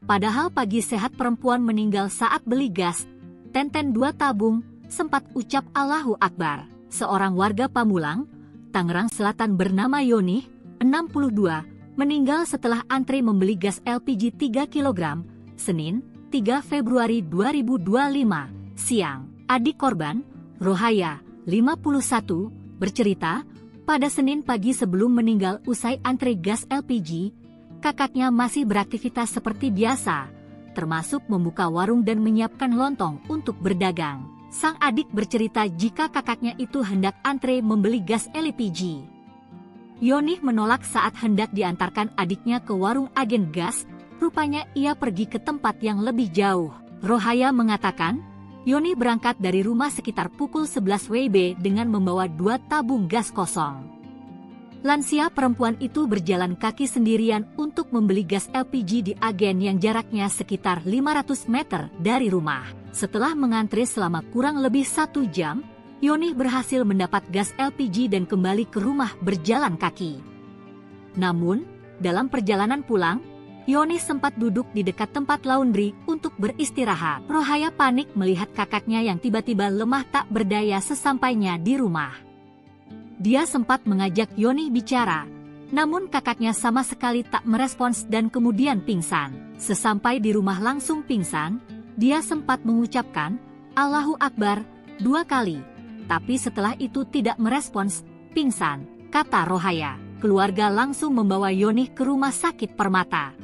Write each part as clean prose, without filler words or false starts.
Padahal pagi sehat perempuan meninggal saat beli gas, tenten 2 tabung, sempat ucap Allahu Akbar. Seorang warga Pamulang, Tangerang Selatan bernama Yoni, 62, meninggal setelah antri membeli gas LPG 3 kg, Senin, 3 Februari 2025, siang. Adik korban, Rohaya, 51, bercerita, pada Senin pagi sebelum meninggal usai antri gas LPG, kakaknya masih beraktivitas seperti biasa, termasuk membuka warung dan menyiapkan lontong untuk berdagang. Sang adik bercerita jika kakaknya itu hendak antre membeli gas LPG. Yoni menolak saat hendak diantarkan adiknya ke warung agen gas, rupanya ia pergi ke tempat yang lebih jauh. Rohaya mengatakan, Yoni berangkat dari rumah sekitar pukul 11 WIB dengan membawa 2 tabung gas kosong. Lansia perempuan itu berjalan kaki sendirian untuk membeli gas LPG di agen yang jaraknya sekitar 500 meter dari rumah. Setelah mengantri selama kurang lebih 1 jam, Yoni berhasil mendapat gas LPG dan kembali ke rumah berjalan kaki. Namun, dalam perjalanan pulang, Yoni sempat duduk di dekat tempat laundry untuk beristirahat. Rohaya panik melihat kakaknya yang tiba-tiba lemah tak berdaya sesampainya di rumah. Dia sempat mengajak Yoni bicara, namun kakaknya sama sekali tak merespons dan kemudian pingsan. Sesampai di rumah langsung pingsan, dia sempat mengucapkan Allahu Akbar 2 kali, tapi setelah itu tidak merespons, pingsan, kata Rohaya. Keluarga langsung membawa Yoni ke rumah sakit Permata.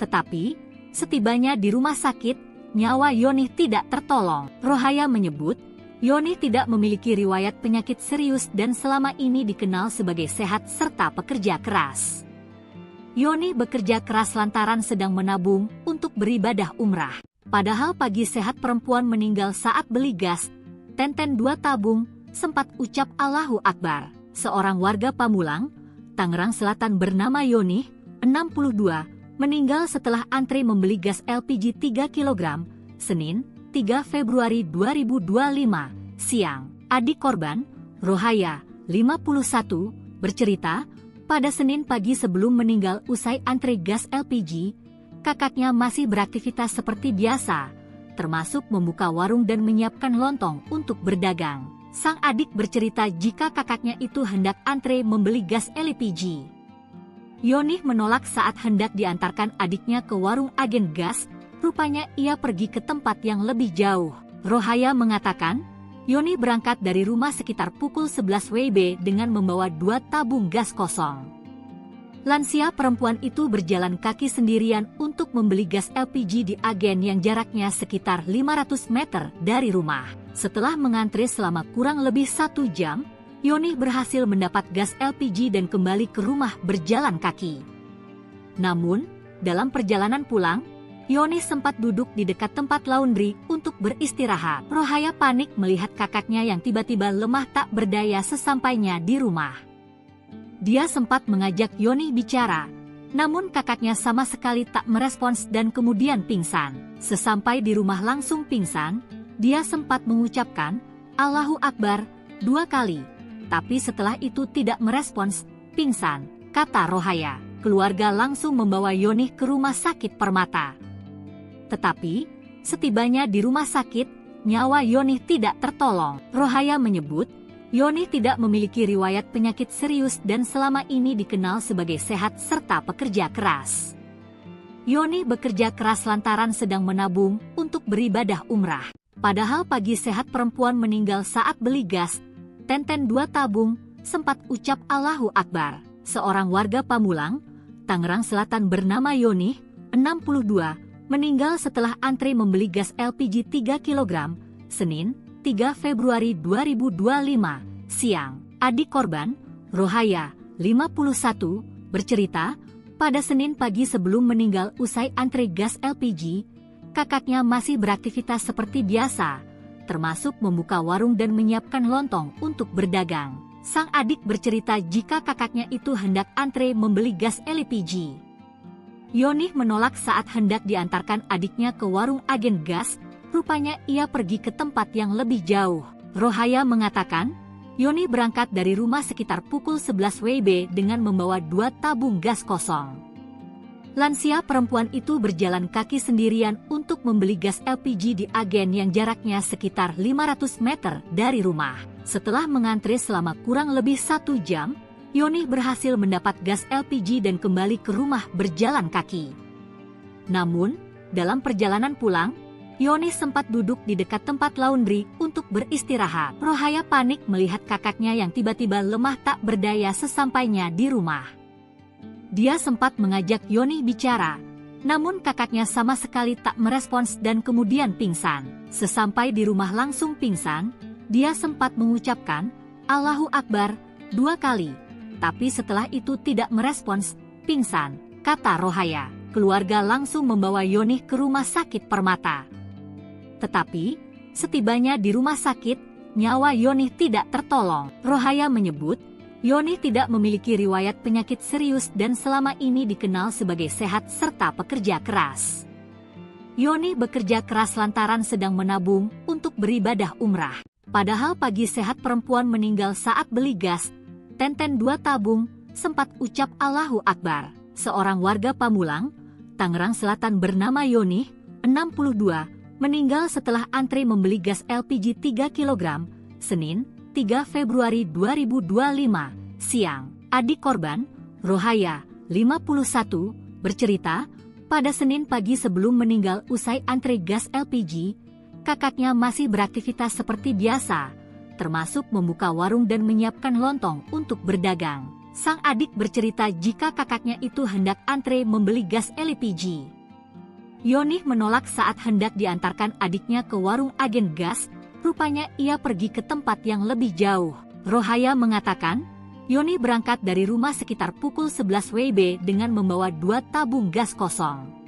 Tetapi, setibanya di rumah sakit, nyawa Yoni tidak tertolong. Rohaya menyebut, Yoni tidak memiliki riwayat penyakit serius dan selama ini dikenal sebagai sehat serta pekerja keras. Yoni bekerja keras lantaran sedang menabung untuk beribadah umrah. Padahal pagi sehat perempuan meninggal saat beli gas, tenten 2 tabung, sempat ucap Allahu Akbar. Seorang warga Pamulang, Tangerang Selatan bernama Yoni, 62, meninggal setelah antri membeli gas LPG 3 kg, Senin, 3 Februari 2025, siang. Adik korban, Rohaya, 51, bercerita, pada Senin pagi sebelum meninggal usai antri gas LPG, kakaknya masih beraktivitas seperti biasa, termasuk membuka warung dan menyiapkan lontong untuk berdagang. Sang adik bercerita jika kakaknya itu hendak antre membeli gas LPG. Yoni menolak saat hendak diantarkan adiknya ke warung agen gas, rupanya ia pergi ke tempat yang lebih jauh. Rohaya mengatakan, Yoni berangkat dari rumah sekitar pukul 11 WIB dengan membawa 2 tabung gas kosong. Lansia perempuan itu berjalan kaki sendirian untuk membeli gas LPG di agen yang jaraknya sekitar 500 meter dari rumah. Setelah mengantri selama kurang lebih 1 jam, Yoni berhasil mendapat gas LPG dan kembali ke rumah berjalan kaki. Namun, dalam perjalanan pulang, Yoni sempat duduk di dekat tempat laundry untuk beristirahat. Rohaya panik melihat kakaknya yang tiba-tiba lemah tak berdaya sesampainya di rumah. Dia sempat mengajak Yoni bicara, namun kakaknya sama sekali tak merespons dan kemudian pingsan. Sesampai di rumah langsung pingsan, dia sempat mengucapkan Allahu Akbar 2 kali, tapi setelah itu tidak merespons, pingsan, kata Rohaya. Keluarga langsung membawa Yoni ke rumah sakit Permata. Tetapi, setibanya di rumah sakit, nyawa Yoni tidak tertolong. Rohaya menyebut, Yoni tidak memiliki riwayat penyakit serius dan selama ini dikenal sebagai sehat serta pekerja keras. Yoni bekerja keras lantaran sedang menabung untuk beribadah umrah. Padahal pagi sehat perempuan meninggal saat beli gas, tenten 2 tabung, sempat ucap Allahu Akbar. Seorang warga Pamulang, Tangerang Selatan bernama Yoni, 62, meninggal setelah antri membeli gas LPG 3 kg, Senin, 3 Februari 2025, siang. Adik korban, Rohaya, 51, bercerita, pada Senin pagi sebelum meninggal usai antri gas LPG, kakaknya masih beraktivitas seperti biasa, termasuk membuka warung dan menyiapkan lontong untuk berdagang. Sang adik bercerita jika kakaknya itu hendak antre membeli gas LPG. Yoni menolak saat hendak diantarkan adiknya ke warung agen gas, rupanya ia pergi ke tempat yang lebih jauh. Rohaya mengatakan, Yoni berangkat dari rumah sekitar pukul 11 WIB dengan membawa 2 tabung gas kosong. Lansia perempuan itu berjalan kaki sendirian untuk membeli gas LPG di agen yang jaraknya sekitar 500 meter dari rumah. Setelah mengantre selama kurang lebih 1 jam, Yoni berhasil mendapat gas LPG dan kembali ke rumah berjalan kaki. Namun, dalam perjalanan pulang, Yoni sempat duduk di dekat tempat laundry untuk beristirahat. Rohaya panik melihat kakaknya yang tiba-tiba lemah tak berdaya sesampainya di rumah. Dia sempat mengajak Yoni bicara, namun kakaknya sama sekali tak merespons dan kemudian pingsan. Sesampai di rumah langsung pingsan, dia sempat mengucapkan, "Allahu Akbar," 2 kali. Tapi setelah itu tidak merespons, pingsan, kata Rohaya. Keluarga langsung membawa Yoni ke rumah sakit Permata. Tetapi, setibanya di rumah sakit, nyawa Yoni tidak tertolong. Rohaya menyebut, Yoni tidak memiliki riwayat penyakit serius dan selama ini dikenal sebagai sehat serta pekerja keras. Yoni bekerja keras lantaran sedang menabung untuk beribadah umrah. Padahal pagi sehat perempuan meninggal saat beli gas, Tenten 2 tabung, sempat ucap Allahu Akbar. Seorang warga Pamulang, Tangerang Selatan bernama Yoni, 62, meninggal setelah antre membeli gas LPG 3 kg, Senin, 3 Februari 2025, siang. Adik korban, Rohaya, 51, bercerita, pada Senin pagi sebelum meninggal usai antre gas LPG, kakaknya masih beraktivitas seperti biasa, termasuk membuka warung dan menyiapkan lontong untuk berdagang. Sang adik bercerita jika kakaknya itu hendak antre membeli gas LPG. Yoni menolak saat hendak diantarkan adiknya ke warung agen gas, rupanya ia pergi ke tempat yang lebih jauh. Rohaya mengatakan, Yoni berangkat dari rumah sekitar pukul 11 WIB dengan membawa 2 tabung gas kosong.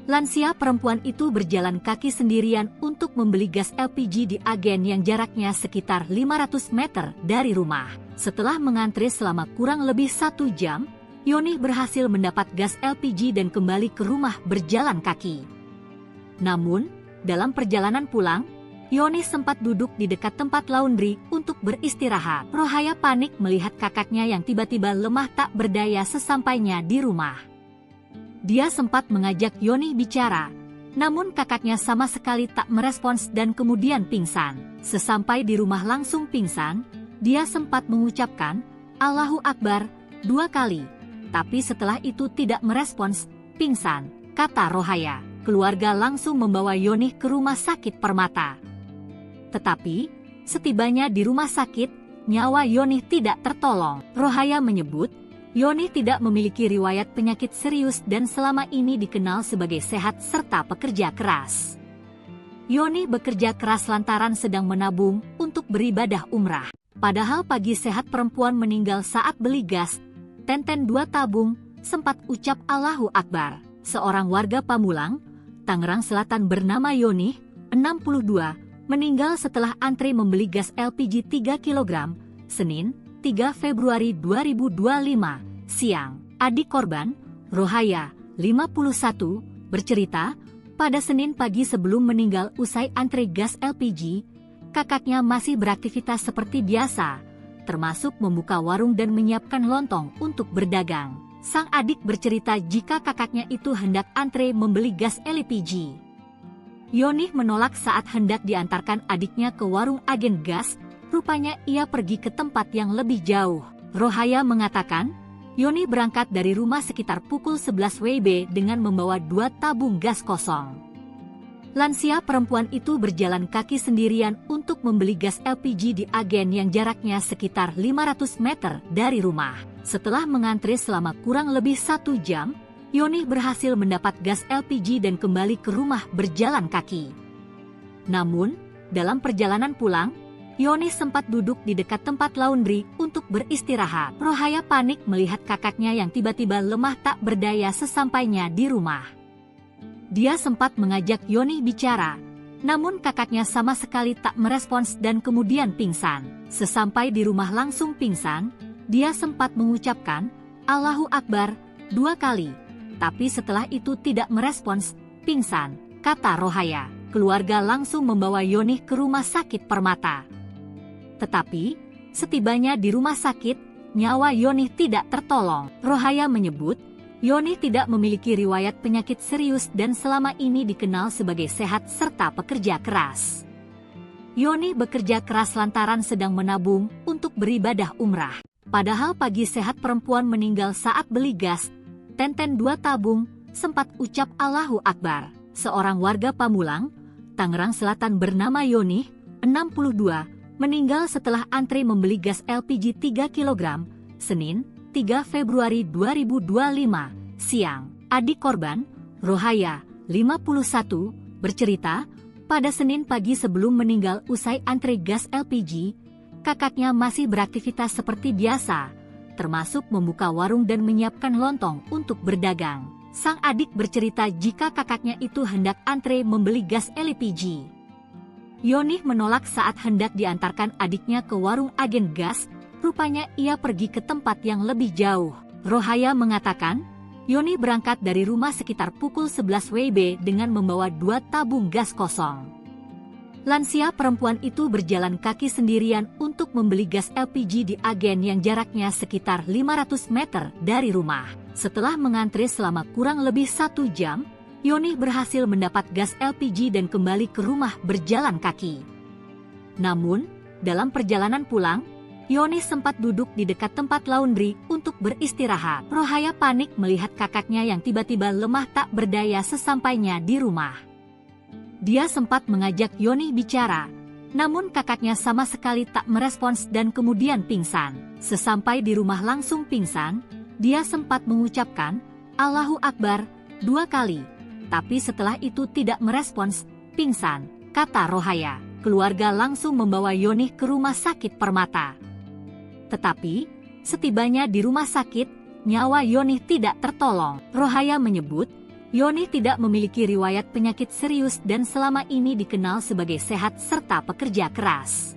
Lansia perempuan itu berjalan kaki sendirian untuk membeli gas LPG di agen yang jaraknya sekitar 500 meter dari rumah. Setelah mengantre selama kurang lebih 1 jam, Yoni berhasil mendapat gas LPG dan kembali ke rumah berjalan kaki. Namun, dalam perjalanan pulang, Yoni sempat duduk di dekat tempat laundry untuk beristirahat. Rohaya panik melihat kakaknya yang tiba-tiba lemah tak berdaya sesampainya di rumah. Dia sempat mengajak Yoni bicara, namun kakaknya sama sekali tak merespons dan kemudian pingsan. Sesampai di rumah langsung pingsan, dia sempat mengucapkan, Allahu Akbar, 2 kali. Tapi setelah itu tidak merespons, pingsan, kata Rohaya. Keluarga langsung membawa Yoni ke rumah sakit Permata. Tetapi, setibanya di rumah sakit, nyawa Yoni tidak tertolong. Rohaya menyebut, Yoni tidak memiliki riwayat penyakit serius dan selama ini dikenal sebagai sehat serta pekerja keras. Yoni bekerja keras lantaran sedang menabung untuk beribadah umrah. Padahal pagi sehat perempuan meninggal saat beli gas, Tenten 2 tabung, sempat ucap Allahu Akbar. Seorang warga Pamulang, Tangerang Selatan bernama Yoni, 62, meninggal setelah antre membeli gas LPG 3 kg, Senin, 3 Februari 2025, siang. Adik korban, Rohaya, 51, bercerita, pada Senin pagi sebelum meninggal usai antre gas LPG, kakaknya masih beraktivitas seperti biasa, termasuk membuka warung dan menyiapkan lontong untuk berdagang. Sang adik bercerita jika kakaknya itu hendak antre membeli gas LPG. Yoni menolak saat hendak diantarkan adiknya ke warung agen gas, rupanya ia pergi ke tempat yang lebih jauh. Rohaya mengatakan, Yoni berangkat dari rumah sekitar pukul 11 WIB dengan membawa 2 tabung gas kosong. Lansia perempuan itu berjalan kaki sendirian untuk membeli gas LPG di agen yang jaraknya sekitar 500 meter dari rumah. Setelah mengantre selama kurang lebih 1 jam, Yoni berhasil mendapat gas LPG dan kembali ke rumah berjalan kaki. Namun, dalam perjalanan pulang, Yoni sempat duduk di dekat tempat laundry untuk beristirahat. Rohaya panik melihat kakaknya yang tiba-tiba lemah tak berdaya sesampainya di rumah. Dia sempat mengajak Yoni bicara, namun kakaknya sama sekali tak merespons dan kemudian pingsan. Sesampai di rumah langsung pingsan, dia sempat mengucapkan, Allahu Akbar, 2 kali. Tapi setelah itu tidak merespons, pingsan, kata Rohaya. Keluarga langsung membawa Yoni ke rumah sakit Permata. Tetapi, setibanya di rumah sakit, nyawa Yoni tidak tertolong. Rohaya menyebut, Yoni tidak memiliki riwayat penyakit serius dan selama ini dikenal sebagai sehat serta pekerja keras. Yoni bekerja keras lantaran sedang menabung untuk beribadah umrah. Padahal pagi sehat perempuan meninggal saat beli gas, Tenten 2 tabung, sempat ucap Allahu Akbar. Seorang warga Pamulang, Tangerang Selatan bernama Yoni, 62, meninggal setelah antri membeli gas LPG 3 kg, Senin, 3 Februari 2025, siang. Adik korban, Rohaya, 51, bercerita, pada Senin pagi sebelum meninggal usai antri gas LPG, kakaknya masih beraktivitas seperti biasa, termasuk membuka warung dan menyiapkan lontong untuk berdagang. Sang adik bercerita jika kakaknya itu hendak antre membeli gas LPG. Yoni menolak saat hendak diantarkan adiknya ke warung agen gas, rupanya ia pergi ke tempat yang lebih jauh. Rohaya mengatakan, Yoni berangkat dari rumah sekitar pukul 11 WIB dengan membawa 2 tabung gas kosong. Lansia perempuan itu berjalan kaki sendirian untuk membeli gas LPG di agen yang jaraknya sekitar 500 meter dari rumah. Setelah mengantre selama kurang lebih 1 jam, Yoni berhasil mendapat gas LPG dan kembali ke rumah berjalan kaki. Namun, dalam perjalanan pulang, Yoni sempat duduk di dekat tempat laundry untuk beristirahat. Rohaya panik melihat kakaknya yang tiba-tiba lemah tak berdaya sesampainya di rumah. Dia sempat mengajak Yoni bicara, namun kakaknya sama sekali tak merespons dan kemudian pingsan. Sesampai di rumah langsung pingsan, dia sempat mengucapkan Allahu Akbar 2 kali, tapi setelah itu tidak merespons, pingsan, kata Rohaya. Keluarga langsung membawa Yoni ke rumah sakit Permata. Tetapi, setibanya di rumah sakit, nyawa Yoni tidak tertolong. Rohaya menyebut, Yoni tidak memiliki riwayat penyakit serius dan selama ini dikenal sebagai sehat serta pekerja keras.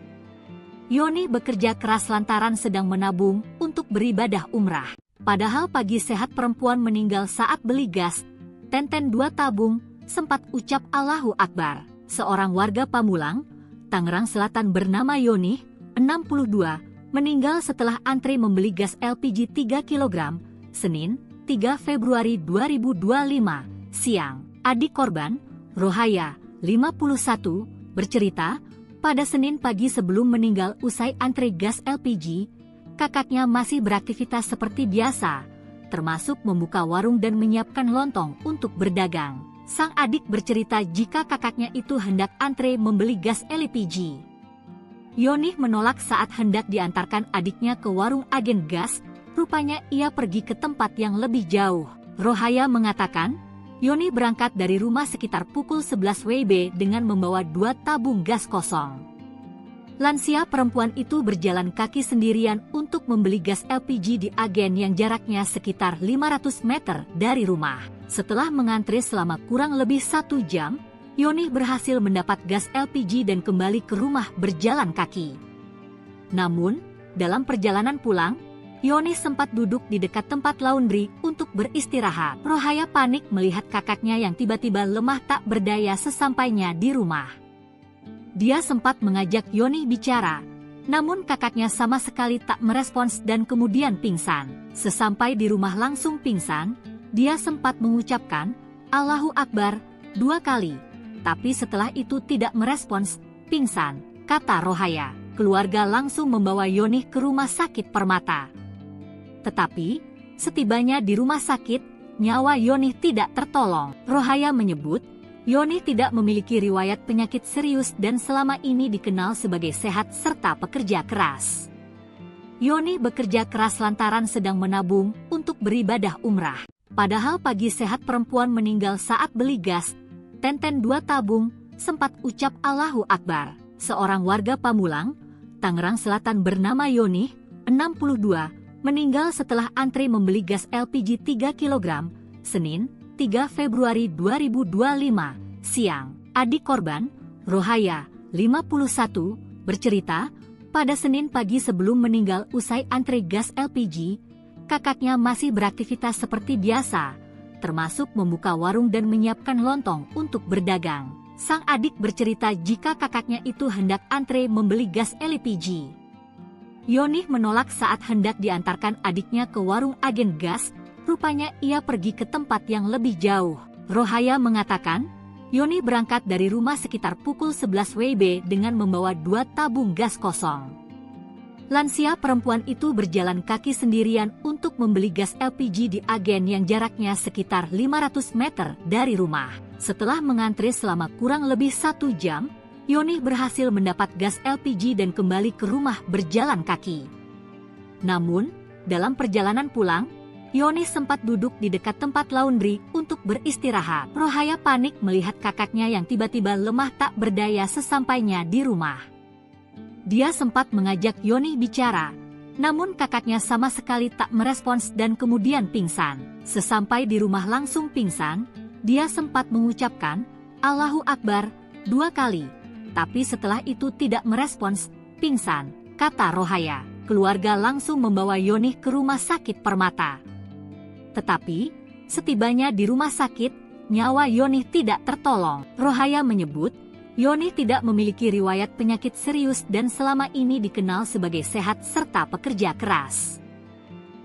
Yoni bekerja keras lantaran sedang menabung untuk beribadah umrah. Padahal pagi sehat perempuan meninggal saat beli gas, Tenten 2 tabung, sempat ucap Allahu Akbar. Seorang warga Pamulang, Tangerang Selatan bernama Yoni, 62, meninggal setelah antri membeli gas LPG 3 kg, Senin, 3 Februari 2025, siang. Adik korban, Rohaya, 51, bercerita, pada Senin pagi sebelum meninggal usai antri gas LPG, kakaknya masih beraktivitas seperti biasa, termasuk membuka warung dan menyiapkan lontong untuk berdagang. Sang adik bercerita jika kakaknya itu hendak antre membeli gas LPG. Yoni menolak saat hendak diantarkan adiknya ke warung agen gas, rupanya ia pergi ke tempat yang lebih jauh. Rohaya mengatakan, Yoni berangkat dari rumah sekitar pukul 11 WIB dengan membawa 2 tabung gas kosong. Lansia perempuan itu berjalan kaki sendirian untuk membeli gas LPG di agen yang jaraknya sekitar 500 meter dari rumah. Setelah mengantre selama kurang lebih 1 jam, Yoni berhasil mendapat gas LPG dan kembali ke rumah berjalan kaki. Namun, dalam perjalanan pulang, Yoni sempat duduk di dekat tempat laundry untuk beristirahat. Rohaya panik melihat kakaknya yang tiba-tiba lemah tak berdaya sesampainya di rumah. Dia sempat mengajak Yoni bicara, namun kakaknya sama sekali tak merespons dan kemudian pingsan. Sesampai di rumah langsung pingsan, dia sempat mengucapkan Allahu Akbar 2 kali. Tapi setelah itu tidak merespons, pingsan, kata Rohaya. Keluarga langsung membawa Yoni ke rumah sakit Permata. Tetapi, setibanya di rumah sakit, nyawa Yoni tidak tertolong. Rohaya menyebut, Yoni tidak memiliki riwayat penyakit serius dan selama ini dikenal sebagai sehat serta pekerja keras. Yoni bekerja keras lantaran sedang menabung untuk beribadah umrah. Padahal pagi sehat perempuan meninggal saat beli gas, Tenten 2 tabung, sempat ucap Allahu Akbar. Seorang warga Pamulang, Tangerang Selatan bernama Yoni, 62, meninggal setelah antri membeli gas LPG 3 kg, Senin, 3 Februari 2025, siang. Adik korban, Rohaya, 51, bercerita, pada Senin pagi sebelum meninggal usai antri gas LPG, kakaknya masih beraktivitas seperti biasa, termasuk membuka warung dan menyiapkan lontong untuk berdagang. Sang adik bercerita jika kakaknya itu hendak antre membeli gas LPG. Yoni menolak saat hendak diantarkan adiknya ke warung agen gas, rupanya ia pergi ke tempat yang lebih jauh. Rohaya mengatakan, Yoni berangkat dari rumah sekitar pukul 11 WIB dengan membawa 2 tabung gas kosong. Lansia perempuan itu berjalan kaki sendirian untuk membeli gas LPG di agen yang jaraknya sekitar 500 meter dari rumah. Setelah mengantri selama kurang lebih 1 jam, Yoni berhasil mendapat gas LPG dan kembali ke rumah berjalan kaki. Namun, dalam perjalanan pulang, Yoni sempat duduk di dekat tempat laundry untuk beristirahat. Rohaya panik melihat kakaknya yang tiba-tiba lemah tak berdaya sesampainya di rumah. Dia sempat mengajak Yoni bicara, namun kakaknya sama sekali tak merespons dan kemudian pingsan. Sesampai di rumah langsung pingsan, dia sempat mengucapkan, "Allahu Akbar," 2 kali. Tapi setelah itu tidak merespons, pingsan, kata Rohaya. Keluarga langsung membawa Yoni ke rumah sakit Permata. Tetapi, setibanya di rumah sakit, nyawa Yoni tidak tertolong. Rohaya menyebut, Yoni tidak memiliki riwayat penyakit serius dan selama ini dikenal sebagai sehat serta pekerja keras.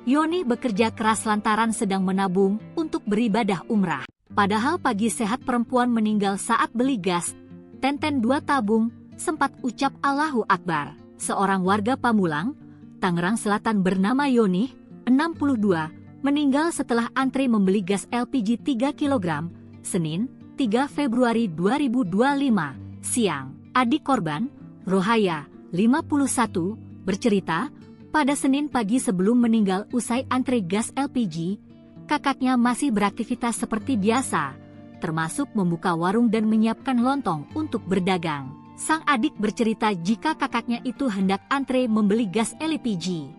Yoni bekerja keras lantaran sedang menabung untuk beribadah umrah. Padahal pagi sehat perempuan meninggal saat beli gas, Tenten 2 tabung, sempat ucap Allahu Akbar. Seorang warga Pamulang, Tangerang Selatan bernama Yoni, 62, meninggal setelah antri membeli gas LPG 3 kg, Senin, 3 Februari 2025, siang. Adik korban, Rohaya, 51, bercerita, pada Senin pagi sebelum meninggal usai antri gas LPG, kakaknya masih beraktivitas seperti biasa, termasuk membuka warung dan menyiapkan lontong untuk berdagang. Sang adik bercerita jika kakaknya itu hendak antre membeli gas LPG.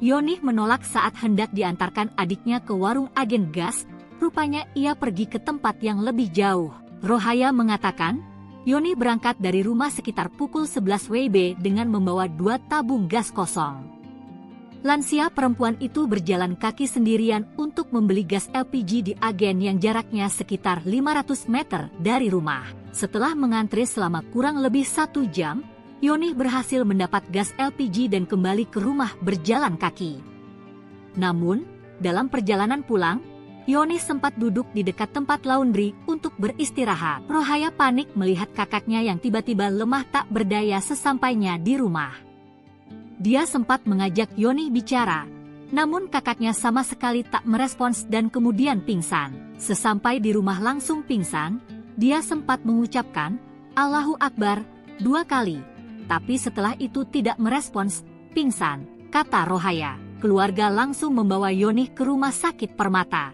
Yoni menolak saat hendak diantarkan adiknya ke warung agen gas, rupanya ia pergi ke tempat yang lebih jauh. Rohaya mengatakan, Yoni berangkat dari rumah sekitar pukul 11 WIB dengan membawa 2 tabung gas kosong. Lansia perempuan itu berjalan kaki sendirian untuk membeli gas LPG di agen yang jaraknya sekitar 500 meter dari rumah. Setelah mengantri selama kurang lebih 1 jam, Yoni berhasil mendapat gas LPG dan kembali ke rumah berjalan kaki. Namun, dalam perjalanan pulang, Yoni sempat duduk di dekat tempat laundry untuk beristirahat. Rohaya panik melihat kakaknya yang tiba-tiba lemah tak berdaya sesampainya di rumah. Dia sempat mengajak Yoni bicara, namun kakaknya sama sekali tak merespons dan kemudian pingsan. Sesampai di rumah langsung pingsan, dia sempat mengucapkan, Allahu Akbar, 2 kali. Tapi setelah itu tidak merespons, pingsan, kata Rohaya. Keluarga langsung membawa Yoni ke rumah sakit Permata.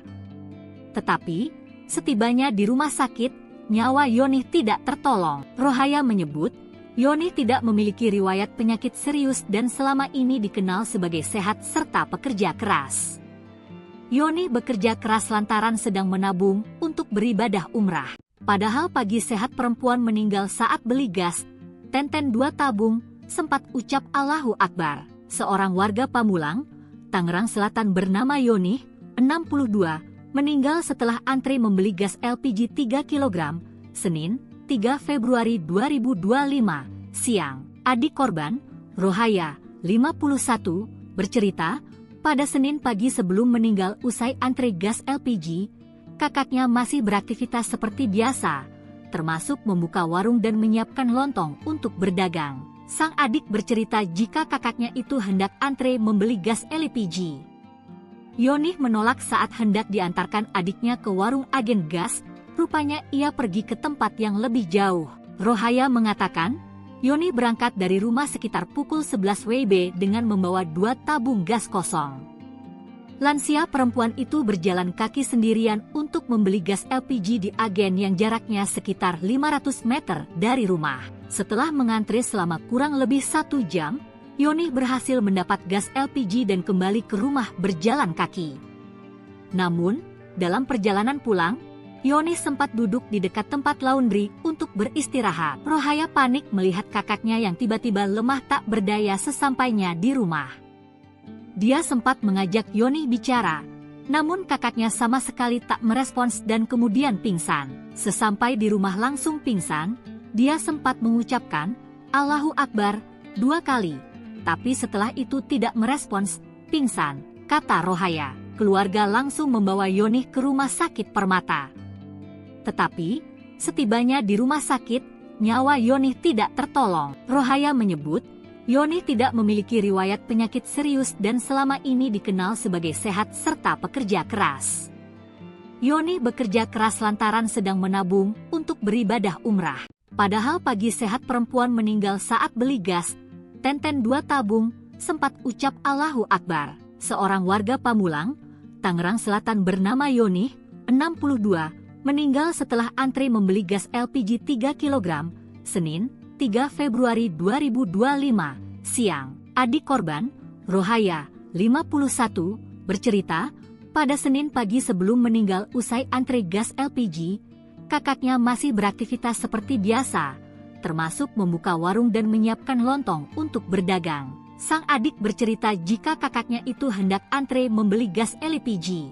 Tetapi, setibanya di rumah sakit, nyawa Yoni tidak tertolong. Rohaya menyebut, Yoni tidak memiliki riwayat penyakit serius dan selama ini dikenal sebagai sehat serta pekerja keras. Yoni bekerja keras lantaran sedang menabung untuk beribadah umrah. Padahal pagi sehat perempuan meninggal saat beli gas, Tenten 2 tabung, sempat ucap Allahu Akbar. Seorang warga Pamulang, Tangerang Selatan bernama Yoni, 62, meninggal setelah antri membeli gas LPG 3 kg, Senin, 3 Februari 2025, siang. Adik korban, Rohaya, 51, bercerita, pada Senin pagi sebelum meninggal usai antri gas LPG, kakaknya masih beraktivitas seperti biasa, termasuk membuka warung dan menyiapkan lontong untuk berdagang. Sang adik bercerita jika kakaknya itu hendak antre membeli gas LPG. Yoni menolak saat hendak diantarkan adiknya ke warung agen gas, rupanya ia pergi ke tempat yang lebih jauh. Rohaya mengatakan, Yoni berangkat dari rumah sekitar pukul 11 WIB dengan membawa 2 tabung gas kosong. Lansia perempuan itu berjalan kaki sendirian untuk membeli gas LPG di agen yang jaraknya sekitar 500 meter dari rumah. Setelah mengantri selama kurang lebih 1 jam, Yoni berhasil mendapat gas LPG dan kembali ke rumah berjalan kaki. Namun, dalam perjalanan pulang, Yoni sempat duduk di dekat tempat laundry untuk beristirahat. Rohaya panik melihat kakaknya yang tiba-tiba lemah tak berdaya sesampainya di rumah. Dia sempat mengajak Yoni bicara, namun kakaknya sama sekali tak merespons dan kemudian pingsan. Sesampai di rumah langsung pingsan, dia sempat mengucapkan, Allahu Akbar, 2 kali. Tapi setelah itu tidak merespons, pingsan, kata Rohaya. keluarga langsung membawa Yonih ke rumah sakit Permata. Tetapi, setibanya di rumah sakit, nyawa Yonih tidak tertolong. Rohaya menyebut, Yonih tidak memiliki riwayat penyakit serius dan selama ini dikenal sebagai sehat serta pekerja keras. Yonih bekerja keras lantaran sedang menabung untuk beribadah umrah. Padahal pagi sehat perempuan meninggal saat beli gas, Tenten 2 tabung, sempat ucap Allahu Akbar. Seorang warga Pamulang, Tangerang Selatan bernama Yonih, 62, meninggal setelah antri membeli gas LPG 3 kg, Senin, 3 Februari 2025, siang. Adik korban, Rohaya, 51, bercerita, pada Senin pagi sebelum meninggal usai antri gas LPG, kakaknya masih beraktivitas seperti biasa, termasuk membuka warung dan menyiapkan lontong untuk berdagang. Sang adik bercerita jika kakaknya itu hendak antre membeli gas LPG.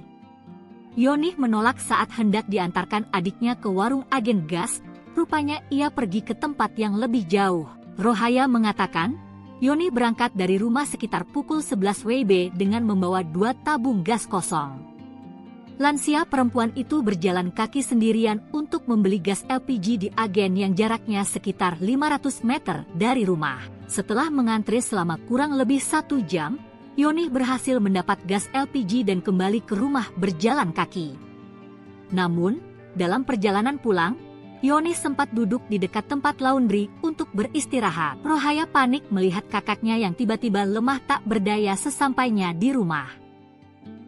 Yonih menolak saat hendak diantarkan adiknya ke warung agen gas, rupanya ia pergi ke tempat yang lebih jauh. Rohaya mengatakan, Yonih berangkat dari rumah sekitar pukul 11 WIB dengan membawa 2 tabung gas kosong. Lansia perempuan itu berjalan kaki sendirian untuk membeli gas LPG di agen yang jaraknya sekitar 500 meter dari rumah. Setelah mengantri selama kurang lebih 1 jam, Yonih berhasil mendapat gas LPG dan kembali ke rumah berjalan kaki. Namun, dalam perjalanan pulang, Yonih sempat duduk di dekat tempat laundry untuk beristirahat. Rohaya panik melihat kakaknya yang tiba-tiba lemah tak berdaya sesampainya di rumah.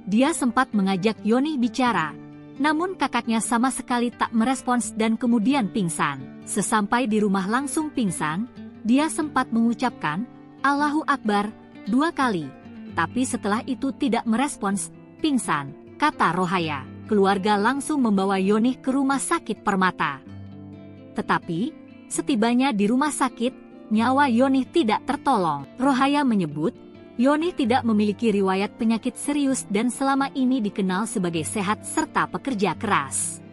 Dia sempat mengajak Yonih bicara, namun kakaknya sama sekali tak merespons dan kemudian pingsan. Sesampai di rumah langsung pingsan, dia sempat mengucapkan Allahu Akbar 2 kali, tapi setelah itu tidak merespons, pingsan, kata Rohaya. Keluarga langsung membawa Yonih ke rumah sakit Permata. Tetapi, setibanya di rumah sakit, nyawa Yonih tidak tertolong. Rohaya menyebut, Yonih tidak memiliki riwayat penyakit serius dan selama ini dikenal sebagai sehat serta pekerja keras.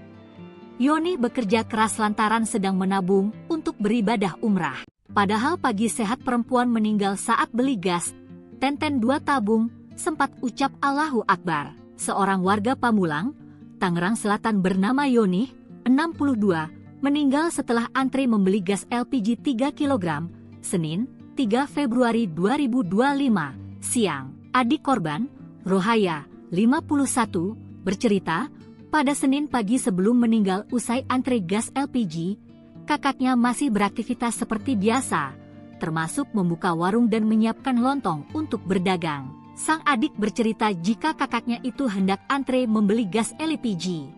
Yonih bekerja keras lantaran sedang menabung untuk beribadah umrah. Padahal pagi sehat perempuan meninggal saat beli gas, Tenten 2 tabung, sempat ucap Allahu Akbar. Seorang warga Pamulang, Tangerang Selatan bernama Yonih, 62, meninggal setelah antri membeli gas LPG 3 kg, Senin, 3 Februari 2025, siang. Adik korban, Rohaya, 51, bercerita, pada Senin pagi sebelum meninggal usai antri gas LPG, kakaknya masih beraktivitas seperti biasa, termasuk membuka warung dan menyiapkan lontong untuk berdagang. Sang adik bercerita jika kakaknya itu hendak antre membeli gas LPG.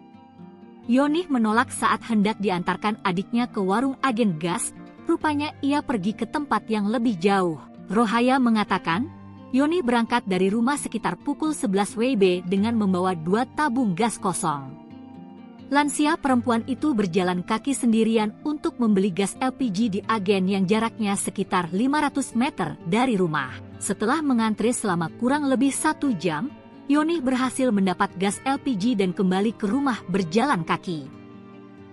Yonih menolak saat hendak diantarkan adiknya ke warung agen gas, rupanya ia pergi ke tempat yang lebih jauh. Rohaya mengatakan, Yonih berangkat dari rumah sekitar pukul 11 WIB dengan membawa 2 tabung gas kosong. Lansia perempuan itu berjalan kaki sendirian untuk membeli gas LPG di agen yang jaraknya sekitar 500 meter dari rumah. Setelah mengantri selama kurang lebih 1 jam, Yonih berhasil mendapat gas LPG dan kembali ke rumah berjalan kaki.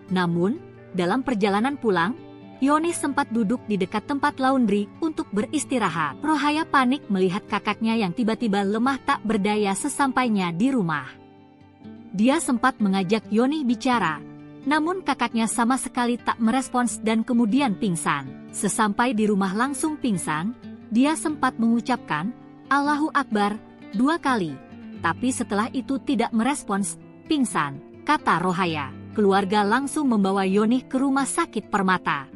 Namun, dalam perjalanan pulang, Yonih sempat duduk di dekat tempat laundry untuk beristirahat. Rohaya panik melihat kakaknya yang tiba-tiba lemah tak berdaya sesampainya di rumah. Dia sempat mengajak Yonih bicara, namun kakaknya sama sekali tak merespons dan kemudian pingsan. Sesampai di rumah langsung pingsan, dia sempat mengucapkan Allahu Akbar 2 kali, tapi setelah itu tidak merespons, pingsan, kata Rohaya. Keluarga langsung membawa Yonih ke rumah sakit Permata.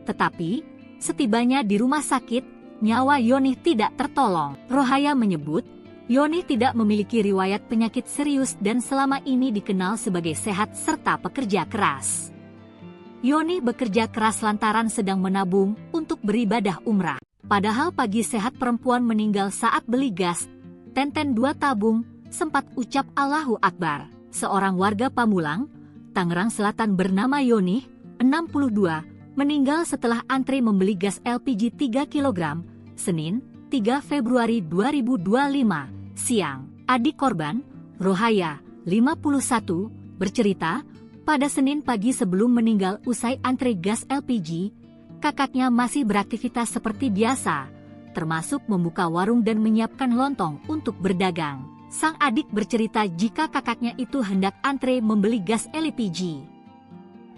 Tetapi, setibanya di rumah sakit, nyawa Yonih tidak tertolong. Rohaya menyebut, Yonih tidak memiliki riwayat penyakit serius dan selama ini dikenal sebagai sehat serta pekerja keras. Yonih bekerja keras lantaran sedang menabung untuk beribadah umrah. Padahal pagi sehat perempuan meninggal saat beli gas, Tenten 2 tabung, sempat ucap Allahu Akbar. Seorang warga Pamulang, Tangerang Selatan bernama Yonih, 62, meninggal setelah antri membeli gas LPG 3 kg, Senin, 3 Februari 2025, siang. Adik korban, Rohaya, 51, bercerita, pada Senin pagi sebelum meninggal usai antri gas LPG, kakaknya masih beraktivitas seperti biasa, termasuk membuka warung dan menyiapkan lontong untuk berdagang. Sang adik bercerita jika kakaknya itu hendak antre membeli gas LPG.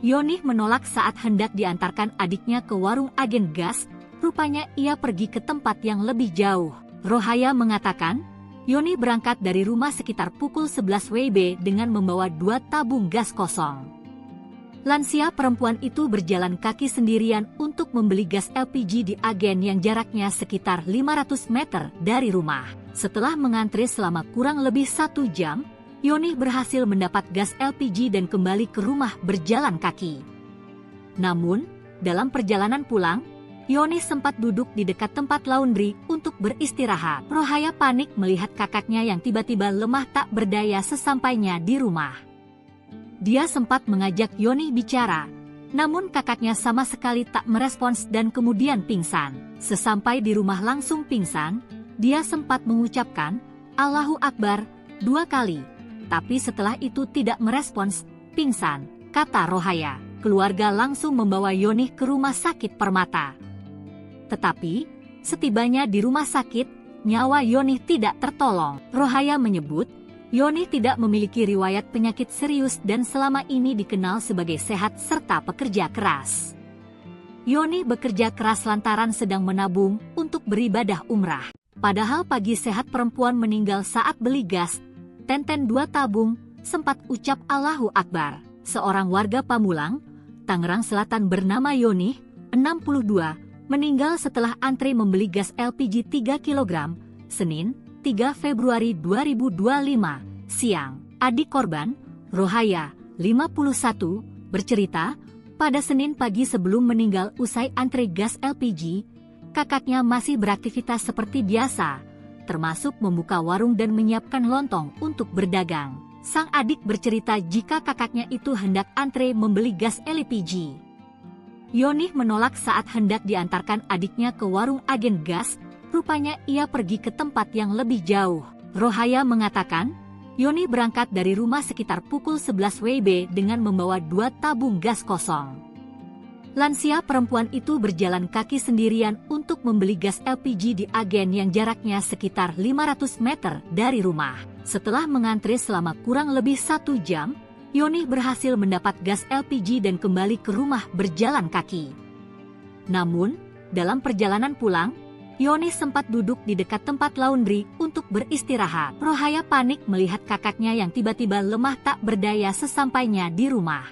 Yonih menolak saat hendak diantarkan adiknya ke warung agen gas, rupanya ia pergi ke tempat yang lebih jauh. Rohaya mengatakan, Yonih berangkat dari rumah sekitar pukul 11 WIB dengan membawa 2 tabung gas kosong. Lansia perempuan itu berjalan kaki sendirian untuk membeli gas LPG di agen yang jaraknya sekitar 500 meter dari rumah. Setelah mengantre selama kurang lebih 1 jam, Yonih berhasil mendapat gas LPG dan kembali ke rumah berjalan kaki. Namun, dalam perjalanan pulang, Yonih sempat duduk di dekat tempat laundry untuk beristirahat. Rohaya panik melihat kakaknya yang tiba-tiba lemah tak berdaya sesampainya di rumah. Dia sempat mengajak Yonih bicara, namun kakaknya sama sekali tak merespons dan kemudian pingsan. Sesampai di rumah langsung pingsan, dia sempat mengucapkan, Allahu Akbar, 2 kali. Tapi setelah itu tidak merespons, pingsan, kata Rohaya. Keluarga langsung membawa Yonih ke rumah sakit Permata. Tetapi, setibanya di rumah sakit, nyawa Yonih tidak tertolong. Rohaya menyebut, Yonih tidak memiliki riwayat penyakit serius dan selama ini dikenal sebagai sehat serta pekerja keras. Yonih bekerja keras lantaran sedang menabung untuk beribadah umrah. Padahal pagi sehat perempuan meninggal saat beli gas, tenten 2 tabung, sempat ucap Allahu Akbar. Seorang warga Pamulang, Tangerang Selatan bernama Yonih, 62, meninggal setelah antre membeli gas LPG 3 kg, Senin, 3 Februari 2025, siang. Adik korban, Rohaya, 51, bercerita, pada Senin pagi sebelum meninggal usai antre gas LPG, kakaknya masih beraktivitas seperti biasa, termasuk membuka warung dan menyiapkan lontong untuk berdagang. Sang adik bercerita jika kakaknya itu hendak antre membeli gas LPG. Yonih menolak saat hendak diantarkan adiknya ke warung agen gas, rupanya ia pergi ke tempat yang lebih jauh. Rohaya mengatakan, Yonih berangkat dari rumah sekitar pukul 11 WIB dengan membawa 2 tabung gas kosong. Lansia perempuan itu berjalan kaki sendirian untuk membeli gas LPG di agen yang jaraknya sekitar 500 meter dari rumah. Setelah mengantre selama kurang lebih 1 jam, Yonih berhasil mendapat gas LPG dan kembali ke rumah berjalan kaki. Namun, dalam perjalanan pulang, Yonih sempat duduk di dekat tempat laundry untuk beristirahat. Rohaya panik melihat kakaknya yang tiba-tiba lemah tak berdaya sesampainya di rumah.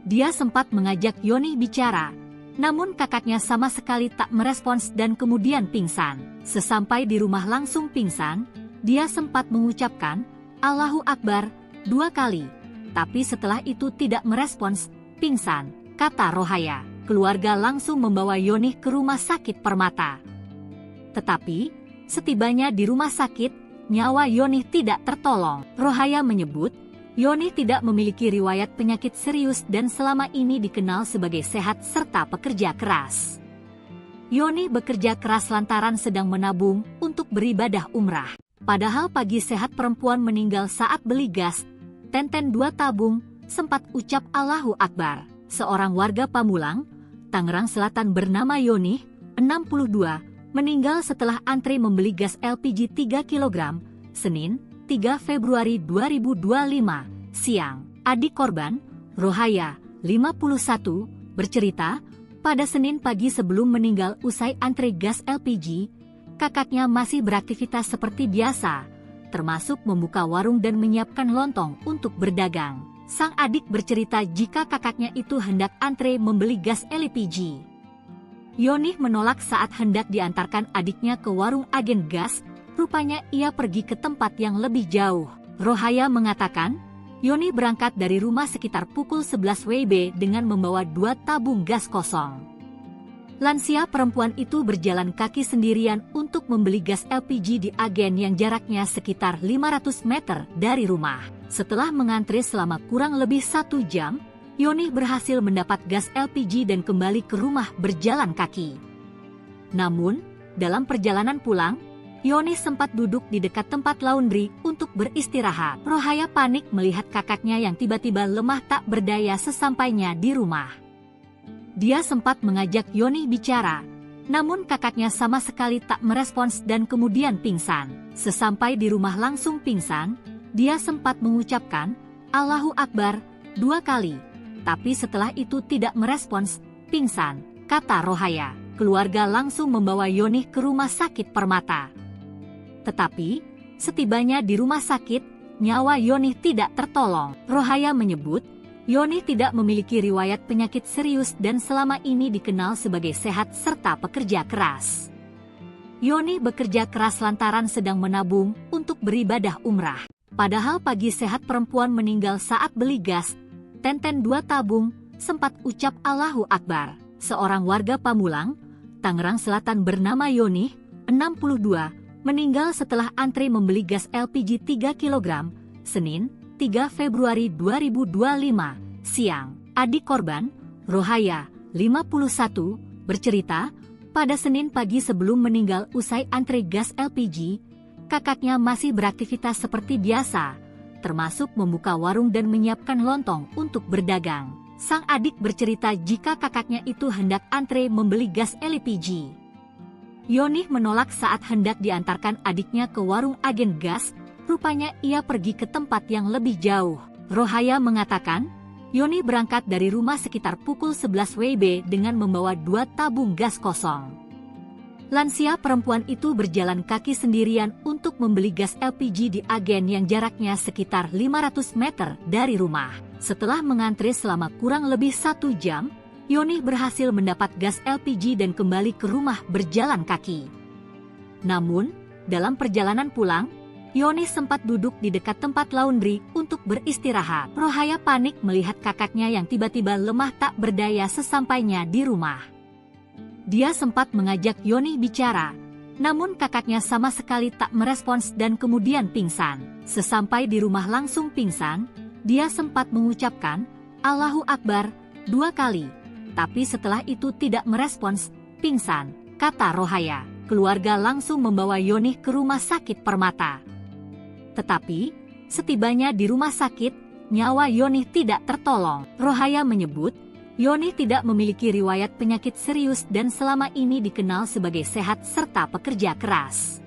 Dia sempat mengajak Yonih bicara, namun kakaknya sama sekali tak merespons dan kemudian pingsan. Sesampai di rumah langsung pingsan, dia sempat mengucapkan, Allahu Akbar, 2 kali. Tapi setelah itu tidak merespons, pingsan, kata Rohaya. Keluarga langsung membawa Yonih ke rumah sakit Permata. Tetapi, setibanya di rumah sakit, nyawa Yonih tidak tertolong. Rohaya menyebut, Yonih tidak memiliki riwayat penyakit serius dan selama ini dikenal sebagai sehat serta pekerja keras. Yonih bekerja keras lantaran sedang menabung untuk beribadah umrah. Padahal pagi sehat perempuan meninggal saat beli gas, tenten 2 tabung, sempat ucap Allahu Akbar. Seorang warga Pamulang, Tangerang Selatan bernama Yonih, 62, meninggal setelah antre membeli gas LPG 3 kg, Senin, 3 Februari 2025, siang. Adik korban, Rohaya, 51, bercerita, pada Senin pagi sebelum meninggal usai antre gas LPG, kakaknya masih beraktivitas seperti biasa, termasuk membuka warung dan menyiapkan lontong untuk berdagang. Sang adik bercerita jika kakaknya itu hendak antre membeli gas LPG. Yonih menolak saat hendak diantarkan adiknya ke warung agen gas, rupanya ia pergi ke tempat yang lebih jauh. Rohaya mengatakan, Yonih berangkat dari rumah sekitar pukul 11 WIB dengan membawa 2 tabung gas kosong. Lansia perempuan itu berjalan kaki sendirian untuk membeli gas LPG di agen yang jaraknya sekitar 500 meter dari rumah. Setelah mengantre selama kurang lebih 1 jam, Yonih berhasil mendapat gas LPG dan kembali ke rumah berjalan kaki. Namun, dalam perjalanan pulang, Yonih sempat duduk di dekat tempat laundry untuk beristirahat. Rohaya panik melihat kakaknya yang tiba-tiba lemah tak berdaya sesampainya di rumah. Dia sempat mengajak Yonih bicara, Namun kakaknya sama sekali tak merespons dan kemudian pingsan. Sesampai di rumah langsung pingsan, dia sempat mengucapkan, "Allahu Akbar," 2 kali. Tapi setelah itu tidak merespons, pingsan, kata Rohaya. Keluarga langsung membawa Yonih ke rumah sakit Permata. Tetapi, setibanya di rumah sakit, nyawa Yonih tidak tertolong. Rohaya menyebut, Yonih tidak memiliki riwayat penyakit serius dan selama ini dikenal sebagai sehat serta pekerja keras. Yonih bekerja keras lantaran sedang menabung untuk beribadah umrah. Padahal pagi sehat perempuan meninggal saat beli gas, Tenten 2 tabung, sempat ucap Allahu Akbar. Seorang warga Pamulang, Tangerang Selatan bernama Yonih, 62, meninggal setelah antri membeli gas LPG 3 kg, Senin, 3 Februari 2025, siang. Adik korban, Rohaya, 51, bercerita, pada Senin pagi sebelum meninggal usai antri gas LPG, kakaknya masih beraktivitas seperti biasa, termasuk membuka warung dan menyiapkan lontong untuk berdagang. Sang adik bercerita jika kakaknya itu hendak antre membeli gas LPG. Yonih menolak saat hendak diantarkan adiknya ke warung agen gas. Rupanya ia pergi ke tempat yang lebih jauh. Rohaya mengatakan, Yonih berangkat dari rumah sekitar pukul 11 WIB dengan membawa 2 tabung gas kosong. Lansia perempuan itu berjalan kaki sendirian untuk membeli gas LPG di agen yang jaraknya sekitar 500 meter dari rumah. Setelah mengantri selama kurang lebih 1 jam, Yonih berhasil mendapat gas LPG dan kembali ke rumah berjalan kaki. Namun, dalam perjalanan pulang, Yonih sempat duduk di dekat tempat laundry untuk beristirahat. Rohaya panik melihat kakaknya yang tiba-tiba lemah tak berdaya sesampainya di rumah. Dia sempat mengajak Yonih bicara, namun kakaknya sama sekali tak merespons dan kemudian pingsan. Sesampai di rumah langsung pingsan, dia sempat mengucapkan, Allahu Akbar, 2 kali. Tapi setelah itu tidak merespons, pingsan, kata Rohaya. Keluarga langsung membawa Yonih ke rumah sakit Permata. Tetapi, setibanya di rumah sakit, nyawa Yonih tidak tertolong. Rohaya menyebut, Yonih tidak memiliki riwayat penyakit serius dan selama ini dikenal sebagai sehat serta pekerja keras.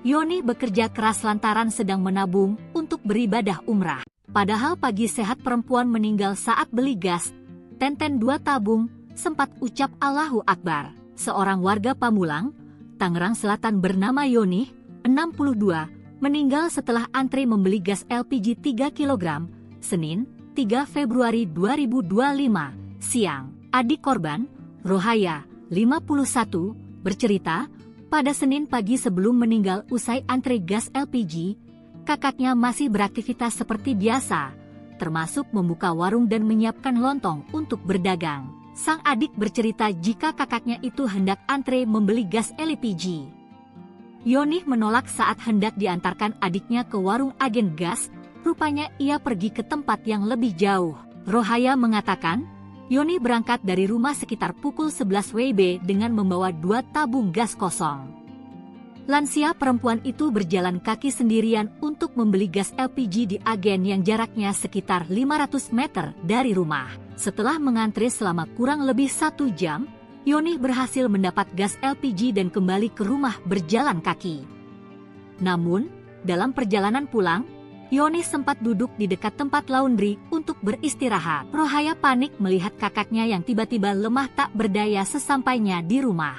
Yonih bekerja keras lantaran sedang menabung untuk beribadah umrah. Padahal pagi sehat perempuan meninggal saat beli gas, Tenten 2 tabung, sempat ucap Allahu Akbar. Seorang warga Pamulang, Tangerang Selatan bernama Yonih, 62, meninggal setelah antri membeli gas LPG 3 kg, Senin, 3 Februari 2025, siang. Adik korban, Rohaya, 51, bercerita, pada Senin pagi sebelum meninggal usai antri gas LPG, kakaknya masih beraktivitas seperti biasa, termasuk membuka warung dan menyiapkan lontong untuk berdagang. Sang adik bercerita jika kakaknya itu hendak antre membeli gas LPG. Yonih menolak saat hendak diantarkan adiknya ke warung agen gas, rupanya ia pergi ke tempat yang lebih jauh. Rohaya mengatakan, Yonih berangkat dari rumah sekitar pukul 11 WIB dengan membawa 2 tabung gas kosong. Lansia perempuan itu berjalan kaki sendirian untuk membeli gas LPG di agen yang jaraknya sekitar 500 meter dari rumah. Setelah mengantri selama kurang lebih 1 jam, Yonih berhasil mendapat gas LPG dan kembali ke rumah berjalan kaki. Namun, dalam perjalanan pulang, Yonih sempat duduk di dekat tempat laundry untuk beristirahat. Rohaya panik melihat kakaknya yang tiba-tiba lemah tak berdaya sesampainya di rumah.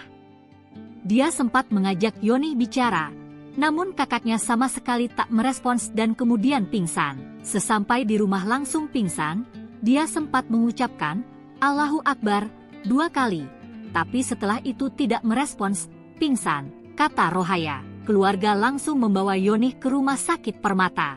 Dia sempat mengajak Yonih bicara, namun kakaknya sama sekali tak merespons dan kemudian pingsan. Sesampai di rumah langsung pingsan, dia sempat mengucapkan, Allahu Akbar, 2 kali. Tapi setelah itu tidak merespons, pingsan, kata Rohaya. Keluarga langsung membawa Yonih ke rumah sakit Permata.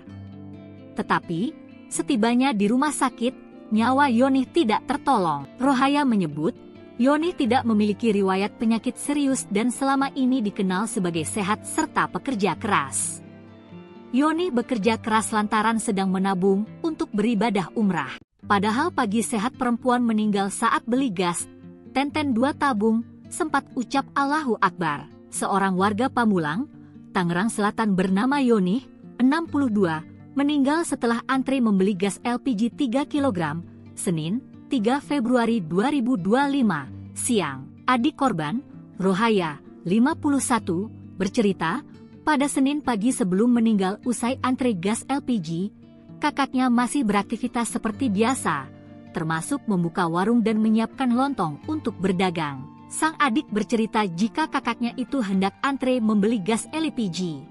Tetapi, setibanya di rumah sakit, nyawa Yonih tidak tertolong. Rohaya menyebut, Yonih tidak memiliki riwayat penyakit serius dan selama ini dikenal sebagai sehat serta pekerja keras. Yonih bekerja keras lantaran sedang menabung untuk beribadah umrah. Padahal pagi sehat perempuan meninggal saat beli gas, Tenten 2 tabung, sempat ucap Allahu Akbar. Seorang warga Pamulang, Tangerang Selatan bernama Yonih, 62, meninggal setelah antri membeli gas LPG 3 kg, Senin, 3 Februari 2025, siang. Adik korban, Rohaya, 51, bercerita, pada Senin pagi sebelum meninggal usai antre gas LPG, kakaknya masih beraktivitas seperti biasa, termasuk membuka warung dan menyiapkan lontong untuk berdagang. Sang adik bercerita jika kakaknya itu hendak antre membeli gas LPG.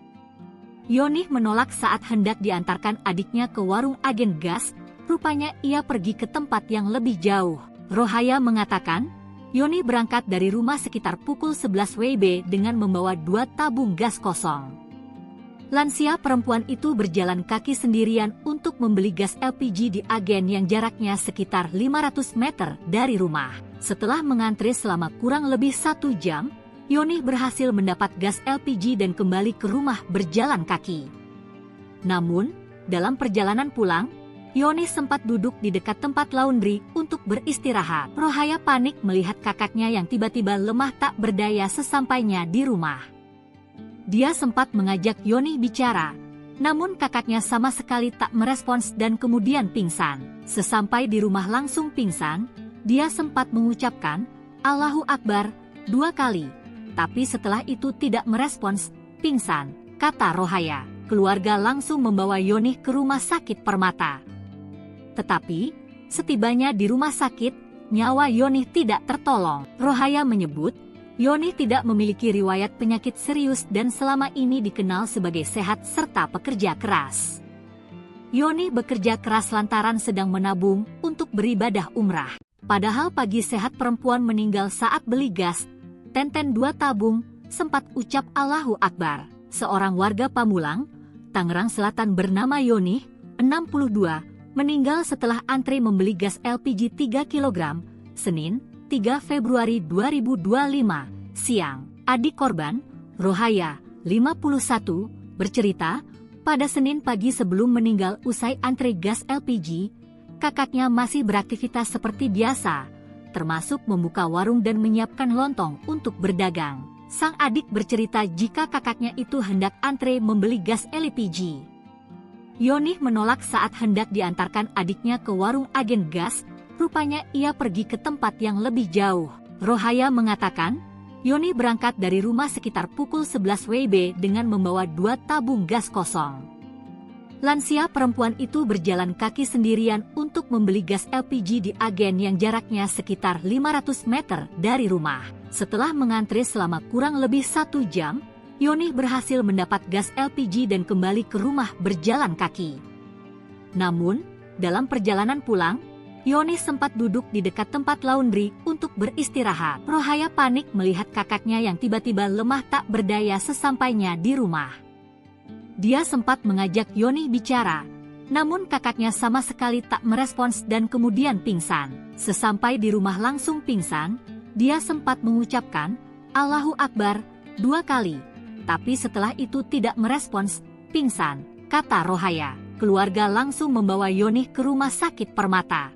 Yonih menolak saat hendak diantarkan adiknya ke warung agen gas, rupanya ia pergi ke tempat yang lebih jauh. Rohaya mengatakan, Yonih berangkat dari rumah sekitar pukul 11 WIB dengan membawa 2 tabung gas kosong. Lansia perempuan itu berjalan kaki sendirian untuk membeli gas LPG di agen yang jaraknya sekitar 500 meter dari rumah. Setelah mengantre selama kurang lebih 1 jam, Yonih berhasil mendapat gas LPG dan kembali ke rumah berjalan kaki. Namun, dalam perjalanan pulang, Yonih sempat duduk di dekat tempat laundry untuk beristirahat. Rohaya panik melihat kakaknya yang tiba-tiba lemah tak berdaya sesampainya di rumah. Dia sempat mengajak Yonih bicara, namun kakaknya sama sekali tak merespons dan kemudian pingsan. Sesampai di rumah langsung pingsan, dia sempat mengucapkan, Allahu Akbar, 2 kali. Tapi setelah itu tidak merespons, pingsan, kata Rohaya. Keluarga langsung membawa Yonih ke rumah sakit Permata. Tetapi, setibanya di rumah sakit, nyawa Yonih tidak tertolong. Rohaya menyebut, Yonih tidak memiliki riwayat penyakit serius dan selama ini dikenal sebagai sehat serta pekerja keras. Yonih bekerja keras lantaran sedang menabung untuk beribadah umrah. Padahal pagi sehat perempuan meninggal saat beli gas, tenten 2 tabung, sempat ucap Allahu Akbar. Seorang warga Pamulang, Tangerang Selatan bernama Yonih, 62, meninggal setelah antre membeli gas LPG 3 kg, Senin, 3 Februari 2025, siang. Adik korban, Rohaya, 51, bercerita, pada Senin pagi sebelum meninggal usai antre gas LPG, kakaknya masih beraktivitas seperti biasa, termasuk membuka warung dan menyiapkan lontong untuk berdagang. Sang adik bercerita jika kakaknya itu hendak antre membeli gas LPG. Yonih menolak saat hendak diantarkan adiknya ke warung agen gas, rupanya ia pergi ke tempat yang lebih jauh. Rohaya mengatakan, Yonih berangkat dari rumah sekitar pukul 11 WIB dengan membawa 2 tabung gas kosong. Lansia perempuan itu berjalan kaki sendirian untuk membeli gas LPG di agen yang jaraknya sekitar 500 meter dari rumah. Setelah mengantre selama kurang lebih 1 jam, Yonih berhasil mendapat gas LPG dan kembali ke rumah berjalan kaki. Namun, dalam perjalanan pulang, Yonih sempat duduk di dekat tempat laundry untuk beristirahat. Rohaya panik melihat kakaknya yang tiba-tiba lemah tak berdaya sesampainya di rumah. Dia sempat mengajak Yonih bicara, namun kakaknya sama sekali tak merespons dan kemudian pingsan. Sesampai di rumah langsung pingsan, dia sempat mengucapkan, Allahu Akbar, 2 kali. Tapi setelah itu tidak merespons, pingsan, kata Rohaya. Keluarga langsung membawa Yonih ke rumah sakit Permata.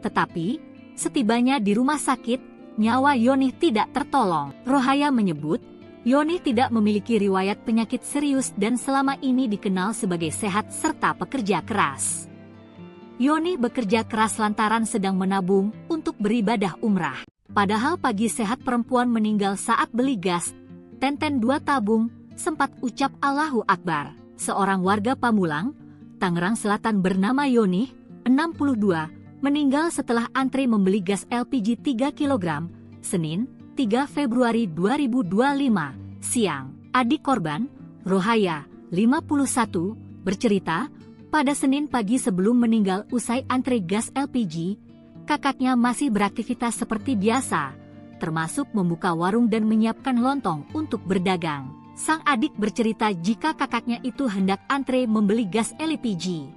Tetapi, setibanya di rumah sakit, nyawa Yonih tidak tertolong. Rohaya menyebut, Yonih tidak memiliki riwayat penyakit serius dan selama ini dikenal sebagai sehat serta pekerja keras. Yonih bekerja keras lantaran sedang menabung untuk beribadah umrah. Padahal pagi sehat perempuan meninggal saat beli gas, tenten 2 tabung, sempat ucap Allahu Akbar. Seorang warga Pamulang, Tangerang Selatan bernama Yonih, 62, meninggal setelah antre membeli gas LPG 3 kg, Senin, 3 Februari 2025, siang. Adik korban, Rohaya, 51, bercerita, pada Senin pagi sebelum meninggal usai antre gas LPG, kakaknya masih beraktivitas seperti biasa, termasuk membuka warung dan menyiapkan lontong untuk berdagang. Sang adik bercerita jika kakaknya itu hendak antre membeli gas LPG.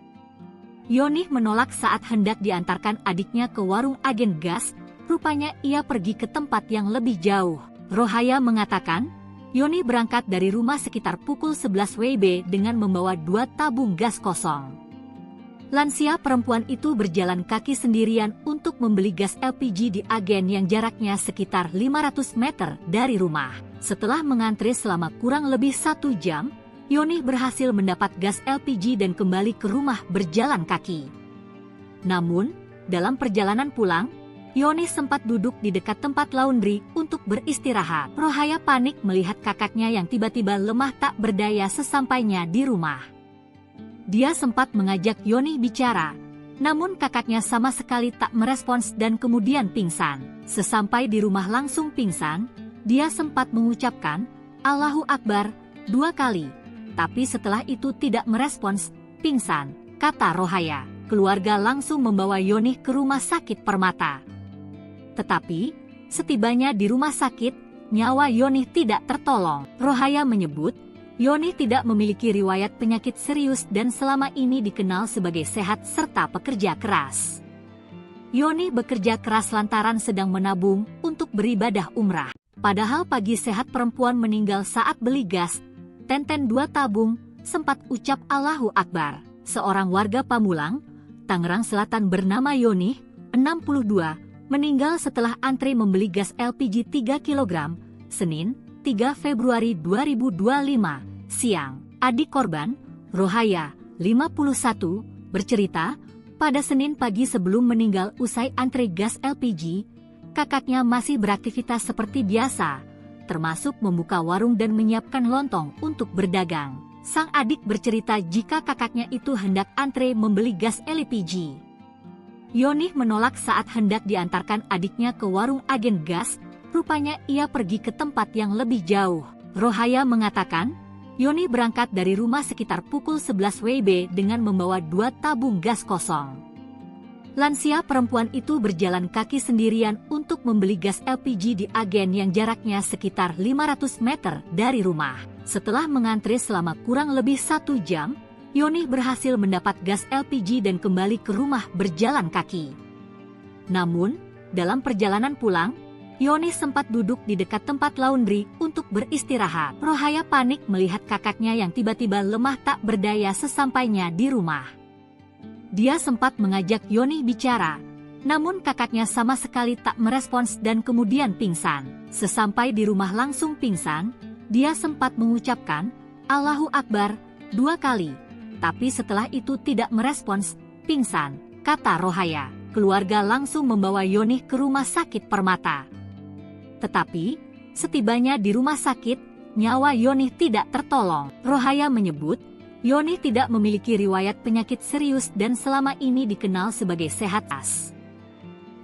Yonih menolak saat hendak diantarkan adiknya ke warung agen gas, rupanya ia pergi ke tempat yang lebih jauh. Rohaya mengatakan, Yonih berangkat dari rumah sekitar pukul 11 WIB dengan membawa 2 tabung gas kosong. Lansia perempuan itu berjalan kaki sendirian untuk membeli gas LPG di agen yang jaraknya sekitar 500 meter dari rumah. Setelah mengantre selama kurang lebih 1 jam, Yonih berhasil mendapat gas LPG dan kembali ke rumah berjalan kaki. Namun, dalam perjalanan pulang, Yoni sempat duduk di dekat tempat laundry untuk beristirahat. Rohaya panik melihat kakaknya yang tiba-tiba lemah tak berdaya sesampainya di rumah. Dia sempat mengajak Yoni bicara, namun kakaknya sama sekali tak merespons dan kemudian pingsan. Sesampai di rumah langsung pingsan, dia sempat mengucapkan, "Allahu Akbar," 2 kali. Tapi setelah itu tidak merespons, pingsan, kata Rohaya. Keluarga langsung membawa Yoni ke rumah sakit Permata. Tetapi, setibanya di rumah sakit, nyawa Yoni tidak tertolong. Rohaya menyebut, Yoni tidak memiliki riwayat penyakit serius dan selama ini dikenal sebagai sehat serta pekerja keras. Yoni bekerja keras lantaran sedang menabung untuk beribadah umrah. Padahal pagi sehat perempuan meninggal saat beli gas, Tenten 2 tabung, sempat ucap Allahu Akbar. Seorang warga Pamulang, Tangerang Selatan bernama Yoni, 62, meninggal setelah antri membeli gas LPG 3 kg, Senin, 3 Februari 2025, siang. Adik korban, Rohaya, 51, bercerita, pada Senin pagi sebelum meninggal usai antri gas LPG, kakaknya masih beraktivitas seperti biasa, termasuk membuka warung dan menyiapkan lontong untuk berdagang. Sang adik bercerita jika kakaknya itu hendak antre membeli gas LPG. Yoni menolak saat hendak diantarkan adiknya ke warung agen gas, rupanya ia pergi ke tempat yang lebih jauh. Rohaya mengatakan, Yoni berangkat dari rumah sekitar pukul 11 WIB dengan membawa 2 tabung gas kosong. Lansia perempuan itu berjalan kaki sendirian untuk membeli gas LPG di agen yang jaraknya sekitar 500 meter dari rumah. Setelah mengantri selama kurang lebih 1 jam, Yoni berhasil mendapat gas LPG dan kembali ke rumah berjalan kaki. Namun, dalam perjalanan pulang, Yoni sempat duduk di dekat tempat laundry untuk beristirahat. Rohaya panik melihat kakaknya yang tiba-tiba lemah tak berdaya sesampainya di rumah. Dia sempat mengajak Yoni bicara, namun kakaknya sama sekali tak merespons dan kemudian pingsan. Sesampai di rumah langsung pingsan, dia sempat mengucapkan, Allahu Akbar, 2 kali. Tapi setelah itu tidak merespons, pingsan, kata Rohaya. Keluarga langsung membawa Yoni ke rumah sakit Permata. Tetapi, setibanya di rumah sakit, nyawa Yoni tidak tertolong. Rohaya menyebut, Yoni tidak memiliki riwayat penyakit serius dan selama ini dikenal sebagai sehat as.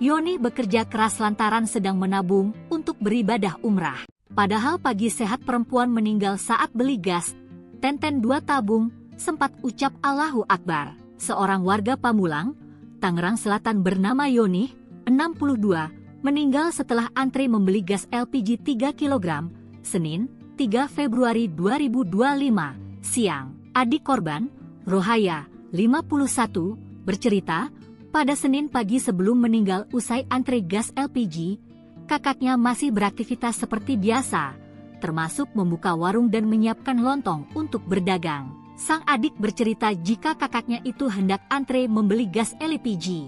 Yoni bekerja keras lantaran sedang menabung untuk beribadah umrah. Padahal pagi sehat perempuan meninggal saat beli gas, Tenten 2 tabung, sempat ucap Allahu Akbar. Seorang warga Pamulang, Tangerang Selatan bernama Yoni, 62, meninggal setelah antri membeli gas LPG 3 kg, Senin, 3 Februari 2025, siang. Adik korban, Rohaya, 51, bercerita, pada Senin pagi sebelum meninggal usai antri gas LPG, kakaknya masih beraktivitas seperti biasa, termasuk membuka warung dan menyiapkan lontong untuk berdagang. Sang adik bercerita jika kakaknya itu hendak antre membeli gas LPG.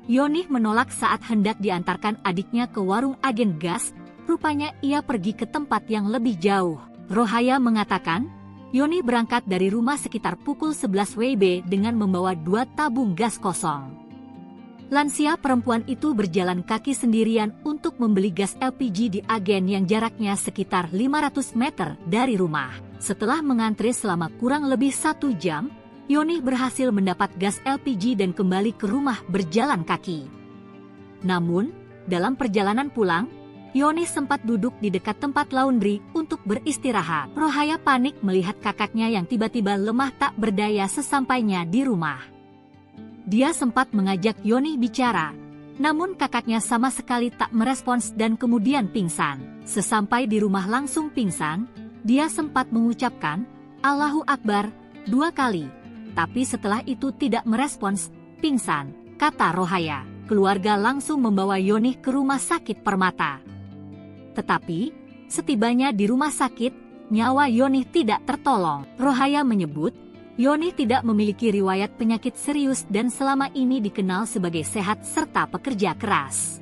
Yoni menolak saat hendak diantarkan adiknya ke warung agen gas, rupanya ia pergi ke tempat yang lebih jauh. Rohaya mengatakan, Yoni berangkat dari rumah sekitar pukul 11 WIB dengan membawa 2 tabung gas kosong. Lansia perempuan itu berjalan kaki sendirian untuk membeli gas LPG di agen yang jaraknya sekitar 500 meter dari rumah. Setelah mengantri selama kurang lebih 1 jam, Yoni berhasil mendapat gas LPG dan kembali ke rumah berjalan kaki. Namun, dalam perjalanan pulang, Yoni sempat duduk di dekat tempat laundry untuk beristirahat. Rohaya panik melihat kakaknya yang tiba-tiba lemah tak berdaya sesampainya di rumah. Dia sempat mengajak Yoni bicara, namun kakaknya sama sekali tak merespons dan kemudian pingsan. Sesampai di rumah langsung pingsan, dia sempat mengucapkan, Allahu Akbar, 2 kali. Tapi setelah itu tidak merespons, pingsan, kata Rohaya. Keluarga langsung membawa Yoni ke rumah sakit Permata. Tetapi, setibanya di rumah sakit, nyawa Yoni tidak tertolong. Rohaya menyebut, Yoni tidak memiliki riwayat penyakit serius dan selama ini dikenal sebagai sehat serta pekerja keras.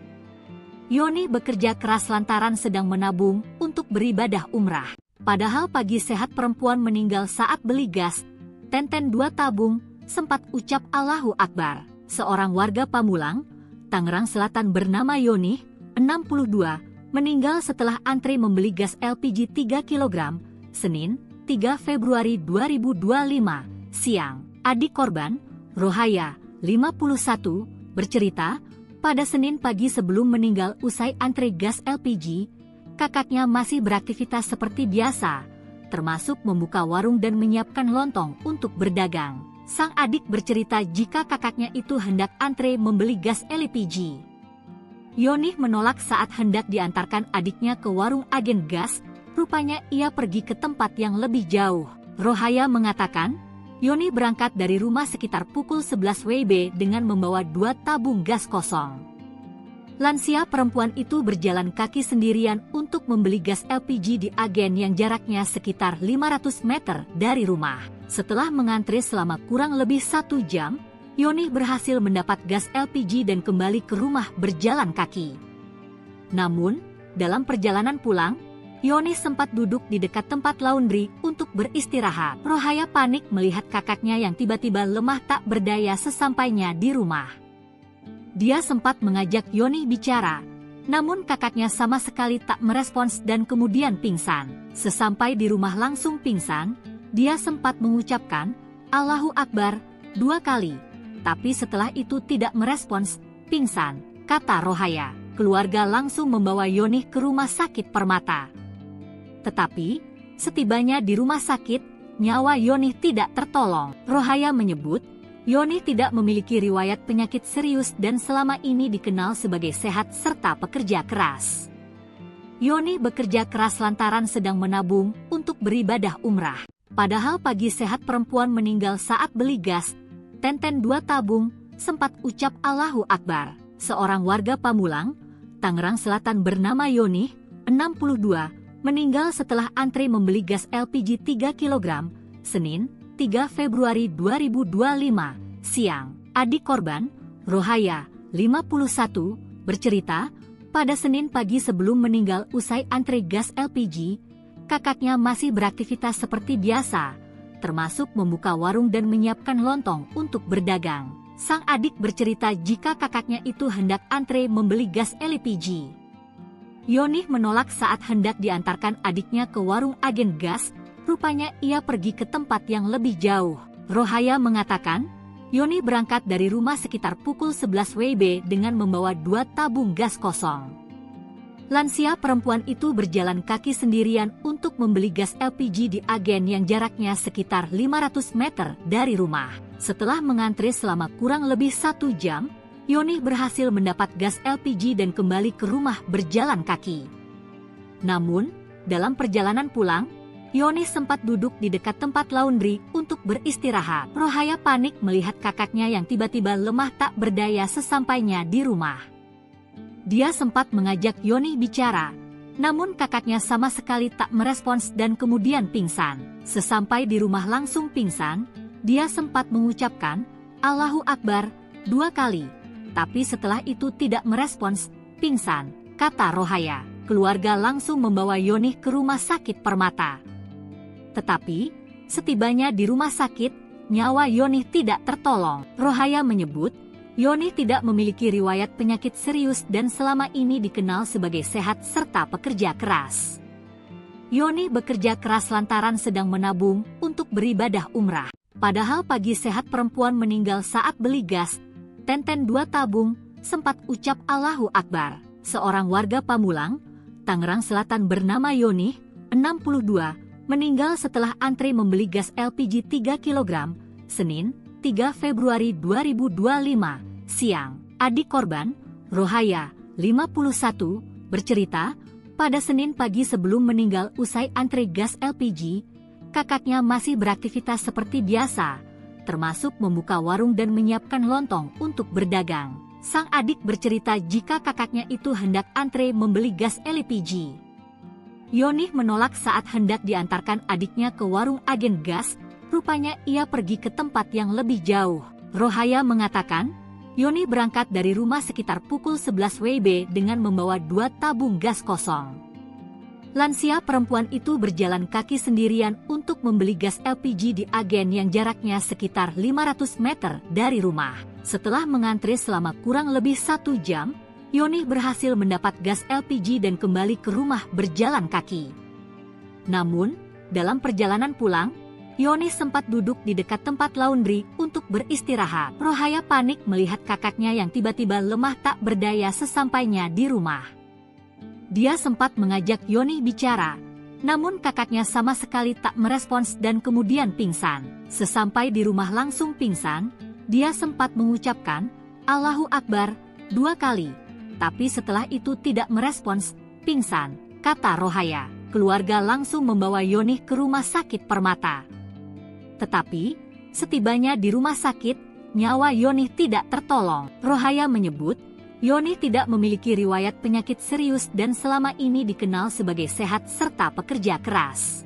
Yoni bekerja keras lantaran sedang menabung untuk beribadah umrah. Padahal pagi sehat perempuan meninggal saat beli gas, Tenten 2 tabung, sempat ucap Allahu Akbar. Seorang warga Pamulang, Tangerang Selatan bernama Yoni, 62, meninggal setelah antri membeli gas LPG 3 kg, Senin, 3 Februari 2025, siang. Adik korban, Rohaya, 51, bercerita, pada Senin pagi sebelum meninggal usai antri gas LPG, kakaknya masih beraktivitas seperti biasa, termasuk membuka warung dan menyiapkan lontong untuk berdagang. Sang adik bercerita jika kakaknya itu hendak antre membeli gas LPG. Yoni menolak saat hendak diantarkan adiknya ke warung agen gas, rupanya ia pergi ke tempat yang lebih jauh. Rohaya mengatakan, Yoni berangkat dari rumah sekitar pukul 11 WIB dengan membawa 2 tabung gas kosong. Lansia perempuan itu berjalan kaki sendirian untuk membeli gas LPG di agen yang jaraknya sekitar 500 meter dari rumah. Setelah mengantri selama kurang lebih 1 jam, Yoni berhasil mendapat gas LPG dan kembali ke rumah berjalan kaki. Namun, dalam perjalanan pulang, Yoni sempat duduk di dekat tempat laundry untuk beristirahat. Rohaya panik melihat kakaknya yang tiba-tiba lemah tak berdaya sesampainya di rumah. Dia sempat mengajak Yoni bicara, namun kakaknya sama sekali tak merespons dan kemudian pingsan. Sesampai di rumah langsung pingsan, dia sempat mengucapkan, Allahu Akbar, 2 kali. Tapi setelah itu tidak merespons, pingsan, kata Rohaya. Keluarga langsung membawa Yoni ke rumah sakit Permata. Tetapi, setibanya di rumah sakit, nyawa Yoni tidak tertolong. Rohaya menyebut, Yoni tidak memiliki riwayat penyakit serius dan selama ini dikenal sebagai sehat serta pekerja keras. Yoni bekerja keras lantaran sedang menabung untuk beribadah umrah. Padahal pagi sehat perempuan meninggal saat beli gas, 2 tabung, sempat ucap Allahu Akbar. Seorang warga Pamulang, Tangerang Selatan bernama Yoni, 62, meninggal setelah antri membeli gas LPG 3 kg, Senin, 3 Februari 2025, siang. Adik korban, Rohaya, 51, bercerita, pada Senin pagi sebelum meninggal usai antri gas LPG, kakaknya masih beraktivitas seperti biasa, termasuk membuka warung dan menyiapkan lontong untuk berdagang. Sang adik bercerita jika kakaknya itu hendak antre membeli gas LPG. Yoni menolak saat hendak diantarkan adiknya ke warung agen gas, rupanya ia pergi ke tempat yang lebih jauh. Rohaya mengatakan, Yoni berangkat dari rumah sekitar pukul 11 WIB dengan membawa 2 tabung gas kosong. Lansia perempuan itu berjalan kaki sendirian untuk membeli gas LPG di agen yang jaraknya sekitar 500 meter dari rumah. Setelah mengantri selama kurang lebih 1 jam, Yoni berhasil mendapat gas LPG dan kembali ke rumah berjalan kaki. Namun, dalam perjalanan pulang, Yoni sempat duduk di dekat tempat laundry untuk beristirahat. Rohaya panik melihat kakaknya yang tiba-tiba lemah tak berdaya sesampainya di rumah. Dia sempat mengajak Yoni bicara, namun kakaknya sama sekali tak merespons dan kemudian pingsan. Sesampai di rumah langsung pingsan, dia sempat mengucapkan, Allahu Akbar, 2 kali. Tapi setelah itu tidak merespons, pingsan, kata Rohaya. Keluarga langsung membawa Yoni ke rumah sakit Permata. Tetapi, setibanya di rumah sakit, nyawa Yoni tidak tertolong. Rohaya menyebut, Yoni tidak memiliki riwayat penyakit serius dan selama ini dikenal sebagai sehat serta pekerja keras. Yoni bekerja keras lantaran sedang menabung untuk beribadah umrah. Padahal pagi sehat perempuan meninggal saat beli gas, 2 tabung, sempat ucap Allahu Akbar. Seorang warga Pamulang, Tangerang Selatan bernama Yoni, 62, meninggal setelah antri membeli gas LPG 3 kg, Senin, 3 Februari 2025, siang. Adik korban, Rohaya, 51, bercerita, pada Senin pagi sebelum meninggal usai antri gas LPG, kakaknya masih beraktivitas seperti biasa, termasuk membuka warung dan menyiapkan lontong untuk berdagang. Sang adik bercerita jika kakaknya itu hendak antre membeli gas LPG. Yoni menolak saat hendak diantarkan adiknya ke warung agen gas, rupanya ia pergi ke tempat yang lebih jauh. Rohaya mengatakan, Yoni berangkat dari rumah sekitar pukul 11 WIB dengan membawa 2 tabung gas kosong. Lansia perempuan itu berjalan kaki sendirian untuk membeli gas LPG di agen yang jaraknya sekitar 500 meter dari rumah. Setelah mengantri selama kurang lebih 1 jam, Yonih berhasil mendapat gas LPG dan kembali ke rumah berjalan kaki. Namun, dalam perjalanan pulang, Yonih sempat duduk di dekat tempat laundry untuk beristirahat. Rohaya panik melihat kakaknya yang tiba-tiba lemah tak berdaya sesampainya di rumah. Dia sempat mengajak Yonih bicara, namun kakaknya sama sekali tak merespons dan kemudian pingsan. Sesampai di rumah langsung pingsan, dia sempat mengucapkan, "Allahu Akbar," 2 kali. Tapi setelah itu tidak merespons, pingsan, kata Rohaya. Keluarga langsung membawa Yonih ke rumah sakit Permata. Tetapi, setibanya di rumah sakit, nyawa Yonih tidak tertolong. Rohaya menyebut, Yonih tidak memiliki riwayat penyakit serius dan selama ini dikenal sebagai sehat serta pekerja keras.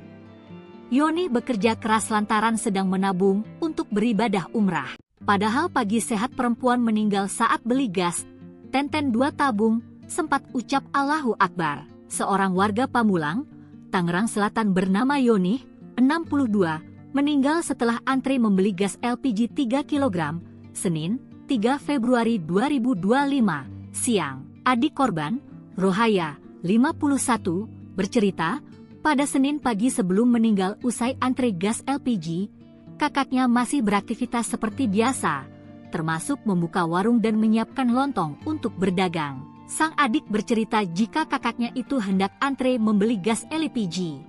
Yonih bekerja keras lantaran sedang menabung untuk beribadah umrah. Padahal pagi sehat perempuan meninggal saat beli gas, Tenten 2 tabung, sempat ucap Allahu Akbar. Seorang warga Pamulang, Tangerang Selatan bernama Yonih, 62, meninggal setelah antri membeli gas LPG 3 kg, Senin, 3 Februari 2025, siang. Adik korban, Rohaya, 51, bercerita, pada Senin pagi sebelum meninggal usai antri gas LPG, kakaknya masih beraktivitas seperti biasa, termasuk membuka warung dan menyiapkan lontong untuk berdagang. Sang adik bercerita jika kakaknya itu hendak antre membeli gas LPG.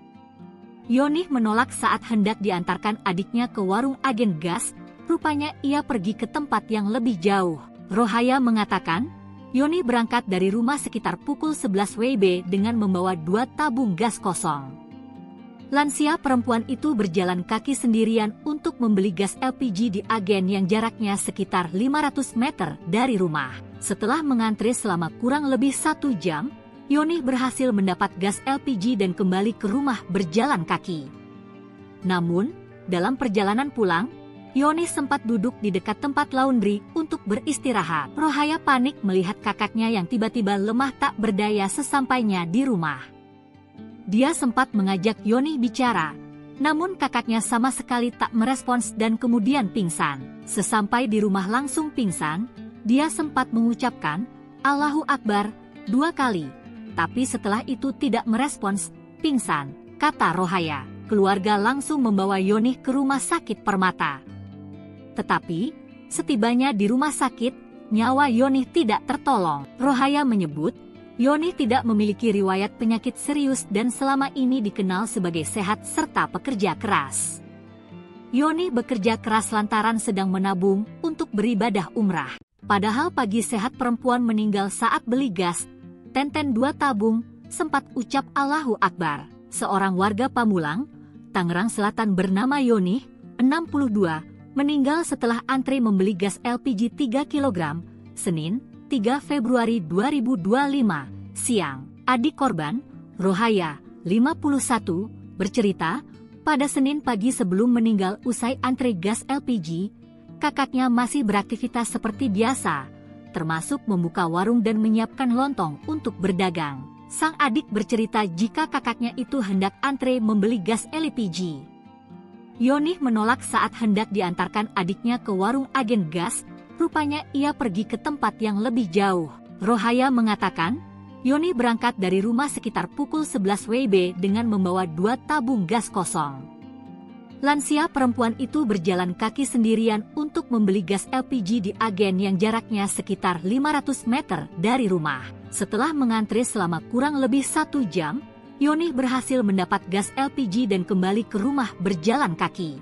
Yonih menolak saat hendak diantarkan adiknya ke warung agen gas, rupanya ia pergi ke tempat yang lebih jauh. Rohaya mengatakan, Yonih berangkat dari rumah sekitar pukul 11 WIB dengan membawa 2 tabung gas kosong. Lansia perempuan itu berjalan kaki sendirian untuk membeli gas LPG di agen yang jaraknya sekitar 500 meter dari rumah. Setelah mengantri selama kurang lebih 1 jam, Yonih berhasil mendapat gas LPG dan kembali ke rumah berjalan kaki. Namun, dalam perjalanan pulang, Yonih sempat duduk di dekat tempat laundry untuk beristirahat. Rohaya panik melihat kakaknya yang tiba-tiba lemah tak berdaya sesampainya di rumah. Dia sempat mengajak Yonih bicara, namun kakaknya sama sekali tak merespons dan kemudian pingsan. Sesampai di rumah langsung pingsan, dia sempat mengucapkan, Allahu Akbar, 2 kali. Tapi setelah itu tidak merespons, pingsan, kata Rohaya. Keluarga langsung membawa Yonih ke rumah sakit Permata. Tetapi, setibanya di rumah sakit, nyawa Yonih tidak tertolong. Rohaya menyebut, Yonih tidak memiliki riwayat penyakit serius dan selama ini dikenal sebagai sehat serta pekerja keras. Yonih bekerja keras lantaran sedang menabung untuk beribadah umrah. Padahal pagi sehat perempuan meninggal saat beli gas, Tenten 2 tabung, sempat ucap Allahu Akbar. Seorang warga Pamulang, Tangerang Selatan bernama Yonih, 62, meninggal setelah antri membeli gas LPG 3 kg, Senin, 3 Februari 2025, siang. Adik korban, Rohaya, 51, bercerita, pada Senin pagi sebelum meninggal usai antri gas LPG, kakaknya masih beraktivitas seperti biasa, termasuk membuka warung dan menyiapkan lontong untuk berdagang. Sang adik bercerita jika kakaknya itu hendak antre membeli gas LPG. Yonih menolak saat hendak diantarkan adiknya ke warung agen gas, rupanya ia pergi ke tempat yang lebih jauh. Rohaya mengatakan, Yonih berangkat dari rumah sekitar pukul 11 WIB dengan membawa 2 tabung gas kosong. Lansia perempuan itu berjalan kaki sendirian untuk membeli gas LPG di agen yang jaraknya sekitar 500 meter dari rumah. Setelah mengantri selama kurang lebih 1 jam, Yonih berhasil mendapat gas LPG dan kembali ke rumah berjalan kaki.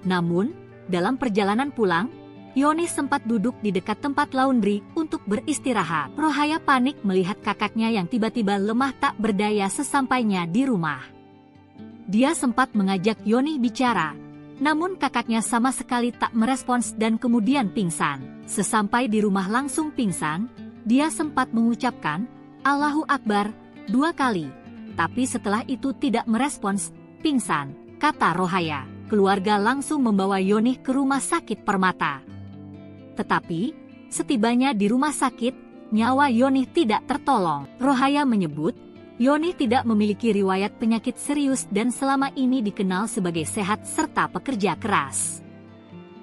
Namun, dalam perjalanan pulang, Yonih sempat duduk di dekat tempat laundry untuk beristirahat. Rohaya panik melihat kakaknya yang tiba-tiba lemah tak berdaya sesampainya di rumah. Dia sempat mengajak Yonih bicara, namun kakaknya sama sekali tak merespons dan kemudian pingsan. Sesampai di rumah langsung pingsan, dia sempat mengucapkan, Allahu Akbar, 2 kali. Tapi setelah itu tidak merespons, pingsan, kata Rohaya. Keluarga langsung membawa Yonih ke rumah sakit Permata. Tetapi, setibanya di rumah sakit, nyawa Yonih tidak tertolong. Rohaya menyebut, Yonih tidak memiliki riwayat penyakit serius dan selama ini dikenal sebagai sehat serta pekerja keras.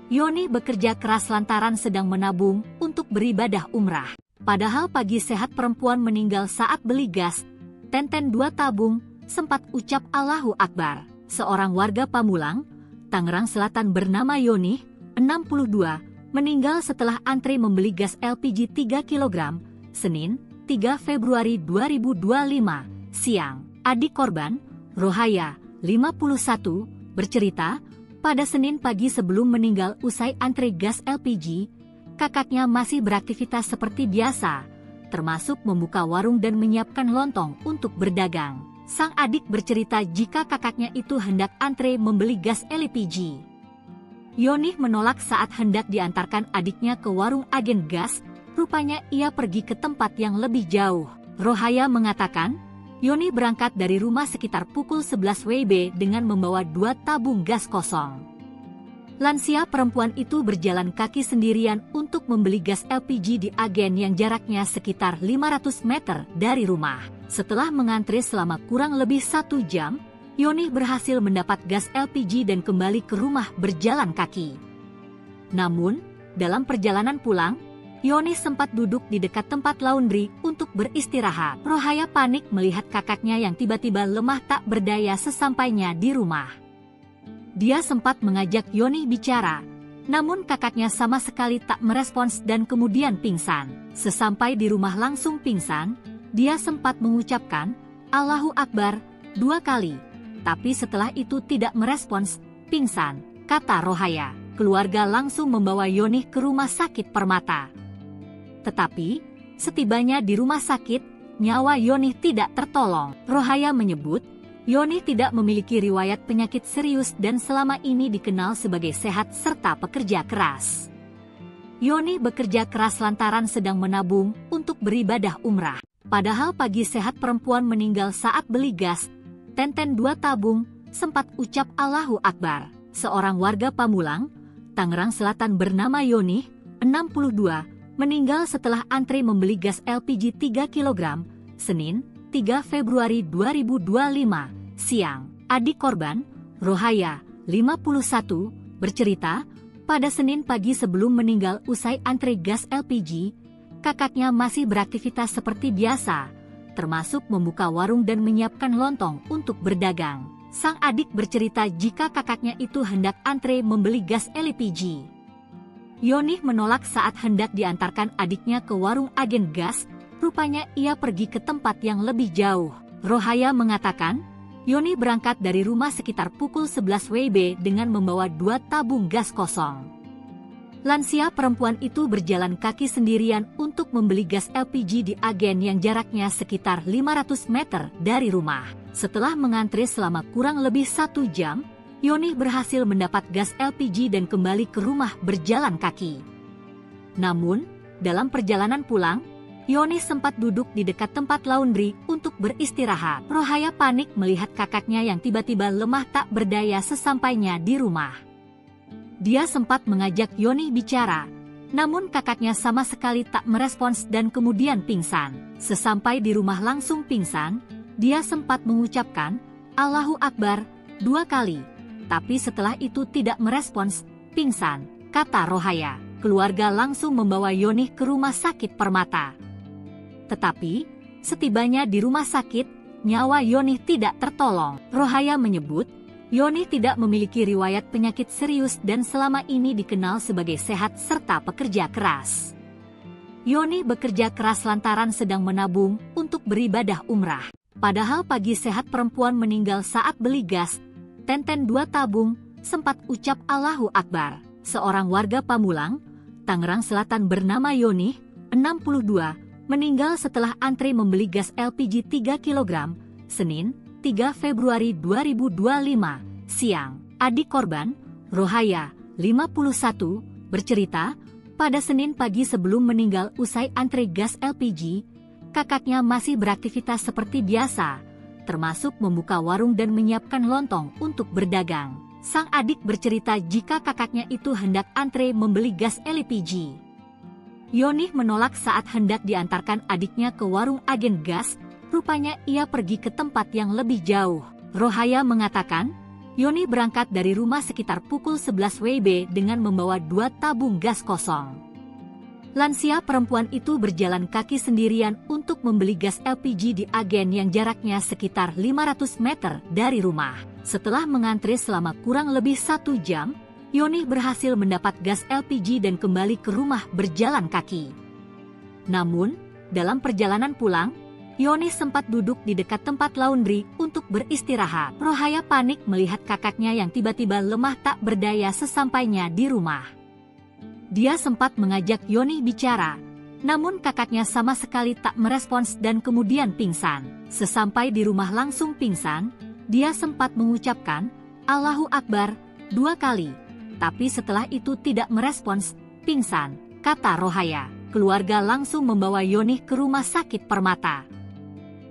Yoni bekerja keras lantaran sedang menabung untuk beribadah umrah. Padahal pagi sehat perempuan meninggal saat beli gas, Tenten 2 tabung, sempat ucap Allahu Akbar. Seorang warga Pamulang, Tangerang Selatan bernama Yoni, 62, meninggal setelah antri membeli gas LPG 3 kg, Senin, 3 Februari 2025, siang. Adik korban, Rohaya, 51, bercerita, pada Senin pagi sebelum meninggal usai antri gas LPG, kakaknya masih beraktivitas seperti biasa, termasuk membuka warung dan menyiapkan lontong untuk berdagang. Sang adik bercerita jika kakaknya itu hendak antre membeli gas LPG. Yoni menolak saat hendak diantarkan adiknya ke warung agen gas, rupanya ia pergi ke tempat yang lebih jauh. Rohaya mengatakan, Yoni berangkat dari rumah sekitar pukul 11 WIB dengan membawa 2 tabung gas kosong. Lansia perempuan itu berjalan kaki sendirian untuk membeli gas LPG di agen yang jaraknya sekitar 500 meter dari rumah. Setelah mengantri selama kurang lebih 1 jam, Yoni berhasil mendapat gas LPG dan kembali ke rumah berjalan kaki. Namun, dalam perjalanan pulang, Yoni sempat duduk di dekat tempat laundry untuk beristirahat. Rohaya panik melihat kakaknya yang tiba-tiba lemah tak berdaya sesampainya di rumah. Dia sempat mengajak Yoni bicara, namun kakaknya sama sekali tak merespons dan kemudian pingsan. Sesampai di rumah langsung pingsan, dia sempat mengucapkan Allahu Akbar 2 kali, tapi setelah itu tidak merespons, pingsan, kata Rohaya. Keluarga langsung membawa Yoni ke rumah sakit Permata. Tetapi, setibanya di rumah sakit, nyawa Yoni tidak tertolong. Rohaya menyebut, Yoni tidak memiliki riwayat penyakit serius dan selama ini dikenal sebagai sehat serta pekerja keras. Yoni bekerja keras lantaran sedang menabung untuk beribadah umrah. Padahal pagi sehat perempuan meninggal saat beli gas, Tenten 2 tabung, sempat ucap Allahu Akbar. Seorang warga Pamulang, Tangerang Selatan bernama Yoni, 62, meninggal setelah antri membeli gas LPG 3 kg, Senin, 3 Februari 2025, siang. Adik korban, Rohaya, 51, bercerita, pada Senin pagi sebelum meninggal usai antri gas LPG, kakaknya masih beraktivitas seperti biasa, termasuk membuka warung dan menyiapkan lontong untuk berdagang. Sang adik bercerita jika kakaknya itu hendak antre membeli gas LPG. Yoni menolak saat hendak diantarkan adiknya ke warung agen gas, rupanya ia pergi ke tempat yang lebih jauh. Rohaya mengatakan, Yoni berangkat dari rumah sekitar pukul 11 WIB dengan membawa 2 tabung gas kosong. Lansia perempuan itu berjalan kaki sendirian untuk membeli gas LPG di agen yang jaraknya sekitar 500 meter dari rumah. Setelah mengantri selama kurang lebih 1 jam, Yoni berhasil mendapat gas LPG dan kembali ke rumah berjalan kaki. Namun, dalam perjalanan pulang, Yoni sempat duduk di dekat tempat laundry untuk beristirahat. Rohaya panik melihat kakaknya yang tiba-tiba lemah tak berdaya sesampainya di rumah. Dia sempat mengajak Yoni bicara, namun kakaknya sama sekali tak merespons dan kemudian pingsan. Sesampai di rumah langsung pingsan, dia sempat mengucapkan Allahu Akbar 2 kali. Tapi setelah itu tidak merespons, pingsan, kata Rohaya. Keluarga langsung membawa Yoni ke rumah sakit Permata. Tetapi, setibanya di rumah sakit, nyawa Yoni tidak tertolong. Rohaya menyebut, Yoni tidak memiliki riwayat penyakit serius dan selama ini dikenal sebagai sehat serta pekerja keras. Yoni bekerja keras lantaran sedang menabung untuk beribadah umrah. Padahal pagi sehat perempuan meninggal saat beli gas, Tenten 2 tabung, sempat ucap Allahu Akbar. Seorang warga Pamulang, Tangerang Selatan bernama Yoni, 62, meninggal setelah antri membeli gas LPG 3 kg, Senin, 3 Februari 2025, siang. Adik korban, Rohaya, 51, bercerita, pada Senin pagi sebelum meninggal usai antri gas LPG, kakaknya masih beraktivitas seperti biasa, termasuk membuka warung dan menyiapkan lontong untuk berdagang. Sang adik bercerita jika kakaknya itu hendak antre membeli gas LPG. Yoni menolak saat hendak diantarkan adiknya ke warung agen gas, rupanya ia pergi ke tempat yang lebih jauh. Rohaya mengatakan, Yoni berangkat dari rumah sekitar pukul 11 WIB dengan membawa 2 tabung gas kosong. Lansia perempuan itu berjalan kaki sendirian untuk membeli gas LPG di agen yang jaraknya sekitar 500 meter dari rumah. Setelah mengantri selama kurang lebih 1 jam, Yoni berhasil mendapat gas LPG dan kembali ke rumah berjalan kaki. Namun, dalam perjalanan pulang, Yoni sempat duduk di dekat tempat laundry untuk beristirahat. Rohaya panik melihat kakaknya yang tiba-tiba lemah tak berdaya sesampainya di rumah. Dia sempat mengajak Yoni bicara, namun kakaknya sama sekali tak merespons dan kemudian pingsan. Sesampai di rumah langsung pingsan, dia sempat mengucapkan, "Allahu Akbar," 2 kali. Tapi setelah itu tidak merespons, pingsan, kata Rohaya. Keluarga langsung membawa Yoni ke rumah sakit Permata.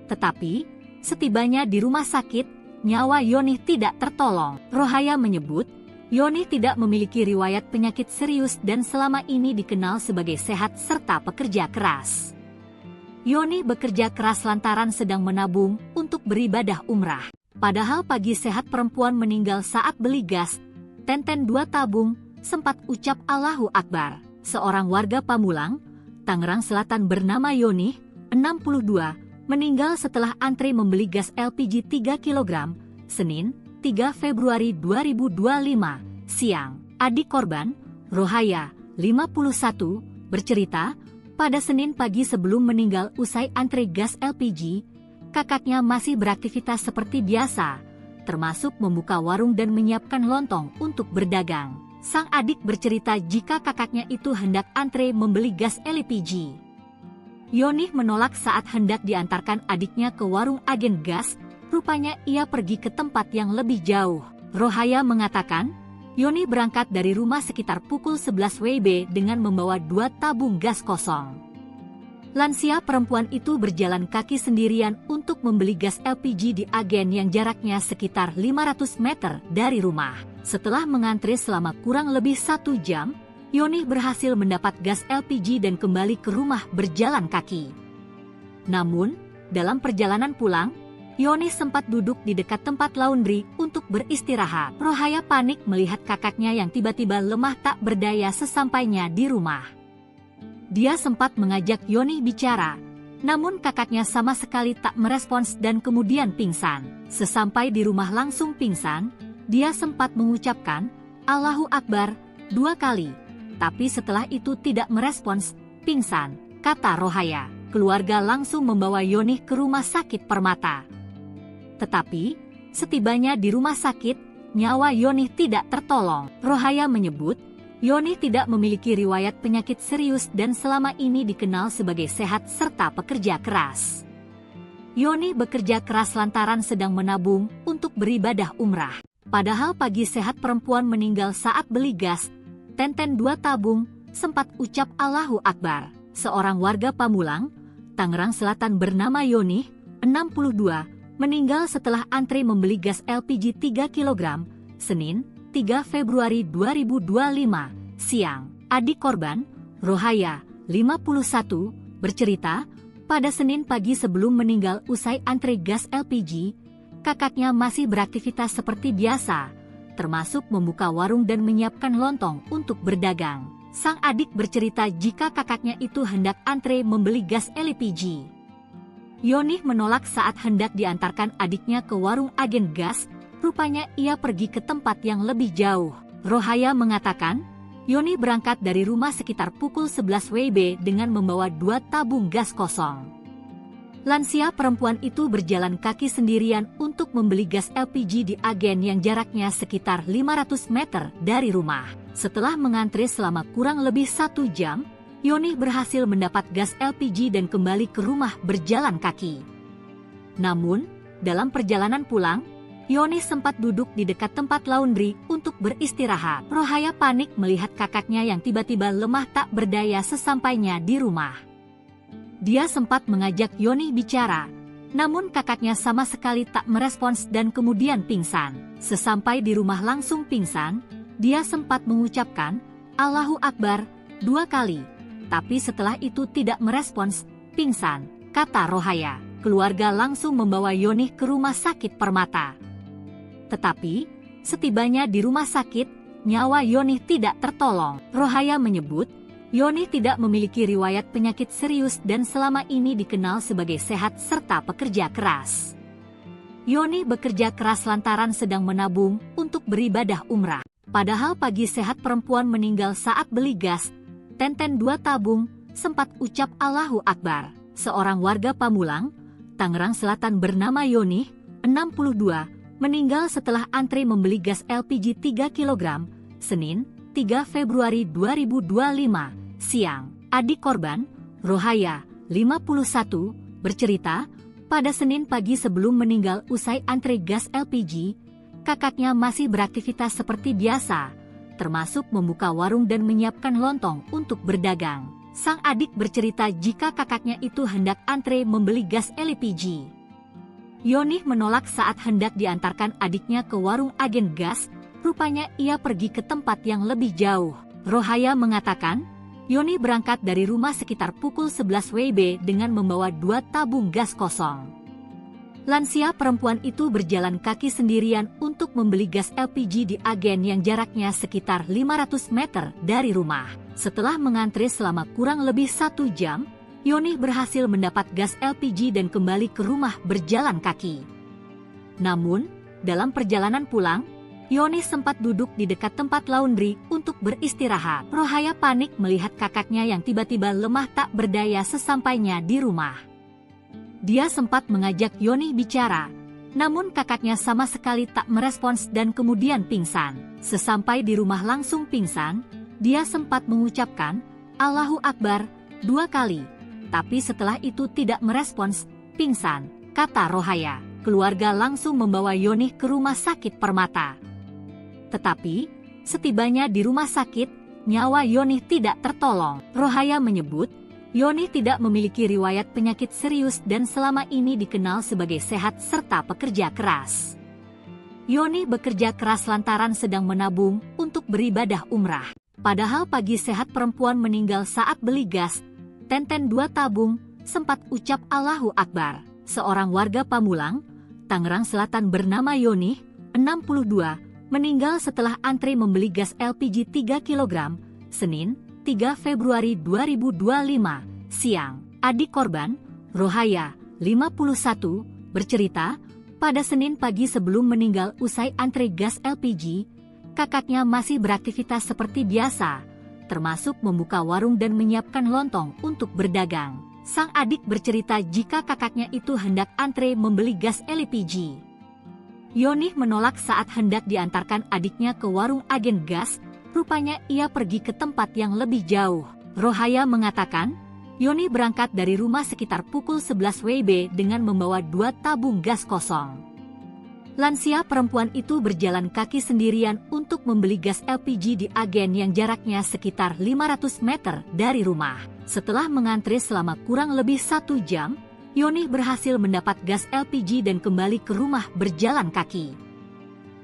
Tetapi, setibanya di rumah sakit, nyawa Yoni tidak tertolong. Rohaya menyebut, Yoni tidak memiliki riwayat penyakit serius dan selama ini dikenal sebagai sehat serta pekerja keras. Yoni bekerja keras lantaran sedang menabung untuk beribadah umrah. Padahal pagi sehat perempuan meninggal saat beli gas, tenten 2 tabung, sempat ucap Allahu Akbar. Seorang warga Pamulang, Tangerang Selatan bernama Yoni, 62, meninggal setelah antri membeli gas LPG 3 kg, Senin, 3 Februari 2025, siang. Adik korban, Rohaya, 51, bercerita, pada Senin pagi sebelum meninggal usai antri gas LPG, kakaknya masih beraktivitas seperti biasa, termasuk membuka warung dan menyiapkan lontong untuk berdagang. Sang adik bercerita jika kakaknya itu hendak antre membeli gas LPG. Yoni menolak saat hendak diantarkan adiknya ke warung agen gas. Rupanya ia pergi ke tempat yang lebih jauh. Rohaya mengatakan, Yoni berangkat dari rumah sekitar pukul 11 WIB dengan membawa 2 tabung gas kosong. Lansia perempuan itu berjalan kaki sendirian untuk membeli gas LPG di agen yang jaraknya sekitar 500 meter dari rumah. Setelah mengantri selama kurang lebih 1 jam, Yoni berhasil mendapat gas LPG dan kembali ke rumah berjalan kaki. Namun, dalam perjalanan pulang, Yoni sempat duduk di dekat tempat laundry untuk beristirahat. Rohaya panik melihat kakaknya yang tiba-tiba lemah tak berdaya sesampainya di rumah. Dia sempat mengajak Yoni bicara, namun kakaknya sama sekali tak merespons dan kemudian pingsan. Sesampai di rumah langsung pingsan, dia sempat mengucapkan, Allahu Akbar, 2 kali. Tapi setelah itu tidak merespons, pingsan, kata Rohaya. Keluarga langsung membawa Yoni ke rumah sakit Permata. Tetapi, setibanya di rumah sakit, nyawa Yoni tidak tertolong. Rohaya menyebut, Yoni tidak memiliki riwayat penyakit serius dan selama ini dikenal sebagai sehat serta pekerja keras. Yoni bekerja keras lantaran sedang menabung untuk beribadah umrah. Padahal pagi sehat perempuan meninggal saat beli gas, tenten 2 tabung, sempat ucap Allahu Akbar. Seorang warga Pamulang, Tangerang Selatan bernama Yoni, 62, meninggal setelah antri membeli gas LPG 3 kg, Senin, 3 Februari 2025, siang. Adik korban, Rohaya, 51, bercerita, pada Senin pagi sebelum meninggal usai antri gas LPG, kakaknya masih beraktivitas seperti biasa, termasuk membuka warung dan menyiapkan lontong untuk berdagang. Sang adik bercerita jika kakaknya itu hendak antre membeli gas LPG. Yoni menolak saat hendak diantarkan adiknya ke warung agen gas, rupanya ia pergi ke tempat yang lebih jauh. Rohaya mengatakan, Yoni berangkat dari rumah sekitar pukul 11 WIB dengan membawa 2 tabung gas kosong. Lansia perempuan itu berjalan kaki sendirian untuk membeli gas LPG di agen yang jaraknya sekitar 500 meter dari rumah. Setelah mengantri selama kurang lebih 1 jam, Yoni berhasil mendapat gas LPG dan kembali ke rumah berjalan kaki. Namun, dalam perjalanan pulang, Yoni sempat duduk di dekat tempat laundry untuk beristirahat. Rohaya panik melihat kakaknya yang tiba-tiba lemah tak berdaya sesampainya di rumah. Dia sempat mengajak Yoni bicara, namun kakaknya sama sekali tak merespons dan kemudian pingsan. Sesampai di rumah langsung pingsan, dia sempat mengucapkan, Allahu Akbar, 2 kali. Tapi setelah itu tidak merespons, pingsan, kata Rohaya. Keluarga langsung membawa Yoni ke rumah sakit Permata. Tetapi, setibanya di rumah sakit, nyawa Yonih tidak tertolong. Rohaya menyebut, Yonih tidak memiliki riwayat penyakit serius dan selama ini dikenal sebagai sehat serta pekerja keras. Yonih bekerja keras lantaran sedang menabung untuk beribadah umrah. Padahal pagi sehat perempuan meninggal saat beli gas, Tenten 2 tabung, sempat ucap Allahu Akbar. Seorang warga Pamulang, Tangerang Selatan bernama Yonih, 62, meninggal setelah antri membeli gas LPG 3 kg, Senin, 3 Februari 2025, siang. Adik korban, Rohaya, 51, bercerita, pada Senin pagi sebelum meninggal usai antri gas LPG, kakaknya masih beraktivitas seperti biasa, termasuk membuka warung dan menyiapkan lontong untuk berdagang. Sang adik bercerita jika kakaknya itu hendak antre membeli gas LPG. Yonih menolak saat hendak diantarkan adiknya ke warung agen gas, rupanya ia pergi ke tempat yang lebih jauh. Rohaya mengatakan, Yonih berangkat dari rumah sekitar pukul 11 WIB dengan membawa 2 tabung gas kosong. Lansia perempuan itu berjalan kaki sendirian untuk membeli gas LPG di agen yang jaraknya sekitar 500 meter dari rumah. Setelah mengantri selama kurang lebih 1 jam, Yonih berhasil mendapat gas LPG dan kembali ke rumah berjalan kaki. Namun, dalam perjalanan pulang, Yonih sempat duduk di dekat tempat laundry untuk beristirahat. Rohaya panik melihat kakaknya yang tiba-tiba lemah tak berdaya sesampainya di rumah. Dia sempat mengajak Yonih bicara, namun kakaknya sama sekali tak merespons dan kemudian pingsan. Sesampai di rumah langsung pingsan, dia sempat mengucapkan Allahu Akbar 2 kali, tapi setelah itu tidak merespons, pingsan, kata Rohaya. Keluarga langsung membawa Yonih ke rumah sakit Permata. Tetapi, setibanya di rumah sakit, nyawa Yonih tidak tertolong. Rohaya menyebut, Yonih tidak memiliki riwayat penyakit serius dan selama ini dikenal sebagai sehat serta pekerja keras. Yonih bekerja keras lantaran sedang menabung untuk beribadah umrah. Padahal pagi sehat perempuan meninggal saat beli gas, Tenten 2 tabung, sempat ucap Allahu Akbar. Seorang warga Pamulang, Tangerang Selatan bernama Yonih, 62, meninggal setelah antri membeli gas LPG 3 kg, Senin, 3 Februari 2025, siang. Adik korban, Rohaya, 51, bercerita, pada Senin pagi sebelum meninggal usai antri gas LPG, kakaknya masih beraktivitas seperti biasa, termasuk membuka warung dan menyiapkan lontong untuk berdagang. Sang adik bercerita jika kakaknya itu hendak antre membeli gas LPG. Yonih menolak saat hendak diantarkan adiknya ke warung agen gas, rupanya ia pergi ke tempat yang lebih jauh. Rohaya mengatakan, Yonih berangkat dari rumah sekitar pukul 11 WIB dengan membawa 2 tabung gas kosong. Lansia perempuan itu berjalan kaki sendirian untuk membeli gas LPG di agen yang jaraknya sekitar 500 meter dari rumah. Setelah mengantri selama kurang lebih 1 jam, Yonih berhasil mendapat gas LPG dan kembali ke rumah berjalan kaki.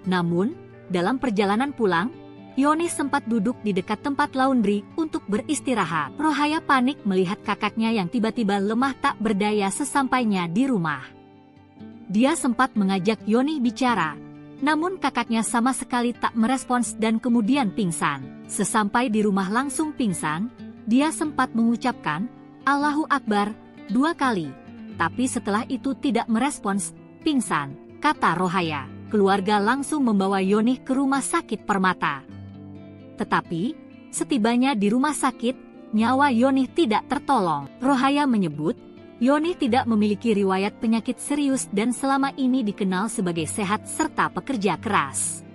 Namun, dalam perjalanan pulang, Yonih sempat duduk di dekat tempat laundry untuk beristirahat. Rohaya panik melihat kakaknya yang tiba-tiba lemah tak berdaya sesampainya di rumah. Dia sempat mengajak Yonih bicara, namun kakaknya sama sekali tak merespons dan kemudian pingsan. Sesampai di rumah langsung pingsan, dia sempat mengucapkan Allahu Akbar 2 kali. Tapi setelah itu tidak merespons, pingsan, kata Rohaya. Keluarga langsung membawa Yonih ke rumah sakit Permata. Tetapi, setibanya di rumah sakit, nyawa Yonih tidak tertolong. Rohaya menyebut, Yonih tidak memiliki riwayat penyakit serius dan selama ini dikenal sebagai sehat serta pekerja keras.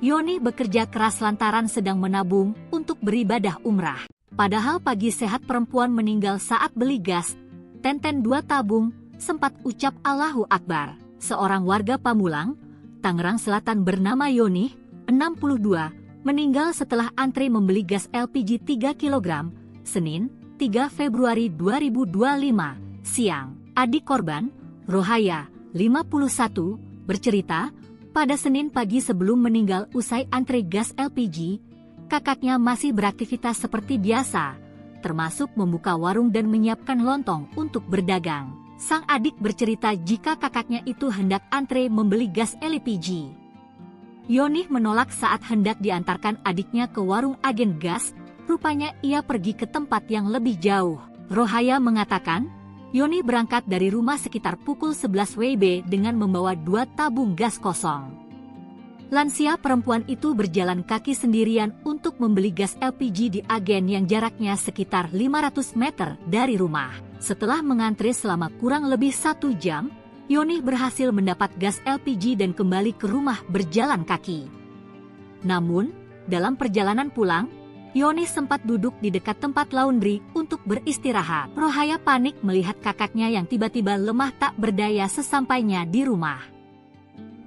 Yonih bekerja keras lantaran sedang menabung untuk beribadah umrah. Padahal pagi sehat perempuan meninggal saat beli gas, Tenten 2 tabung, sempat ucap Allahu Akbar. Seorang warga Pamulang, Tangerang Selatan bernama Yonih, 62, meninggal setelah antri membeli gas LPG 3 kg, Senin, 3 Februari 2025, siang. Adik korban, Rohaya, 51, bercerita, pada Senin pagi sebelum meninggal usai antri gas LPG, kakaknya masih beraktivitas seperti biasa, termasuk membuka warung dan menyiapkan lontong untuk berdagang. Sang adik bercerita jika kakaknya itu hendak antre membeli gas LPG. Yonih menolak saat hendak diantarkan adiknya ke warung agen gas, rupanya ia pergi ke tempat yang lebih jauh. Rohaya mengatakan, Yonih berangkat dari rumah sekitar pukul 11 WIB dengan membawa 2 tabung gas kosong. Lansia perempuan itu berjalan kaki sendirian untuk membeli gas LPG di agen yang jaraknya sekitar 500 meter dari rumah. Setelah mengantri selama kurang lebih 1 jam, Yonih berhasil mendapat gas LPG dan kembali ke rumah berjalan kaki. Namun, dalam perjalanan pulang, Yonih sempat duduk di dekat tempat laundry untuk beristirahat. Rohaya panik melihat kakaknya yang tiba-tiba lemah tak berdaya sesampainya di rumah.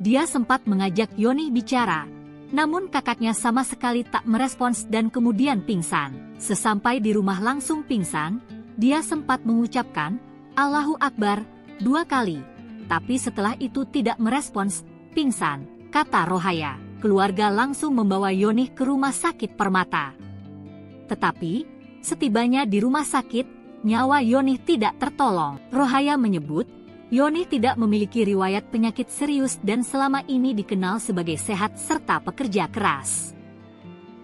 Dia sempat mengajak Yonih bicara, namun kakaknya sama sekali tak merespons dan kemudian pingsan. Sesampai di rumah langsung pingsan, dia sempat mengucapkan, "Allahu Akbar," 2 kali. Tapi setelah itu tidak merespons, pingsan, kata Rohaya. Keluarga langsung membawa Yonih ke rumah sakit Permata. Tetapi, setibanya di rumah sakit, nyawa Yonih tidak tertolong. Rohaya menyebut, Yonih tidak memiliki riwayat penyakit serius dan selama ini dikenal sebagai sehat serta pekerja keras.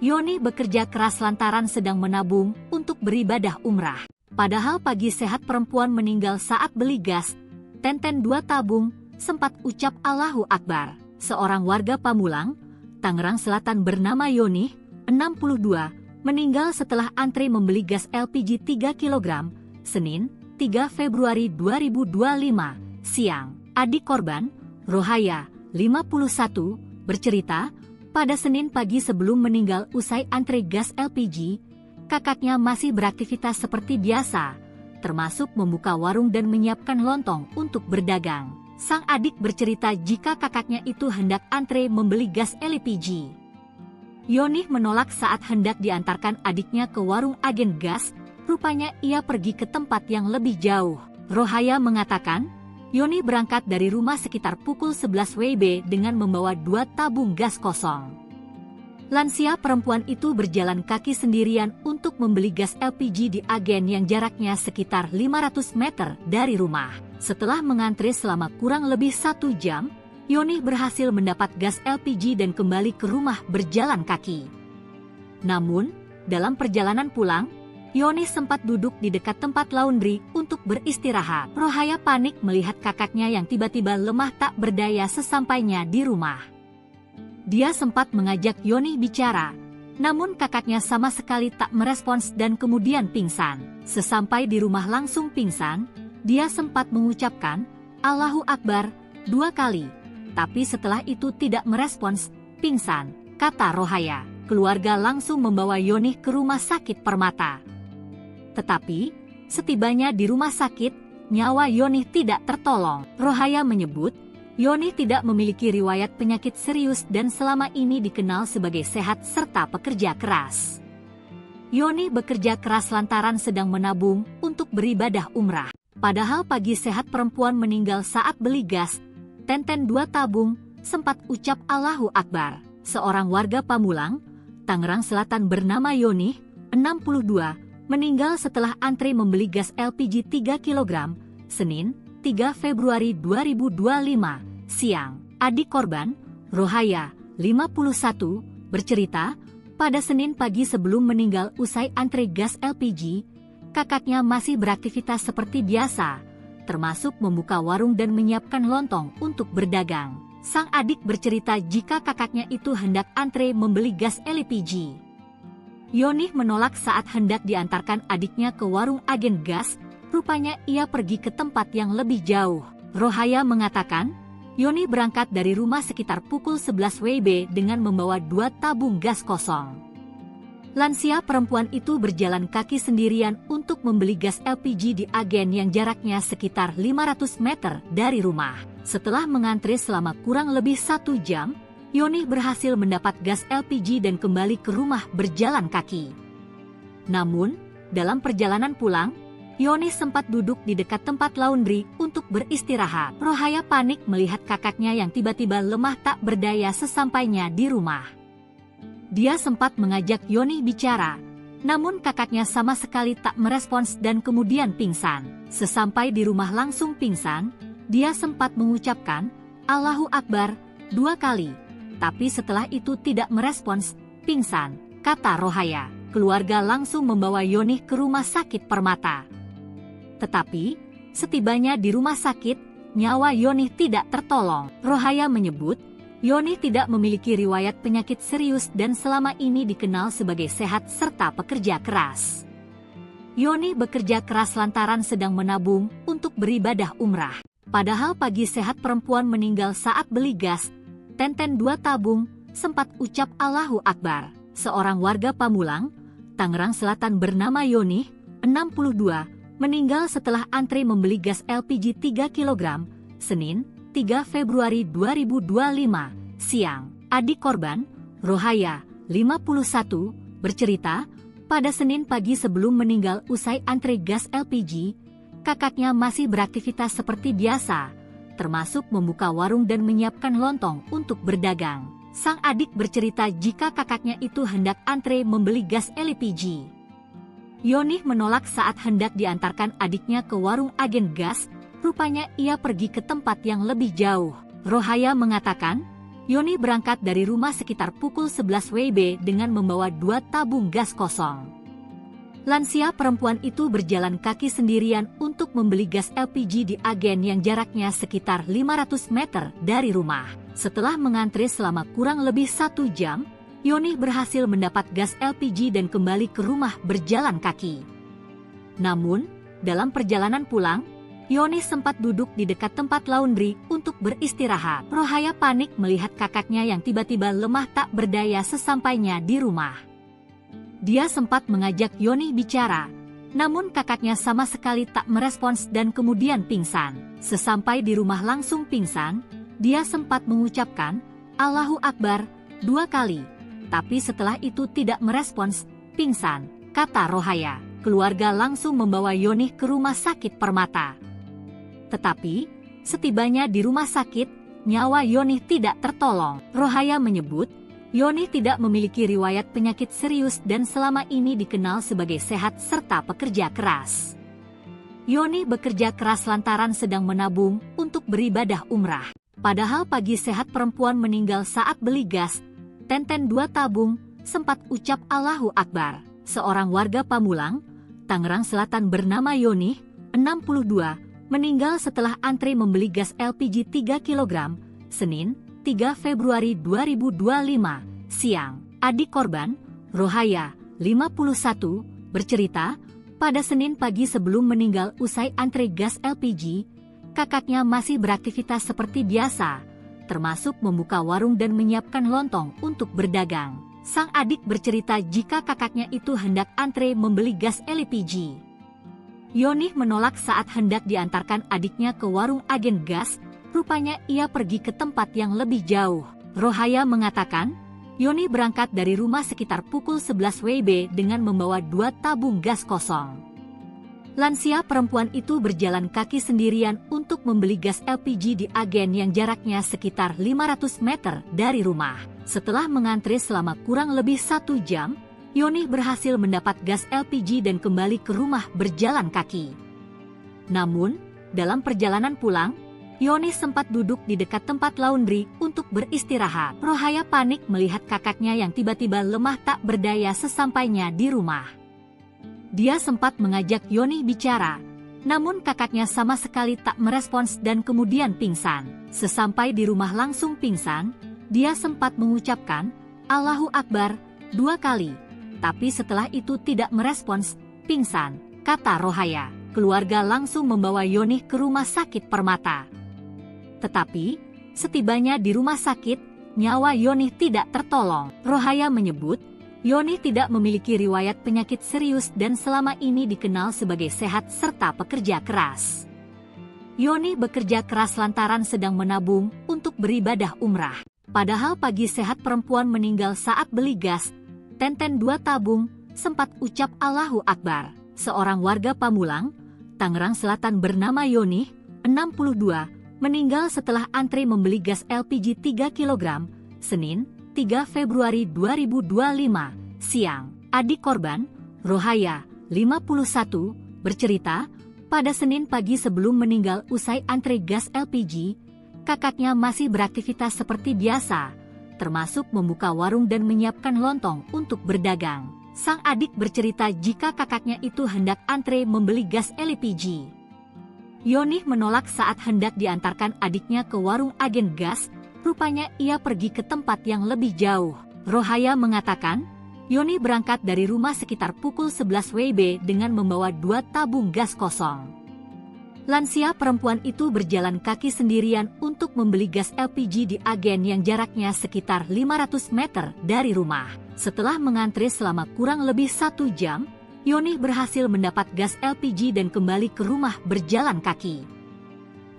Yonih bekerja keras lantaran sedang menabung untuk beribadah umrah. Padahal pagi sehat perempuan meninggal saat beli gas, tenten 2 tabung, sempat ucap Allahu Akbar. Seorang warga Pamulang, Tangerang Selatan bernama Yonih, 62, meninggal setelah antri membeli gas LPG 3 kg, Senin, 3 Februari 2025, siang. Adik korban, Rohaya, 51, bercerita, pada Senin pagi sebelum meninggal usai antri gas LPG, kakaknya masih beraktivitas seperti biasa, termasuk membuka warung dan menyiapkan lontong untuk berdagang. Sang adik bercerita jika kakaknya itu hendak antre membeli gas LPG. Yonih menolak saat hendak diantarkan adiknya ke warung agen gas, rupanya ia pergi ke tempat yang lebih jauh. Rohaya mengatakan, Yonih berangkat dari rumah sekitar pukul 11 WIB dengan membawa 2 tabung gas kosong. Lansia perempuan itu berjalan kaki sendirian untuk membeli gas LPG di agen yang jaraknya sekitar 500 meter dari rumah. Setelah mengantri selama kurang lebih 1 jam, Yonih berhasil mendapat gas LPG dan kembali ke rumah berjalan kaki. Namun, dalam perjalanan pulang, Yonih sempat duduk di dekat tempat laundry untuk beristirahat. Rohaya panik melihat kakaknya yang tiba-tiba lemah tak berdaya sesampainya di rumah. Dia sempat mengajak Yonih bicara, namun kakaknya sama sekali tak merespons dan kemudian pingsan. Sesampai di rumah langsung pingsan, dia sempat mengucapkan, Allahu Akbar, 2 kali. Tapi setelah itu tidak merespons, pingsan, kata Rohaya. Keluarga langsung membawa Yonih ke rumah sakit Permata. Tetapi, setibanya di rumah sakit, nyawa Yonih tidak tertolong. Rohaya menyebut, Yonih tidak memiliki riwayat penyakit serius dan selama ini dikenal sebagai sehat serta pekerja keras. Yonih bekerja keras lantaran sedang menabung untuk beribadah umrah. Padahal pagi sehat perempuan meninggal saat beli gas, tenten 2 tabung, sempat ucap Allahu Akbar. Seorang warga Pamulang, Tangerang Selatan bernama Yonih, 62, meninggal setelah antri membeli gas LPG 3 kg, Senin, 3 Februari 2025, siang. Adik korban, Rohaya, 51, bercerita, pada Senin pagi sebelum meninggal usai antri gas LPG, kakaknya masih beraktivitas seperti biasa, termasuk membuka warung dan menyiapkan lontong untuk berdagang. Sang adik bercerita jika kakaknya itu hendak antre membeli gas LPG. Yonih menolak saat hendak diantarkan adiknya ke warung agen gas, rupanya ia pergi ke tempat yang lebih jauh. Rohaya mengatakan, Yonih berangkat dari rumah sekitar pukul 11 WIB dengan membawa 2 tabung gas kosong. Lansia perempuan itu berjalan kaki sendirian untuk membeli gas LPG di agen yang jaraknya sekitar 500 meter dari rumah. Setelah mengantri selama kurang lebih 1 jam, Yonih berhasil mendapat gas LPG dan kembali ke rumah berjalan kaki. Namun, dalam perjalanan pulang, Yonih sempat duduk di dekat tempat laundry untuk beristirahat. Rohaya panik melihat kakaknya yang tiba-tiba lemah tak berdaya sesampainya di rumah. Dia sempat mengajak Yonih bicara, namun kakaknya sama sekali tak merespons dan kemudian pingsan. Sesampai di rumah langsung pingsan, dia sempat mengucapkan, Allahu Akbar, 2 kali. tapi setelah itu tidak merespons, pingsan, kata Rohaya. Keluarga langsung membawa Yonih ke rumah sakit Permata. Tetapi, setibanya di rumah sakit, nyawa Yonih tidak tertolong. Rohaya menyebut, Yonih tidak memiliki riwayat penyakit serius dan selama ini dikenal sebagai sehat serta pekerja keras. Yonih bekerja keras lantaran sedang menabung untuk beribadah umrah. Padahal pagi sehat perempuan meninggal saat beli gas, Tenten 2 tabung, sempat ucap Allahu Akbar. Seorang warga Pamulang, Tangerang Selatan bernama Yonih, 62, meninggal setelah antre membeli gas LPG 3 kg, Senin, 3 Februari 2025, siang. Adik korban, Rohaya, 51, bercerita, pada Senin pagi sebelum meninggal usai antre gas LPG, kakaknya masih beraktivitas seperti biasa, termasuk membuka warung dan menyiapkan lontong untuk berdagang. Sang adik bercerita jika kakaknya itu hendak antre membeli gas LPG. Yonih menolak saat hendak diantarkan adiknya ke warung agen gas, rupanya ia pergi ke tempat yang lebih jauh. Rohaya mengatakan, Yonih berangkat dari rumah sekitar pukul 11 WIB dengan membawa 2 tabung gas kosong. Lansia perempuan itu berjalan kaki sendirian untuk membeli gas LPG di agen yang jaraknya sekitar 500 meter dari rumah. Setelah mengantre selama kurang lebih 1 jam, Yonih berhasil mendapat gas LPG dan kembali ke rumah berjalan kaki. Namun, dalam perjalanan pulang, Yonih sempat duduk di dekat tempat laundry untuk beristirahat. Rohaya panik melihat kakaknya yang tiba-tiba lemah tak berdaya sesampainya di rumah. Dia sempat mengajak Yonih bicara, namun kakaknya sama sekali tak merespons dan kemudian pingsan. Sesampai di rumah langsung pingsan, dia sempat mengucapkan, Allahu Akbar, 2 kali. Tapi setelah itu tidak merespons, pingsan, kata Rohaya. Keluarga langsung membawa Yonih ke rumah sakit Permata. Tetapi, setibanya di rumah sakit, nyawa Yonih tidak tertolong. Rohaya menyebut, Yonih tidak memiliki riwayat penyakit serius dan selama ini dikenal sebagai sehat serta pekerja keras. Yonih bekerja keras lantaran sedang menabung untuk beribadah umrah. Padahal pagi sehat perempuan meninggal saat beli gas, Tenten 2 tabung, sempat ucap Allahu Akbar. Seorang warga Pamulang, Tangerang Selatan bernama Yonih, 62, meninggal setelah antre membeli gas LPG 3 kg, Senin, 3 Februari 2025, siang. Adik korban, Rohaya, 51, bercerita, pada Senin pagi sebelum meninggal usai antre gas LPG, kakaknya masih beraktivitas seperti biasa, termasuk membuka warung dan menyiapkan lontong untuk berdagang. Sang adik bercerita jika kakaknya itu hendak antre membeli gas LPG. Yonih menolak saat hendak diantarkan adiknya ke warung agen gas, rupanya ia pergi ke tempat yang lebih jauh. Rohaya mengatakan, Yonih berangkat dari rumah sekitar pukul 11 WIB dengan membawa 2 tabung gas kosong. Lansia perempuan itu berjalan kaki sendirian untuk membeli gas LPG di agen yang jaraknya sekitar 500 meter dari rumah. Setelah mengantre selama kurang lebih 1 jam, Yonih berhasil mendapat gas LPG dan kembali ke rumah berjalan kaki. Namun, dalam perjalanan pulang, Yonih sempat duduk di dekat tempat laundry untuk beristirahat. Rohaya panik melihat kakaknya yang tiba-tiba lemah tak berdaya sesampainya di rumah. Dia sempat mengajak Yonih bicara, namun kakaknya sama sekali tak merespons dan kemudian pingsan. Sesampai di rumah langsung pingsan, dia sempat mengucapkan, Allahu Akbar, 2 kali. Tapi setelah itu tidak merespons, pingsan, kata Rohaya. Keluarga langsung membawa Yonih ke rumah sakit Permata. Tetapi, setibanya di rumah sakit, nyawa Yonih tidak tertolong. Rohaya menyebut, Yonih tidak memiliki riwayat penyakit serius dan selama ini dikenal sebagai sehat serta pekerja keras. Yonih bekerja keras lantaran sedang menabung untuk beribadah umrah. Padahal pagi sehat perempuan meninggal saat beli gas, Tenten 2 tabung, sempat ucap Allahu Akbar. Seorang warga Pamulang, Tangerang Selatan bernama Yonih, 62, meninggal setelah antre membeli gas LPG 3 kg, Senin, 3 Februari 2025, siang. Adik korban, Rohaya, 51, bercerita, pada Senin pagi sebelum meninggal usai antre gas LPG, kakaknya masih beraktivitas seperti biasa, termasuk membuka warung dan menyiapkan lontong untuk berdagang. Sang adik bercerita jika kakaknya itu hendak antre membeli gas LPG. Yonih menolak saat hendak diantarkan adiknya ke warung agen gas, rupanya ia pergi ke tempat yang lebih jauh. Rohaya mengatakan, Yonih berangkat dari rumah sekitar pukul 11 WIB dengan membawa 2 tabung gas kosong. Lansia perempuan itu berjalan kaki sendirian untuk membeli gas LPG di agen yang jaraknya sekitar 500 meter dari rumah. Setelah mengantre selama kurang lebih 1 jam, Yonih berhasil mendapat gas LPG dan kembali ke rumah berjalan kaki.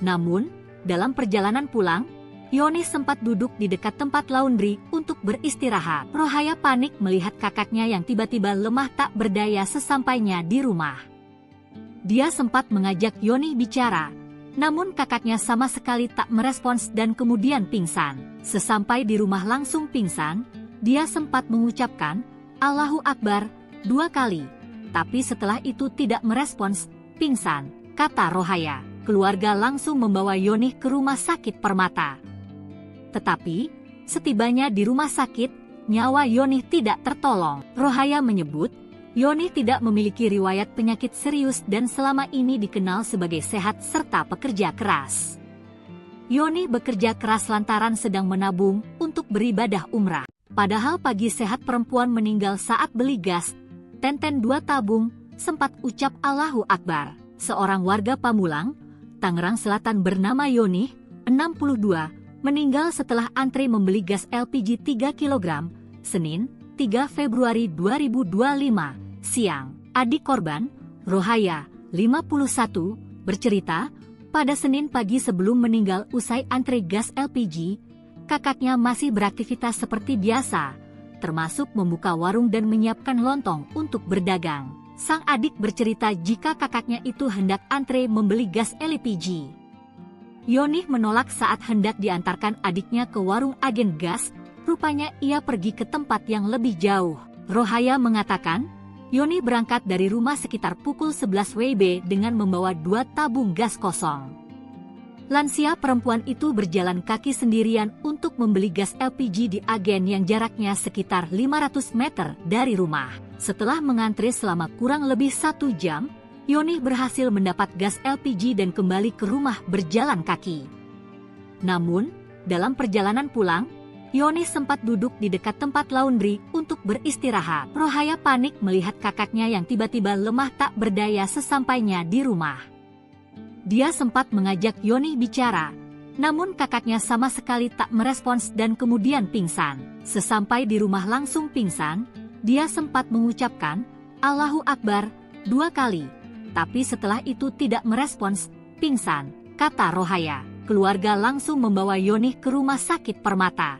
Namun, dalam perjalanan pulang, Yonih sempat duduk di dekat tempat laundry untuk beristirahat. Rohaya panik melihat kakaknya yang tiba-tiba lemah tak berdaya sesampainya di rumah. Dia sempat mengajak Yonih bicara, namun kakaknya sama sekali tak merespons dan kemudian pingsan. Sesampai di rumah langsung pingsan, dia sempat mengucapkan, "Allahu Akbar," 2 kali. Tapi setelah itu tidak merespons, pingsan, kata Rohaya. Keluarga langsung membawa Yonih ke rumah sakit Permata. Tetapi, setibanya di rumah sakit, nyawa Yonih tidak tertolong. Rohaya menyebut, Yonih tidak memiliki riwayat penyakit serius dan selama ini dikenal sebagai sehat serta pekerja keras. Yonih bekerja keras lantaran sedang menabung untuk beribadah umrah. Padahal pagi sehat perempuan meninggal saat beli gas, tenten 2 tabung, sempat ucap Allahu Akbar. Seorang warga Pamulang, Tangerang Selatan bernama Yonih, 62, meninggal setelah antre membeli gas LPG 3 kg, Senin, 3 Februari 2025, siang. Adik korban, Rohaya, 51, bercerita, pada Senin pagi sebelum meninggal usai antre gas LPG, kakaknya masih beraktivitas seperti biasa, termasuk membuka warung dan menyiapkan lontong untuk berdagang. Sang adik bercerita jika kakaknya itu hendak antre membeli gas LPG. Yonih menolak saat hendak diantarkan adiknya ke warung agen gas, rupanya ia pergi ke tempat yang lebih jauh. Rohaya mengatakan, Yonih berangkat dari rumah sekitar pukul 11 WIB dengan membawa 2 tabung gas kosong. Lansia perempuan itu berjalan kaki sendirian untuk membeli gas LPG di agen yang jaraknya sekitar 500 meter dari rumah. Setelah mengantre selama kurang lebih 1 jam, Yonih berhasil mendapat gas LPG dan kembali ke rumah berjalan kaki. Namun, dalam perjalanan pulang, Yonih sempat duduk di dekat tempat laundry untuk beristirahat. Rohaya panik melihat kakaknya yang tiba-tiba lemah tak berdaya sesampainya di rumah. Dia sempat mengajak Yonih bicara, namun kakaknya sama sekali tak merespons dan kemudian pingsan. Sesampai di rumah langsung pingsan, dia sempat mengucapkan, Allahu Akbar, 2 kali. Tapi setelah itu tidak merespons, pingsan, kata Rohaya. Keluarga langsung membawa Yonih ke rumah sakit Permata.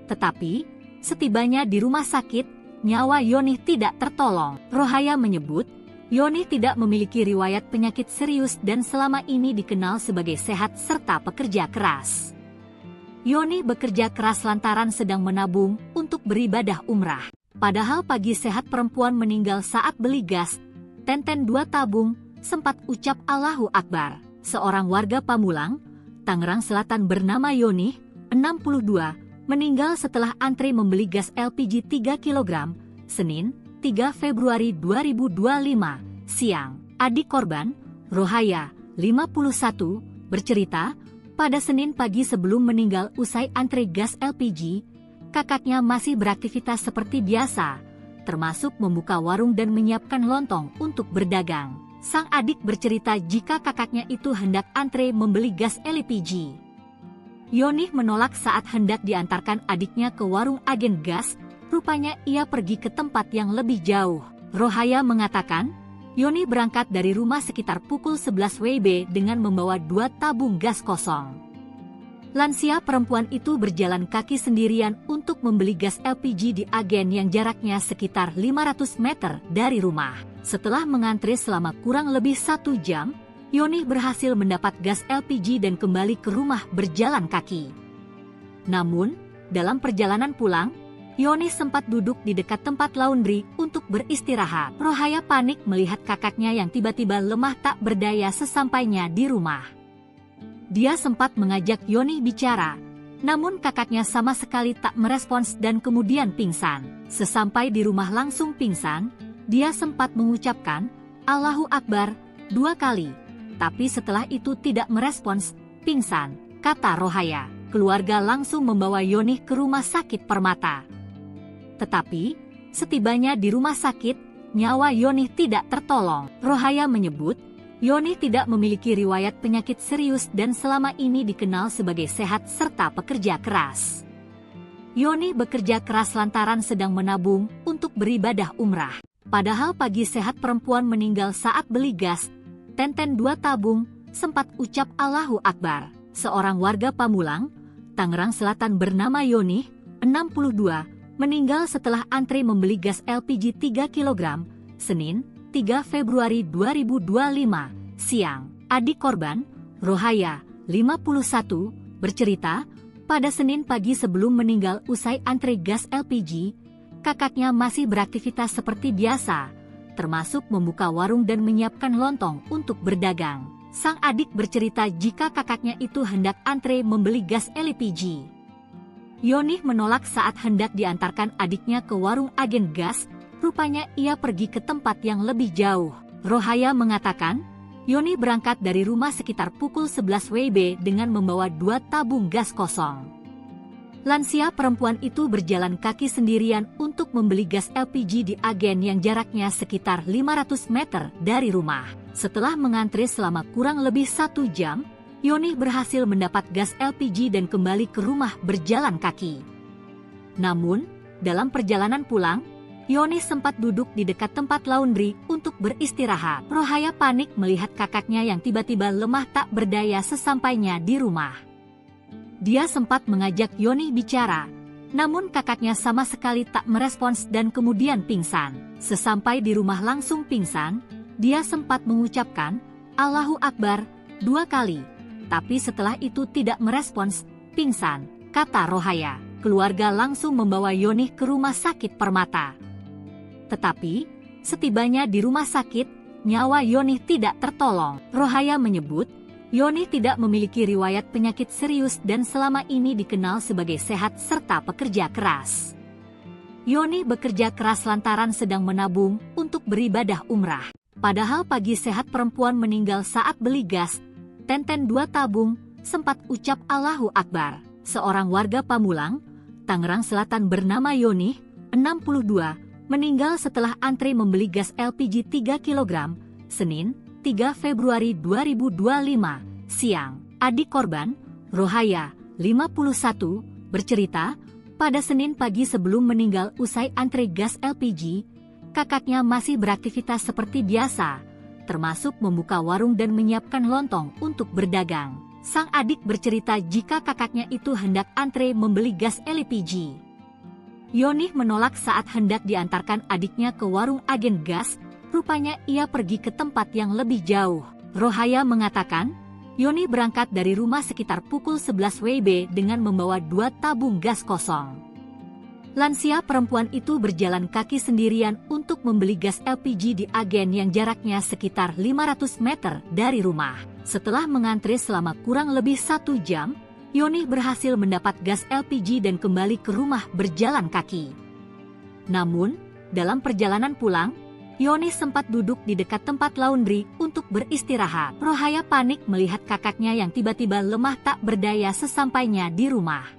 Tetapi, setibanya di rumah sakit, nyawa Yonih tidak tertolong. Rohaya menyebut, Yonih tidak memiliki riwayat penyakit serius dan selama ini dikenal sebagai sehat serta pekerja keras. Yonih bekerja keras lantaran sedang menabung untuk beribadah umrah. Padahal pagi sehat perempuan meninggal saat beli gas, tenten 2 tabung, sempat ucap Allahu Akbar. Seorang warga Pamulang, Tangerang Selatan bernama Yonih, 62, meninggal setelah antre membeli gas LPG 3 kg, Senin, 3 Februari 2025, siang. Adik korban, Rohaya, 51, bercerita, pada Senin pagi sebelum meninggal usai antre gas LPG, kakaknya masih beraktivitas seperti biasa, termasuk membuka warung dan menyiapkan lontong untuk berdagang. Sang adik bercerita jika kakaknya itu hendak antre membeli gas LPG. Yonih menolak saat hendak diantarkan adiknya ke warung agen gas, rupanya ia pergi ke tempat yang lebih jauh. Rohaya mengatakan, Yonih berangkat dari rumah sekitar pukul 11 WIB dengan membawa 2 tabung gas kosong. Lansia perempuan itu berjalan kaki sendirian untuk membeli gas LPG di agen yang jaraknya sekitar 500 meter dari rumah. Setelah mengantre selama kurang lebih 1 jam, Yonih berhasil mendapat gas LPG dan kembali ke rumah berjalan kaki. Namun, dalam perjalanan pulang, Yonih sempat duduk di dekat tempat laundry untuk beristirahat. Rohaya panik melihat kakaknya yang tiba-tiba lemah tak berdaya sesampainya di rumah. Dia sempat mengajak Yonih bicara, Namun kakaknya sama sekali tak merespons dan kemudian pingsan. Sesampai di rumah langsung pingsan, dia sempat mengucapkan, "Allahu Akbar," 2 kali. Tapi setelah itu tidak merespons, pingsan, kata Rohaya. Keluarga langsung membawa Yonih ke rumah sakit Permata. Tetapi, setibanya di rumah sakit, nyawa Yonih tidak tertolong. Rohaya menyebut, Yonih tidak memiliki riwayat penyakit serius dan selama ini dikenal sebagai sehat serta pekerja keras. Yonih bekerja keras lantaran sedang menabung untuk beribadah umrah. Padahal pagi sehat perempuan meninggal saat beli gas, Tenten 2 tabung, sempat ucap Allahu Akbar. Seorang warga Pamulang, Tangerang Selatan bernama Yonih, 62, meninggal setelah antri membeli gas LPG 3 kg, Senin, 3 Februari 2025, siang. Adik korban, Rohaya, 51, bercerita, pada Senin pagi sebelum meninggal usai antri gas LPG, kakaknya masih beraktivitas seperti biasa, termasuk membuka warung dan menyiapkan lontong untuk berdagang. Sang adik bercerita jika kakaknya itu hendak antre membeli gas LPG. Yonih menolak saat hendak diantarkan adiknya ke warung agen gas, rupanya ia pergi ke tempat yang lebih jauh. Rohaya mengatakan, Yonih berangkat dari rumah sekitar pukul 11 WIB dengan membawa 2 tabung gas kosong. Lansia perempuan itu berjalan kaki sendirian untuk membeli gas LPG di agen yang jaraknya sekitar 500 meter dari rumah. Setelah mengantri selama kurang lebih 1 jam, Yonih berhasil mendapat gas LPG dan kembali ke rumah berjalan kaki. Namun, dalam perjalanan pulang, Yonih sempat duduk di dekat tempat laundry untuk beristirahat. Rohaya panik melihat kakaknya yang tiba-tiba lemah tak berdaya sesampainya di rumah. Dia sempat mengajak Yonih bicara, namun kakaknya sama sekali tak merespons dan kemudian pingsan. Sesampai di rumah langsung pingsan, dia sempat mengucapkan, Allahu Akbar, 2 kali. Tapi setelah itu tidak merespons, pingsan, kata Rohaya. Keluarga langsung membawa Yonih ke rumah sakit Permata. Tetapi, setibanya di rumah sakit, nyawa Yonih tidak tertolong. Rohaya menyebut, Yonih tidak memiliki riwayat penyakit serius dan selama ini dikenal sebagai sehat serta pekerja keras. Yonih bekerja keras lantaran sedang menabung untuk beribadah umrah. Padahal pagi sehat perempuan meninggal saat beli gas, Tenten 2 tabung, sempat ucap Allahu Akbar. Seorang warga Pamulang, Tangerang Selatan bernama Yonih, 62, meninggal setelah antri membeli gas LPG 3 kg, Senin, 3 Februari 2025, siang. Adik korban, Rohaya, 51, bercerita, pada Senin pagi sebelum meninggal usai antri gas LPG, kakaknya masih beraktivitas seperti biasa, termasuk membuka warung dan menyiapkan lontong untuk berdagang. Sang adik bercerita jika kakaknya itu hendak antre membeli gas LPG. Yonih menolak saat hendak diantarkan adiknya ke warung agen gas, rupanya ia pergi ke tempat yang lebih jauh. Rohaya mengatakan, Yonih berangkat dari rumah sekitar pukul 11 WIB dengan membawa 2 tabung gas kosong. Lansia perempuan itu berjalan kaki sendirian untuk membeli gas LPG di agen yang jaraknya sekitar 500 meter dari rumah. Setelah mengantri selama kurang lebih 1 jam, Yonih berhasil mendapat gas LPG dan kembali ke rumah berjalan kaki. Namun, dalam perjalanan pulang, Yonih sempat duduk di dekat tempat laundry untuk beristirahat. Rohaya panik melihat kakaknya yang tiba-tiba lemah tak berdaya sesampainya di rumah.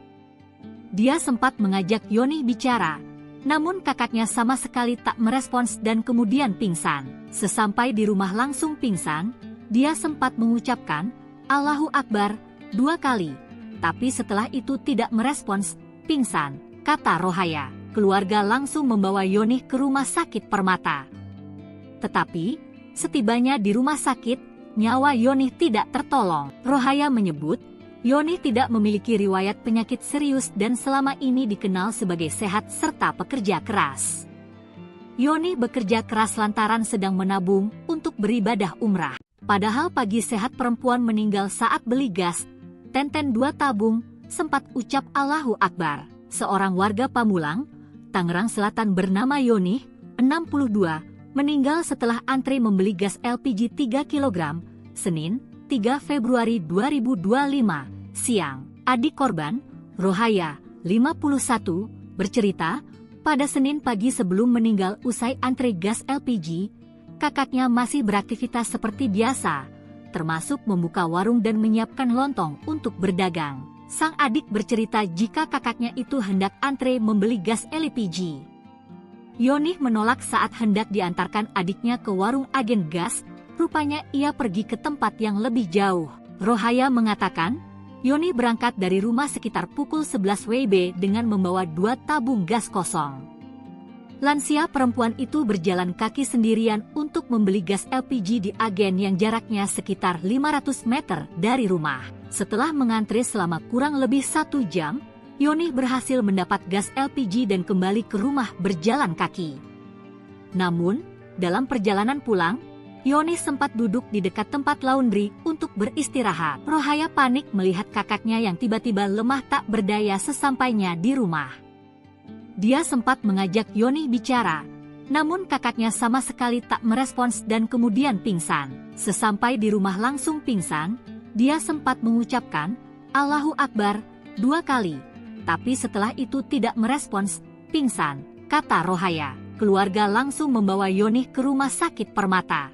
Dia sempat mengajak Yonih bicara, namun kakaknya sama sekali tak merespons dan kemudian pingsan. Sesampai di rumah langsung pingsan, dia sempat mengucapkan, Allahu Akbar, 2 kali. Tapi setelah itu tidak merespons, pingsan, kata Rohaya. Keluarga langsung membawa Yonih ke rumah sakit Permata. Tetapi, setibanya di rumah sakit, nyawa Yonih tidak tertolong. Rohaya menyebut, Yonih tidak memiliki riwayat penyakit serius dan selama ini dikenal sebagai sehat serta pekerja keras. Yonih bekerja keras lantaran sedang menabung untuk beribadah umrah. Padahal pagi sehat perempuan meninggal saat beli gas, Tenten 2 tabung, sempat ucap Allahu Akbar. Seorang warga Pamulang, Tangerang Selatan bernama Yonih, 62, meninggal setelah antri membeli gas LPG 3 kg, Senin, 3 Februari 2025, siang. Adik korban, Rohaya, 51, bercerita, pada Senin pagi sebelum meninggal usai antre gas LPG, kakaknya masih beraktivitas seperti biasa, termasuk membuka warung dan menyiapkan lontong untuk berdagang. Sang adik bercerita jika kakaknya itu hendak antre membeli gas LPG. Yonih menolak saat hendak diantarkan adiknya ke warung agen gas, rupanya ia pergi ke tempat yang lebih jauh. Rohaya mengatakan, Yonih berangkat dari rumah sekitar pukul 11 WIB dengan membawa 2 tabung gas kosong. Lansia perempuan itu berjalan kaki sendirian untuk membeli gas LPG di agen yang jaraknya sekitar 500 meter dari rumah. Setelah mengantri selama kurang lebih 1 jam, Yonih berhasil mendapat gas LPG dan kembali ke rumah berjalan kaki. Namun, dalam perjalanan pulang, Yonih sempat duduk di dekat tempat laundry untuk beristirahat. Rohaya panik melihat kakaknya yang tiba-tiba lemah tak berdaya sesampainya di rumah. Dia sempat mengajak Yonih bicara, namun kakaknya sama sekali tak merespons dan kemudian pingsan. Sesampai di rumah langsung pingsan, dia sempat mengucapkan, "Allahu Akbar," 2 kali. Tapi setelah itu tidak merespons, pingsan, kata Rohaya. Keluarga langsung membawa Yonih ke rumah sakit Permata.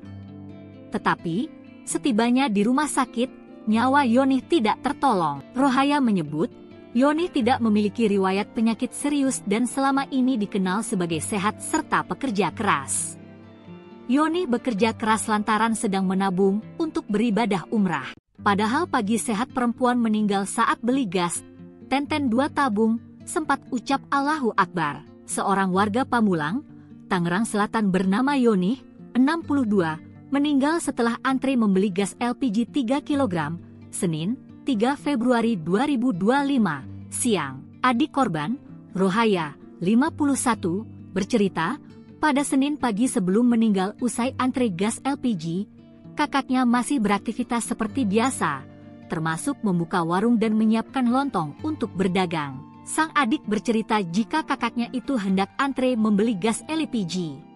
Tetapi, setibanya di rumah sakit, nyawa Yonih tidak tertolong. Rohaya menyebut, Yonih tidak memiliki riwayat penyakit serius dan selama ini dikenal sebagai sehat serta pekerja keras. Yonih bekerja keras lantaran sedang menabung untuk beribadah umrah. Padahal pagi sehat perempuan meninggal saat beli gas, tenten 2 tabung, sempat ucap Allahu Akbar. Seorang warga Pamulang, Tangerang Selatan bernama Yonih, 62, meninggal setelah antre membeli gas LPG 3 kg, Senin, 3 Februari 2025, siang. Adik korban, Rohaya, 51, bercerita, pada Senin pagi sebelum meninggal usai antre gas LPG, kakaknya masih beraktivitas seperti biasa, termasuk membuka warung dan menyiapkan lontong untuk berdagang. Sang adik bercerita jika kakaknya itu hendak antre membeli gas LPG.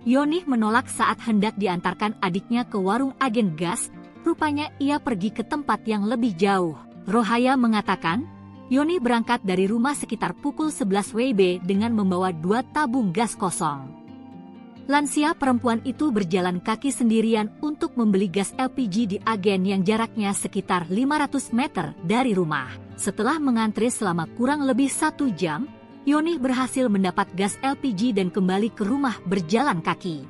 Yonih menolak saat hendak diantarkan adiknya ke warung agen gas, rupanya ia pergi ke tempat yang lebih jauh. Rohaya mengatakan, Yonih berangkat dari rumah sekitar pukul 11 WIB dengan membawa 2 tabung gas kosong. Lansia perempuan itu berjalan kaki sendirian untuk membeli gas LPG di agen yang jaraknya sekitar 500 meter dari rumah. Setelah mengantri selama kurang lebih 1 jam, Yonih berhasil mendapat gas LPG dan kembali ke rumah berjalan kaki.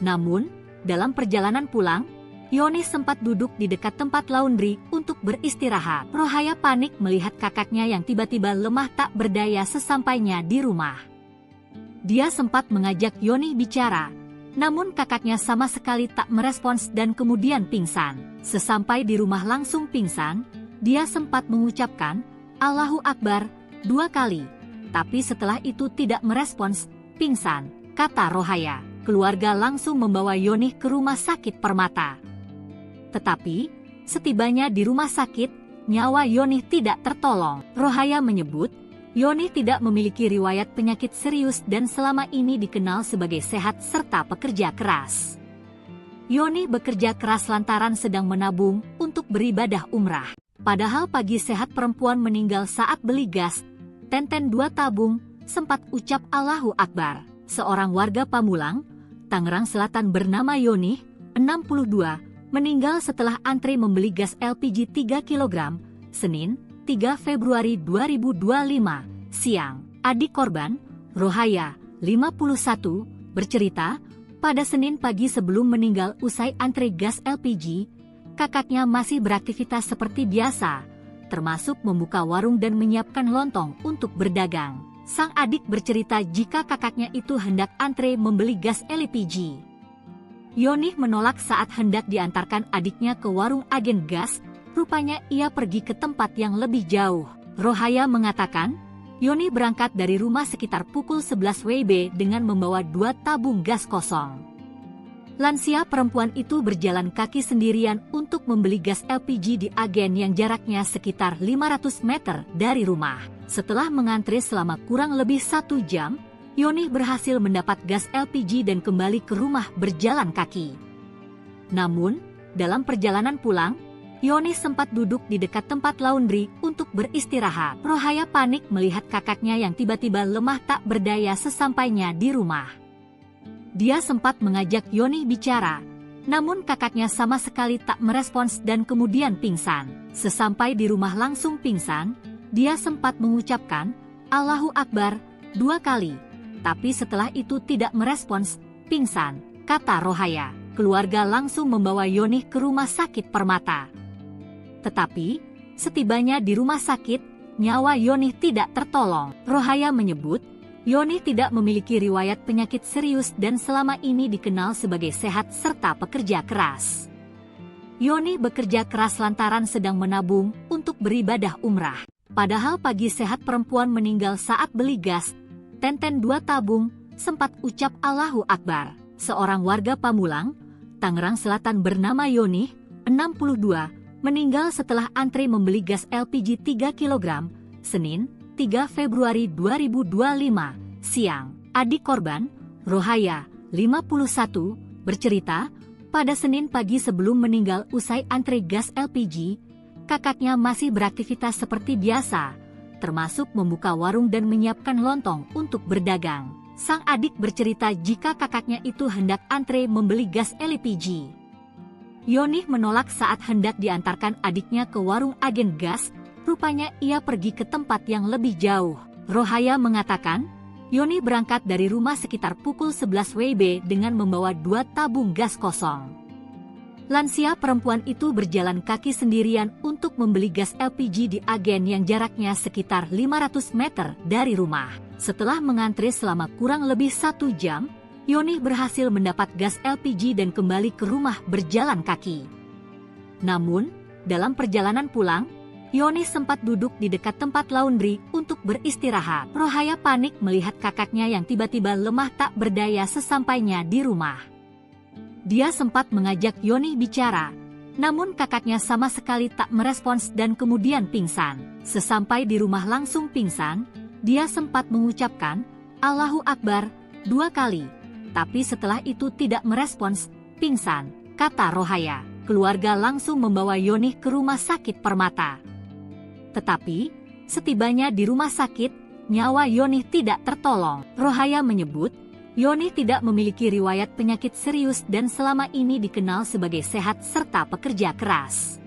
Namun, dalam perjalanan pulang, Yonih sempat duduk di dekat tempat laundry untuk beristirahat. Rohaya panik melihat kakaknya yang tiba-tiba lemah tak berdaya sesampainya di rumah. Dia sempat mengajak Yonih bicara, namun kakaknya sama sekali tak merespons dan kemudian pingsan. Sesampai di rumah langsung pingsan, dia sempat mengucapkan, Allahu Akbar, 2 kali. Tapi setelah itu tidak merespons, pingsan, kata Rohaya. Keluarga langsung membawa Yonih ke rumah sakit Permata. Tetapi, setibanya di rumah sakit, nyawa Yonih tidak tertolong. Rohaya menyebut, Yonih tidak memiliki riwayat penyakit serius dan selama ini dikenal sebagai sehat serta pekerja keras. Yonih bekerja keras lantaran sedang menabung untuk beribadah umrah. Padahal pagi sehat perempuan meninggal saat beli gas, tenten 2 tabung, sempat ucap Allahu Akbar. Seorang warga Pamulang, Tangerang Selatan bernama Yonih, 62, meninggal setelah antre membeli gas LPG 3 kg, Senin, 3 Februari 2025, siang. Adik korban, Rohaya, 51, bercerita, pada Senin pagi sebelum meninggal usai antre gas LPG, kakaknya masih beraktivitas seperti biasa, termasuk membuka warung dan menyiapkan lontong untuk berdagang. Sang adik bercerita jika kakaknya itu hendak antre membeli gas LPG. Yonih menolak saat hendak diantarkan adiknya ke warung agen gas, rupanya ia pergi ke tempat yang lebih jauh. Rohaya mengatakan, Yonih berangkat dari rumah sekitar pukul 11 WIB dengan membawa 2 tabung gas kosong. Lansia perempuan itu berjalan kaki sendirian untuk membeli gas LPG di agen yang jaraknya sekitar 500 meter dari rumah. Setelah mengantri selama kurang lebih 1 jam, Yonih berhasil mendapat gas LPG dan kembali ke rumah berjalan kaki. Namun, dalam perjalanan pulang, Yoni sempat duduk di dekat tempat laundry untuk beristirahat. Rohaya panik melihat kakaknya yang tiba-tiba lemah tak berdaya sesampainya di rumah. Dia sempat mengajak Yoni bicara, namun kakaknya sama sekali tak merespons dan kemudian pingsan. Sesampai di rumah langsung pingsan, dia sempat mengucapkan, "Allahu Akbar," 2 kali. Tapi setelah itu tidak merespons, pingsan, kata Rohaya. Keluarga langsung membawa Yoni ke rumah sakit Permata. Tetapi, setibanya di rumah sakit, nyawa Yoni tidak tertolong. Rohaya menyebut, Yoni tidak memiliki riwayat penyakit serius dan selama ini dikenal sebagai sehat serta pekerja keras. Yoni bekerja keras lantaran sedang menabung untuk beribadah umrah. Padahal pagi sehat perempuan meninggal saat beli gas, Tenten 2 tabung, sempat ucap Allahu Akbar. Seorang warga Pamulang, Tangerang Selatan bernama Yoni, 62, meninggal setelah antre membeli gas LPG 3 kg, Senin, 3 Februari 2025, siang. Adik korban, Rohaya, 51, bercerita, pada Senin pagi sebelum meninggal usai antre gas LPG, kakaknya masih beraktivitas seperti biasa, termasuk membuka warung dan menyiapkan lontong untuk berdagang. Sang adik bercerita jika kakaknya itu hendak antre membeli gas LPG. Yoni menolak saat hendak diantarkan adiknya ke warung agen gas, rupanya ia pergi ke tempat yang lebih jauh. Rohaya mengatakan, Yoni berangkat dari rumah sekitar pukul 11 WIB dengan membawa 2 tabung gas kosong. Lansia perempuan itu berjalan kaki sendirian untuk membeli gas LPG di agen yang jaraknya sekitar 500 meter dari rumah. Setelah mengantre selama kurang lebih 1 jam, Yoni berhasil mendapat gas LPG dan kembali ke rumah berjalan kaki. Namun, dalam perjalanan pulang, Yoni sempat duduk di dekat tempat laundry untuk beristirahat. Rohaya panik melihat kakaknya yang tiba-tiba lemah tak berdaya sesampainya di rumah. Dia sempat mengajak Yoni bicara, namun kakaknya sama sekali tak merespons dan kemudian pingsan. Sesampai di rumah langsung pingsan, dia sempat mengucapkan, Allahu Akbar, 2 kali. Tapi setelah itu tidak merespons, pingsan, kata Rohaya. Keluarga langsung membawa Yoni ke rumah sakit Permata. Tetapi, setibanya di rumah sakit, nyawa Yoni tidak tertolong. Rohaya menyebut, Yoni tidak memiliki riwayat penyakit serius dan selama ini dikenal sebagai sehat serta pekerja keras.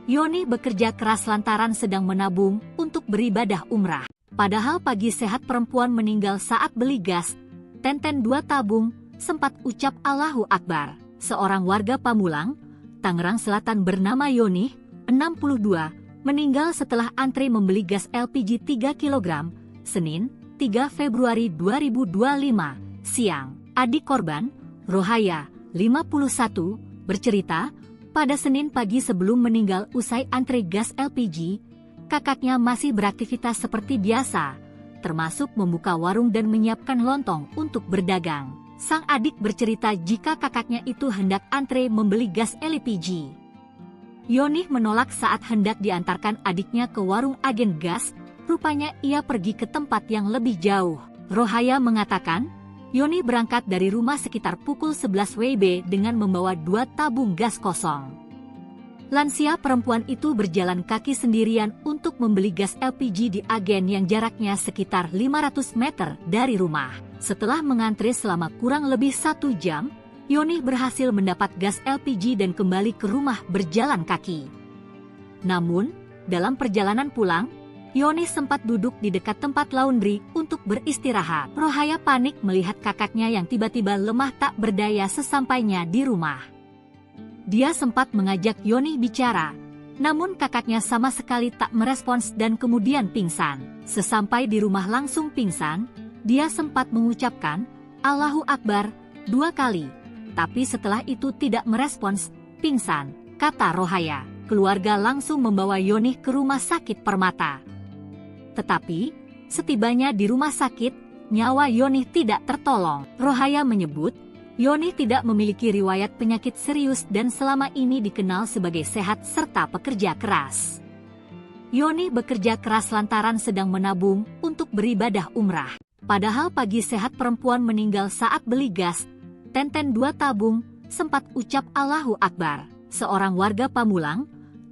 Yoni bekerja keras lantaran sedang menabung untuk beribadah umrah. Padahal pagi sehat perempuan meninggal saat beli gas, Tenten 2 tabung, sempat ucap Allahu Akbar. Seorang warga Pamulang, Tangerang Selatan bernama Yoni, 62, meninggal setelah antre membeli gas LPG 3 kg, Senin, 3 Februari 2025, siang. Adik korban, Rohaya, 51, bercerita, pada Senin pagi sebelum meninggal usai antre gas LPG, kakaknya masih beraktivitas seperti biasa, termasuk membuka warung dan menyiapkan lontong untuk berdagang. Sang adik bercerita jika kakaknya itu hendak antre membeli gas LPG. Yoni menolak saat hendak diantarkan adiknya ke warung agen gas, rupanya ia pergi ke tempat yang lebih jauh. Rohaya mengatakan, Yoni berangkat dari rumah sekitar pukul 11 WIB dengan membawa 2 tabung gas kosong. Lansia perempuan itu berjalan kaki sendirian untuk membeli gas LPG di agen yang jaraknya sekitar 500 meter dari rumah. Setelah mengantre selama kurang lebih 1 jam, Yoni berhasil mendapat gas LPG dan kembali ke rumah berjalan kaki. Namun, dalam perjalanan pulang, Yoni sempat duduk di dekat tempat laundry untuk beristirahat. Rohaya panik melihat kakaknya yang tiba-tiba lemah tak berdaya sesampainya di rumah. Dia sempat mengajak Yoni bicara, namun kakaknya sama sekali tak merespons dan kemudian pingsan. Sesampai di rumah langsung pingsan, dia sempat mengucapkan, Allahu Akbar, 2 kali. Tapi setelah itu tidak merespons, pingsan, kata Rohaya. Keluarga langsung membawa Yoni ke rumah sakit Permata. Tetapi, setibanya di rumah sakit, nyawa Yoni tidak tertolong. Rohaya menyebut, Yoni tidak memiliki riwayat penyakit serius dan selama ini dikenal sebagai sehat serta pekerja keras. Yoni bekerja keras lantaran sedang menabung untuk beribadah umrah. Padahal pagi sehat perempuan meninggal saat beli gas, Tenten 2 tabung, sempat ucap Allahu Akbar. Seorang warga Pamulang,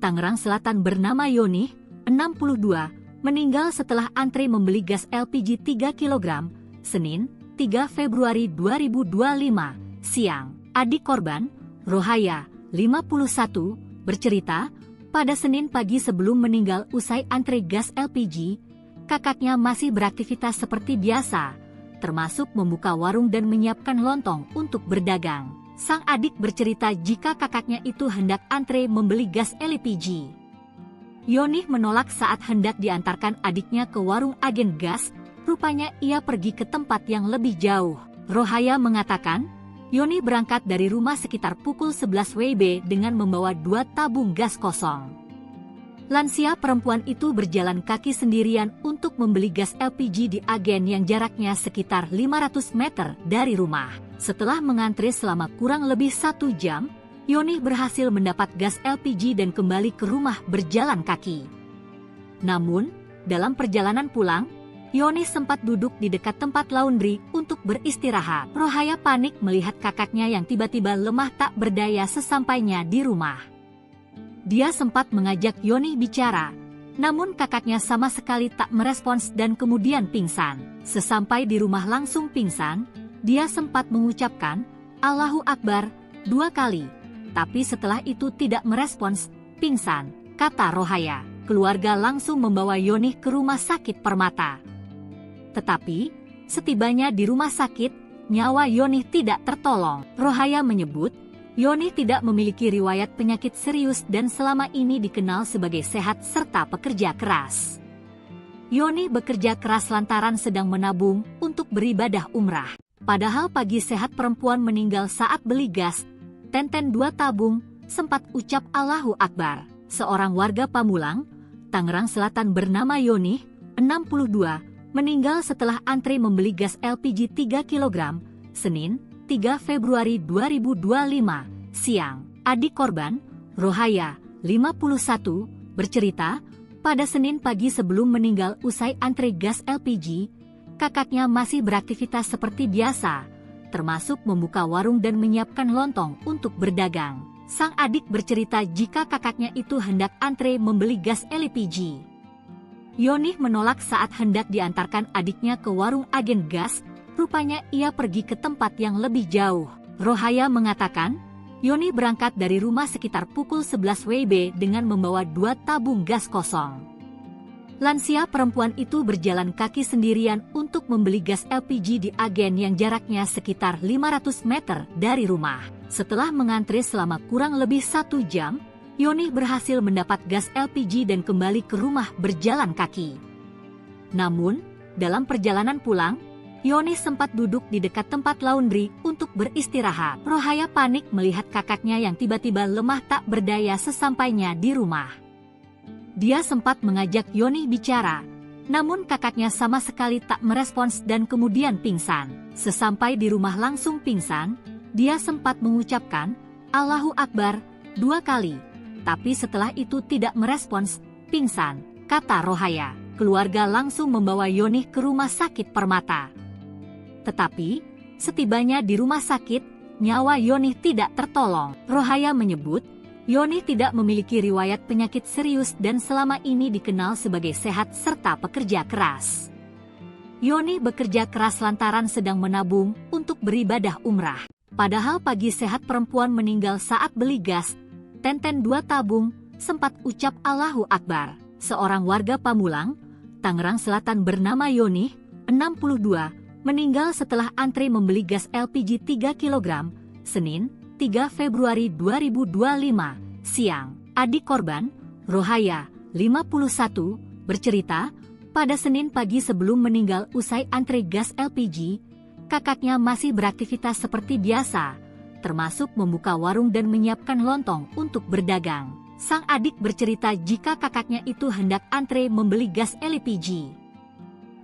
Tangerang Selatan bernama Yoni, 62, meninggal setelah antri membeli gas LPG 3 kg, Senin, 3 Februari 2025, siang. Adik korban, Rohaya, 51, bercerita, pada Senin pagi sebelum meninggal usai antri gas LPG, kakaknya masih beraktivitas seperti biasa, termasuk membuka warung dan menyiapkan lontong untuk berdagang. Sang adik bercerita jika kakaknya itu hendak antre membeli gas LPG. Yoni menolak saat hendak diantarkan adiknya ke warung agen gas, rupanya ia pergi ke tempat yang lebih jauh. Rohaya mengatakan, Yoni berangkat dari rumah sekitar pukul 11 WIB dengan membawa 2 tabung gas kosong. Lansia perempuan itu berjalan kaki sendirian untuk membeli gas LPG di agen yang jaraknya sekitar 500 meter dari rumah. Setelah mengantre selama kurang lebih 1 jam, Yoni berhasil mendapat gas LPG dan kembali ke rumah berjalan kaki. Namun, dalam perjalanan pulang, Yoni sempat duduk di dekat tempat laundry untuk beristirahat. Rohaya panik melihat kakaknya yang tiba-tiba lemah tak berdaya sesampainya di rumah. Dia sempat mengajak Yoni bicara, namun kakaknya sama sekali tak merespons dan kemudian pingsan. Sesampai di rumah langsung pingsan, dia sempat mengucapkan, Allahu Akbar, 2 kali. Tapi setelah itu tidak merespons, pingsan, kata Rohaya. Keluarga langsung membawa Yoni ke rumah sakit Permata. Tetapi, setibanya di rumah sakit, nyawa Yoni tidak tertolong. Rohaya menyebut, Yoni tidak memiliki riwayat penyakit serius dan selama ini dikenal sebagai sehat serta pekerja keras. Yoni bekerja keras lantaran sedang menabung untuk beribadah umrah. Padahal pagi sehat perempuan meninggal saat beli gas, 2 tabung, sempat ucap Allahu Akbar. Seorang warga Pamulang, Tangerang Selatan bernama Yoni, 62, meninggal setelah antri membeli gas LPG 3 kg, Senin, 3 Februari 2025, siang. Adik korban, Rohaya, 51, bercerita, pada Senin pagi sebelum meninggal usai antri gas LPG, kakaknya masih beraktivitas seperti biasa, termasuk membuka warung dan menyiapkan lontong untuk berdagang. Sang adik bercerita jika kakaknya itu hendak antre membeli gas LPG. Yoni menolak saat hendak diantarkan adiknya ke warung agen gas, rupanya ia pergi ke tempat yang lebih jauh. Rohaya mengatakan, Yoni berangkat dari rumah sekitar pukul 11 WIB dengan membawa 2 tabung gas kosong. Lansia perempuan itu berjalan kaki sendirian untuk membeli gas LPG di agen yang jaraknya sekitar 500 meter dari rumah. Setelah mengantre selama kurang lebih 1 jam, Yoni berhasil mendapat gas LPG dan kembali ke rumah berjalan kaki. Namun, dalam perjalanan pulang, Yoni sempat duduk di dekat tempat laundry untuk beristirahat. Rohaya panik melihat kakaknya yang tiba-tiba lemah tak berdaya sesampainya di rumah. Dia sempat mengajak Yoni bicara, namun kakaknya sama sekali tak merespons dan kemudian pingsan. Sesampai di rumah langsung pingsan, dia sempat mengucapkan, Allahu Akbar, 2 kali. Tapi setelah itu tidak merespons, pingsan, kata Rohaya. Keluarga langsung membawa Yoni ke rumah sakit Permata. Tetapi, setibanya di rumah sakit, nyawa Yoni tidak tertolong. Rohaya menyebut, Yoni tidak memiliki riwayat penyakit serius dan selama ini dikenal sebagai sehat serta pekerja keras. Yoni bekerja keras lantaran sedang menabung untuk beribadah umrah. Padahal pagi sehat perempuan meninggal saat beli gas, 2 tabung, sempat ucap Allahu Akbar. Seorang warga Pamulang, Tangerang Selatan bernama Yoni, 62, meninggal setelah antri membeli gas LPG 3 kg, Senin, 3 Februari 2025, siang. Adik korban, Rohaya, 51, bercerita, pada Senin pagi sebelum meninggal usai antri gas LPG, kakaknya masih beraktivitas seperti biasa, termasuk membuka warung dan menyiapkan lontong untuk berdagang. Sang adik bercerita jika kakaknya itu hendak antre membeli gas LPG.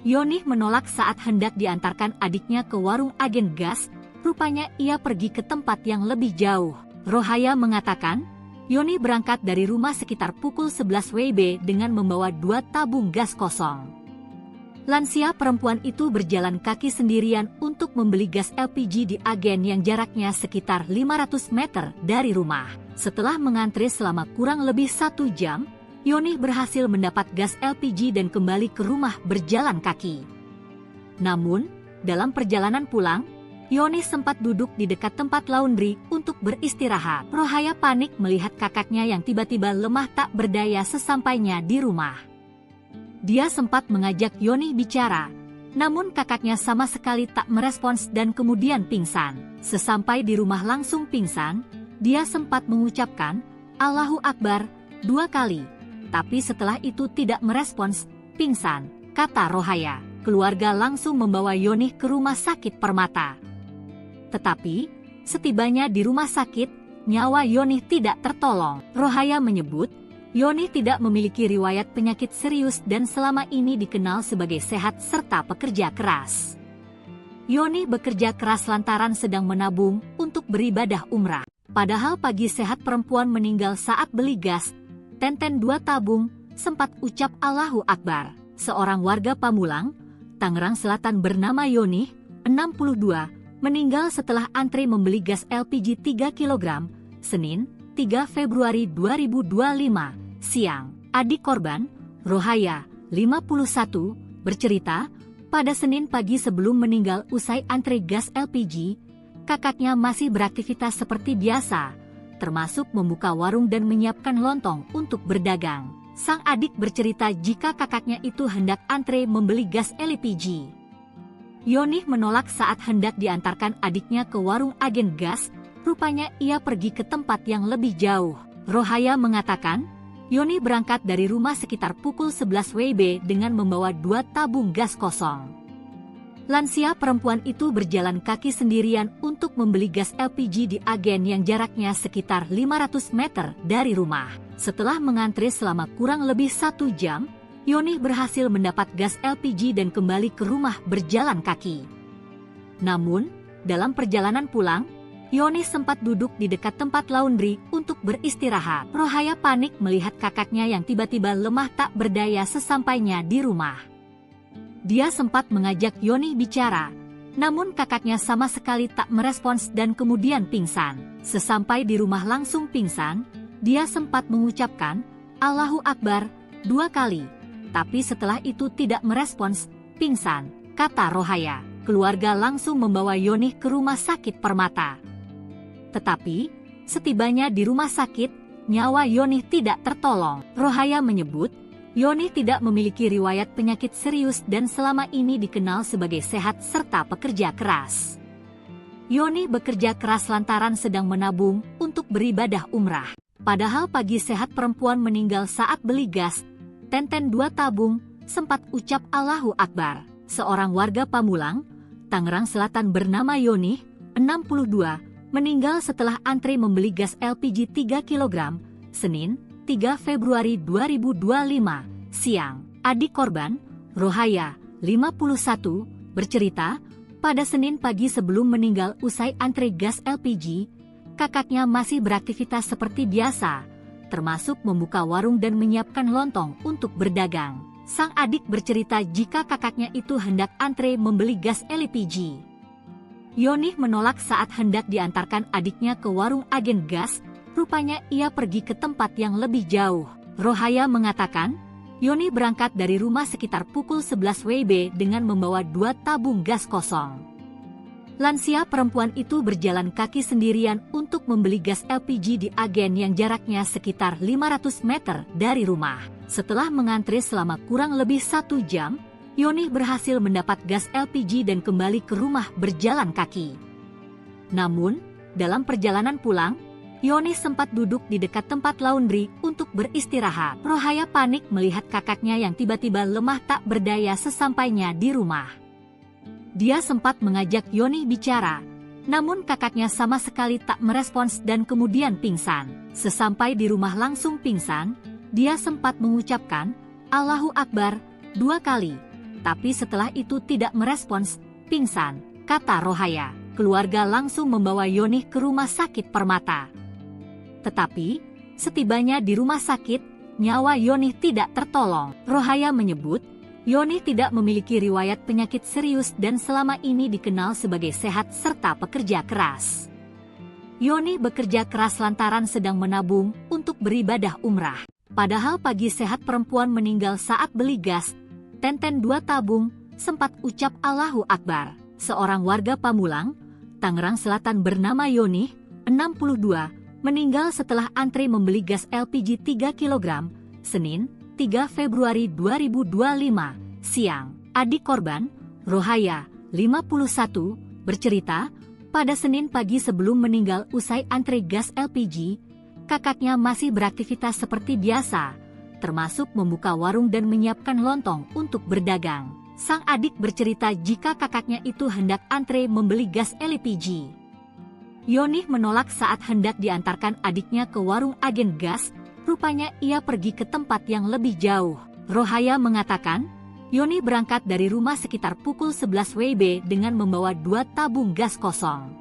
Yoni menolak saat hendak diantarkan adiknya ke warung agen gas, rupanya ia pergi ke tempat yang lebih jauh. Rohaya mengatakan, Yoni berangkat dari rumah sekitar pukul 11 WIB dengan membawa 2 tabung gas kosong. Lansia perempuan itu berjalan kaki sendirian untuk membeli gas LPG di agen yang jaraknya sekitar 500 meter dari rumah. Setelah mengantri selama kurang lebih 1 jam, Yonih berhasil mendapat gas LPG dan kembali ke rumah berjalan kaki. Namun, dalam perjalanan pulang, Yonih sempat duduk di dekat tempat laundry untuk beristirahat. Rohaya panik melihat kakaknya yang tiba-tiba lemah tak berdaya sesampainya di rumah. Dia sempat mengajak Yonih bicara, namun kakaknya sama sekali tak merespons dan kemudian pingsan. Sesampai di rumah langsung pingsan, dia sempat mengucapkan, "Allahu Akbar," 2 kali. Tapi setelah itu tidak merespons, pingsan, kata Rohaya. Keluarga langsung membawa Yonih ke rumah sakit Permata. Tetapi, setibanya di rumah sakit, nyawa Yonih tidak tertolong. Rohaya menyebut, Yonih tidak memiliki riwayat penyakit serius dan selama ini dikenal sebagai sehat serta pekerja keras. Yonih bekerja keras lantaran sedang menabung untuk beribadah umrah. Padahal pagi sehat perempuan meninggal saat beli gas, Tenten 2 tabung, sempat ucap Allahu Akbar. Seorang warga Pamulang, Tangerang Selatan bernama Yonih, 62, meninggal setelah antri membeli gas LPG 3 kg, Senin, 3 Februari 2025, siang. Adik korban, Rohaya, 51, bercerita, pada Senin pagi sebelum meninggal usai antri gas LPG, kakaknya masih beraktivitas seperti biasa, termasuk membuka warung dan menyiapkan lontong untuk berdagang. Sang adik bercerita jika kakaknya itu hendak antre membeli gas LPG. Yonih menolak saat hendak diantarkan adiknya ke warung agen gas, rupanya ia pergi ke tempat yang lebih jauh. Rohaya mengatakan, Yonih berangkat dari rumah sekitar pukul 11 WIB dengan membawa 2 tabung gas kosong. Lansia perempuan itu berjalan kaki sendirian untuk membeli gas LPG di agen yang jaraknya sekitar 500 meter dari rumah. Setelah mengantri selama kurang lebih 1 jam, Yonih berhasil mendapat gas LPG dan kembali ke rumah berjalan kaki. Namun, dalam perjalanan pulang, Yonih sempat duduk di dekat tempat laundry untuk beristirahat. Rohaya panik melihat kakaknya yang tiba-tiba lemah tak berdaya sesampainya di rumah. Dia sempat mengajak Yonih bicara, namun kakaknya sama sekali tak merespons dan kemudian pingsan. Sesampai di rumah langsung pingsan, dia sempat mengucapkan, Allahu Akbar, 2 kali. Tapi setelah itu tidak merespons, pingsan, kata Rohaya. Keluarga langsung membawa Yonih ke rumah sakit Permata. Tetapi, setibanya di rumah sakit, nyawa Yonih tidak tertolong. Rohaya menyebut, Yonih tidak memiliki riwayat penyakit serius dan selama ini dikenal sebagai sehat serta pekerja keras. Yonih bekerja keras lantaran sedang menabung untuk beribadah umrah. Padahal pagi sehat perempuan meninggal saat beli gas, Tenten 2 tabung, sempat ucap Allahu Akbar. Seorang warga Pamulang, Tangerang Selatan bernama Yonih, 62, meninggal setelah antri membeli gas LPG 3 kg, Senin, 3 Februari 2025, siang. Adik korban, Rohaya, 51, bercerita, pada Senin pagi sebelum meninggal usai antri gas LPG, kakaknya masih beraktivitas seperti biasa, termasuk membuka warung dan menyiapkan lontong untuk berdagang. Sang adik bercerita jika kakaknya itu hendak antre membeli gas LPG. Yonih menolak saat hendak diantarkan adiknya ke warung agen gas, rupanya ia pergi ke tempat yang lebih jauh. Rohaya mengatakan, Yonih berangkat dari rumah sekitar pukul 11 WIB dengan membawa 2 tabung gas kosong. Lansia perempuan itu berjalan kaki sendirian untuk membeli gas LPG di agen yang jaraknya sekitar 500 meter dari rumah. Setelah mengantri selama kurang lebih 1 jam, Yonih berhasil mendapat gas LPG dan kembali ke rumah berjalan kaki. Namun, dalam perjalanan pulang, Yonih sempat duduk di dekat tempat laundry untuk beristirahat. Rohaya panik melihat kakaknya yang tiba-tiba lemah tak berdaya sesampainya di rumah. Dia sempat mengajak Yonih bicara, namun kakaknya sama sekali tak merespons dan kemudian pingsan. Sesampai di rumah langsung pingsan, dia sempat mengucapkan, Allahu Akbar, 2 kali. Tapi setelah itu tidak merespons, pingsan, kata Rohaya. Keluarga langsung membawa Yonih ke rumah sakit Permata. Tetapi, setibanya di rumah sakit, nyawa Yonih tidak tertolong. Rohaya menyebut, Yonih tidak memiliki riwayat penyakit serius dan selama ini dikenal sebagai sehat serta pekerja keras. Yoni bekerja keras lantaran sedang menabung untuk beribadah umrah. Padahal pagi sehat perempuan meninggal saat beli gas, Tenten 2 tabung, sempat ucap Allahu Akbar. Seorang warga Pamulang, Tangerang Selatan bernama Yoni, 62, meninggal setelah antri membeli gas LPG 3 kg, Senin, 3 Februari 2025, siang. Adik korban, Rohaya, 51, bercerita, pada Senin pagi sebelum meninggal usai antri gas LPG, kakaknya masih beraktivitas seperti biasa, termasuk membuka warung dan menyiapkan lontong untuk berdagang. Sang adik bercerita jika kakaknya itu hendak antre membeli gas LPG. Yoni menolak saat hendak diantarkan adiknya ke warung agen gas, rupanya ia pergi ke tempat yang lebih jauh. Rohaya mengatakan, Yoni berangkat dari rumah sekitar pukul 11 WIB dengan membawa 2 tabung gas kosong.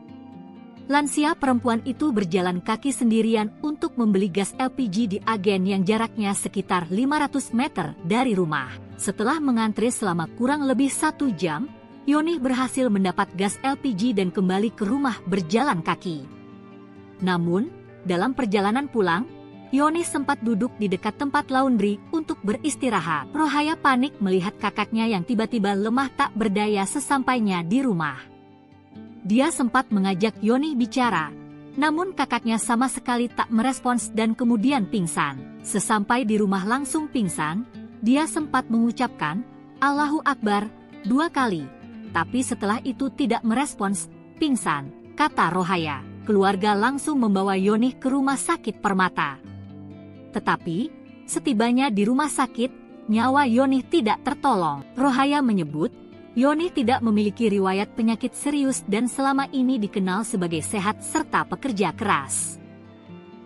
Lansia perempuan itu berjalan kaki sendirian untuk membeli gas LPG di agen yang jaraknya sekitar 500 meter dari rumah. Setelah mengantri selama kurang lebih 1 jam, Yoni berhasil mendapat gas LPG dan kembali ke rumah berjalan kaki. Namun, dalam perjalanan pulang, Yoni sempat duduk di dekat tempat laundry untuk beristirahat. Rohaya panik melihat kakaknya yang tiba-tiba lemah tak berdaya sesampainya di rumah. Dia sempat mengajak Yoni bicara, namun kakaknya sama sekali tak merespons dan kemudian pingsan. Sesampai di rumah langsung pingsan, dia sempat mengucapkan Allahu Akbar 2 kali, tapi setelah itu tidak merespons, pingsan, kata Rohaya. Keluarga langsung membawa Yoni ke rumah sakit Permata. Tetapi, setibanya di rumah sakit, nyawa Yoni tidak tertolong. Rohaya menyebut, Yoni tidak memiliki riwayat penyakit serius dan selama ini dikenal sebagai sehat serta pekerja keras.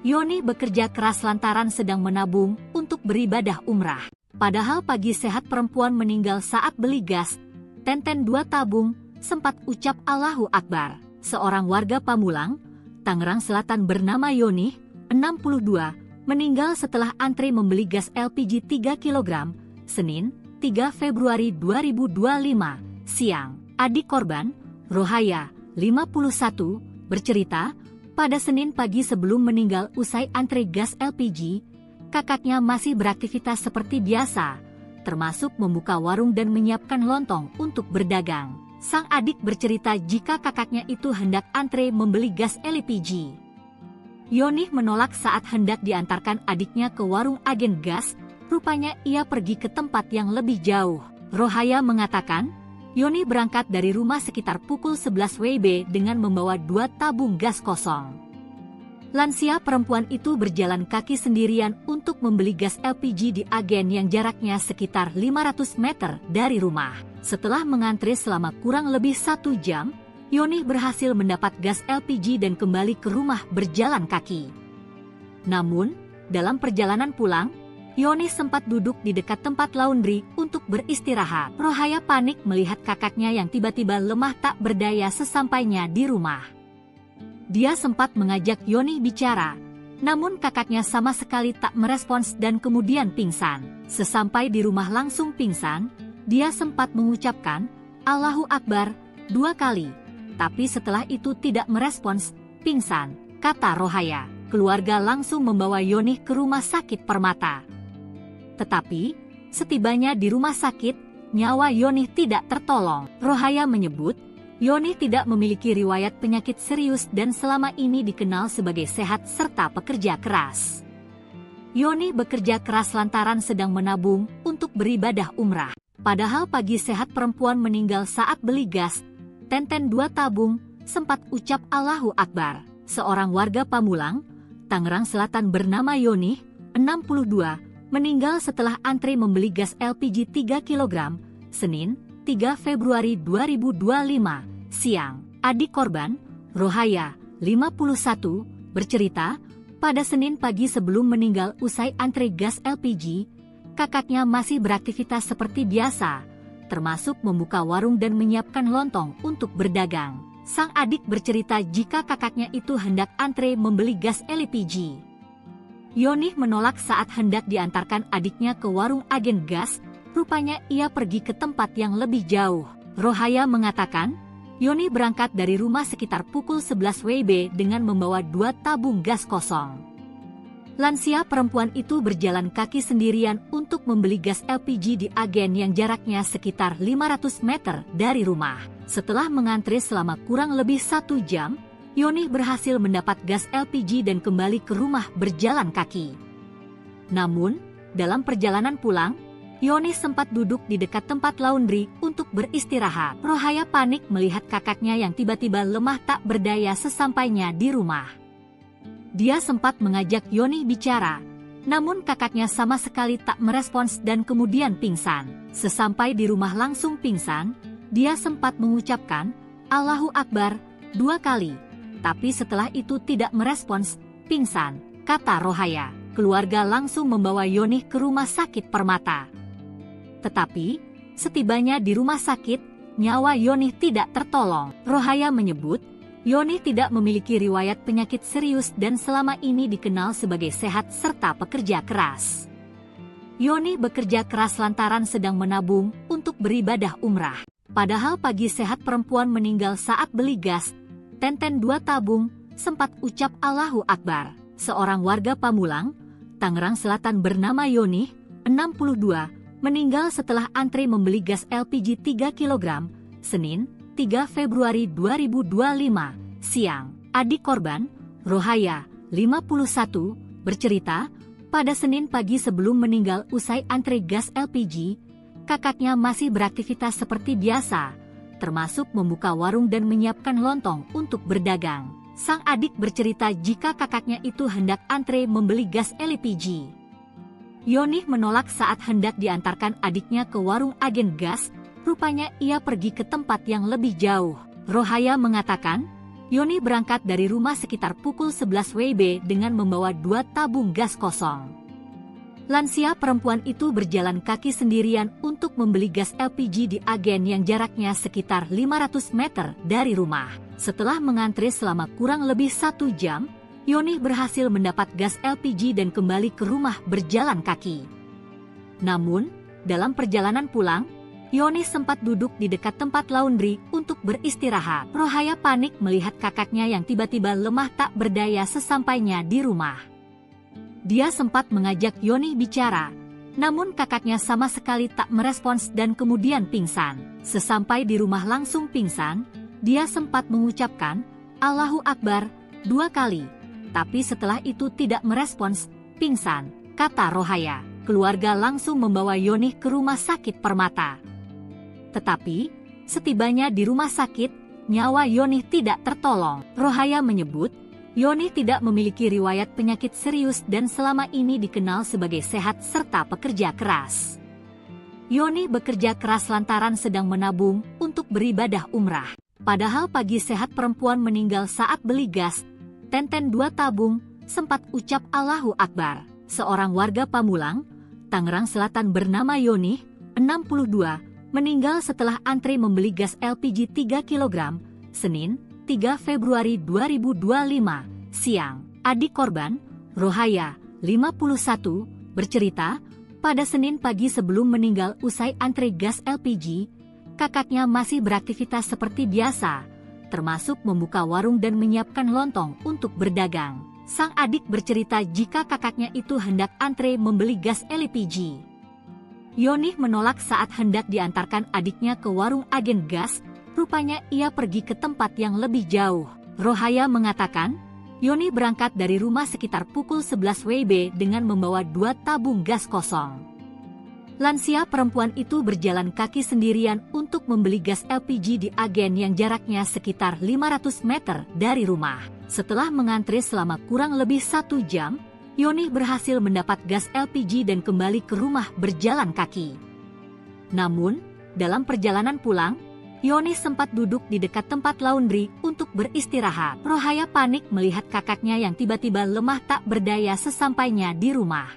Yoni bekerja keras lantaran sedang menabung untuk beribadah umrah. Padahal pagi sehat perempuan meninggal saat beli gas, Tenten 2 tabung, sempat ucap Allahu Akbar. Seorang warga Pamulang, Tangerang Selatan bernama Yoni, 62, meninggal setelah antri membeli gas LPG 3 kg, Senin, 3 Februari 2025, siang. Adik korban, Rohaya, 51, bercerita, pada Senin pagi sebelum meninggal usai antri gas LPG, kakaknya masih beraktivitas seperti biasa, termasuk membuka warung dan menyiapkan lontong untuk berdagang. Sang adik bercerita jika kakaknya itu hendak antre membeli gas LPG. Yoni menolak saat hendak diantarkan adiknya ke warung agen gas, rupanya ia pergi ke tempat yang lebih jauh. Rohaya mengatakan, Yoni berangkat dari rumah sekitar pukul 11 WIB dengan membawa 2 tabung gas kosong. Lansia perempuan itu berjalan kaki sendirian untuk membeli gas LPG di agen yang jaraknya sekitar 500 meter dari rumah. Setelah mengantri selama kurang lebih 1 jam, Yoni berhasil mendapat gas LPG dan kembali ke rumah berjalan kaki. Namun, dalam perjalanan pulang, Yoni sempat duduk di dekat tempat laundry untuk beristirahat. Rohaya panik melihat kakaknya yang tiba-tiba lemah tak berdaya sesampainya di rumah. Dia sempat mengajak Yoni bicara, namun kakaknya sama sekali tak merespons dan kemudian pingsan. Sesampai di rumah langsung pingsan, dia sempat mengucapkan Allahu Akbar 2 kali. Tapi setelah itu tidak merespons, pingsan, kata Rohaya. Keluarga langsung membawa Yoni ke rumah sakit Permata. Tetapi, setibanya di rumah sakit, nyawa Yoni tidak tertolong. Rohaya menyebut, Yoni tidak memiliki riwayat penyakit serius dan selama ini dikenal sebagai sehat serta pekerja keras. Yoni bekerja keras lantaran sedang menabung untuk beribadah umrah. Padahal pagi sehat perempuan meninggal saat beli gas, Tenten 2 tabung, sempat ucap Allahu Akbar. Seorang warga Pamulang, Tangerang Selatan bernama Yoni, 62, meninggal setelah antri membeli gas LPG 3 kg, Senin, 3 Februari 2025, siang. Adik korban, Rohaya, 51, bercerita, pada Senin pagi sebelum meninggal usai antri gas LPG, kakaknya masih beraktivitas seperti biasa, termasuk membuka warung dan menyiapkan lontong untuk berdagang. Sang adik bercerita jika kakaknya itu hendak antre membeli gas LPG. Yoni menolak saat hendak diantarkan adiknya ke warung agen gas, rupanya ia pergi ke tempat yang lebih jauh. Rohaya mengatakan, Yoni berangkat dari rumah sekitar pukul 11 WIB dengan membawa 2 tabung gas kosong. Lansia perempuan itu berjalan kaki sendirian untuk membeli gas LPG di agen yang jaraknya sekitar 500 meter dari rumah. Setelah mengantri selama kurang lebih 1 jam, Yoni berhasil mendapat gas LPG dan kembali ke rumah berjalan kaki. Namun, dalam perjalanan pulang, Yoni sempat duduk di dekat tempat laundry untuk beristirahat. Rohaya panik melihat kakaknya yang tiba-tiba lemah tak berdaya sesampainya di rumah. Dia sempat mengajak Yoni bicara, namun kakaknya sama sekali tak merespons dan kemudian pingsan. Sesampai di rumah langsung pingsan, dia sempat mengucapkan, "Allahu Akbar," 2 kali. Tapi setelah itu tidak merespons, pingsan, kata Rohaya. Keluarga langsung membawa Yoni ke rumah sakit Permata. Tetapi, setibanya di rumah sakit, nyawa Yoni tidak tertolong. Rohaya menyebut, Yoni tidak memiliki riwayat penyakit serius dan selama ini dikenal sebagai sehat serta pekerja keras. Yoni bekerja keras lantaran sedang menabung untuk beribadah umrah. Padahal pagi sehat perempuan meninggal saat beli gas, tenten 2 tabung, sempat ucap Allahu Akbar. Seorang warga Pamulang, Tangerang Selatan bernama Yoni, 62, meninggal setelah antri membeli gas LPG 3 kg, Senin, 3 Februari 2025, siang. Adik korban, Rohaya, 51, bercerita, pada Senin pagi sebelum meninggal usai antri gas LPG, kakaknya masih beraktivitas seperti biasa, termasuk membuka warung dan menyiapkan lontong untuk berdagang. Sang adik bercerita jika kakaknya itu hendak antre membeli gas LPG. Yoni menolak saat hendak diantarkan adiknya ke warung agen gas. Rupanya ia pergi ke tempat yang lebih jauh. Rohaya mengatakan, Yoni berangkat dari rumah sekitar pukul 11 WIB dengan membawa 2 tabung gas kosong. Lansia perempuan itu berjalan kaki sendirian untuk membeli gas LPG di agen yang jaraknya sekitar 500 meter dari rumah. Setelah mengantri selama kurang lebih 1 jam, Yoni berhasil mendapat gas LPG dan kembali ke rumah berjalan kaki. Namun, dalam perjalanan pulang, Yoni sempat duduk di dekat tempat laundry untuk beristirahat. Rohaya panik melihat kakaknya yang tiba-tiba lemah tak berdaya sesampainya di rumah. Dia sempat mengajak Yoni bicara, namun kakaknya sama sekali tak merespons dan kemudian pingsan. Sesampai di rumah langsung pingsan, dia sempat mengucapkan, Allahu Akbar, 2 kali. Tapi setelah itu tidak merespons, pingsan, kata Rohaya. Keluarga langsung membawa Yoni ke rumah sakit Permata. Tetapi, setibanya di rumah sakit, nyawa Yoni tidak tertolong. Rohaya menyebut, Yoni tidak memiliki riwayat penyakit serius dan selama ini dikenal sebagai sehat serta pekerja keras. Yoni bekerja keras lantaran sedang menabung untuk beribadah umrah. Padahal pagi sehat perempuan meninggal saat beli gas, tenten 2 tabung, sempat ucap Allahu Akbar. Seorang warga Pamulang, Tangerang Selatan bernama Yoni, 62, meninggal setelah antri membeli gas LPG 3 kg, Senin, 3 Februari 2025, siang. Adik korban, Rohaya, 51, bercerita, pada Senin pagi sebelum meninggal usai antri gas LPG, kakaknya masih beraktivitas seperti biasa, termasuk membuka warung dan menyiapkan lontong untuk berdagang. Sang adik bercerita jika kakaknya itu hendak antre membeli gas LPG. Yoni menolak saat hendak diantarkan adiknya ke warung agen gas, rupanya ia pergi ke tempat yang lebih jauh. Rohaya mengatakan, Yoni berangkat dari rumah sekitar pukul 11 WIB dengan membawa 2 tabung gas kosong. Lansia perempuan itu berjalan kaki sendirian untuk membeli gas LPG di agen yang jaraknya sekitar 500 meter dari rumah. Setelah mengantri selama kurang lebih 1 jam, Yoni berhasil mendapat gas LPG dan kembali ke rumah berjalan kaki. Namun, dalam perjalanan pulang, Yoni sempat duduk di dekat tempat laundry untuk beristirahat. Rohaya panik melihat kakaknya yang tiba-tiba lemah tak berdaya sesampainya di rumah.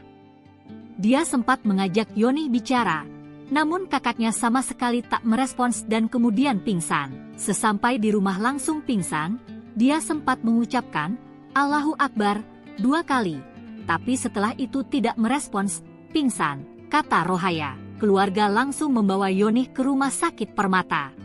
Dia sempat mengajak Yoni bicara, namun kakaknya sama sekali tak merespons dan kemudian pingsan. Sesampai di rumah langsung pingsan, dia sempat mengucapkan, Allahu Akbar, 2 kali. Tapi setelah itu tidak merespons, pingsan, kata Rohaya. Keluarga langsung membawa Yoni ke rumah sakit Permata.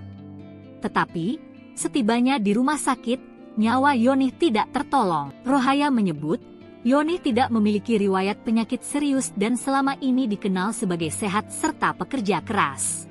Tetapi, setibanya di rumah sakit, nyawa Yonih tidak tertolong. Rohaya menyebut, Yonih tidak memiliki riwayat penyakit serius dan selama ini dikenal sebagai sehat serta pekerja keras.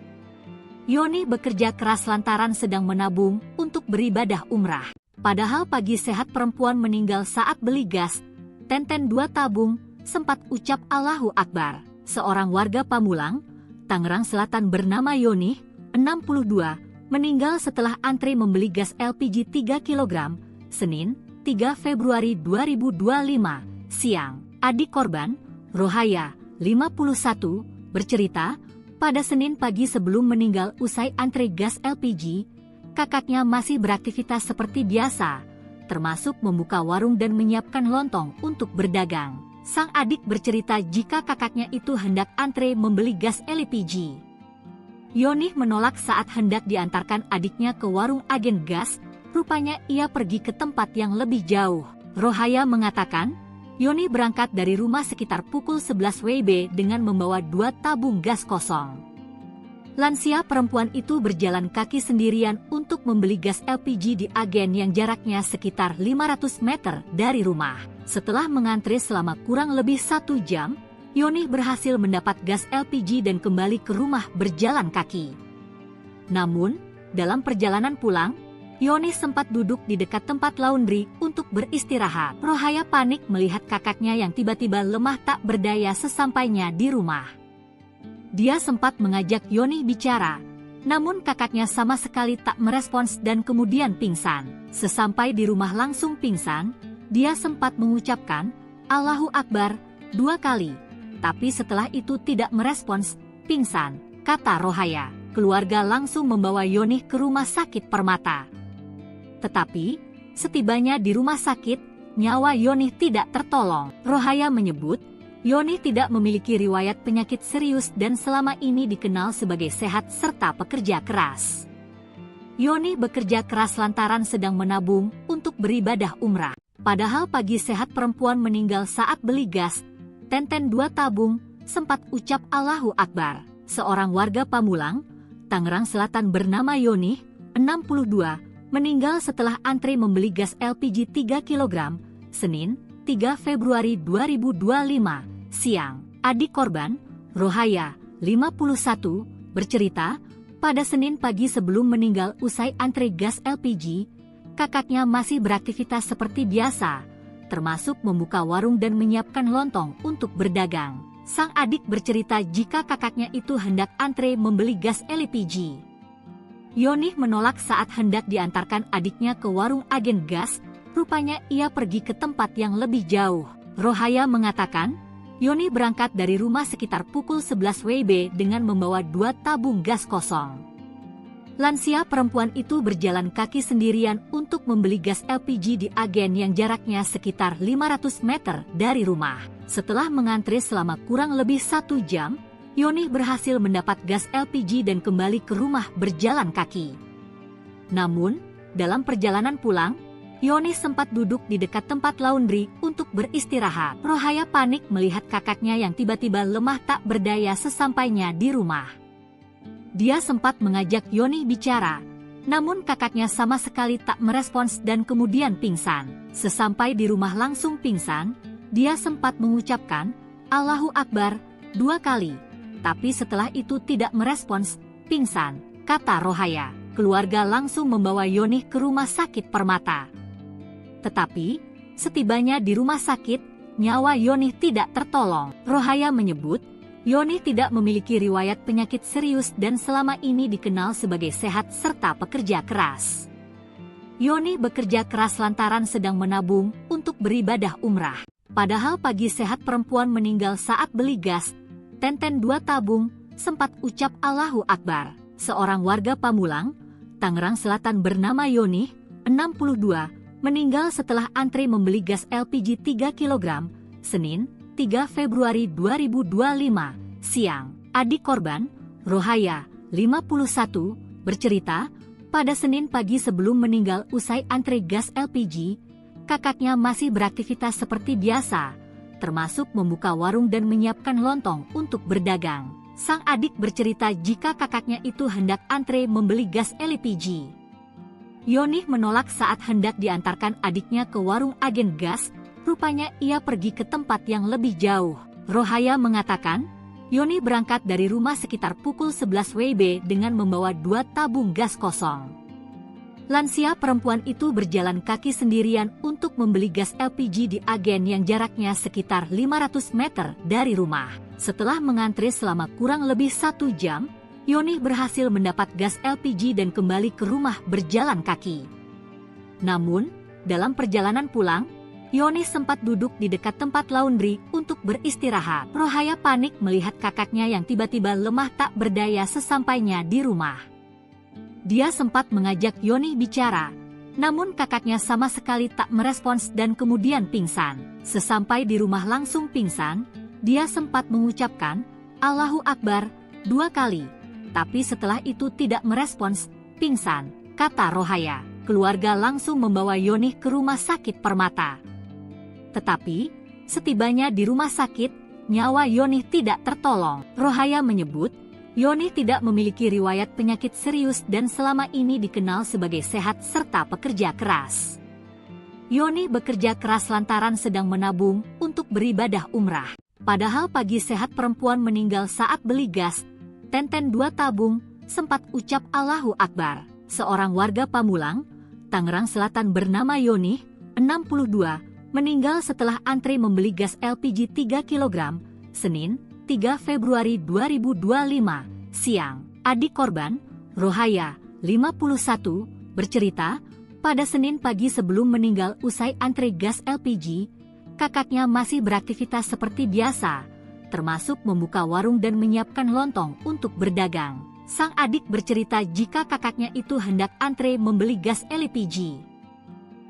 Yonih bekerja keras lantaran sedang menabung untuk beribadah umrah. Padahal pagi sehat perempuan meninggal saat beli gas, Tenten 2 tabung, sempat ucap Allahu Akbar. Seorang warga Pamulang, Tangerang Selatan bernama Yonih, 62, meninggal setelah antri membeli gas LPG 3 kg, Senin, 3 Februari 2025, siang. Adik korban, Rohaya, 51, bercerita, pada Senin pagi sebelum meninggal usai antri gas LPG, kakaknya masih beraktivitas seperti biasa, termasuk membuka warung dan menyiapkan lontong untuk berdagang. Sang adik bercerita jika kakaknya itu hendak antre membeli gas LPG. Yonih menolak saat hendak diantarkan adiknya ke warung agen gas, rupanya ia pergi ke tempat yang lebih jauh. Rohaya mengatakan, Yonih berangkat dari rumah sekitar pukul 11 WIB dengan membawa 2 tabung gas kosong. Lansia perempuan itu berjalan kaki sendirian untuk membeli gas LPG di agen yang jaraknya sekitar 500 meter dari rumah. Setelah mengantri selama kurang lebih 1 jam, Yonih berhasil mendapat gas LPG dan kembali ke rumah berjalan kaki. Namun, dalam perjalanan pulang, Yonih sempat duduk di dekat tempat laundry untuk beristirahat. Rohaya panik melihat kakaknya yang tiba-tiba lemah tak berdaya sesampainya di rumah. Dia sempat mengajak Yonih bicara, namun kakaknya sama sekali tak merespons dan kemudian pingsan. Sesampai di rumah langsung pingsan, dia sempat mengucapkan Allahu Akbar 2 kali, tapi setelah itu tidak merespons, pingsan, kata Rohaya. Keluarga langsung membawa Yonih ke rumah sakit Permata. Tetapi, setibanya di rumah sakit, nyawa Yonih tidak tertolong. Rohaya menyebut, Yonih tidak memiliki riwayat penyakit serius dan selama ini dikenal sebagai sehat serta pekerja keras. Yonih bekerja keras lantaran sedang menabung untuk beribadah umrah. Padahal pagi sehat perempuan meninggal saat beli gas, Tenten 2 tabung, sempat ucap Allahu Akbar. Seorang warga Pamulang, Tangerang Selatan bernama Yonih, 62, meninggal setelah antri membeli gas LPG 3 kg, Senin, 3 Februari 2025, siang. Adik korban, Rohaya, 51, bercerita, pada Senin pagi sebelum meninggal usai antri gas LPG, kakaknya masih beraktivitas seperti biasa, termasuk membuka warung dan menyiapkan lontong untuk berdagang. Sang adik bercerita jika kakaknya itu hendak antre membeli gas LPG. Yonih menolak saat hendak diantarkan adiknya ke warung agen gas, rupanya ia pergi ke tempat yang lebih jauh. Rohaya mengatakan, Yonih berangkat dari rumah sekitar pukul 11 WIB dengan membawa 2 tabung gas kosong. Lansia perempuan itu berjalan kaki sendirian untuk membeli gas LPG di agen yang jaraknya sekitar 500 meter dari rumah. Setelah mengantri selama kurang lebih 1 jam, Yonih berhasil mendapat gas LPG dan kembali ke rumah berjalan kaki. Namun, dalam perjalanan pulang, Yonih sempat duduk di dekat tempat laundry untuk beristirahat. Rohaya panik melihat kakaknya yang tiba-tiba lemah tak berdaya sesampainya di rumah. Dia sempat mengajak Yonih bicara, namun kakaknya sama sekali tak merespons dan kemudian pingsan. Sesampai di rumah langsung pingsan, dia sempat mengucapkan Allahu Akbar 2 kali. Tapi setelah itu tidak merespons, pingsan, kata Rohaya. Keluarga langsung membawa Yonih ke rumah sakit Permata. Tetapi, setibanya di rumah sakit, nyawa Yonih tidak tertolong. Rohaya menyebut, Yonih tidak memiliki riwayat penyakit serius dan selama ini dikenal sebagai sehat serta pekerja keras. Yonih bekerja keras lantaran sedang menabung untuk beribadah umrah. Padahal pagi sehat perempuan meninggal saat beli gas, Tenten 2 tabung, sempat ucap Allahu Akbar. Seorang warga Pamulang, Tangerang Selatan bernama Yonih, 62, meninggal setelah antri membeli gas LPG 3 kg, Senin, 3 Februari 2025, siang. Adik korban, Rohaya, 51, bercerita, pada Senin pagi sebelum meninggal usai antri gas LPG, kakaknya masih beraktivitas seperti biasa, termasuk membuka warung dan menyiapkan lontong untuk berdagang. Sang adik bercerita jika kakaknya itu hendak antre membeli gas LPG. Yonih menolak saat hendak diantarkan adiknya ke warung agen gas, rupanya ia pergi ke tempat yang lebih jauh. Rohaya mengatakan, Yonih berangkat dari rumah sekitar pukul 11 WIB dengan membawa 2 tabung gas kosong. Lansia perempuan itu berjalan kaki sendirian untuk membeli gas LPG di agen yang jaraknya sekitar 500 meter dari rumah. Setelah mengantri selama kurang lebih 1 jam, Yonih berhasil mendapat gas LPG dan kembali ke rumah berjalan kaki. Namun, dalam perjalanan pulang, Yonih sempat duduk di dekat tempat laundry untuk beristirahat. Rohaya panik melihat kakaknya yang tiba-tiba lemah tak berdaya sesampainya di rumah. Dia sempat mengajak Yonih bicara, namun kakaknya sama sekali tak merespons dan kemudian pingsan. Sesampai di rumah langsung pingsan, dia sempat mengucapkan, "Allahu Akbar," 2 kali. Tapi setelah itu tidak merespons, pingsan, kata Rohaya. Keluarga langsung membawa Yonih ke rumah sakit Permata. Tetapi, setibanya di rumah sakit, nyawa Yonih tidak tertolong. Rohaya menyebut, Yonih tidak memiliki riwayat penyakit serius dan selama ini dikenal sebagai sehat serta pekerja keras. Yonih bekerja keras lantaran sedang menabung untuk beribadah umrah. Padahal pagi sehat perempuan meninggal saat beli gas, Tenten 2 tabung, sempat ucap Allahu Akbar. Seorang warga Pamulang, Tangerang Selatan bernama Yonih, 62, meninggal setelah antri membeli gas LPG 3 kg, Senin, 3 Februari 2025, siang. Adik korban, Rohaya, 51, bercerita, pada Senin pagi sebelum meninggal usai antri gas LPG, kakaknya masih beraktivitas seperti biasa, termasuk membuka warung dan menyiapkan lontong untuk berdagang. Sang adik bercerita jika kakaknya itu hendak antre membeli gas LPG.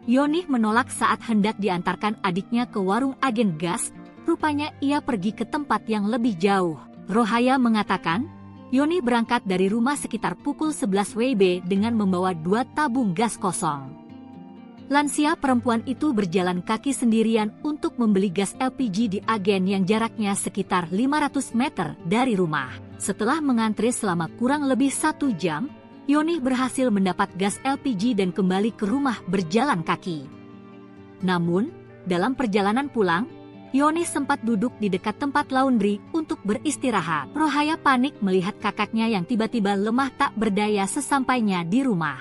Yonih menolak saat hendak diantarkan adiknya ke warung agen gas, rupanya ia pergi ke tempat yang lebih jauh. Rohaya mengatakan, Yonih berangkat dari rumah sekitar pukul 11 WIB dengan membawa 2 tabung gas kosong. Lansia perempuan itu berjalan kaki sendirian untuk membeli gas LPG di agen yang jaraknya sekitar 500 meter dari rumah. Setelah mengantri selama kurang lebih 1 jam, Yonih berhasil mendapat gas LPG dan kembali ke rumah berjalan kaki. Namun, dalam perjalanan pulang, Yonih sempat duduk di dekat tempat laundry untuk beristirahat. Rohaya panik melihat kakaknya yang tiba-tiba lemah tak berdaya sesampainya di rumah.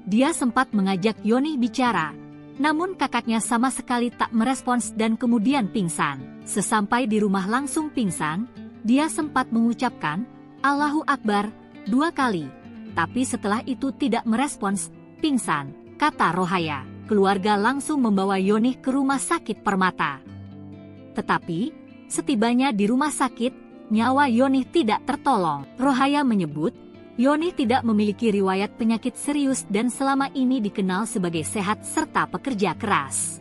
Dia sempat mengajak Yonih bicara, namun kakaknya sama sekali tak merespons dan kemudian pingsan. Sesampai di rumah langsung pingsan, dia sempat mengucapkan, Allahu Akbar, 2 kali. Tapi setelah itu tidak merespons, pingsan, kata Rohaya. Keluarga langsung membawa Yonih ke rumah sakit Permata. Tetapi, setibanya di rumah sakit, nyawa Yonih tidak tertolong. Rohaya menyebut, Yonih tidak memiliki riwayat penyakit serius dan selama ini dikenal sebagai sehat serta pekerja keras.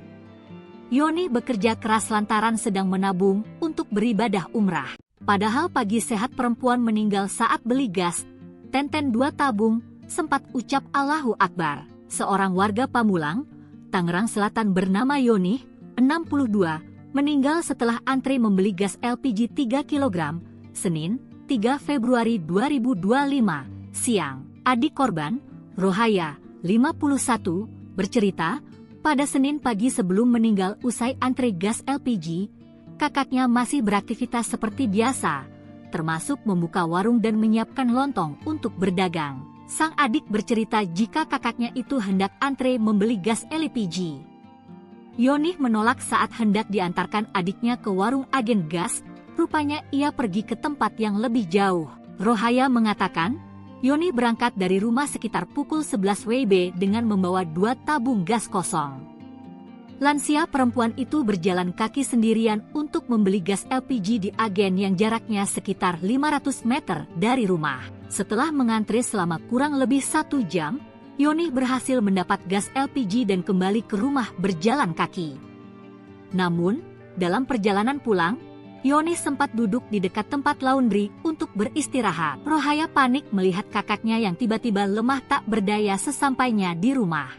Yonih bekerja keras lantaran sedang menabung untuk beribadah umrah. Padahal pagi sehat perempuan meninggal saat beli gas, Tenten 2 tabung, sempat ucap Allahu Akbar. Seorang warga Pamulang, Tangerang Selatan bernama Yonih, 62, meninggal setelah antri membeli gas LPG 3 kg, Senin, 3 Februari 2025, siang. Adik korban, Rohaya, 51, bercerita, pada Senin pagi sebelum meninggal usai antri gas LPG, kakaknya masih beraktivitas seperti biasa, termasuk membuka warung dan menyiapkan lontong untuk berdagang. Sang adik bercerita jika kakaknya itu hendak antre membeli gas LPG. Yonih menolak saat hendak diantarkan adiknya ke warung agen gas, rupanya ia pergi ke tempat yang lebih jauh. Rohaya mengatakan, Yonih berangkat dari rumah sekitar pukul 11 WIB dengan membawa 2 tabung gas kosong. Lansia perempuan itu berjalan kaki sendirian untuk membeli gas LPG di agen yang jaraknya sekitar 500 meter dari rumah. Setelah mengantri selama kurang lebih 1 jam, Yonih berhasil mendapat gas LPG dan kembali ke rumah berjalan kaki. Namun, dalam perjalanan pulang, Yonih sempat duduk di dekat tempat laundry untuk beristirahat. Rohaya panik melihat kakaknya yang tiba-tiba lemah tak berdaya sesampainya di rumah.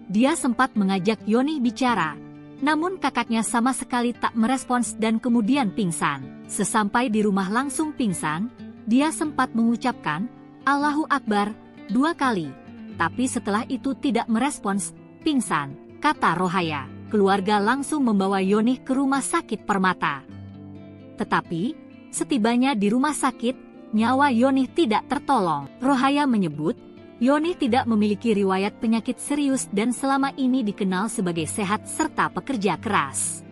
Dia sempat mengajak Yonih bicara, namun kakaknya sama sekali tak merespons dan kemudian pingsan. Sesampai di rumah langsung pingsan, dia sempat mengucapkan, Allahu Akbar, 2 kali. tapi setelah itu tidak merespons, pingsan, kata Rohaya. Keluarga langsung membawa Yonih ke rumah sakit Permata. Tetapi, setibanya di rumah sakit, nyawa Yonih tidak tertolong. Rohaya menyebut, Yonih tidak memiliki riwayat penyakit serius dan selama ini dikenal sebagai sehat serta pekerja keras.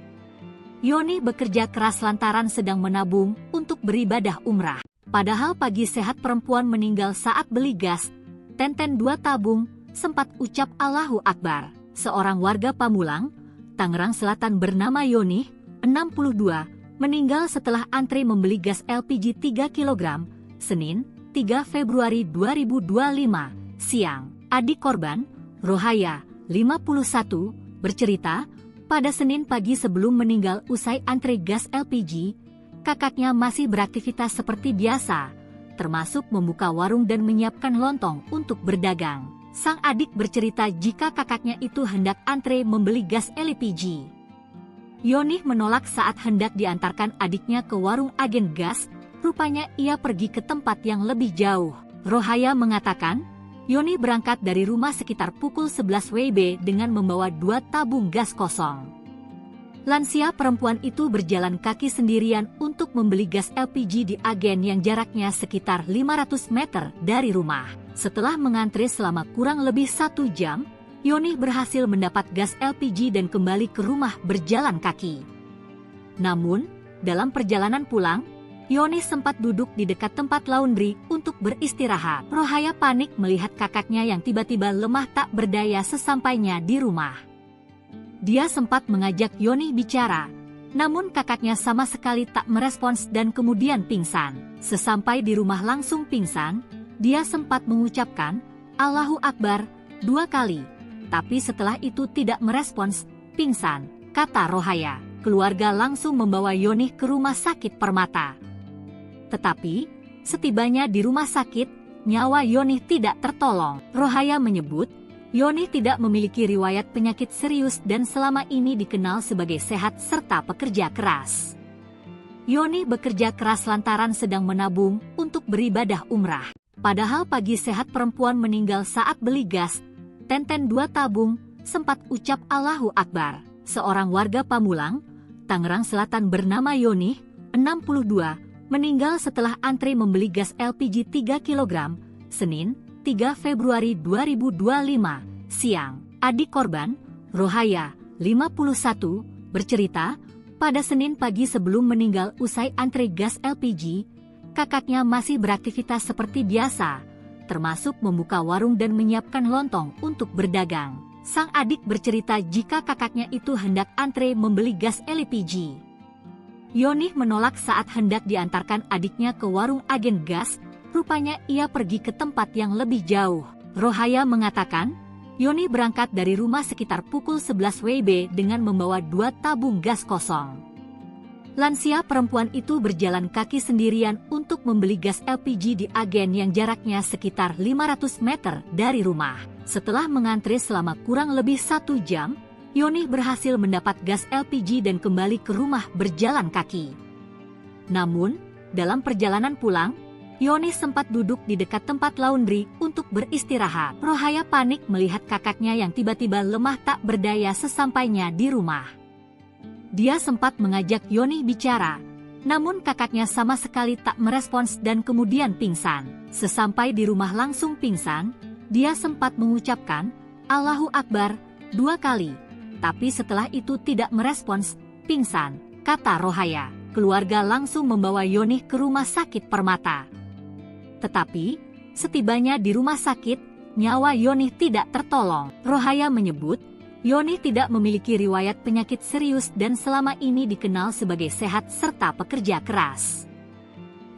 Yonih bekerja keras lantaran sedang menabung untuk beribadah umrah. Padahal pagi sehat perempuan meninggal saat beli gas, Tenten 2 tabung, sempat ucap Allahu Akbar. Seorang warga Pamulang, Tangerang Selatan bernama Yonih, 62, meninggal setelah antri membeli gas LPG 3 kg, Senin, 3 Februari 2025, siang. Adik korban, Rohaya, 51, bercerita, pada Senin pagi sebelum meninggal usai antri gas LPG, kakaknya masih beraktivitas seperti biasa, termasuk membuka warung dan menyiapkan lontong untuk berdagang. Sang adik bercerita jika kakaknya itu hendak antre membeli gas LPG. Yonih menolak saat hendak diantarkan adiknya ke warung agen gas, rupanya ia pergi ke tempat yang lebih jauh. Rohaya mengatakan, Yonih berangkat dari rumah sekitar pukul 11 WIB dengan membawa 2 tabung gas kosong. Lansia perempuan itu berjalan kaki sendirian untuk membeli gas LPG di agen yang jaraknya sekitar 500 meter dari rumah. Setelah mengantri selama kurang lebih 1 jam, Yonih berhasil mendapat gas LPG dan kembali ke rumah berjalan kaki. Namun, dalam perjalanan pulang, Yonih sempat duduk di dekat tempat laundry untuk beristirahat. Rohaya panik melihat kakaknya yang tiba-tiba lemah tak berdaya sesampainya di rumah. Dia sempat mengajak Yonih bicara, namun kakaknya sama sekali tak merespons dan kemudian pingsan. Sesampai di rumah langsung pingsan, dia sempat mengucapkan Allahu Akbar 2 kali, tapi setelah itu tidak merespons, pingsan, kata Rohaya. Keluarga langsung membawa Yonih ke rumah sakit Permata. Tetapi, setibanya di rumah sakit, nyawa Yonih tidak tertolong. Rohaya menyebut, Yonih tidak memiliki riwayat penyakit serius dan selama ini dikenal sebagai sehat serta pekerja keras. Yonih bekerja keras lantaran sedang menabung untuk beribadah umrah. Padahal pagi sehat perempuan meninggal saat beli gas, Tenten 2 tabung, sempat ucap Allahu Akbar. Seorang warga Pamulang, Tangerang Selatan bernama Yonih, 62, meninggal setelah antri membeli gas LPG 3 kg, Senin, 3 Februari 2025, siang. Adik korban, Rohaya, 51, bercerita, pada Senin pagi sebelum meninggal usai antri gas LPG, kakaknya masih beraktivitas seperti biasa, termasuk membuka warung dan menyiapkan lontong untuk berdagang. Sang adik bercerita jika kakaknya itu hendak antre membeli gas LPG. Yonih menolak saat hendak diantarkan adiknya ke warung agen gas, rupanya ia pergi ke tempat yang lebih jauh. Rohaya mengatakan, Yonih berangkat dari rumah sekitar pukul 11 WIB dengan membawa 2 tabung gas kosong. Lansia perempuan itu berjalan kaki sendirian untuk membeli gas LPG di agen yang jaraknya sekitar 500 meter dari rumah. Setelah mengantri selama kurang lebih 1 jam, Yonih berhasil mendapat gas LPG dan kembali ke rumah berjalan kaki. Namun, dalam perjalanan pulang, Yonih sempat duduk di dekat tempat laundry untuk beristirahat. Rohaya panik melihat kakaknya yang tiba-tiba lemah tak berdaya sesampainya di rumah. Dia sempat mengajak Yonih bicara, namun kakaknya sama sekali tak merespons dan kemudian pingsan. Sesampai di rumah langsung pingsan, dia sempat mengucapkan Allahu Akbar 2 kali. Tapi setelah itu tidak merespons, pingsan, kata Rohaya. Keluarga langsung membawa Yonih ke rumah sakit Permata. Tetapi, setibanya di rumah sakit, nyawa Yonih tidak tertolong. Rohaya menyebut, Yonih tidak memiliki riwayat penyakit serius dan selama ini dikenal sebagai sehat serta pekerja keras.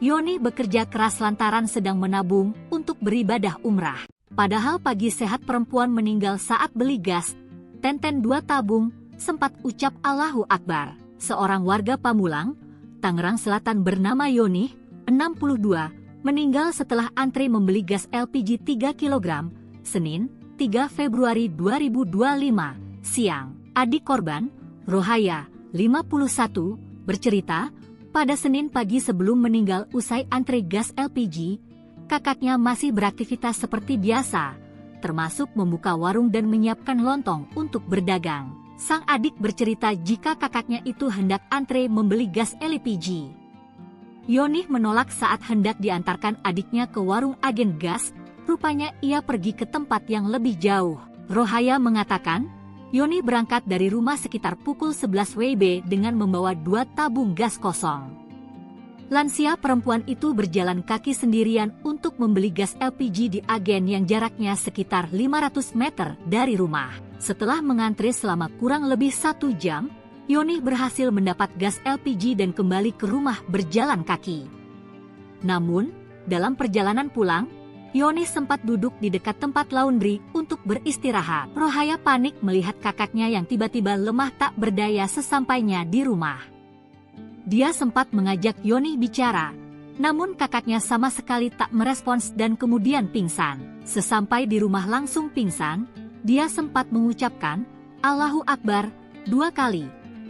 Yonih bekerja keras lantaran sedang menabung untuk beribadah umrah. Padahal pagi sehat perempuan meninggal saat beli gas, Tenten 2 tabung, sempat ucap Allahu Akbar. Seorang warga Pamulang, Tangerang Selatan bernama Yonih, 62, meninggal setelah antri membeli gas LPG 3 kg, Senin, 3 Februari 2025, siang. Adik korban, Rohaya, 51, bercerita, pada Senin pagi sebelum meninggal usai antri gas LPG, kakaknya masih beraktivitas seperti biasa, termasuk membuka warung dan menyiapkan lontong untuk berdagang. Sang adik bercerita jika kakaknya itu hendak antre membeli gas LPG. Yonih menolak saat hendak diantarkan adiknya ke warung agen gas, rupanya ia pergi ke tempat yang lebih jauh. Rohaya mengatakan, Yonih berangkat dari rumah sekitar pukul 11 WIB dengan membawa 2 tabung gas kosong. Lansia perempuan itu berjalan kaki sendirian untuk membeli gas LPG di agen yang jaraknya sekitar 500 meter dari rumah. Setelah mengantre selama kurang lebih 1 jam, Yonih berhasil mendapat gas LPG dan kembali ke rumah berjalan kaki. Namun, dalam perjalanan pulang, Yonih sempat duduk di dekat tempat laundry untuk beristirahat. Rohaya panik melihat kakaknya yang tiba-tiba lemah tak berdaya sesampainya di rumah. Dia sempat mengajak Yonih bicara, namun kakaknya sama sekali tak merespons dan kemudian pingsan. Sesampai di rumah langsung pingsan, dia sempat mengucapkan, "Allahu Akbar," 2 kali.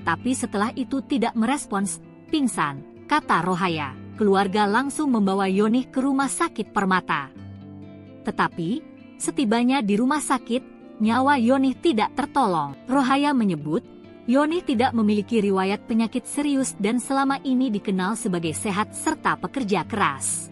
Tapi setelah itu tidak merespons, pingsan, kata Rohaya. Keluarga langsung membawa Yonih ke rumah sakit Permata. Tetapi, setibanya di rumah sakit, nyawa Yonih tidak tertolong. Rohaya menyebut, Yonih tidak memiliki riwayat penyakit serius dan selama ini dikenal sebagai sehat serta pekerja keras.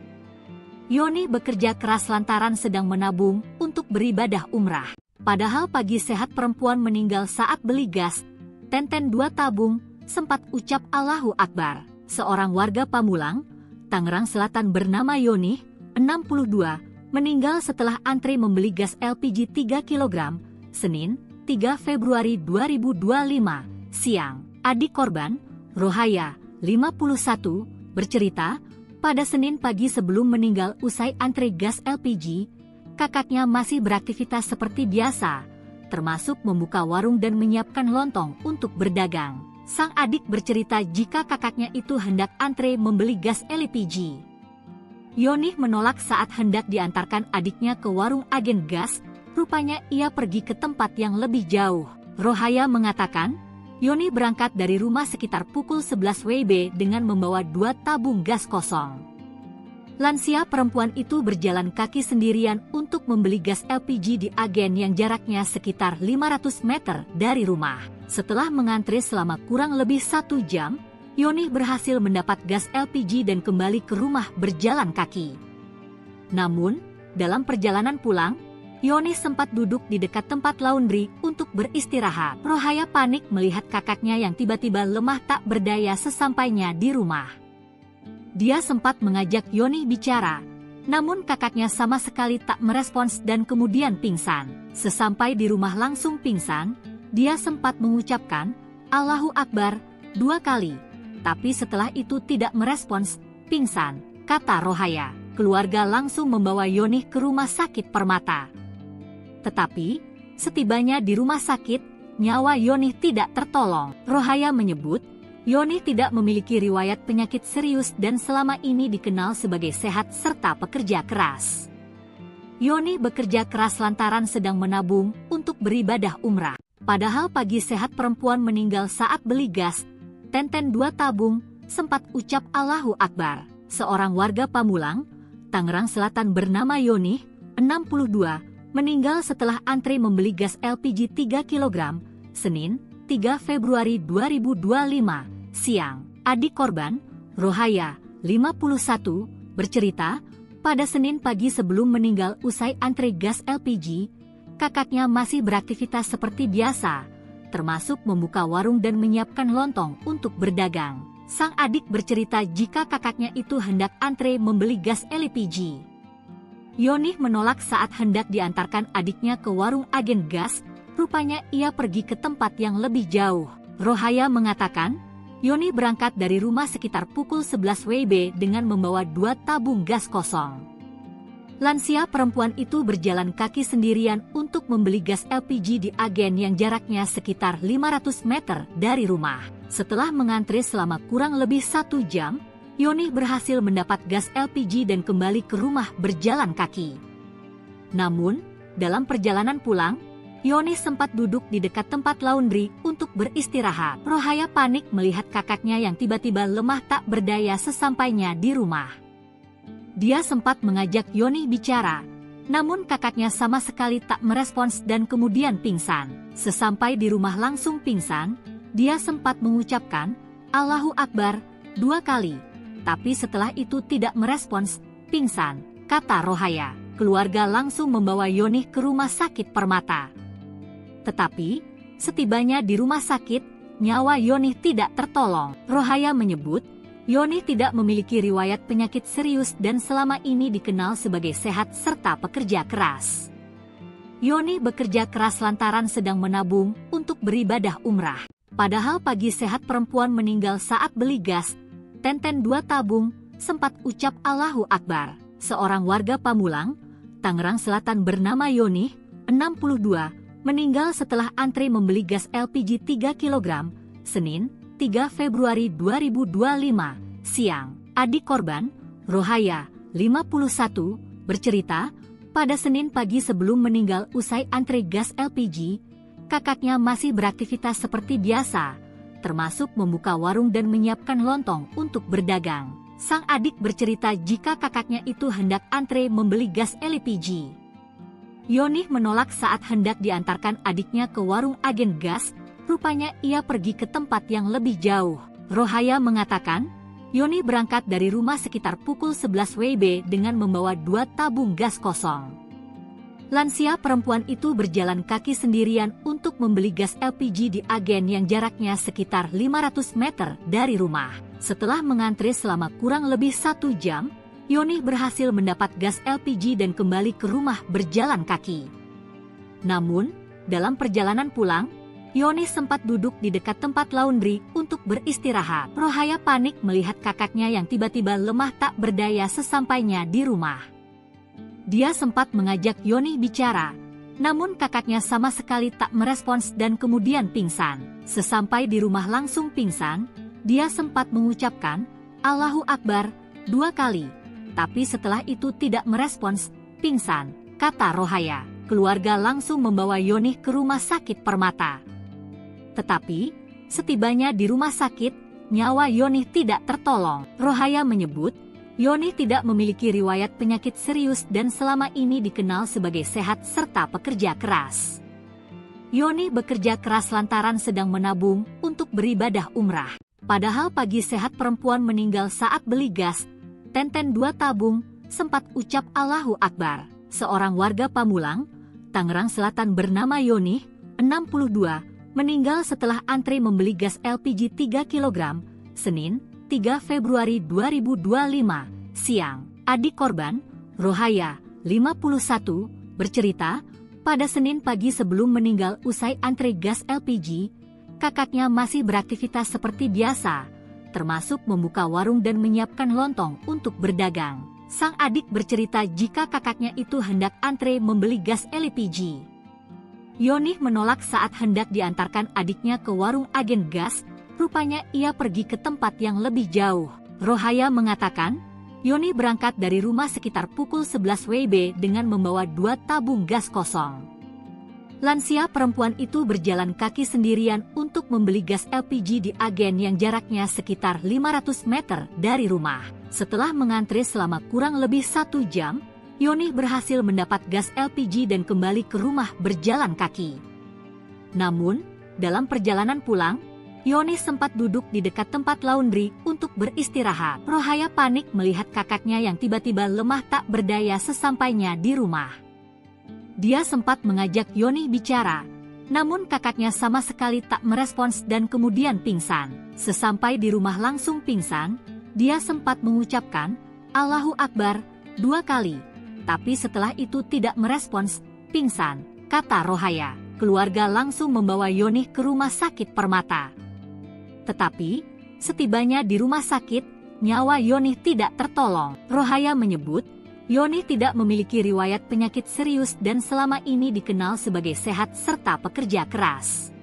Yonih bekerja keras lantaran sedang menabung untuk beribadah umrah. Padahal pagi sehat perempuan meninggal saat beli gas, tenten 2 tabung, sempat ucap Allahu Akbar. Seorang warga Pamulang, Tangerang Selatan bernama Yonih, 62, meninggal setelah antre membeli gas LPG 3 kg, Senin, 3 Februari 2025, siang. Adik korban, Rohaya, 51, bercerita, pada Senin pagi sebelum meninggal usai antre gas LPG, kakaknya masih beraktivitas seperti biasa, termasuk membuka warung dan menyiapkan lontong untuk berdagang. Sang adik bercerita jika kakaknya itu hendak antre membeli gas LPG. Yonih menolak saat hendak diantarkan adiknya ke warung agen gas, rupanya ia pergi ke tempat yang lebih jauh. Rohaya mengatakan, Yonih berangkat dari rumah sekitar pukul 11 WIB dengan membawa 2 tabung gas kosong. Lansia perempuan itu berjalan kaki sendirian untuk membeli gas LPG di agen yang jaraknya sekitar 500 meter dari rumah. Setelah mengantre selama kurang lebih 1 jam, Yonih berhasil mendapat gas LPG dan kembali ke rumah berjalan kaki. Namun, dalam perjalanan pulang, Yonih sempat duduk di dekat tempat laundry untuk beristirahat. Rohaya panik melihat kakaknya yang tiba-tiba lemah tak berdaya sesampainya di rumah. Dia sempat mengajak Yonih bicara, namun kakaknya sama sekali tak merespons dan kemudian pingsan. Sesampai di rumah langsung pingsan, dia sempat mengucapkan, Allahu Akbar, 2 kali. Tapi setelah itu tidak merespons, pingsan, kata Rohaya. Keluarga langsung membawa Yonih ke rumah sakit Permata. Tetapi, setibanya di rumah sakit, nyawa Yonih tidak tertolong. Rohaya menyebut, Yonih tidak memiliki riwayat penyakit serius dan selama ini dikenal sebagai sehat serta pekerja keras. Yonih bekerja keras lantaran sedang menabung untuk beribadah umrah. Padahal pagi sehat perempuan meninggal saat beli gas, tenten 2 tabung, sempat ucap Allahu Akbar. Seorang warga Pamulang, Tangerang Selatan bernama Yonih, 62, meninggal setelah antre membeli gas LPG 3 kg, Senin, 3 Februari 2025, siang. Adik korban, Rohaya, 51, bercerita, pada Senin pagi sebelum meninggal usai antre gas LPG, kakaknya masih beraktivitas seperti biasa, termasuk membuka warung dan menyiapkan lontong untuk berdagang. Sang adik bercerita jika kakaknya itu hendak antre membeli gas LPG. Yonih menolak saat hendak diantarkan adiknya ke warung agen gas, rupanya ia pergi ke tempat yang lebih jauh. Rohaya mengatakan, Yonih berangkat dari rumah sekitar pukul 11 WIB dengan membawa 2 tabung gas kosong. Lansia perempuan itu berjalan kaki sendirian untuk membeli gas LPG di agen yang jaraknya sekitar 500 meter dari rumah. Setelah mengantre selama kurang lebih 1 jam, Yonih berhasil mendapat gas LPG dan kembali ke rumah berjalan kaki. Namun, dalam perjalanan pulang, Yonih sempat duduk di dekat tempat laundry untuk beristirahat. Rohaya panik melihat kakaknya yang tiba-tiba lemah tak berdaya sesampainya di rumah. Dia sempat mengajak Yonih bicara, Namun kakaknya sama sekali tak merespons dan kemudian pingsan. Sesampai di rumah langsung pingsan, dia sempat mengucapkan, "Allahu Akbar," 2 kali. Tapi setelah itu tidak merespons, pingsan, kata Rohaya. Keluarga langsung membawa Yonih ke rumah sakit Permata. Tetapi, setibanya di rumah sakit, nyawa Yonih tidak tertolong. Rohaya menyebut, Yonih tidak memiliki riwayat penyakit serius dan selama ini dikenal sebagai sehat serta pekerja keras. Yonih bekerja keras lantaran sedang menabung untuk beribadah umrah. Padahal pagi sehat perempuan meninggal saat beli gas, Tenten 2 tabung, sempat ucap Allahu Akbar. Seorang warga Pamulang, Tangerang Selatan bernama Yonih, 62, meninggal setelah antre membeli gas LPG 3 kg, Senin, 3 Februari 2025, siang. Adik korban, Rohaya, 51, bercerita, pada Senin pagi sebelum meninggal usai antre gas LPG, kakaknya masih beraktivitas seperti biasa, termasuk membuka warung dan menyiapkan lontong untuk berdagang. Sang adik bercerita jika kakaknya itu hendak antre membeli gas LPG. Yonih menolak saat hendak diantarkan adiknya ke warung agen gas, rupanya ia pergi ke tempat yang lebih jauh. Rohaya mengatakan, Yonih berangkat dari rumah sekitar pukul 11 WIB dengan membawa 2 tabung gas kosong. Lansia perempuan itu berjalan kaki sendirian untuk membeli gas LPG di agen yang jaraknya sekitar 500 meter dari rumah. Setelah mengantre selama kurang lebih 1 jam, Yonih berhasil mendapat gas LPG dan kembali ke rumah berjalan kaki. Namun, dalam perjalanan pulang, Yonih sempat duduk di dekat tempat laundry untuk beristirahat. Rohaya panik melihat kakaknya yang tiba-tiba lemah tak berdaya sesampainya di rumah. Dia sempat mengajak Yonih bicara, namun kakaknya sama sekali tak merespons dan kemudian pingsan. Sesampai di rumah langsung pingsan, dia sempat mengucapkan, Allahu Akbar, 2 kali. Tapi setelah itu tidak merespons, pingsan, kata Rohaya. Keluarga langsung membawa Yonih ke rumah sakit Permata. Tetapi, setibanya di rumah sakit, nyawa Yonih tidak tertolong. Rohaya menyebut, Yonih tidak memiliki riwayat penyakit serius dan selama ini dikenal sebagai sehat serta pekerja keras. Yonih bekerja keras lantaran sedang menabung untuk beribadah umrah. Padahal pagi sehat perempuan meninggal saat beli gas, Tenten 2 tabung, sempat ucap Allahu Akbar. Seorang warga Pamulang, Tangerang Selatan bernama Yonih, 62, meninggal setelah antre membeli gas LPG 3 kg, Senin, 3 Februari 2025, siang. Adik korban, Rohaya, 51, bercerita, pada Senin pagi sebelum meninggal usai antre gas LPG, kakaknya masih beraktivitas seperti biasa, termasuk membuka warung dan menyiapkan lontong untuk berdagang. Sang adik bercerita jika kakaknya itu hendak antre membeli gas LPG. Yonih menolak saat hendak diantarkan adiknya ke warung agen gas, rupanya ia pergi ke tempat yang lebih jauh. Rohaya mengatakan, Yonih berangkat dari rumah sekitar pukul 11 WIB dengan membawa 2 tabung gas kosong. Lansia perempuan itu berjalan kaki sendirian untuk membeli gas LPG di agen yang jaraknya sekitar 500 meter dari rumah. Setelah mengantre selama kurang lebih 1 jam, Yonih berhasil mendapat gas LPG dan kembali ke rumah berjalan kaki. Namun, dalam perjalanan pulang, Yonih sempat duduk di dekat tempat laundry untuk beristirahat. Rohaya panik melihat kakaknya yang tiba-tiba lemah tak berdaya sesampainya di rumah. Dia sempat mengajak Yonih bicara, namun kakaknya sama sekali tak merespons dan kemudian pingsan. Sesampai di rumah langsung pingsan, dia sempat mengucapkan, Allahu Akbar, 2 kali. Tapi setelah itu tidak merespons, pingsan, kata Rohaya. Keluarga langsung membawa Yonih ke rumah sakit Permata. Tetapi, setibanya di rumah sakit, nyawa Yonih tidak tertolong. Rohaya menyebut, Yonih tidak memiliki riwayat penyakit serius dan selama ini dikenal sebagai sehat serta pekerja keras.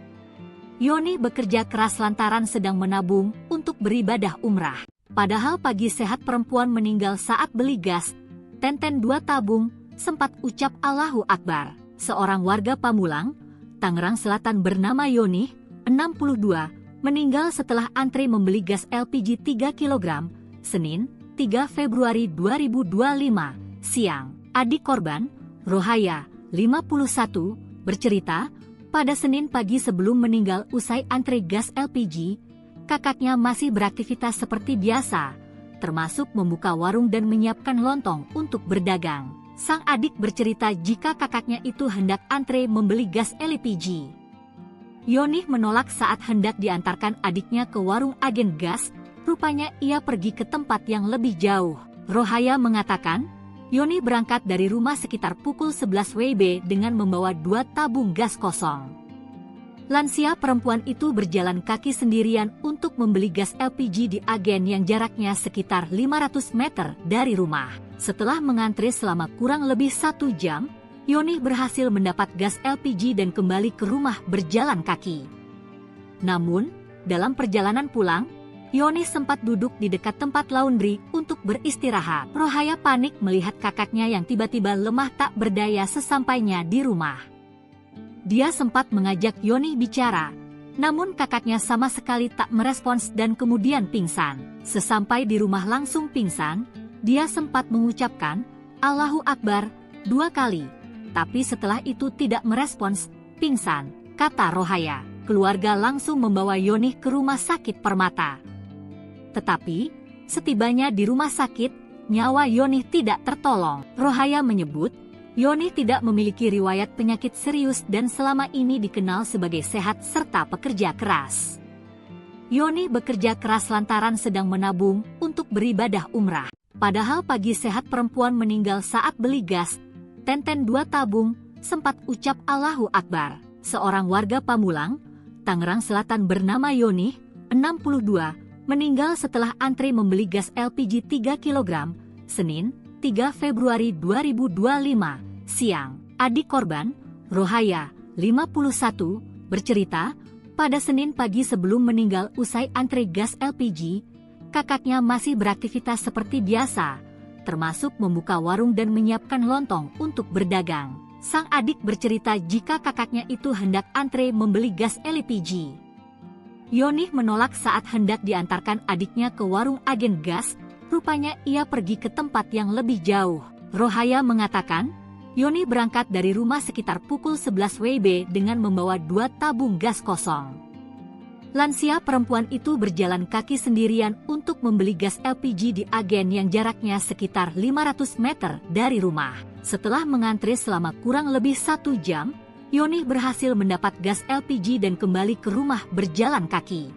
Yonih bekerja keras lantaran sedang menabung untuk beribadah umrah. Padahal pagi sehat perempuan meninggal saat beli gas, Tenten 2 tabung, sempat ucap Allahu Akbar. Seorang warga Pamulang, Tangerang Selatan bernama Yonih, 62, meninggal setelah antre membeli gas LPG 3 kg, Senin, 3 Februari 2025, siang. Adik korban, Rohaya, 51, bercerita, pada Senin pagi sebelum meninggal usai antre gas LPG, kakaknya masih beraktivitas seperti biasa, termasuk membuka warung dan menyiapkan lontong untuk berdagang. Sang adik bercerita jika kakaknya itu hendak antre membeli gas LPG. Yonih menolak saat hendak diantarkan adiknya ke warung agen gas, rupanya ia pergi ke tempat yang lebih jauh. Rohaya mengatakan, Yonih berangkat dari rumah sekitar pukul 11 WIB dengan membawa 2 tabung gas kosong. Lansia perempuan itu berjalan kaki sendirian untuk membeli gas LPG di agen yang jaraknya sekitar 500 meter dari rumah. Setelah mengantre selama kurang lebih 1 jam, Yonih berhasil mendapat gas LPG dan kembali ke rumah berjalan kaki. Namun, dalam perjalanan pulang, Yonih sempat duduk di dekat tempat laundry untuk beristirahat. Rohaya panik melihat kakaknya yang tiba-tiba lemah tak berdaya sesampainya di rumah. Dia sempat mengajak Yonih bicara, namun kakaknya sama sekali tak merespons dan kemudian pingsan. Sesampai di rumah langsung pingsan, dia sempat mengucapkan, "Allahu Akbar," 2 kali. Tapi setelah itu tidak merespons, pingsan, kata Rohaya. Keluarga langsung membawa Yonih ke rumah sakit Permata. Tetapi, setibanya di rumah sakit, nyawa Yonih tidak tertolong. Rohaya menyebut, Yonih tidak memiliki riwayat penyakit serius dan selama ini dikenal sebagai sehat serta pekerja keras. Yonih bekerja keras lantaran sedang menabung untuk beribadah umrah. Padahal pagi sehat perempuan meninggal saat beli gas, tenten 2 tabung, sempat ucap Allahu Akbar. Seorang warga Pamulang, Tangerang Selatan bernama Yonih, 62, meninggal setelah antre membeli gas LPG 3 kg, Senin, 3 Februari 2025, siang. Adik korban, Rohaya, 51, bercerita, pada Senin pagi sebelum meninggal usai antre gas LPG, kakaknya masih beraktivitas seperti biasa, termasuk membuka warung dan menyiapkan lontong untuk berdagang. Sang adik bercerita jika kakaknya itu hendak antre membeli gas LPG. Yonih menolak saat hendak diantarkan adiknya ke warung agen gas, rupanya ia pergi ke tempat yang lebih jauh. Rohaya mengatakan, Yonih berangkat dari rumah sekitar pukul 11 WIB dengan membawa 2 tabung gas kosong. Lansia perempuan itu berjalan kaki sendirian untuk membeli gas LPG di agen yang jaraknya sekitar 500 meter dari rumah. Setelah mengantre selama kurang lebih 1 jam, Yonih berhasil mendapat gas LPG dan kembali ke rumah berjalan kaki.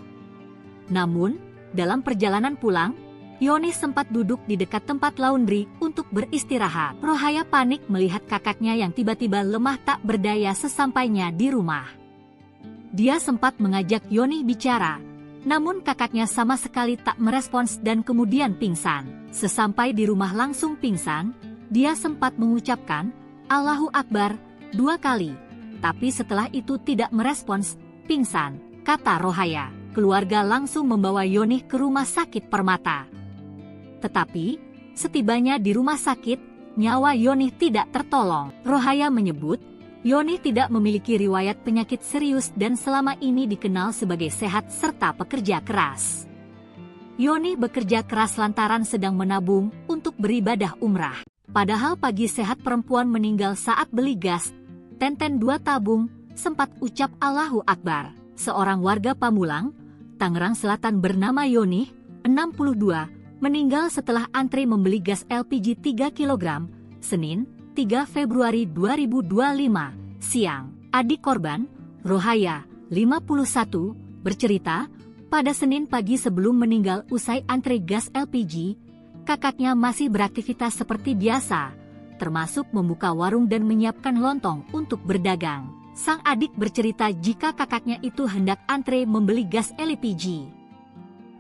Namun, dalam perjalanan pulang, Yonih sempat duduk di dekat tempat laundry untuk beristirahat. Rohaya panik melihat kakaknya yang tiba-tiba lemah tak berdaya sesampainya di rumah. Dia sempat mengajak Yonih bicara, namun kakaknya sama sekali tak merespons dan kemudian pingsan. Sesampai di rumah langsung pingsan, dia sempat mengucapkan, Allahu Akbar, 2 kali. Tapi setelah itu tidak merespons, pingsan, kata Rohaya. Keluarga langsung membawa Yonih ke rumah sakit Permata. Tetapi, setibanya di rumah sakit, nyawa Yonih tidak tertolong. Rohaya menyebut, Yonih tidak memiliki riwayat penyakit serius dan selama ini dikenal sebagai sehat serta pekerja keras. Yonih bekerja keras lantaran sedang menabung untuk beribadah umrah. Padahal pagi sehat perempuan meninggal saat beli gas, tenten 2 tabung, sempat ucap Allahu Akbar. Seorang warga Pamulang, Tangerang Selatan bernama Yonih, 62, meninggal setelah antre membeli gas LPG 3 kg, Senin, 3 Februari 2025, siang. Adik korban, Rohaya, 51, bercerita, pada Senin pagi sebelum meninggal usai antre gas LPG, kakaknya masih beraktivitas seperti biasa, termasuk membuka warung dan menyiapkan lontong untuk berdagang. Sang adik bercerita jika kakaknya itu hendak antre membeli gas LPG.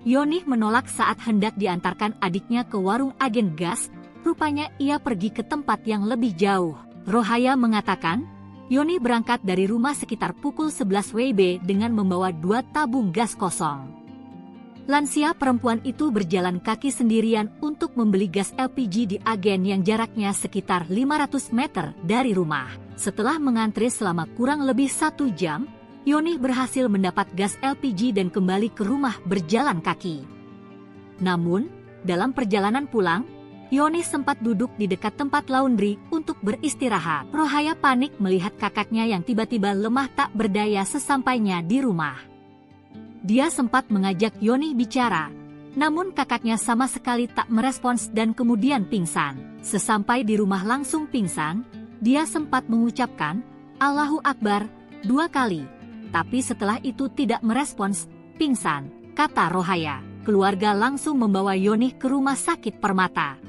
Yonih menolak saat hendak diantarkan adiknya ke warung agen gas, rupanya ia pergi ke tempat yang lebih jauh. Rohaya mengatakan, Yonih berangkat dari rumah sekitar pukul 11 WIB dengan membawa 2 tabung gas kosong. Lansia perempuan itu berjalan kaki sendirian untuk membeli gas LPG di agen yang jaraknya sekitar 500 meter dari rumah. Setelah mengantre selama kurang lebih 1 jam, Yonih berhasil mendapat gas LPG dan kembali ke rumah berjalan kaki. Namun, dalam perjalanan pulang, Yoni sempat duduk di dekat tempat laundry untuk beristirahat. Rohaya panik melihat kakaknya yang tiba-tiba lemah tak berdaya sesampainya di rumah. Dia sempat mengajak Yoni bicara, namun kakaknya sama sekali tak merespons dan kemudian pingsan. Sesampai di rumah langsung pingsan, dia sempat mengucapkan, "Allahu Akbar," 2 kali. Tapi setelah itu tidak merespons, pingsan, kata Rohaya. Keluarga langsung membawa Yoni ke rumah sakit Permata.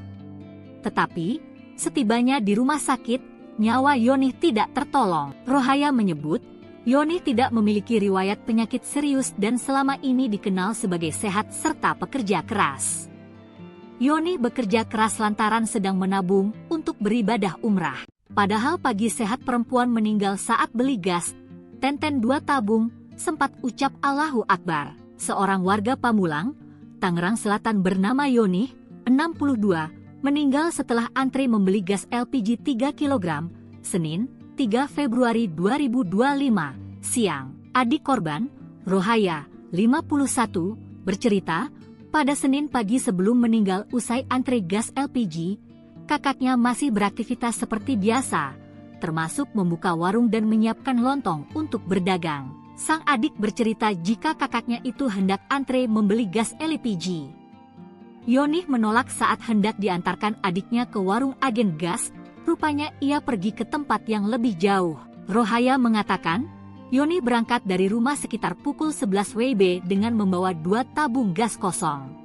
Tetapi, setibanya di rumah sakit, nyawa Yoni tidak tertolong. Rohaya menyebut, Yoni tidak memiliki riwayat penyakit serius dan selama ini dikenal sebagai sehat serta pekerja keras. Yoni bekerja keras lantaran sedang menabung untuk beribadah umrah. Padahal pagi sehat perempuan meninggal saat beli gas, Tenten 2 tabung, sempat ucap Allahu Akbar. Seorang warga Pamulang, Tangerang Selatan bernama Yoni, 62, meninggal setelah antri membeli gas LPG 3 kg, Senin, 3 Februari 2025, siang. Adik korban, Rohaya, 51, bercerita, pada Senin pagi sebelum meninggal usai antri gas LPG, kakaknya masih beraktivitas seperti biasa, termasuk membuka warung dan menyiapkan lontong untuk berdagang. Sang adik bercerita jika kakaknya itu hendak antre membeli gas LPG. Yoni menolak saat hendak diantarkan adiknya ke warung agen gas, rupanya ia pergi ke tempat yang lebih jauh. Rohaya mengatakan, Yoni berangkat dari rumah sekitar pukul 11 WIB dengan membawa 2 tabung gas kosong.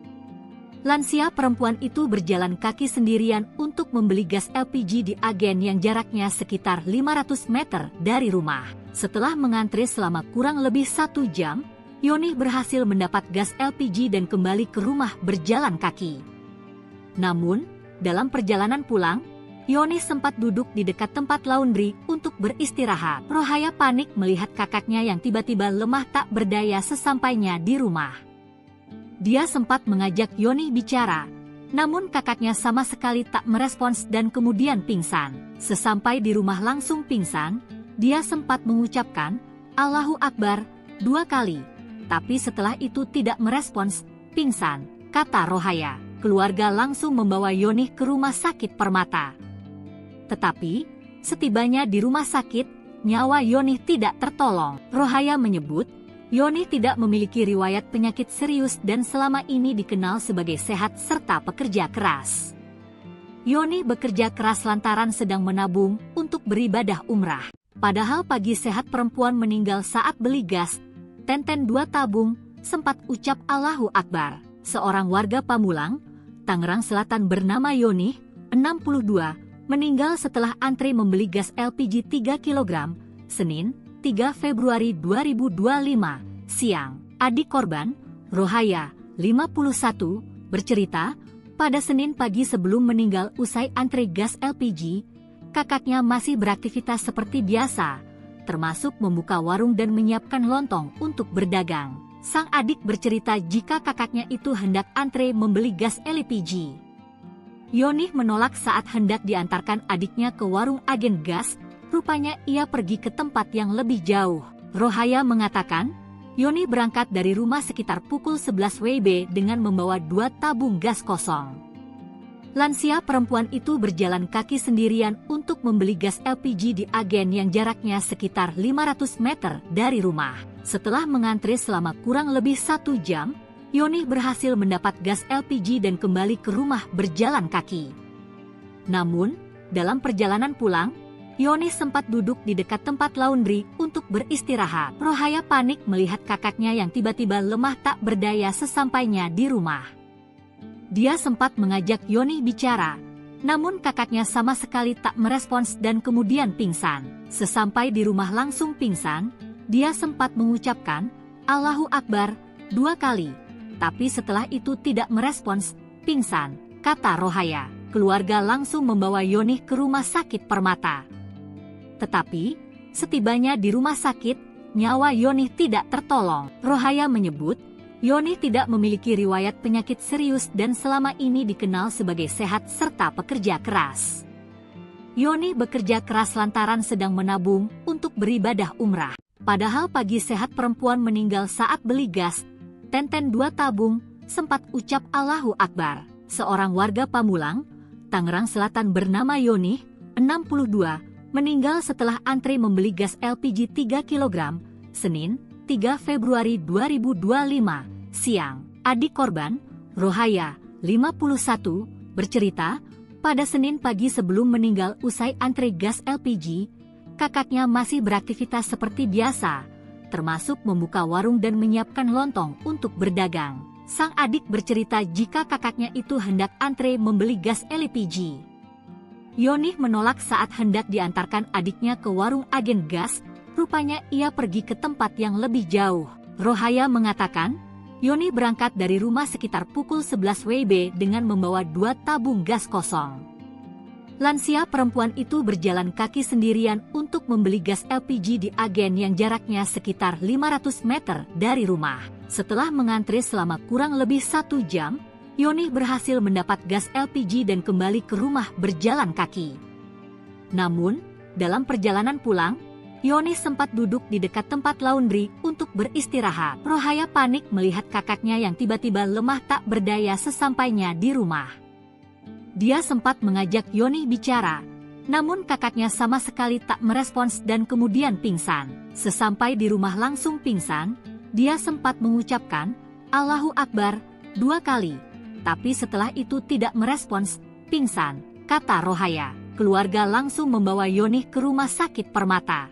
Lansia perempuan itu berjalan kaki sendirian untuk membeli gas LPG di agen yang jaraknya sekitar 500 meter dari rumah. Setelah mengantri selama kurang lebih 1 jam, Yoni berhasil mendapat gas LPG dan kembali ke rumah berjalan kaki. Namun, dalam perjalanan pulang, Yoni sempat duduk di dekat tempat laundry untuk beristirahat. Rohaya panik melihat kakaknya yang tiba-tiba lemah tak berdaya sesampainya di rumah. Dia sempat mengajak Yoni bicara, namun kakaknya sama sekali tak merespons dan kemudian pingsan. Sesampai di rumah langsung pingsan, dia sempat mengucapkan, Allahu Akbar, 2 kali. Tapi setelah itu tidak merespons, pingsan, kata Rohaya. Keluarga langsung membawa Yoni ke rumah sakit Permata. Tetapi, setibanya di rumah sakit, nyawa Yoni tidak tertolong. Rohaya menyebut, Yoni tidak memiliki riwayat penyakit serius dan selama ini dikenal sebagai sehat serta pekerja keras. Yoni bekerja keras lantaran sedang menabung untuk beribadah umrah. Padahal pagi sehat perempuan meninggal saat beli gas, Tenten 2 tabung, sempat ucap Allahu Akbar. Seorang warga Pamulang, Tangerang Selatan bernama Yoni, 62, meninggal setelah antri membeli gas LPG 3 kg, Senin, 3 Februari 2025, siang. Adik korban, Rohaya, 51, bercerita, pada Senin pagi sebelum meninggal usai antri gas LPG, kakaknya masih beraktivitas seperti biasa, termasuk membuka warung dan menyiapkan lontong untuk berdagang. Sang adik bercerita jika kakaknya itu hendak antre membeli gas LPG. Yoni menolak saat hendak diantarkan adiknya ke warung agen gas, rupanya ia pergi ke tempat yang lebih jauh. Rohaya mengatakan, Yoni berangkat dari rumah sekitar pukul 11 WIB dengan membawa 2 tabung gas kosong. Lansia perempuan itu berjalan kaki sendirian untuk membeli gas LPG di agen yang jaraknya sekitar 500 meter dari rumah. Setelah mengantri selama kurang lebih 1 jam, Yoni berhasil mendapat gas LPG dan kembali ke rumah berjalan kaki. Namun, dalam perjalanan pulang, Yoni sempat duduk di dekat tempat laundry untuk beristirahat. Rohaya panik melihat kakaknya yang tiba-tiba lemah tak berdaya sesampainya di rumah. Dia sempat mengajak Yoni bicara, namun kakaknya sama sekali tak merespons dan kemudian pingsan. Sesampai di rumah langsung pingsan, dia sempat mengucapkan, Allahu Akbar, 2 kali. Tapi setelah itu tidak merespons, pingsan, kata Rohaya. Keluarga langsung membawa Yoni ke rumah sakit Permata. Tetapi, setibanya di rumah sakit, nyawa Yoni tidak tertolong. Rohaya menyebut, Yoni tidak memiliki riwayat penyakit serius dan selama ini dikenal sebagai sehat serta pekerja keras. Yoni bekerja keras lantaran sedang menabung untuk beribadah umrah. Padahal pagi sehat perempuan meninggal saat beli gas, Tenten 2 tabung, sempat ucap Allahu Akbar. Seorang warga Pamulang, Tangerang Selatan bernama Yoni, 62, meninggal setelah antre membeli gas LPG 3 kg, Senin, 3 Februari 2025, siang. Adik korban, Rohaya, 51, bercerita, pada Senin pagi sebelum meninggal usai antre gas LPG, kakaknya masih beraktivitas seperti biasa, termasuk membuka warung dan menyiapkan lontong untuk berdagang. Sang adik bercerita jika kakaknya itu hendak antre membeli gas LPG. Yoni menolak saat hendak diantarkan adiknya ke warung agen gas, rupanya ia pergi ke tempat yang lebih jauh. Rohaya mengatakan, Yoni berangkat dari rumah sekitar pukul 11 WIB dengan membawa 2 tabung gas kosong. Lansia perempuan itu berjalan kaki sendirian untuk membeli gas LPG di agen yang jaraknya sekitar 500 meter dari rumah. Setelah mengantre selama kurang lebih 1 jam, Yoni berhasil mendapat gas LPG dan kembali ke rumah berjalan kaki. Namun, dalam perjalanan pulang, Yoni sempat duduk di dekat tempat laundry untuk beristirahat. Rohaya panik melihat kakaknya yang tiba-tiba lemah tak berdaya sesampainya di rumah. Dia sempat mengajak Yoni bicara, namun kakaknya sama sekali tak merespons dan kemudian pingsan. Sesampai di rumah langsung pingsan, dia sempat mengucapkan, Allahu Akbar, 2 kali. Tapi setelah itu tidak merespons, pingsan, kata Rohaya. Keluarga langsung membawa Yoni ke rumah sakit Permata.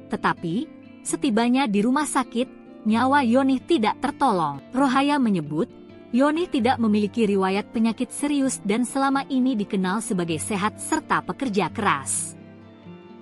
Tetapi, setibanya di rumah sakit, nyawa Yoni tidak tertolong. Rohaya menyebut, Yoni tidak memiliki riwayat penyakit serius dan selama ini dikenal sebagai sehat serta pekerja keras.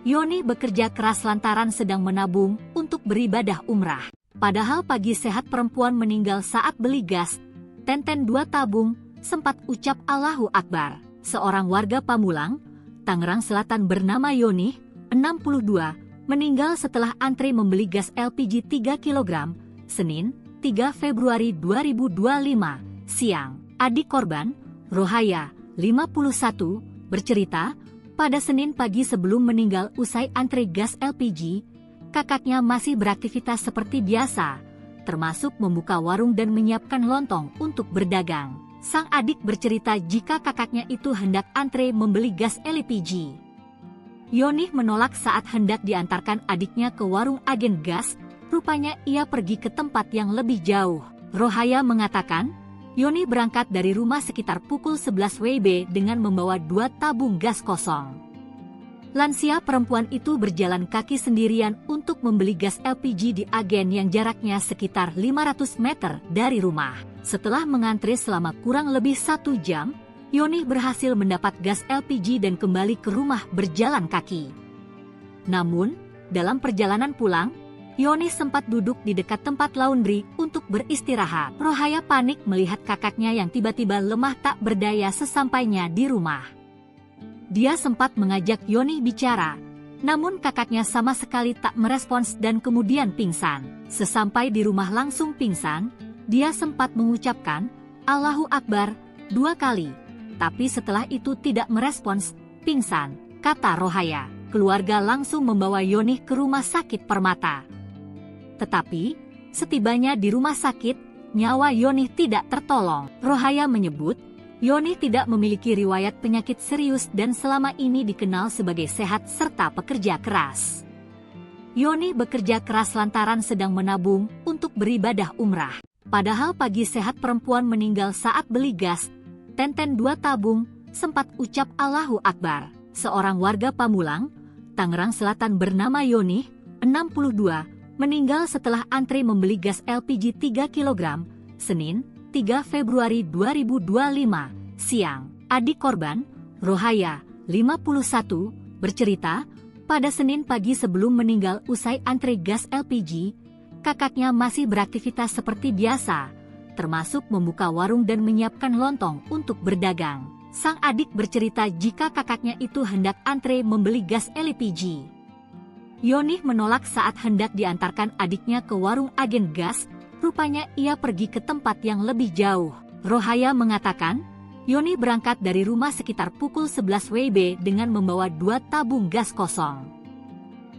Yoni bekerja keras lantaran sedang menabung untuk beribadah umrah. Padahal pagi sehat perempuan meninggal saat beli gas, 2 tabung, sempat ucap Allahu Akbar. Seorang warga Pamulang, Tangerang Selatan bernama Yoni, 62, meninggal setelah antre membeli gas LPG 3 kg, Senin, 3 Februari 2025, siang. Adik korban, Rohaya, 51, bercerita, pada Senin pagi sebelum meninggal usai antre gas LPG, kakaknya masih beraktivitas seperti biasa, termasuk membuka warung dan menyiapkan lontong untuk berdagang. Sang adik bercerita jika kakaknya itu hendak antre membeli gas LPG. Yoni menolak saat hendak diantarkan adiknya ke warung agen gas, rupanya ia pergi ke tempat yang lebih jauh. Rohaya mengatakan, Yoni berangkat dari rumah sekitar pukul 11 WIB dengan membawa 2 tabung gas kosong. Lansia perempuan itu berjalan kaki sendirian untuk membeli gas LPG di agen yang jaraknya sekitar 500 meter dari rumah. Setelah mengantre selama kurang lebih 1 jam, Yoni berhasil mendapat gas LPG dan kembali ke rumah berjalan kaki. Namun, dalam perjalanan pulang, Yoni sempat duduk di dekat tempat laundry untuk beristirahat. Rohaya panik melihat kakaknya yang tiba-tiba lemah tak berdaya sesampainya di rumah. Dia sempat mengajak Yoni bicara, namun kakaknya sama sekali tak merespons dan kemudian pingsan. Sesampai di rumah langsung pingsan, dia sempat mengucapkan, Allahu Akbar, 2 kali. Tapi setelah itu tidak merespons, pingsan, kata Rohaya. Keluarga langsung membawa Yoni ke rumah sakit Permata. Tetapi, setibanya di rumah sakit, nyawa Yoni tidak tertolong. Rohaya menyebut, Yoni tidak memiliki riwayat penyakit serius dan selama ini dikenal sebagai sehat serta pekerja keras. Yoni bekerja keras lantaran sedang menabung untuk beribadah umrah. Padahal pagi sehat perempuan meninggal saat beli gas, 2 tabung, sempat ucap Allahu Akbar. Seorang warga Pamulang, Tangerang Selatan bernama Yoni, 62, meninggal setelah antre membeli gas LPG 3 kg, Senin, 3 Februari 2025, siang. Adik korban, Rohaya, 51, bercerita, pada Senin pagi sebelum meninggal usai antre gas LPG, kakaknya masih beraktivitas seperti biasa, termasuk membuka warung dan menyiapkan lontong untuk berdagang. Sang adik bercerita jika kakaknya itu hendak antre membeli gas LPG. Yoni menolak saat hendak diantarkan adiknya ke warung agen gas, rupanya ia pergi ke tempat yang lebih jauh. Rohaya mengatakan, Yoni berangkat dari rumah sekitar pukul 11 WIB dengan membawa 2 tabung gas kosong.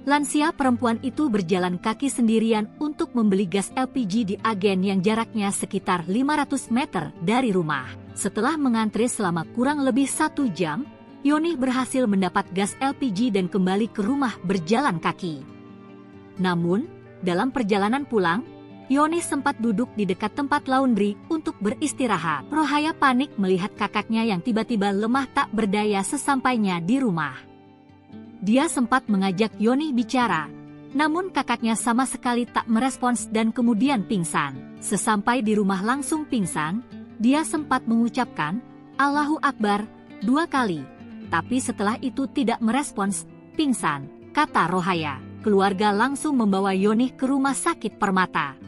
Lansia perempuan itu berjalan kaki sendirian untuk membeli gas LPG di agen yang jaraknya sekitar 500 meter dari rumah. Setelah mengantri selama kurang lebih 1 jam, Yoni berhasil mendapat gas LPG dan kembali ke rumah berjalan kaki. Namun, dalam perjalanan pulang, Yoni sempat duduk di dekat tempat laundry untuk beristirahat. Rohaya panik melihat kakaknya yang tiba-tiba lemah tak berdaya sesampainya di rumah. Dia sempat mengajak Yoni bicara, namun kakaknya sama sekali tak merespons dan kemudian pingsan. Sesampai di rumah langsung pingsan, dia sempat mengucapkan, "Allahu Akbar," 2 kali. Tapi setelah itu tidak merespons, pingsan, kata Rohaya. Keluarga langsung membawa Yoni ke rumah sakit Permata.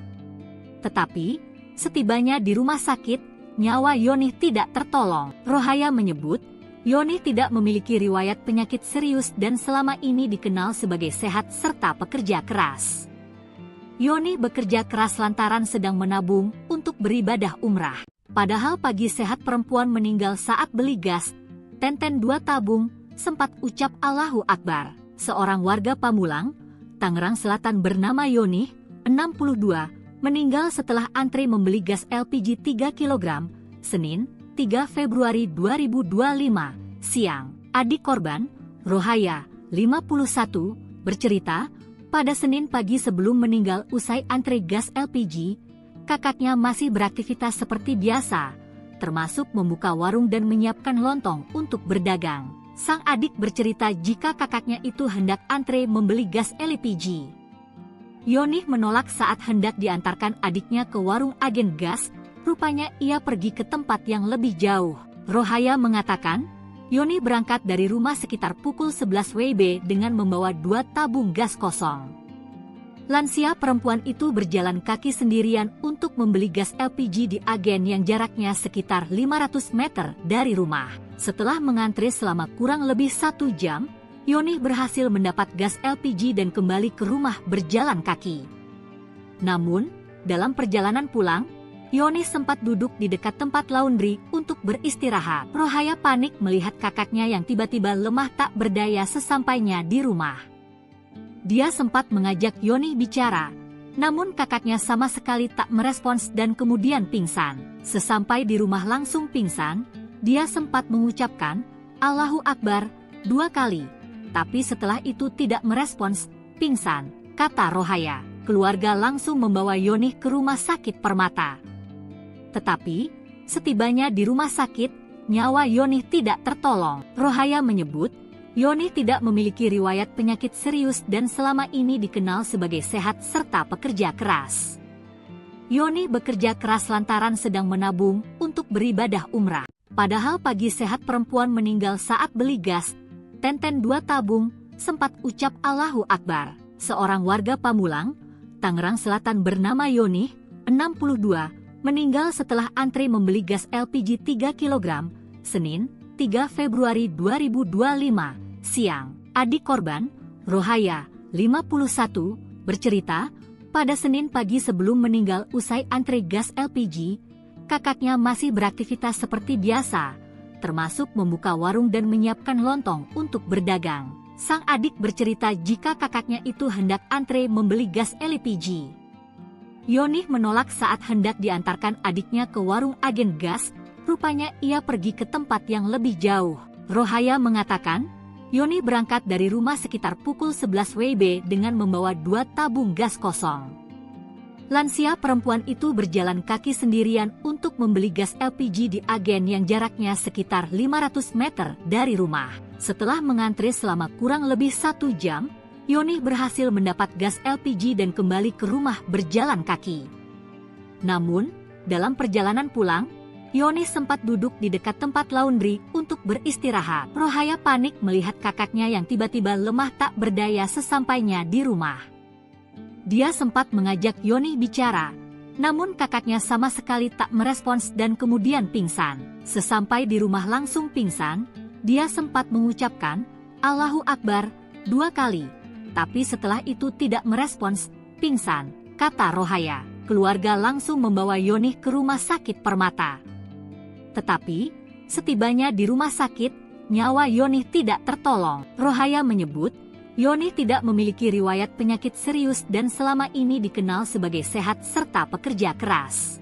Tetapi, setibanya di rumah sakit, nyawa Yoni tidak tertolong. Rohaya menyebut, Yoni tidak memiliki riwayat penyakit serius dan selama ini dikenal sebagai sehat serta pekerja keras. Yoni bekerja keras lantaran sedang menabung untuk beribadah umrah. Padahal pagi sehat perempuan meninggal saat beli gas, Tenten 2 tabung, sempat ucap Allahu Akbar. Seorang warga Pamulang, Tangerang Selatan bernama Yoni, 62, meninggal setelah antri membeli gas LPG 3 kg, Senin, 3 Februari 2025, siang. Adik korban, Rohaya, 51, bercerita, pada Senin pagi sebelum meninggal usai antri gas LPG, kakaknya masih beraktivitas seperti biasa, termasuk membuka warung dan menyiapkan lontong untuk berdagang. Sang adik bercerita jika kakaknya itu hendak antre membeli gas LPG. Yoni menolak saat hendak diantarkan adiknya ke warung agen gas, rupanya ia pergi ke tempat yang lebih jauh. Rohaya mengatakan, Yoni berangkat dari rumah sekitar pukul 11 WIB dengan membawa 2 tabung gas kosong. Lansia perempuan itu berjalan kaki sendirian untuk membeli gas LPG di agen yang jaraknya sekitar 500 meter dari rumah. Setelah mengantri selama kurang lebih 1 jam, Yoni berhasil mendapat gas LPG dan kembali ke rumah berjalan kaki. Namun, dalam perjalanan pulang, Yoni sempat duduk di dekat tempat laundry untuk beristirahat. Rohaya panik melihat kakaknya yang tiba-tiba lemah tak berdaya sesampainya di rumah. Dia sempat mengajak Yoni bicara, namun kakaknya sama sekali tak merespons dan kemudian pingsan. Sesampai di rumah langsung pingsan, dia sempat mengucapkan, Allahu Akbar, 2 kali. Tapi setelah itu tidak merespons, pingsan, kata Rohaya. Keluarga langsung membawa Yoni ke rumah sakit Permata. Tetapi, setibanya di rumah sakit, nyawa Yoni tidak tertolong. Rohaya menyebut, Yoni tidak memiliki riwayat penyakit serius dan selama ini dikenal sebagai sehat serta pekerja keras. Yoni bekerja keras lantaran sedang menabung untuk beribadah umrah. Padahal pagi sehat perempuan meninggal saat beli gas, Tenten 2 tabung, sempat ucap Allahu Akbar. Seorang warga Pamulang, Tangerang Selatan bernama Yoni, 62, meninggal setelah antri membeli gas LPG 3 kg, Senin, 3 Februari 2025, siang. Adik korban, Rohaya, 51, bercerita, pada Senin pagi sebelum meninggal usai antri gas LPG, kakaknya masih beraktivitas seperti biasa, termasuk membuka warung dan menyiapkan lontong untuk berdagang. Sang adik bercerita jika kakaknya itu hendak antre membeli gas LPG. Yoni menolak saat hendak diantarkan adiknya ke warung agen gas, rupanya ia pergi ke tempat yang lebih jauh. Rohaya mengatakan, Yoni berangkat dari rumah sekitar pukul 11 WIB dengan membawa 2 tabung gas kosong. Lansia perempuan itu berjalan kaki sendirian untuk membeli gas LPG di agen yang jaraknya sekitar 500 meter dari rumah. Setelah mengantri selama kurang lebih 1 jam, Yoni berhasil mendapat gas LPG dan kembali ke rumah berjalan kaki. Namun, dalam perjalanan pulang, Yoni sempat duduk di dekat tempat laundry untuk beristirahat. Rohaya panik melihat kakaknya yang tiba-tiba lemah tak berdaya sesampainya di rumah. Dia sempat mengajak Yoni bicara, namun kakaknya sama sekali tak merespons dan kemudian pingsan. Sesampai di rumah langsung pingsan, dia sempat mengucapkan, Allahu Akbar, 2 kali. Tapi setelah itu tidak merespons, pingsan, kata Rohaya. Keluarga langsung membawa Yoni ke rumah sakit Permata. Tetapi, setibanya di rumah sakit, nyawa Yoni tidak tertolong. Rohaya menyebut, Yoni tidak memiliki riwayat penyakit serius dan selama ini dikenal sebagai sehat serta pekerja keras.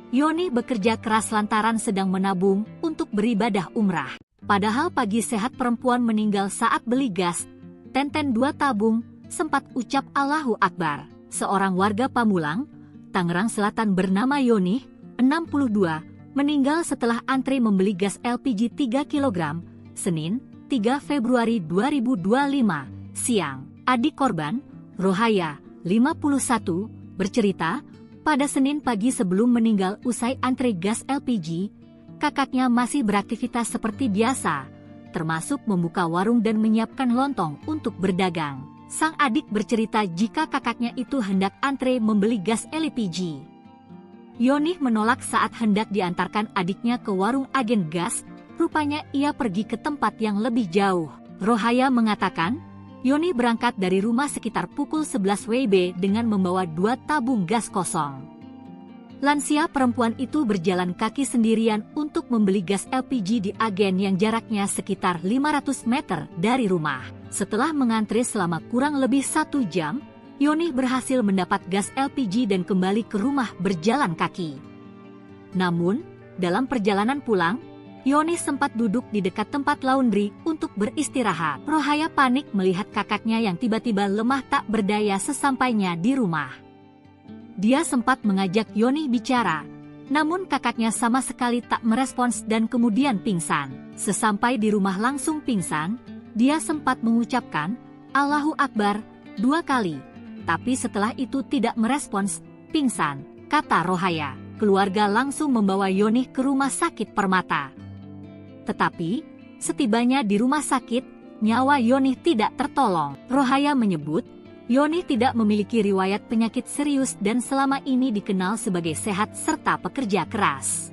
Yoni bekerja keras lantaran sedang menabung untuk beribadah umrah. Padahal pagi sehat perempuan meninggal saat beli gas, Tenten 2 tabung, sempat ucap Allahu Akbar. Seorang warga Pamulang, Tangerang Selatan bernama Yoni, 62, meninggal setelah antri membeli gas LPG 3 kg, Senin, 3 Februari 2025, siang. Adik korban, Rohaya, 51, bercerita, pada Senin pagi sebelum meninggal usai antri gas LPG, kakaknya masih beraktivitas seperti biasa, termasuk membuka warung dan menyiapkan lontong untuk berdagang. Sang adik bercerita jika kakaknya itu hendak antre membeli gas LPG. Yoni menolak saat hendak diantarkan adiknya ke warung agen gas. Rupanya ia pergi ke tempat yang lebih jauh. Rohaya mengatakan, Yoni berangkat dari rumah sekitar pukul 11 WIB dengan membawa 2 tabung gas kosong. Lansia perempuan itu berjalan kaki sendirian untuk membeli gas LPG di agen yang jaraknya sekitar 500 meter dari rumah. Setelah mengantri selama kurang lebih 1 jam, Yoni berhasil mendapat gas LPG dan kembali ke rumah berjalan kaki. Namun, dalam perjalanan pulang, Yoni sempat duduk di dekat tempat laundry untuk beristirahat. Rohaya panik melihat kakaknya yang tiba-tiba lemah tak berdaya sesampainya di rumah. Dia sempat mengajak Yoni bicara, namun kakaknya sama sekali tak merespons dan kemudian pingsan. Sesampai di rumah langsung pingsan, dia sempat mengucapkan Allahu Akbar 2 kali. Tapi setelah itu tidak merespons, pingsan, kata Rohaya. Keluarga langsung membawa Yoni ke rumah sakit Permata. Tetapi, setibanya di rumah sakit, nyawa Yoni tidak tertolong. Rohaya menyebut, Yoni tidak memiliki riwayat penyakit serius dan selama ini dikenal sebagai sehat serta pekerja keras.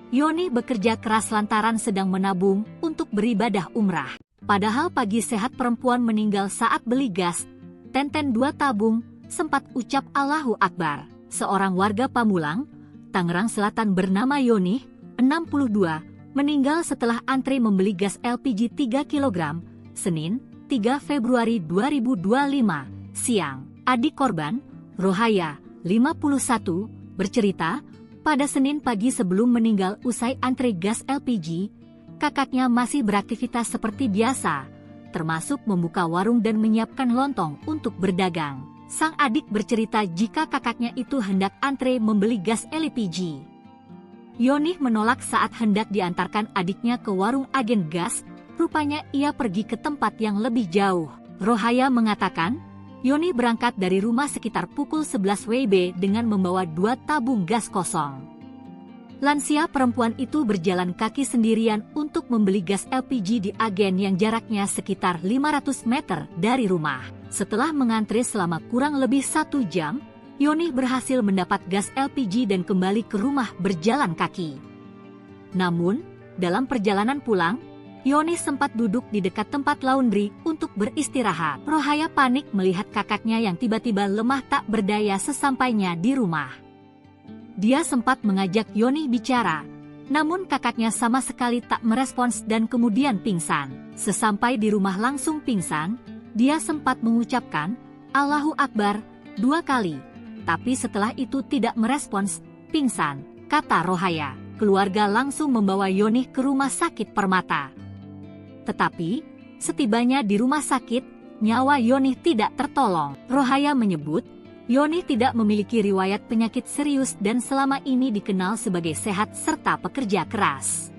Yoni bekerja keras lantaran sedang menabung untuk beribadah umrah. Padahal pagi sehat perempuan meninggal saat beli gas, Tenten 2 tabung, sempat ucap Allahu Akbar. Seorang warga Pamulang, Tangerang Selatan bernama Yoni, 62, meninggal setelah antri membeli gas LPG 3 kg, Senin, 3 Februari 2025, siang. Adik korban, Rohaya, 51, bercerita, pada Senin pagi sebelum meninggal usai antri gas LPG, kakaknya masih beraktivitas seperti biasa, termasuk membuka warung dan menyiapkan lontong untuk berdagang. Sang adik bercerita jika kakaknya itu hendak antre membeli gas LPG. Yoni menolak saat hendak diantarkan adiknya ke warung agen gas, rupanya ia pergi ke tempat yang lebih jauh. Rohaya mengatakan, Yoni berangkat dari rumah sekitar pukul 11 WIB dengan membawa 2 tabung gas kosong. Lansia perempuan itu berjalan kaki sendirian untuk membeli gas LPG di agen yang jaraknya sekitar 500 meter dari rumah. Setelah mengantri selama kurang lebih 1 jam, Yoni berhasil mendapat gas LPG dan kembali ke rumah berjalan kaki. Namun, dalam perjalanan pulang, Yoni sempat duduk di dekat tempat laundry untuk beristirahat. Rohaya panik melihat kakaknya yang tiba-tiba lemah tak berdaya sesampainya di rumah. Dia sempat mengajak Yoni bicara, namun kakaknya sama sekali tak merespons dan kemudian pingsan. Sesampai di rumah langsung pingsan, dia sempat mengucapkan Allahu Akbar 2 kali. Tapi setelah itu tidak merespons, pingsan, kata Rohaya. Keluarga langsung membawa Yoni ke rumah sakit Permata. Tetapi, setibanya di rumah sakit, nyawa Yoni tidak tertolong. Rohaya menyebut, Yoni tidak memiliki riwayat penyakit serius dan selama ini dikenal sebagai sehat serta pekerja keras.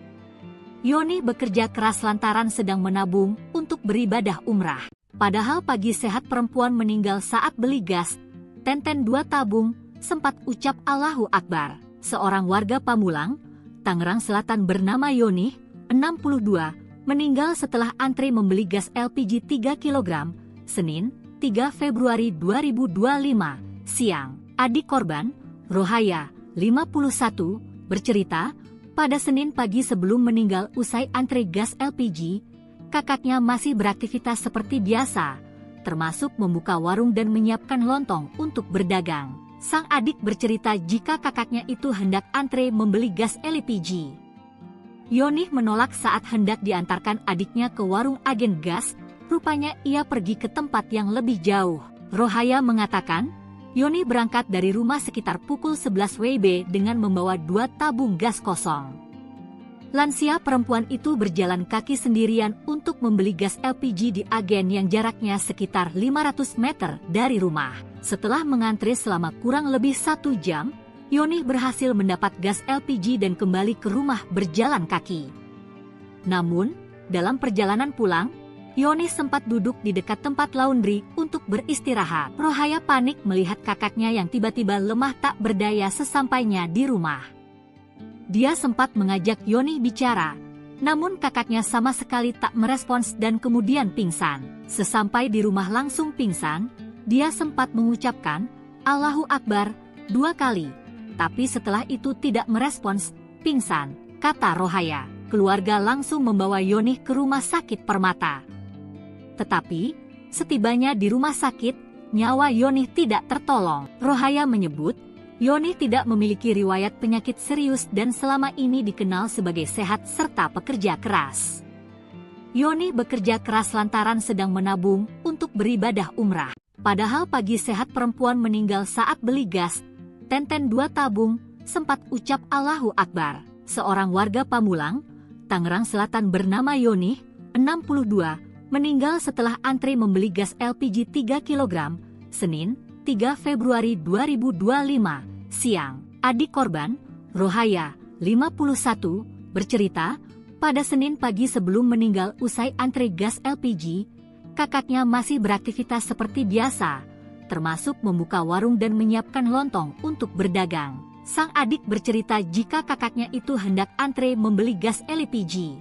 Yoni bekerja keras lantaran sedang menabung untuk beribadah umrah. Padahal pagi sehat perempuan meninggal saat beli gas, Tenten 2 tabung, sempat ucap Allahu Akbar. Seorang warga Pamulang, Tangerang Selatan bernama Yoni, 62, meninggal setelah antri membeli gas LPG 3 kg, Senin, 3 Februari 2025, siang. Adik korban, Rohaya, 51, bercerita, pada Senin pagi sebelum meninggal usai antri gas LPG, kakaknya masih beraktivitas seperti biasa, termasuk membuka warung dan menyiapkan lontong untuk berdagang. Sang adik bercerita jika kakaknya itu hendak antre membeli gas LPG. Yoni menolak saat hendak diantarkan adiknya ke warung agen gas, rupanya ia pergi ke tempat yang lebih jauh. Rohaya mengatakan, Yoni berangkat dari rumah sekitar pukul 11 WIB dengan membawa 2 tabung gas kosong. Lansia perempuan itu berjalan kaki sendirian untuk membeli gas LPG di agen yang jaraknya sekitar 500 meter dari rumah. Setelah mengantri selama kurang lebih 1 jam, Yoni berhasil mendapat gas LPG dan kembali ke rumah berjalan kaki. Namun, dalam perjalanan pulang, Yoni sempat duduk di dekat tempat laundry untuk beristirahat. Rohaya panik melihat kakaknya yang tiba-tiba lemah tak berdaya sesampainya di rumah. Dia sempat mengajak Yoni bicara, namun kakaknya sama sekali tak merespons dan kemudian pingsan. Sesampai di rumah langsung pingsan, dia sempat mengucapkan, "Allahu Akbar," 2 kali. Tapi setelah itu tidak merespons, pingsan, kata Rohaya. Keluarga langsung membawa Yoni ke rumah sakit Permata. Tetapi, setibanya di rumah sakit, nyawa Yoni tidak tertolong. Rohaya menyebut, Yoni tidak memiliki riwayat penyakit serius dan selama ini dikenal sebagai sehat serta pekerja keras. Yoni bekerja keras lantaran sedang menabung untuk beribadah umrah. Padahal pagi sehat perempuan meninggal saat beli gas, Tenten 2 tabung, sempat ucap Allahu Akbar. Seorang warga Pamulang, Tangerang Selatan bernama Yoni, 62, meninggal setelah antri membeli gas LPG 3 kg, Senin, 3 Februari 2025, siang. Adik korban, Rohaya, 51, bercerita, pada Senin pagi sebelum meninggal usai antri gas LPG, kakaknya masih beraktivitas seperti biasa, termasuk membuka warung dan menyiapkan lontong untuk berdagang. Sang adik bercerita jika kakaknya itu hendak antre membeli gas LPG.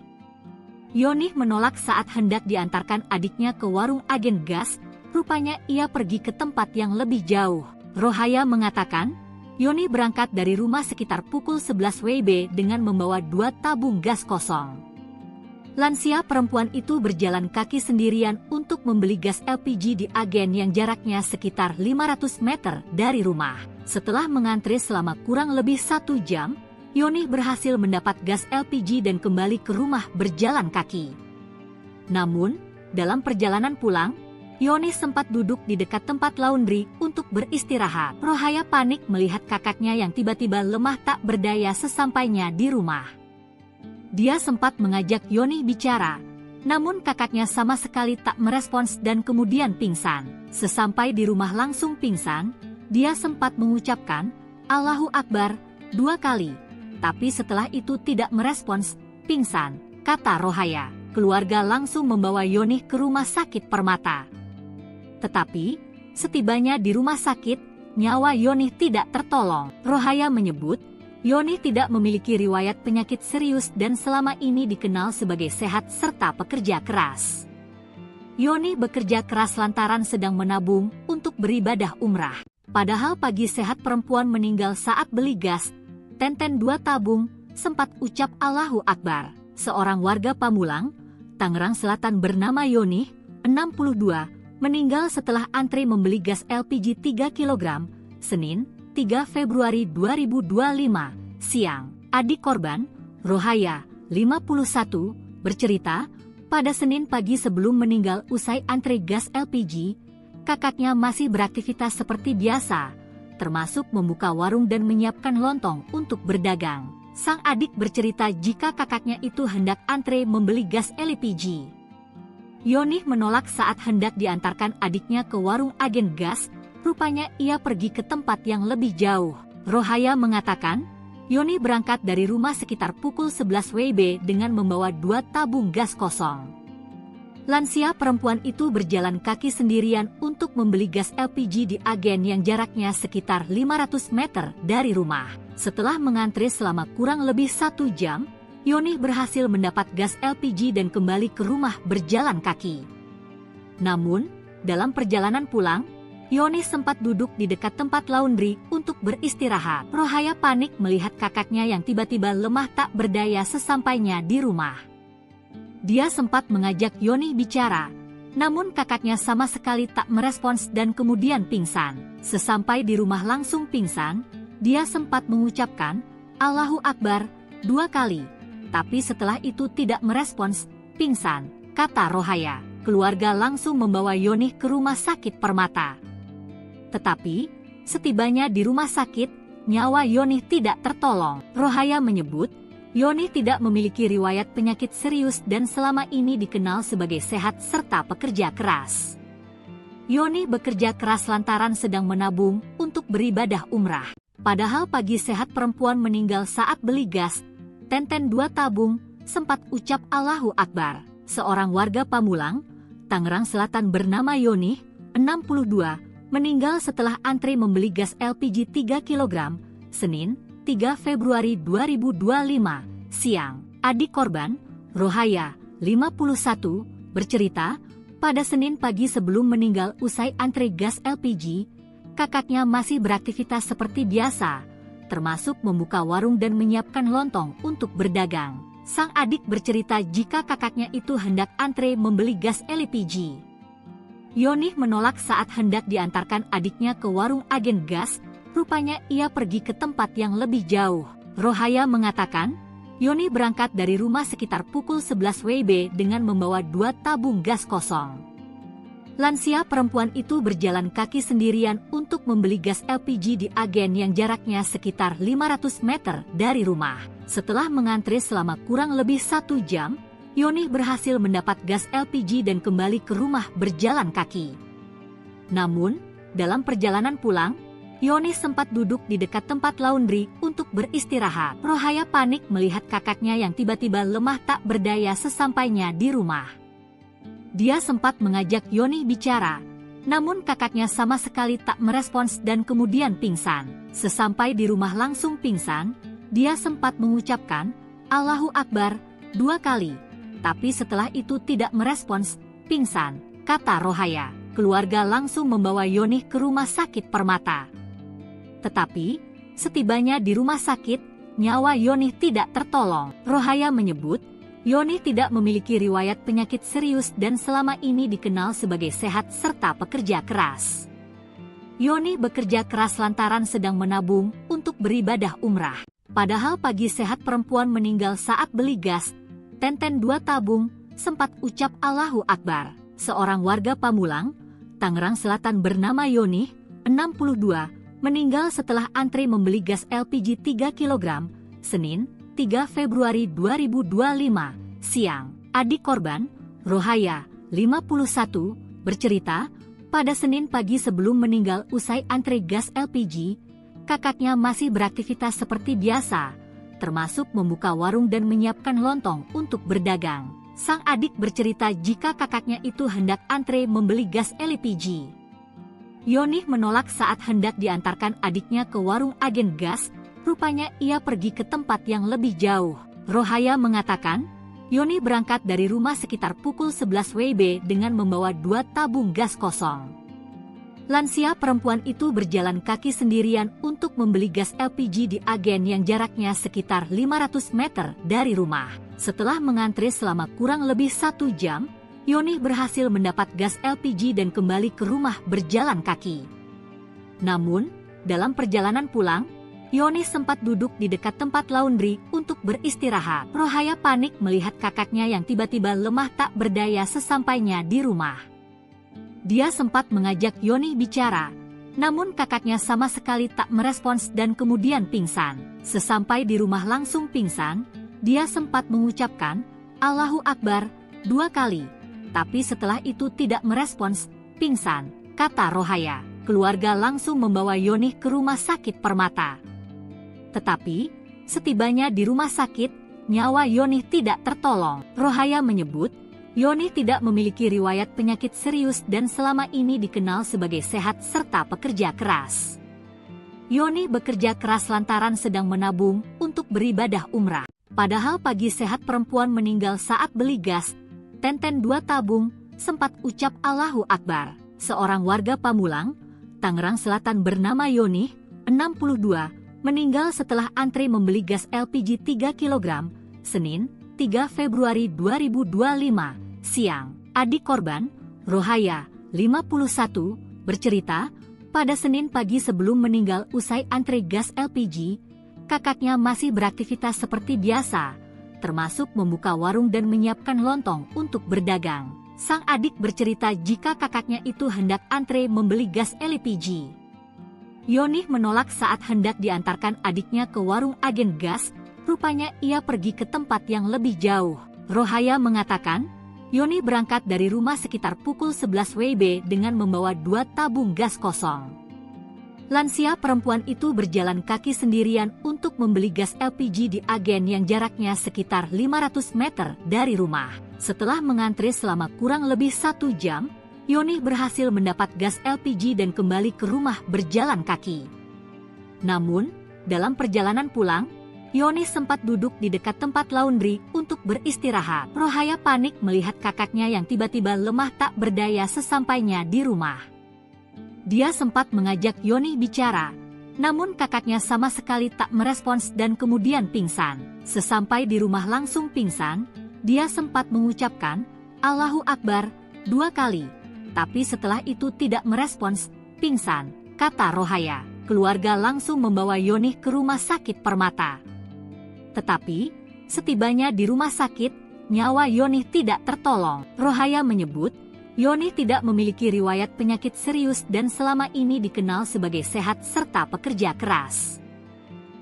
Yoni menolak saat hendak diantarkan adiknya ke warung agen gas, rupanya ia pergi ke tempat yang lebih jauh. Rohaya mengatakan, Yoni berangkat dari rumah sekitar pukul 11 WIB dengan membawa 2 tabung gas kosong. Lansia perempuan itu berjalan kaki sendirian untuk membeli gas LPG di agen yang jaraknya sekitar 500 meter dari rumah. Setelah mengantri selama kurang lebih 1 jam, Yoni berhasil mendapat gas LPG dan kembali ke rumah berjalan kaki. Namun, dalam perjalanan pulang, Yoni sempat duduk di dekat tempat laundry untuk beristirahat. Rohaya panik melihat kakaknya yang tiba-tiba lemah tak berdaya sesampainya di rumah. Dia sempat mengajak Yoni bicara, namun kakaknya sama sekali tak merespons dan kemudian pingsan. Sesampai di rumah langsung pingsan, dia sempat mengucapkan, Allahu Akbar, 2 kali. Tapi setelah itu tidak merespons, pingsan, kata Rohaya. Keluarga langsung membawa Yoni ke rumah sakit Permata. Tetapi, setibanya di rumah sakit, nyawa Yoni tidak tertolong. Rohaya menyebut, Yoni tidak memiliki riwayat penyakit serius dan selama ini dikenal sebagai sehat serta pekerja keras. Yoni bekerja keras lantaran sedang menabung untuk beribadah umrah. Padahal pagi sehat perempuan meninggal saat beli gas, Tenten 2 tabung, sempat ucap Allahu Akbar. Seorang warga Pamulang, Tangerang Selatan bernama Yoni, 62, meninggal setelah antri membeli gas LPG 3 kg, Senin, 3 Februari 2025, siang. Adik korban, Rohaya, 51, bercerita, pada Senin pagi sebelum meninggal usai antri gas LPG, kakaknya masih beraktivitas seperti biasa, termasuk membuka warung dan menyiapkan lontong untuk berdagang. Sang adik bercerita jika kakaknya itu hendak antre membeli gas LPG. Yoni menolak saat hendak diantarkan adiknya ke warung agen gas, rupanya ia pergi ke tempat yang lebih jauh. Rohaya mengatakan, Yoni berangkat dari rumah sekitar pukul 11 WIB dengan membawa 2 tabung gas kosong. Lansia perempuan itu berjalan kaki sendirian untuk membeli gas LPG di agen yang jaraknya sekitar 500 meter dari rumah. Setelah mengantri selama kurang lebih 1 jam, Yoni berhasil mendapat gas LPG dan kembali ke rumah berjalan kaki. Namun, dalam perjalanan pulang, Yoni sempat duduk di dekat tempat laundry untuk beristirahat. Rohaya panik melihat kakaknya yang tiba-tiba lemah tak berdaya sesampainya di rumah. Dia sempat mengajak Yoni bicara, namun kakaknya sama sekali tak merespons dan kemudian pingsan. Sesampai di rumah langsung pingsan, dia sempat mengucapkan, Allahu Akbar, 2 kali. Tapi setelah itu tidak merespons, pingsan, kata Rohaya. keluarga langsung membawa Yonih ke rumah sakit Permata. Tetapi, setibanya di rumah sakit, nyawa Yonih tidak tertolong. Rohaya menyebut, Yonih tidak memiliki riwayat penyakit serius dan selama ini dikenal sebagai sehat serta pekerja keras. Yonih bekerja keras lantaran sedang menabung untuk beribadah umrah. Padahal pagi sehat perempuan meninggal saat beli gas, Tenten 2 tabung, sempat ucap Allahu Akbar. Seorang warga Pamulang, Tangerang Selatan bernama Yonih, 62, meninggal setelah antri membeli gas LPG 3 kg, Senin, 3 Februari 2025, siang. Adik korban, Rohaya, 51, bercerita, pada Senin pagi sebelum meninggal usai antri gas LPG, kakaknya masih beraktivitas seperti biasa, termasuk membuka warung dan menyiapkan lontong untuk berdagang. Sang adik bercerita jika kakaknya itu hendak antre membeli gas LPG. Yonih menolak saat hendak diantarkan adiknya ke warung agen gas, rupanya ia pergi ke tempat yang lebih jauh. Rohaya mengatakan, Yonih berangkat dari rumah sekitar pukul 11 WIB dengan membawa 2 tabung gas kosong. Lansia perempuan itu berjalan kaki sendirian untuk membeli gas LPG di agen yang jaraknya sekitar 500 meter dari rumah. Setelah mengantri selama kurang lebih 1 jam, Yonih berhasil mendapat gas LPG dan kembali ke rumah berjalan kaki. Namun, dalam perjalanan pulang, Yonih sempat duduk di dekat tempat laundry untuk beristirahat. Rohaya panik melihat kakaknya yang tiba-tiba lemah tak berdaya sesampainya di rumah. Dia sempat mengajak Yonih bicara, namun kakaknya sama sekali tak merespons dan kemudian pingsan. Sesampai di rumah langsung pingsan, dia sempat mengucapkan Allahu Akbar 2 kali, tapi setelah itu tidak merespons, pingsan, kata Rohaya. Keluarga langsung membawa Yonih ke rumah sakit Permata. Tetapi, setibanya di rumah sakit, nyawa Yonih tidak tertolong. Rohaya menyebut, Yonih tidak memiliki riwayat penyakit serius dan selama ini dikenal sebagai sehat serta pekerja keras. Yonih bekerja keras lantaran sedang menabung untuk beribadah umrah. Padahal pagi sehat perempuan meninggal saat beli gas, Tenten 2 tabung, sempat ucap Allahu Akbar. Seorang warga Pamulang, Tangerang Selatan bernama Yonih, 62, meninggal setelah antri membeli gas LPG 3 kg, Senin, 3 Februari 2025, siang. Adik korban, Rohaya, 51, bercerita, pada Senin pagi sebelum meninggal usai antri gas LPG, kakaknya masih beraktivitas seperti biasa, termasuk membuka warung dan menyiapkan lontong untuk berdagang. Sang adik bercerita jika kakaknya itu hendak antre membeli gas LPG. Yonih menolak saat hendak diantarkan adiknya ke warung agen gas, rupanya ia pergi ke tempat yang lebih jauh. Rohaya mengatakan, Yonih berangkat dari rumah sekitar pukul 11 WIB dengan membawa 2 tabung gas kosong. Lansia perempuan itu berjalan kaki sendirian untuk membeli gas LPG di agen yang jaraknya sekitar 500 meter dari rumah. Setelah mengantri selama kurang lebih 1 jam, Yonih berhasil mendapat gas LPG dan kembali ke rumah berjalan kaki. Namun, dalam perjalanan pulang, Yonih sempat duduk di dekat tempat laundry untuk beristirahat. Rohaya panik melihat kakaknya yang tiba-tiba lemah tak berdaya sesampainya di rumah. Dia sempat mengajak Yonih bicara, namun kakaknya sama sekali tak merespons dan kemudian pingsan. Sesampai di rumah langsung pingsan, dia sempat mengucapkan Allahu Akbar 2 kali, tapi setelah itu tidak merespons, pingsan, kata Rohaya. Keluarga langsung membawa Yonih ke rumah sakit Permata. Tetapi, setibanya di rumah sakit, nyawa Yonih tidak tertolong. Rohaya menyebut, Yonih tidak memiliki riwayat penyakit serius dan selama ini dikenal sebagai sehat serta pekerja keras. Yonih bekerja keras lantaran sedang menabung untuk beribadah umrah. Padahal pagi sehat perempuan meninggal saat beli gas, Tenten 2 tabung, sempat ucap Allahu Akbar. Seorang warga Pamulang, Tangerang Selatan bernama Yonih, 62, meninggal setelah antri membeli gas LPG 3 kg, Senin, 3 Februari 2025, siang. Adik korban, Rohaya, 51, bercerita, pada Senin pagi sebelum meninggal usai antri gas LPG, kakaknya masih beraktivitas seperti biasa, termasuk membuka warung dan menyiapkan lontong untuk berdagang. Sang adik bercerita jika kakaknya itu hendak antre membeli gas LPG. Yonih menolak saat hendak diantarkan adiknya ke warung agen gas, rupanya ia pergi ke tempat yang lebih jauh. Rohaya mengatakan, Yonih berangkat dari rumah sekitar pukul 11 WIB dengan membawa 2 tabung gas kosong. Lansia perempuan itu berjalan kaki sendirian untuk membeli gas LPG di agen yang jaraknya sekitar 500 meter dari rumah. Setelah mengantre selama kurang lebih 1 jam, Yonih berhasil mendapat gas LPG dan kembali ke rumah berjalan kaki. Namun, dalam perjalanan pulang, Yonih sempat duduk di dekat tempat laundry untuk beristirahat. Rohaya panik melihat kakaknya yang tiba-tiba lemah tak berdaya sesampainya di rumah. Dia sempat mengajak Yonih bicara, namun kakaknya sama sekali tak merespons dan kemudian pingsan. Sesampai di rumah langsung pingsan, dia sempat mengucapkan, Allahu Akbar, 2 kali. Tapi setelah itu tidak merespons, pingsan, kata Rohaya. Keluarga langsung membawa Yonih ke rumah sakit Permata. Tetapi, setibanya di rumah sakit, nyawa Yonih tidak tertolong. Rohaya menyebut, Yonih tidak memiliki riwayat penyakit serius dan selama ini dikenal sebagai sehat serta pekerja keras.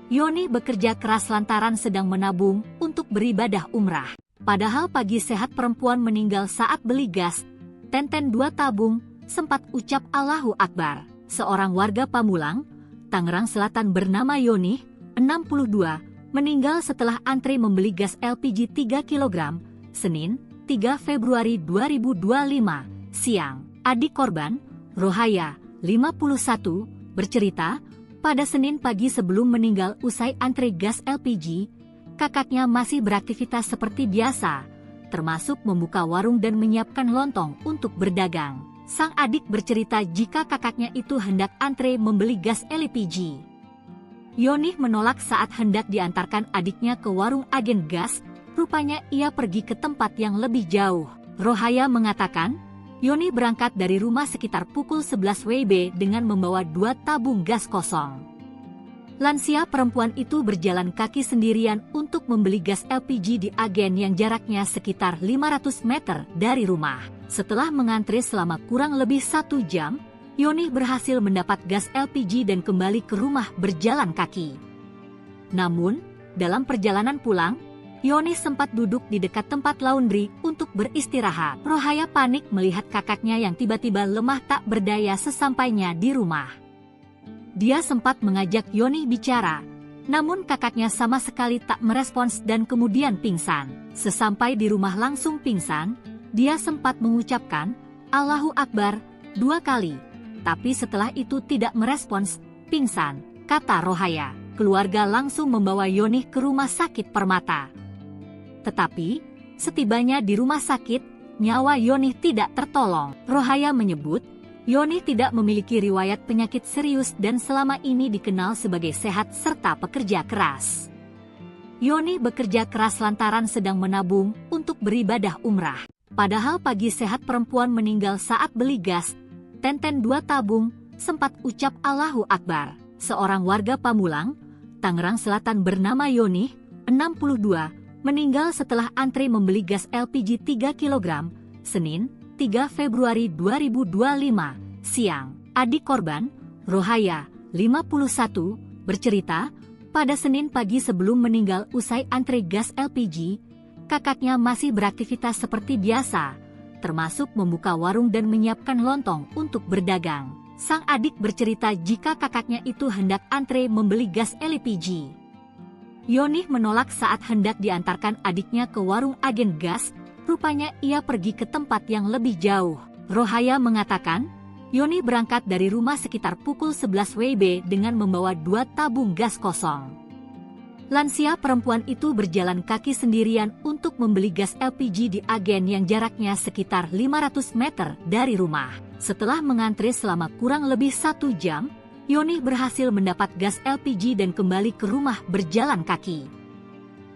Yonih bekerja keras lantaran sedang menabung untuk beribadah umrah. Padahal pagi sehat perempuan meninggal saat beli gas, tenten 2 tabung, sempat ucap Allahu Akbar. Seorang warga Pamulang, Tangerang Selatan bernama Yonih, 62, meninggal setelah antre membeli gas LPG 3 kg, Senin, 3 Februari 2025, siang. Adik korban, Rohaya, 51, bercerita, pada Senin pagi sebelum meninggal usai antre gas LPG, kakaknya masih beraktivitas seperti biasa, termasuk membuka warung dan menyiapkan lontong untuk berdagang. Sang adik bercerita jika kakaknya itu hendak antre membeli gas LPG. Yonih menolak saat hendak diantarkan adiknya ke warung agen gas, rupanya ia pergi ke tempat yang lebih jauh. Rohaya mengatakan, Yonih berangkat dari rumah sekitar pukul 11 WIB dengan membawa 2 tabung gas kosong. Lansia perempuan itu berjalan kaki sendirian untuk membeli gas LPG di agen yang jaraknya sekitar 500 meter dari rumah. Setelah mengantre selama kurang lebih 1 jam, Yonih berhasil mendapat gas LPG dan kembali ke rumah berjalan kaki. Namun, dalam perjalanan pulang, Yonih sempat duduk di dekat tempat laundry untuk beristirahat. Rohaya panik melihat kakaknya yang tiba-tiba lemah tak berdaya sesampainya di rumah. Dia sempat mengajak Yonih bicara, namun kakaknya sama sekali tak merespons dan kemudian pingsan. Sesampai di rumah langsung pingsan, dia sempat mengucapkan, Allahu Akbar, 2 kali. Tapi setelah itu tidak merespons, pingsan, kata Rohaya. Keluarga langsung membawa Yonih ke rumah sakit Permata. Tetapi, setibanya di rumah sakit, nyawa Yonih tidak tertolong. Rohaya menyebut, Yonih tidak memiliki riwayat penyakit serius dan selama ini dikenal sebagai sehat serta pekerja keras. Yonih bekerja keras lantaran sedang menabung untuk beribadah umrah. Padahal pagi sehat perempuan meninggal saat beli gas, tenten 2 tabung, sempat ucap Allahu Akbar. Seorang warga Pamulang, Tangerang Selatan bernama Yonih, 62, meninggal setelah antre membeli gas LPG 3 kg, Senin, 3 Februari 2025, siang. Adik korban, Rohaya, 51, bercerita, pada Senin pagi sebelum meninggal usai antre gas LPG, kakaknya masih beraktivitas seperti biasa, termasuk membuka warung dan menyiapkan lontong untuk berdagang. Sang adik bercerita jika kakaknya itu hendak antre membeli gas LPG. Yonih menolak saat hendak diantarkan adiknya ke warung agen gas, rupanya ia pergi ke tempat yang lebih jauh. Rohaya mengatakan, Yonih berangkat dari rumah sekitar pukul 11 WIB dengan membawa 2 tabung gas kosong. Lansia perempuan itu berjalan kaki sendirian untuk membeli gas LPG di agen yang jaraknya sekitar 500 meter dari rumah. Setelah mengantre selama kurang lebih 1 jam, Yonih berhasil mendapat gas LPG dan kembali ke rumah berjalan kaki.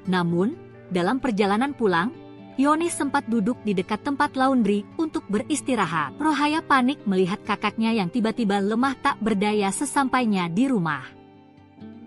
Namun, dalam perjalanan pulang, Yonih sempat duduk di dekat tempat laundry untuk beristirahat. Rohaya panik melihat kakaknya yang tiba-tiba lemah tak berdaya sesampainya di rumah.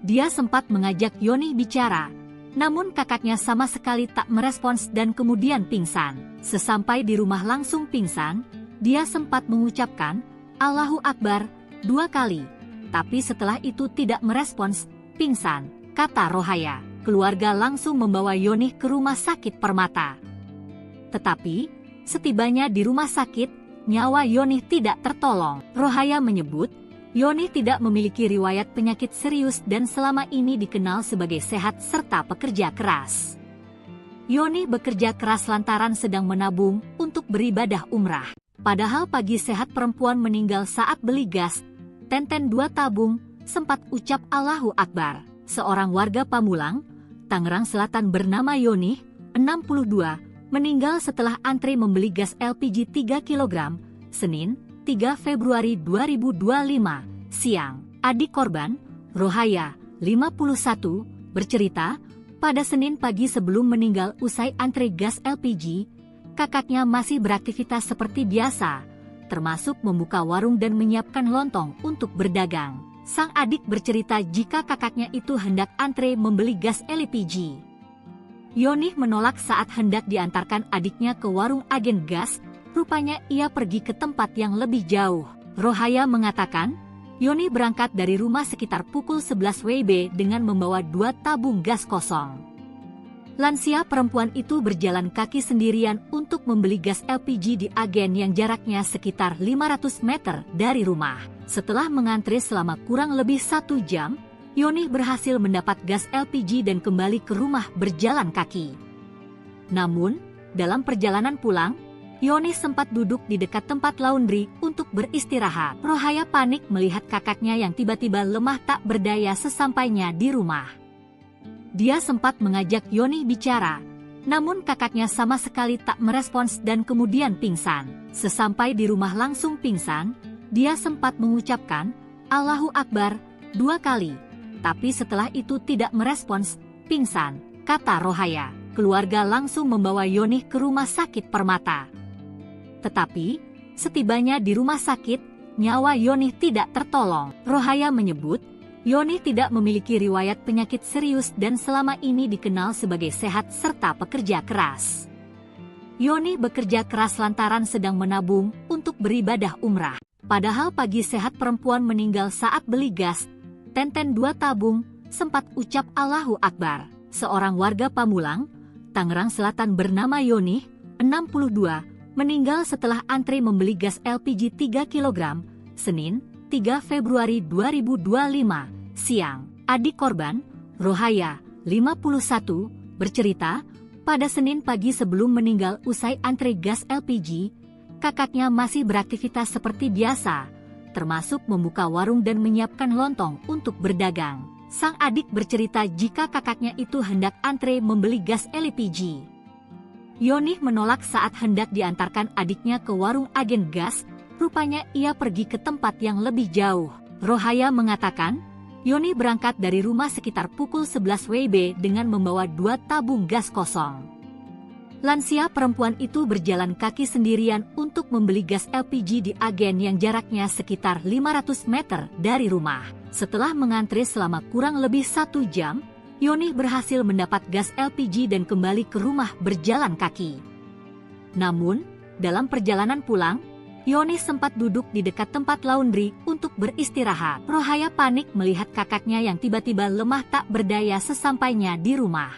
Dia sempat mengajak Yonih bicara, namun kakaknya sama sekali tak merespons dan kemudian pingsan. Sesampai di rumah langsung pingsan, dia sempat mengucapkan, "Allahu Akbar," 2 kali. Tapi setelah itu tidak merespons, pingsan, kata Rohaya. Keluarga langsung membawa Yonih ke rumah sakit Permata. Tetapi, setibanya di rumah sakit, nyawa Yonih tidak tertolong. Rohaya menyebut, Yonih tidak memiliki riwayat penyakit serius dan selama ini dikenal sebagai sehat serta pekerja keras. Yonih bekerja keras lantaran sedang menabung untuk beribadah umrah. Padahal pagi sehat perempuan meninggal saat beli gas, Tenten 2 tabung, sempat ucap Allahu Akbar. Seorang warga Pamulang, Tangerang Selatan bernama Yonih, 62, meninggal setelah antri membeli gas LPG 3 kg, Senin, 3 Februari 2025, siang. Adik korban, Rohaya, 51, bercerita, pada Senin pagi sebelum meninggal usai antri gas LPG, kakaknya masih beraktivitas seperti biasa, termasuk membuka warung dan menyiapkan lontong untuk berdagang. Sang adik bercerita jika kakaknya itu hendak antre membeli gas LPG. Yonih menolak saat hendak diantarkan adiknya ke warung agen gas, rupanya ia pergi ke tempat yang lebih jauh. Rohaya mengatakan, Yonih berangkat dari rumah sekitar pukul 11 WIB dengan membawa 2 tabung gas kosong. Lansia perempuan itu berjalan kaki sendirian untuk membeli gas LPG di agen yang jaraknya sekitar 500 meter dari rumah. Setelah mengantri selama kurang lebih 1 jam, Yonih berhasil mendapat gas LPG dan kembali ke rumah berjalan kaki. Namun, dalam perjalanan pulang, Yonih sempat duduk di dekat tempat laundry untuk beristirahat. Rohaya panik melihat kakaknya yang tiba-tiba lemah tak berdaya sesampainya di rumah. Dia sempat mengajak Yonih bicara, namun kakaknya sama sekali tak merespons dan kemudian pingsan. Sesampai di rumah langsung pingsan, dia sempat mengucapkan, Allahu Akbar, 2 kali. Tapi setelah itu tidak merespons, pingsan, kata Rohaya. Keluarga langsung membawa Yonih ke rumah sakit Permata. Tetapi, setibanya di rumah sakit, nyawa Yonih tidak tertolong. Rohaya menyebut, Yonih tidak memiliki riwayat penyakit serius dan selama ini dikenal sebagai sehat serta pekerja keras. Yonih bekerja keras lantaran sedang menabung untuk beribadah umrah. Padahal pagi sehat perempuan meninggal saat beli gas, Tenten 2 tabung, sempat ucap Allahu Akbar. Seorang warga Pamulang, Tangerang Selatan bernama Yonih, 62, meninggal setelah antri membeli gas LPG 3 kg, Senin, 3 Februari 2025, siang. Adik korban, Rohaya, 51, bercerita, pada Senin pagi sebelum meninggal usai antri gas LPG, kakaknya masih beraktivitas seperti biasa, termasuk membuka warung dan menyiapkan lontong untuk berdagang. Sang adik bercerita jika kakaknya itu hendak antre membeli gas LPG. Yonih menolak saat hendak diantarkan adiknya ke warung agen gas, rupanya ia pergi ke tempat yang lebih jauh. Rohaya mengatakan, Yonih berangkat dari rumah sekitar pukul 11 WIB dengan membawa 2 tabung gas kosong. Lansia perempuan itu berjalan kaki sendirian untuk membeli gas LPG di agen yang jaraknya sekitar 500 meter dari rumah. Setelah mengantri selama kurang lebih 1 jam, Yonih berhasil mendapat gas LPG dan kembali ke rumah berjalan kaki. Namun, dalam perjalanan pulang, Yonih sempat duduk di dekat tempat laundry untuk beristirahat. Rohaya panik melihat kakaknya yang tiba-tiba lemah tak berdaya sesampainya di rumah.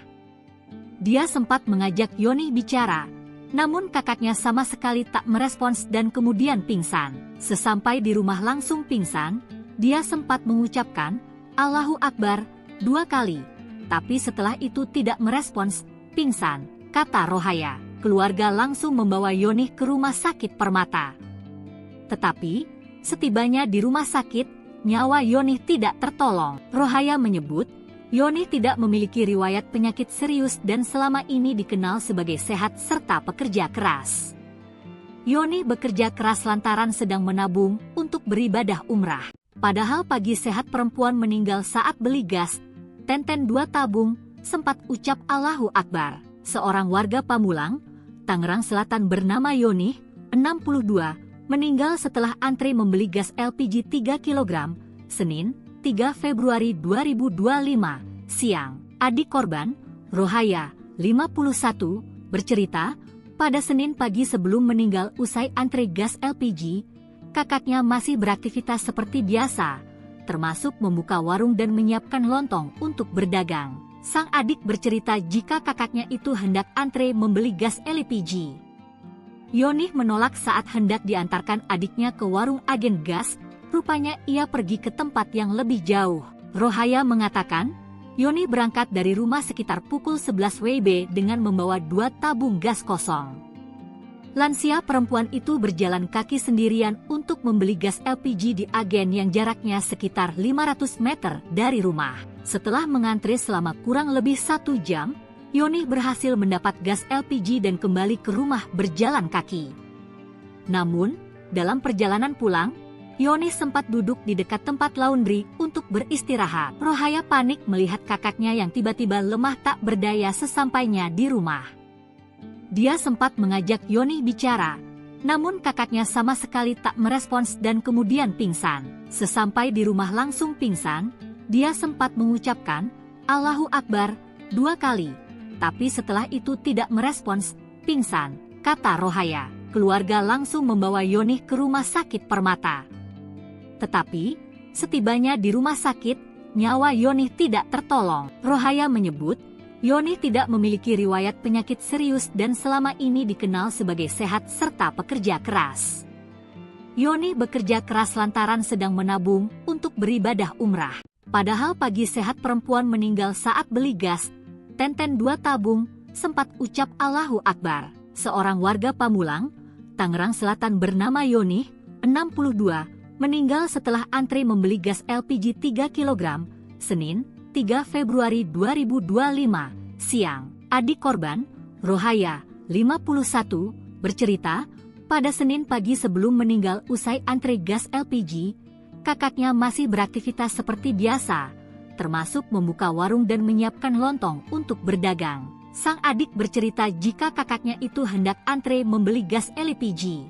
Dia sempat mengajak Yonih bicara, namun kakaknya sama sekali tak merespons dan kemudian pingsan. Sesampai di rumah langsung pingsan, dia sempat mengucapkan, Allahu Akbar, 2 kali. Tapi setelah itu tidak merespons, pingsan, kata Rohaya. Keluarga langsung membawa Yonih ke rumah sakit Permata. Tetapi, setibanya di rumah sakit, nyawa Yonih tidak tertolong. Rohaya menyebut, Yonih tidak memiliki riwayat penyakit serius dan selama ini dikenal sebagai sehat serta pekerja keras. Yonih bekerja keras lantaran sedang menabung untuk beribadah umrah. Padahal pagi sehat perempuan meninggal saat beli gas, Tenten 2 tabung, sempat ucap Allahu Akbar. Seorang warga Pamulang, Tangerang Selatan bernama Yonih, 62, meninggal setelah antri membeli gas LPG 3 kg, Senin, 3 Februari 2025, siang. Adik korban, Rohaya, 51, bercerita, Pada Senin pagi sebelum meninggal usai antre gas LPG, kakaknya masih beraktivitas seperti biasa, termasuk membuka warung dan menyiapkan lontong untuk berdagang. Sang adik bercerita jika kakaknya itu hendak antre membeli gas LPG. Yonih menolak saat hendak diantarkan adiknya ke warung agen gas, rupanya ia pergi ke tempat yang lebih jauh. Rohaya mengatakan, Yonih berangkat dari rumah sekitar pukul 11 WIB dengan membawa 2 tabung gas kosong. Lansia perempuan itu berjalan kaki sendirian untuk membeli gas LPG di agen yang jaraknya sekitar 500 meter dari rumah. Setelah mengantre selama kurang lebih 1 jam, Yonih berhasil mendapat gas LPG dan kembali ke rumah berjalan kaki. Namun, dalam perjalanan pulang, Yonih sempat duduk di dekat tempat laundry untuk beristirahat. Rohaya panik melihat kakaknya yang tiba-tiba lemah tak berdaya sesampainya di rumah. Dia sempat mengajak Yonih bicara, namun kakaknya sama sekali tak merespons dan kemudian pingsan. Sesampai di rumah langsung pingsan, dia sempat mengucapkan, "Allahu Akbar," 2 kali. Tapi setelah itu tidak merespons, pingsan, kata Rohaya. Keluarga langsung membawa Yonih ke rumah sakit Permata. Tetapi, setibanya di rumah sakit, nyawa Yonih tidak tertolong. Rohaya menyebut, Yonih tidak memiliki riwayat penyakit serius dan selama ini dikenal sebagai sehat serta pekerja keras. Yonih bekerja keras lantaran sedang menabung untuk beribadah umrah. Padahal pagi sehat perempuan meninggal saat beli gas, tenten 2 tabung, sempat ucap Allahu Akbar. Seorang warga Pamulang, Tangerang Selatan bernama Yonih, 62, meninggal setelah antre membeli gas LPG 3 kg, Senin, 3 Februari 2025, siang. Adik korban, Rohaya, 51, bercerita, pada Senin pagi sebelum meninggal usai antre gas LPG, kakaknya masih beraktivitas seperti biasa, termasuk membuka warung dan menyiapkan lontong untuk berdagang. Sang adik bercerita jika kakaknya itu hendak antre membeli gas LPG.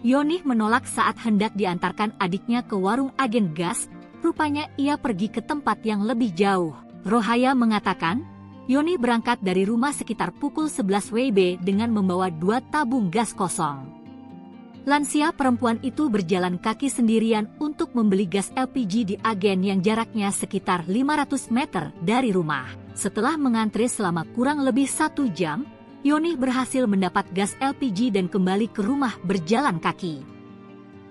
Yonih menolak saat hendak diantarkan adiknya ke warung agen gas, rupanya ia pergi ke tempat yang lebih jauh. Rohaya mengatakan, Yonih berangkat dari rumah sekitar pukul 11 WIB dengan membawa 2 tabung gas kosong. Lansia perempuan itu berjalan kaki sendirian untuk membeli gas LPG di agen yang jaraknya sekitar 500 meter dari rumah. Setelah mengantre selama kurang lebih 1 jam, Yonih berhasil mendapat gas LPG dan kembali ke rumah berjalan kaki.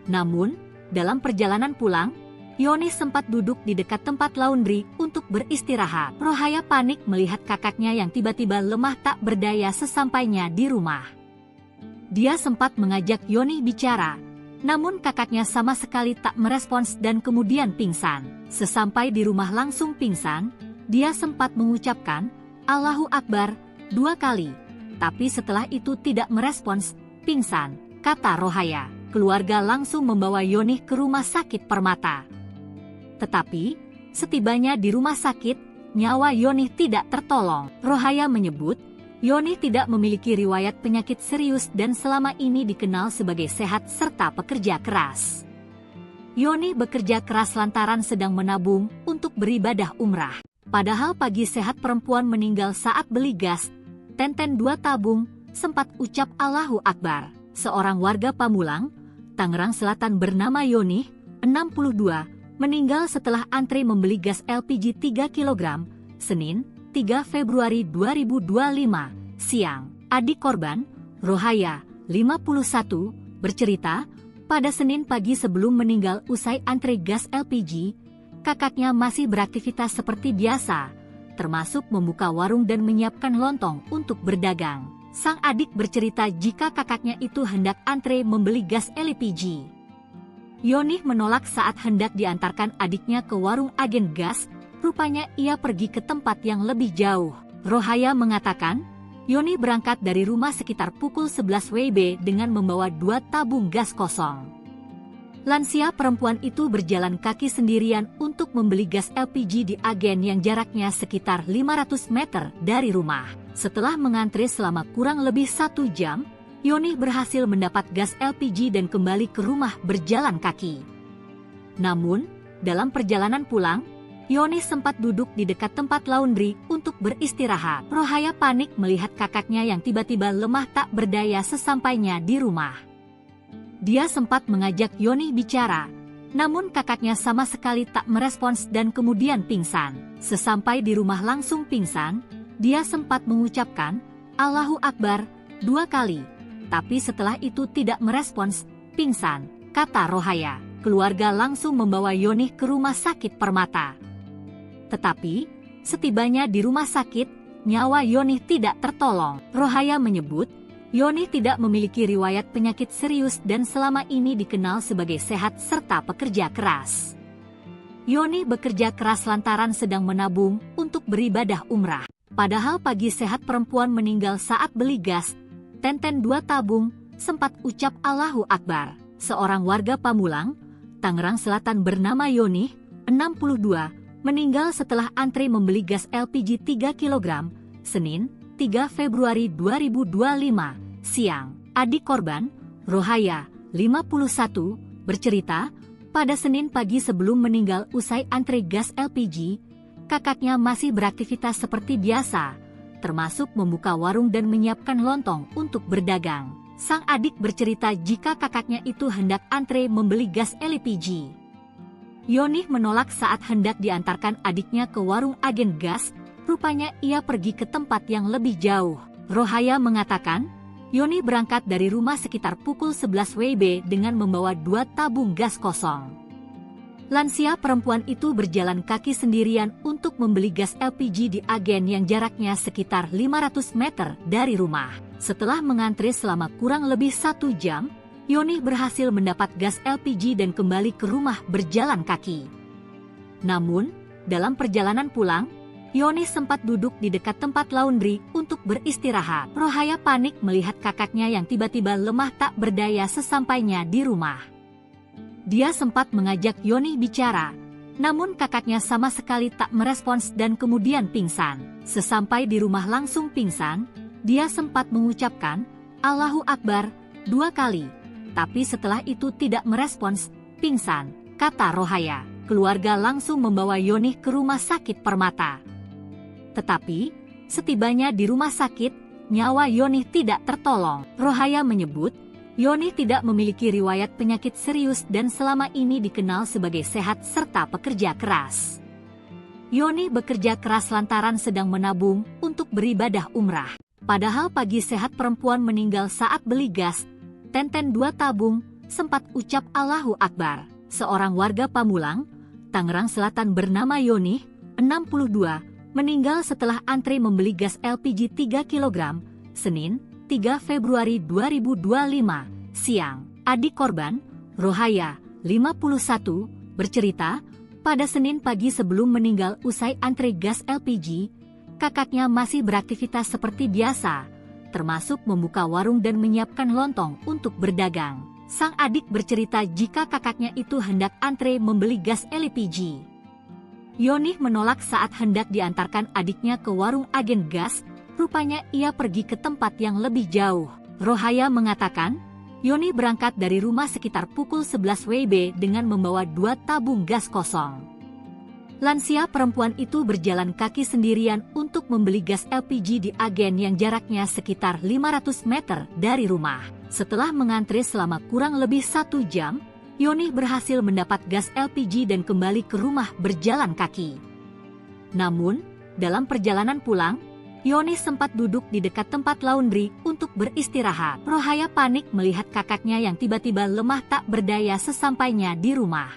Namun, dalam perjalanan pulang, Yonih sempat duduk di dekat tempat laundry untuk beristirahat. Rohaya panik melihat kakaknya yang tiba-tiba lemah tak berdaya sesampainya di rumah. Dia sempat mengajak Yonih bicara, namun kakaknya sama sekali tak merespons dan kemudian pingsan. Sesampai di rumah langsung pingsan, dia sempat mengucapkan, Allahu Akbar, 2 kali. Tapi setelah itu tidak merespons, pingsan, kata Rohaya. Keluarga langsung membawa Yonih ke rumah sakit Permata. Tetapi, setibanya di rumah sakit, nyawa Yonih tidak tertolong. Rohaya menyebut, Yonih tidak memiliki riwayat penyakit serius dan selama ini dikenal sebagai sehat serta pekerja keras. Yonih bekerja keras lantaran sedang menabung untuk beribadah umrah. Padahal pagi sehat perempuan meninggal saat beli gas, tenten 2 tabung, sempat ucap Allahu Akbar. Seorang warga Pamulang, Tangerang Selatan bernama Yonih, 62, meninggal setelah antre membeli gas LPG 3 kg, Senin, 3 Februari 2025, siang. Adik korban, Rohaya, 51, bercerita, pada Senin pagi sebelum meninggal usai antre gas LPG, kakaknya masih beraktivitas seperti biasa, termasuk membuka warung dan menyiapkan lontong untuk berdagang. Sang adik bercerita jika kakaknya itu hendak antre membeli gas LPG. Yonih menolak saat hendak diantarkan adiknya ke warung agen gas, rupanya ia pergi ke tempat yang lebih jauh. Rohaya mengatakan, Yonih berangkat dari rumah sekitar pukul 11 WIB dengan membawa 2 tabung gas kosong. Lansia perempuan itu berjalan kaki sendirian untuk membeli gas LPG di agen yang jaraknya sekitar 500 meter dari rumah. Setelah mengantre selama kurang lebih 1 jam, Yonih berhasil mendapat gas LPG dan kembali ke rumah berjalan kaki. Namun, dalam perjalanan pulang, Yoni sempat duduk di dekat tempat laundry untuk beristirahat. Rohaya panik melihat kakaknya yang tiba-tiba lemah tak berdaya sesampainya di rumah. Dia sempat mengajak Yoni bicara, namun kakaknya sama sekali tak merespons dan kemudian pingsan. Sesampai di rumah langsung pingsan, dia sempat mengucapkan, "Allahu Akbar," 2 kali. Tapi setelah itu tidak merespons, pingsan, kata Rohaya. Keluarga langsung membawa Yoni ke rumah sakit Permata. Tetapi, setibanya di rumah sakit, nyawa Yoni tidak tertolong. Rohaya menyebut, Yoni tidak memiliki riwayat penyakit serius dan selama ini dikenal sebagai sehat serta pekerja keras. Yoni bekerja keras lantaran sedang menabung untuk beribadah umrah. Padahal pagi sehat perempuan meninggal saat beli gas, Tenten 2 tabung, sempat ucap Allahu Akbar. Seorang warga Pamulang, Tangerang Selatan bernama Yoni, 62, meninggal setelah antre membeli gas LPG 3 kg, Senin, 3 Februari 2025, siang. Adik korban, Rohaya, 51, bercerita, pada Senin pagi sebelum meninggal usai antre gas LPG, kakaknya masih beraktivitas seperti biasa, termasuk membuka warung dan menyiapkan lontong untuk berdagang. Sang adik bercerita jika kakaknya itu hendak antre membeli gas LPG. Yoni menolak saat hendak diantarkan adiknya ke warung agen gas, rupanya ia pergi ke tempat yang lebih jauh. Rohaya mengatakan, Yoni berangkat dari rumah sekitar pukul 11 WIB dengan membawa 2 tabung gas kosong. Lansia perempuan itu berjalan kaki sendirian untuk membeli gas LPG di agen yang jaraknya sekitar 500 meter dari rumah. Setelah mengantre selama kurang lebih 1 jam, Yoni berhasil mendapat gas LPG dan kembali ke rumah berjalan kaki. Namun, dalam perjalanan pulang, Yoni sempat duduk di dekat tempat laundry untuk beristirahat. Rohaya panik melihat kakaknya yang tiba-tiba lemah tak berdaya sesampainya di rumah. Dia sempat mengajak Yoni bicara, namun kakaknya sama sekali tak merespons dan kemudian pingsan. Sesampai di rumah langsung pingsan, dia sempat mengucapkan, Allahu Akbar, 2 kali. Tapi setelah itu tidak merespons, pingsan, kata Rohaya. Keluarga langsung membawa Yoni ke rumah sakit Permata. Tetapi, setibanya di rumah sakit, nyawa Yoni tidak tertolong. Rohaya menyebut, Yoni tidak memiliki riwayat penyakit serius dan selama ini dikenal sebagai sehat serta pekerja keras. Yoni bekerja keras lantaran sedang menabung untuk beribadah umrah. Padahal pagi sehat perempuan meninggal saat beli gas, Tenten 2 tabung, sempat ucap Allahu Akbar. Seorang warga Pamulang, Tangerang Selatan bernama Yoni, 62, meninggal setelah antre membeli gas LPG 3 kg, Senin, 3 Februari 2025, siang. Adik korban, Rohaya, 51, bercerita, pada Senin pagi sebelum meninggal usai antre gas LPG, kakaknya masih beraktivitas seperti biasa, termasuk membuka warung dan menyiapkan lontong untuk berdagang. Sang adik bercerita jika kakaknya itu hendak antre membeli gas LPG. Yoni menolak saat hendak diantarkan adiknya ke warung agen gas, rupanya ia pergi ke tempat yang lebih jauh. Rohaya mengatakan, Yoni berangkat dari rumah sekitar pukul 11 WIB dengan membawa 2 tabung gas kosong. Lansia perempuan itu berjalan kaki sendirian untuk membeli gas LPG di agen yang jaraknya sekitar 500 meter dari rumah. Setelah mengantre selama kurang lebih 1 jam, Yoni berhasil mendapat gas LPG dan kembali ke rumah berjalan kaki. Namun, dalam perjalanan pulang, Yoni sempat duduk di dekat tempat laundry untuk beristirahat. Rohaya panik melihat kakaknya yang tiba-tiba lemah tak berdaya sesampainya di rumah.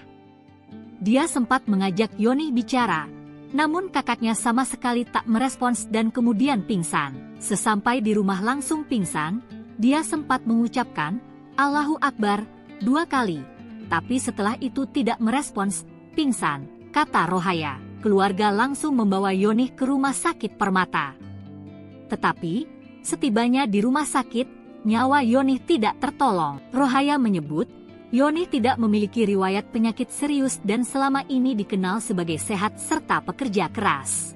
Dia sempat mengajak Yoni bicara, namun kakaknya sama sekali tak merespons dan kemudian pingsan. Sesampai di rumah langsung pingsan, dia sempat mengucapkan, Allahu Akbar, 2 kali. Tapi setelah itu tidak merespons, pingsan, kata Rohaya. Keluarga langsung membawa Yoni ke rumah sakit Permata. Tetapi, setibanya di rumah sakit, nyawa Yoni tidak tertolong. Rohaya menyebut, Yoni tidak memiliki riwayat penyakit serius dan selama ini dikenal sebagai sehat serta pekerja keras.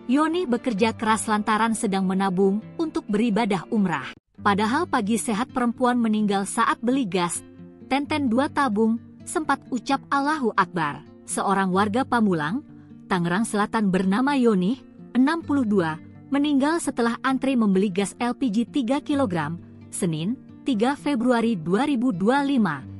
Yoni bekerja keras lantaran sedang menabung untuk beribadah umrah. Padahal pagi sehat perempuan meninggal saat beli gas, Tenten 2 tabung, sempat ucap Allahu Akbar. Seorang warga Pamulang, Tangerang Selatan bernama Yoni, 62, meninggal setelah antre membeli gas LPG 3 kg, Senin, 3 Februari 2025,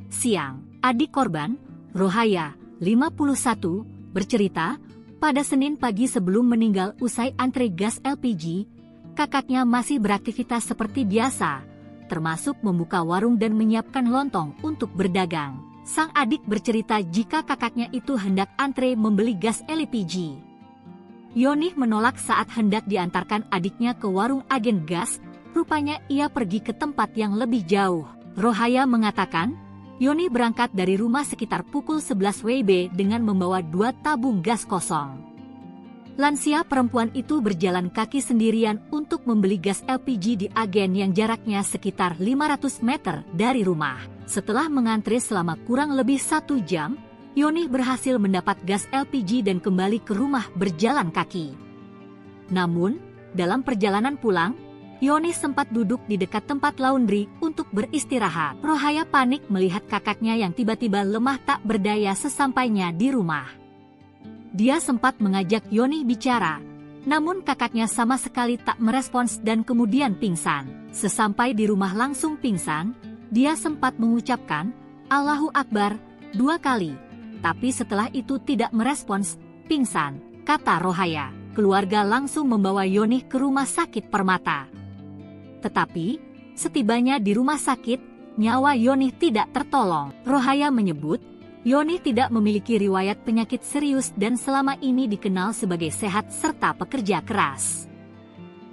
siang. Adik korban, Rohaya, 51, bercerita, pada Senin pagi sebelum meninggal usai antre gas LPG, kakaknya masih beraktivitas seperti biasa, termasuk membuka warung dan menyiapkan lontong untuk berdagang. Sang adik bercerita jika kakaknya itu hendak antre membeli gas LPG. Yoni menolak saat hendak diantarkan adiknya ke warung agen gas, rupanya ia pergi ke tempat yang lebih jauh. Rohaya mengatakan, Yoni berangkat dari rumah sekitar pukul 11 WIB dengan membawa 2 tabung gas kosong. Lansia perempuan itu berjalan kaki sendirian untuk membeli gas LPG di agen yang jaraknya sekitar 500 meter dari rumah. Setelah mengantre selama kurang lebih 1 jam, Yoni berhasil mendapat gas LPG dan kembali ke rumah berjalan kaki. Namun, dalam perjalanan pulang, Yoni sempat duduk di dekat tempat laundry untuk beristirahat. Rohaya panik melihat kakaknya yang tiba-tiba lemah tak berdaya sesampainya di rumah. Dia sempat mengajak Yoni bicara, namun kakaknya sama sekali tak merespons dan kemudian pingsan. Sesampai di rumah langsung pingsan, dia sempat mengucapkan, Allahu Akbar, 2 kali. Tapi setelah itu tidak merespons, pingsan, kata Rohaya. Keluarga langsung membawa Yoni ke rumah sakit Permata. Tetapi, setibanya di rumah sakit, nyawa Yoni tidak tertolong. Rohaya menyebut, Yoni tidak memiliki riwayat penyakit serius dan selama ini dikenal sebagai sehat serta pekerja keras.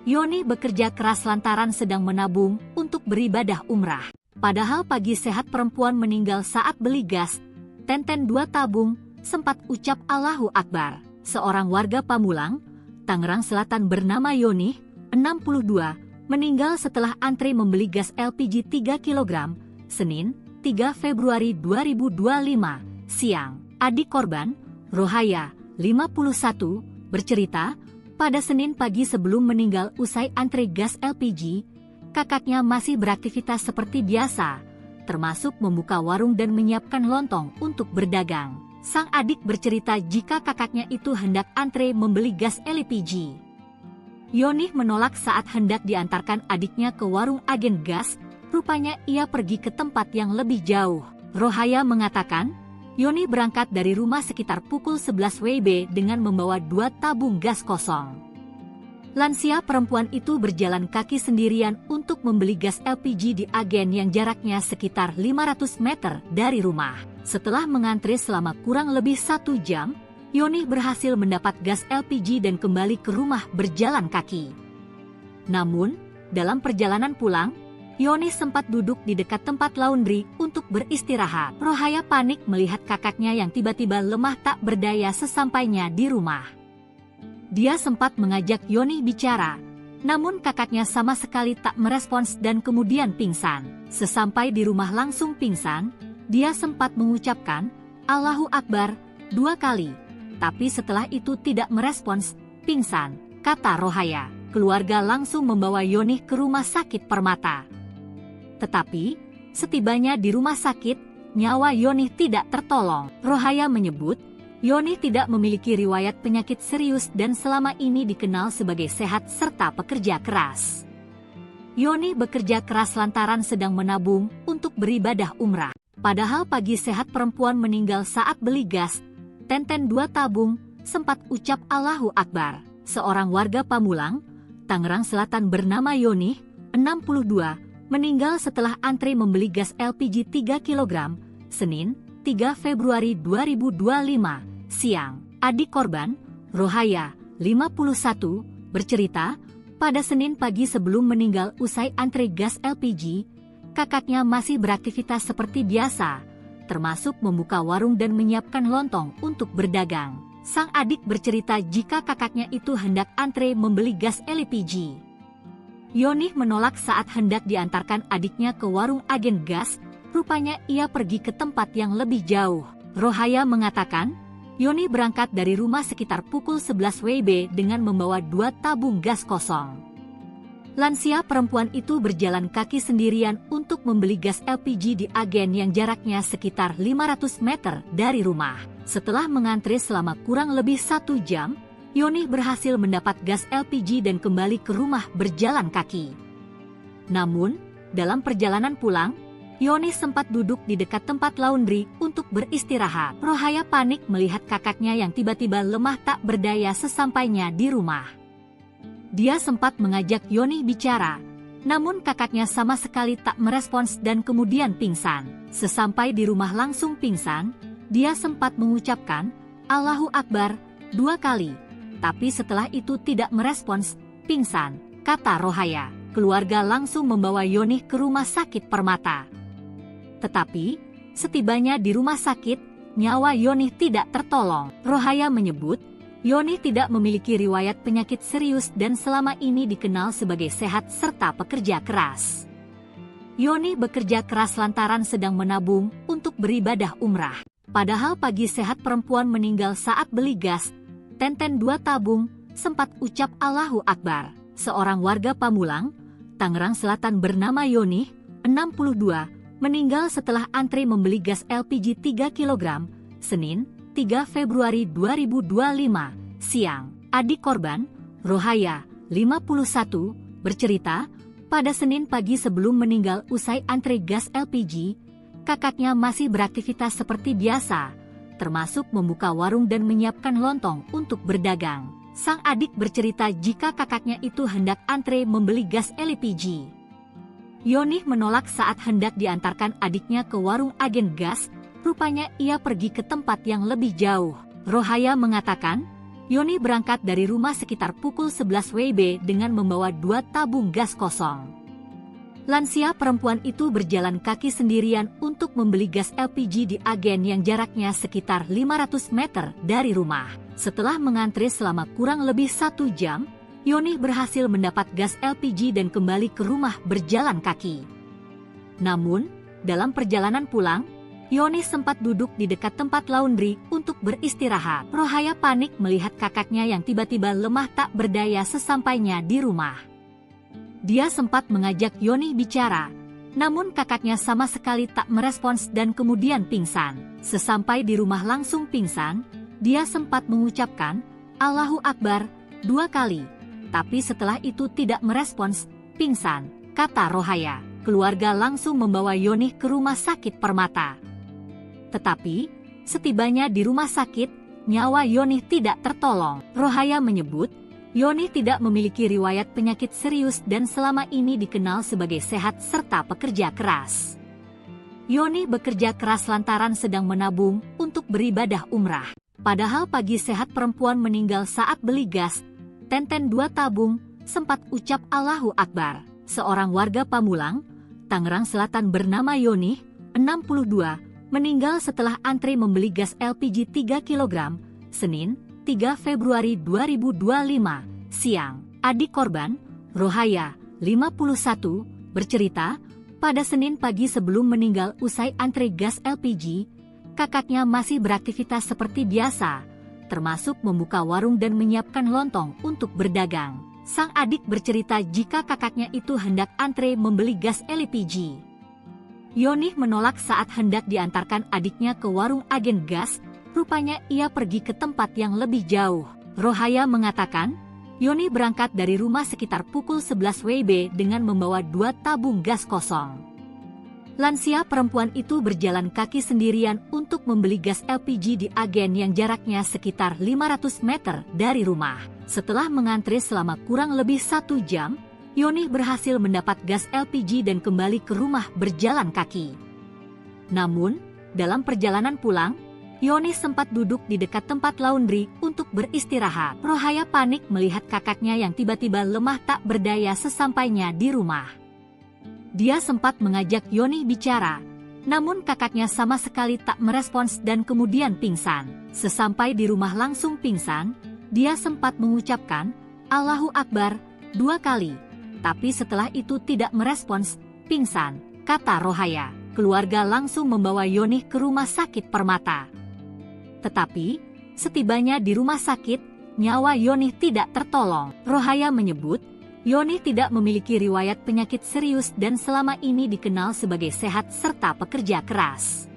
Yoni bekerja keras lantaran sedang menabung untuk beribadah umrah. Padahal pagi sehat perempuan meninggal saat beli gas, 2 tabung, sempat ucap Allahu Akbar. Seorang warga Pamulang, Tangerang Selatan bernama Yoni, 62, meninggal setelah antre membeli gas LPG 3 kg, Senin, 3 Februari 2025, siang. Adik korban, Rohaya, 51, bercerita, pada Senin pagi sebelum meninggal usai antre gas LPG, kakaknya masih beraktivitas seperti biasa, termasuk membuka warung dan menyiapkan lontong untuk berdagang. Sang adik bercerita jika kakaknya itu hendak antre membeli gas LPG. Yoni menolak saat hendak diantarkan adiknya ke warung agen gas, rupanya ia pergi ke tempat yang lebih jauh. Rohaya mengatakan, Yoni berangkat dari rumah sekitar pukul 11 WIB dengan membawa 2 tabung gas kosong. Lansia perempuan itu berjalan kaki sendirian untuk membeli gas LPG di agen yang jaraknya sekitar 500 meter dari rumah. Setelah mengantre selama kurang lebih 1 jam, Yoni berhasil mendapat gas LPG dan kembali ke rumah berjalan kaki. Namun, dalam perjalanan pulang, Yoni sempat duduk di dekat tempat laundry untuk beristirahat. Rohaya panik melihat kakaknya yang tiba-tiba lemah tak berdaya sesampainya di rumah. Dia sempat mengajak Yoni bicara, namun kakaknya sama sekali tak merespons dan kemudian pingsan. Sesampai di rumah langsung pingsan, dia sempat mengucapkan, Allahu Akbar, 2 kali. Tapi setelah itu tidak merespons, pingsan, kata Rohaya. Keluarga langsung membawa Yoni ke rumah sakit Permata. Tetapi, setibanya di rumah sakit, nyawa Yoni tidak tertolong. Rohaya menyebut, Yoni tidak memiliki riwayat penyakit serius dan selama ini dikenal sebagai sehat serta pekerja keras. Yoni bekerja keras lantaran sedang menabung untuk beribadah umrah. Padahal pagi sehat perempuan meninggal saat beli gas, 2 tabung, sempat ucap Allahu Akbar. Seorang warga Pamulang, Tangerang Selatan bernama Yoni, 62, meninggal setelah antre membeli gas LPG 3 kg, Senin, 3 Februari 2025, siang. Adik korban, Rohaya, 51, bercerita, pada Senin pagi sebelum meninggal usai antre gas LPG, kakaknya masih beraktivitas seperti biasa, termasuk membuka warung dan menyiapkan lontong untuk berdagang. Sang adik bercerita jika kakaknya itu hendak antre membeli gas LPG. Yoni menolak saat hendak diantarkan adiknya ke warung agen gas, rupanya ia pergi ke tempat yang lebih jauh. Rohaya mengatakan, Yoni berangkat dari rumah sekitar pukul 11 WIB dengan membawa 2 tabung gas kosong. Lansia perempuan itu berjalan kaki sendirian untuk membeli gas LPG di agen yang jaraknya sekitar 500 meter dari rumah. Setelah mengantri selama kurang lebih 1 jam, Yoni berhasil mendapat gas LPG dan kembali ke rumah berjalan kaki. Namun, dalam perjalanan pulang, Yoni sempat duduk di dekat tempat laundry untuk beristirahat. Rohaya panik melihat kakaknya yang tiba-tiba lemah tak berdaya sesampainya di rumah. Dia sempat mengajak Yoni bicara, namun kakaknya sama sekali tak merespons dan kemudian pingsan. Sesampai di rumah langsung pingsan, dia sempat mengucapkan, "Allahu Akbar," 2 kali. Tapi setelah itu tidak merespons, pingsan, kata Rohaya. Keluarga langsung membawa Yoni ke rumah sakit Permata. Tetapi, setibanya di rumah sakit, nyawa Yoni tidak tertolong. Rohaya menyebut, Yoni tidak memiliki riwayat penyakit serius dan selama ini dikenal sebagai sehat serta pekerja keras. Yoni bekerja keras lantaran sedang menabung untuk beribadah umrah. Padahal pagi sehat perempuan meninggal saat beli gas, Tenten 2 tabung, sempat ucap Allahu Akbar. Seorang warga Pamulang, Tangerang Selatan bernama Yoni, 62, meninggal setelah antri membeli gas LPG 3 kg, Senin, 3 Februari 2025, siang. Adik korban, Rohaya, 51, bercerita, pada Senin pagi sebelum meninggal usai antri gas LPG, kakaknya masih beraktivitas seperti biasa, termasuk membuka warung dan menyiapkan lontong untuk berdagang. Sang adik bercerita jika kakaknya itu hendak antre membeli gas LPG. Yoni menolak saat hendak diantarkan adiknya ke warung agen gas, rupanya ia pergi ke tempat yang lebih jauh. Rohaya mengatakan, Yoni berangkat dari rumah sekitar pukul 11 WIB dengan membawa 2 tabung gas kosong. Lansia perempuan itu berjalan kaki sendirian untuk membeli gas LPG di agen yang jaraknya sekitar 500 meter dari rumah. Setelah mengantri selama kurang lebih 1 jam, Yoni berhasil mendapat gas LPG dan kembali ke rumah berjalan kaki. Namun, dalam perjalanan pulang, Yoni sempat duduk di dekat tempat laundry untuk beristirahat. Rohaya panik melihat kakaknya yang tiba-tiba lemah tak berdaya sesampainya di rumah. Dia sempat mengajak Yoni bicara, namun kakaknya sama sekali tak merespons dan kemudian pingsan. Sesampai di rumah langsung pingsan, dia sempat mengucapkan, Allahu Akbar, 2 kali. Tapi setelah itu tidak merespons, pingsan, kata Rohaya. Keluarga langsung membawa Yoni ke rumah sakit Permata. Tetapi, setibanya di rumah sakit, nyawa Yoni tidak tertolong. Rohaya menyebut, Yoni tidak memiliki riwayat penyakit serius dan selama ini dikenal sebagai sehat serta pekerja keras. Yoni bekerja keras lantaran sedang menabung untuk beribadah umrah. Padahal pagi sehat perempuan meninggal saat beli gas, Tenten 2 tabung, sempat ucap Allahu Akbar. Seorang warga Pamulang, Tangerang Selatan bernama Yoni, 62, meninggal setelah antri membeli gas LPG 3 kg, Senin, 3 Februari 2025, siang. Adik korban, Rohaya, 51, bercerita, pada Senin pagi sebelum meninggal usai antri gas LPG, kakaknya masih beraktivitas seperti biasa, termasuk membuka warung dan menyiapkan lontong untuk berdagang. Sang adik bercerita jika kakaknya itu hendak antre membeli gas LPG. Yoni menolak saat hendak diantarkan adiknya ke warung agen gas, rupanya ia pergi ke tempat yang lebih jauh. Rohaya mengatakan, Yoni berangkat dari rumah sekitar pukul 11 WIB dengan membawa 2 tabung gas kosong. Lansia perempuan itu berjalan kaki sendirian untuk membeli gas LPG di agen yang jaraknya sekitar 500 meter dari rumah. Setelah mengantri selama kurang lebih 1 jam, Yoni berhasil mendapat gas LPG dan kembali ke rumah berjalan kaki. Namun, dalam perjalanan pulang, Yoni sempat duduk di dekat tempat laundry untuk beristirahat. Rohaya panik melihat kakaknya yang tiba-tiba lemah tak berdaya sesampainya di rumah. Dia sempat mengajak Yoni bicara, namun kakaknya sama sekali tak merespons dan kemudian pingsan. Sesampai di rumah langsung pingsan, dia sempat mengucapkan, Allahu Akbar, 2 kali. Tapi setelah itu tidak merespons, pingsan, kata Rohaya. Keluarga langsung membawa Yoni ke rumah sakit Permata. Tetapi, setibanya di rumah sakit, nyawa Yoni tidak tertolong. Rohaya menyebut, Yoni tidak memiliki riwayat penyakit serius dan selama ini dikenal sebagai sehat serta pekerja keras.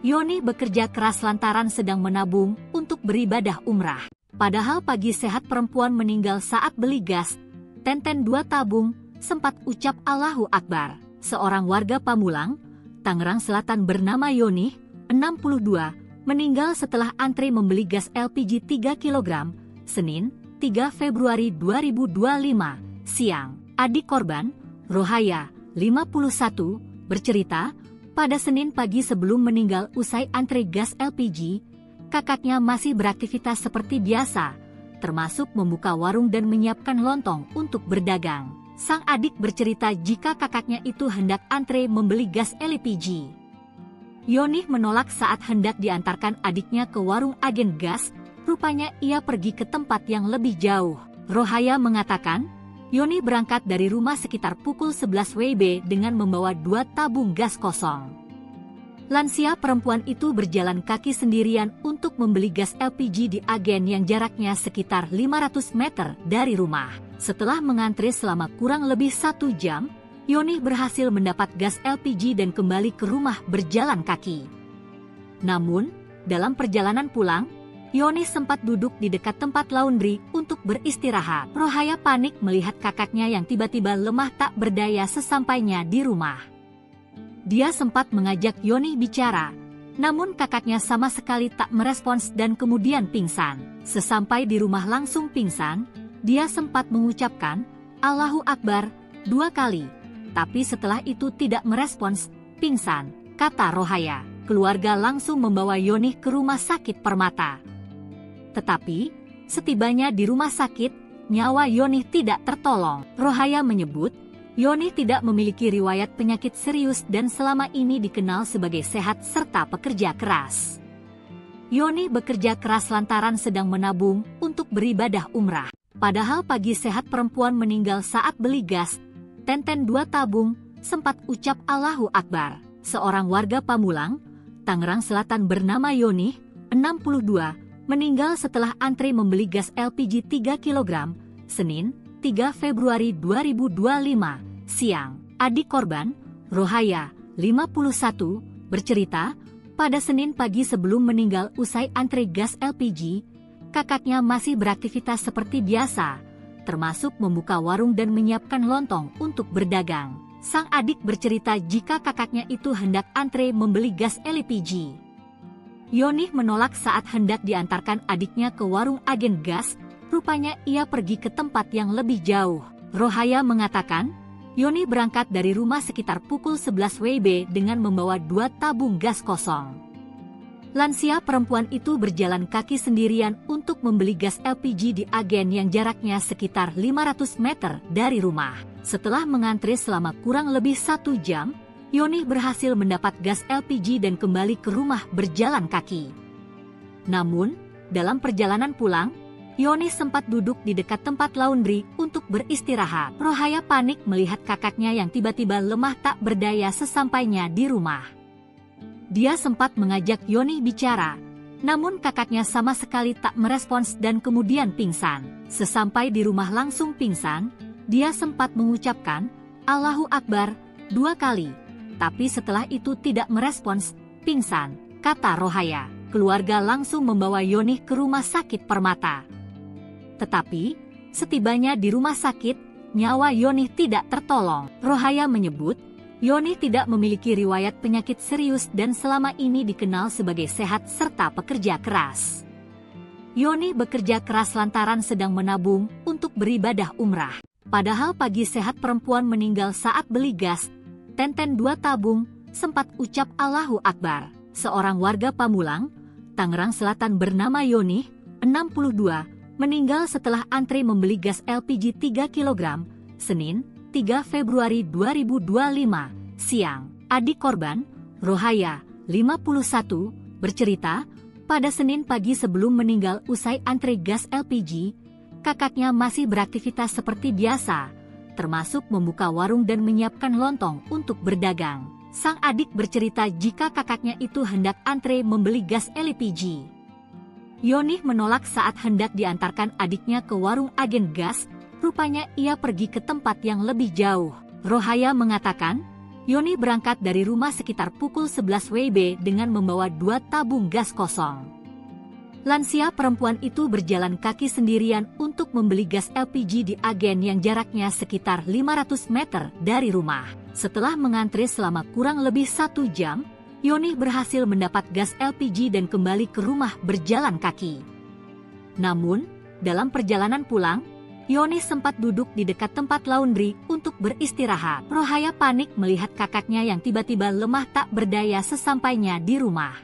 Yoni bekerja keras lantaran sedang menabung untuk beribadah umrah. Padahal pagi sehat perempuan meninggal saat beli gas, Tenten 2 tabung, sempat ucap Allahu Akbar. Seorang warga Pamulang, Tangerang Selatan bernama Yoni, 62, meninggal setelah antre membeli gas LPG 3 kg, Senin, 3 Februari 2025, siang. Adik korban, Rohaya, 51, bercerita, pada Senin pagi sebelum meninggal usai antre gas LPG, kakaknya masih beraktivitas seperti biasa, termasuk membuka warung dan menyiapkan lontong untuk berdagang. Sang adik bercerita jika kakaknya itu hendak antre membeli gas LPG. Yoni menolak saat hendak diantarkan adiknya ke warung agen gas, rupanya ia pergi ke tempat yang lebih jauh. Rohaya mengatakan, Yoni berangkat dari rumah sekitar pukul 11 WIB dengan membawa 2 tabung gas kosong. Lansia perempuan itu berjalan kaki sendirian untuk membeli gas LPG di agen yang jaraknya sekitar 500 meter dari rumah. Setelah mengantre selama kurang lebih 1 jam, Yoni berhasil mendapat gas LPG dan kembali ke rumah berjalan kaki. Namun, dalam perjalanan pulang, Yoni sempat duduk di dekat tempat laundry untuk beristirahat. Rohaya panik melihat kakaknya yang tiba-tiba lemah tak berdaya sesampainya di rumah. Dia sempat mengajak Yoni bicara, namun kakaknya sama sekali tak merespons dan kemudian pingsan. Sesampai di rumah langsung pingsan, dia sempat mengucapkan Allahu Akbar 2 kali, tapi setelah itu tidak merespons, pingsan, kata Rohaya. Keluarga langsung membawa Yoni ke rumah sakit Permata. Tetapi, setibanya di rumah sakit, nyawa Yoni tidak tertolong. Rohaya menyebut, Yoni tidak memiliki riwayat penyakit serius dan selama ini dikenal sebagai sehat serta pekerja keras. Yoni bekerja keras lantaran sedang menabung untuk beribadah umrah. Padahal pagi sehat perempuan meninggal saat beli gas, Tenten 2 tabung, sempat ucap Allahu Akbar. Seorang warga Pamulang, Tangerang Selatan bernama Yoni, 62, meninggal setelah antre membeli gas LPG 3 kg, Senin, 3 Februari 2025, siang. Adik korban, Rohaya, 51, bercerita, pada Senin pagi sebelum meninggal usai antre gas LPG, kakaknya masih beraktivitas seperti biasa, termasuk membuka warung dan menyiapkan lontong untuk berdagang. Sang adik bercerita jika kakaknya itu hendak antre membeli gas LPG. Yoni menolak saat hendak diantarkan adiknya ke warung agen gas, rupanya ia pergi ke tempat yang lebih jauh. Rohaya mengatakan, Yoni berangkat dari rumah sekitar pukul 11 WIB dengan membawa 2 tabung gas kosong. Lansia perempuan itu berjalan kaki sendirian untuk membeli gas LPG di agen yang jaraknya sekitar 500 meter dari rumah. Setelah mengantre selama kurang lebih 1 jam, Yoni berhasil mendapat gas LPG dan kembali ke rumah berjalan kaki. Namun, dalam perjalanan pulang, Yoni sempat duduk di dekat tempat laundry untuk beristirahat. Rohaya panik melihat kakaknya yang tiba-tiba lemah tak berdaya sesampainya di rumah. Dia sempat mengajak Yoni bicara, namun kakaknya sama sekali tak merespons dan kemudian pingsan. Sesampai di rumah langsung pingsan, dia sempat mengucapkan Allahu Akbar 2 kali, tapi setelah itu tidak merespons, pingsan, kata Rohaya. Keluarga langsung membawa Yoni ke rumah sakit Permata. Tetapi, setibanya di rumah sakit, nyawa Yoni tidak tertolong. Rohaya menyebut, Yoni tidak memiliki riwayat penyakit serius dan selama ini dikenal sebagai sehat serta pekerja keras. Yoni bekerja keras lantaran sedang menabung untuk beribadah umrah. Padahal pagi sehat perempuan meninggal saat beli gas, Tenten 2 tabung, sempat ucap Allahu Akbar. Seorang warga Pamulang, Tangerang Selatan bernama Yoni, 62, meninggal setelah antre membeli gas LPG 3 kg, Senin, 3 Februari 2025, siang. Adik korban, Rohaya, 51, bercerita, pada Senin pagi sebelum meninggal usai antre gas LPG, kakaknya masih beraktivitas seperti biasa, termasuk membuka warung dan menyiapkan lontong untuk berdagang. Sang adik bercerita jika kakaknya itu hendak antre membeli gas LPG. Yoni menolak saat hendak diantarkan adiknya ke warung agen gas, rupanya ia pergi ke tempat yang lebih jauh. Rohaya mengatakan, Yoni berangkat dari rumah sekitar pukul 11 WIB dengan membawa 2 tabung gas kosong. Lansia perempuan itu berjalan kaki sendirian untuk membeli gas LPG di agen yang jaraknya sekitar 500 meter dari rumah. Setelah mengantri selama kurang lebih 1 jam, Yoni berhasil mendapat gas LPG dan kembali ke rumah berjalan kaki. Namun, dalam perjalanan pulang, Yoni sempat duduk di dekat tempat laundry untuk beristirahat. Rohaya panik melihat kakaknya yang tiba-tiba lemah tak berdaya sesampainya di rumah.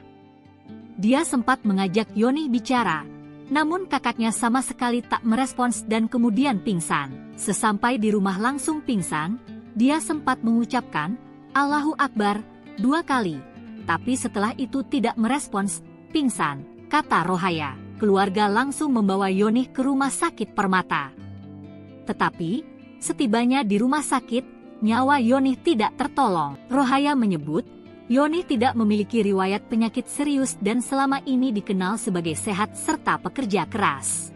Dia sempat mengajak Yoni bicara, namun kakaknya sama sekali tak merespons dan kemudian pingsan. Sesampai di rumah langsung pingsan, dia sempat mengucapkan, "Allahu Akbar," 2 kali. Tapi setelah itu tidak merespons, pingsan, kata Rohaya. Keluarga langsung membawa Yoni ke rumah sakit Permata. Tetapi, setibanya di rumah sakit, nyawa Yoni tidak tertolong. Rohaya menyebut, Yoni tidak memiliki riwayat penyakit serius dan selama ini dikenal sebagai sehat serta pekerja keras.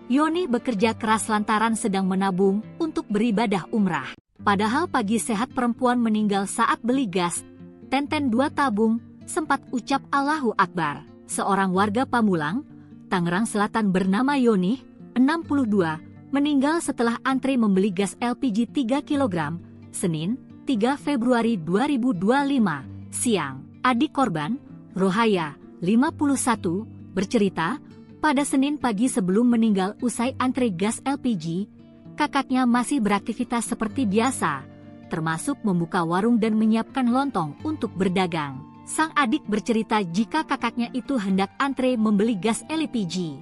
Yoni bekerja keras lantaran sedang menabung untuk beribadah umrah. Padahal pagi sehat perempuan meninggal saat beli gas, Tenten 2 tabung, sempat ucap Allahu Akbar. Seorang warga Pamulang, Tangerang Selatan bernama Yoni, 62, meninggal setelah antri membeli gas LPG 3 kg, Senin, 3 Februari 2025, siang. Adik korban, Rohaya, 51, bercerita, pada Senin pagi sebelum meninggal usai antri gas LPG, kakaknya masih beraktivitas seperti biasa, termasuk membuka warung dan menyiapkan lontong untuk berdagang. Sang adik bercerita jika kakaknya itu hendak antre membeli gas LPG.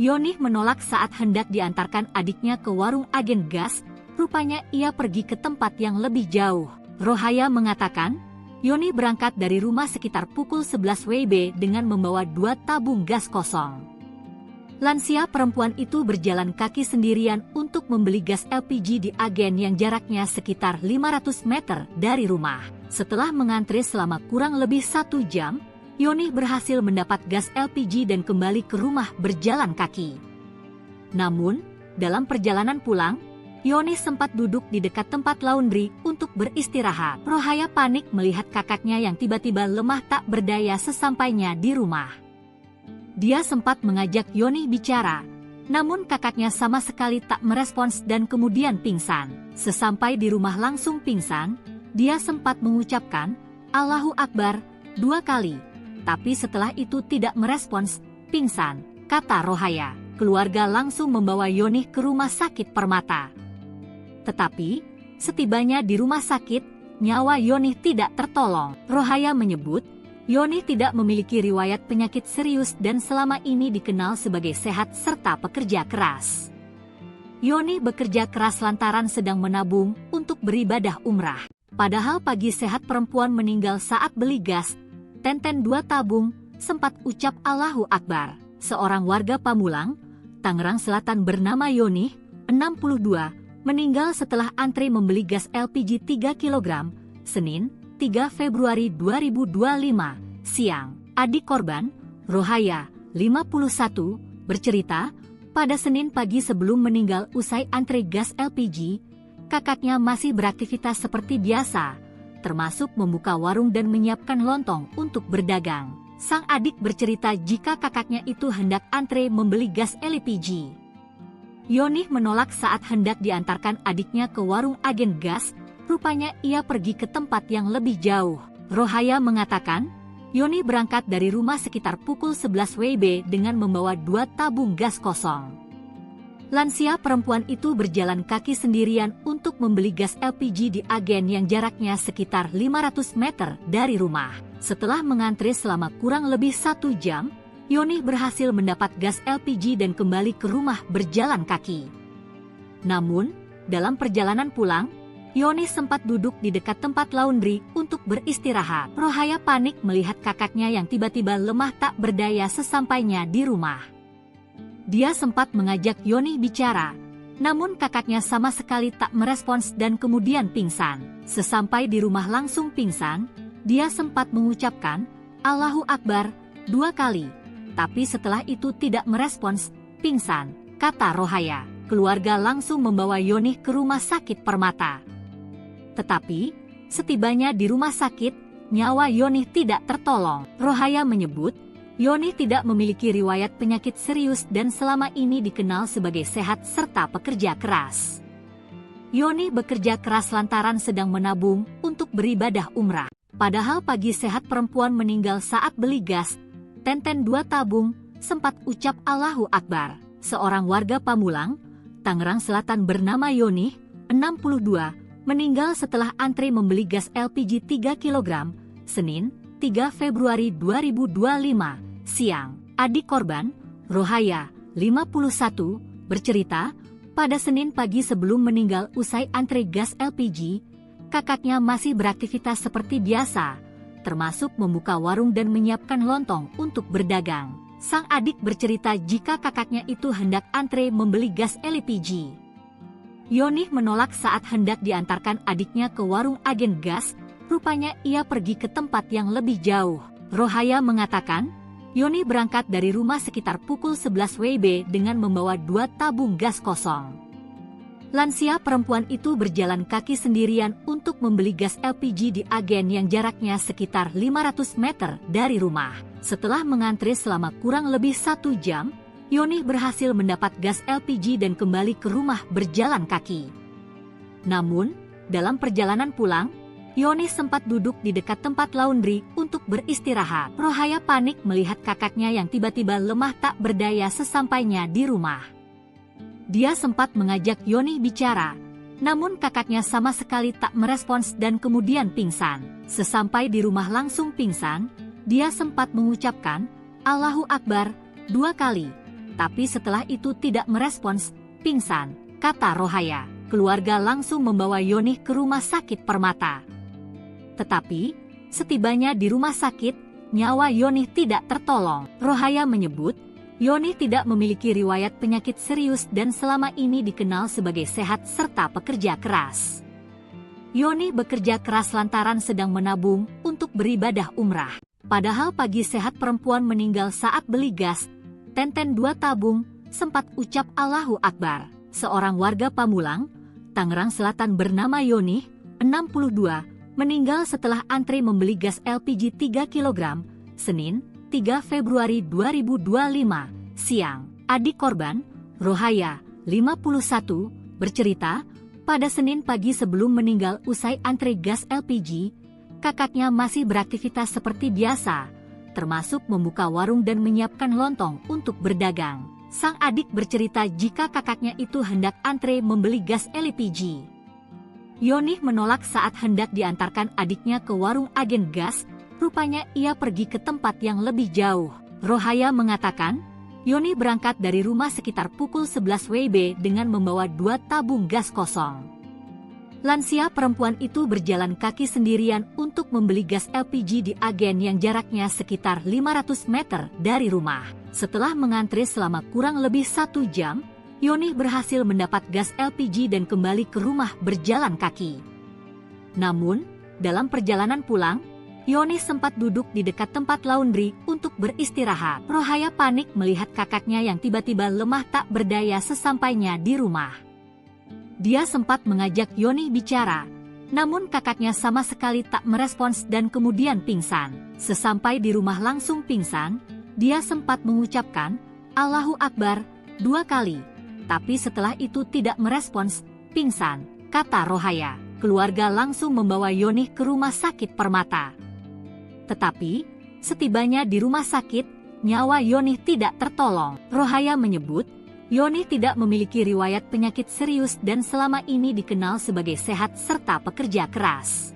Yoni menolak saat hendak diantarkan adiknya ke warung agen gas, rupanya ia pergi ke tempat yang lebih jauh. Rohaya mengatakan, Yoni berangkat dari rumah sekitar pukul 11 WIB dengan membawa 2 tabung gas kosong. Lansia perempuan itu berjalan kaki sendirian untuk membeli gas LPG di agen yang jaraknya sekitar 500 meter dari rumah. Setelah mengantri selama kurang lebih 1 jam, Yoni berhasil mendapat gas LPG dan kembali ke rumah berjalan kaki. Namun, dalam perjalanan pulang, Yoni sempat duduk di dekat tempat laundry untuk beristirahat. Rohaya panik melihat kakaknya yang tiba-tiba lemah tak berdaya sesampainya di rumah. Dia sempat mengajak Yoni bicara, namun kakaknya sama sekali tak merespons dan kemudian pingsan. Sesampai di rumah langsung pingsan, dia sempat mengucapkan, Allahu Akbar, 2 kali. Tapi setelah itu tidak merespons, pingsan, kata Rohaya. Keluarga langsung membawa Yoni ke rumah sakit Permata. Tetapi, setibanya di rumah sakit, nyawa Yoni tidak tertolong. Rohaya menyebut, Yoni tidak memiliki riwayat penyakit serius dan selama ini dikenal sebagai sehat serta pekerja keras. Yoni bekerja keras lantaran sedang menabung untuk beribadah umrah. Padahal pagi sehat perempuan meninggal saat beli gas, Tenten 2 tabung, sempat ucap Allahu Akbar. Seorang warga Pamulang, Tangerang Selatan bernama Yoni, 62, meninggal setelah antri membeli gas LPG 3 kg, Senin, 3 Februari 2025, siang. Adik korban, Rohaya, 51, bercerita, pada Senin pagi sebelum meninggal usai antri gas LPG, kakaknya masih beraktivitas seperti biasa, termasuk membuka warung dan menyiapkan lontong untuk berdagang. Sang adik bercerita jika kakaknya itu hendak antre membeli gas LPG. Yoni menolak saat hendak diantarkan adiknya ke warung agen gas, rupanya ia pergi ke tempat yang lebih jauh. Rohaya mengatakan, Yoni berangkat dari rumah sekitar pukul 11 WIB dengan membawa 2 tabung gas kosong. Lansia perempuan itu berjalan kaki sendirian untuk membeli gas LPG di agen yang jaraknya sekitar 500 meter dari rumah. Setelah mengantri selama kurang lebih 1 jam, Yoni berhasil mendapat gas LPG dan kembali ke rumah berjalan kaki. Namun, dalam perjalanan pulang, Yoni sempat duduk di dekat tempat laundry untuk beristirahat. Rohaya panik melihat kakaknya yang tiba-tiba lemah tak berdaya sesampainya di rumah. Dia sempat mengajak Yoni bicara, namun kakaknya sama sekali tak merespons dan kemudian pingsan. Sesampai di rumah langsung pingsan, dia sempat mengucapkan, Allahu Akbar, 2 kali. Tapi setelah itu tidak merespons, pingsan, kata Rohaya. keluarga langsung membawa Yonih ke rumah sakit Permata. Tetapi, setibanya di rumah sakit, nyawa Yonih tidak tertolong. Rohaya menyebut, Yonih tidak memiliki riwayat penyakit serius dan selama ini dikenal sebagai sehat serta pekerja keras. Yonih bekerja keras lantaran sedang menabung untuk beribadah umrah. Padahal pagi sehat perempuan meninggal saat beli gas, Tenten 2 tabung, sempat ucap Allahu Akbar. Seorang warga Pamulang, Tangerang Selatan bernama Yonih, 62, meninggal setelah antre membeli gas LPG 3 kg, Senin, 3 Februari 2025, siang. Adik korban, Rohaya, 51, bercerita, pada Senin pagi sebelum meninggal usai antre gas LPG, kakaknya masih beraktivitas seperti biasa, termasuk membuka warung dan menyiapkan lontong untuk berdagang. Sang adik bercerita jika kakaknya itu hendak antre membeli gas LPG. Yonih menolak saat hendak diantarkan adiknya ke warung agen gas, rupanya ia pergi ke tempat yang lebih jauh. Rohaya mengatakan, Yonih berangkat dari rumah sekitar pukul 11 WIB dengan membawa 2 tabung gas kosong. Lansia perempuan itu berjalan kaki sendirian untuk membeli gas LPG di agen yang jaraknya sekitar 500 meter dari rumah. Setelah mengantre selama kurang lebih 1 jam, Yonih berhasil mendapat gas LPG dan kembali ke rumah berjalan kaki. Namun, dalam perjalanan pulang, Yonih sempat duduk di dekat tempat laundry untuk beristirahat. Rohaya panik melihat kakaknya yang tiba-tiba lemah tak berdaya sesampainya di rumah. Dia sempat mengajak Yonih bicara, namun kakaknya sama sekali tak merespons dan kemudian pingsan. Sesampai di rumah langsung pingsan, dia sempat mengucapkan Allahu Akbar 2 kali, tapi setelah itu tidak merespons, pingsan, kata Rohaya. Keluarga langsung membawa Yonih ke rumah sakit Permata. Tetapi, setibanya di rumah sakit, nyawa Yonih tidak tertolong. Rohaya menyebut, Yonih tidak memiliki riwayat penyakit serius dan selama ini dikenal sebagai sehat serta pekerja keras. Yonih bekerja keras lantaran sedang menabung untuk beribadah umrah. Padahal pagi sehat perempuan meninggal saat beli gas, Tenten 2 tabung, sempat ucap Allahu Akbar. Seorang warga Pamulang, Tangerang Selatan bernama Yonih, 62, meninggal setelah antre membeli gas LPG 3 kg, Senin, 3 Februari 2025, siang. Adik korban, Rohaya, 51, bercerita, pada Senin pagi sebelum meninggal usai antre gas LPG, kakaknya masih beraktivitas seperti biasa, termasuk membuka warung dan menyiapkan lontong untuk berdagang. Sang adik bercerita jika kakaknya itu hendak antre membeli gas LPG. Yonih menolak saat hendak diantarkan adiknya ke warung agen gas, rupanya ia pergi ke tempat yang lebih jauh. Rohaya mengatakan, Yonih berangkat dari rumah sekitar pukul 11 WIB dengan membawa 2 tabung gas kosong. Lansia perempuan itu berjalan kaki sendirian untuk membeli gas LPG di agen yang jaraknya sekitar 500 meter dari rumah. Setelah mengantre selama kurang lebih 1 jam, Yonih berhasil mendapat gas LPG dan kembali ke rumah berjalan kaki. Namun, dalam perjalanan pulang, Yonih sempat duduk di dekat tempat laundry untuk beristirahat. Rohaya panik melihat kakaknya yang tiba-tiba lemah tak berdaya sesampainya di rumah. Dia sempat mengajak Yonih bicara, namun kakaknya sama sekali tak merespons dan kemudian pingsan. Sesampai di rumah langsung pingsan, dia sempat mengucapkan Allahu Akbar 2 kali. Tapi setelah itu tidak merespons, pingsan, kata Rohaya. Keluarga langsung membawa Yonih ke rumah sakit Permata. Tetapi, setibanya di rumah sakit, nyawa Yonih tidak tertolong. Rohaya menyebut, Yonih tidak memiliki riwayat penyakit serius dan selama ini dikenal sebagai sehat serta pekerja keras.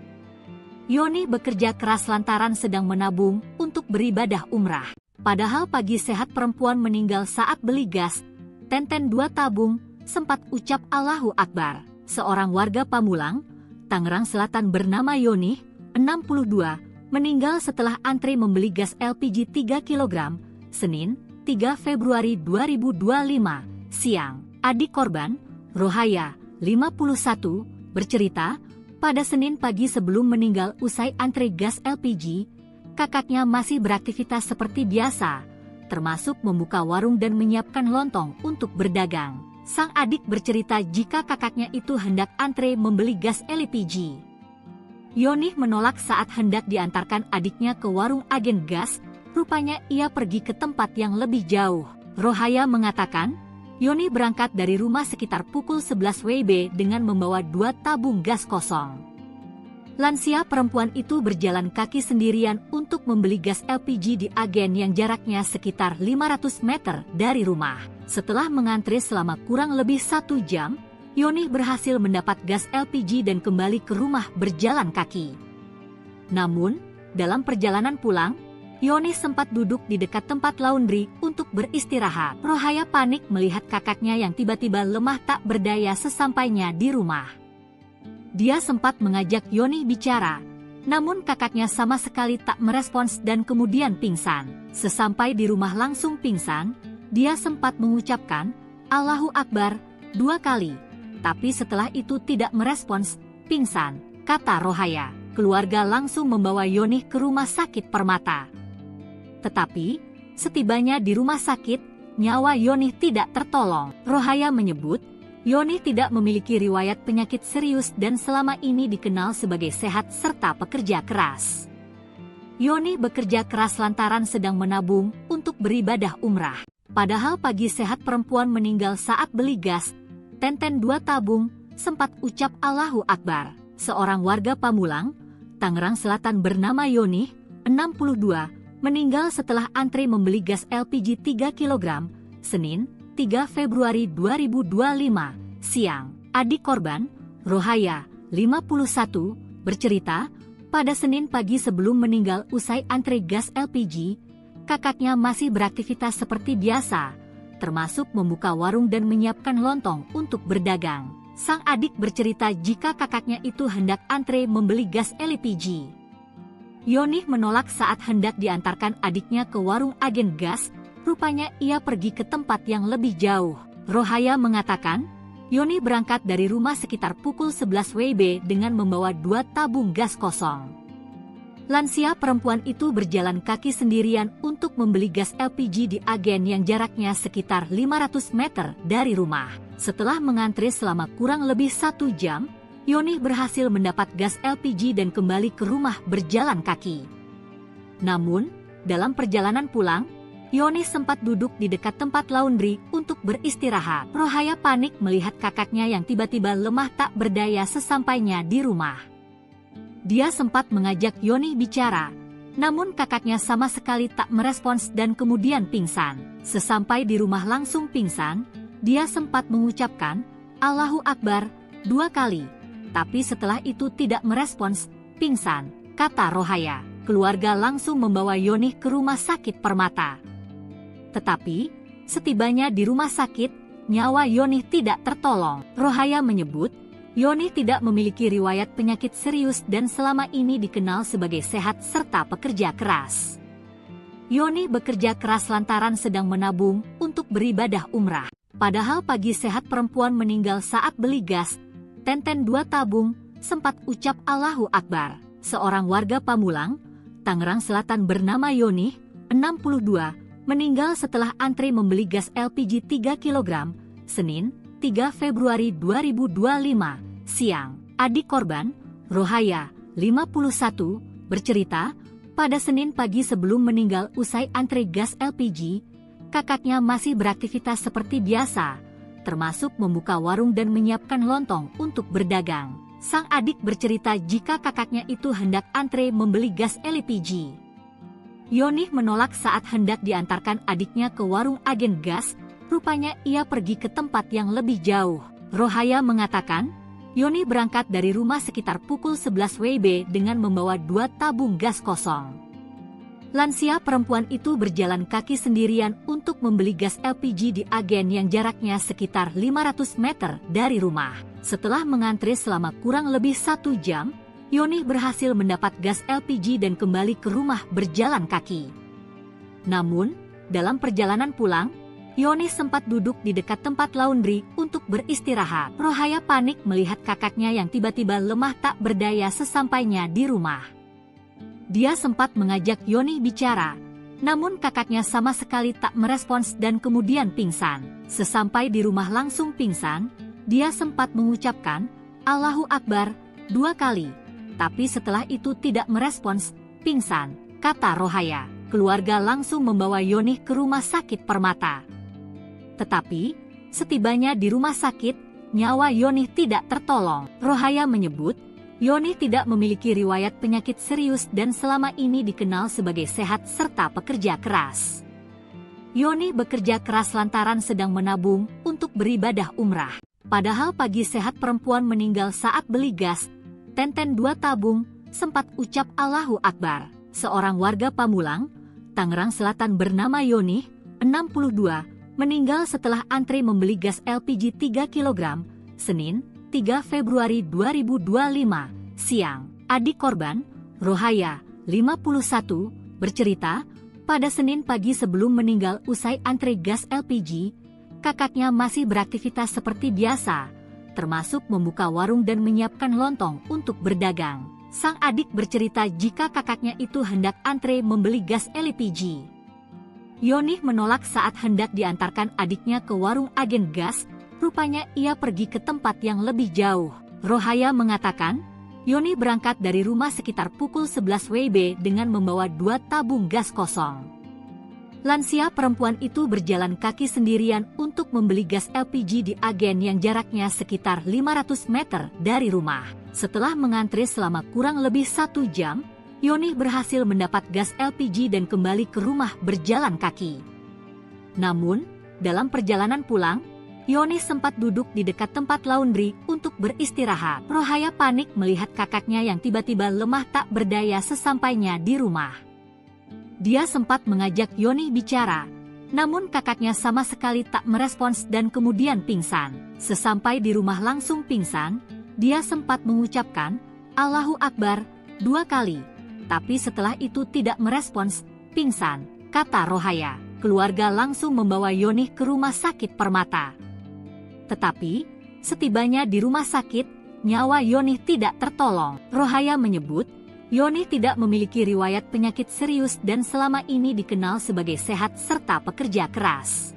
Yonih bekerja keras lantaran sedang menabung untuk beribadah umrah. Padahal pagi sehat perempuan meninggal saat beli gas, Tenten 2 tabung, sempat ucap Allahu Akbar. Seorang warga Pamulang, Tangerang Selatan bernama Yonih, 62, meninggal setelah antre membeli gas LPG 3 kg, Senin, 3 Februari 2025, siang. Adik korban, Rohaya, 51, bercerita, pada Senin pagi sebelum meninggal usai antre gas LPG, kakaknya masih beraktivitas seperti biasa, termasuk membuka warung dan menyiapkan lontong untuk berdagang. Sang adik bercerita jika kakaknya itu hendak antre membeli gas LPG. Yonih menolak saat hendak diantarkan adiknya ke warung agen gas, rupanya ia pergi ke tempat yang lebih jauh. Rohaya mengatakan, Yonih berangkat dari rumah sekitar pukul 11 WIB dengan membawa 2 tabung gas kosong. Lansia perempuan itu berjalan kaki sendirian untuk membeli gas LPG di agen yang jaraknya sekitar 500 meter dari rumah. Setelah mengantre selama kurang lebih 1 jam, Yonih berhasil mendapat gas LPG dan kembali ke rumah berjalan kaki. Namun, dalam perjalanan pulang, Yonih sempat duduk di dekat tempat laundry untuk beristirahat. Rohaya panik melihat kakaknya yang tiba-tiba lemah tak berdaya sesampainya di rumah. Dia sempat mengajak Yonih bicara, namun kakaknya sama sekali tak merespons dan kemudian pingsan. Sesampai di rumah langsung pingsan, dia sempat mengucapkan, "Allahu Akbar," 2 kali. Tapi setelah itu tidak merespons, pingsan, kata Rohaya. Keluarga langsung membawa Yonih ke rumah sakit Permata. Tetapi, setibanya di rumah sakit, nyawa Yonih tidak tertolong. Rohaya menyebut, Yonih tidak memiliki riwayat penyakit serius dan selama ini dikenal sebagai sehat serta pekerja keras. Yonih bekerja keras lantaran sedang menabung untuk beribadah umrah. Padahal pagi sehat perempuan meninggal saat beli gas, 2 tabung, sempat ucap Allahu Akbar. Seorang warga Pamulang, Tangerang Selatan bernama Yonih, 62, meninggal setelah antre membeli gas LPG 3 kg, Senin, 3 Februari 2025, siang. Adik korban, Rohaya, 51, bercerita, pada Senin pagi sebelum meninggal usai antre gas LPG, kakaknya masih beraktivitas seperti biasa, termasuk membuka warung dan menyiapkan lontong untuk berdagang. Sang adik bercerita jika kakaknya itu hendak antre membeli gas LPG. Yonih menolak saat hendak diantarkan adiknya ke warung agen gas, rupanya ia pergi ke tempat yang lebih jauh. Rohaya mengatakan, Yonih berangkat dari rumah sekitar pukul 11 WIB dengan membawa 2 tabung gas kosong. Lansia perempuan itu berjalan kaki sendirian untuk membeli gas LPG di agen yang jaraknya sekitar 500 meter dari rumah. Setelah mengantre selama kurang lebih 1 jam, Yonih berhasil mendapat gas LPG dan kembali ke rumah berjalan kaki. Namun, dalam perjalanan pulang, Yonih sempat duduk di dekat tempat laundry untuk beristirahat. Rohaya panik melihat kakaknya yang tiba-tiba lemah tak berdaya sesampainya di rumah. Dia sempat mengajak Yonih bicara, namun kakaknya sama sekali tak merespons dan kemudian pingsan. Sesampai di rumah langsung pingsan, dia sempat mengucapkan, Allahu Akbar, 2 kali. Tapi setelah itu tidak merespons, pingsan, kata Rohaya. Keluarga langsung membawa Yonih ke rumah sakit Permata. Tetapi, setibanya di rumah sakit, nyawa Yonih tidak tertolong. Rohaya menyebut, Yonih tidak memiliki riwayat penyakit serius dan selama ini dikenal sebagai sehat serta pekerja keras. Yonih bekerja keras lantaran sedang menabung untuk beribadah umrah. Padahal pagi sehat perempuan meninggal saat beli gas, 2 tabung, sempat ucap Allahu Akbar. Seorang warga Pamulang, Tangerang Selatan bernama Yonih, 62, meninggal setelah antre membeli gas LPG 3 kg, Senin, 3 Februari 2025, siang. Adik korban, Rohaya, 51, bercerita, pada Senin pagi sebelum meninggal usai antre gas LPG, kakaknya masih beraktivitas seperti biasa, termasuk membuka warung dan menyiapkan lontong untuk berdagang. Sang adik bercerita jika kakaknya itu hendak antre membeli gas LPG. Yonih menolak saat hendak diantarkan adiknya ke warung agen gas, rupanya ia pergi ke tempat yang lebih jauh. Rohaya mengatakan, Yonih berangkat dari rumah sekitar pukul 11 WIB dengan membawa 2 tabung gas kosong. Lansia perempuan itu berjalan kaki sendirian untuk membeli gas LPG di agen yang jaraknya sekitar 500 meter dari rumah. Setelah mengantre selama kurang lebih 1 jam, Yonih berhasil mendapat gas LPG dan kembali ke rumah berjalan kaki. Namun, dalam perjalanan pulang, Yonih sempat duduk di dekat tempat laundry untuk beristirahat. Rohaya panik melihat kakaknya yang tiba-tiba lemah tak berdaya sesampainya di rumah. Dia sempat mengajak Yonih bicara, Namun kakaknya sama sekali tak merespons dan kemudian pingsan. Sesampai di rumah langsung pingsan, dia sempat mengucapkan, "Allahu Akbar," 2 kali. Tapi setelah itu tidak merespons, pingsan, kata Rohaya. Keluarga langsung membawa Yonih ke rumah sakit Permata. Tetapi, setibanya di rumah sakit, nyawa Yonih tidak tertolong. Rohaya menyebut, Yonih tidak memiliki riwayat penyakit serius dan selama ini dikenal sebagai sehat serta pekerja keras. Yonih bekerja keras lantaran sedang menabung untuk beribadah umrah. Padahal pagi sehat perempuan meninggal saat beli gas, Tenten 2 tabung, sempat ucap Allahu Akbar. Seorang warga Pamulang, Tangerang Selatan bernama Yonih, 62, meninggal setelah antri membeli gas LPG 3 kg, Senin, 3 Februari 2025, siang. Adik korban, Rohaya, 51, bercerita, pada Senin pagi sebelum meninggal usai antri gas LPG, kakaknya masih beraktivitas seperti biasa, termasuk membuka warung dan menyiapkan lontong untuk berdagang. Sang adik bercerita jika kakaknya itu hendak antre membeli gas LPG. Yonih menolak saat hendak diantarkan adiknya ke warung agen gas, rupanya ia pergi ke tempat yang lebih jauh. Rohaya mengatakan, Yonih berangkat dari rumah sekitar pukul 11 WIB dengan membawa 2 tabung gas kosong. Lansia perempuan itu berjalan kaki sendirian untuk membeli gas LPG di agen yang jaraknya sekitar 500 meter dari rumah. Setelah mengantri selama kurang lebih 1 jam, Yonih berhasil mendapat gas LPG dan kembali ke rumah berjalan kaki. Namun, dalam perjalanan pulang, Yonih sempat duduk di dekat tempat laundry untuk beristirahat. Rohaya panik melihat kakaknya yang tiba-tiba lemah tak berdaya sesampainya di rumah. Dia sempat mengajak Yonih bicara, namun kakaknya sama sekali tak merespons dan kemudian pingsan. Sesampai di rumah langsung pingsan, dia sempat mengucapkan, Allahu Akbar, 2 kali. Tapi setelah itu tidak merespons, pingsan, kata Rohaya. Keluarga langsung membawa Yonih ke rumah sakit Permata. Tetapi, setibanya di rumah sakit, nyawa Yonih tidak tertolong. Rohaya menyebut, Yonih tidak memiliki riwayat penyakit serius dan selama ini dikenal sebagai sehat serta pekerja keras.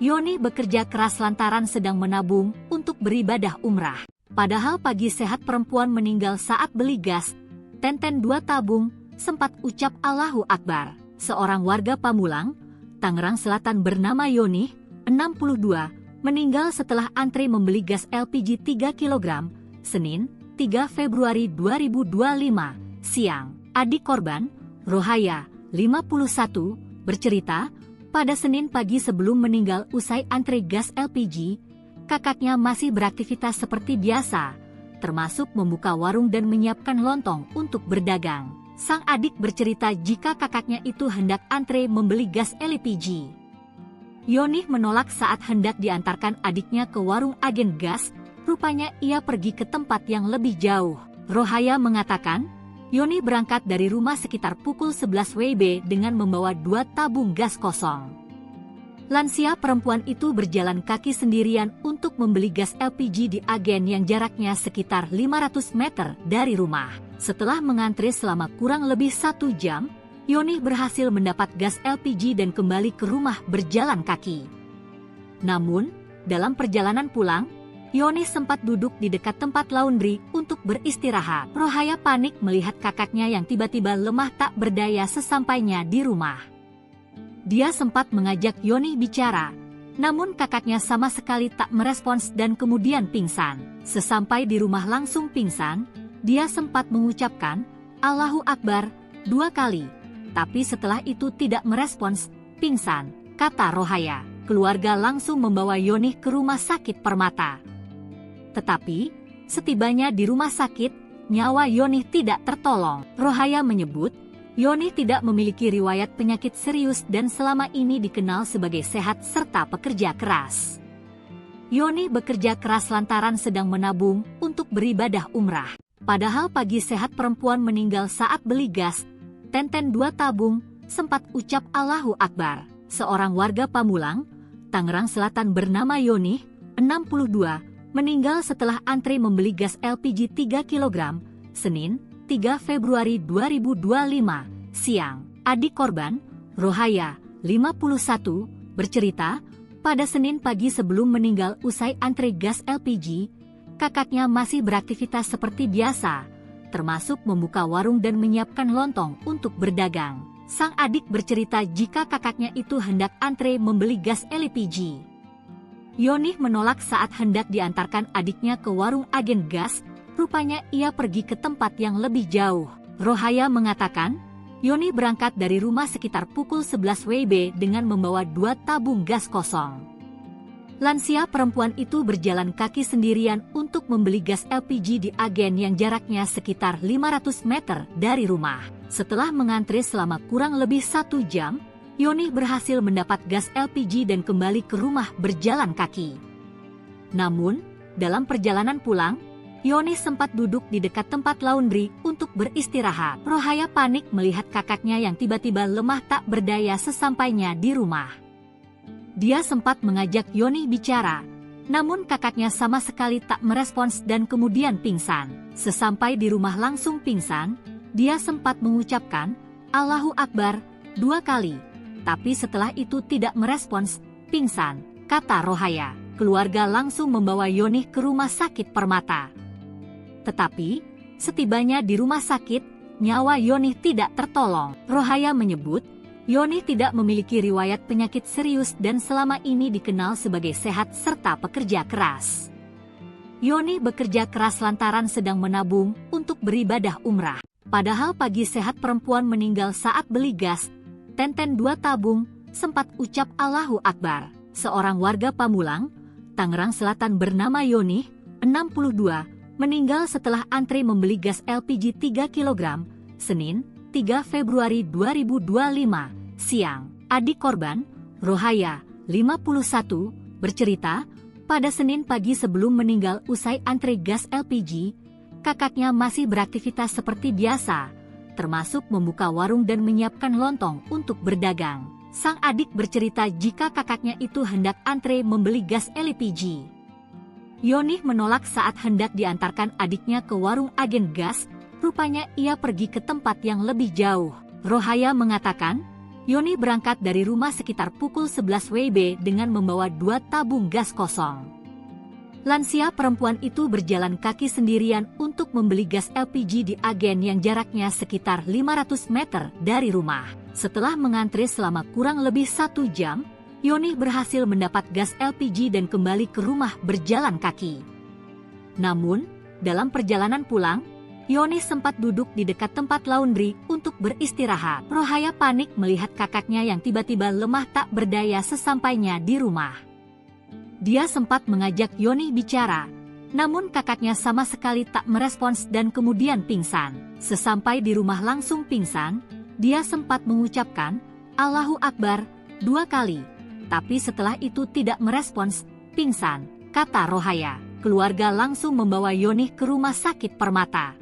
Yonih bekerja keras lantaran sedang menabung untuk beribadah umrah. Padahal pagi sehat perempuan meninggal saat beli gas, Tenten 2 tabung, sempat ucap Allahu Akbar. Seorang warga Pamulang, Tangerang Selatan bernama Yonih, 62, meninggal setelah antri membeli gas LPG 3 kg, Senin, 3 Februari 2025, siang. Adik korban, Rohaya, 51, bercerita, pada Senin pagi sebelum meninggal usai antri gas LPG, kakaknya masih beraktivitas seperti biasa, termasuk membuka warung dan menyiapkan lontong untuk berdagang. Sang adik bercerita jika kakaknya itu hendak antre membeli gas LPG. Yonih menolak saat hendak diantarkan adiknya ke warung agen gas, rupanya ia pergi ke tempat yang lebih jauh. Rohaya mengatakan, Yonih berangkat dari rumah sekitar pukul 11 WIB dengan membawa 2 tabung gas kosong. Lansia perempuan itu berjalan kaki sendirian untuk membeli gas LPG di agen yang jaraknya sekitar 500 meter dari rumah. Setelah mengantri selama kurang lebih 1 jam, Yonih berhasil mendapat gas LPG dan kembali ke rumah berjalan kaki. Namun, dalam perjalanan pulang, Yonih sempat duduk di dekat tempat laundry untuk beristirahat. Rohaya panik melihat kakaknya yang tiba-tiba lemah tak berdaya sesampainya di rumah. Dia sempat mengajak Yonih bicara, namun kakaknya sama sekali tak merespons dan kemudian pingsan. Sesampai di rumah langsung pingsan, dia sempat mengucapkan, Allahu Akbar, 2 kali. Tapi setelah itu tidak merespons, pingsan, kata Rohaya. Keluarga langsung membawa Yonih ke rumah sakit Permata. Tetapi, setibanya di rumah sakit, nyawa Yonih tidak tertolong. Rohaya menyebut, Yonih tidak memiliki riwayat penyakit serius dan selama ini dikenal sebagai sehat serta pekerja keras. Yonih bekerja keras lantaran sedang menabung untuk beribadah umrah. Padahal pagi sehat perempuan meninggal saat beli gas, Tenten 2 tabung, sempat ucap Allahu Akbar. Seorang warga Pamulang, Tangerang Selatan bernama Yonih, 62, meninggal setelah antri membeli gas LPG 3 kg, Senin, 3 Februari 2025, siang. Adik korban, Rohaya, 51, bercerita, pada Senin pagi sebelum meninggal usai antre gas LPG, kakaknya masih beraktivitas seperti biasa, termasuk membuka warung dan menyiapkan lontong untuk berdagang. Sang adik bercerita jika kakaknya itu hendak antre membeli gas LPG. Yonih menolak saat hendak diantarkan adiknya ke warung agen gas, rupanya ia pergi ke tempat yang lebih jauh. Rohaya mengatakan, Yonih berangkat dari rumah sekitar pukul 11 WIB dengan membawa 2 tabung gas kosong. Lansia perempuan itu berjalan kaki sendirian untuk membeli gas LPG di agen yang jaraknya sekitar 500 meter dari rumah. Setelah mengantre selama kurang lebih 1 jam, Yonih berhasil mendapat gas LPG dan kembali ke rumah berjalan kaki. Namun, dalam perjalanan pulang, Yonih sempat duduk di dekat tempat laundry untuk beristirahat. Rohaya panik melihat kakaknya yang tiba-tiba lemah tak berdaya sesampainya di rumah. Dia sempat mengajak Yonih bicara, namun kakaknya sama sekali tak merespons dan kemudian pingsan. Sesampai di rumah langsung pingsan, dia sempat mengucapkan, "Allahu Akbar," 2 kali. Tapi setelah itu tidak merespons, pingsan, kata Rohaya. Keluarga langsung membawa Yonih ke rumah sakit Permata. Tetapi, setibanya di rumah sakit, nyawa Yonih tidak tertolong. Rohaya menyebut, Yonih tidak memiliki riwayat penyakit serius dan selama ini dikenal sebagai sehat serta pekerja keras. Yonih bekerja keras lantaran sedang menabung untuk beribadah umrah. Padahal pagi sehat perempuan meninggal saat beli gas, tenten 2 tabung, sempat ucap Allahu Akbar. Seorang warga Pamulang, Tangerang Selatan bernama Yonih, 62, meninggal setelah antre membeli gas LPG 3 kg, Senin, 3 Februari 2025, siang. Adik korban, Rohaya, 51, bercerita, pada Senin pagi sebelum meninggal usai antre gas LPG, kakaknya masih beraktivitas seperti biasa, termasuk membuka warung dan menyiapkan lontong untuk berdagang. Sang adik bercerita jika kakaknya itu hendak antre membeli gas LPG. Yonih menolak saat hendak diantarkan adiknya ke warung agen gas, rupanya ia pergi ke tempat yang lebih jauh. Rohaya mengatakan, Yonih berangkat dari rumah sekitar pukul 11 WIB dengan membawa 2 tabung gas kosong. Lansia perempuan itu berjalan kaki sendirian untuk membeli gas LPG di agen yang jaraknya sekitar 500 meter dari rumah. Setelah mengantre selama kurang lebih 1 jam, Yonih berhasil mendapat gas LPG dan kembali ke rumah berjalan kaki. Namun, dalam perjalanan pulang, Yonih sempat duduk di dekat tempat laundry untuk beristirahat. Rohaya panik melihat kakaknya yang tiba-tiba lemah tak berdaya sesampainya di rumah. Dia sempat mengajak Yonih bicara, namun kakaknya sama sekali tak merespons dan kemudian pingsan. Sesampai di rumah langsung pingsan, dia sempat mengucapkan, Allahu Akbar, 2 kali. Tapi setelah itu tidak merespons, pingsan, kata Rohaya. Keluarga langsung membawa Yonih ke rumah sakit Permata.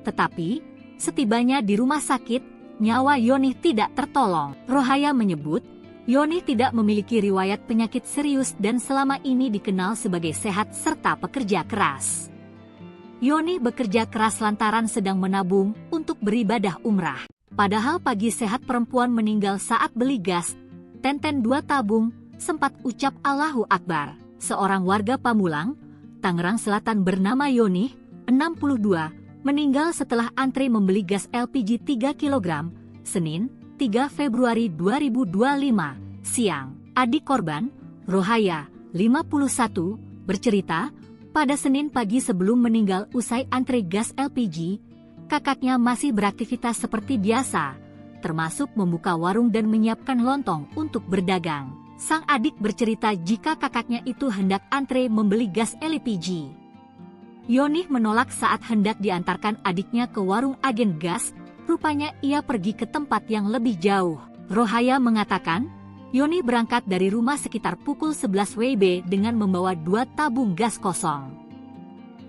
Tetapi, setibanya di rumah sakit, nyawa Yonih tidak tertolong. Rohaya menyebut, Yonih tidak memiliki riwayat penyakit serius dan selama ini dikenal sebagai sehat serta pekerja keras. Yonih bekerja keras lantaran sedang menabung untuk beribadah umrah. Padahal pagi sehat perempuan meninggal saat beli gas, tenten 2 tabung, sempat ucap Allahu Akbar. Seorang warga Pamulang, Tangerang Selatan bernama Yonih, 62, meninggal setelah antre membeli gas LPG 3 kg, Senin, 3 Februari 2025, siang. Adik korban, Rohaya, 51, bercerita, pada Senin pagi sebelum meninggal usai antre gas LPG, kakaknya masih beraktivitas seperti biasa, termasuk membuka warung dan menyiapkan lontong untuk berdagang. Sang adik bercerita jika kakaknya itu hendak antre membeli gas LPG. Yonih menolak saat hendak diantarkan adiknya ke warung agen gas, rupanya ia pergi ke tempat yang lebih jauh. Rohaya mengatakan, Yonih berangkat dari rumah sekitar pukul 11 WIB dengan membawa 2 tabung gas kosong.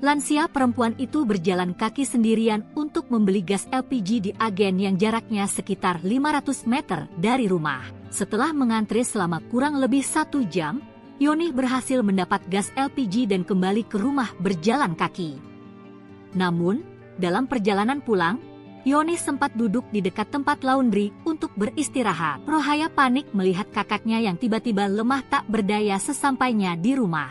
Lansia perempuan itu berjalan kaki sendirian untuk membeli gas LPG di agen yang jaraknya sekitar 500 meter dari rumah. Setelah mengantre selama kurang lebih 1 jam, Yonih berhasil mendapat gas LPG dan kembali ke rumah berjalan kaki. Namun, dalam perjalanan pulang, Yoni sempat duduk di dekat tempat laundry untuk beristirahat. Rohaya panik melihat kakaknya yang tiba-tiba lemah tak berdaya sesampainya di rumah.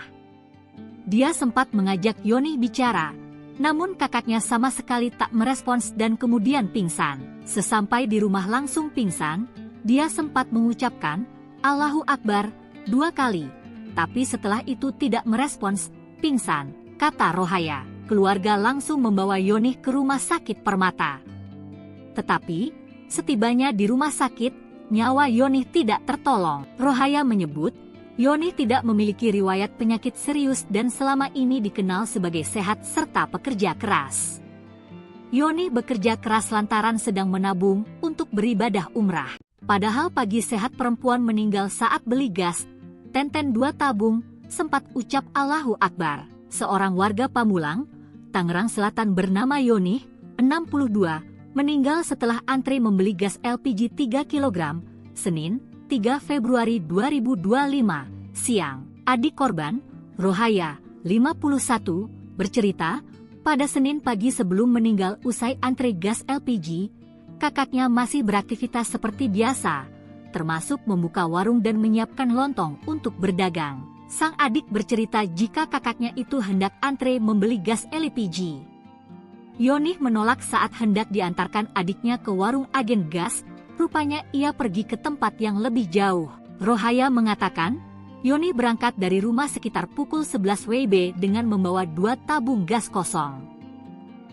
Dia sempat mengajak Yoni bicara, namun kakaknya sama sekali tak merespons dan kemudian pingsan. Sesampai di rumah langsung pingsan, dia sempat mengucapkan, "Allahu Akbar," 2 kali. Tapi setelah itu tidak merespons, pingsan, kata Rohaya. Keluarga langsung membawa Yoni ke rumah sakit Permata. Tetapi, setibanya di rumah sakit, nyawa Yoni tidak tertolong. Rohaya menyebut, Yoni tidak memiliki riwayat penyakit serius dan selama ini dikenal sebagai sehat serta pekerja keras. Yoni bekerja keras lantaran sedang menabung untuk beribadah umrah. Padahal pagi sehat perempuan meninggal saat beli gas, Tenten 2 tabung, sempat ucap Allahu Akbar. Seorang warga Pamulang, Tangerang Selatan bernama Yoni, 62, meninggal setelah antri membeli gas LPG 3 kg, Senin, 3 Februari 2025, siang. Adik korban, Rohaya, 51, bercerita, pada Senin pagi sebelum meninggal usai antri gas LPG, kakaknya masih beraktivitas seperti biasa, termasuk membuka warung dan menyiapkan lontong untuk berdagang. Sang adik bercerita jika kakaknya itu hendak antre membeli gas LPG. Yoni menolak saat hendak diantarkan adiknya ke warung agen gas, rupanya ia pergi ke tempat yang lebih jauh. Rohaya mengatakan, Yoni berangkat dari rumah sekitar pukul 11 WIB dengan membawa 2 tabung gas kosong.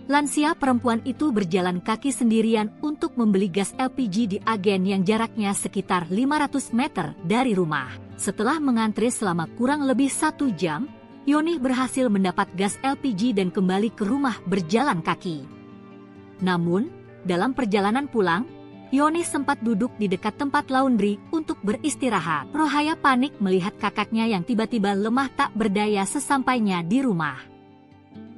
Lansia perempuan itu berjalan kaki sendirian untuk membeli gas LPG di agen yang jaraknya sekitar 500 meter dari rumah. Setelah mengantri selama kurang lebih 1 jam, Yoni berhasil mendapat gas LPG dan kembali ke rumah berjalan kaki. Namun, dalam perjalanan pulang, Yoni sempat duduk di dekat tempat laundry untuk beristirahat. Rohaya panik melihat kakaknya yang tiba-tiba lemah tak berdaya sesampainya di rumah.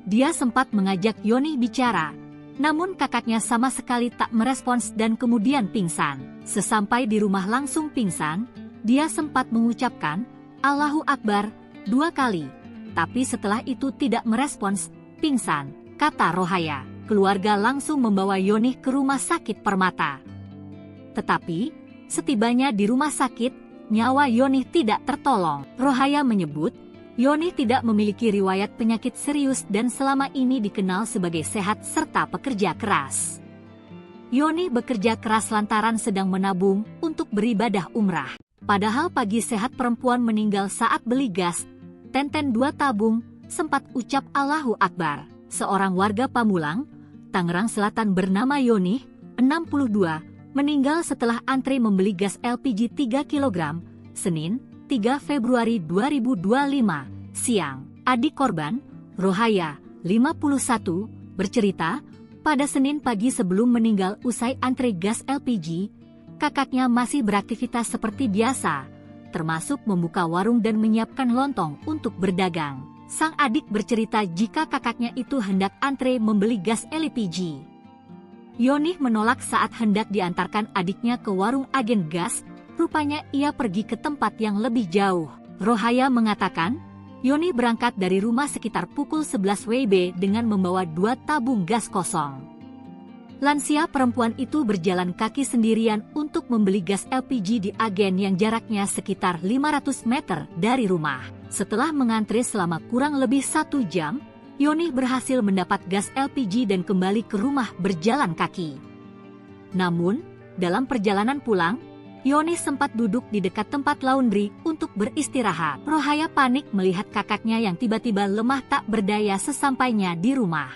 Dia sempat mengajak Yoni bicara, namun kakaknya sama sekali tak merespons dan kemudian pingsan. Sesampai di rumah langsung pingsan, dia sempat mengucapkan, Allahu Akbar, 2 kali. Tapi setelah itu tidak merespons, pingsan, kata Rohaya. Keluarga langsung membawa Yoni ke rumah sakit Permata. Tetapi, setibanya di rumah sakit, nyawa Yoni tidak tertolong. Rohaya menyebut, Yoni tidak memiliki riwayat penyakit serius dan selama ini dikenal sebagai sehat serta pekerja keras. Yoni bekerja keras lantaran sedang menabung untuk beribadah umrah. Padahal pagi sehat perempuan meninggal saat beli gas, Tenten 2 tabung, sempat ucap Allahu Akbar. Seorang warga Pamulang, Tangerang Selatan bernama Yoni, 62, meninggal setelah antri membeli gas LPG 3 kg, Senin, 3 Februari 2025, siang. Adik korban, Rohaya, 51, bercerita, pada Senin pagi sebelum meninggal usai antri gas LPG, kakaknya masih beraktivitas seperti biasa, termasuk membuka warung dan menyiapkan lontong untuk berdagang. Sang adik bercerita jika kakaknya itu hendak antre membeli gas LPG. Yoni menolak saat hendak diantarkan adiknya ke warung agen gas, rupanya ia pergi ke tempat yang lebih jauh. Rohaya mengatakan, Yoni berangkat dari rumah sekitar pukul 11 WIB dengan membawa 2 tabung gas kosong. Lansia perempuan itu berjalan kaki sendirian untuk membeli gas LPG di agen yang jaraknya sekitar 500 meter dari rumah. Setelah mengantri selama kurang lebih 1 jam, Yoni berhasil mendapat gas LPG dan kembali ke rumah berjalan kaki. Namun, dalam perjalanan pulang, Yoni sempat duduk di dekat tempat laundry untuk beristirahat. Rohaya panik melihat kakaknya yang tiba-tiba lemah tak berdaya sesampainya di rumah.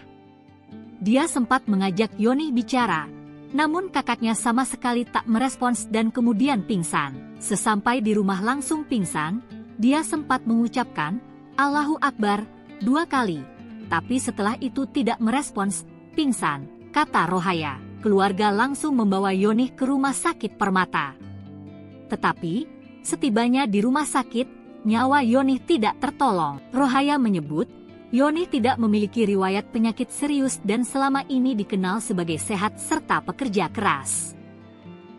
Dia sempat mengajak Yoni bicara, namun kakaknya sama sekali tak merespons dan kemudian pingsan. Sesampai di rumah langsung pingsan, dia sempat mengucapkan, Allahu Akbar, 2 kali. Tapi setelah itu tidak merespons, pingsan, kata Rohaya. Keluarga langsung membawa Yoni ke rumah sakit Permata. Tetapi, setibanya di rumah sakit, nyawa Yoni tidak tertolong. Rohaya menyebut, Yoni tidak memiliki riwayat penyakit serius dan selama ini dikenal sebagai sehat serta pekerja keras.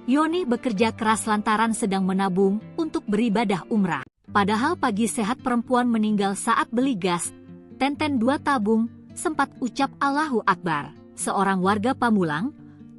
Yoni bekerja keras lantaran sedang menabung untuk beribadah umrah. Padahal pagi sehat perempuan meninggal saat beli gas, Tenten 2 tabung, sempat ucap Allahu Akbar. Seorang warga Pamulang,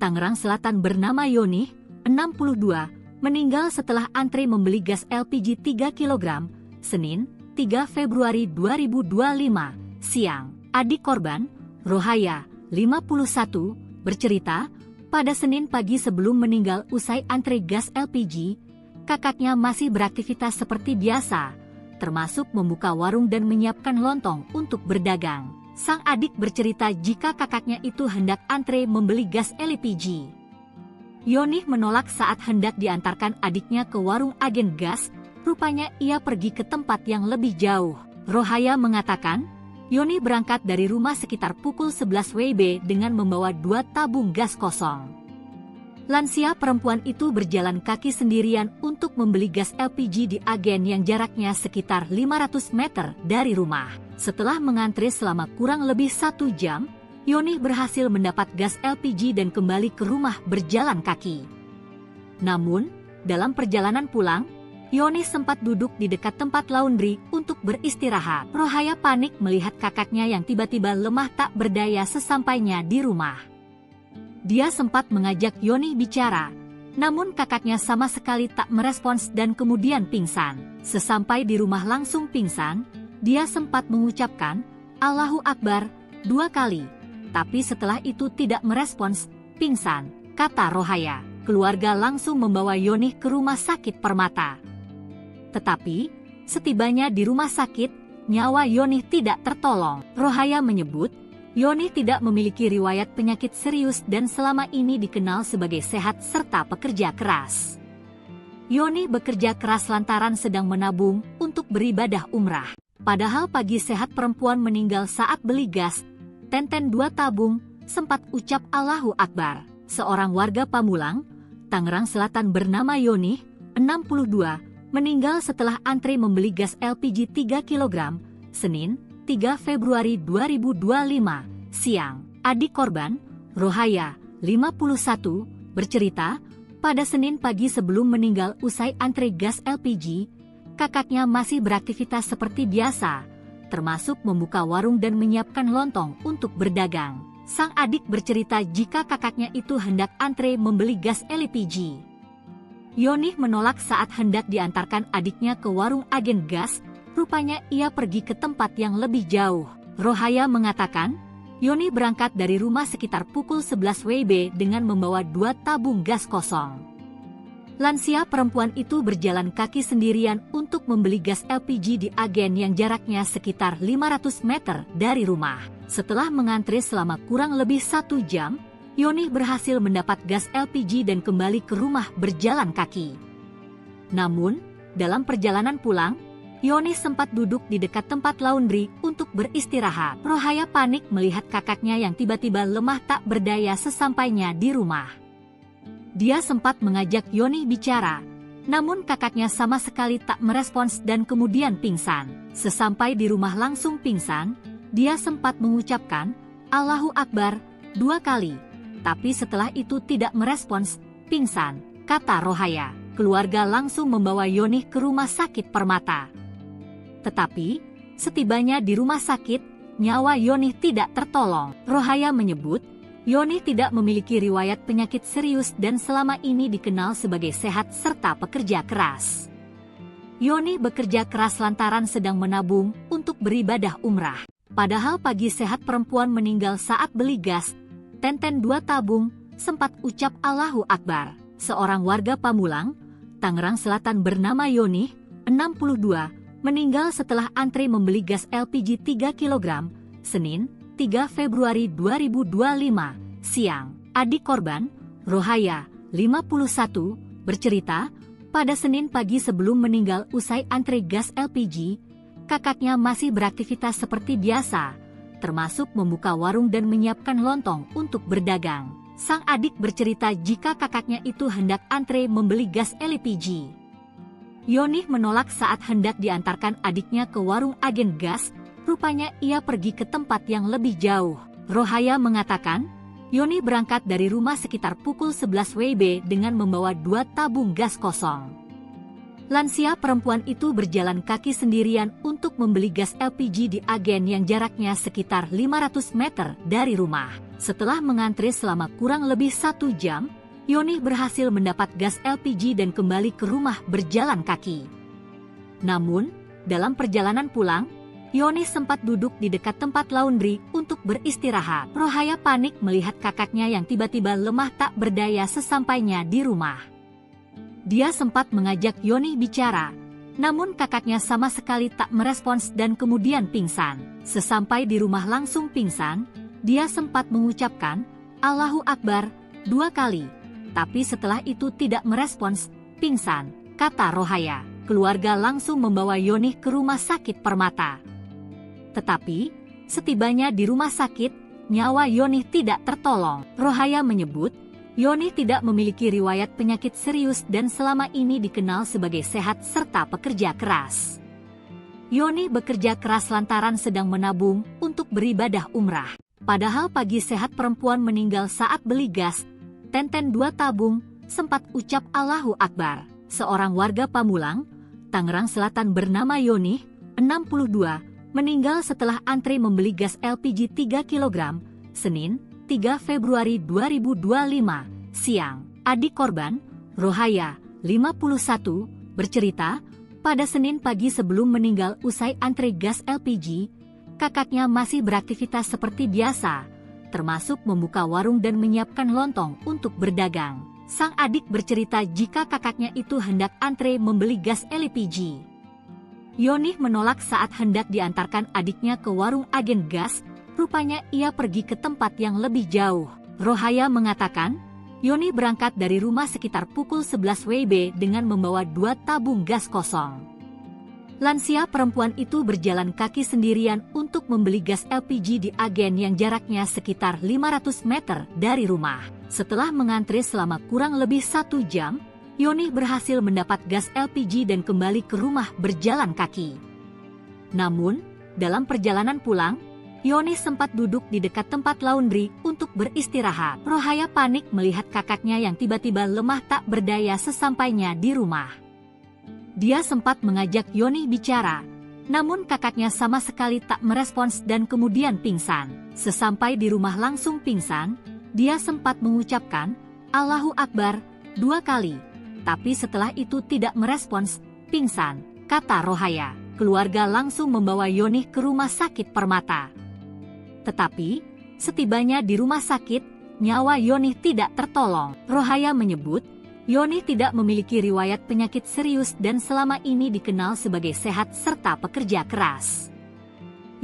Tangerang Selatan bernama Yoni, 62, meninggal setelah antre membeli gas LPG 3 kg, Senin, 3 Februari 2025, siang. Adik korban, Rohaya, 51, bercerita, pada Senin pagi sebelum meninggal usai antre gas LPG, kakaknya masih beraktivitas seperti biasa, termasuk membuka warung dan menyiapkan lontong untuk berdagang. Sang adik bercerita jika kakaknya itu hendak antre membeli gas LPG. Yoni menolak saat hendak diantarkan adiknya ke warung agen gas, rupanya ia pergi ke tempat yang lebih jauh. Rohaya mengatakan, Yoni berangkat dari rumah sekitar pukul 11 WIB dengan membawa 2 tabung gas kosong. Lansia perempuan itu berjalan kaki sendirian untuk membeli gas LPG di agen yang jaraknya sekitar 500 meter dari rumah. Setelah mengantre selama kurang lebih 1 jam, Yoni berhasil mendapat gas LPG dan kembali ke rumah berjalan kaki. Namun, dalam perjalanan pulang, Yoni sempat duduk di dekat tempat laundry untuk beristirahat. Rohaya panik melihat kakaknya yang tiba-tiba lemah tak berdaya sesampainya di rumah. Dia sempat mengajak Yoni bicara, namun kakaknya sama sekali tak merespons dan kemudian pingsan. Sesampai di rumah langsung pingsan, dia sempat mengucapkan, Allahu Akbar, 2 kali. Tapi setelah itu tidak merespons, pingsan, kata Rohaya. Keluarga langsung membawa Yoni ke rumah sakit Permata. Tetapi, setibanya di rumah sakit, nyawa Yoni tidak tertolong. Rohaya menyebut, Yoni tidak memiliki riwayat penyakit serius dan selama ini dikenal sebagai sehat serta pekerja keras. Yoni bekerja keras lantaran sedang menabung untuk beribadah umrah. Padahal pagi sehat perempuan meninggal saat beli gas, 2 tabung, sempat ucap Allahu Akbar. Seorang warga Pamulang, Tangerang Selatan bernama Yoni, 62, meninggal setelah antre membeli gas LPG 3 kg, Senin, 3 Februari 2025, siang. Adik korban, Rohaya, 51, bercerita, pada Senin pagi sebelum meninggal usai antre gas LPG, kakaknya masih beraktivitas seperti biasa, termasuk membuka warung dan menyiapkan lontong untuk berdagang. Sang adik bercerita jika kakaknya itu hendak antre membeli gas LPG. Yoni menolak saat hendak diantarkan adiknya ke warung agen gas, rupanya ia pergi ke tempat yang lebih jauh. Rohaya mengatakan, Yoni berangkat dari rumah sekitar pukul 11 WIB dengan membawa 2 tabung gas kosong. Lansia perempuan itu berjalan kaki sendirian untuk membeli gas LPG di agen yang jaraknya sekitar 500 meter dari rumah. Setelah mengantre selama kurang lebih 1 jam, Yoni berhasil mendapat gas LPG dan kembali ke rumah berjalan kaki. Namun, dalam perjalanan pulang, Yoni sempat duduk di dekat tempat laundry untuk beristirahat. Rohaya panik melihat kakaknya yang tiba-tiba lemah tak berdaya sesampainya di rumah. Dia sempat mengajak Yoni bicara, namun kakaknya sama sekali tak merespons dan kemudian pingsan. Sesampai di rumah langsung pingsan, dia sempat mengucapkan, Allahu Akbar, 2 kali. Tapi setelah itu tidak merespons, pingsan, kata Rohaya. Keluarga langsung membawa Yoni ke rumah sakit Permata. Tetapi, setibanya di rumah sakit, nyawa Yoni tidak tertolong. Rohaya menyebut, Yoni tidak memiliki riwayat penyakit serius dan selama ini dikenal sebagai sehat serta pekerja keras. Yoni bekerja keras lantaran sedang menabung untuk beribadah umrah. Padahal pagi sehat perempuan meninggal saat beli gas, 2 tabung, sempat ucap Allahu Akbar. Seorang warga Pamulang, Tangerang Selatan bernama Yoni, 62, meninggal setelah antre membeli gas LPG 3 kg, Senin, 3 Februari 2025, siang. Adik korban, Rohaya, 51, bercerita, pada Senin pagi sebelum meninggal usai antre gas LPG, kakaknya masih beraktivitas seperti biasa, termasuk membuka warung dan menyiapkan lontong untuk berdagang. Sang adik bercerita jika kakaknya itu hendak antre membeli gas LPG. Yoni menolak saat hendak diantarkan adiknya ke warung agen gas, rupanya ia pergi ke tempat yang lebih jauh. Rohaya mengatakan, Yoni berangkat dari rumah sekitar pukul 11 WIB dengan membawa 2 tabung gas kosong. Lansia perempuan itu berjalan kaki sendirian untuk membeli gas LPG di agen yang jaraknya sekitar 500 meter dari rumah. Setelah mengantri selama kurang lebih 1 jam, Yoni berhasil mendapat gas LPG dan kembali ke rumah berjalan kaki. Namun, dalam perjalanan pulang, Yoni sempat duduk di dekat tempat laundry untuk beristirahat. Rohaya panik melihat kakaknya yang tiba-tiba lemah tak berdaya sesampainya di rumah. Dia sempat mengajak Yoni bicara, namun kakaknya sama sekali tak merespons dan kemudian pingsan. Sesampai di rumah langsung pingsan, dia sempat mengucapkan, "Allahu Akbar," 2 kali. Tapi setelah itu tidak merespons, pingsan, kata Rohaya. Keluarga langsung membawa Yoni ke rumah sakit Permata. Tetapi, setibanya di rumah sakit, nyawa Yoni tidak tertolong. Rohaya menyebut, Yoni tidak memiliki riwayat penyakit serius dan selama ini dikenal sebagai sehat serta pekerja keras. Yoni bekerja keras lantaran sedang menabung untuk beribadah umrah. Padahal pagi sehat perempuan meninggal saat beli gas, Tenten 2 tabung, sempat ucap Allahu Akbar. Seorang warga Pamulang, Tangerang Selatan bernama Yoni, 62, meninggal setelah antri membeli gas LPG 3 kg, Senin, 3 Februari 2025, siang. Adik korban, Rohaya, 51, bercerita, pada Senin pagi sebelum meninggal usai antri gas LPG, kakaknya masih beraktivitas seperti biasa, termasuk membuka warung dan menyiapkan lontong untuk berdagang. Sang adik bercerita jika kakaknya itu hendak antre membeli gas LPG. Yoni menolak saat hendak diantarkan adiknya ke warung agen gas, rupanya ia pergi ke tempat yang lebih jauh. Rohaya mengatakan, Yoni berangkat dari rumah sekitar pukul 11 WIB dengan membawa 2 tabung gas kosong. Lansia perempuan itu berjalan kaki sendirian untuk membeli gas LPG di agen yang jaraknya sekitar 500 meter dari rumah. Setelah mengantri selama kurang lebih 1 jam, Yoni berhasil mendapat gas LPG dan kembali ke rumah berjalan kaki. Namun, dalam perjalanan pulang, Yoni sempat duduk di dekat tempat laundry untuk beristirahat. Rohaya panik melihat kakaknya yang tiba-tiba lemah tak berdaya sesampainya di rumah. Dia sempat mengajak Yoni bicara, namun kakaknya sama sekali tak merespons dan kemudian pingsan. Sesampai di rumah langsung pingsan, dia sempat mengucapkan, Allahu Akbar, 2 kali. Tapi setelah itu tidak merespons, pingsan, kata Rohaya. Keluarga langsung membawa Yoni ke rumah sakit Permata. Tetapi, setibanya di rumah sakit, nyawa Yoni tidak tertolong. Rohaya menyebut, Yoni tidak memiliki riwayat penyakit serius dan selama ini dikenal sebagai sehat serta pekerja keras.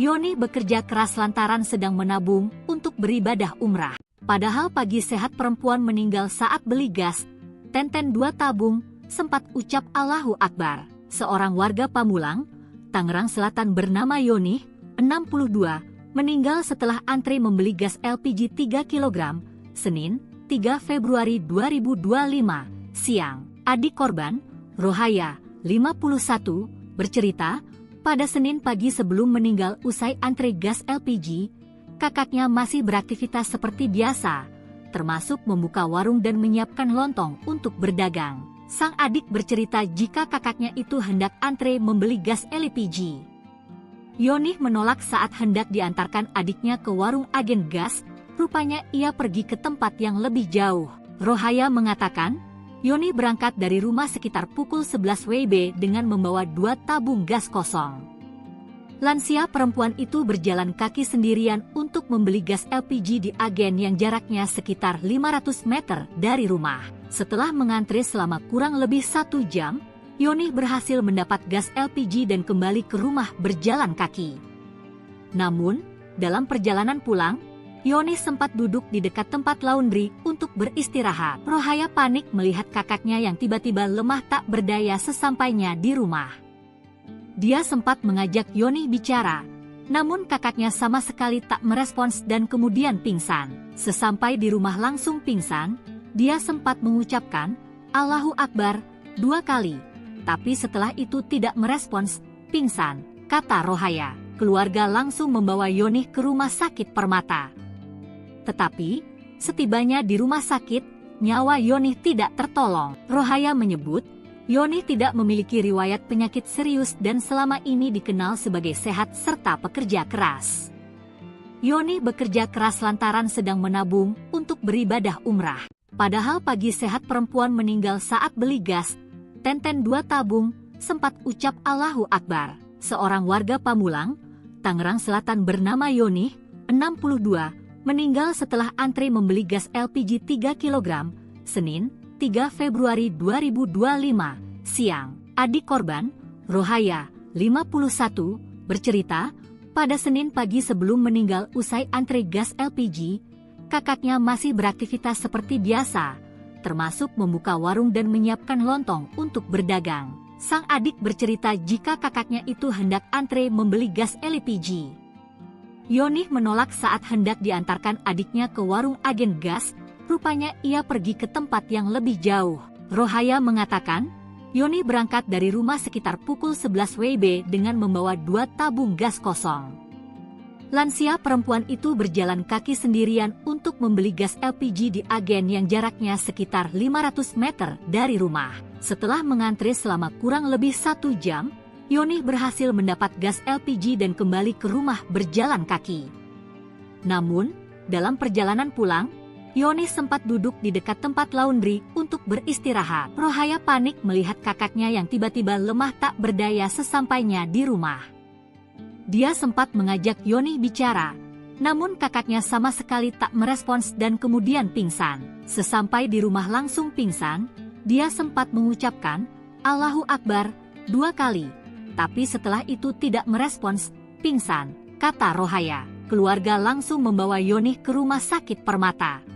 Yoni bekerja keras lantaran sedang menabung untuk beribadah umrah. Padahal pagi sehat perempuan meninggal saat beli gas, Tenten 2 tabung, sempat ucap Allahu Akbar. Seorang warga Pamulang, Tangerang Selatan bernama Yoni, 62, meninggal setelah antri membeli gas LPG 3 kg, Senin, 3 Februari 2025, siang. Adik korban, Rohaya, 51, bercerita, pada Senin pagi sebelum meninggal usai antri gas LPG, kakaknya masih beraktivitas seperti biasa, termasuk membuka warung dan menyiapkan lontong untuk berdagang. Sang adik bercerita jika kakaknya itu hendak antre membeli gas LPG. Yoni menolak saat hendak diantarkan adiknya ke warung agen gas, rupanya ia pergi ke tempat yang lebih jauh. Rohaya mengatakan, Yoni berangkat dari rumah sekitar pukul 11 WIB dengan membawa 2 tabung gas kosong. Lansia perempuan itu berjalan kaki sendirian untuk membeli gas LPG di agen yang jaraknya sekitar 500 meter dari rumah. Setelah mengantri selama kurang lebih 1 jam, Yoni berhasil mendapat gas LPG dan kembali ke rumah berjalan kaki. Namun, dalam perjalanan pulang, Yoni sempat duduk di dekat tempat laundry untuk beristirahat. Rohaya panik melihat kakaknya yang tiba-tiba lemah tak berdaya sesampainya di rumah. Dia sempat mengajak Yoni bicara, namun kakaknya sama sekali tak merespons dan kemudian pingsan. Sesampai di rumah langsung pingsan, dia sempat mengucapkan, Allahu Akbar, 2 kali. Tapi setelah itu tidak merespons, pingsan, kata Rohaya. Keluarga langsung membawa Yoni ke rumah sakit Permata. Tetapi, setibanya di rumah sakit, nyawa Yoni tidak tertolong. Rohaya menyebut, Yoni tidak memiliki riwayat penyakit serius dan selama ini dikenal sebagai sehat serta pekerja keras. Yoni bekerja keras lantaran sedang menabung untuk beribadah umrah. Padahal pagi sehat perempuan meninggal saat beli gas, Tenten 2 tabung, sempat ucap Allahu Akbar. Seorang warga Pamulang, Tangerang Selatan bernama Yoni, 62, meninggal setelah antri membeli gas LPG 3 kg, Senin, 3 Februari 2025, siang. Adik korban, Rohaya, 51, bercerita, pada Senin pagi sebelum meninggal usai antri gas LPG, kakaknya masih beraktivitas seperti biasa, termasuk membuka warung dan menyiapkan lontong untuk berdagang. Sang adik bercerita jika kakaknya itu hendak antre membeli gas LPG. Yoni menolak saat hendak diantarkan adiknya ke warung agen gas, rupanya ia pergi ke tempat yang lebih jauh. Rohaya mengatakan, Yoni berangkat dari rumah sekitar pukul 11 WIB dengan membawa 2 tabung gas kosong. Lansia perempuan itu berjalan kaki sendirian untuk membeli gas LPG di agen yang jaraknya sekitar 500 meter dari rumah. Setelah mengantri selama kurang lebih 1 jam, Yoni berhasil mendapat gas LPG dan kembali ke rumah berjalan kaki. Namun, dalam perjalanan pulang, Yoni sempat duduk di dekat tempat laundry untuk beristirahat. Rohaya panik melihat kakaknya yang tiba-tiba lemah tak berdaya sesampainya di rumah. Dia sempat mengajak Yoni bicara, namun kakaknya sama sekali tak merespons dan kemudian pingsan. Sesampai di rumah langsung pingsan, dia sempat mengucapkan Allahu Akbar 2 kali, tapi setelah itu tidak merespons, pingsan, kata Rohaya. Keluarga langsung membawa Yoni ke rumah sakit Permata.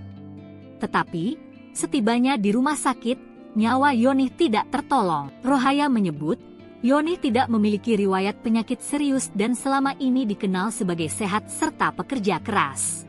Tetapi, setibanya di rumah sakit, nyawa Yoni tidak tertolong. Rohaya menyebut, Yoni tidak memiliki riwayat penyakit serius dan selama ini dikenal sebagai sehat serta pekerja keras.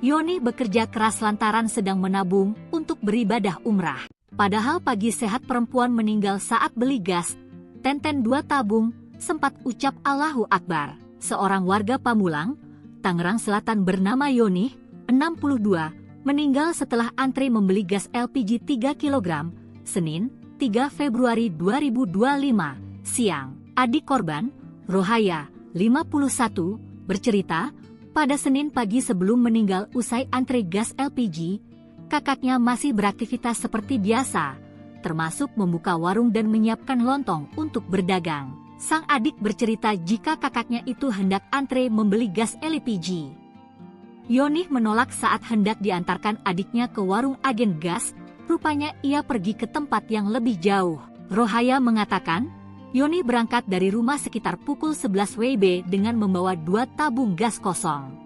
Yoni bekerja keras lantaran sedang menabung untuk beribadah umrah. Padahal pagi sehat perempuan meninggal saat beli gas, Tenten 2 tabung, sempat ucap Allahu Akbar. Seorang warga Pamulang, Tangerang Selatan bernama Yoni, 62, meninggal setelah antri membeli gas LPG 3 kg, Senin, 3 Februari 2025, siang. Adik korban, Rohaya, 51, bercerita, pada Senin pagi sebelum meninggal usai antri gas LPG, kakaknya masih beraktivitas seperti biasa, termasuk membuka warung dan menyiapkan lontong untuk berdagang. Sang adik bercerita jika kakaknya itu hendak antre membeli gas LPG. Yoni menolak saat hendak diantarkan adiknya ke warung agen gas, rupanya ia pergi ke tempat yang lebih jauh. Rohaya mengatakan, Yoni berangkat dari rumah sekitar pukul 11 WIB dengan membawa 2 tabung gas kosong.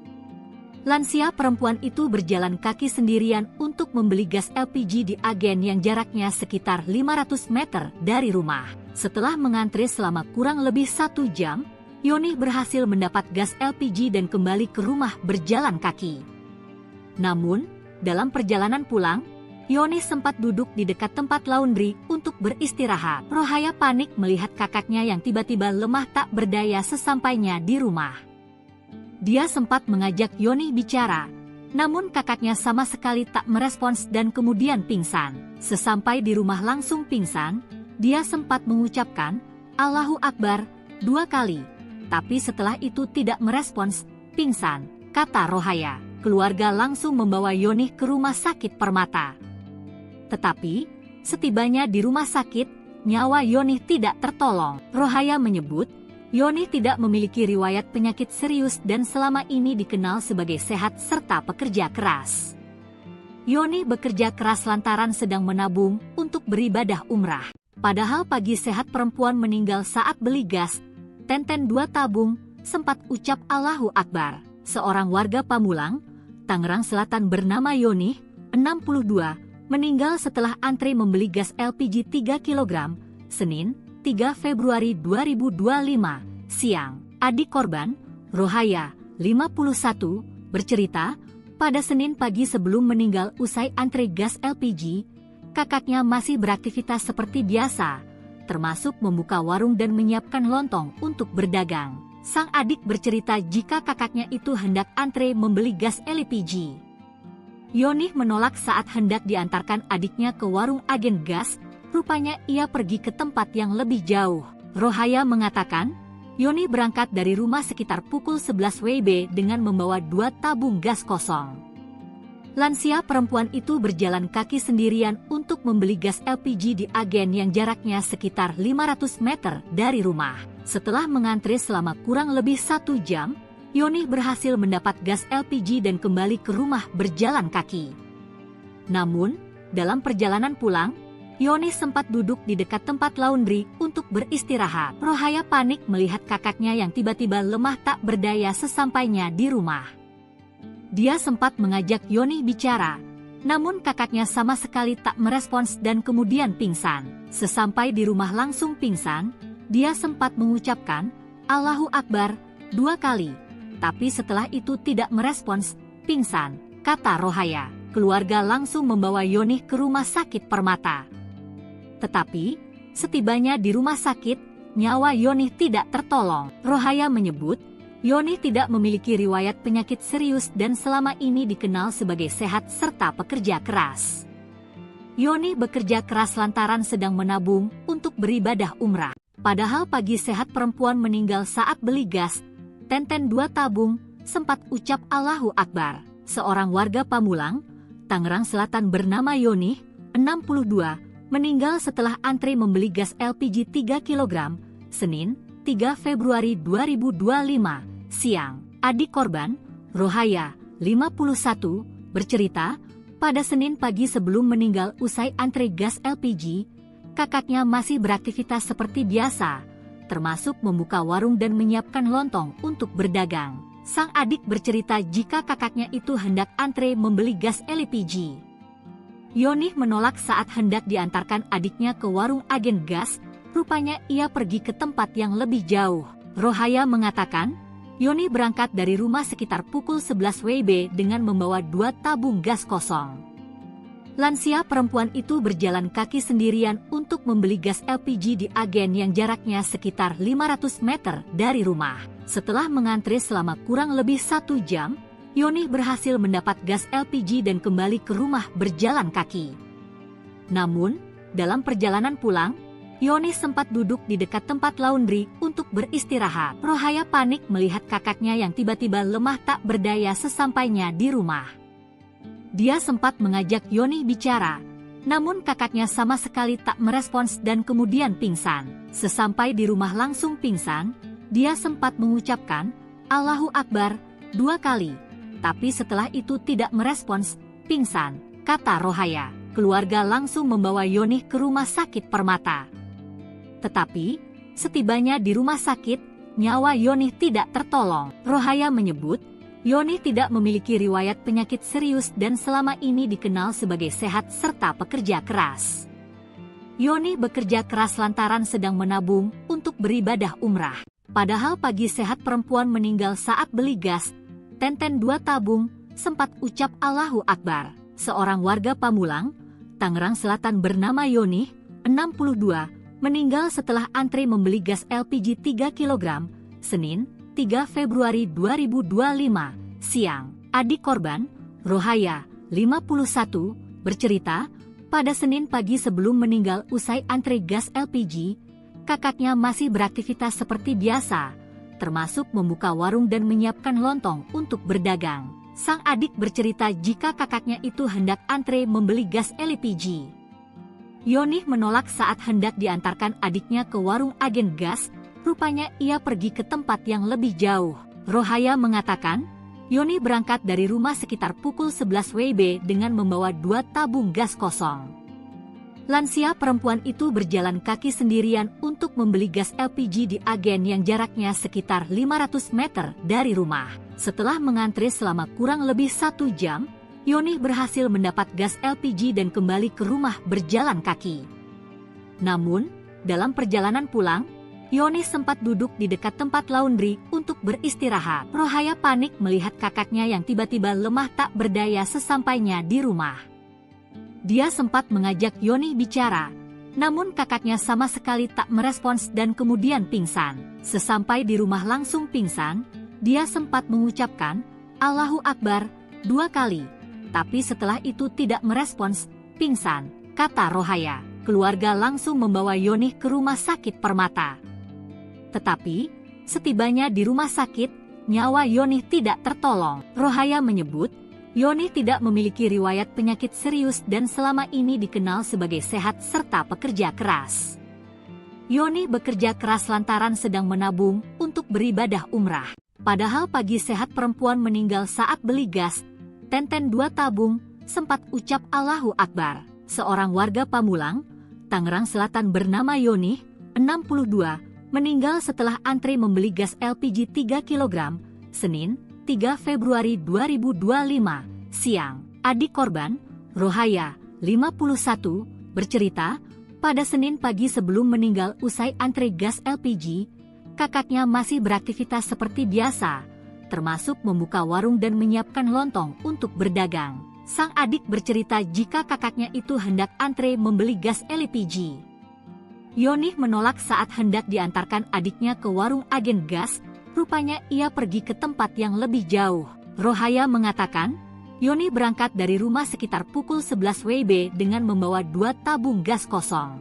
Lansia perempuan itu berjalan kaki sendirian untuk membeli gas LPG di agen yang jaraknya sekitar 500 meter dari rumah. Setelah mengantri selama kurang lebih 1 jam, Yoni berhasil mendapat gas LPG dan kembali ke rumah berjalan kaki. Namun, dalam perjalanan pulang, Yoni sempat duduk di dekat tempat laundry untuk beristirahat. Rohaya panik melihat kakaknya yang tiba-tiba lemah tak berdaya sesampainya di rumah. Dia sempat mengajak Yoni bicara, namun kakaknya sama sekali tak merespons dan kemudian pingsan. Sesampai di rumah langsung pingsan, dia sempat mengucapkan Allahu Akbar 2 kali, tapi setelah itu tidak merespons, pingsan, kata Rohaya. Keluarga langsung membawa Yoni ke rumah sakit Permata. Tetapi, setibanya di rumah sakit, nyawa Yoni tidak tertolong. Rohaya menyebut, Yoni tidak memiliki riwayat penyakit serius dan selama ini dikenal sebagai sehat serta pekerja keras. Yoni bekerja keras lantaran sedang menabung untuk beribadah umrah. Padahal pagi sehat perempuan meninggal saat beli gas, Tenten 2 tabung, sempat ucap Allahu Akbar. Seorang warga Pamulang, Tangerang Selatan bernama Yoni, 62, meninggal setelah antri membeli gas LPG 3 kg, Senin, 3 Februari 2025, siang. Adik korban, Rohaya, 51, bercerita, pada Senin pagi sebelum meninggal usai antri gas LPG, kakaknya masih beraktivitas seperti biasa, termasuk membuka warung dan menyiapkan lontong untuk berdagang. Sang adik bercerita jika kakaknya itu hendak antre membeli gas LPG. Yoni menolak saat hendak diantarkan adiknya ke warung agen gas, rupanya ia pergi ke tempat yang lebih jauh. Rohaya mengatakan, Yoni berangkat dari rumah sekitar pukul 11 WIB dengan membawa 2 tabung gas kosong. Lansia perempuan itu berjalan kaki sendirian untuk membeli gas LPG di agen yang jaraknya sekitar 500 meter dari rumah. Setelah mengantri selama kurang lebih 1 jam, Yoni berhasil mendapat gas LPG dan kembali ke rumah berjalan kaki. Namun, dalam perjalanan pulang, Yoni sempat duduk di dekat tempat laundry untuk beristirahat. Rohaya panik melihat kakaknya yang tiba-tiba lemah tak berdaya sesampainya di rumah. Dia sempat mengajak Yoni bicara, namun kakaknya sama sekali tak merespons dan kemudian pingsan. Sesampai di rumah langsung pingsan, dia sempat mengucapkan, "Allahu Akbar," 2 kali. Tapi setelah itu tidak merespons, pingsan, kata Rohaya. Keluarga langsung membawa Yoni ke rumah sakit Permata. Tetapi, setibanya di rumah sakit, nyawa Yoni tidak tertolong. Rohaya menyebut, Yoni tidak memiliki riwayat penyakit serius dan selama ini dikenal sebagai sehat serta pekerja keras. Yoni bekerja keras lantaran sedang menabung untuk beribadah umrah. Padahal pagi sehat perempuan meninggal saat beli gas, Tenten 2 tabung, sempat ucap Allahu Akbar. Seorang warga Pamulang, Tangerang Selatan bernama Yoni, 62, meninggal setelah antri membeli gas LPG 3 kg, Senin, 3 Februari 2025, siang. Adik korban, Rohaya, 51, bercerita, pada Senin pagi sebelum meninggal usai antri gas LPG, kakaknya masih beraktivitas seperti biasa, termasuk membuka warung dan menyiapkan lontong untuk berdagang. Sang adik bercerita jika kakaknya itu hendak antre membeli gas LPG. Yoni menolak saat hendak diantarkan adiknya ke warung agen gas, rupanya ia pergi ke tempat yang lebih jauh. Rohaya mengatakan, Yoni berangkat dari rumah sekitar pukul 11 WIB dengan membawa 2 tabung gas kosong. Lansia perempuan itu berjalan kaki sendirian untuk membeli gas LPG di agen yang jaraknya sekitar 500 meter dari rumah. Setelah mengantri selama kurang lebih 1 jam, Yoni berhasil mendapat gas LPG dan kembali ke rumah berjalan kaki. Namun, dalam perjalanan pulang, Yoni sempat duduk di dekat tempat laundry untuk beristirahat. Rohaya panik melihat kakaknya yang tiba-tiba lemah tak berdaya sesampainya di rumah. Dia sempat mengajak Yoni bicara, namun kakaknya sama sekali tak merespons dan kemudian pingsan. Sesampai di rumah langsung pingsan, dia sempat mengucapkan, Allahu Akbar, 2 kali. Tapi setelah itu tidak merespons, pingsan, kata Rohaya. Keluarga langsung membawa Yoni ke rumah sakit Permata. Tetapi, setibanya di rumah sakit, nyawa Yoni tidak tertolong. Rohaya menyebut, Yoni tidak memiliki riwayat penyakit serius dan selama ini dikenal sebagai sehat serta pekerja keras. Yoni bekerja keras lantaran sedang menabung untuk beribadah umrah. Padahal pagi sehat perempuan meninggal saat beli gas, Tenten 2 tabung, sempat ucap Allahu Akbar. Seorang warga Pamulang, Tangerang Selatan bernama Yoni, 62, meninggal setelah antri membeli gas LPG 3 kg, Senin, 3 Februari 2025, siang. Adik korban, Rohaya, 51, bercerita, pada Senin pagi sebelum meninggal usai antri gas LPG, kakaknya masih beraktivitas seperti biasa, termasuk membuka warung dan menyiapkan lontong untuk berdagang. Sang adik bercerita jika kakaknya itu hendak antre membeli gas LPG. Yoni menolak saat hendak diantarkan adiknya ke warung agen gas, rupanya ia pergi ke tempat yang lebih jauh. Rohaya mengatakan, Yoni berangkat dari rumah sekitar pukul 11 WIB dengan membawa 2 tabung gas kosong. Lansia perempuan itu berjalan kaki sendirian untuk membeli gas LPG di agen yang jaraknya sekitar 500 meter dari rumah. Setelah mengantri selama kurang lebih 1 jam, Yoni berhasil mendapat gas LPG dan kembali ke rumah berjalan kaki. Namun, dalam perjalanan pulang, Yoni sempat duduk di dekat tempat laundry untuk beristirahat. Rohaya panik melihat kakaknya yang tiba-tiba lemah tak berdaya sesampainya di rumah. Dia sempat mengajak Yoni bicara, namun kakaknya sama sekali tak merespons dan kemudian pingsan. Sesampai di rumah langsung pingsan, dia sempat mengucapkan, Allahu Akbar, 2 kali. Tapi setelah itu tidak merespons, pingsan, kata Rohaya. keluarga langsung membawa Yonih ke rumah sakit Permata. Tetapi, setibanya di rumah sakit, nyawa Yonih tidak tertolong. Rohaya menyebut, Yonih tidak memiliki riwayat penyakit serius dan selama ini dikenal sebagai sehat serta pekerja keras. Yonih bekerja keras lantaran sedang menabung untuk beribadah umrah. Padahal pagi sehat perempuan meninggal saat beli gas, Tenten 2 tabung, sempat ucap Allahu Akbar. Seorang warga Pamulang, Tangerang Selatan bernama Yonih, 62, meninggal setelah antri membeli gas LPG 3 kg, Senin, 3 Februari 2025, siang. Adik korban, Rohaya, 51, bercerita, pada Senin pagi sebelum meninggal usai antri gas LPG, kakaknya masih beraktivitas seperti biasa, termasuk membuka warung dan menyiapkan lontong untuk berdagang. Sang adik bercerita jika kakaknya itu hendak antre membeli gas LPG. Yonih menolak saat hendak diantarkan adiknya ke warung agen gas, rupanya ia pergi ke tempat yang lebih jauh. Rohaya mengatakan, Yonih berangkat dari rumah sekitar pukul 11 WIB dengan membawa 2 tabung gas kosong.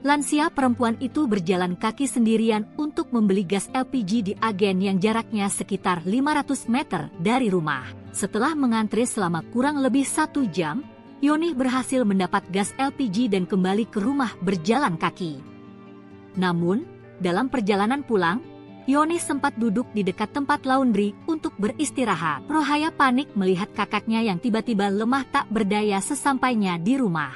Lansia perempuan itu berjalan kaki sendirian untuk membeli gas LPG di agen yang jaraknya sekitar 500 meter dari rumah. Setelah mengantri selama kurang lebih 1 jam, Yonih berhasil mendapat gas LPG dan kembali ke rumah berjalan kaki. Namun, dalam perjalanan pulang, Yonih sempat duduk di dekat tempat laundry untuk beristirahat. Rohaya panik melihat kakaknya yang tiba-tiba lemah tak berdaya sesampainya di rumah.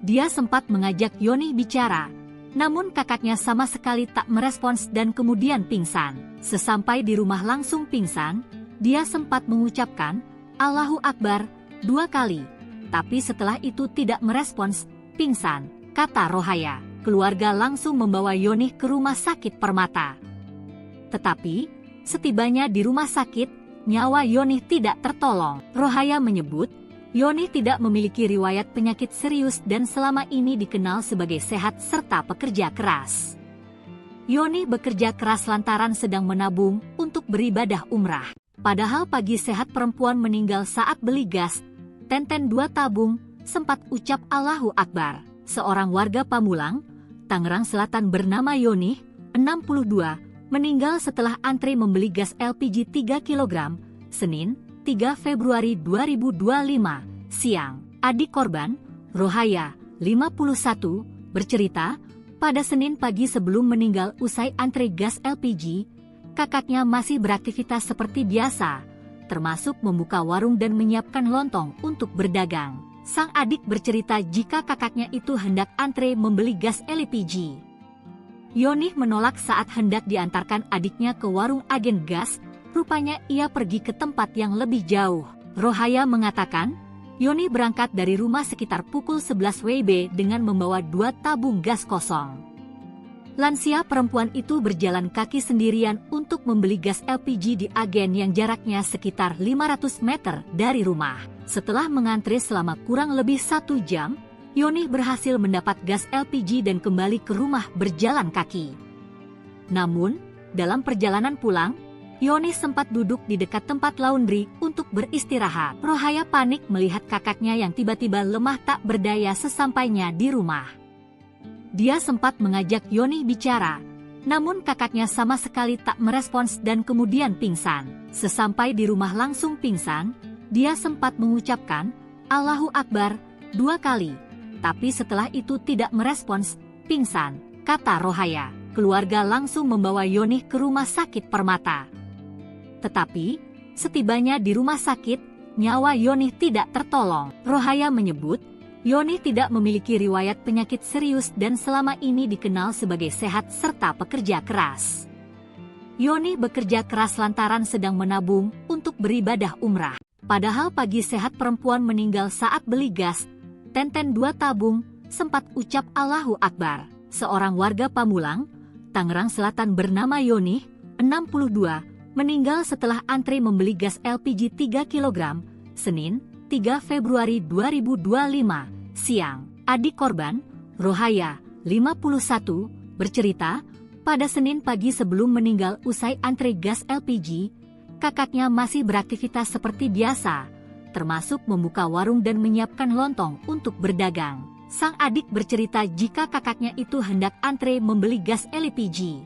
Dia sempat mengajak Yonih bicara, namun kakaknya sama sekali tak merespons dan kemudian pingsan. Sesampai di rumah langsung pingsan, dia sempat mengucapkan Allahu Akbar 2 kali, tapi setelah itu tidak merespons, pingsan, kata Rohaya. Keluarga langsung membawa Yonih ke rumah sakit Permata. Tetapi, setibanya di rumah sakit, nyawa Yonih tidak tertolong. Rohaya menyebut, Yonih tidak memiliki riwayat penyakit serius dan selama ini dikenal sebagai sehat serta pekerja keras. Yonih bekerja keras lantaran sedang menabung untuk beribadah umrah. Padahal pagi sehat perempuan meninggal saat beli gas, Tenten 2 tabung, sempat ucap Allahu Akbar. Seorang warga Pamulang, Tangerang Selatan bernama Yonih, 62, meninggal setelah antri membeli gas LPG 3 kg, Senin, 3 Februari 2025, siang. Adik korban, Rohaya, 51, bercerita, pada Senin pagi sebelum meninggal usai antri gas LPG, kakaknya masih beraktivitas seperti biasa, termasuk membuka warung dan menyiapkan lontong untuk berdagang. Sang adik bercerita jika kakaknya itu hendak antre membeli gas LPG. Yonih menolak saat hendak diantarkan adiknya ke warung agen gas, rupanya ia pergi ke tempat yang lebih jauh. Rohaya mengatakan, Yonih berangkat dari rumah sekitar pukul 11 WIB dengan membawa 2 tabung gas kosong. Lansia perempuan itu berjalan kaki sendirian untuk membeli gas LPG di agen yang jaraknya sekitar 500 meter dari rumah. Setelah mengantri selama kurang lebih 1 jam, Yonih berhasil mendapat gas LPG dan kembali ke rumah berjalan kaki. Namun, dalam perjalanan pulang, Yonih sempat duduk di dekat tempat laundry untuk beristirahat. Rohaya panik melihat kakaknya yang tiba-tiba lemah tak berdaya sesampainya di rumah. Dia sempat mengajak Yonih bicara, namun kakaknya sama sekali tak merespons dan kemudian pingsan. Sesampai di rumah langsung pingsan, dia sempat mengucapkan Allahu Akbar 2 kali. Tapi setelah itu tidak merespons, pingsan, kata Rohaya. Keluarga langsung membawa Yonih ke rumah sakit Permata. Tetapi, setibanya di rumah sakit, nyawa Yonih tidak tertolong. Rohaya menyebut, Yonih tidak memiliki riwayat penyakit serius dan selama ini dikenal sebagai sehat serta pekerja keras. Yonih bekerja keras lantaran sedang menabung untuk beribadah umrah. Padahal pagi sehat perempuan meninggal saat beli gas, Tenten 2 tabung, sempat ucap Allahu Akbar. Seorang warga Pamulang, Tangerang Selatan bernama Yonih, 62, meninggal setelah antri membeli gas LPG 3 kg, Senin, 3 Februari 2025, siang. Adik korban, Rohaya, 51, bercerita, pada Senin pagi sebelum meninggal usai antri gas LPG, kakaknya masih beraktivitas seperti biasa, termasuk membuka warung dan menyiapkan lontong untuk berdagang. Sang adik bercerita jika kakaknya itu hendak antre membeli gas LPG.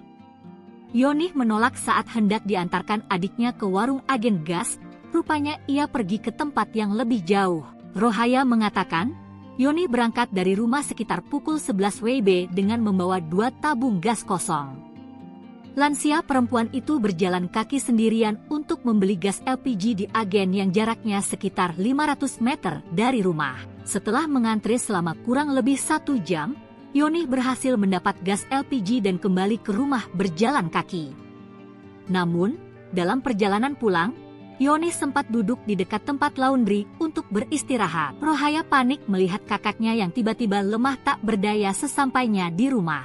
Yonih menolak saat hendak diantarkan adiknya ke warung agen gas, rupanya ia pergi ke tempat yang lebih jauh. Rohaya mengatakan, Yonih berangkat dari rumah sekitar pukul 11 WIB dengan membawa 2 tabung gas kosong. Lansia perempuan itu berjalan kaki sendirian untuk membeli gas LPG di agen yang jaraknya sekitar 500 meter dari rumah. Setelah mengantre selama kurang lebih 1 jam, Yonih berhasil mendapat gas LPG dan kembali ke rumah berjalan kaki. Namun, dalam perjalanan pulang, Yonih sempat duduk di dekat tempat laundry untuk beristirahat. Rohaya panik melihat kakaknya yang tiba-tiba lemah tak berdaya sesampainya di rumah.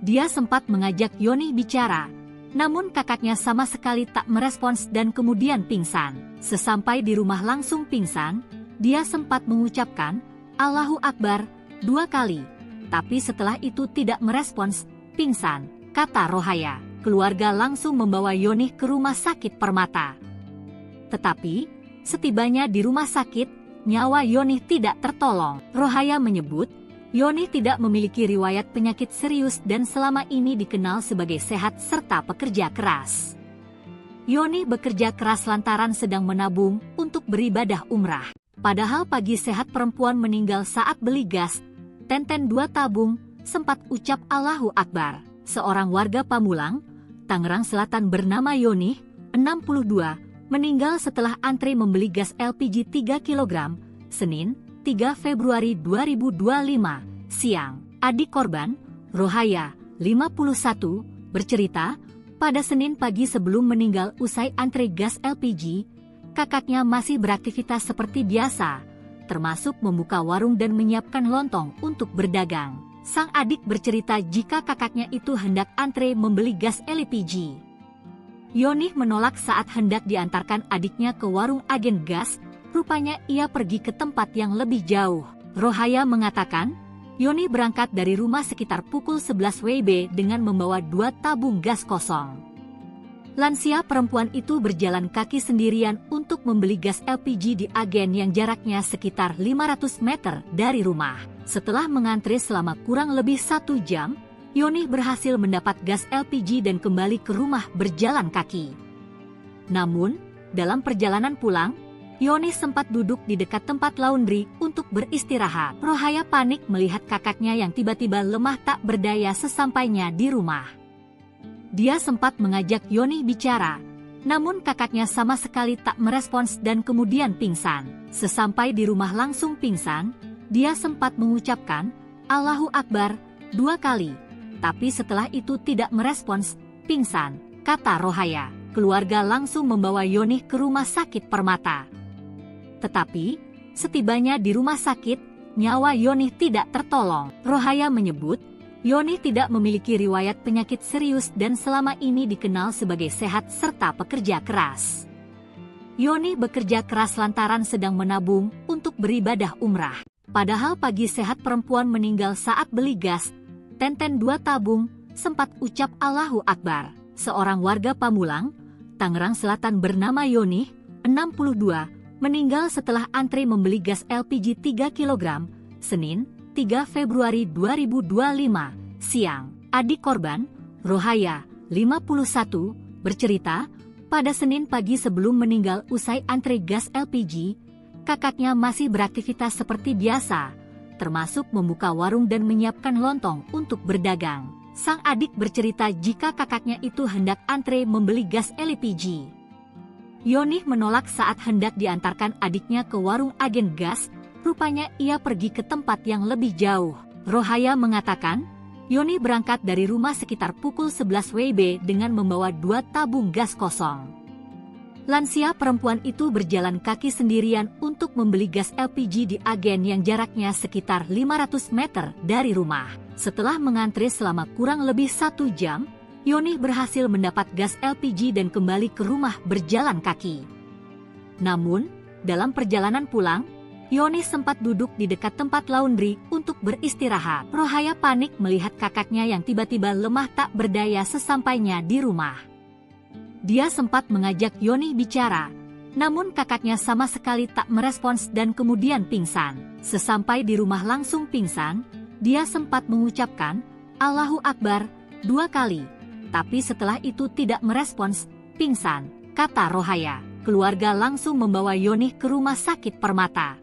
Dia sempat mengajak Yonih bicara, namun kakaknya sama sekali tak merespons dan kemudian pingsan. Sesampai di rumah langsung pingsan, dia sempat mengucapkan, "Allahu Akbar," 2 kali. Tapi setelah itu tidak merespons, pingsan, kata Rohaya. Keluarga langsung membawa Yonih ke rumah sakit Permata. Tetapi, setibanya di rumah sakit, nyawa Yonih tidak tertolong. Rohaya menyebut, Yonih tidak memiliki riwayat penyakit serius dan selama ini dikenal sebagai sehat serta pekerja keras. Yonih bekerja keras lantaran sedang menabung untuk beribadah umrah. Padahal pagi sehat perempuan meninggal saat beli gas, 2 tabung, sempat ucap Allahu Akbar. Seorang warga Pamulang, Tangerang Selatan bernama Yonih, 62, meninggal setelah antre membeli gas LPG 3 kg, Senin, 3 Februari 2025, siang. Adik korban, Rohaya, 51, bercerita, pada Senin pagi sebelum meninggal usai antre gas LPG, kakaknya masih beraktivitas seperti biasa, termasuk membuka warung dan menyiapkan lontong untuk berdagang. Sang adik bercerita jika kakaknya itu hendak antre membeli gas LPG. Yonih menolak saat hendak diantarkan adiknya ke warung agen gas, rupanya ia pergi ke tempat yang lebih jauh. Rohaya mengatakan, Yonih berangkat dari rumah sekitar pukul 11 WIB dengan membawa 2 tabung gas kosong. Lansia perempuan itu berjalan kaki sendirian untuk membeli gas LPG di agen yang jaraknya sekitar 500 meter dari rumah. Setelah mengantre selama kurang lebih 1 jam, Yonih berhasil mendapat gas LPG dan kembali ke rumah berjalan kaki. Namun, dalam perjalanan pulang, Yonih sempat duduk di dekat tempat laundry untuk beristirahat. Rohaya panik melihat kakaknya yang tiba-tiba lemah tak berdaya sesampainya di rumah. Dia sempat mengajak Yonih bicara, namun kakaknya sama sekali tak merespons dan kemudian pingsan. Sesampai di rumah langsung pingsan, dia sempat mengucapkan, Allahu Akbar, 2 kali. Tapi setelah itu tidak merespons, pingsan, kata Rohaya. Keluarga langsung membawa Yonih ke rumah sakit Permata. Tetapi, setibanya di rumah sakit, nyawa Yonih tidak tertolong. Rohaya menyebut, Yonih tidak memiliki riwayat penyakit serius dan selama ini dikenal sebagai sehat serta pekerja keras. Yonih bekerja keras lantaran sedang menabung untuk beribadah umrah. Padahal pagi sehat perempuan meninggal saat beli gas, 2 tabung, sempat ucap Allahu Akbar. Seorang warga Pamulang, Tangerang Selatan bernama Yonih, 62, meninggal setelah antre membeli gas LPG 3 kg, Senin, 3 Februari 2025, siang. Adik korban, Rohaya, 51, bercerita, pada Senin pagi sebelum meninggal usai antre gas LPG, kakaknya masih beraktivitas seperti biasa, termasuk membuka warung dan menyiapkan lontong untuk berdagang. Sang adik bercerita jika kakaknya itu hendak antre membeli gas LPG. Yonih menolak saat hendak diantarkan adiknya ke warung agen gas, rupanya ia pergi ke tempat yang lebih jauh. Rohaya mengatakan, Yonih berangkat dari rumah sekitar pukul 11 WIB dengan membawa 2 tabung gas kosong. Lansia perempuan itu berjalan kaki sendirian untuk membeli gas LPG di agen yang jaraknya sekitar 500 meter dari rumah. Setelah mengantre selama kurang lebih 1 jam, Yonih berhasil mendapat gas LPG dan kembali ke rumah berjalan kaki. Namun, dalam perjalanan pulang, Yonih sempat duduk di dekat tempat laundry untuk beristirahat. Rohaya panik melihat kakaknya yang tiba-tiba lemah tak berdaya sesampainya di rumah. Dia sempat mengajak Yonih bicara, Namun kakaknya sama sekali tak merespons dan kemudian pingsan. Sesampai di rumah langsung pingsan, dia sempat mengucapkan, "Allahu Akbar," 2 kali. Tapi setelah itu tidak merespons, pingsan, kata Rohaya. Keluarga langsung membawa Yonih ke rumah sakit Permata.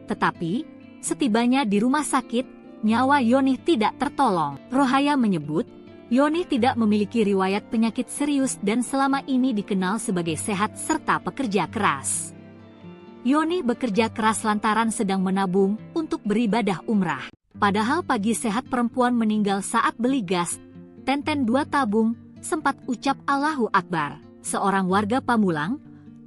Tetapi, setibanya di rumah sakit, nyawa Yonih tidak tertolong. Rohaya menyebut, Yonih tidak memiliki riwayat penyakit serius dan selama ini dikenal sebagai sehat serta pekerja keras. Yonih bekerja keras lantaran sedang menabung untuk beribadah umrah. Padahal pagi sehat perempuan meninggal saat beli gas, Tenten 2 tabung, sempat ucap Allahu Akbar. Seorang warga Pamulang,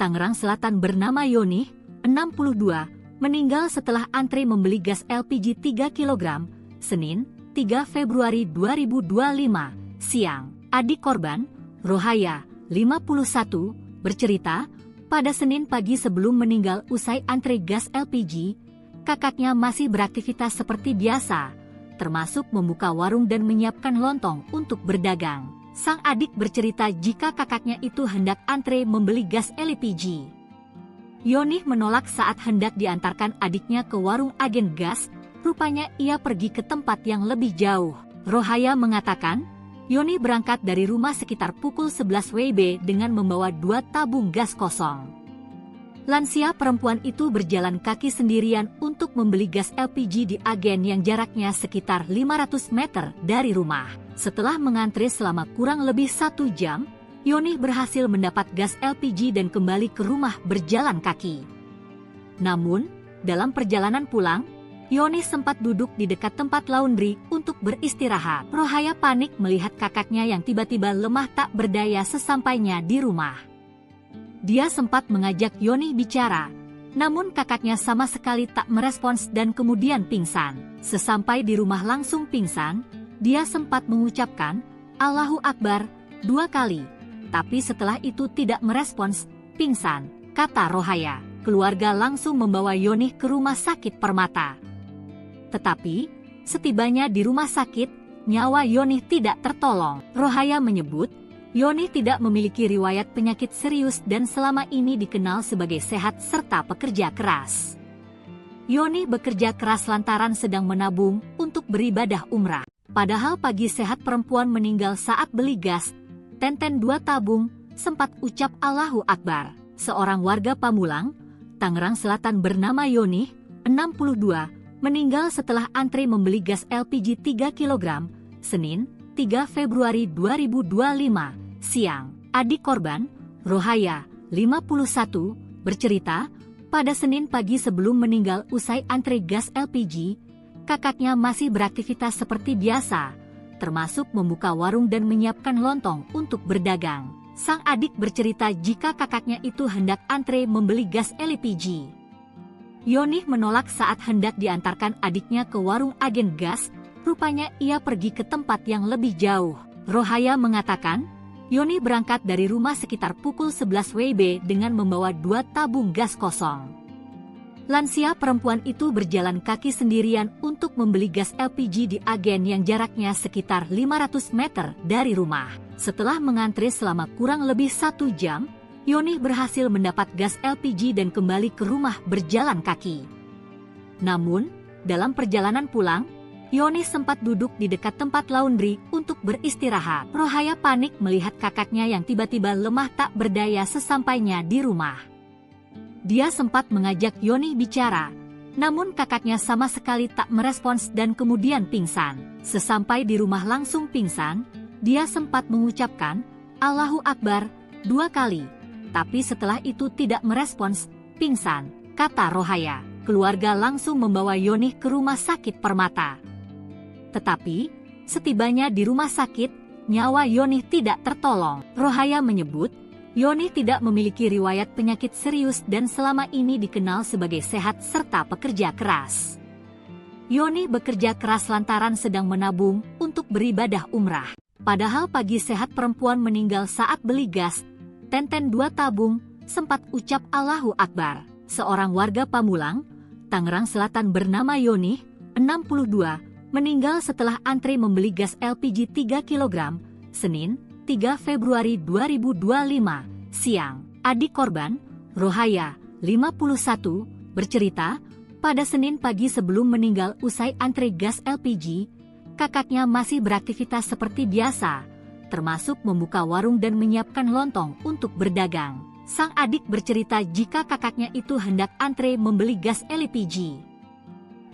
Tangerang Selatan bernama Yonih, 62, meninggal setelah antri membeli gas LPG 3 kg, Senin, 3 Februari 2025, siang. Adik korban, Rohaya, 51, bercerita, pada Senin pagi sebelum meninggal usai antri gas LPG, kakaknya masih beraktivitas seperti biasa, termasuk membuka warung dan menyiapkan lontong untuk berdagang. Sang adik bercerita jika kakaknya itu hendak antre membeli gas LPG. Yonih menolak saat hendak diantarkan adiknya ke warung agen gas, rupanya ia pergi ke tempat yang lebih jauh. Rohaya mengatakan, Yonih berangkat dari rumah sekitar pukul 11 WIB dengan membawa 2 tabung gas kosong. Lansia perempuan itu berjalan kaki sendirian untuk membeli gas LPG di agen yang jaraknya sekitar 500 meter dari rumah. Setelah mengantri selama kurang lebih 1 jam, Yonih berhasil mendapat gas LPG dan kembali ke rumah berjalan kaki. Namun, dalam perjalanan pulang, Yonih sempat duduk di dekat tempat laundry untuk beristirahat. Rohaya panik melihat kakaknya yang tiba-tiba lemah tak berdaya sesampainya di rumah. Dia sempat mengajak Yonih bicara, namun kakaknya sama sekali tak merespons dan kemudian pingsan. Sesampai di rumah langsung pingsan, dia sempat mengucapkan, Allahu Akbar, 2 kali. Tapi setelah itu tidak merespons, pingsan, kata Rohaya. Keluarga langsung membawa Yonih ke rumah sakit Permata. Tetapi, setibanya di rumah sakit, nyawa Yonih tidak tertolong. Rohaya menyebut, Yonih tidak memiliki riwayat penyakit serius dan selama ini dikenal sebagai sehat serta pekerja keras. Yonih bekerja keras lantaran sedang menabung untuk beribadah umrah. Padahal pagi sehat perempuan meninggal saat beli gas, Tenten 2 tabung, sempat ucap Allahu Akbar. Seorang warga Pamulang, Tangerang Selatan bernama Yonih, 62, meninggal setelah antri membeli gas LPG 3 kg, Senin, 3 Februari 2025, siang. Adik korban, Rohaya, 51, bercerita, pada Senin pagi sebelum meninggal usai antri gas LPG, kakaknya masih beraktivitas seperti biasa, termasuk membuka warung dan menyiapkan lontong untuk berdagang. Sang adik bercerita jika kakaknya itu hendak antre membeli gas LPG. Yonih menolak saat hendak diantarkan adiknya ke warung agen gas, rupanya ia pergi ke tempat yang lebih jauh. Rohaya mengatakan, Yonih berangkat dari rumah sekitar pukul 11 WIB dengan membawa 2 tabung gas kosong. Lansia perempuan itu berjalan kaki sendirian untuk membeli gas LPG di agen yang jaraknya sekitar 500 meter dari rumah. Setelah mengantri selama kurang lebih 1 jam, Yonih berhasil mendapat gas LPG dan kembali ke rumah berjalan kaki. Namun, dalam perjalanan pulang, Yonih sempat duduk di dekat tempat laundry untuk beristirahat. Rohaya panik melihat kakaknya yang tiba-tiba lemah tak berdaya sesampainya di rumah. Dia sempat mengajak Yonih bicara, namun kakaknya sama sekali tak merespons dan kemudian pingsan. Sesampai di rumah langsung pingsan, dia sempat mengucapkan, Allahu Akbar, 2 kali. Tapi setelah itu tidak merespons, pingsan, kata Rohaya. Keluarga langsung membawa Yonih ke rumah sakit Permata. Tetapi, setibanya di rumah sakit, nyawa Yonih tidak tertolong. Rohaya menyebut, Yonih tidak memiliki riwayat penyakit serius dan selama ini dikenal sebagai sehat serta pekerja keras. Yonih bekerja keras lantaran sedang menabung untuk beribadah umrah. Padahal pagi sehat perempuan meninggal saat beli gas, Tenten 2 tabung, sempat ucap Allahu Akbar. Seorang warga Pamulang, Tangerang Selatan bernama Yonih, 62, meninggal setelah antri membeli gas LPG 3 kg, Senin, 3 Februari 2025, siang. Adik korban, Rohaya, 51, bercerita, pada Senin pagi sebelum meninggal usai antre gas LPG, kakaknya masih beraktivitas seperti biasa, termasuk membuka warung dan menyiapkan lontong untuk berdagang. Sang adik bercerita jika kakaknya itu hendak antre membeli gas LPG.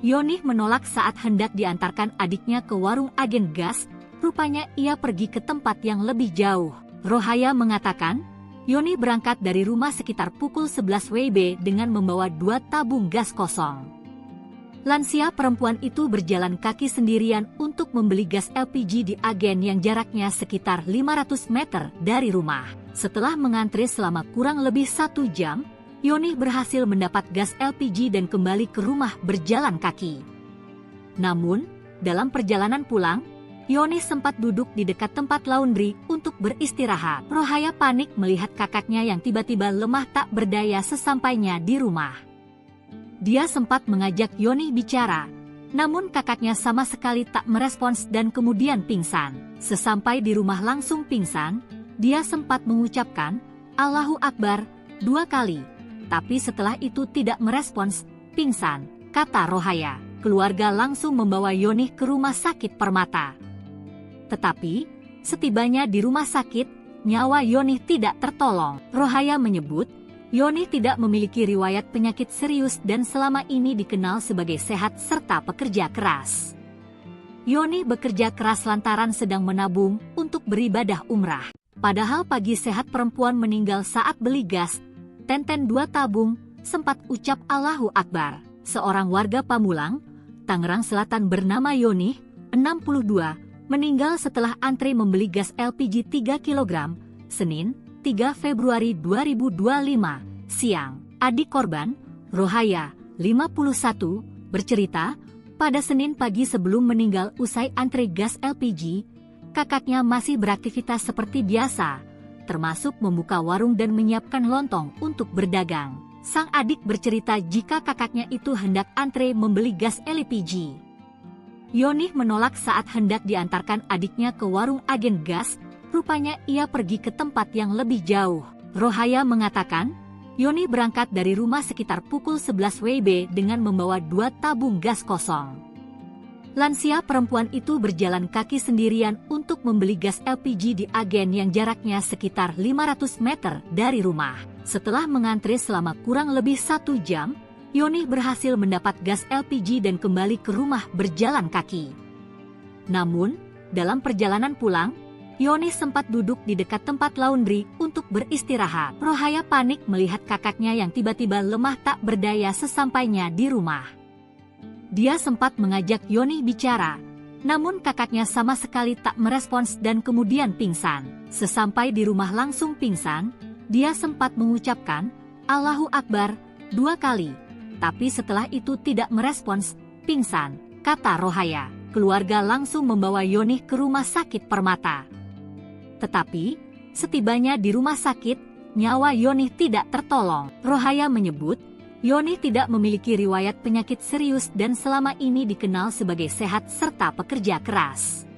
Yonih menolak saat hendak diantarkan adiknya ke warung agen gas, rupanya ia pergi ke tempat yang lebih jauh. Rohaya mengatakan, Yonih berangkat dari rumah sekitar pukul 11 WIB dengan membawa 2 tabung gas kosong. Lansia perempuan itu berjalan kaki sendirian untuk membeli gas LPG di agen yang jaraknya sekitar 500 meter dari rumah. Setelah mengantre selama kurang lebih 1 jam, Yonih berhasil mendapat gas LPG dan kembali ke rumah berjalan kaki. Namun, dalam perjalanan pulang, Yonih sempat duduk di dekat tempat laundry untuk beristirahat. Rohaya panik melihat kakaknya yang tiba-tiba lemah tak berdaya sesampainya di rumah. Dia sempat mengajak Yonih bicara, namun kakaknya sama sekali tak merespons dan kemudian pingsan. Sesampai di rumah langsung pingsan, dia sempat mengucapkan, Allahu Akbar, 2 kali. Tapi setelah itu tidak merespons, pingsan, kata Rohaya. Keluarga langsung membawa Yonih ke rumah sakit Permata. Tetapi, setibanya di rumah sakit, nyawa Yonih tidak tertolong. Rohaya menyebut, Yonih tidak memiliki riwayat penyakit serius dan selama ini dikenal sebagai sehat serta pekerja keras. Yonih bekerja keras lantaran sedang menabung untuk beribadah umrah. Padahal pagi sehat perempuan meninggal saat beli gas, tenten 2 tabung, sempat ucap Allahu Akbar. Seorang warga Pamulang, Tangerang Selatan bernama Yonih, 62, meninggal setelah antre membeli gas LPG 3 kg, Senin, 3 Februari 2025, siang. Adik korban, Rohaya, 51, bercerita, pada Senin pagi sebelum meninggal usai antre gas LPG, kakaknya masih beraktivitas seperti biasa, termasuk membuka warung dan menyiapkan lontong untuk berdagang. Sang adik bercerita jika kakaknya itu hendak antre membeli gas LPG. Yonih menolak saat hendak diantarkan adiknya ke warung agen gas, rupanya ia pergi ke tempat yang lebih jauh. Rohaya mengatakan, Yonih berangkat dari rumah sekitar pukul 11 WIB dengan membawa 2 tabung gas kosong. Lansia perempuan itu berjalan kaki sendirian untuk membeli gas LPG di agen yang jaraknya sekitar 500 meter dari rumah. Setelah mengantre selama kurang lebih 1 jam, Yonih berhasil mendapat gas LPG dan kembali ke rumah berjalan kaki. Namun, dalam perjalanan pulang, Yonih sempat duduk di dekat tempat laundry untuk beristirahat. Rohaya panik melihat kakaknya yang tiba-tiba lemah tak berdaya sesampainya di rumah. Dia sempat mengajak Yonih bicara, namun kakaknya sama sekali tak merespons dan kemudian pingsan. Sesampai di rumah langsung pingsan, dia sempat mengucapkan, Allahu Akbar, 2 kali. Tapi setelah itu tidak merespons, pingsan, kata Rohaya. Keluarga langsung membawa Yonih ke rumah sakit Permata. Tetapi, setibanya di rumah sakit, nyawa Yonih tidak tertolong. Rohaya menyebut, Yonih tidak memiliki riwayat penyakit serius dan selama ini dikenal sebagai sehat serta pekerja keras.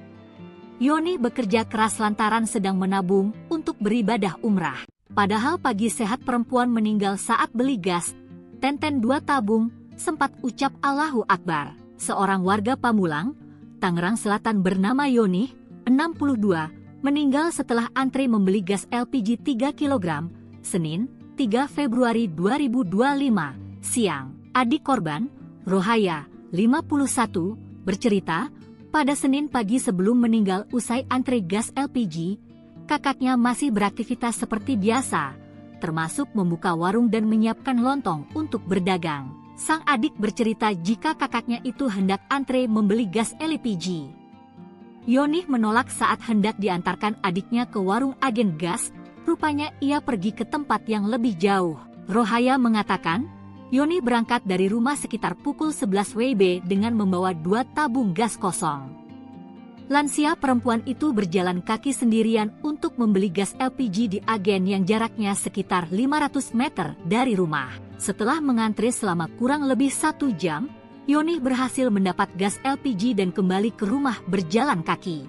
Yonih bekerja keras lantaran sedang menabung untuk beribadah umrah. Padahal pagi sehat perempuan meninggal saat beli gas, tenten 2 tabung, sempat ucap Allahu Akbar. Seorang warga Pamulang, Tangerang Selatan bernama Yonih, 62, meninggal setelah antre membeli gas LPG 3 kg, Senin, 3 Februari 2025, siang. Adik korban, Rohaya, 51, bercerita, pada Senin pagi sebelum meninggal usai antre gas LPG, kakaknya masih beraktivitas seperti biasa, termasuk membuka warung dan menyiapkan lontong untuk berdagang. Sang adik bercerita jika kakaknya itu hendak antre membeli gas LPG. Yonih menolak saat hendak diantarkan adiknya ke warung agen gas, rupanya ia pergi ke tempat yang lebih jauh. Rohaya mengatakan, Yonih berangkat dari rumah sekitar pukul 11 WIB dengan membawa 2 tabung gas kosong. Lansia perempuan itu berjalan kaki sendirian untuk membeli gas LPG di agen yang jaraknya sekitar 500 meter dari rumah. Setelah mengantre selama kurang lebih 1 jam, Yonih berhasil mendapat gas LPG dan kembali ke rumah berjalan kaki.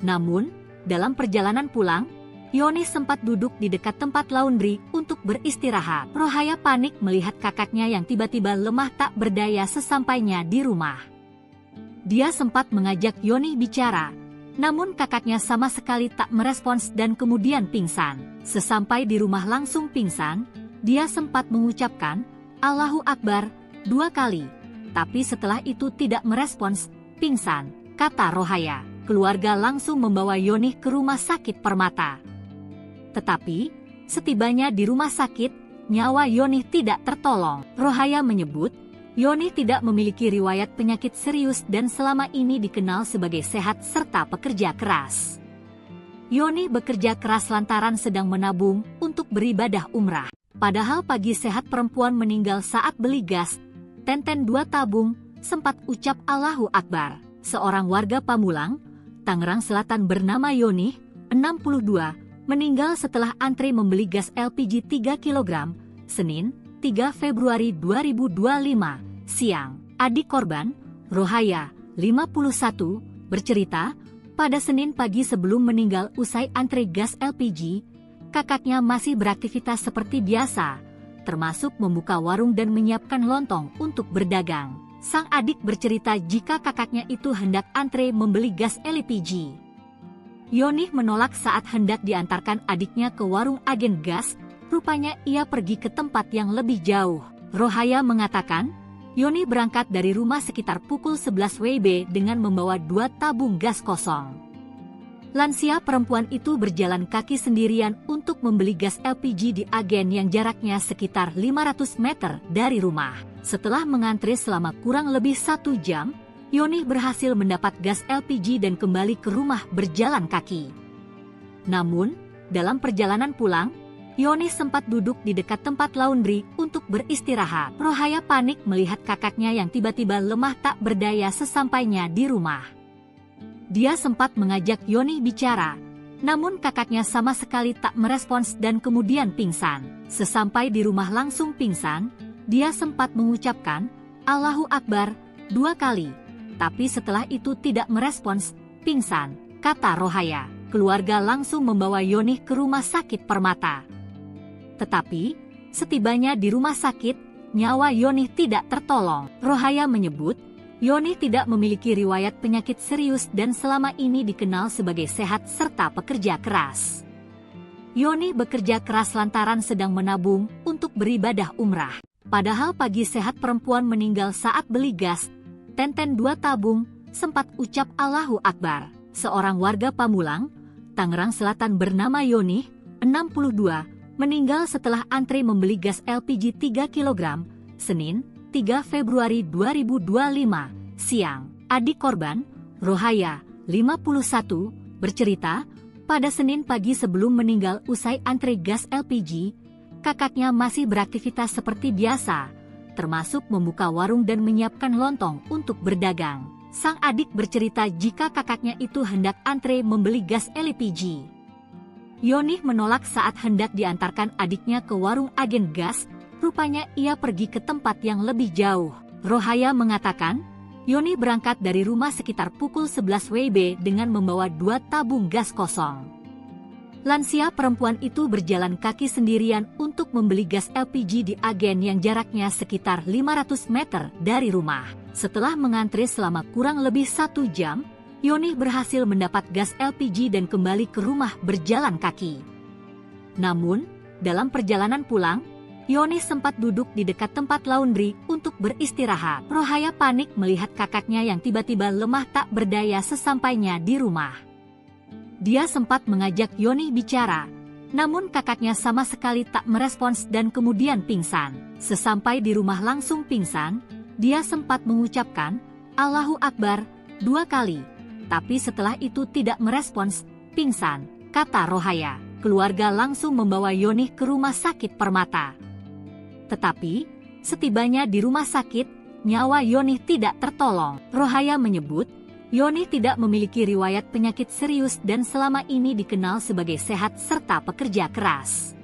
Namun, dalam perjalanan pulang, Yoni sempat duduk di dekat tempat laundry untuk beristirahat. Rohaya panik melihat kakaknya yang tiba-tiba lemah tak berdaya sesampainya di rumah. Dia sempat mengajak Yoni bicara, namun kakaknya sama sekali tak merespons dan kemudian pingsan. Sesampai di rumah langsung pingsan, dia sempat mengucapkan, "Allahu Akbar," 2 kali. Tapi setelah itu tidak merespons, pingsan, kata Rohaya. Keluarga langsung membawa Yoni ke rumah sakit Permata. Tetapi, setibanya di rumah sakit, nyawa Yoni tidak tertolong. Rohaya menyebut, Yoni tidak memiliki riwayat penyakit serius dan selama ini dikenal sebagai sehat serta pekerja keras. Yoni bekerja keras lantaran sedang menabung untuk beribadah umrah. Padahal pagi sehat perempuan meninggal saat beli gas, tenten 2 tabung, sempat ucap Allahu Akbar. Seorang warga Pamulang, Tangerang Selatan bernama Yoni, 62, meninggal setelah antri membeli gas LPG 3 kg, Senin, 3 Februari 2025, siang. Adik korban, Rohaya, 51, bercerita, pada Senin pagi sebelum meninggal usai antri gas LPG, kakaknya masih beraktivitas seperti biasa, termasuk membuka warung dan menyiapkan lontong untuk berdagang. Sang adik bercerita jika kakaknya itu hendak antre membeli gas LPG. Yoni menolak saat hendak diantarkan adiknya ke warung agen gas, rupanya ia pergi ke tempat yang lebih jauh. Rohaya mengatakan, Yoni berangkat dari rumah sekitar pukul 11 WIB dengan membawa 2 tabung gas kosong. Lansia perempuan itu berjalan kaki sendirian untuk membeli gas LPG di agen yang jaraknya sekitar 500 meter dari rumah. Setelah mengantri selama kurang lebih 1 jam, Yoni berhasil mendapat gas LPG dan kembali ke rumah berjalan kaki. Namun, dalam perjalanan pulang, Yoni sempat duduk di dekat tempat laundry untuk beristirahat. Rohaya panik melihat kakaknya yang tiba-tiba lemah tak berdaya sesampainya di rumah. Dia sempat mengajak Yoni bicara, namun kakaknya sama sekali tak merespons dan kemudian pingsan. Sesampai di rumah langsung pingsan, dia sempat mengucapkan, Allahu Akbar, 2 kali. Tapi setelah itu tidak merespons, pingsan, kata Rohaya. Keluarga langsung membawa Yoni ke rumah sakit Permata. Tetapi, setibanya di rumah sakit, nyawa Yoni tidak tertolong. Rohaya menyebut, Yoni tidak memiliki riwayat penyakit serius dan selama ini dikenal sebagai sehat serta pekerja keras. Yoni bekerja keras lantaran sedang menabung untuk beribadah umrah. Padahal pagi sehat perempuan meninggal saat beli gas, tenten 2 tabung, sempat ucap Allahu Akbar. Seorang warga Pamulang, Tangerang Selatan bernama Yoni, 62, meninggal setelah antri membeli gas LPG 3 kg, Senin, 3 Februari 2025, siang. Adik korban, Rohaya, 51, bercerita, pada Senin pagi sebelum meninggal usai antri gas LPG, kakaknya masih beraktivitas seperti biasa, termasuk membuka warung dan menyiapkan lontong untuk berdagang. Sang adik bercerita jika kakaknya itu hendak antre membeli gas LPG. Yoni menolak saat hendak diantarkan adiknya ke warung agen gas, rupanya ia pergi ke tempat yang lebih jauh. Rohaya mengatakan, Yoni berangkat dari rumah sekitar pukul 11 WIB dengan membawa 2 tabung gas kosong. Lansia perempuan itu berjalan kaki sendirian untuk membeli gas LPG di agen yang jaraknya sekitar 500 meter dari rumah. Setelah mengantri selama kurang lebih 1 jam, Yoni berhasil mendapat gas LPG dan kembali ke rumah berjalan kaki. Namun, dalam perjalanan pulang, Yoni sempat duduk di dekat tempat laundry untuk beristirahat. Rohaya panik melihat kakaknya yang tiba-tiba lemah tak berdaya sesampainya di rumah. Dia sempat mengajak Yoni bicara, namun kakaknya sama sekali tak merespons dan kemudian pingsan. Sesampai di rumah langsung pingsan, dia sempat mengucapkan, Allahu Akbar, 2 kali. Tapi setelah itu tidak merespons, pingsan, kata Rohaya. Keluarga langsung membawa Yoni ke rumah sakit Permata. Tetapi, setibanya di rumah sakit, nyawa Yoni tidak tertolong. Rohaya menyebut, Yoni tidak memiliki riwayat penyakit serius dan selama ini dikenal sebagai sehat serta pekerja keras.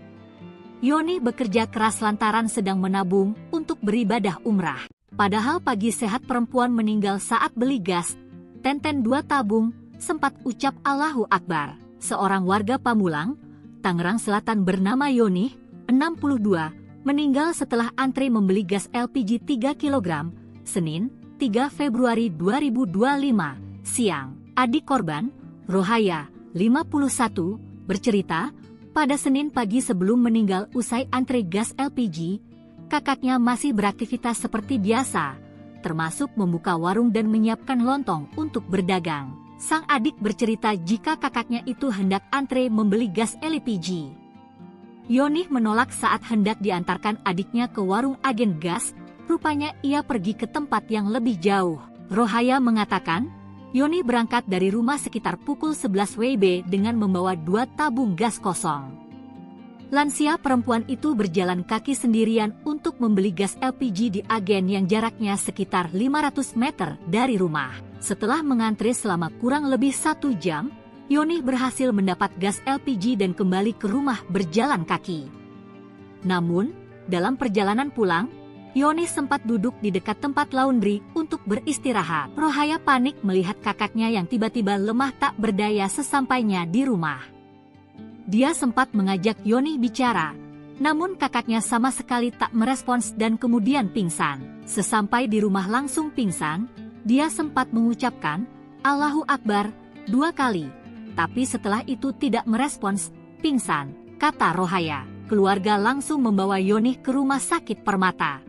Yoni bekerja keras lantaran sedang menabung untuk beribadah umrah. Padahal pagi sehat perempuan meninggal saat beli gas, tenten 2 tabung, sempat ucap Allahu Akbar. Seorang warga Pamulang, Tangerang Selatan bernama Yoni, 62, meninggal setelah antre membeli gas LPG 3 kg, Senin, 3 Februari 2025, siang. Adik korban, Rohaya, 51, bercerita, pada Senin pagi sebelum meninggal usai antre gas LPG, kakaknya masih beraktivitas seperti biasa, termasuk membuka warung dan menyiapkan lontong untuk berdagang. Sang adik bercerita jika kakaknya itu hendak antre membeli gas LPG. Yoni menolak saat hendak diantarkan adiknya ke warung agen gas, rupanya ia pergi ke tempat yang lebih jauh. Rohaya mengatakan, Yoni berangkat dari rumah sekitar pukul 11 WIB dengan membawa 2 tabung gas kosong. Lansia perempuan itu berjalan kaki sendirian untuk membeli gas LPG di agen yang jaraknya sekitar 500 meter dari rumah. Setelah mengantre selama kurang lebih 1 jam, Yoni berhasil mendapat gas LPG dan kembali ke rumah berjalan kaki. Namun, dalam perjalanan pulang, Yoni sempat duduk di dekat tempat laundry untuk beristirahat. Rohaya panik melihat kakaknya yang tiba-tiba lemah tak berdaya sesampainya di rumah. Dia sempat mengajak Yoni bicara, namun kakaknya sama sekali tak merespons dan kemudian pingsan. Sesampai di rumah langsung pingsan, dia sempat mengucapkan, Allahu Akbar, 2 kali. Tapi setelah itu tidak merespons, pingsan, kata Rohaya. Keluarga langsung membawa Yoni ke rumah sakit Permata.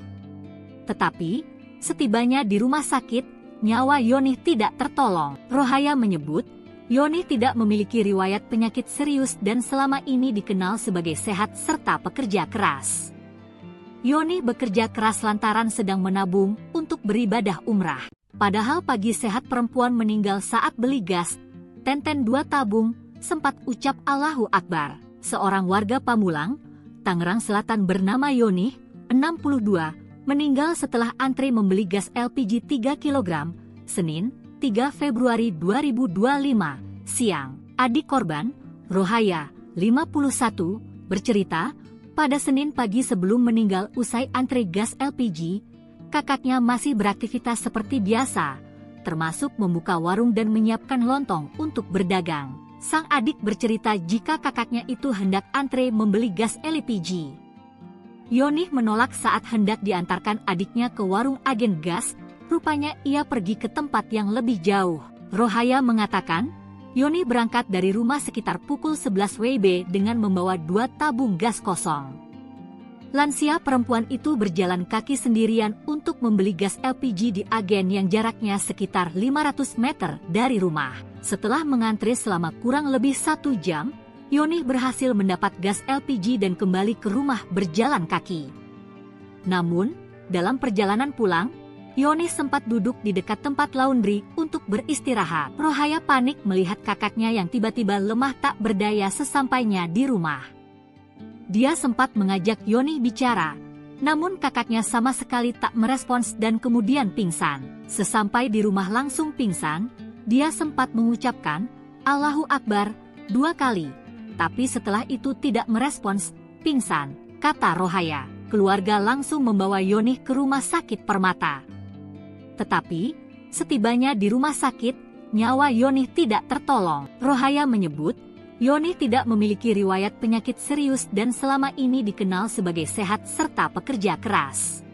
Tetapi, setibanya di rumah sakit, nyawa Yoni tidak tertolong. Rohaya menyebut, Yoni tidak memiliki riwayat penyakit serius dan selama ini dikenal sebagai sehat serta pekerja keras. Yoni bekerja keras lantaran sedang menabung untuk beribadah umrah. Padahal pagi sehat perempuan meninggal saat beli gas, 2 tabung, sempat ucap Allahu Akbar. Seorang warga Pamulang, Tangerang Selatan bernama Yoni, 62, meninggal setelah antre membeli gas LPG 3 kg, Senin, 3 Februari 2025, siang. Adik korban, Rohaya, 51, bercerita, pada Senin pagi sebelum meninggal usai antre gas LPG, kakaknya masih beraktivitas seperti biasa, termasuk membuka warung dan menyiapkan lontong untuk berdagang. Sang adik bercerita jika kakaknya itu hendak antre membeli gas LPG. Yoni menolak saat hendak diantarkan adiknya ke warung agen gas, rupanya ia pergi ke tempat yang lebih jauh. Rohaya mengatakan, Yoni berangkat dari rumah sekitar pukul 11 WIB dengan membawa 2 tabung gas kosong. Lansia perempuan itu berjalan kaki sendirian untuk membeli gas LPG di agen yang jaraknya sekitar 500 meter dari rumah. Setelah mengantre selama kurang lebih 1 jam, Yoni berhasil mendapat gas LPG dan kembali ke rumah berjalan kaki. Namun, dalam perjalanan pulang, Yoni sempat duduk di dekat tempat laundry untuk beristirahat. Rohaya panik melihat kakaknya yang tiba-tiba lemah tak berdaya sesampainya di rumah. Dia sempat mengajak Yoni bicara, namun kakaknya sama sekali tak merespons dan kemudian pingsan. Sesampai di rumah langsung pingsan, dia sempat mengucapkan, Allahu Akbar, 2 kali. Tapi setelah itu tidak merespons, pingsan, kata Rohaya. Keluarga langsung membawa Yoni ke rumah sakit Permata. Tetapi, setibanya di rumah sakit, nyawa Yoni tidak tertolong. Rohaya menyebut, Yoni tidak memiliki riwayat penyakit serius dan selama ini dikenal sebagai sehat serta pekerja keras.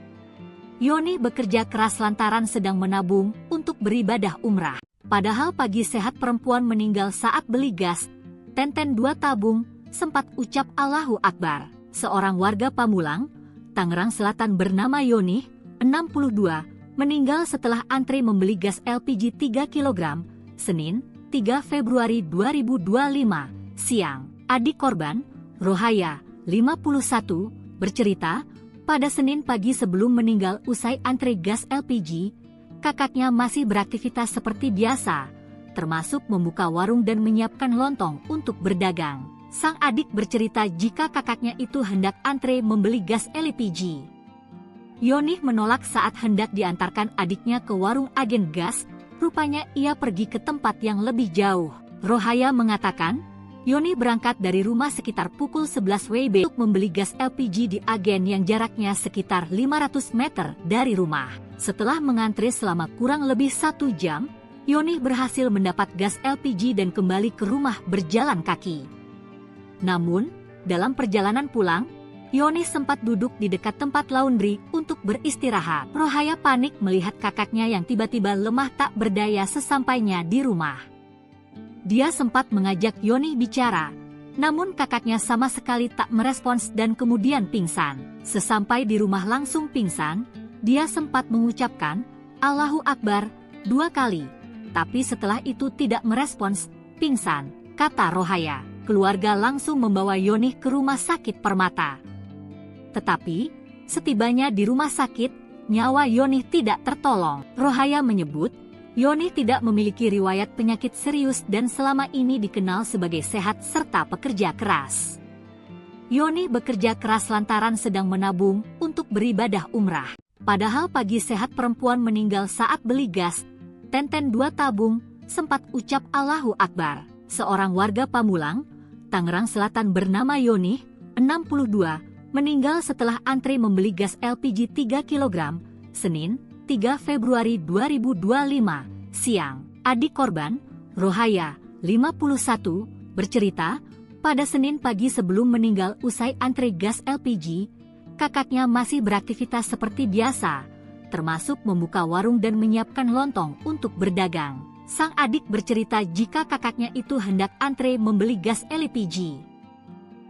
Yoni bekerja keras lantaran sedang menabung untuk beribadah umrah. Padahal pagi sehat perempuan meninggal saat beli gas, 2 tabung, sempat ucap Allahu Akbar. Seorang warga Pamulang, Tangerang Selatan bernama Yoni, 62, meninggal setelah antre membeli gas LPG 3 kg, Senin, 3 Februari 2025, siang. Adik korban, Rohaya, 51, bercerita, pada Senin pagi sebelum meninggal usai antre gas LPG, kakaknya masih beraktivitas seperti biasa, termasuk membuka warung dan menyiapkan lontong untuk berdagang. Sang adik bercerita jika kakaknya itu hendak antre membeli gas LPG. Yoni menolak saat hendak diantarkan adiknya ke warung agen gas, rupanya ia pergi ke tempat yang lebih jauh. Rohaya mengatakan, Yoni berangkat dari rumah sekitar pukul 11 WIB untuk membeli gas LPG di agen yang jaraknya sekitar 500 meter dari rumah. Setelah mengantre selama kurang lebih 1 jam, Yoni berhasil mendapat gas LPG dan kembali ke rumah berjalan kaki. Namun, dalam perjalanan pulang, Yoni sempat duduk di dekat tempat laundry untuk beristirahat. Rohaya panik melihat kakaknya yang tiba-tiba lemah tak berdaya sesampainya di rumah. Dia sempat mengajak Yoni bicara, namun kakaknya sama sekali tak merespons dan kemudian pingsan. Sesampai di rumah langsung pingsan, dia sempat mengucapkan, "Allahu Akbar," 2 kali. Tapi setelah itu tidak merespons, pingsan, kata Rohaya. Keluarga langsung membawa Yoni ke rumah sakit Permata. Tetapi, setibanya di rumah sakit, nyawa Yoni tidak tertolong. Rohaya menyebut, Yoni tidak memiliki riwayat penyakit serius dan selama ini dikenal sebagai sehat serta pekerja keras. Yoni bekerja keras lantaran sedang menabung untuk beribadah umrah. Padahal pagi sehat perempuan meninggal saat beli gas, Tenten 2 tabung, sempat ucap Allahu Akbar. Seorang warga Pamulang, Tangerang Selatan bernama Yoni, 62, meninggal setelah antri membeli gas LPG 3 kg, Senin, 3 Februari 2025, siang. Adik korban, Rohaya, 51, bercerita, pada Senin pagi sebelum meninggal usai antri gas LPG, kakaknya masih beraktivitas seperti biasa, termasuk membuka warung dan menyiapkan lontong untuk berdagang. Sang adik bercerita jika kakaknya itu hendak antre membeli gas LPG.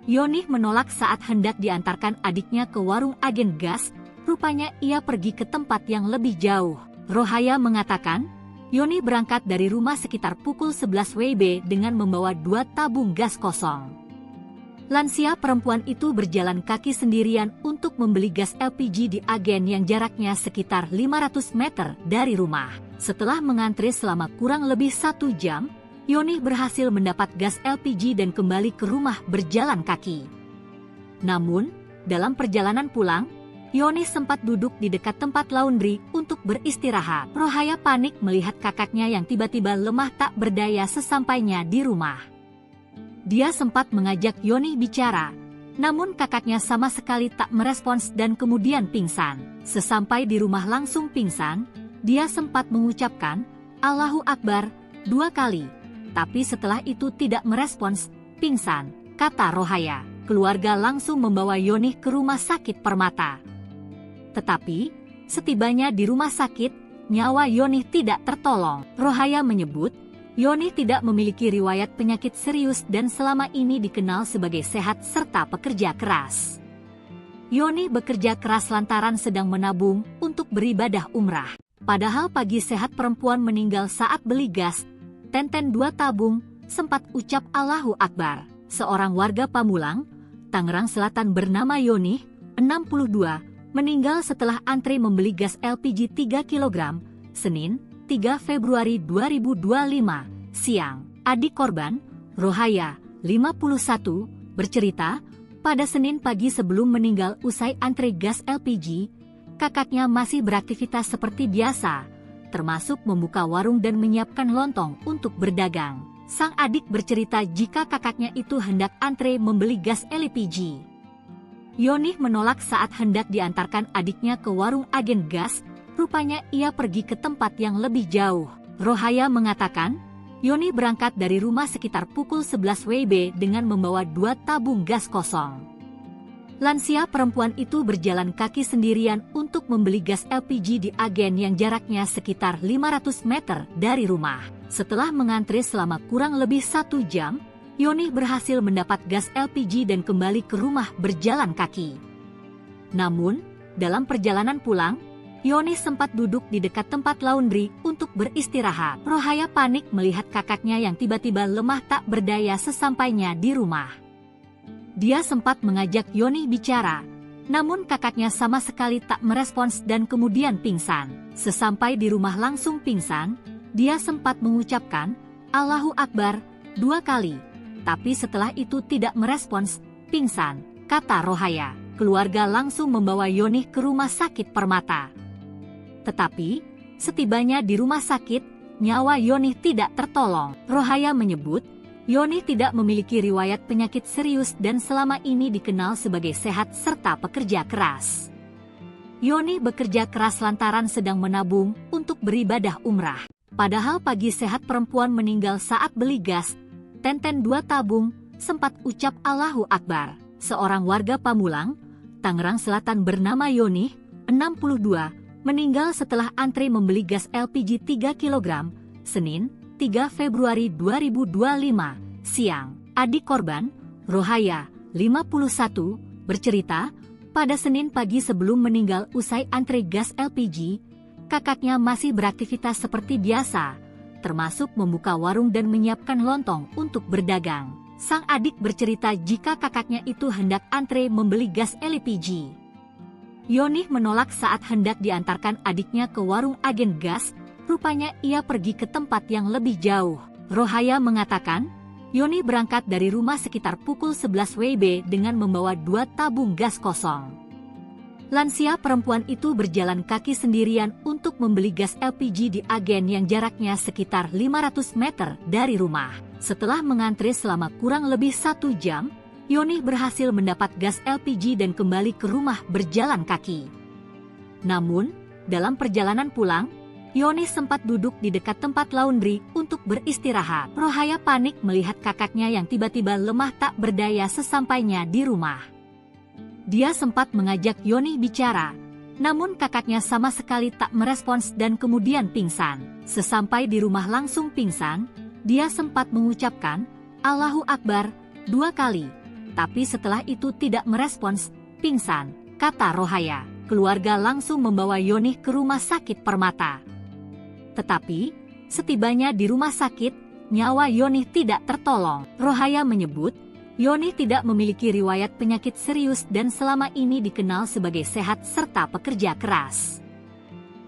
Yoni menolak saat hendak diantarkan adiknya ke warung agen gas, rupanya ia pergi ke tempat yang lebih jauh. Rohaya mengatakan, Yoni berangkat dari rumah sekitar pukul 11 WIB dengan membawa 2 tabung gas kosong. Lansia perempuan itu berjalan kaki sendirian untuk membeli gas LPG di agen yang jaraknya sekitar 500 meter dari rumah. Setelah mengantri selama kurang lebih 1 jam, Yoni berhasil mendapat gas LPG dan kembali ke rumah berjalan kaki. Namun, dalam perjalanan pulang, Yoni sempat duduk di dekat tempat laundry untuk beristirahat. Rohaya panik melihat kakaknya yang tiba-tiba lemah tak berdaya sesampainya di rumah. Dia sempat mengajak Yoni bicara, namun kakaknya sama sekali tak merespons dan kemudian pingsan. Sesampai di rumah langsung pingsan, dia sempat mengucapkan, Allahu Akbar, 2 kali. Tapi setelah itu tidak merespons, pingsan, kata Rohaya. Keluarga langsung membawa Yoni ke rumah sakit Permata. Tetapi, setibanya di rumah sakit, nyawa Yoni tidak tertolong. Rohaya menyebut, Yoni tidak memiliki riwayat penyakit serius dan selama ini dikenal sebagai sehat serta pekerja keras. Yoni bekerja keras lantaran sedang menabung untuk beribadah umrah. Padahal pagi sehat perempuan meninggal saat beli gas, Tenten 2 tabung, sempat ucap Allahu Akbar. Seorang warga Pamulang, Tangerang Selatan bernama Yoni, 62, meninggal setelah antri membeli gas LPG 3 kg, Senin, 3 Februari 2025, siang. Adik korban, Rohaya, 51, bercerita, pada Senin pagi sebelum meninggal usai antri gas LPG, kakaknya masih beraktivitas seperti biasa, termasuk membuka warung dan menyiapkan lontong untuk berdagang. Sang adik bercerita jika kakaknya itu hendak antre membeli gas LPG. Yoni menolak saat hendak diantarkan adiknya ke warung agen gas, rupanya ia pergi ke tempat yang lebih jauh. Rohaya mengatakan, Yoni berangkat dari rumah sekitar pukul 11 WIB dengan membawa 2 tabung gas kosong. Lansia perempuan itu berjalan kaki sendirian untuk membeli gas LPG di agen yang jaraknya sekitar 500 meter dari rumah. Setelah mengantri selama kurang lebih 1 jam, Yoni berhasil mendapat gas LPG dan kembali ke rumah berjalan kaki. Namun, dalam perjalanan pulang, Yoni sempat duduk di dekat tempat laundry untuk beristirahat. Rohaya panik melihat kakaknya yang tiba-tiba lemah tak berdaya sesampainya di rumah. Dia sempat mengajak Yoni bicara, namun kakaknya sama sekali tak merespons dan kemudian pingsan. Sesampai di rumah langsung pingsan, dia sempat mengucapkan, Allahu Akbar, 2 kali. Tapi setelah itu tidak merespons, pingsan, kata Rohaya. Keluarga langsung membawa Yoni ke rumah sakit Permata. Tetapi, setibanya di rumah sakit, nyawa Yoni tidak tertolong. Rohaya menyebut, Yoni tidak memiliki riwayat penyakit serius dan selama ini dikenal sebagai sehat serta pekerja keras. Yoni bekerja keras lantaran sedang menabung untuk beribadah umrah. Padahal pagi sehat perempuan meninggal saat beli gas, Tenten 2 tabung, sempat ucap Allahu Akbar. Seorang warga Pamulang, Tangerang Selatan bernama Yoni, 62, meninggal setelah antri membeli gas LPG 3 kg, Senin, 3 Februari 2025, siang. Adik korban, Rohaya, 51, bercerita, pada Senin pagi sebelum meninggal usai antri gas LPG, kakaknya masih beraktivitas seperti biasa, termasuk membuka warung dan menyiapkan lontong untuk berdagang. Sang adik bercerita jika kakaknya itu hendak antre membeli gas LPG. Yoni menolak saat hendak diantarkan adiknya ke warung agen gas, rupanya ia pergi ke tempat yang lebih jauh. Rohaya mengatakan, Yoni berangkat dari rumah sekitar pukul 11 WIB dengan membawa 2 tabung gas kosong. Lansia perempuan itu berjalan kaki sendirian untuk membeli gas LPG di agen yang jaraknya sekitar 500 meter dari rumah. Setelah mengantri selama kurang lebih 1 jam, Yoni berhasil mendapat gas LPG dan kembali ke rumah berjalan kaki. Namun, dalam perjalanan pulang, Yoni sempat duduk di dekat tempat laundry untuk beristirahat. Rohaya panik melihat kakaknya yang tiba-tiba lemah tak berdaya sesampainya di rumah. Dia sempat mengajak Yoni bicara, namun kakaknya sama sekali tak merespons dan kemudian pingsan. Sesampai di rumah langsung pingsan, dia sempat mengucapkan Allahu Akbar 2 kali, tapi setelah itu tidak merespons, pingsan, kata Rohaya. Keluarga langsung membawa Yoni ke rumah sakit Permata. Tetapi, setibanya di rumah sakit, nyawa Yoni tidak tertolong. Rohaya menyebut, Yoni tidak memiliki riwayat penyakit serius dan selama ini dikenal sebagai sehat serta pekerja keras.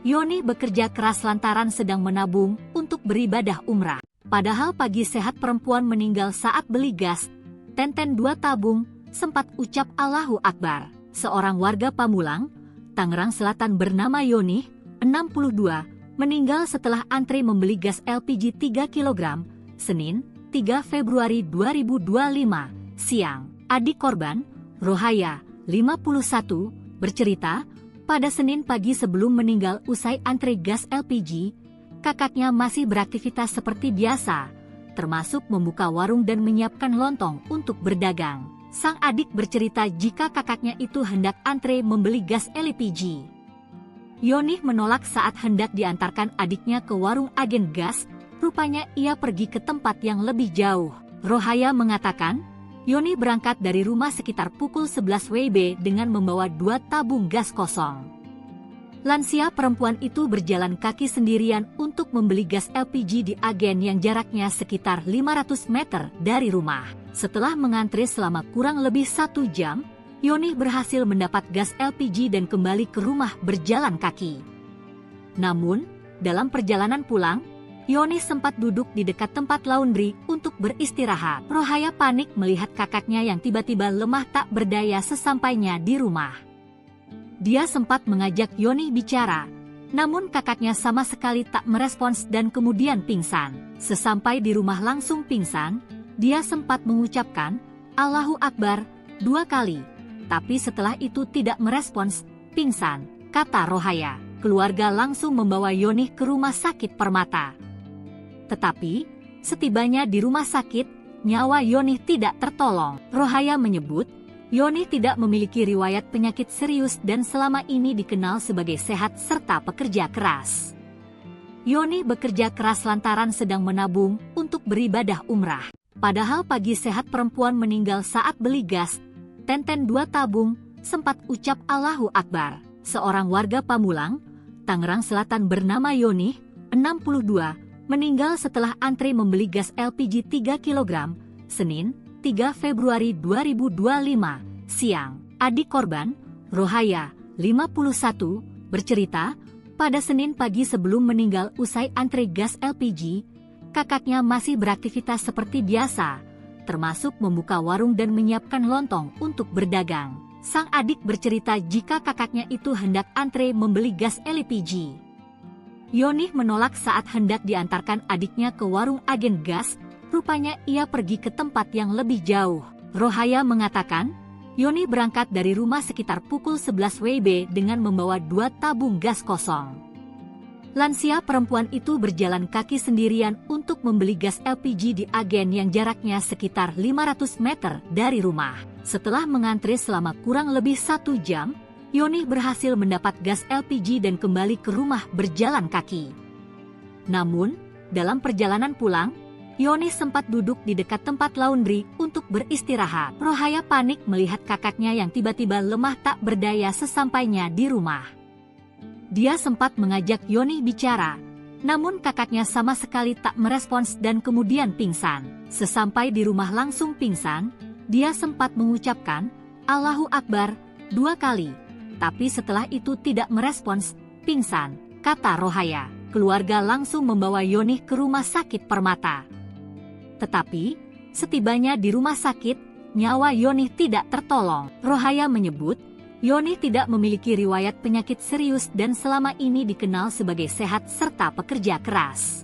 Yoni bekerja keras lantaran sedang menabung untuk beribadah umrah. Padahal pagi sehat perempuan meninggal saat beli gas, tenten 2 tabung, sempat ucap Allahu Akbar. Seorang warga Pamulang, Tangerang Selatan bernama Yoni, 62, meninggal setelah antri membeli gas LPG 3 kg, Senin, 3 Februari 2025, siang. Adik korban, Rohaya, 51, bercerita, pada Senin pagi sebelum meninggal usai antri gas LPG, kakaknya masih beraktivitas seperti biasa, termasuk membuka warung dan menyiapkan lontong untuk berdagang. Sang adik bercerita jika kakaknya itu hendak antre membeli gas LPG. Yoni menolak saat hendak diantarkan adiknya ke warung agen gas, rupanya ia pergi ke tempat yang lebih jauh. Rohaya mengatakan, Yoni berangkat dari rumah sekitar pukul 11 WIB dengan membawa 2 tabung gas kosong. Lansia perempuan itu berjalan kaki sendirian untuk membeli gas LPG di agen yang jaraknya sekitar 500 meter dari rumah. Setelah mengantri selama kurang lebih 1 jam, Yoni berhasil mendapat gas LPG dan kembali ke rumah berjalan kaki. Namun, dalam perjalanan pulang, Yoni sempat duduk di dekat tempat laundry untuk beristirahat. Rohaya panik melihat kakaknya yang tiba-tiba lemah tak berdaya sesampainya di rumah. Dia sempat mengajak Yoni bicara, namun kakaknya sama sekali tak merespons dan kemudian pingsan. Sesampai di rumah langsung pingsan, dia sempat mengucapkan Allahu Akbar 2 kali. Tapi setelah itu tidak merespons, pingsan, kata Rohaya. Keluarga langsung membawa Yoni ke rumah sakit Permata. Tetapi, setibanya di rumah sakit, nyawa Yoni tidak tertolong. Rohaya menyebut, Yoni tidak memiliki riwayat penyakit serius dan selama ini dikenal sebagai sehat serta pekerja keras. Yoni bekerja keras lantaran sedang menabung untuk beribadah umrah. Padahal pagi sehat perempuan meninggal saat beli gas, tenten 2 tabung, sempat ucap Allahu Akbar. Seorang warga Pamulang, Tangerang Selatan bernama Yoni, 62, meninggal setelah antri membeli gas LPG 3 kg, Senin, 3 Februari 2025, siang. Adik korban, Rohaya, 51, bercerita, pada Senin pagi sebelum meninggal usai antri gas LPG, kakaknya masih beraktivitas seperti biasa, termasuk membuka warung dan menyiapkan lontong untuk berdagang. Sang adik bercerita jika kakaknya itu hendak antre membeli gas LPG. Yoni menolak saat hendak diantarkan adiknya ke warung agen gas, rupanya ia pergi ke tempat yang lebih jauh. Rohaya mengatakan, Yoni berangkat dari rumah sekitar pukul 11 WIB dengan membawa 2 tabung gas kosong. Lansia perempuan itu berjalan kaki sendirian untuk membeli gas LPG di agen yang jaraknya sekitar 500 meter dari rumah. Setelah mengantri selama kurang lebih 1 jam, Yoni berhasil mendapat gas LPG dan kembali ke rumah berjalan kaki. Namun, dalam perjalanan pulang, Yoni sempat duduk di dekat tempat laundry untuk beristirahat. Rohaya panik melihat kakaknya yang tiba-tiba lemah tak berdaya sesampainya di rumah. Dia sempat mengajak Yoni bicara, namun kakaknya sama sekali tak merespons dan kemudian pingsan. Sesampai di rumah langsung pingsan, dia sempat mengucapkan, "Allahu Akbar," 2 kali. Tapi setelah itu tidak merespons, pingsan, kata Rohaya. Keluarga langsung membawa Yoni ke rumah sakit Permata. Tetapi, setibanya di rumah sakit, nyawa Yoni tidak tertolong. Rohaya menyebut, Yoni tidak memiliki riwayat penyakit serius dan selama ini dikenal sebagai sehat serta pekerja keras.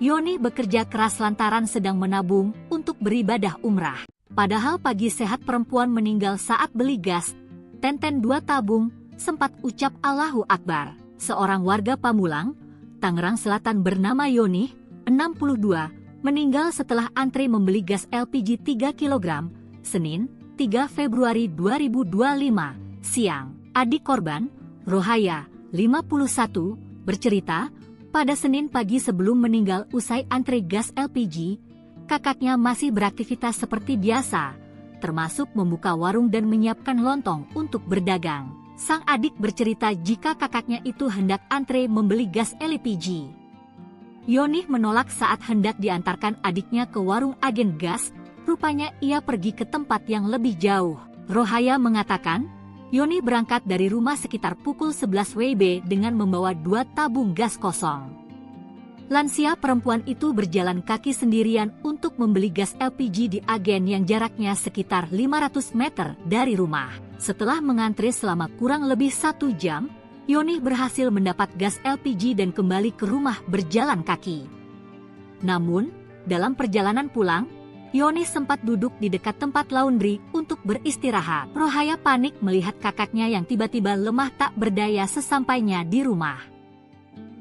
Yoni bekerja keras lantaran sedang menabung untuk beribadah umrah. Padahal pagi sehat perempuan meninggal saat beli gas, Tenten 2 tabung, sempat ucap Allahu Akbar. Seorang warga Pamulang, Tangerang Selatan bernama Yoni, 62, meninggal setelah antri membeli gas LPG 3 kg, Senin, 3 Februari 2025, siang. Adik korban, Rohaya, 51, bercerita, pada Senin pagi sebelum meninggal usai antri gas LPG, kakaknya masih beraktivitas seperti biasa, termasuk membuka warung dan menyiapkan lontong untuk berdagang. Sang adik bercerita jika kakaknya itu hendak antre membeli gas LPG. Yoni menolak saat hendak diantarkan adiknya ke warung agen gas, rupanya ia pergi ke tempat yang lebih jauh. Rohaya mengatakan, Yoni berangkat dari rumah sekitar pukul 11 WIB dengan membawa 2 tabung gas kosong. Lansia perempuan itu berjalan kaki sendirian untuk membeli gas LPG di agen yang jaraknya sekitar 500 meter dari rumah. Setelah mengantri selama kurang lebih 1 jam, Yoni berhasil mendapat gas LPG dan kembali ke rumah berjalan kaki. Namun, dalam perjalanan pulang, Yoni sempat duduk di dekat tempat laundry untuk beristirahat. Rohaya panik melihat kakaknya yang tiba-tiba lemah tak berdaya sesampainya di rumah.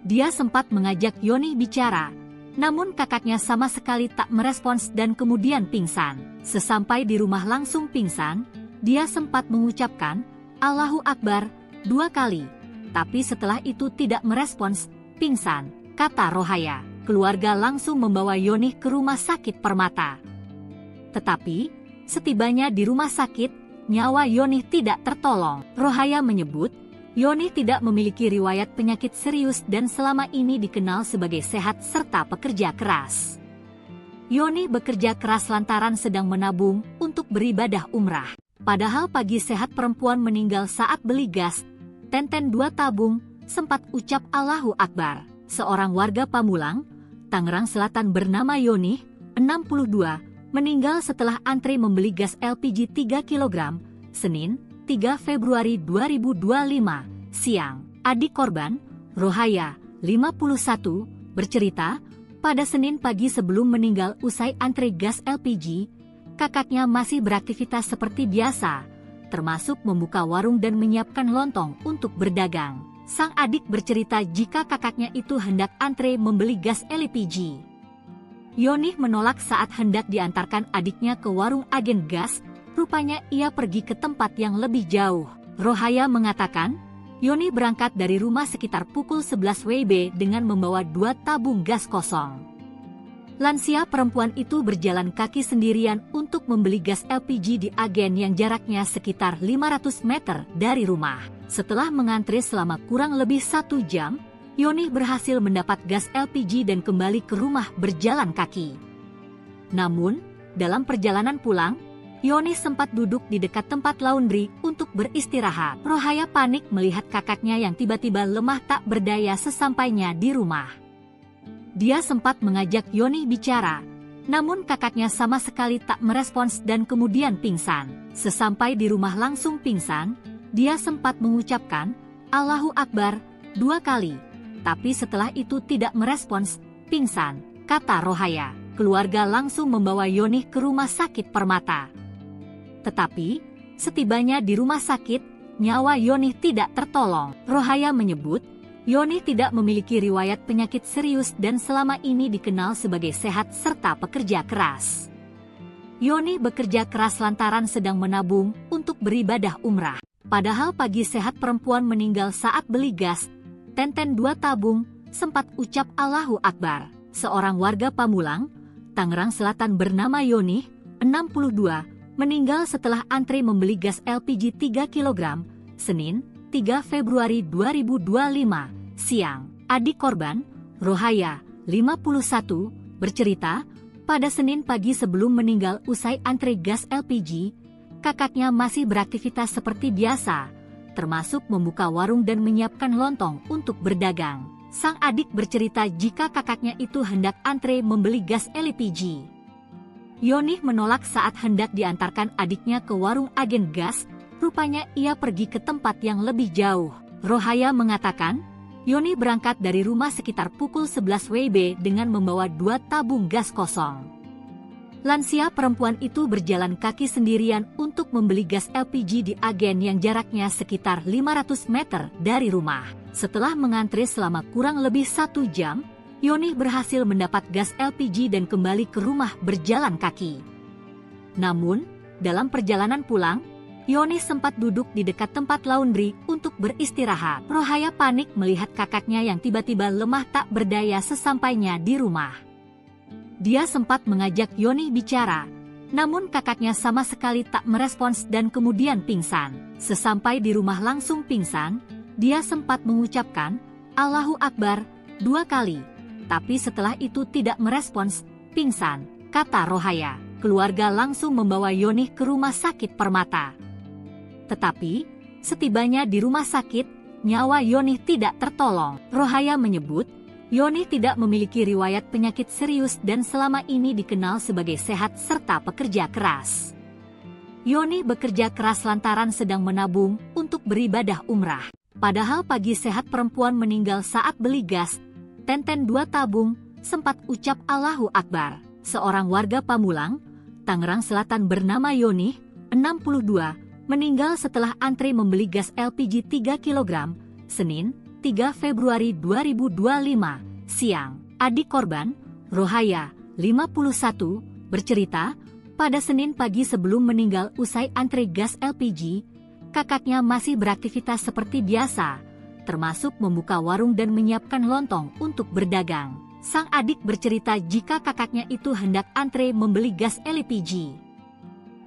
Dia sempat mengajak Yoni bicara, namun kakaknya sama sekali tak merespons dan kemudian pingsan. Sesampai di rumah langsung pingsan, dia sempat mengucapkan, Allahu Akbar, 2 kali. Tapi setelah itu tidak merespons, pingsan, kata Rohaya. Keluarga langsung membawa Yoni ke rumah sakit Permata. Tetapi, setibanya di rumah sakit, nyawa Yoni tidak tertolong. Rohaya menyebut, Yoni tidak memiliki riwayat penyakit serius dan selama ini dikenal sebagai sehat serta pekerja keras. Yoni bekerja keras lantaran sedang menabung untuk beribadah umrah. Padahal pagi sehat perempuan meninggal saat beli gas, Tenten 2 tabung, sempat ucap Allahu Akbar. Seorang warga Pamulang, Tangerang Selatan bernama Yoni, 62, meninggal setelah antri membeli gas LPG 3 kg, Senin, 3 Februari 2025, siang. Adik korban, Rohaya, 51, bercerita, pada Senin pagi sebelum meninggal usai antri gas LPG, kakaknya masih beraktivitas seperti biasa, termasuk membuka warung dan menyiapkan lontong untuk berdagang. Sang adik bercerita jika kakaknya itu hendak antre membeli gas LPG. Yoni menolak saat hendak diantarkan adiknya ke warung agen gas, rupanya ia pergi ke tempat yang lebih jauh. Rohaya mengatakan, Yoni berangkat dari rumah sekitar pukul 11 WIB dengan membawa 2 tabung gas kosong. Lansia perempuan itu berjalan kaki sendirian untuk membeli gas LPG di agen yang jaraknya sekitar 500 meter dari rumah. Setelah mengantri selama kurang lebih 1 jam, Yoni berhasil mendapat gas LPG dan kembali ke rumah berjalan kaki. Namun, dalam perjalanan pulang, Yoni sempat duduk di dekat tempat laundry untuk beristirahat. Rohaya panik melihat kakaknya yang tiba-tiba lemah tak berdaya sesampainya di rumah. Dia sempat mengajak Yoni bicara, namun kakaknya sama sekali tak merespons dan kemudian pingsan. Sesampai di rumah langsung pingsan, dia sempat mengucapkan, Allahu Akbar, 2 kali. Tapi setelah itu tidak merespons, pingsan, kata Rohaya. Keluarga langsung membawa Yoni ke rumah sakit Permata. Tetapi, setibanya di rumah sakit, nyawa Yoni tidak tertolong. Rohaya menyebut, Yoni tidak memiliki riwayat penyakit serius dan selama ini dikenal sebagai sehat serta pekerja keras. Yoni bekerja keras lantaran sedang menabung untuk beribadah umrah. Padahal pagi sehat perempuan meninggal saat beli gas, Tenten 2 tabung, sempat ucap Allahu Akbar. Seorang warga Pamulang, Tangerang Selatan bernama Yoni, 62, meninggal setelah antri membeli gas LPG 3 kg, Senin, 3 Februari 2025, siang. Adik korban, Rohaya, 51, bercerita, pada Senin pagi sebelum meninggal usai antri gas LPG, kakaknya masih beraktivitas seperti biasa, termasuk membuka warung dan menyiapkan lontong untuk berdagang. Sang adik bercerita jika kakaknya itu hendak antre membeli gas LPG. Yoni menolak saat hendak diantarkan adiknya ke warung agen gas, rupanya ia pergi ke tempat yang lebih jauh. Rohaya mengatakan, Yoni berangkat dari rumah sekitar pukul 11 WIB dengan membawa 2 tabung gas kosong. Lansia perempuan itu berjalan kaki sendirian untuk membeli gas LPG di agen yang jaraknya sekitar 500 meter dari rumah. Setelah mengantri selama kurang lebih 1 jam, Yoni berhasil mendapat gas LPG dan kembali ke rumah berjalan kaki. Namun, dalam perjalanan pulang, Yoni sempat duduk di dekat tempat laundry untuk beristirahat. Rohaya panik melihat kakaknya yang tiba-tiba lemah tak berdaya sesampainya di rumah. Dia sempat mengajak Yoni bicara, namun kakaknya sama sekali tak merespons dan kemudian pingsan. Sesampai di rumah langsung pingsan, dia sempat mengucapkan Allahu Akbar 2 kali, tapi setelah itu tidak merespons, pingsan, kata Rohaya. Keluarga langsung membawa Yoni ke rumah sakit Permata. Tetapi, setibanya di rumah sakit, nyawa Yoni tidak tertolong. Rohaya menyebut, Yoni tidak memiliki riwayat penyakit serius dan selama ini dikenal sebagai sehat serta pekerja keras. Yoni bekerja keras lantaran sedang menabung untuk beribadah umrah. Padahal pagi sehat perempuan meninggal saat beli gas, Tenten 2 tabung, sempat ucap Allahu Akbar. Seorang warga Pamulang, Tangerang Selatan bernama Yoni, 62, meninggal setelah antri membeli gas LPG 3 kg, Senin, 3 Februari 2025, siang. Adik korban, Rohaya, 51, bercerita, pada Senin pagi sebelum meninggal usai antri gas LPG, kakaknya masih beraktivitas seperti biasa, termasuk membuka warung dan menyiapkan lontong untuk berdagang. Sang adik bercerita jika kakaknya itu hendak antre membeli gas LPG.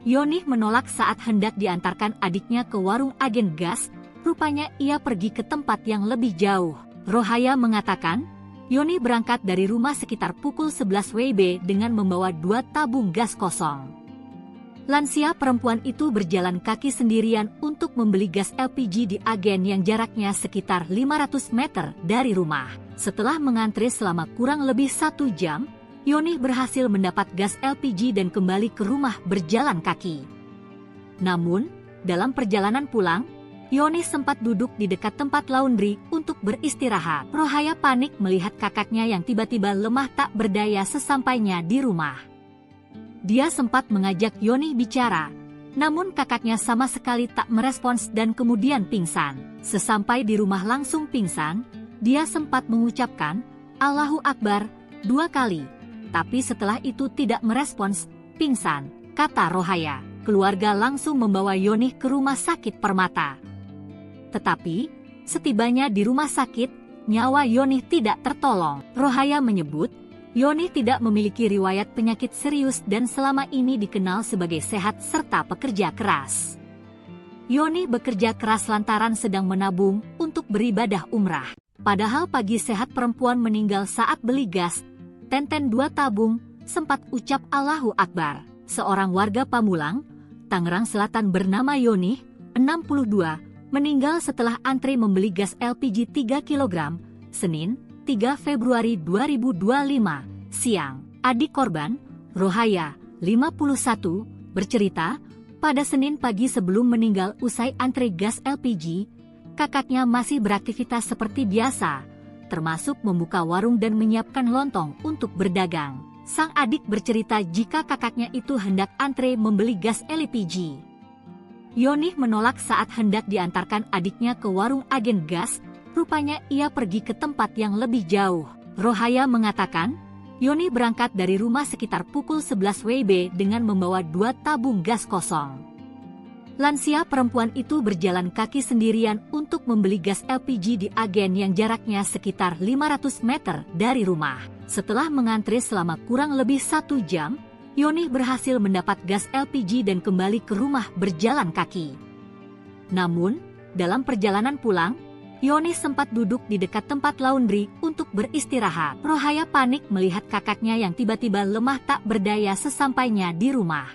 Yoni menolak saat hendak diantarkan adiknya ke warung agen gas, rupanya ia pergi ke tempat yang lebih jauh. Rohaya mengatakan, Yoni berangkat dari rumah sekitar pukul 11 WIB dengan membawa 2 tabung gas kosong. Lansia perempuan itu berjalan kaki sendirian untuk membeli gas LPG di agen yang jaraknya sekitar 500 meter dari rumah. Setelah mengantri selama kurang lebih 1 jam, Yoni berhasil mendapat gas LPG dan kembali ke rumah berjalan kaki. Namun, dalam perjalanan pulang, Yoni sempat duduk di dekat tempat laundry untuk beristirahat. Rohaya panik melihat kakaknya yang tiba-tiba lemah tak berdaya sesampainya di rumah. Dia sempat mengajak Yoni bicara, namun kakaknya sama sekali tak merespons dan kemudian pingsan. Sesampai di rumah langsung pingsan, dia sempat mengucapkan Allahu Akbar 2 kali. Tapi setelah itu tidak merespons, pingsan, kata Rohaya. Keluarga langsung membawa Yoni ke rumah sakit Permata. Tetapi, setibanya di rumah sakit, nyawa Yoni tidak tertolong. Rohaya menyebut, Yoni tidak memiliki riwayat penyakit serius dan selama ini dikenal sebagai sehat serta pekerja keras. Yoni bekerja keras lantaran sedang menabung untuk beribadah umrah. Padahal pagi sehat perempuan meninggal saat beli gas, Tenten 2 tabung, sempat ucap Allahu Akbar. Seorang warga Pamulang, Tangerang Selatan bernama Yoni, 62, meninggal setelah antri membeli gas LPG 3 kg, Senin, 3 Februari 2025, siang. Adik korban, Rohaya, 51, bercerita, pada Senin pagi sebelum meninggal usai antri gas LPG, kakaknya masih beraktivitas seperti biasa, termasuk membuka warung dan menyiapkan lontong untuk berdagang. Sang adik bercerita jika kakaknya itu hendak antre membeli gas LPG. Yoni menolak saat hendak diantarkan adiknya ke warung agen gas, rupanya ia pergi ke tempat yang lebih jauh. Rohaya mengatakan, Yoni berangkat dari rumah sekitar pukul 11 WIB dengan membawa 2 tabung gas kosong. Lansia perempuan itu berjalan kaki sendirian untuk membeli gas LPG di agen yang jaraknya sekitar 500 meter dari rumah. Setelah mengantri selama kurang lebih 1 jam, Yoni berhasil mendapat gas LPG dan kembali ke rumah berjalan kaki. Namun, dalam perjalanan pulang, Yoni sempat duduk di dekat tempat laundry untuk beristirahat. Rohaya panik melihat kakaknya yang tiba-tiba lemah tak berdaya sesampainya di rumah.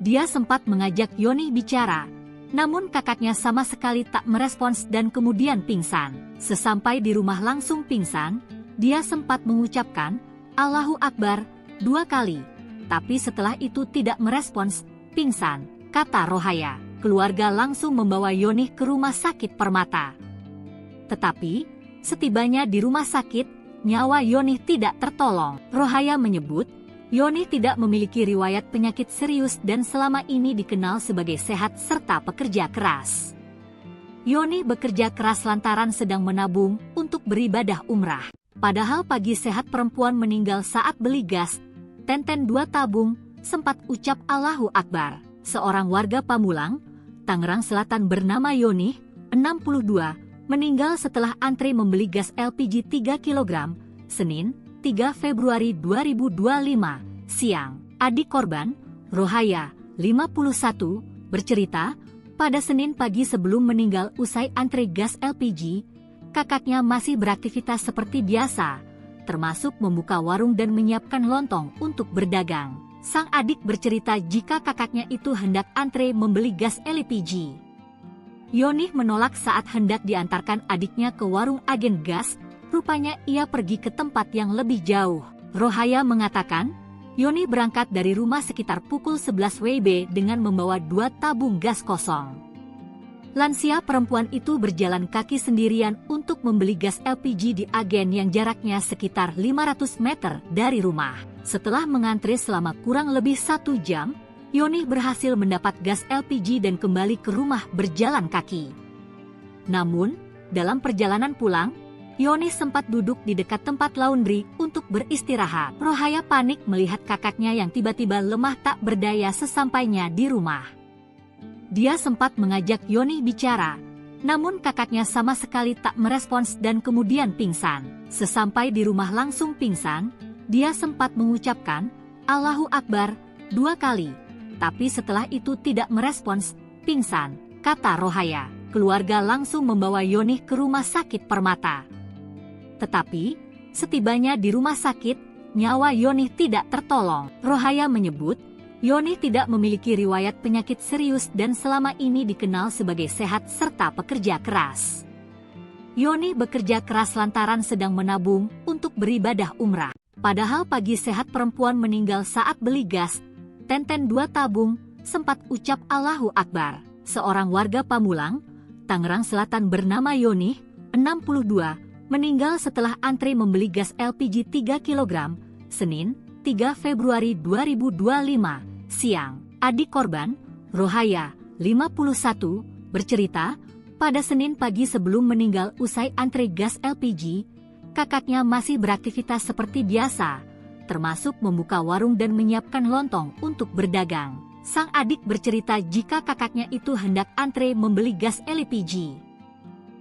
Dia sempat mengajak Yoni bicara, namun kakaknya sama sekali tak merespons dan kemudian pingsan. Sesampai di rumah langsung pingsan, dia sempat mengucapkan, "Allahu Akbar," 2 kali. Tapi setelah itu tidak merespons, pingsan, kata Rohaya. Keluarga langsung membawa Yoni ke rumah sakit Permata. Tetapi, setibanya di rumah sakit, nyawa Yoni tidak tertolong. Rohaya menyebut, Yoni tidak memiliki riwayat penyakit serius dan selama ini dikenal sebagai sehat serta pekerja keras. Yoni bekerja keras lantaran sedang menabung untuk beribadah umrah. Padahal pagi sehat perempuan meninggal saat beli gas, tenten 2 tabung, sempat ucap Allahu Akbar. Seorang warga Pamulang, Tangerang Selatan bernama Yoni, 62, meninggal setelah antri membeli gas LPG 3 kg, Senin, 3 Februari 2025, siang. Adik korban, Rohaya, 51, bercerita, pada Senin pagi sebelum meninggal usai antri gas LPG, kakaknya masih beraktivitas seperti biasa, termasuk membuka warung dan menyiapkan lontong untuk berdagang. Sang adik bercerita jika kakaknya itu hendak antre membeli gas LPG. Yoni menolak saat hendak diantarkan adiknya ke warung agen gas. Rupanya ia pergi ke tempat yang lebih jauh. Rohaya mengatakan, Yoni berangkat dari rumah sekitar pukul 11 WIB dengan membawa 2 tabung gas kosong. Lansia perempuan itu berjalan kaki sendirian untuk membeli gas LPG di agen yang jaraknya sekitar 500 meter dari rumah. Setelah mengantri selama kurang lebih 1 jam, Yoni berhasil mendapat gas LPG dan kembali ke rumah berjalan kaki. Namun, dalam perjalanan pulang, Yoni sempat duduk di dekat tempat laundry untuk beristirahat. Rohaya panik melihat kakaknya yang tiba-tiba lemah tak berdaya sesampainya di rumah. Dia sempat mengajak Yoni bicara, namun kakaknya sama sekali tak merespons dan kemudian pingsan. Sesampai di rumah langsung pingsan, dia sempat mengucapkan, Allahu Akbar, 2 kali. Tapi setelah itu tidak merespons, pingsan, kata Rohaya. Keluarga langsung membawa Yoni ke rumah sakit Permata. Tetapi, setibanya di rumah sakit, nyawa Yoni tidak tertolong. Rohaya menyebut, Yoni tidak memiliki riwayat penyakit serius dan selama ini dikenal sebagai sehat serta pekerja keras. Yoni bekerja keras lantaran sedang menabung untuk beribadah umrah. Padahal pagi sehat perempuan meninggal saat beli gas, tenten 2 tabung, sempat ucap Allahu Akbar. Seorang warga Pamulang, Tangerang Selatan bernama Yoni, 62, meninggal setelah antri membeli gas LPG 3 kg, Senin, 3 Februari 2025, siang. Adik korban, Rohaya, 51, bercerita, pada Senin pagi sebelum meninggal usai antri gas LPG, kakaknya masih beraktivitas seperti biasa, termasuk membuka warung dan menyiapkan lontong untuk berdagang. Sang adik bercerita jika kakaknya itu hendak antre membeli gas LPG.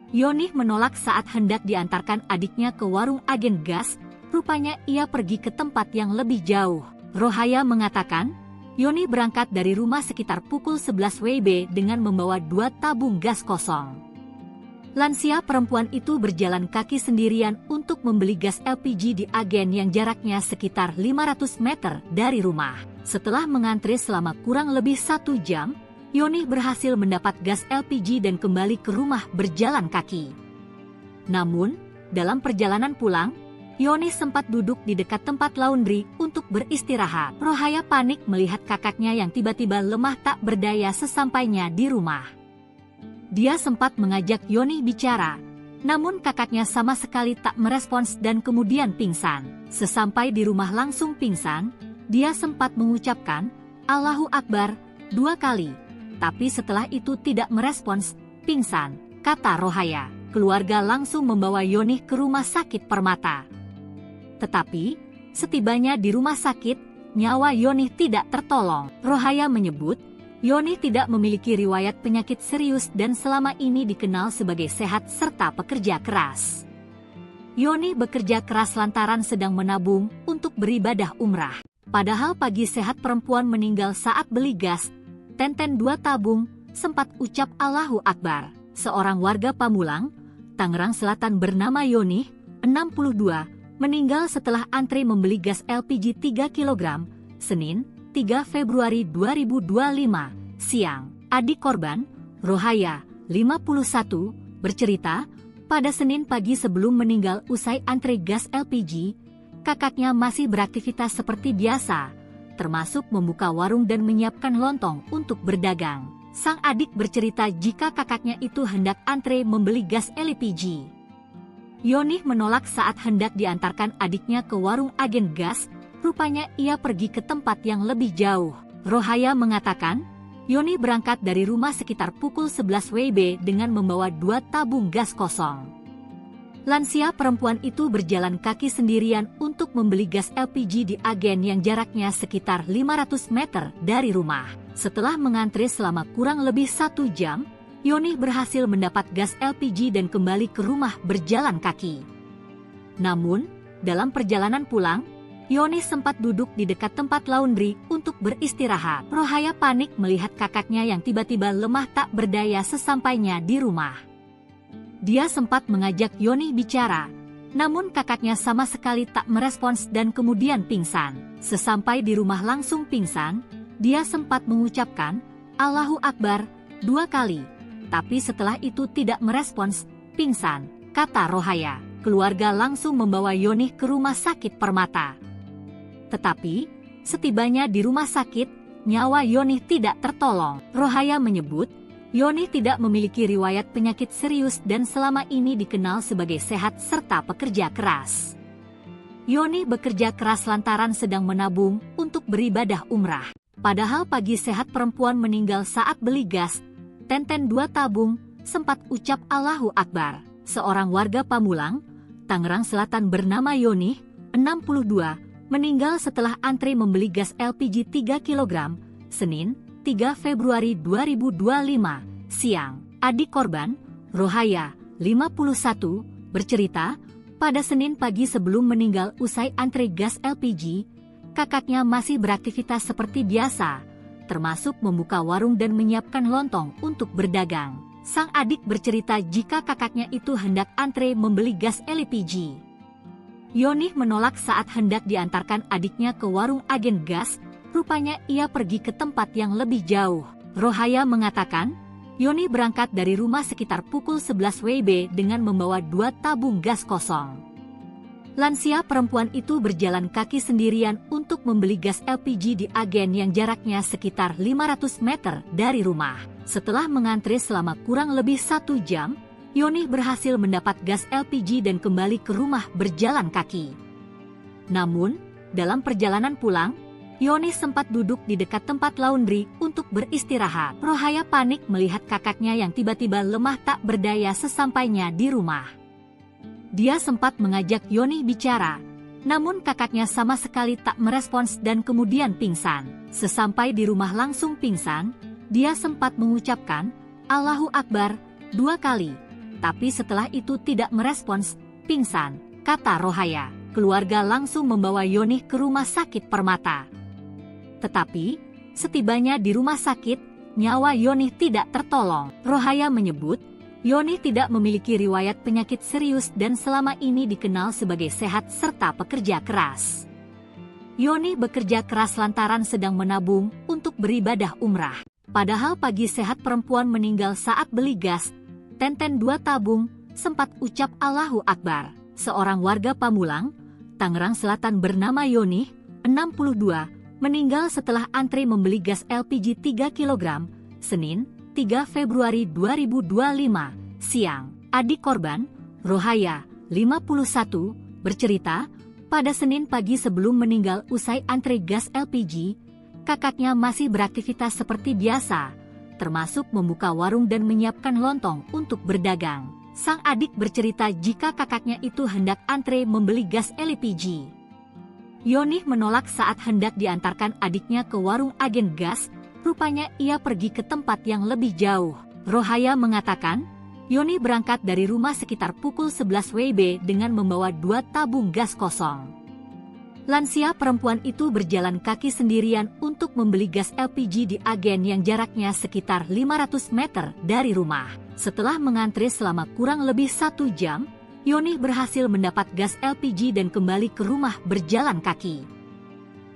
Yoni menolak saat hendak diantarkan adiknya ke warung agen gas, rupanya ia pergi ke tempat yang lebih jauh. Rohaya mengatakan, Yoni berangkat dari rumah sekitar pukul 11 WIB dengan membawa 2 tabung gas kosong. Lansia perempuan itu berjalan kaki sendirian untuk membeli gas LPG di agen yang jaraknya sekitar 500 meter dari rumah. Setelah mengantri selama kurang lebih 1 jam, Yoni berhasil mendapat gas LPG dan kembali ke rumah berjalan kaki. Namun, dalam perjalanan pulang, Yoni sempat duduk di dekat tempat laundry untuk beristirahat. Rohaya panik melihat kakaknya yang tiba-tiba lemah tak berdaya sesampainya di rumah. Dia sempat mengajak Yoni bicara, namun kakaknya sama sekali tak merespons dan kemudian pingsan. Sesampai di rumah langsung pingsan, dia sempat mengucapkan, Allahu Akbar, 2 kali. Tapi setelah itu tidak merespons, pingsan, kata Rohaya. keluarga langsung membawa Yonih ke rumah sakit Permata. Tetapi, setibanya di rumah sakit, nyawa Yonih tidak tertolong. Rohaya menyebut, Yonih tidak memiliki riwayat penyakit serius dan selama ini dikenal sebagai sehat serta pekerja keras. Yonih bekerja keras lantaran sedang menabung untuk beribadah umrah. Padahal pagi sehat perempuan meninggal saat beli gas, Tenten 2 tabung, sempat ucap Allahu Akbar. Seorang warga Pamulang, Tangerang Selatan bernama Yonih, 62, meninggal setelah antre membeli gas LPG 3 kg, Senin, 3 Februari 2025, siang. Adik korban, Rohaya, 51, bercerita, pada Senin pagi sebelum meninggal usai antre gas LPG, kakaknya masih beraktivitas seperti biasa, termasuk membuka warung dan menyiapkan lontong untuk berdagang. Sang adik bercerita jika kakaknya itu hendak antre membeli gas LPG. Yonih menolak saat hendak diantarkan adiknya ke warung agen gas, rupanya ia pergi ke tempat yang lebih jauh. Rohaya mengatakan, Yonih berangkat dari rumah sekitar pukul 11 WIB dengan membawa 2 tabung gas kosong. Lansia perempuan itu berjalan kaki sendirian untuk membeli gas LPG di agen yang jaraknya sekitar 500 meter dari rumah. Setelah mengantre selama kurang lebih 1 jam, Yonih berhasil mendapat gas LPG dan kembali ke rumah berjalan kaki. Namun, dalam perjalanan pulang, Yonih sempat duduk di dekat tempat laundry untuk beristirahat. Rohaya panik melihat kakaknya yang tiba-tiba lemah tak berdaya sesampainya di rumah. Dia sempat mengajak Yonih bicara, namun kakaknya sama sekali tak merespons dan kemudian pingsan. Sesampai di rumah langsung pingsan, dia sempat mengucapkan Allahu Akbar 2 kali, tapi setelah itu tidak merespons, pingsan, kata Rohaya. Keluarga langsung membawa Yonih ke rumah sakit Permata. Tetapi, setibanya di rumah sakit, nyawa Yonih tidak tertolong. Rohaya menyebut, Yonih tidak memiliki riwayat penyakit serius dan selama ini dikenal sebagai sehat serta pekerja keras. Yonih bekerja keras lantaran sedang menabung untuk beribadah umrah. Padahal pagi sehat perempuan meninggal saat beli gas, Tenten 2 tabung, sempat ucap Allahu Akbar. Seorang warga Pamulang, Tangerang Selatan bernama Yonih, 62, meninggal setelah antre membeli gas LPG 3 kg, Senin, 3 Februari 2025, siang. Adik korban, Rohaya, 51, bercerita, pada Senin pagi sebelum meninggal usai antre gas LPG, kakaknya masih beraktivitas seperti biasa, termasuk membuka warung dan menyiapkan lontong untuk berdagang. Sang adik bercerita jika kakaknya itu hendak antre membeli gas LPG. Yonih menolak saat hendak diantarkan adiknya ke warung agen gas, rupanya ia pergi ke tempat yang lebih jauh. Rohaya mengatakan, Yonih berangkat dari rumah sekitar pukul 11 WIB dengan membawa 2 tabung gas kosong. Lansia perempuan itu berjalan kaki sendirian untuk membeli gas LPG di agen yang jaraknya sekitar 500 meter dari rumah. Setelah mengantre selama kurang lebih 1 jam, Yonih berhasil mendapat gas LPG dan kembali ke rumah berjalan kaki. Namun, dalam perjalanan pulang, Yonih sempat duduk di dekat tempat laundry untuk beristirahat. Rohaya panik melihat kakaknya yang tiba-tiba lemah tak berdaya sesampainya di rumah. Dia sempat mengajak Yonih bicara, namun kakaknya sama sekali tak merespons dan kemudian pingsan. Sesampai di rumah langsung pingsan, dia sempat mengucapkan Allahu Akbar 2 kali. Tapi setelah itu tidak merespons, pingsan, kata Rohaya. Keluarga langsung membawa Yonih ke rumah sakit Permata. Tetapi, setibanya di rumah sakit, nyawa Yonih tidak tertolong. Rohaya menyebut, Yonih tidak memiliki riwayat penyakit serius dan selama ini dikenal sebagai sehat serta pekerja keras. Yonih bekerja keras lantaran sedang menabung untuk beribadah umrah. Padahal pagi sehat perempuan meninggal saat beli gas, Tenten 2 tabung, sempat ucap Allahu Akbar. Seorang warga Pamulang, Tangerang Selatan bernama Yonih, 62, meninggal setelah antre membeli gas LPG 3 kg, Senin, 3 Februari 2025, siang. Adik korban, Rohaya, 51, bercerita, pada Senin pagi sebelum meninggal usai antre gas LPG, kakaknya masih beraktivitas seperti biasa, termasuk membuka warung dan menyiapkan lontong untuk berdagang. Sang adik bercerita jika kakaknya itu hendak antre membeli gas LPG. Yonih menolak saat hendak diantarkan adiknya ke warung agen gas, rupanya ia pergi ke tempat yang lebih jauh. Rohaya mengatakan, Yonih berangkat dari rumah sekitar pukul 11 WIB dengan membawa 2 tabung gas kosong. Lansia perempuan itu berjalan kaki sendirian untuk membeli gas LPG di agen yang jaraknya sekitar 500 meter dari rumah. Setelah mengantre selama kurang lebih 1 jam, Yonih berhasil mendapat gas LPG dan kembali ke rumah berjalan kaki.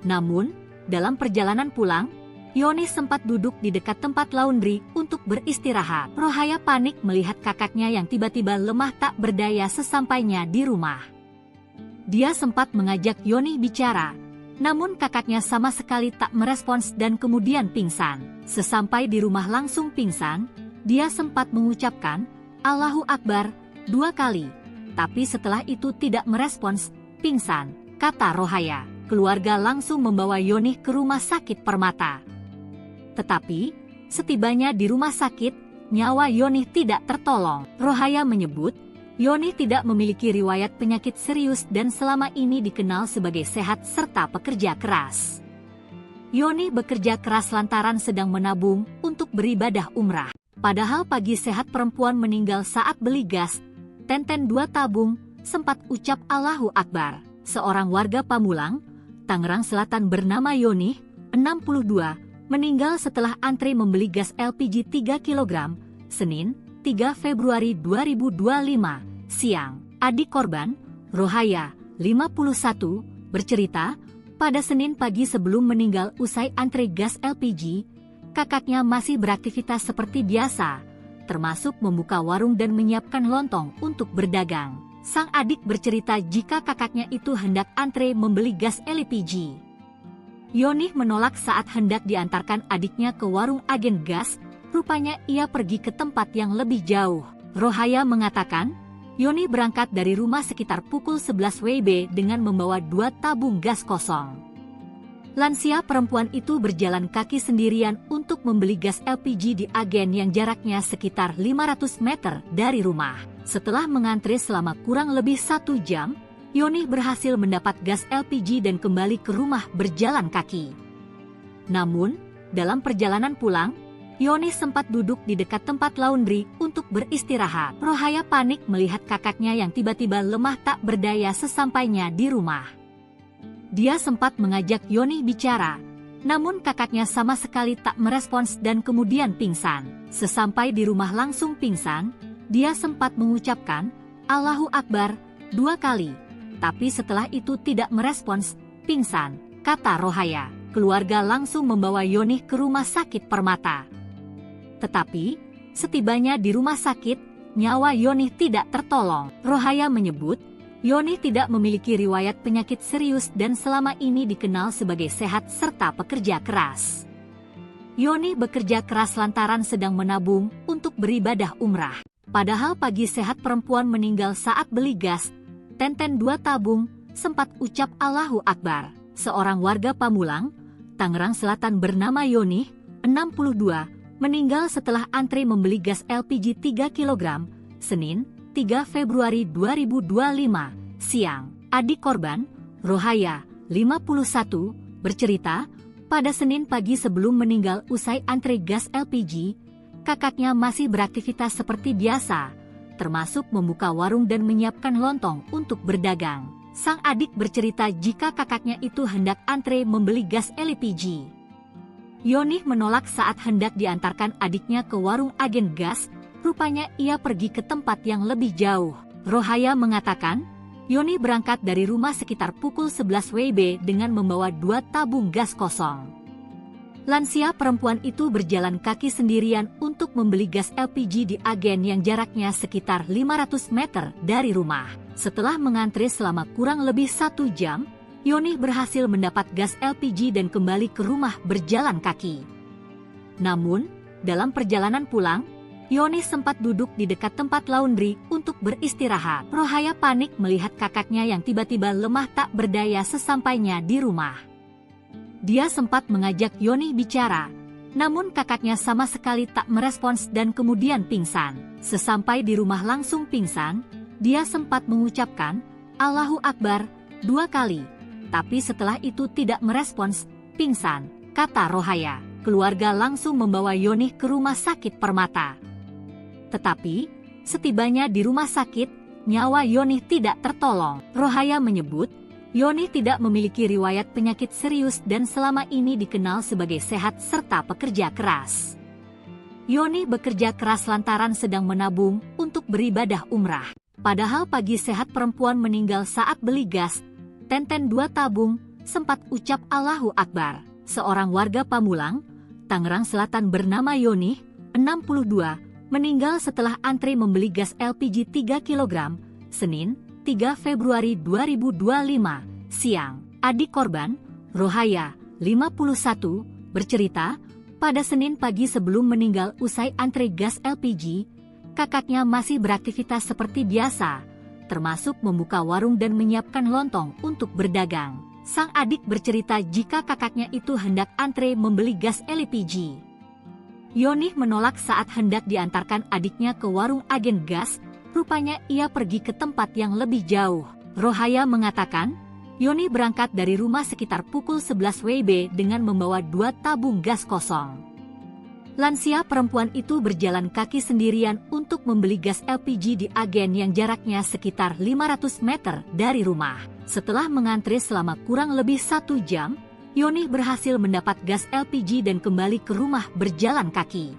Namun, dalam perjalanan pulang, Yonih sempat duduk di dekat tempat laundry untuk beristirahat. Rohaya panik melihat kakaknya yang tiba-tiba lemah tak berdaya sesampainya di rumah. Dia sempat mengajak Yonih bicara, namun kakaknya sama sekali tak merespons dan kemudian pingsan. Sesampai di rumah langsung pingsan, dia sempat mengucapkan, Allahu Akbar, 2 kali. Tapi setelah itu tidak merespons, pingsan, kata Rohaya. Keluarga langsung membawa Yonih ke rumah sakit Permata. Tetapi, setibanya di rumah sakit, nyawa Yonih tidak tertolong. Rohaya menyebut, Yonih tidak memiliki riwayat penyakit serius dan selama ini dikenal sebagai sehat serta pekerja keras. Yonih bekerja keras lantaran sedang menabung untuk beribadah umrah. Padahal pagi sehat perempuan meninggal saat beli gas, tenten 2 tabung, sempat ucap Allahu Akbar. Seorang warga Pamulang, Tangerang Selatan bernama Yonih, 62, meninggal setelah antre membeli gas LPG 3 kg, Senin, 3 Februari 2025, siang. Adik korban, Rohaya, 51, bercerita, pada Senin pagi sebelum meninggal usai antre gas LPG, kakaknya masih beraktivitas seperti biasa, termasuk membuka warung dan menyiapkan lontong untuk berdagang. Sang adik bercerita jika kakaknya itu hendak antre membeli gas LPG. Yonih menolak saat hendak diantarkan adiknya ke warung agen gas, rupanya ia pergi ke tempat yang lebih jauh. Rohaya mengatakan, Yonih berangkat dari rumah sekitar pukul 11 WIB dengan membawa 2 tabung gas kosong. Lansia perempuan itu berjalan kaki sendirian untuk membeli gas LPG di agen yang jaraknya sekitar 500 meter dari rumah. Setelah mengantre selama kurang lebih 1 jam, Yonih berhasil mendapat gas LPG dan kembali ke rumah berjalan kaki. Namun, dalam perjalanan pulang, Yonih sempat duduk di dekat tempat laundry untuk beristirahat. Rohaya panik melihat kakaknya yang tiba-tiba lemah tak berdaya sesampainya di rumah. Dia sempat mengajak Yonih bicara, namun kakaknya sama sekali tak merespons dan kemudian pingsan. Sesampai di rumah langsung pingsan, dia sempat mengucapkan, Allahu Akbar, 2 kali. Tapi setelah itu tidak merespons, pingsan, kata Rohaya. Keluarga langsung membawa Yonih ke rumah sakit Permata. Tetapi, setibanya di rumah sakit, nyawa Yonih tidak tertolong. Rohaya menyebut, Yonih tidak memiliki riwayat penyakit serius dan selama ini dikenal sebagai sehat serta pekerja keras. Yonih bekerja keras lantaran sedang menabung untuk beribadah umrah. Padahal pagi sehat perempuan meninggal saat beli gas, tenten 2 tabung, sempat ucap Allahu Akbar. Seorang warga Pamulang, Tangerang Selatan bernama Yonih, 62, meninggal setelah antre membeli gas LPG 3 kg, Senin, 3 Februari 2025, siang. Adik korban, Rohaya, 51, bercerita, pada Senin pagi sebelum meninggal usai antre gas LPG, kakaknya masih beraktivitas seperti biasa, termasuk membuka warung dan menyiapkan lontong untuk berdagang. Sang adik bercerita jika kakaknya itu hendak antre membeli gas LPG. Yonih menolak saat hendak diantarkan adiknya ke warung agen gas, rupanya ia pergi ke tempat yang lebih jauh. Rohaya mengatakan, Yonih berangkat dari rumah sekitar pukul 11 WIB dengan membawa 2 tabung gas kosong. Lansia perempuan itu berjalan kaki sendirian untuk membeli gas LPG di agen yang jaraknya sekitar 500 meter dari rumah. Setelah mengantre selama kurang lebih 1 jam, Yonih berhasil mendapat gas LPG dan kembali ke rumah berjalan kaki. Namun, dalam perjalanan pulang, Yonih sempat duduk di dekat tempat laundry untuk beristirahat. Rohaya panik melihat kakaknya yang tiba-tiba lemah tak berdaya sesampainya di rumah. Dia sempat mengajak Yonih bicara, Namun kakaknya sama sekali tak merespons dan kemudian pingsan. Sesampai di rumah langsung pingsan, dia sempat mengucapkan, "Allahu Akbar," 2 kali. Tapi setelah itu tidak merespons, pingsan, kata Rohaya. Keluarga langsung membawa Yonih ke rumah sakit Permata. Tetapi, setibanya di rumah sakit, nyawa Yonih tidak tertolong. Rohaya menyebut, Yonih tidak memiliki riwayat penyakit serius dan selama ini dikenal sebagai sehat serta pekerja keras. Yonih bekerja keras lantaran sedang menabung untuk beribadah umrah. Padahal pagi sehat perempuan meninggal saat beli gas, Tenten 2 tabung, sempat ucap Allahu Akbar. Seorang warga Pamulang, Tangerang Selatan bernama Yonih, 62, meninggal setelah antri membeli gas LPG 3 kg, Senin, 3 Februari 2025, siang. Adik korban, Rohaya, 51, bercerita, pada Senin pagi sebelum meninggal usai antri gas LPG, kakaknya masih beraktivitas seperti biasa, termasuk membuka warung dan menyiapkan lontong untuk berdagang. Sang adik bercerita jika kakaknya itu hendak antre membeli gas LPG. Yonih menolak saat hendak diantarkan adiknya ke warung agen gas. Rupanya ia pergi ke tempat yang lebih jauh. Rohaya mengatakan, Yonih berangkat dari rumah sekitar pukul 11 WIB dengan membawa 2 tabung gas kosong. Lansia perempuan itu berjalan kaki sendirian untuk membeli gas LPG di agen yang jaraknya sekitar 500 meter dari rumah. Setelah mengantri selama kurang lebih 1 jam, Yonih berhasil mendapat gas LPG dan kembali ke rumah berjalan kaki.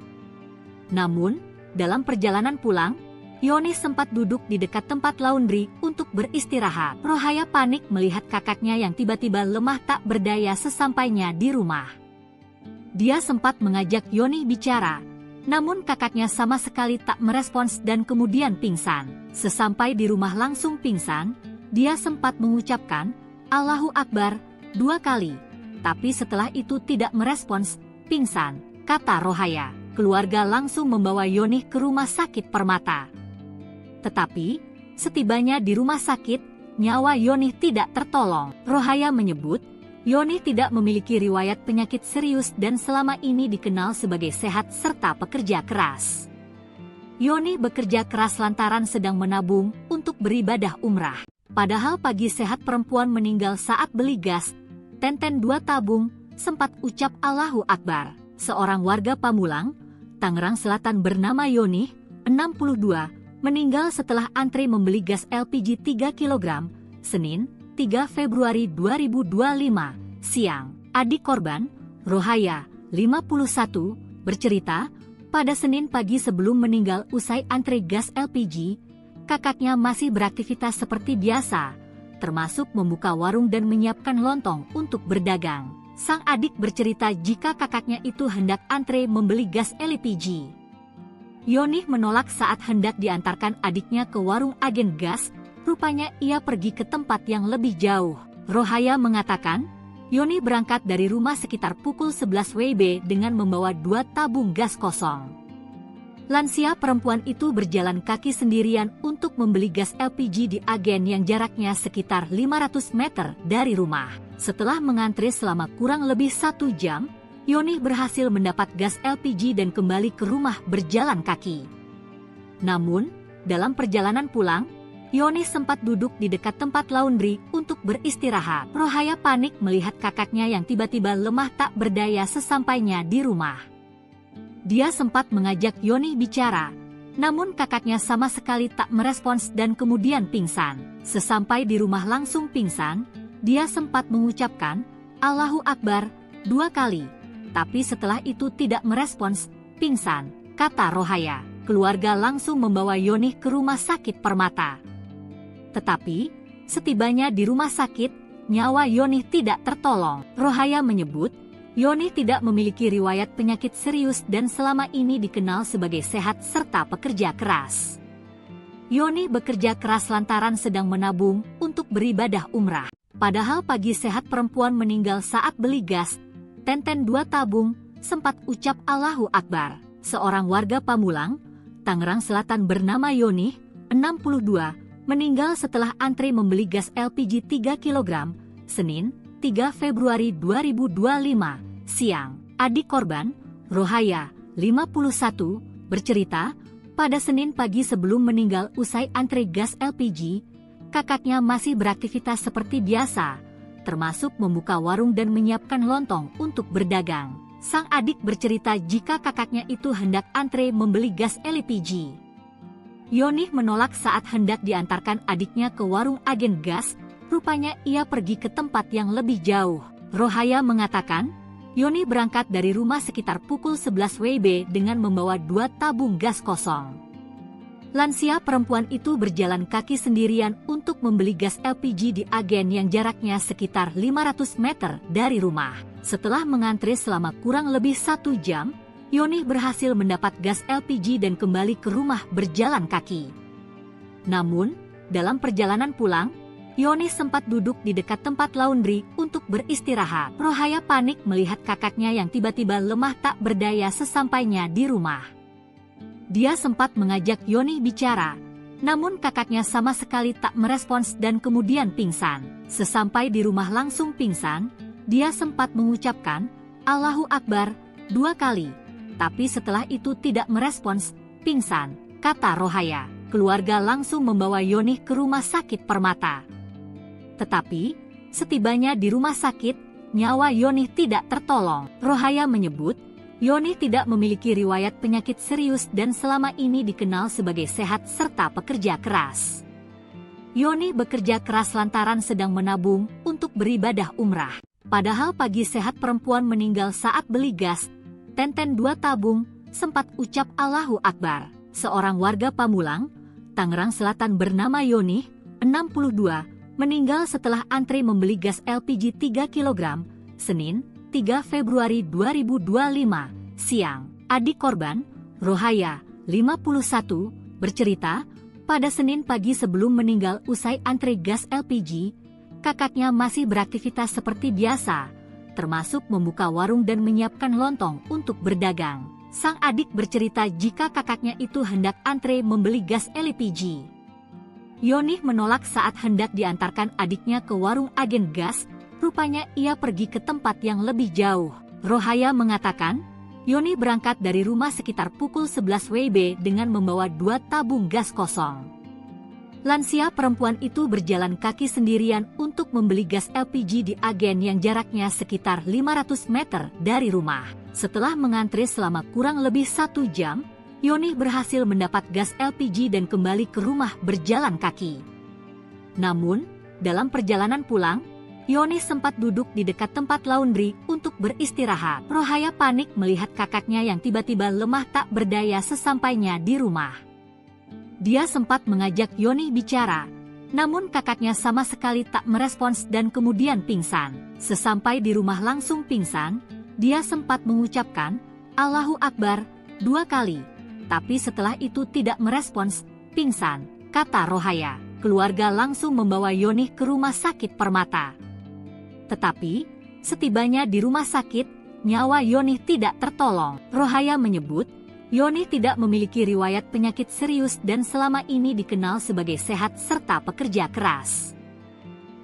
Namun, dalam perjalanan pulang, Yonih sempat duduk di dekat tempat laundry untuk beristirahat. Rohaya panik melihat kakaknya yang tiba-tiba lemah tak berdaya sesampainya di rumah. Dia sempat mengajak Yonih bicara, namun kakaknya sama sekali tak merespons dan kemudian pingsan. Sesampai di rumah langsung pingsan, dia sempat mengucapkan, Allahu Akbar, 2 kali. Tapi setelah itu tidak merespons, pingsan, kata Rohaya. Keluarga langsung membawa Yonih ke rumah sakit Permata. Tetapi, setibanya di rumah sakit, nyawa Yonih tidak tertolong. Rohaya menyebut, Yonih tidak memiliki riwayat penyakit serius dan selama ini dikenal sebagai sehat serta pekerja keras. Yonih bekerja keras lantaran sedang menabung untuk beribadah umrah. Padahal pagi sehat perempuan meninggal saat beli gas, Tenten 2 tabung, sempat ucap Allahu Akbar. Seorang warga Pamulang, Tangerang Selatan bernama Yonih, 62, meninggal setelah antri membeli gas LPG 3 kg, Senin, 3 Februari 2025, siang. Adik korban, Rohaya, 51, bercerita, pada Senin pagi sebelum meninggal usai antri gas LPG, kakaknya masih beraktivitas seperti biasa, termasuk membuka warung dan menyiapkan lontong untuk berdagang. Sang adik bercerita jika kakaknya itu hendak antre membeli gas LPG. Yonih menolak saat hendak diantarkan adiknya ke warung agen gas, rupanya ia pergi ke tempat yang lebih jauh. Rohaya mengatakan, Yonih berangkat dari rumah sekitar pukul 11 WIB dengan membawa 2 tabung gas kosong. Lansia perempuan itu berjalan kaki sendirian untuk membeli gas LPG di agen yang jaraknya sekitar 500 meter dari rumah. Setelah mengantri selama kurang lebih 1 jam, Yonih berhasil mendapat gas LPG dan kembali ke rumah berjalan kaki. Namun, dalam perjalanan pulang, Yonih sempat duduk di dekat tempat laundry untuk beristirahat. Rohaya panik melihat kakaknya yang tiba-tiba lemah tak berdaya sesampainya di rumah. Dia sempat mengajak Yonih bicara, namun kakaknya sama sekali tak merespons dan kemudian pingsan. Sesampai di rumah langsung pingsan, dia sempat mengucapkan, Allahu Akbar, 2 kali. Tapi setelah itu tidak merespons, pingsan, kata Rohaya. Keluarga langsung membawa Yonih ke rumah sakit Permata. Tetapi, setibanya di rumah sakit, nyawa Yonih tidak tertolong. Rohaya menyebut, Yonih tidak memiliki riwayat penyakit serius dan selama ini dikenal sebagai sehat serta pekerja keras. Yonih bekerja keras lantaran sedang menabung untuk beribadah umrah. Padahal pagi sehat perempuan meninggal saat beli gas, Tenten 2 tabung, sempat ucap Allahu Akbar. Seorang warga Pamulang, Tangerang Selatan bernama Yonih, 62, meninggal setelah antri membeli gas LPG 3 kg, Senin, 3 Februari 2025, siang. Adik korban, Rohaya, 51, bercerita, pada Senin pagi sebelum meninggal usai antre gas LPG, kakaknya masih beraktivitas seperti biasa, termasuk membuka warung dan menyiapkan lontong untuk berdagang. Sang adik bercerita jika kakaknya itu hendak antre membeli gas LPG. Yonih menolak saat hendak diantarkan adiknya ke warung agen gas, rupanya ia pergi ke tempat yang lebih jauh. Rohaya mengatakan, Yonih berangkat dari rumah sekitar pukul 11 WIB dengan membawa 2 tabung gas kosong. Lansia perempuan itu berjalan kaki sendirian untuk membeli gas LPG di agen yang jaraknya sekitar 500 meter dari rumah. Setelah mengantre selama kurang lebih 1 jam, Yonih berhasil mendapat gas LPG dan kembali ke rumah berjalan kaki. Namun, dalam perjalanan pulang, Yonih sempat duduk di dekat tempat laundry untuk beristirahat. Rohaya panik melihat kakaknya yang tiba-tiba lemah tak berdaya sesampainya di rumah. Dia sempat mengajak Yonih bicara, namun kakaknya sama sekali tak merespons dan kemudian pingsan. Sesampai di rumah langsung pingsan, dia sempat mengucapkan, "Allahu Akbar," 2 kali. Tapi setelah itu tidak merespons, pingsan, kata Rohaya. Keluarga langsung membawa Yonih ke rumah sakit Permata. Tetapi, setibanya di rumah sakit, nyawa Yonih tidak tertolong. Rohaya menyebut, Yonih tidak memiliki riwayat penyakit serius dan selama ini dikenal sebagai sehat serta pekerja keras. Yonih bekerja keras lantaran sedang menabung untuk beribadah umrah. Padahal pagi sehat perempuan meninggal saat beli gas, 2 tabung, sempat ucap Allahu Akbar. Seorang warga Pamulang, Tangerang Selatan bernama Yonih, 62, meninggal setelah antre membeli gas LPG 3 kg, Senin, 3 Februari 2025, siang. Adik korban, Rohaya, 51, bercerita, pada Senin pagi sebelum meninggal usai antre gas LPG, kakaknya masih beraktivitas seperti biasa, termasuk membuka warung dan menyiapkan lontong untuk berdagang. Sang adik bercerita jika kakaknya itu hendak antre membeli gas LPG. Yonih menolak saat hendak diantarkan adiknya ke warung agen gas, rupanya ia pergi ke tempat yang lebih jauh. Rohaya mengatakan, Yonih berangkat dari rumah sekitar pukul 11 WIB dengan membawa 2 tabung gas kosong. Lansia perempuan itu berjalan kaki sendirian untuk membeli gas LPG di agen yang jaraknya sekitar 500 meter dari rumah. Setelah mengantre selama kurang lebih 1 jam, Yonih berhasil mendapat gas LPG dan kembali ke rumah berjalan kaki. Namun, dalam perjalanan pulang, Yonih sempat duduk di dekat tempat laundry untuk beristirahat. Rohaya panik melihat kakaknya yang tiba-tiba lemah tak berdaya sesampainya di rumah. Dia sempat mengajak Yonih bicara, namun kakaknya sama sekali tak merespons dan kemudian pingsan. Sesampai di rumah langsung pingsan, dia sempat mengucapkan, Allahu Akbar, 2 kali. Tapi setelah itu tidak merespons, pingsan, kata Rohaya. Keluarga langsung membawa Yonih ke rumah sakit Permata. Tetapi, setibanya di rumah sakit, nyawa Yonih tidak tertolong. Rohaya menyebut, Yonih tidak memiliki riwayat penyakit serius dan selama ini dikenal sebagai sehat serta pekerja keras.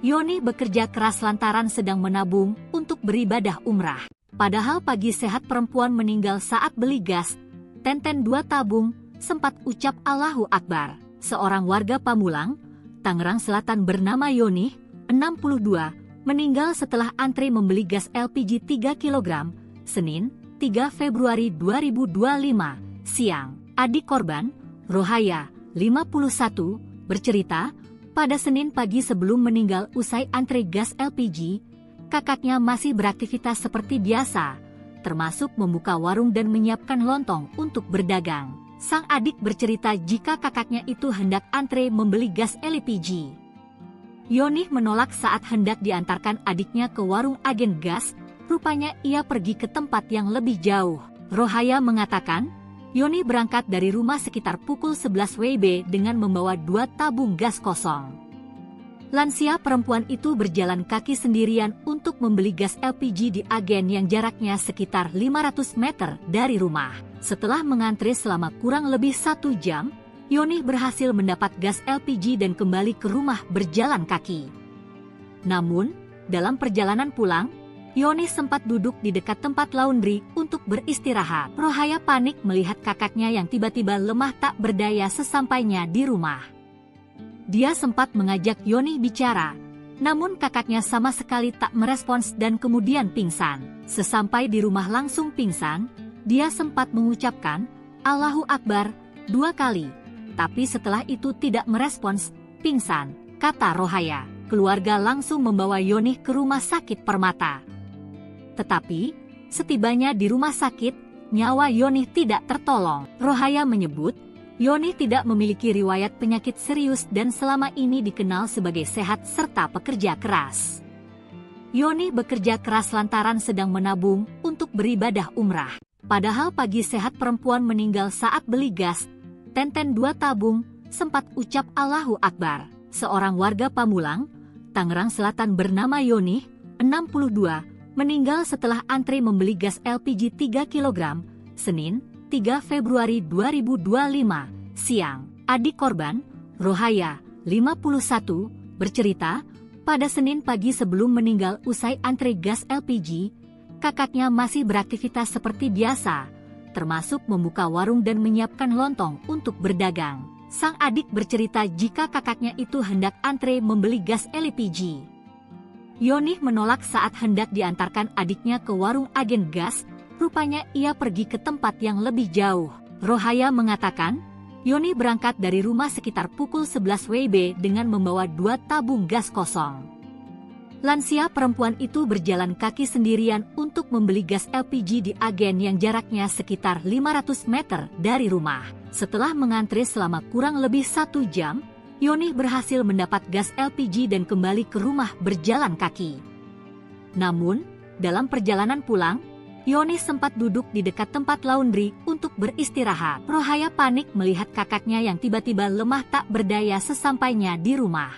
Yonih bekerja keras lantaran sedang menabung untuk beribadah umrah. Padahal pagi sehat perempuan meninggal saat beli gas, 2 tabung, sempat ucap Allahu Akbar. Seorang warga Pamulang, Tangerang Selatan bernama Yonih, 62, meninggal setelah antre membeli gas LPG 3 kg, Senin, 3 Februari 2025, siang. Adik korban, Rohaya, 51, bercerita, pada Senin pagi sebelum meninggal usai antre gas LPG, kakaknya masih beraktivitas seperti biasa, termasuk membuka warung dan menyiapkan lontong untuk berdagang. Sang adik bercerita jika kakaknya itu hendak antre membeli gas LPG. Yonih menolak saat hendak diantarkan adiknya ke warung agen gas, rupanya ia pergi ke tempat yang lebih jauh. Rohaya mengatakan, Yonih berangkat dari rumah sekitar pukul 11 WIB dengan membawa 2 tabung gas kosong. Lansia perempuan itu berjalan kaki sendirian untuk membeli gas LPG di agen yang jaraknya sekitar 500 meter dari rumah. Setelah mengantre selama kurang lebih 1 jam, Yonih berhasil mendapat gas LPG dan kembali ke rumah berjalan kaki. Namun, dalam perjalanan pulang, Yoni sempat duduk di dekat tempat laundry untuk beristirahat. Rohaya panik melihat kakaknya yang tiba-tiba lemah tak berdaya sesampainya di rumah. Dia sempat mengajak Yoni bicara, namun kakaknya sama sekali tak merespons dan kemudian pingsan. Sesampai di rumah langsung pingsan, dia sempat mengucapkan, "Allahu Akbar," 2 kali. Tapi setelah itu tidak merespons, pingsan, kata Rohaya. Keluarga langsung membawa Yoni ke rumah sakit Permata. Tetapi, setibanya di rumah sakit, nyawa Yoni tidak tertolong. Rohaya menyebut, Yoni tidak memiliki riwayat penyakit serius dan selama ini dikenal sebagai sehat serta pekerja keras. Yoni bekerja keras lantaran sedang menabung untuk beribadah umrah. Padahal pagi sehat perempuan meninggal saat beli gas, Tenten 2 tabung, sempat ucap Allahu Akbar. Seorang warga Pamulang, Tangerang Selatan bernama Yoni, 62, meninggal setelah antri membeli gas LPG 3 kg, Senin, 3 Februari 2025, siang. Adik korban, Rohaya, 51, bercerita, pada Senin pagi sebelum meninggal usai antri gas LPG, kakaknya masih beraktivitas seperti biasa, termasuk membuka warung dan menyiapkan lontong untuk berdagang. Sang adik bercerita jika kakaknya itu hendak antre membeli gas LPG. Yoni menolak saat hendak diantarkan adiknya ke warung agen gas, rupanya ia pergi ke tempat yang lebih jauh. Rohaya mengatakan, Yoni berangkat dari rumah sekitar pukul 11 WIB dengan membawa 2 tabung gas kosong. Lansia perempuan itu berjalan kaki sendirian untuk membeli gas LPG di agen yang jaraknya sekitar 500 meter dari rumah. Setelah mengantri selama kurang lebih 1 jam, Yoni berhasil mendapat gas LPG dan kembali ke rumah berjalan kaki. Namun, dalam perjalanan pulang, Yoni sempat duduk di dekat tempat laundry untuk beristirahat. Rohaya panik melihat kakaknya yang tiba-tiba lemah tak berdaya sesampainya di rumah.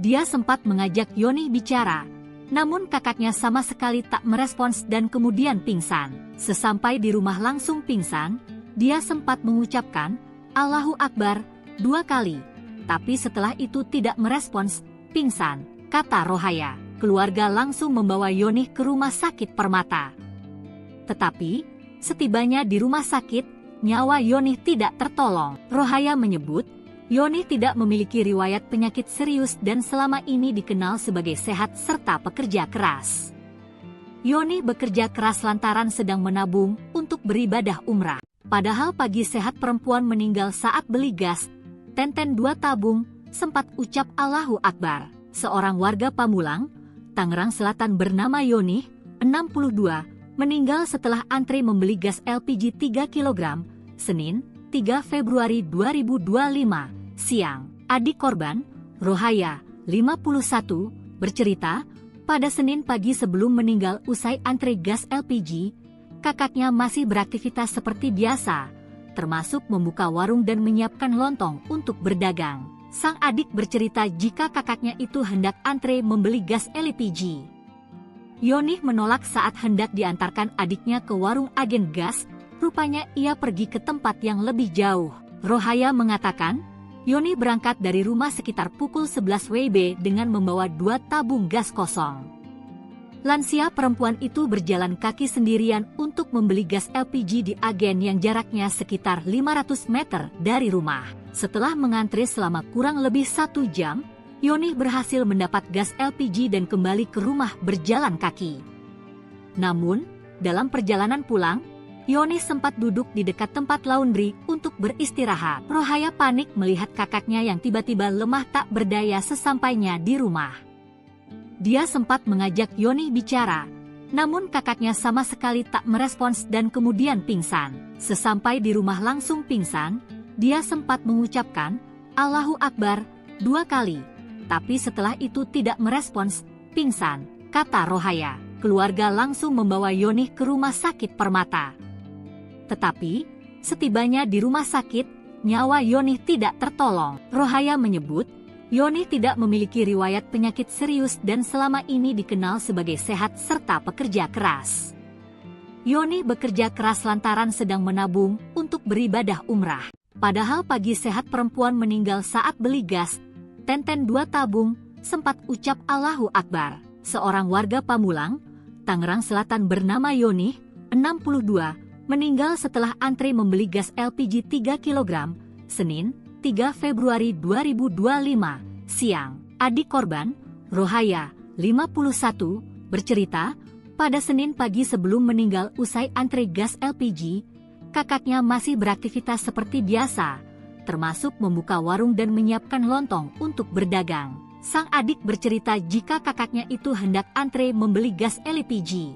Dia sempat mengajak Yoni bicara, namun kakaknya sama sekali tak merespons dan kemudian pingsan. Sesampai di rumah langsung pingsan, dia sempat mengucapkan, Allahu Akbar, 2 kali. Tapi setelah itu tidak merespons, pingsan, kata Rohaya. Keluarga langsung membawa Yoni ke rumah sakit Permata. Tetapi, setibanya di rumah sakit, nyawa Yoni tidak tertolong. Rohaya menyebut, Yoni tidak memiliki riwayat penyakit serius dan selama ini dikenal sebagai sehat serta pekerja keras. Yoni bekerja keras lantaran sedang menabung untuk beribadah umrah. Padahal pagi sehat perempuan meninggal saat beli gas, Tenten 2 tabung, sempat ucap Allahu Akbar. Seorang warga Pamulang, Tangerang Selatan bernama Yoni, 62, meninggal setelah antri membeli gas LPG 3 kg, Senin, 3 Februari 2025, siang. Adik korban, Rohaya, 51, bercerita, pada Senin pagi sebelum meninggal usai antri gas LPG, kakaknya masih beraktivitas seperti biasa, termasuk membuka warung dan menyiapkan lontong untuk berdagang. Sang adik bercerita jika kakaknya itu hendak antre membeli gas LPG. Yoni menolak saat hendak diantarkan adiknya ke warung agen gas, rupanya ia pergi ke tempat yang lebih jauh. Rohaya mengatakan, Yoni berangkat dari rumah sekitar pukul 11 WIB dengan membawa 2 tabung gas kosong. Lansia perempuan itu berjalan kaki sendirian untuk membeli gas LPG di agen yang jaraknya sekitar 500 meter dari rumah. Setelah mengantri selama kurang lebih 1 jam, Yoni berhasil mendapat gas LPG dan kembali ke rumah berjalan kaki. Namun, dalam perjalanan pulang, Yoni sempat duduk di dekat tempat laundry untuk beristirahat. Rohaya panik melihat kakaknya yang tiba-tiba lemah tak berdaya sesampainya di rumah. Dia sempat mengajak Yoni bicara, namun kakaknya sama sekali tak merespons dan kemudian pingsan. Sesampai di rumah langsung pingsan, dia sempat mengucapkan, Allahu Akbar, 2 kali. Tapi setelah itu tidak merespons, pingsan, kata Rohaya. Keluarga langsung membawa Yoni ke rumah sakit Permata. Tetapi, setibanya di rumah sakit, nyawa Yoni tidak tertolong. Rohaya menyebut, Yoni tidak memiliki riwayat penyakit serius dan selama ini dikenal sebagai sehat serta pekerja keras. Yoni bekerja keras lantaran sedang menabung untuk beribadah umrah. Padahal pagi sehat perempuan meninggal saat beli gas, Tenten 2 tabung, sempat ucap Allahu Akbar. Seorang warga Pamulang, Tangerang Selatan bernama Yoni, 62, meninggal setelah antre membeli gas LPG 3 kg, Senin, 3 Februari 2025, siang. Adik korban, Rohaya, 51, bercerita, pada Senin pagi sebelum meninggal usai antre gas LPG, kakaknya masih beraktivitas seperti biasa, termasuk membuka warung dan menyiapkan lontong untuk berdagang. Sang adik bercerita jika kakaknya itu hendak antre membeli gas LPG.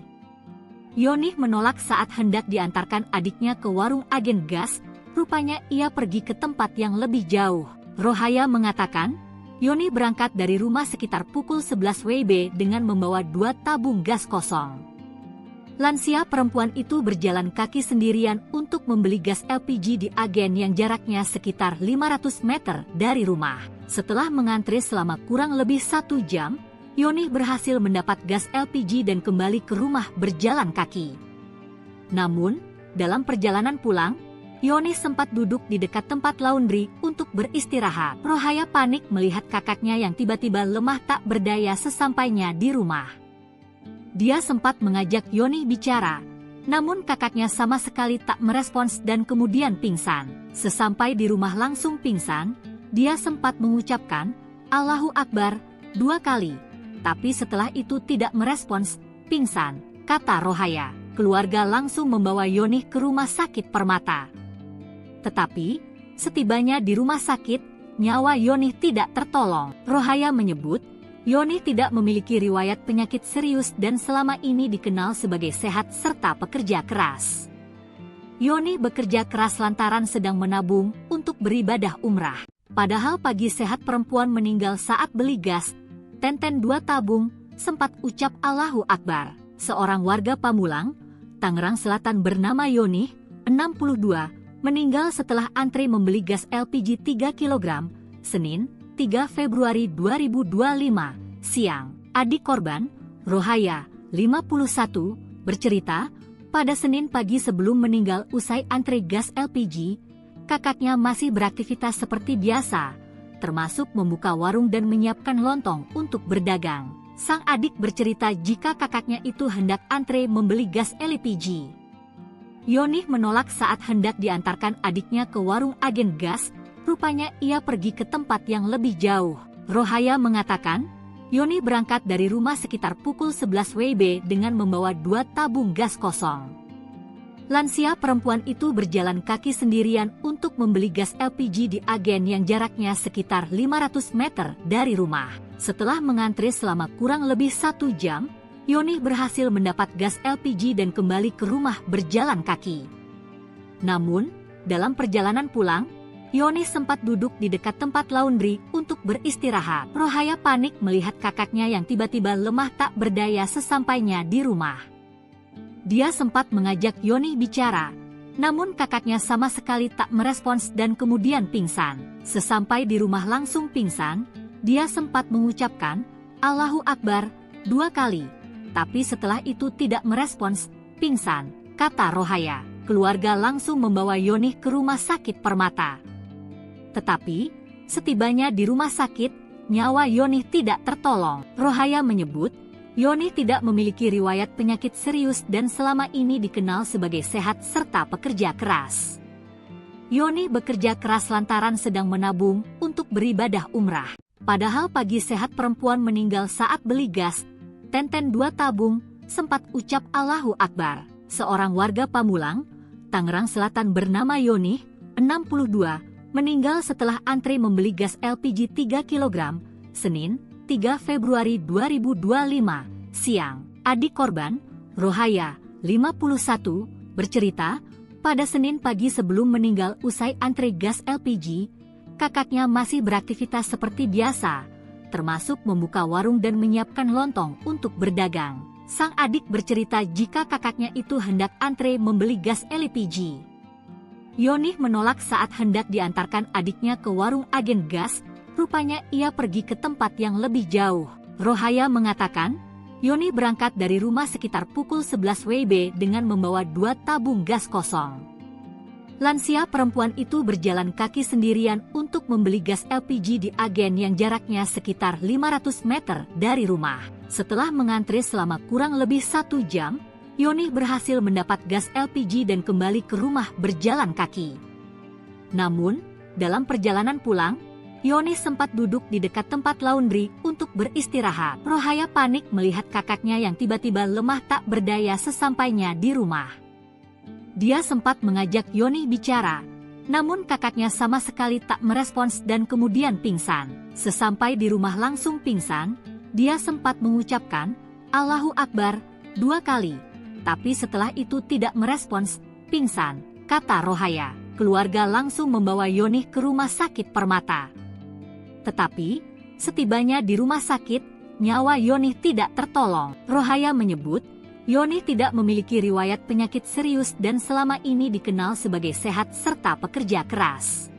Yoni menolak saat hendak diantarkan adiknya ke warung agen gas, rupanya ia pergi ke tempat yang lebih jauh. Rohaya mengatakan, Yoni berangkat dari rumah sekitar pukul 11 WIB dengan membawa 2 tabung gas kosong. Lansia perempuan itu berjalan kaki sendirian untuk membeli gas LPG di agen yang jaraknya sekitar 500 meter dari rumah. Setelah mengantre selama kurang lebih 1 jam, Yoni berhasil mendapat gas LPG dan kembali ke rumah berjalan kaki. Namun, dalam perjalanan pulang, Yoni sempat duduk di dekat tempat laundry untuk beristirahat. Rohaya panik melihat kakaknya yang tiba-tiba lemah tak berdaya sesampainya di rumah. Dia sempat mengajak Yoni bicara, namun kakaknya sama sekali tak merespons dan kemudian pingsan. Sesampai di rumah langsung pingsan, dia sempat mengucapkan, Allahu Akbar, 2 kali. Tapi setelah itu tidak merespons, pingsan, kata Rohaya. Keluarga langsung membawa Yoni ke rumah sakit Permata. Tetapi, setibanya di rumah sakit, nyawa Yoni tidak tertolong. Rohaya menyebut, Yoni tidak memiliki riwayat penyakit serius dan selama ini dikenal sebagai sehat serta pekerja keras. Yoni bekerja keras lantaran sedang menabung untuk beribadah umrah. Padahal pagi sehat perempuan meninggal saat beli gas, 2 tabung, sempat ucap Allahu Akbar. Seorang warga Pamulang, Tangerang Selatan bernama Yoni, 62, meninggal setelah antre membeli gas LPG 3 kg, Senin, 3 Februari 2025, siang. Adik korban, Rohaya, 51, bercerita, pada Senin pagi sebelum meninggal usai antre gas LPG, kakaknya masih beraktivitas seperti biasa, termasuk membuka warung dan menyiapkan lontong untuk berdagang. Sang adik bercerita jika kakaknya itu hendak antre membeli gas LPG. Yoni menolak saat hendak diantarkan adiknya ke warung agen gas, rupanya ia pergi ke tempat yang lebih jauh. Rohaya mengatakan, Yoni berangkat dari rumah sekitar pukul 11 WIB dengan membawa 2 tabung gas kosong. Lansia perempuan itu berjalan kaki sendirian untuk membeli gas LPG di agen yang jaraknya sekitar 500 meter dari rumah. Setelah mengantre selama kurang lebih 1 jam, Yoni berhasil mendapat gas LPG dan kembali ke rumah berjalan kaki. Namun, dalam perjalanan pulang, Yoni sempat duduk di dekat tempat laundry untuk beristirahat. Rohaya panik melihat kakaknya yang tiba-tiba lemah tak berdaya sesampainya di rumah. Dia sempat mengajak Yoni bicara, namun kakaknya sama sekali tak merespons dan kemudian pingsan. Sesampai di rumah langsung pingsan, dia sempat mengucapkan, Allahu Akbar, 2 kali. Tapi setelah itu tidak merespons, pingsan, kata Rohaya. Keluarga langsung membawa Yoni ke rumah sakit Permata. Tetapi, setibanya di rumah sakit, nyawa Yoni tidak tertolong. Rohaya menyebut, Yoni tidak memiliki riwayat penyakit serius dan selama ini dikenal sebagai sehat serta pekerja keras. Yoni bekerja keras lantaran sedang menabung untuk beribadah umrah. Padahal pagi sehat perempuan meninggal saat beli gas, 2 tabung, sempat ucap Allahu Akbar. Seorang warga Pamulang, Tangerang Selatan bernama Yoni, 62, meninggal setelah antre membeli gas LPG 3 kg, Senin, 3 Februari 2025, siang. Adik korban, Rohaya, 51, bercerita, pada Senin pagi sebelum meninggal usai antre gas LPG, kakaknya masih beraktivitas seperti biasa, termasuk membuka warung dan menyiapkan lontong untuk berdagang. Sang adik bercerita jika kakaknya itu hendak antre membeli gas LPG. Yoni menolak saat hendak diantarkan adiknya ke warung agen gas, rupanya ia pergi ke tempat yang lebih jauh. Rohaya mengatakan, Yoni berangkat dari rumah sekitar pukul 11 WIB dengan membawa 2 tabung gas kosong. Lansia perempuan itu berjalan kaki sendirian untuk membeli gas LPG di agen yang jaraknya sekitar 500 meter dari rumah. Setelah mengantri selama kurang lebih 1 jam, Yonih berhasil mendapat gas LPG dan kembali ke rumah berjalan kaki. Namun, dalam perjalanan pulang, Yonih sempat duduk di dekat tempat laundry untuk beristirahat. Rohaya panik melihat kakaknya yang tiba-tiba lemah tak berdaya sesampainya di rumah. Dia sempat mengajak Yonih bicara, namun kakaknya sama sekali tak merespons dan kemudian pingsan. Sesampai di rumah langsung pingsan, dia sempat mengucapkan, "Allahu Akbar," 2 kali. Tapi setelah itu tidak merespons, pingsan, kata Rohaya. Keluarga langsung membawa Yonih ke rumah sakit Permata. Tetapi, setibanya di rumah sakit, nyawa Yonih tidak tertolong. Rohaya menyebut, Yonih tidak memiliki riwayat penyakit serius dan selama ini dikenal sebagai sehat serta pekerja keras.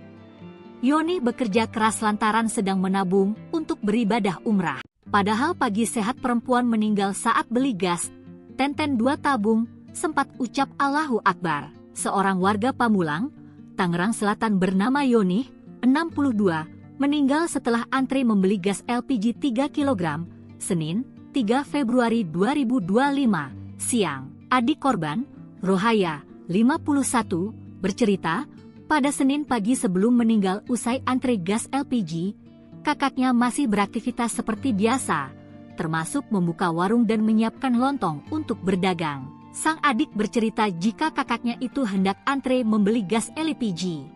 Yonih bekerja keras lantaran sedang menabung untuk beribadah umrah. Padahal pagi sehat perempuan meninggal saat beli gas, Tenten 2 tabung, sempat ucap Allahu Akbar. Seorang warga Pamulang, Tangerang Selatan bernama Yonih, 62, meninggal setelah antri membeli gas LPG 3 kg, Senin, 3 Februari 2025, siang. Adik korban, Rohaya, 51, bercerita, pada Senin pagi sebelum meninggal usai antri gas LPG, kakaknya masih beraktivitas seperti biasa, termasuk membuka warung dan menyiapkan lontong untuk berdagang. Sang adik bercerita jika kakaknya itu hendak antre membeli gas LPG.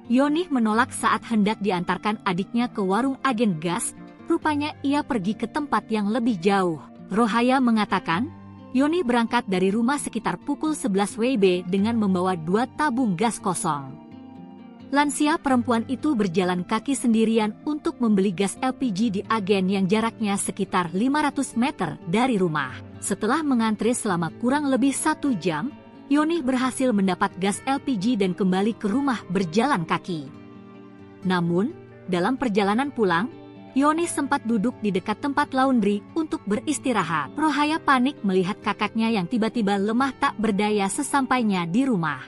Yonih menolak saat hendak diantarkan adiknya ke warung agen gas, rupanya ia pergi ke tempat yang lebih jauh. Rohaya mengatakan, Yonih berangkat dari rumah sekitar pukul 11 WIB dengan membawa 2 tabung gas kosong. Lansia perempuan itu berjalan kaki sendirian untuk membeli gas LPG di agen yang jaraknya sekitar 500 meter dari rumah. Setelah mengantri selama kurang lebih 1 jam, Yonih berhasil mendapat gas LPG dan kembali ke rumah berjalan kaki. Namun, dalam perjalanan pulang, Yonih sempat duduk di dekat tempat laundry untuk beristirahat. Rohaya panik melihat kakaknya yang tiba-tiba lemah tak berdaya sesampainya di rumah.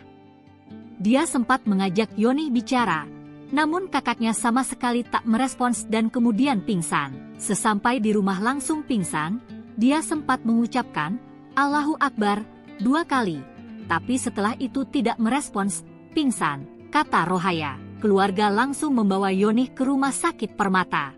Dia sempat mengajak Yonih bicara, namun kakaknya sama sekali tak merespons dan kemudian pingsan. Sesampai di rumah langsung pingsan, dia sempat mengucapkan, Allahu Akbar, 2 kali. Tapi setelah itu tidak merespons, pingsan, kata Rohaya. Keluarga langsung membawa Yonih ke rumah sakit Permata.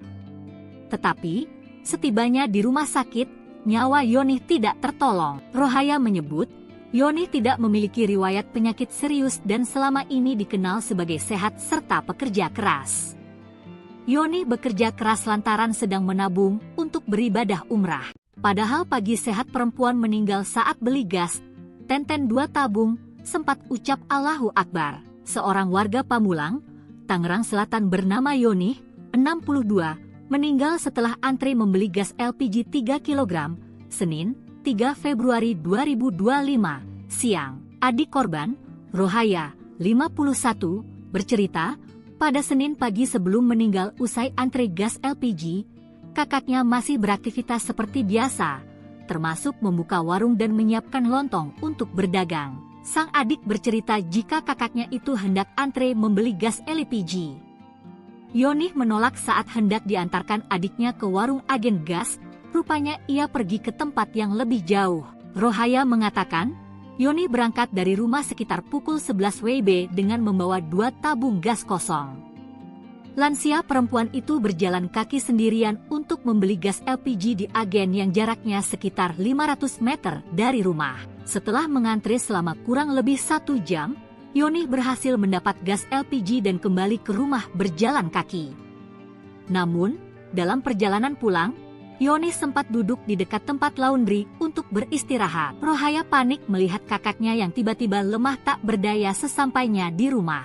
Tetapi, setibanya di rumah sakit, nyawa Yonih tidak tertolong. Rohaya menyebut, Yonih tidak memiliki riwayat penyakit serius dan selama ini dikenal sebagai sehat serta pekerja keras. Yonih bekerja keras lantaran sedang menabung untuk beribadah umrah. Padahal pagi sehat perempuan meninggal saat beli gas, Tenten 2 tabung, sempat ucap Allahu Akbar. Seorang warga Pamulang, Tangerang Selatan bernama Yonih, 62, meninggal setelah antri membeli gas LPG 3 kg, Senin, 3 Februari 2025, siang. Adik korban, Rohaya, 51, bercerita, pada Senin pagi sebelum meninggal usai antri gas LPG, kakaknya masih beraktivitas seperti biasa, termasuk membuka warung dan menyiapkan lontong untuk berdagang. Sang adik bercerita jika kakaknya itu hendak antre membeli gas LPG. Yonih menolak saat hendak diantarkan adiknya ke warung agen gas, rupanya ia pergi ke tempat yang lebih jauh. Rohaya mengatakan, Yonih berangkat dari rumah sekitar pukul 11 WIB dengan membawa 2 tabung gas kosong. Lansia perempuan itu berjalan kaki sendirian untuk membeli gas LPG di agen yang jaraknya sekitar 500 meter dari rumah. Setelah mengantri selama kurang lebih 1 jam, Yonih berhasil mendapat gas LPG dan kembali ke rumah berjalan kaki. Namun, dalam perjalanan pulang, Yonih sempat duduk di dekat tempat laundry untuk beristirahat. Rohaya panik melihat kakaknya yang tiba-tiba lemah tak berdaya sesampainya di rumah.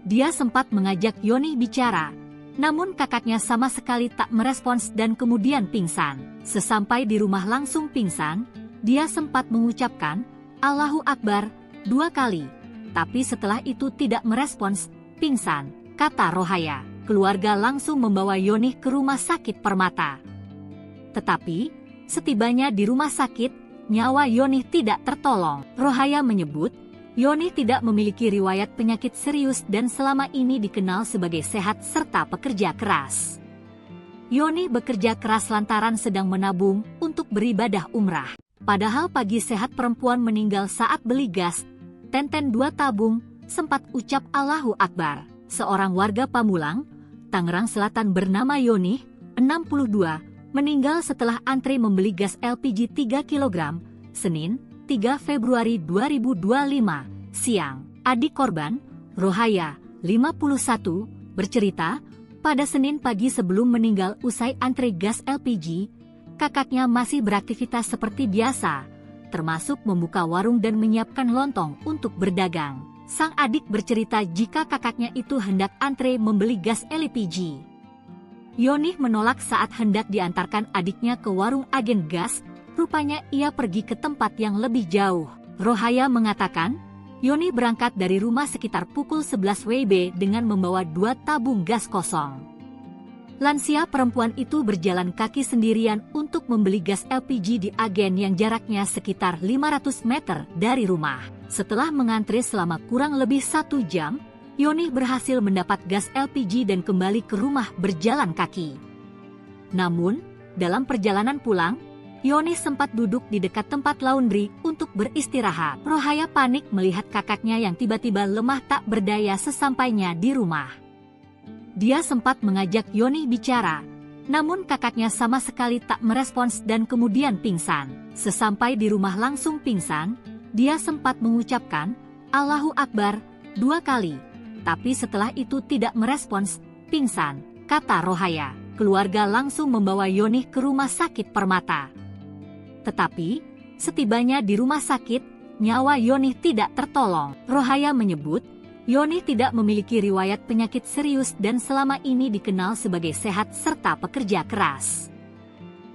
Dia sempat mengajak Yonih bicara, namun kakaknya sama sekali tak merespons dan kemudian pingsan. Sesampai di rumah langsung pingsan, dia sempat mengucapkan, Allahu Akbar, 2 kali. Tapi setelah itu tidak merespons, pingsan, kata Rohaya. Keluarga langsung membawa Yonih ke rumah sakit Permata. Tetapi, setibanya di rumah sakit, nyawa Yonih tidak tertolong. Rohaya menyebut, Yonih tidak memiliki riwayat penyakit serius dan selama ini dikenal sebagai sehat serta pekerja keras. Yoni bekerja keras lantaran sedang menabung untuk beribadah umrah. Padahal pagi sehat perempuan meninggal saat beli gas, Tenten 2 tabung, sempat ucap Allahu Akbar. Seorang warga Pamulang, Tangerang Selatan bernama Yoni, 62, meninggal setelah antri membeli gas LPG 3 kg, Senin, 3 Februari 2025, siang. Adik korban, Rohaya, 51, bercerita, pada Senin pagi sebelum meninggal usai antri gas LPG, kakaknya masih beraktivitas seperti biasa, termasuk membuka warung dan menyiapkan lontong untuk berdagang. Sang adik bercerita jika kakaknya itu hendak antre membeli gas LPG. Yoni menolak saat hendak diantarkan adiknya ke warung agen gas, rupanya ia pergi ke tempat yang lebih jauh. Rohaya mengatakan, Yoni berangkat dari rumah sekitar pukul 11 WIB dengan membawa 2 tabung gas kosong. Lansia perempuan itu berjalan kaki sendirian untuk membeli gas LPG di agen yang jaraknya sekitar 500 meter dari rumah. Setelah mengantri selama kurang lebih 1 jam, Yoni berhasil mendapat gas LPG dan kembali ke rumah berjalan kaki. Namun, dalam perjalanan pulang, Yoni sempat duduk di dekat tempat laundry untuk beristirahat. Rohaya panik melihat kakaknya yang tiba-tiba lemah tak berdaya sesampainya di rumah. Dia sempat mengajak Yoni bicara, namun kakaknya sama sekali tak merespons dan kemudian pingsan. Sesampai di rumah langsung pingsan, dia sempat mengucapkan Allahu Akbar 2 kali, tapi setelah itu tidak merespons, pingsan, kata Rohaya. Keluarga langsung membawa Yoni ke rumah sakit Permata. Tetapi, setibanya di rumah sakit, nyawa Yoni tidak tertolong. Rohaya menyebut, Yoni tidak memiliki riwayat penyakit serius dan selama ini dikenal sebagai sehat serta pekerja keras.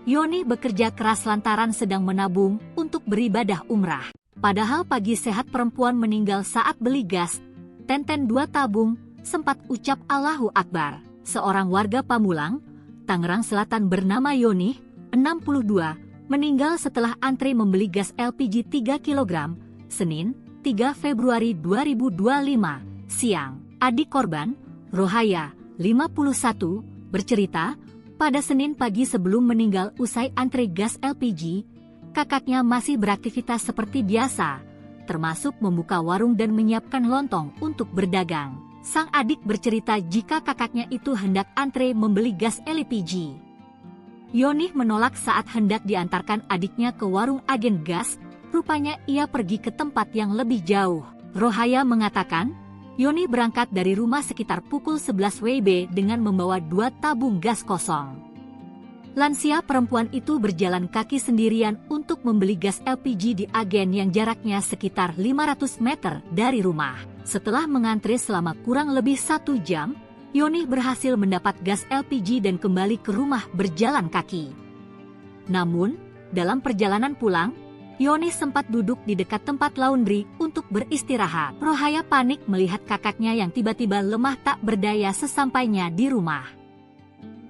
Yoni bekerja keras lantaran sedang menabung untuk beribadah umrah. Padahal pagi sehat perempuan meninggal saat beli gas, Tenten 2 tabung, sempat ucap Allahu Akbar. Seorang warga Pamulang, Tangerang Selatan bernama Yoni, 62, meninggal setelah antri membeli gas LPG 3 kg, Senin, 3 Februari 2025, siang. Adik korban, Rohaya, 51, bercerita, pada Senin pagi sebelum meninggal usai antri gas LPG, kakaknya masih beraktivitas seperti biasa, termasuk membuka warung dan menyiapkan lontong untuk berdagang. Sang adik bercerita jika kakaknya itu hendak antre membeli gas LPG. Yoni menolak saat hendak diantarkan adiknya ke warung agen gas, rupanya ia pergi ke tempat yang lebih jauh. Rohaya mengatakan, Yoni berangkat dari rumah sekitar pukul 11 WIB dengan membawa 2 tabung gas kosong. Lansia perempuan itu berjalan kaki sendirian untuk membeli gas LPG di agen yang jaraknya sekitar 500 meter dari rumah. Setelah mengantri selama kurang lebih 1 jam, Yoni berhasil mendapat gas LPG dan kembali ke rumah berjalan kaki. Namun, dalam perjalanan pulang, Yoni sempat duduk di dekat tempat laundry untuk beristirahat. Rohaya panik melihat kakaknya yang tiba-tiba lemah tak berdaya sesampainya di rumah.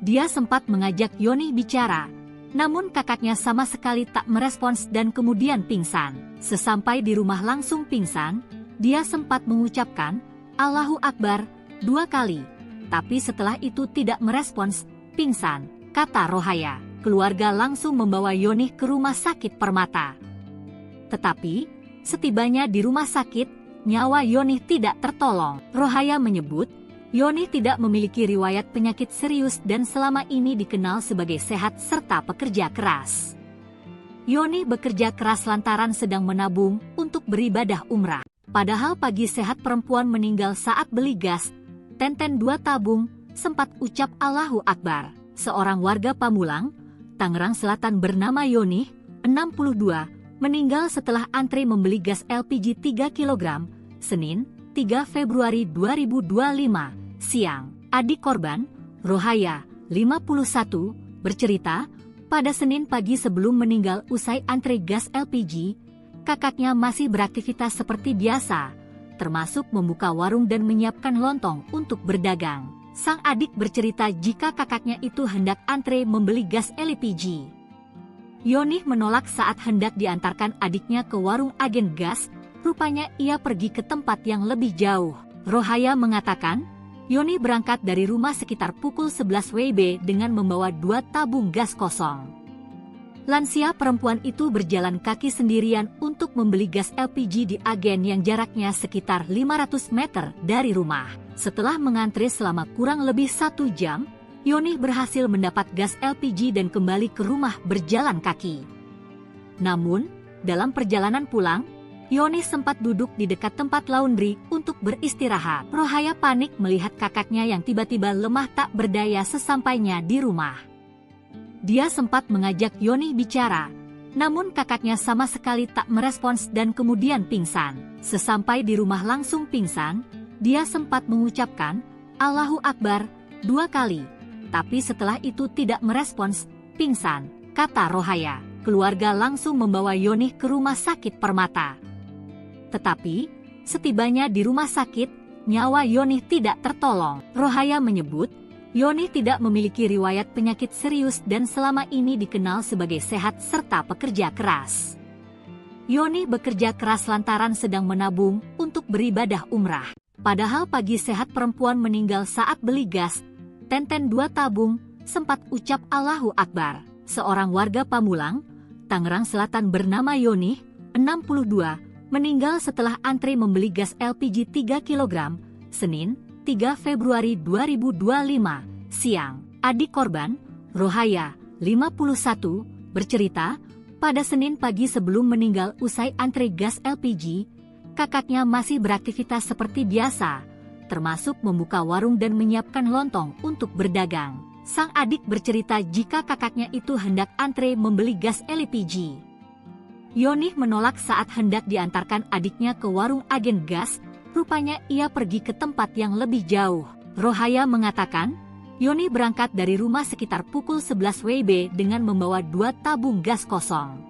Dia sempat mengajak Yoni bicara, namun kakaknya sama sekali tak merespons dan kemudian pingsan. Sesampai di rumah langsung pingsan, dia sempat mengucapkan Allahu Akbar 2 kali. Tapi setelah itu tidak merespons, pingsan, kata Rohaya. Keluarga langsung membawa Yoni ke rumah sakit Permata. Tetapi, setibanya di rumah sakit, nyawa Yoni tidak tertolong. Rohaya menyebut, Yoni tidak memiliki riwayat penyakit serius dan selama ini dikenal sebagai sehat serta pekerja keras. Yoni bekerja keras lantaran sedang menabung untuk beribadah umrah. Padahal pagi sehat perempuan meninggal saat beli gas, Tenten 2 tabung, sempat ucap Allahu Akbar. Seorang warga Pamulang, Tangerang Selatan bernama Yoni, 62, meninggal setelah antri membeli gas LPG 3 kg, Senin, 3 Februari 2025, siang. Adik korban, Rohaya, 51, bercerita, pada Senin pagi sebelum meninggal usai antri gas LPG, kakaknya masih beraktivitas seperti biasa, termasuk membuka warung dan menyiapkan lontong untuk berdagang. Sang adik bercerita jika kakaknya itu hendak antre membeli gas LPG. Yoni menolak saat hendak diantarkan adiknya ke warung agen gas, rupanya ia pergi ke tempat yang lebih jauh. Rohaya mengatakan, Yoni berangkat dari rumah sekitar pukul 11 WIB dengan membawa 2 tabung gas kosong. Lansia perempuan itu berjalan kaki sendirian untuk membeli gas LPG di agen yang jaraknya sekitar 500 meter dari rumah. Setelah mengantri selama kurang lebih 1 jam, Yoni berhasil mendapat gas LPG dan kembali ke rumah berjalan kaki. Namun, dalam perjalanan pulang, Yoni sempat duduk di dekat tempat laundry untuk beristirahat. Rohaya panik melihat kakaknya yang tiba-tiba lemah tak berdaya sesampainya di rumah. Dia sempat mengajak Yoni bicara, namun kakaknya sama sekali tak merespons dan kemudian pingsan. Sesampai di rumah langsung pingsan, dia sempat mengucapkan, "Allahu Akbar," 2 kali. Tapi setelah itu tidak merespons, pingsan, kata Rohaya. Keluarga langsung membawa Yoni ke rumah sakit Permata. Tetapi, setibanya di rumah sakit, nyawa Yoni tidak tertolong. Rohaya menyebut, Yoni tidak memiliki riwayat penyakit serius dan selama ini dikenal sebagai sehat serta pekerja keras. Yoni bekerja keras lantaran sedang menabung untuk beribadah umrah. Padahal pagi sehat perempuan meninggal saat beli gas, tenten 2 tabung, sempat ucap Allahu Akbar. Seorang warga Pamulang, Tangerang Selatan bernama Yoni, 62, meninggal setelah antri membeli gas LPG 3 kg, Senin, 3 Februari 2025, siang. Adik korban, Rohaya, 51, bercerita, pada Senin pagi sebelum meninggal usai antri gas LPG, kakaknya masih beraktivitas seperti biasa, termasuk membuka warung dan menyiapkan lontong untuk berdagang. Sang adik bercerita jika kakaknya itu hendak antre membeli gas LPG. Yoni menolak saat hendak diantarkan adiknya ke warung agen gas, rupanya ia pergi ke tempat yang lebih jauh. Rohaya mengatakan, Yoni berangkat dari rumah sekitar pukul 11 WIB dengan membawa 2 tabung gas kosong.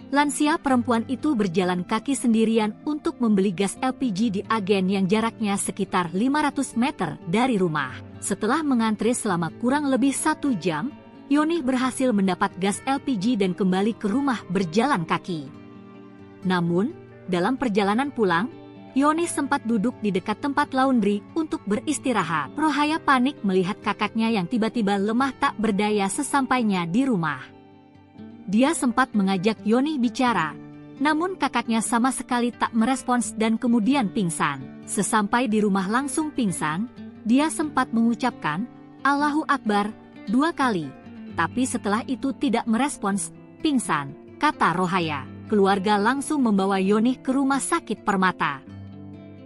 Lansia perempuan itu berjalan kaki sendirian untuk membeli gas LPG di agen yang jaraknya sekitar 500 meter dari rumah. Setelah mengantri selama kurang lebih 1 jam, Yoni berhasil mendapat gas LPG dan kembali ke rumah berjalan kaki. Namun, dalam perjalanan pulang, Yoni sempat duduk di dekat tempat laundry untuk beristirahat. Rohaya panik melihat kakaknya yang tiba-tiba lemah tak berdaya sesampainya di rumah. Dia sempat mengajak Yoni bicara, namun kakaknya sama sekali tak merespons dan kemudian pingsan. Sesampai di rumah langsung pingsan, dia sempat mengucapkan, Allahu Akbar, 2 kali. Tapi setelah itu tidak merespons, pingsan, kata Rohaya. Keluarga langsung membawa Yoni ke rumah sakit Permata.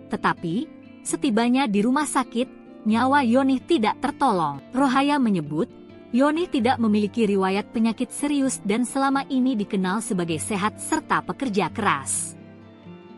Tetapi, setibanya di rumah sakit, nyawa Yoni tidak tertolong. Rohaya menyebut, Yoni tidak memiliki riwayat penyakit serius dan selama ini dikenal sebagai sehat serta pekerja keras.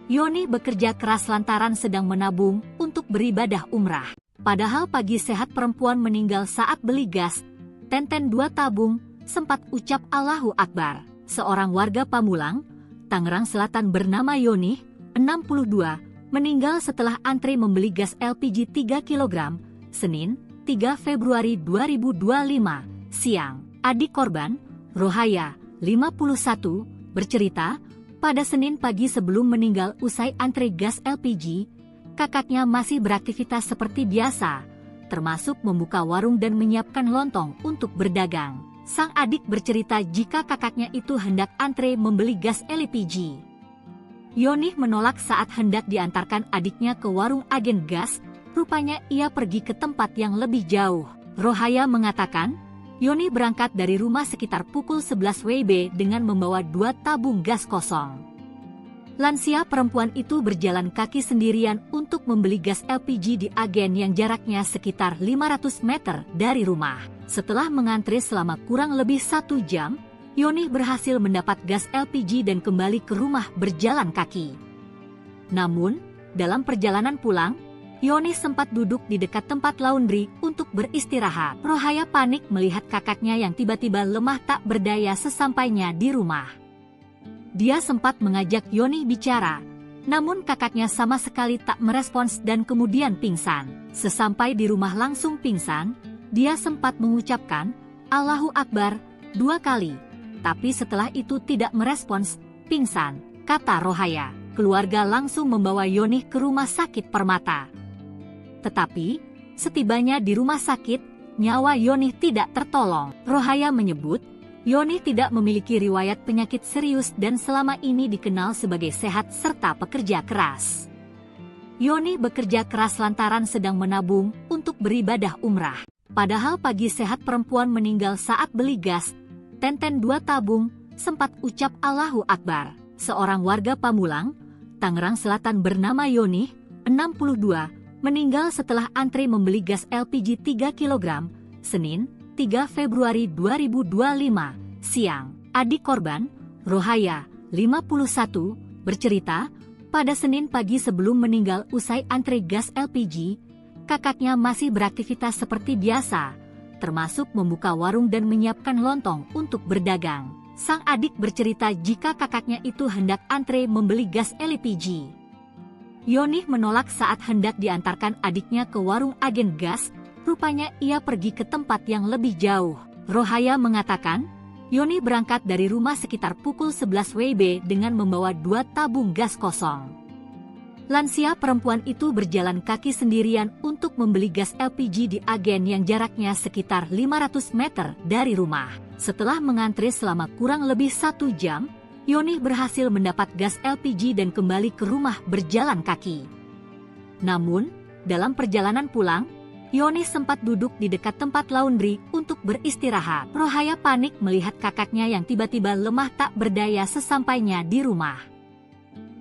Yoni bekerja keras lantaran sedang menabung untuk beribadah umrah. Padahal pagi sehat perempuan meninggal saat beli gas, tenten 2 tabung, sempat ucap Allahu Akbar. Seorang warga Pamulang, Tangerang Selatan bernama Yoni, 62, meninggal setelah antri membeli gas LPG 3 kg, Senin, 3 Februari 2025, siang. Adik korban, Rohaya, 51, bercerita, pada Senin pagi sebelum meninggal usai antri gas LPG, kakaknya masih beraktivitas seperti biasa, termasuk membuka warung dan menyiapkan lontong untuk berdagang. Sang adik bercerita jika kakaknya itu hendak antre membeli gas LPG. Yoni menolak saat hendak diantarkan adiknya ke warung agen gas, rupanya ia pergi ke tempat yang lebih jauh. Rohaya mengatakan, Yoni berangkat dari rumah sekitar pukul 11 WIB dengan membawa 2 tabung gas kosong. Lansia perempuan itu berjalan kaki sendirian untuk membeli gas LPG di agen yang jaraknya sekitar 500 meter dari rumah. Setelah mengantri selama kurang lebih 1 jam, Yoni berhasil mendapat gas LPG dan kembali ke rumah berjalan kaki. Namun, dalam perjalanan pulang, Yoni sempat duduk di dekat tempat laundry untuk beristirahat. Rohaya panik melihat kakaknya yang tiba-tiba lemah tak berdaya sesampainya di rumah. Dia sempat mengajak Yoni bicara, namun kakaknya sama sekali tak merespons dan kemudian pingsan. Sesampai di rumah langsung pingsan, dia sempat mengucapkan, Allahu Akbar, 2 kali. Tapi setelah itu tidak merespons, pingsan, kata Rohaya. Keluarga langsung membawa Yoni ke rumah sakit Permata. Tetapi, setibanya di rumah sakit, nyawa Yoni tidak tertolong. Rohaya menyebut, Yoni tidak memiliki riwayat penyakit serius dan selama ini dikenal sebagai sehat serta pekerja keras. Yoni bekerja keras lantaran sedang menabung untuk beribadah umrah. Padahal pagi sehat perempuan meninggal saat beli gas, Tenten 2 tabung, sempat ucap Allahu Akbar. Seorang warga Pamulang, Tangerang Selatan bernama Yoni, 62, meninggal setelah antri membeli gas LPG 3 kg, Senin, 3 Februari 2025, siang. Adik korban, Rohaya, 51, bercerita, pada Senin pagi sebelum meninggal usai antri gas LPG, kakaknya masih beraktivitas seperti biasa, termasuk membuka warung dan menyiapkan lontong untuk berdagang. Sang adik bercerita jika kakaknya itu hendak antre membeli gas LPG. Yoni menolak saat hendak diantarkan adiknya ke warung agen gas, rupanya ia pergi ke tempat yang lebih jauh. Rohaya mengatakan, Yoni berangkat dari rumah sekitar pukul 11 WIB dengan membawa 2 tabung gas kosong. Lansia perempuan itu berjalan kaki sendirian untuk membeli gas LPG di agen yang jaraknya sekitar 500 meter dari rumah. Setelah mengantri selama kurang lebih 1 jam, Yoni berhasil mendapat gas LPG dan kembali ke rumah berjalan kaki. Namun, dalam perjalanan pulang, Yoni sempat duduk di dekat tempat laundry untuk beristirahat. Rohaya panik melihat kakaknya yang tiba-tiba lemah tak berdaya sesampainya di rumah.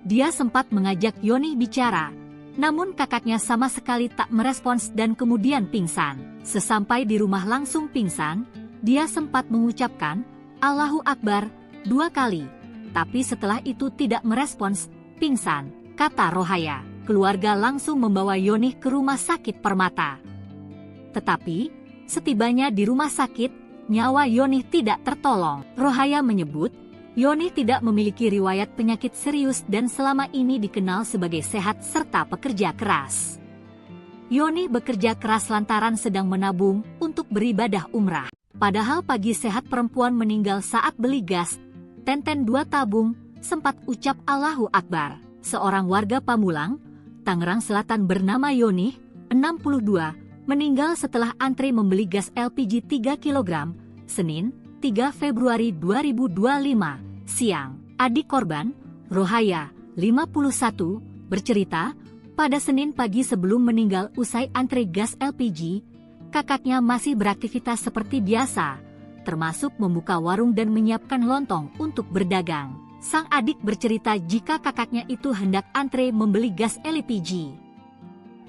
Dia sempat mengajak Yoni bicara, namun kakaknya sama sekali tak merespons dan kemudian pingsan. Sesampai di rumah langsung pingsan, dia sempat mengucapkan, Allahu Akbar, 2 kali. Tapi setelah itu tidak merespons, pingsan, kata Rohaya. Keluarga langsung membawa Yoni ke rumah sakit Permata. Tetapi, setibanya di rumah sakit, nyawa Yoni tidak tertolong. Rohaya menyebut, Yoni tidak memiliki riwayat penyakit serius dan selama ini dikenal sebagai sehat serta pekerja keras. Yoni bekerja keras lantaran sedang menabung untuk beribadah umrah. Padahal pagi sehat perempuan meninggal saat beli gas, Tenten 2 tabung, sempat ucap Allahu Akbar. Seorang warga Pamulang, Tangerang Selatan bernama Yoni, 62, meninggal setelah antri membeli gas LPG 3 kg, Senin, 3 Februari 2025, siang. Adik korban, Rohaya, 51, bercerita, pada Senin pagi sebelum meninggal usai antri gas LPG, kakaknya masih beraktivitas seperti biasa, termasuk membuka warung dan menyiapkan lontong untuk berdagang. Sang adik bercerita jika kakaknya itu hendak antre membeli gas LPG.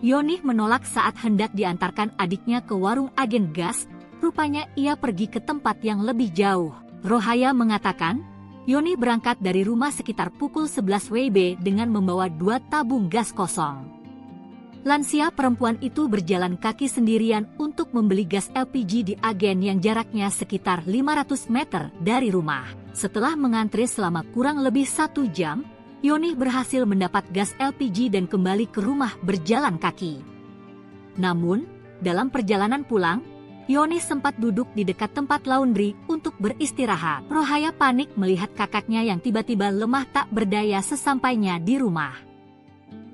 Yoni menolak saat hendak diantarkan adiknya ke warung agen gas, rupanya ia pergi ke tempat yang lebih jauh. Rohaya mengatakan, Yoni berangkat dari rumah sekitar pukul 11 WIB dengan membawa 2 tabung gas kosong. Lansia perempuan itu berjalan kaki sendirian untuk membeli gas LPG di agen yang jaraknya sekitar 500 meter dari rumah. Setelah mengantri selama kurang lebih 1 jam, Yoni berhasil mendapat gas LPG dan kembali ke rumah berjalan kaki. Namun, dalam perjalanan pulang, Yoni sempat duduk di dekat tempat laundry untuk beristirahat. Rohaya panik melihat kakaknya yang tiba-tiba lemah tak berdaya sesampainya di rumah.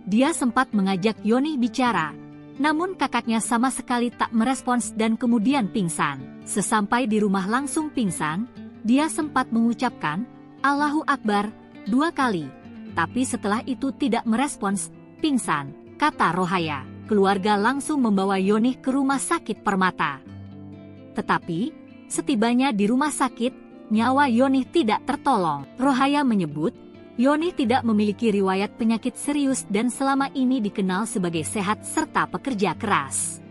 Dia sempat mengajak Yoni bicara, namun kakaknya sama sekali tak merespons dan kemudian pingsan. Sesampai di rumah langsung pingsan, dia sempat mengucapkan, Allahu Akbar, 2 kali. Tapi setelah itu tidak merespons, pingsan, kata Rohaya. Keluarga langsung membawa Yoni ke rumah sakit Permata. Tetapi, setibanya di rumah sakit, nyawa Yoni tidak tertolong. Rohaya menyebut, Yoni tidak memiliki riwayat penyakit serius dan selama ini dikenal sebagai sehat serta pekerja keras.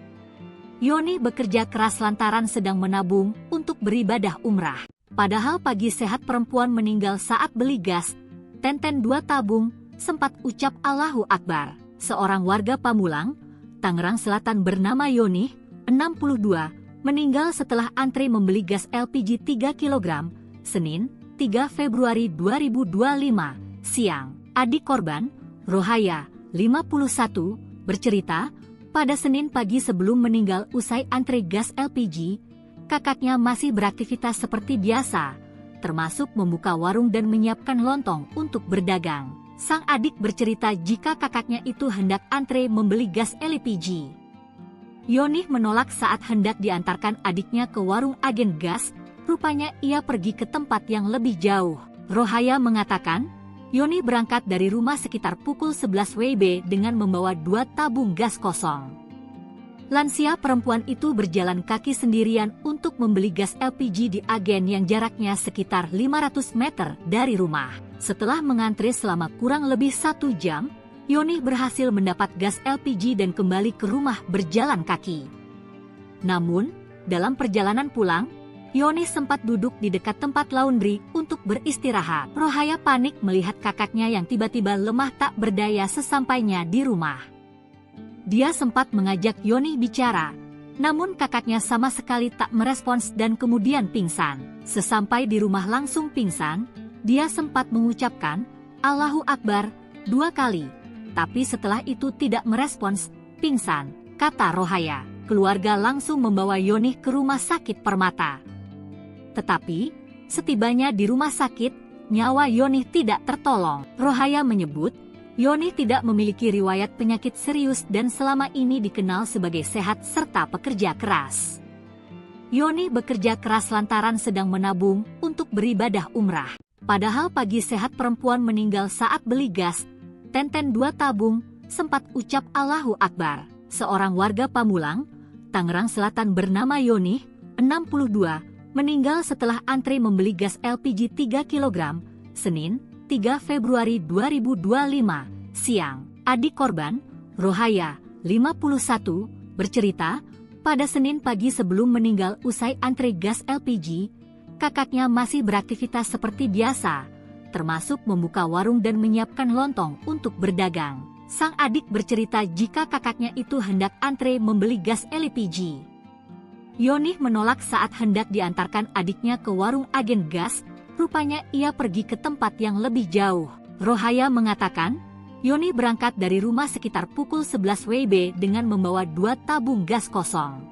Yoni bekerja keras lantaran sedang menabung untuk beribadah umrah. Padahal pagi sehat perempuan meninggal saat beli gas, Tenten 2 tabung, sempat ucap Allahu Akbar. Seorang warga Pamulang, Tangerang Selatan bernama Yoni, 62, meninggal setelah antri membeli gas LPG 3 kg, Senin, 3 Februari 2025, siang. Adik korban, Rohaya, 51, bercerita, pada Senin pagi sebelum meninggal usai antri gas LPG, kakaknya masih beraktivitas seperti biasa, termasuk membuka warung dan menyiapkan lontong untuk berdagang. Sang adik bercerita jika kakaknya itu hendak antre membeli gas LPG. Yonih menolak saat hendak diantarkan adiknya ke warung agen gas, rupanya ia pergi ke tempat yang lebih jauh. Rohaya mengatakan, Yonih berangkat dari rumah sekitar pukul 11 WIB dengan membawa 2 tabung gas kosong. Lansia perempuan itu berjalan kaki sendirian untuk membeli gas LPG di agen yang jaraknya sekitar 500 meter dari rumah. Setelah mengantri selama kurang lebih 1 jam, Yonih berhasil mendapat gas LPG dan kembali ke rumah berjalan kaki. Namun, dalam perjalanan pulang, Yonih sempat duduk di dekat tempat laundry untuk beristirahat. Rohaya panik melihat kakaknya yang tiba-tiba lemah tak berdaya sesampainya di rumah. Dia sempat mengajak Yonih bicara, namun kakaknya sama sekali tak merespons dan kemudian pingsan. Sesampai di rumah langsung pingsan, dia sempat mengucapkan, "Allahu Akbar," 2 kali. Tapi setelah itu tidak merespons, pingsan, kata Rohaya. Keluarga langsung membawa Yonih ke rumah sakit Permata. Tetapi, setibanya di rumah sakit, nyawa Yonih tidak tertolong. Rohaya menyebut, Yonih tidak memiliki riwayat penyakit serius dan selama ini dikenal sebagai sehat serta pekerja keras. Yonih bekerja keras lantaran sedang menabung untuk beribadah umrah. Padahal pagi sehat perempuan meninggal saat beli gas, Tenten 2 tabung, sempat ucap Allahu Akbar. Seorang warga Pamulang, Tangerang Selatan bernama Yonih, 62, meninggal setelah antri membeli gas LPG 3 kg, Senin, 3 Februari 2025, siang. Adik korban, Rohaya, 51, bercerita, pada Senin pagi sebelum meninggal usai antri gas LPG, kakaknya masih beraktivitas seperti biasa, termasuk membuka warung dan menyiapkan lontong untuk berdagang. Sang adik bercerita jika kakaknya itu hendak antre membeli gas LPG. Yonih menolak saat hendak diantarkan adiknya ke warung agen gas, rupanya ia pergi ke tempat yang lebih jauh. Rohaya mengatakan, Yonih berangkat dari rumah sekitar pukul 11 WIB dengan membawa 2 tabung gas kosong.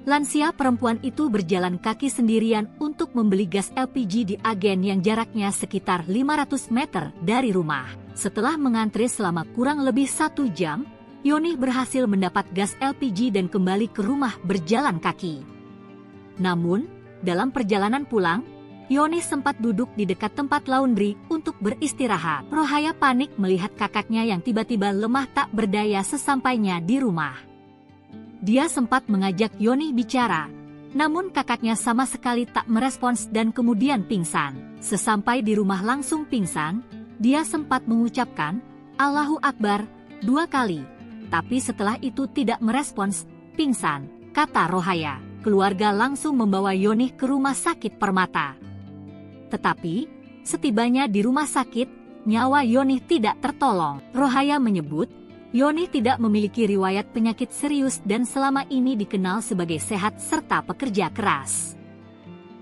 Lansia perempuan itu berjalan kaki sendirian untuk membeli gas LPG di agen yang jaraknya sekitar 500 meter dari rumah. Setelah mengantri selama kurang lebih 1 jam, Yonih berhasil mendapat gas LPG dan kembali ke rumah berjalan kaki. Namun, dalam perjalanan pulang, Yonih sempat duduk di dekat tempat laundry untuk beristirahat. Rohaya panik melihat kakaknya yang tiba-tiba lemah tak berdaya sesampainya di rumah. Dia sempat mengajak Yonih bicara, namun kakaknya sama sekali tak merespons dan kemudian pingsan. Sesampai di rumah langsung pingsan, dia sempat mengucapkan, Allahu Akbar, 2 kali. Tapi setelah itu tidak merespons, pingsan, kata Rohaya. Keluarga langsung membawa Yonih ke rumah sakit Permata. Tetapi, setibanya di rumah sakit, nyawa Yonih tidak tertolong. Rohaya menyebut, Yonih tidak memiliki riwayat penyakit serius dan selama ini dikenal sebagai sehat serta pekerja keras.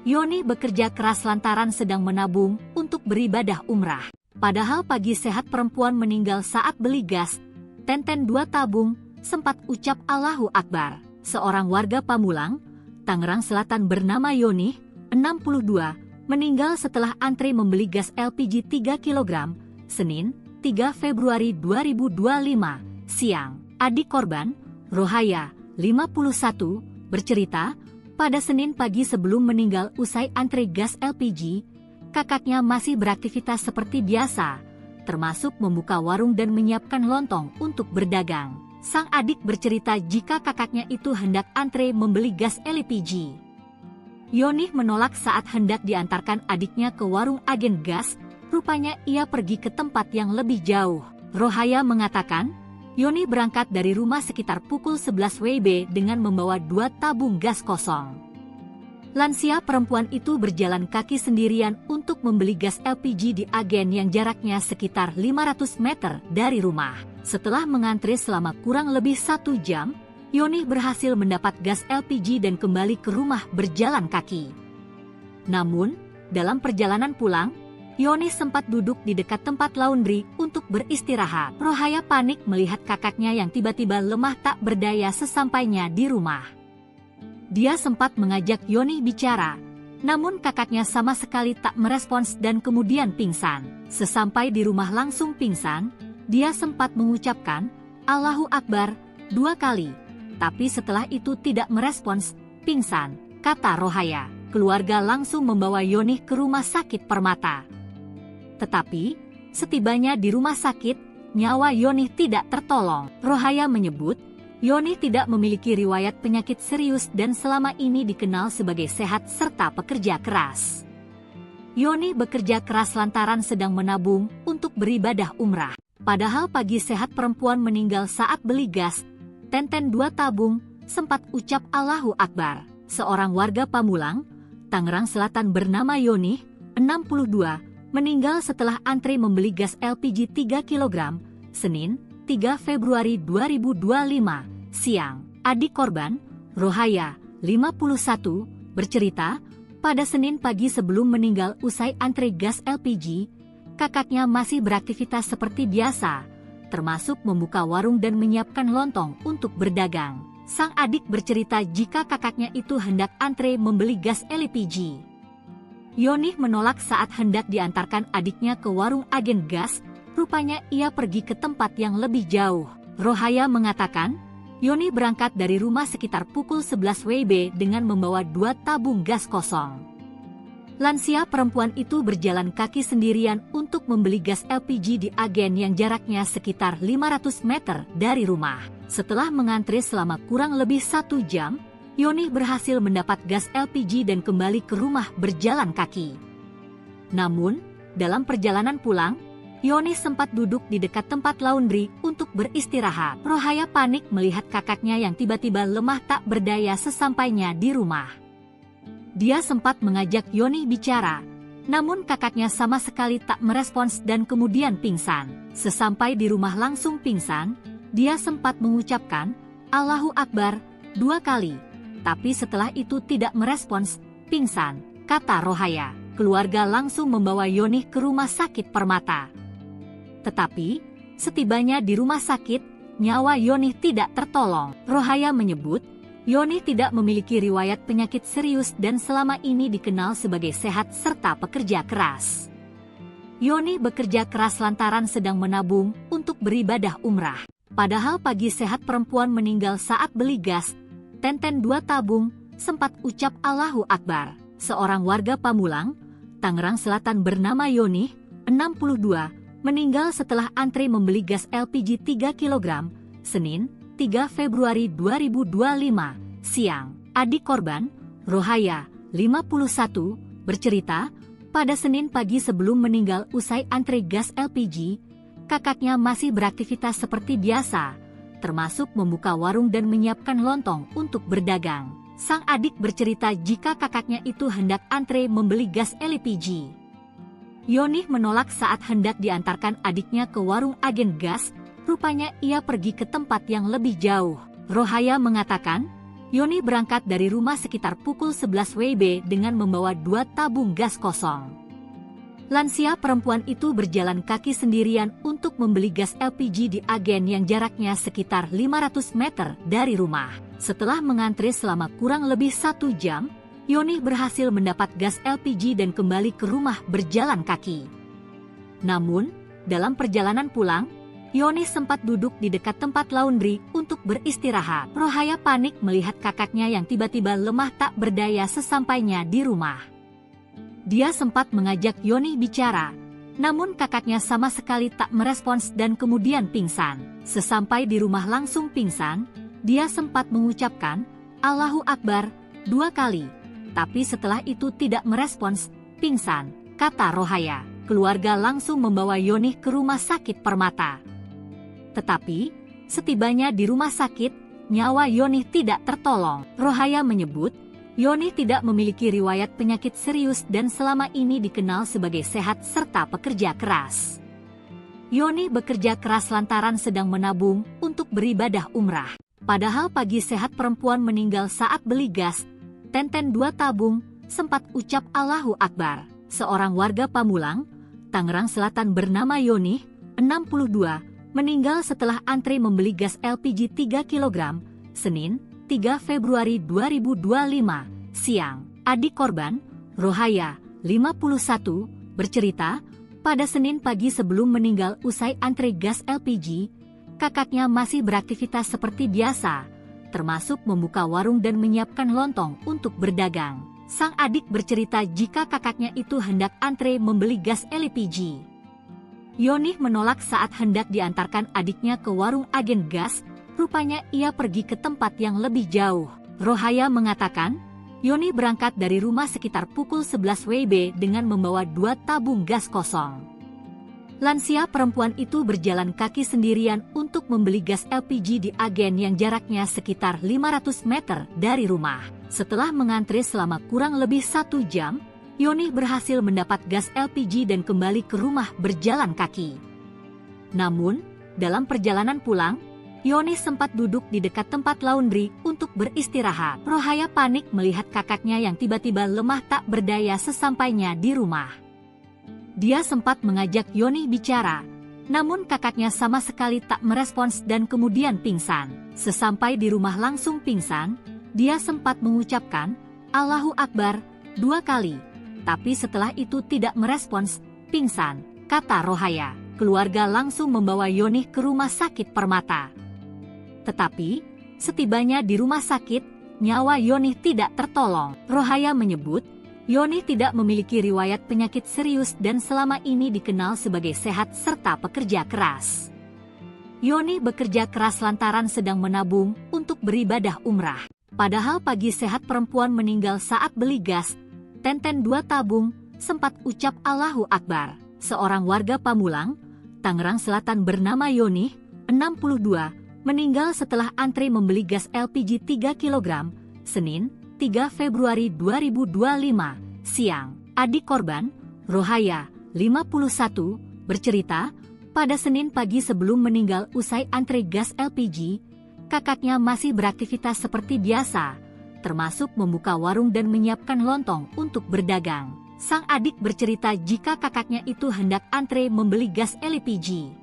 Yonih bekerja keras lantaran sedang menabung untuk beribadah umrah. Padahal pagi sehat perempuan meninggal saat beli gas, Tenten 2 tabung, sempat ucap Allahu Akbar. Seorang warga Pamulang, Tangerang Selatan bernama Yonih, 62, meninggal setelah antri membeli gas LPG 3 kg, Senin, 3 Februari 2025, siang. Adik korban, Rohaya, 51, bercerita, pada Senin pagi sebelum meninggal usai antri gas LPG, kakaknya masih beraktivitas seperti biasa, termasuk membuka warung dan menyiapkan lontong untuk berdagang. Sang adik bercerita jika kakaknya itu hendak antre membeli gas LPG. Yonih menolak saat hendak diantarkan adiknya ke warung agen gas, rupanya ia pergi ke tempat yang lebih jauh. Rohaya mengatakan, Yonih berangkat dari rumah sekitar pukul 11 WIB dengan membawa 2 tabung gas kosong. Lansia perempuan itu berjalan kaki sendirian untuk membeli gas LPG di agen yang jaraknya sekitar 500 meter dari rumah. Setelah mengantri selama kurang lebih 1 jam, Yonih berhasil mendapat gas LPG dan kembali ke rumah berjalan kaki. Namun, dalam perjalanan pulang, Yonih sempat duduk di dekat tempat laundry untuk beristirahat. Rohaya panik melihat kakaknya yang tiba-tiba lemah tak berdaya sesampainya di rumah. Dia sempat mengajak Yonih bicara, namun kakaknya sama sekali tak merespons dan kemudian pingsan. Sesampai di rumah langsung pingsan, dia sempat mengucapkan, Allahu Akbar, 2 kali. tapi setelah itu tidak merespons, pingsan, kata Rohaya. Keluarga langsung membawa Yonih ke rumah sakit Permata. Tetapi, setibanya di rumah sakit, nyawa Yonih tidak tertolong. Rohaya menyebut, Yonih tidak memiliki riwayat penyakit serius dan selama ini dikenal sebagai sehat serta pekerja keras. Yonih bekerja keras lantaran sedang menabung untuk beribadah umrah. Padahal pagi sehat perempuan meninggal saat beli gas, Tenten 2 tabung, sempat ucap Allahu Akbar. Seorang warga Pamulang, Tangerang Selatan bernama Yonih, 62, meninggal setelah antri membeli gas LPG 3 kg, Senin, 3 Februari 2025, siang. Adik korban, Rohaya, 51, bercerita, pada Senin pagi sebelum meninggal usai antri gas LPG, kakaknya masih beraktivitas seperti biasa, termasuk membuka warung dan menyiapkan lontong untuk berdagang. Sang adik bercerita jika kakaknya itu hendak antre membeli gas LPG. Yonih menolak saat hendak diantarkan adiknya ke warung agen gas, rupanya ia pergi ke tempat yang lebih jauh. Rohaya mengatakan, Yonih berangkat dari rumah sekitar pukul 11 WIB dengan membawa 2 tabung gas kosong. Lansia perempuan itu berjalan kaki sendirian untuk membeli gas LPG di agen yang jaraknya sekitar 500 meter dari rumah. Setelah mengantri selama kurang lebih 1 jam, Yonih berhasil mendapat gas LPG dan kembali ke rumah berjalan kaki. Namun, dalam perjalanan pulang, Yonih sempat duduk di dekat tempat laundry untuk beristirahat. Rohaya panik melihat kakaknya yang tiba-tiba lemah tak berdaya sesampainya di rumah. Dia sempat mengajak Yonih bicara, namun kakaknya sama sekali tak merespons dan kemudian pingsan. Sesampai di rumah langsung pingsan, dia sempat mengucapkan Allahu Akbar 2 kali, tapi setelah itu tidak merespons, pingsan, kata Rohaya. Keluarga langsung membawa Yonih ke rumah sakit Permata. Tetapi, setibanya di rumah sakit, nyawa Yonih tidak tertolong. Rohaya menyebut, Yonih tidak memiliki riwayat penyakit serius dan selama ini dikenal sebagai sehat serta pekerja keras. Yonih bekerja keras lantaran sedang menabung untuk beribadah umrah. Padahal pagi sehat perempuan meninggal saat beli gas, Tenten 2 tabung, sempat ucap Allahu Akbar. Seorang warga Pamulang, Tangerang Selatan bernama Yonih, 62, meninggal setelah antri membeli gas LPG 3 kg, Senin, 3 Februari 2025, siang. Adik korban, Rohaya, 51, bercerita, pada Senin pagi sebelum meninggal usai antri gas LPG, kakaknya masih beraktivitas seperti biasa, termasuk membuka warung dan menyiapkan lontong untuk berdagang. Sang adik bercerita jika kakaknya itu hendak antre membeli gas LPG. Yonih menolak saat hendak diantarkan adiknya ke warung agen gas, rupanya ia pergi ke tempat yang lebih jauh. Rohaya mengatakan, Yonih berangkat dari rumah sekitar pukul 11 WIB dengan membawa 2 tabung gas kosong. Lansia perempuan itu berjalan kaki sendirian untuk membeli gas LPG di agen yang jaraknya sekitar 500 meter dari rumah. Setelah mengantri selama kurang lebih 1 jam, Yonih berhasil mendapat gas LPG dan kembali ke rumah berjalan kaki. Namun, dalam perjalanan pulang, Yonih sempat duduk di dekat tempat laundry untuk beristirahat. Rohaya panik melihat kakaknya yang tiba-tiba lemah tak berdaya sesampainya di rumah. Dia sempat mengajak Yonih bicara, namun kakaknya sama sekali tak merespons dan kemudian pingsan. Sesampai di rumah langsung pingsan, dia sempat mengucapkan Allahu Akbar 2 kali, tapi setelah itu tidak merespons, pingsan, kata Rohaya. Keluarga langsung membawa Yonih ke rumah sakit Permata. Tetapi, setibanya di rumah sakit, nyawa Yonih tidak tertolong. Rohaya menyebut, Yonih tidak memiliki riwayat penyakit serius dan selama ini dikenal sebagai sehat serta pekerja keras. Yonih bekerja keras lantaran sedang menabung untuk beribadah umrah. Padahal pagi sehat perempuan meninggal saat beli gas, Tenten 2 tabung, sempat ucap Allahu Akbar. Seorang warga Pamulang, Tangerang Selatan bernama Yonih, 62, meninggal setelah antri membeli gas LPG 3 kg, Senin, 3 Februari 2025, siang. Adik korban, Rohaya, 51, bercerita, pada Senin pagi sebelum meninggal usai antri gas LPG, kakaknya masih beraktivitas seperti biasa, termasuk membuka warung dan menyiapkan lontong untuk berdagang. Sang adik bercerita jika kakaknya itu hendak antre membeli gas LPG. Yonih menolak saat hendak diantarkan adiknya ke warung agen gas, rupanya ia pergi ke tempat yang lebih jauh. Rohaya mengatakan, Yonih berangkat dari rumah sekitar pukul 11 WIB dengan membawa 2 tabung gas kosong. Lansia perempuan itu berjalan kaki sendirian untuk membeli gas LPG di agen yang jaraknya sekitar 500 meter dari rumah. Setelah mengantre selama kurang lebih 1 jam, Yonih berhasil mendapat gas LPG dan kembali ke rumah berjalan kaki. Namun, dalam perjalanan pulang, Yonih sempat duduk di dekat tempat laundry untuk beristirahat. Rohaya panik melihat kakaknya yang tiba-tiba lemah tak berdaya sesampainya di rumah. Dia sempat mengajak Yonih bicara, namun kakaknya sama sekali tak merespons dan kemudian pingsan. Sesampai di rumah langsung pingsan, dia sempat mengucapkan, "Allahu Akbar," 2 kali. Tapi setelah itu tidak merespons, pingsan, kata Rohaya. Keluarga langsung membawa Yonih ke rumah sakit Permata. Tetapi, setibanya di rumah sakit, nyawa Yonih tidak tertolong. Rohaya menyebut, Yonih tidak memiliki riwayat penyakit serius dan selama ini dikenal sebagai sehat serta pekerja keras. Yonih bekerja keras lantaran sedang menabung untuk beribadah umrah. Padahal pagi sehat perempuan meninggal saat beli gas, tenten 2 tabung, sempat ucap Allahu Akbar. Seorang warga Pamulang, Tangerang Selatan bernama Yonih, 62, meninggal setelah antre membeli gas LPG 3 kg, Senin, 3 Februari 2025, siang. Adik korban, Rohaya, 51, bercerita, pada Senin pagi sebelum meninggal usai antre gas LPG, kakaknya masih beraktivitas seperti biasa, termasuk membuka warung dan menyiapkan lontong untuk berdagang. Sang adik bercerita jika kakaknya itu hendak antre membeli gas LPG.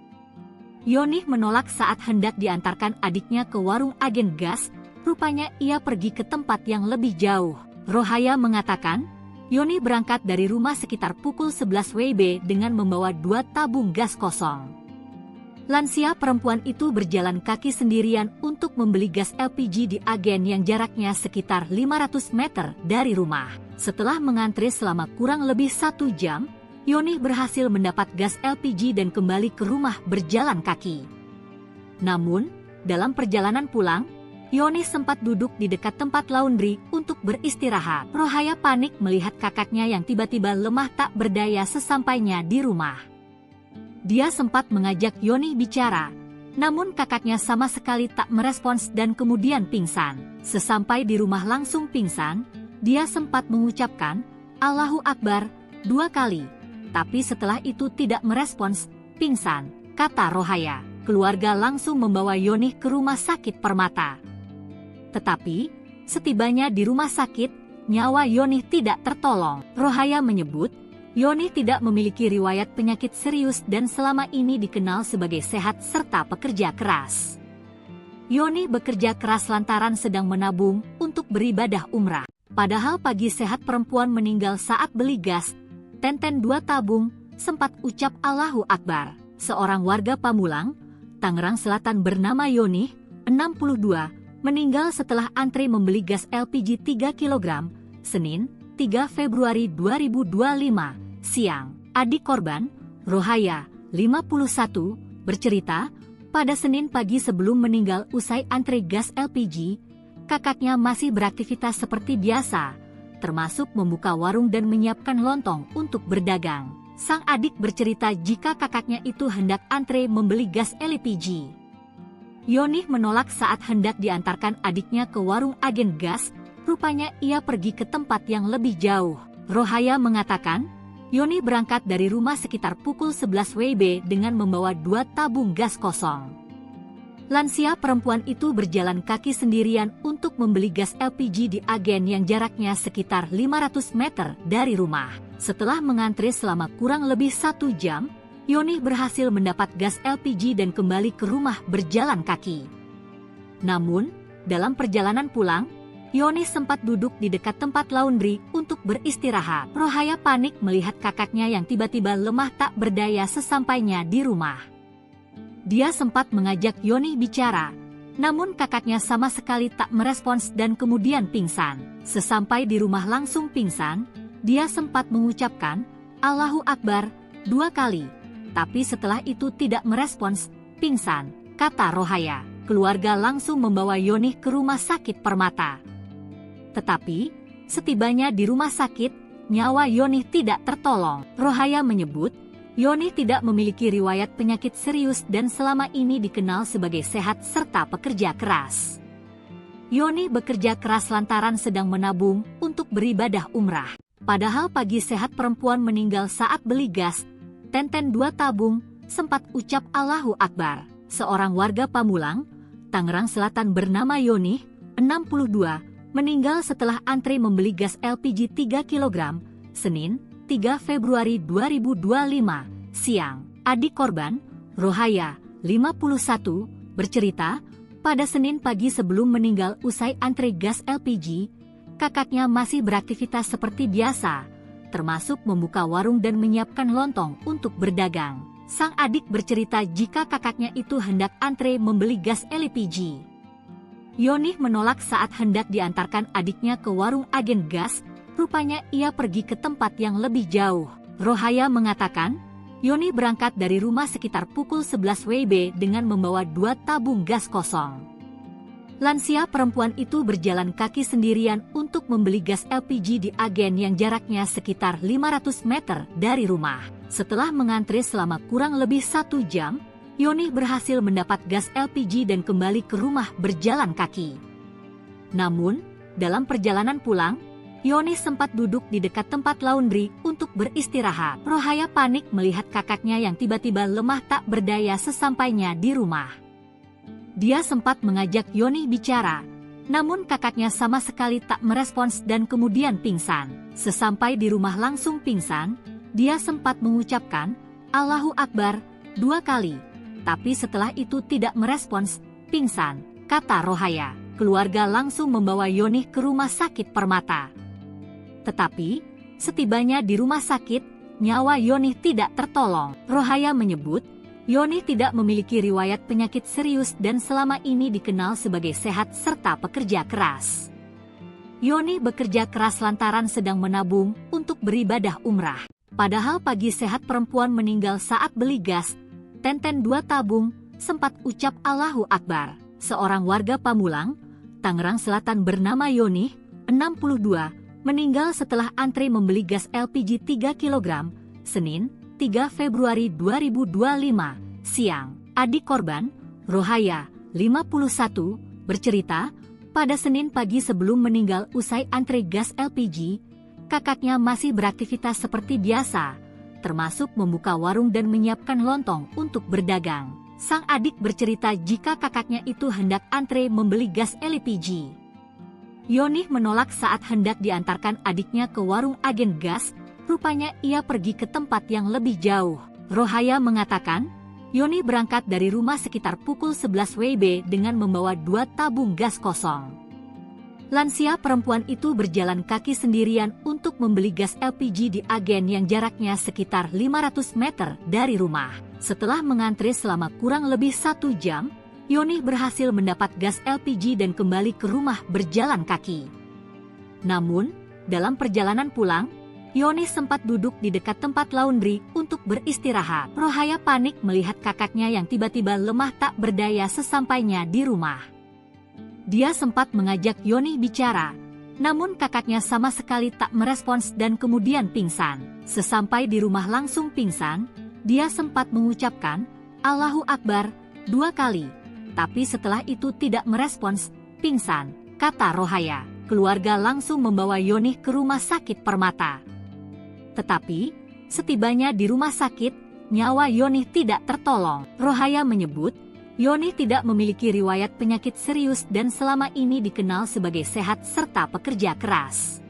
Yonih menolak saat hendak diantarkan adiknya ke warung agen gas, rupanya ia pergi ke tempat yang lebih jauh. Rohaya mengatakan, Yonih berangkat dari rumah sekitar pukul 11 WIB dengan membawa 2 tabung gas kosong. Lansia perempuan itu berjalan kaki sendirian untuk membeli gas LPG di agen yang jaraknya sekitar 500 meter dari rumah. Setelah mengantre selama kurang lebih 1 jam, Yonih berhasil mendapat gas LPG dan kembali ke rumah berjalan kaki. Namun, dalam perjalanan pulang, Yonih sempat duduk di dekat tempat laundry untuk beristirahat. Rohaya panik melihat kakaknya yang tiba-tiba lemah tak berdaya sesampainya di rumah. Dia sempat mengajak Yonih bicara, namun kakaknya sama sekali tak merespons dan kemudian pingsan. Sesampai di rumah langsung pingsan, dia sempat mengucapkan, Allahu Akbar, 2 kali. Tapi setelah itu tidak merespons, pingsan, kata Rohaya. Keluarga langsung membawa Yonih ke rumah sakit Permata. Tetapi, setibanya di rumah sakit, nyawa Yonih tidak tertolong. Rohaya menyebut, Yonih tidak memiliki riwayat penyakit serius dan selama ini dikenal sebagai sehat serta pekerja keras. Yonih bekerja keras lantaran sedang menabung untuk beribadah umrah. Padahal pagi sehat perempuan meninggal saat beli gas, tenten 2 tabung, sempat ucap Allahu Akbar. Seorang warga Pamulang, Tangerang Selatan bernama Yonih, 62, meninggal setelah antre membeli gas LPG 3 kg, Senin, 3 Februari 2025, siang. Adik korban, Rohaya, 51, bercerita, pada Senin pagi sebelum meninggal usai antre gas LPG, kakaknya masih beraktivitas seperti biasa, termasuk membuka warung dan menyiapkan lontong untuk berdagang. Sang adik bercerita jika kakaknya itu hendak antre membeli gas LPG. Yonih menolak saat hendak diantarkan adiknya ke warung agen gas, rupanya ia pergi ke tempat yang lebih jauh. Rohaya mengatakan, Yonih berangkat dari rumah sekitar pukul 11 WIB dengan membawa 2 tabung gas kosong. Lansia perempuan itu berjalan kaki sendirian untuk membeli gas LPG di agen yang jaraknya sekitar 500 meter dari rumah. Setelah mengantre selama kurang lebih 1 jam, Yonih berhasil mendapat gas LPG dan kembali ke rumah berjalan kaki. Namun, dalam perjalanan pulang, Yonih sempat duduk di dekat tempat laundry untuk beristirahat. Rohaya panik melihat kakaknya yang tiba-tiba lemah tak berdaya sesampainya di rumah. Dia sempat mengajak Yonih bicara, Namun kakaknya sama sekali tak merespons dan kemudian pingsan. Sesampai di rumah langsung pingsan, dia sempat mengucapkan Allahu Akbar 2 kali. Tapi setelah itu tidak merespons, pingsan, kata Rohaya. Keluarga langsung membawa Yonih ke rumah sakit Permata. Tetapi, setibanya di rumah sakit, nyawa Yonih tidak tertolong. Rohaya menyebut, Yonih tidak memiliki riwayat penyakit serius dan selama ini dikenal sebagai sehat serta pekerja keras. Yonih bekerja keras lantaran sedang menabung untuk beribadah umrah. Padahal pagi sehat perempuan meninggal saat beli gas, Tenten 2 tabung, sempat ucap Allahu Akbar. Seorang warga Pamulang, Tangerang Selatan bernama Yonih, 62, meninggal setelah antri membeli gas LPG 3 kg, Senin, 3 Februari 2025, siang. Adik korban, Rohaya, 51, bercerita, pada Senin pagi sebelum meninggal usai antri gas LPG, kakaknya masih beraktivitas seperti biasa, termasuk membuka warung dan menyiapkan lontong untuk berdagang. Sang adik bercerita jika kakaknya itu hendak antre membeli gas LPG. Yonih menolak saat hendak diantarkan adiknya ke warung agen gas, rupanya ia pergi ke tempat yang lebih jauh. Rohaya mengatakan, Yonih berangkat dari rumah sekitar pukul 11 WIB dengan membawa 2 tabung gas kosong. Lansia perempuan itu berjalan kaki sendirian untuk membeli gas LPG di agen yang jaraknya sekitar 500 meter dari rumah. Setelah mengantri selama kurang lebih 1 jam, Yonih berhasil mendapat gas LPG dan kembali ke rumah berjalan kaki. Namun, dalam perjalanan pulang, Yonih sempat duduk di dekat tempat laundry untuk beristirahat. Rohaya panik melihat kakaknya yang tiba-tiba lemah tak berdaya sesampainya di rumah. Dia sempat mengajak Yonih bicara, namun kakaknya sama sekali tak merespons dan kemudian pingsan. Sesampai di rumah langsung pingsan, dia sempat mengucapkan Allahu Akbar 2 kali. Tapi setelah itu tidak merespons, pingsan, kata Rohaya. Keluarga langsung membawa Yonih ke rumah sakit Permata. Tetapi, setibanya di rumah sakit, nyawa Yonih tidak tertolong. Rohaya menyebut, Yonih tidak memiliki riwayat penyakit serius dan selama ini dikenal sebagai sehat serta pekerja keras. Yonih bekerja keras lantaran sedang menabung untuk beribadah umrah. Padahal pagi sehat perempuan meninggal saat beli gas, Tenten 2 tabung, sempat ucap Allahu Akbar. Seorang warga Pamulang, Tangerang Selatan bernama Yonih, 62, meninggal setelah antri membeli gas LPG 3 kg, Senin, 3 Februari 2025, siang. Adik korban, Rohaya, 51, bercerita, pada Senin pagi sebelum meninggal usai antri gas LPG, kakaknya masih beraktivitas seperti biasa, termasuk membuka warung dan menyiapkan lontong untuk berdagang. Sang adik bercerita jika kakaknya itu hendak antre membeli gas LPG. Yonih menolak saat hendak diantarkan adiknya ke warung agen gas, rupanya ia pergi ke tempat yang lebih jauh. Rohaya mengatakan, Yonih berangkat dari rumah sekitar pukul 11 WIB dengan membawa 2 tabung gas kosong. Lansia perempuan itu berjalan kaki sendirian untuk membeli gas LPG di agen yang jaraknya sekitar 500 meter dari rumah. Setelah mengantri selama kurang lebih 1 jam, Yonih berhasil mendapat gas LPG dan kembali ke rumah berjalan kaki. Namun, dalam perjalanan pulang, Yonih sempat duduk di dekat tempat laundry untuk beristirahat. Rohaya panik melihat kakaknya yang tiba-tiba lemah tak berdaya sesampainya di rumah. Dia sempat mengajak Yonih bicara, namun kakaknya sama sekali tak merespons dan kemudian pingsan. Sesampai di rumah langsung pingsan, dia sempat mengucapkan Allahu Akbar 2 kali. Tapi setelah itu tidak merespons, pingsan, kata Rohaya. Keluarga langsung membawa Yonih ke rumah sakit Permata. Tetapi, setibanya di rumah sakit, nyawa Yonih tidak tertolong. Rohaya menyebut, Yonih tidak memiliki riwayat penyakit serius dan selama ini dikenal sebagai sehat serta pekerja keras.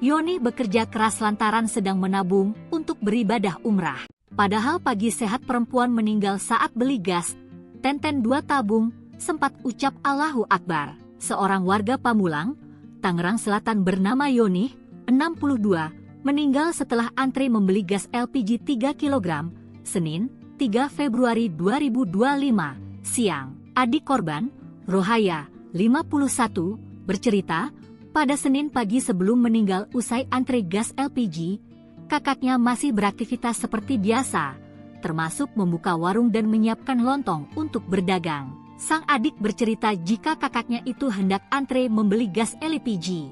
Yonih bekerja keras lantaran sedang menabung untuk beribadah umrah. Padahal pagi sehat perempuan meninggal saat beli gas, Tenten 2 tabung, sempat ucap Allahu Akbar. Seorang warga Pamulang, Tangerang Selatan bernama Yonih, 62, meninggal setelah antri membeli gas LPG 3 kg, Senin, 3 Februari 2025, siang. Adik korban, Rohaya, 51, bercerita, pada Senin pagi sebelum meninggal usai antre gas LPG, kakaknya masih beraktivitas seperti biasa, termasuk membuka warung dan menyiapkan lontong untuk berdagang. Sang adik bercerita jika kakaknya itu hendak antre membeli gas LPG.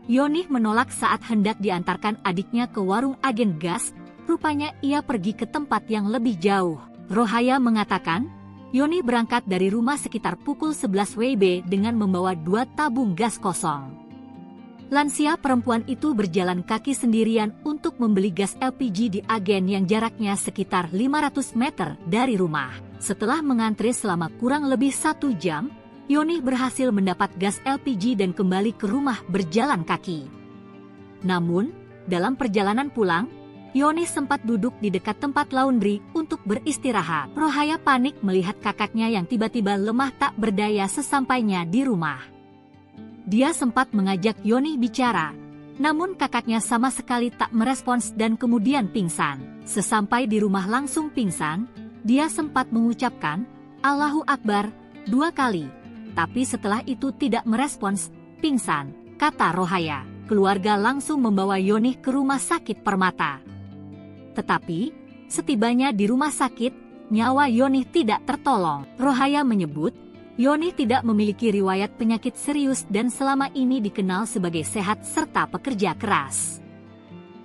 Yonih menolak saat hendak diantarkan adiknya ke warung agen gas, rupanya ia pergi ke tempat yang lebih jauh. Rohaya mengatakan, Yonih berangkat dari rumah sekitar pukul 11 WIB dengan membawa 2 tabung gas kosong. Lansia perempuan itu berjalan kaki sendirian untuk membeli gas LPG di agen yang jaraknya sekitar 500 meter dari rumah. Setelah mengantre selama kurang lebih 1 jam, Yonih berhasil mendapat gas LPG dan kembali ke rumah berjalan kaki. Namun, dalam perjalanan pulang, Yonih sempat duduk di dekat tempat laundry untuk beristirahat. Rohaya panik melihat kakaknya yang tiba-tiba lemah tak berdaya sesampainya di rumah. Dia sempat mengajak Yonih bicara, namun kakaknya sama sekali tak merespons dan kemudian pingsan. Sesampai di rumah langsung pingsan, dia sempat mengucapkan, "Allahu Akbar," 2 kali. Tapi setelah itu tidak merespons, pingsan, kata Rohaya. Keluarga langsung membawa Yonih ke rumah sakit Permata. Tetapi, setibanya di rumah sakit, nyawa Yonih tidak tertolong. Rohaya menyebut, Yonih tidak memiliki riwayat penyakit serius dan selama ini dikenal sebagai sehat serta pekerja keras.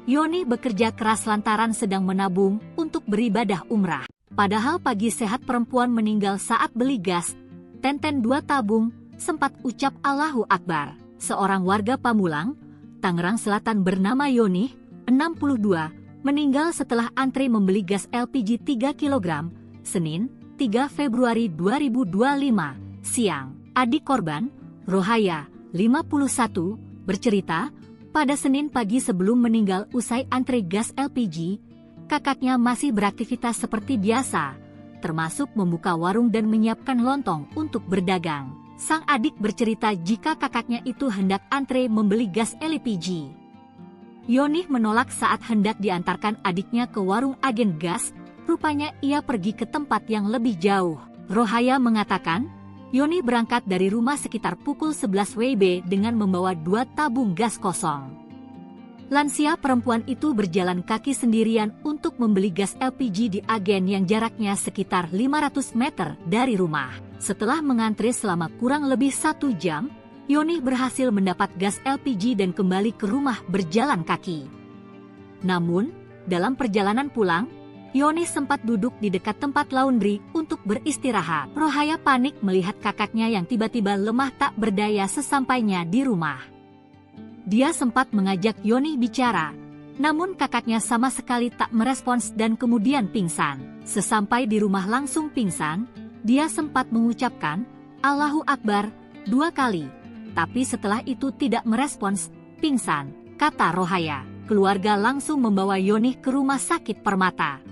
Yonih bekerja keras lantaran sedang menabung untuk beribadah umrah. Padahal pagi sehat perempuan meninggal saat beli gas, tenten 2 tabung, sempat ucap Allahu Akbar. Seorang warga Pamulang, Tangerang Selatan bernama Yonih, 62, meninggal setelah antre membeli gas LPG 3 kg, Senin, 3 Februari 2025, siang. Adik korban, Rohaya, 51, bercerita, pada Senin pagi sebelum meninggal usai antre gas LPG, kakaknya masih beraktivitas seperti biasa, termasuk membuka warung dan menyiapkan lontong untuk berdagang. Sang adik bercerita jika kakaknya itu hendak antre membeli gas LPG. Yonih menolak saat hendak diantarkan adiknya ke warung agen gas, rupanya ia pergi ke tempat yang lebih jauh. Rohaya mengatakan, Yonih berangkat dari rumah sekitar pukul 11 WIB dengan membawa 2 tabung gas kosong. Lansia perempuan itu berjalan kaki sendirian untuk membeli gas LPG di agen yang jaraknya sekitar 500 meter dari rumah. Setelah mengantre selama kurang lebih 1 jam, Yonih berhasil mendapat gas LPG dan kembali ke rumah berjalan kaki. Namun, dalam perjalanan pulang, Yonih sempat duduk di dekat tempat laundry untuk beristirahat. Rohaya panik melihat kakaknya yang tiba-tiba lemah tak berdaya sesampainya di rumah. Dia sempat mengajak Yonih bicara, namun kakaknya sama sekali tak merespons dan kemudian pingsan. Sesampai di rumah langsung pingsan, dia sempat mengucapkan, Allahu Akbar, 2 kali. Tapi setelah itu tidak merespons, pingsan, kata Rohaya. Keluarga langsung membawa Yonih ke rumah sakit Permata.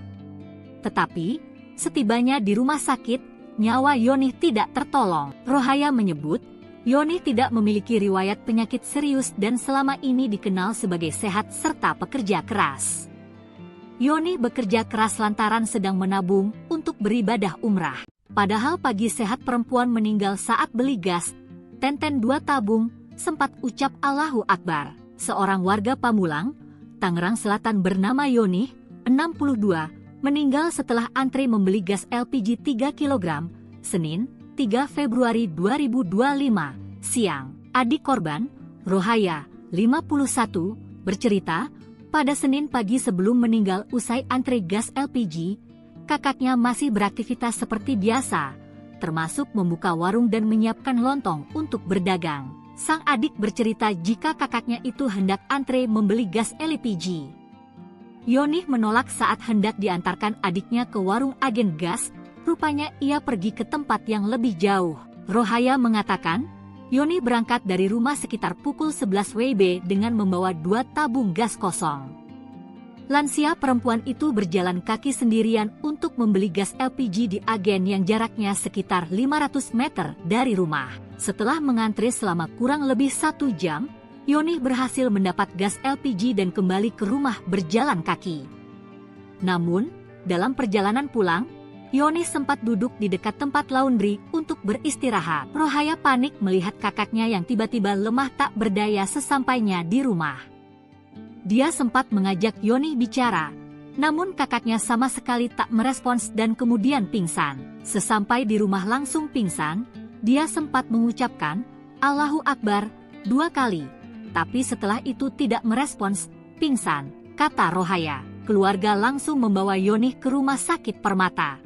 Tetapi, setibanya di rumah sakit, nyawa Yonih tidak tertolong. Rohaya menyebut, Yonih tidak memiliki riwayat penyakit serius dan selama ini dikenal sebagai sehat serta pekerja keras. Yonih bekerja keras lantaran sedang menabung untuk beribadah umrah. Padahal pagi sehat perempuan meninggal saat beli gas, tenten 2 tabung, sempat ucap Allahu Akbar. Seorang warga Pamulang, Tangerang Selatan bernama Yonih, 62, meninggal setelah antre membeli gas LPG 3 kg, Senin, 3 Februari 2025, siang. Adik korban, Rohaya, 51, bercerita, pada Senin pagi sebelum meninggal usai antre gas LPG, kakaknya masih beraktivitas seperti biasa, termasuk membuka warung dan menyiapkan lontong untuk berdagang. Sang adik bercerita jika kakaknya itu hendak antre membeli gas LPG. Yonih menolak saat hendak diantarkan adiknya ke warung agen gas, rupanya ia pergi ke tempat yang lebih jauh. Rohaya mengatakan, Yonih berangkat dari rumah sekitar pukul 11 WIB dengan membawa 2 tabung gas kosong. Lansia perempuan itu berjalan kaki sendirian untuk membeli gas LPG di agen yang jaraknya sekitar 500 meter dari rumah. Setelah mengantre selama kurang lebih 1 jam, Yonih berhasil mendapat gas LPG dan kembali ke rumah berjalan kaki. Namun, dalam perjalanan pulang, Yoni sempat duduk di dekat tempat laundry untuk beristirahat. Rohaya panik melihat kakaknya yang tiba-tiba lemah tak berdaya sesampainya di rumah. Dia sempat mengajak Yoni bicara, namun kakaknya sama sekali tak merespons dan kemudian pingsan. Sesampai di rumah langsung pingsan, dia sempat mengucapkan, "Allahu Akbar," 2 kali. Tapi setelah itu tidak merespons, pingsan, kata Rohaya. Keluarga langsung membawa Yoni ke rumah sakit Permata.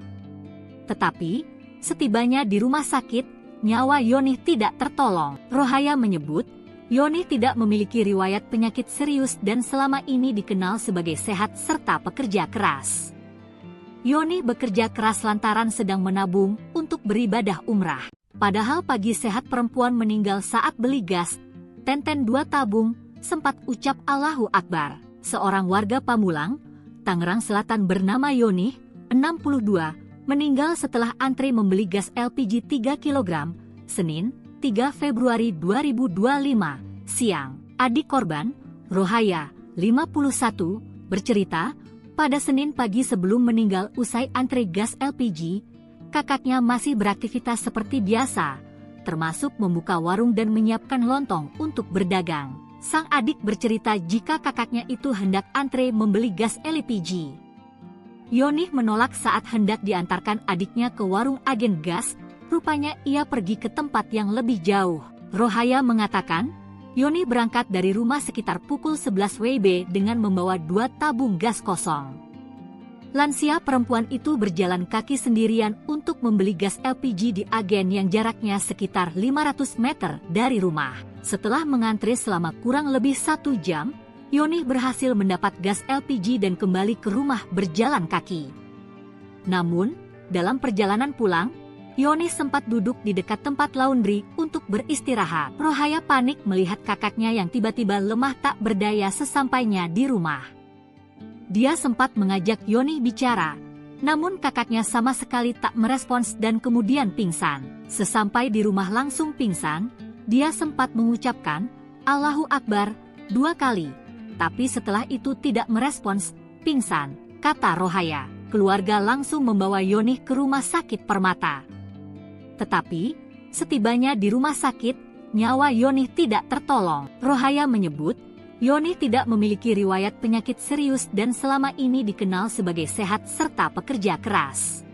Tetapi, setibanya di rumah sakit, nyawa Yoni tidak tertolong. Rohaya menyebut, Yoni tidak memiliki riwayat penyakit serius dan selama ini dikenal sebagai sehat serta pekerja keras. Yoni bekerja keras lantaran sedang menabung untuk beribadah umrah. Padahal pagi sehat perempuan meninggal saat beli gas, Tenten 2 tabung, sempat ucap Allahu Akbar. Seorang warga Pamulang, Tangerang Selatan bernama Yoni, 62, meninggal setelah antre membeli gas LPG 3 kg, Senin, 3 Februari 2025, siang. Adik korban, Rohaya, 51, bercerita, pada Senin pagi sebelum meninggal usai antre gas LPG, kakaknya masih beraktivitas seperti biasa, termasuk membuka warung dan menyiapkan lontong untuk berdagang. Sang adik bercerita jika kakaknya itu hendak antre membeli gas LPG. Yoni menolak saat hendak diantarkan adiknya ke warung agen gas, rupanya ia pergi ke tempat yang lebih jauh. Rohaya mengatakan, Yoni berangkat dari rumah sekitar pukul 11 WIB dengan membawa 2 tabung gas kosong. Lansia perempuan itu berjalan kaki sendirian untuk membeli gas LPG di agen yang jaraknya sekitar 500 meter dari rumah. Setelah mengantre selama kurang lebih 1 jam, Yoni berhasil mendapat gas LPG dan kembali ke rumah berjalan kaki. Namun, dalam perjalanan pulang, Yoni sempat duduk di dekat tempat laundry untuk beristirahat. Rohaya panik melihat kakaknya yang tiba-tiba lemah tak berdaya sesampainya di rumah. Dia sempat mengajak Yoni bicara, namun kakaknya sama sekali tak merespons dan kemudian pingsan. Sesampai di rumah langsung pingsan, dia sempat mengucapkan, Allahu Akbar, 2 kali. Tapi setelah itu tidak merespons, pingsan, kata Rohaya. Keluarga langsung membawa Yoni ke rumah sakit Permata. Tetapi, setibanya di rumah sakit, nyawa Yoni tidak tertolong. Rohaya menyebut, Yoni tidak memiliki riwayat penyakit serius dan selama ini dikenal sebagai sehat serta pekerja keras.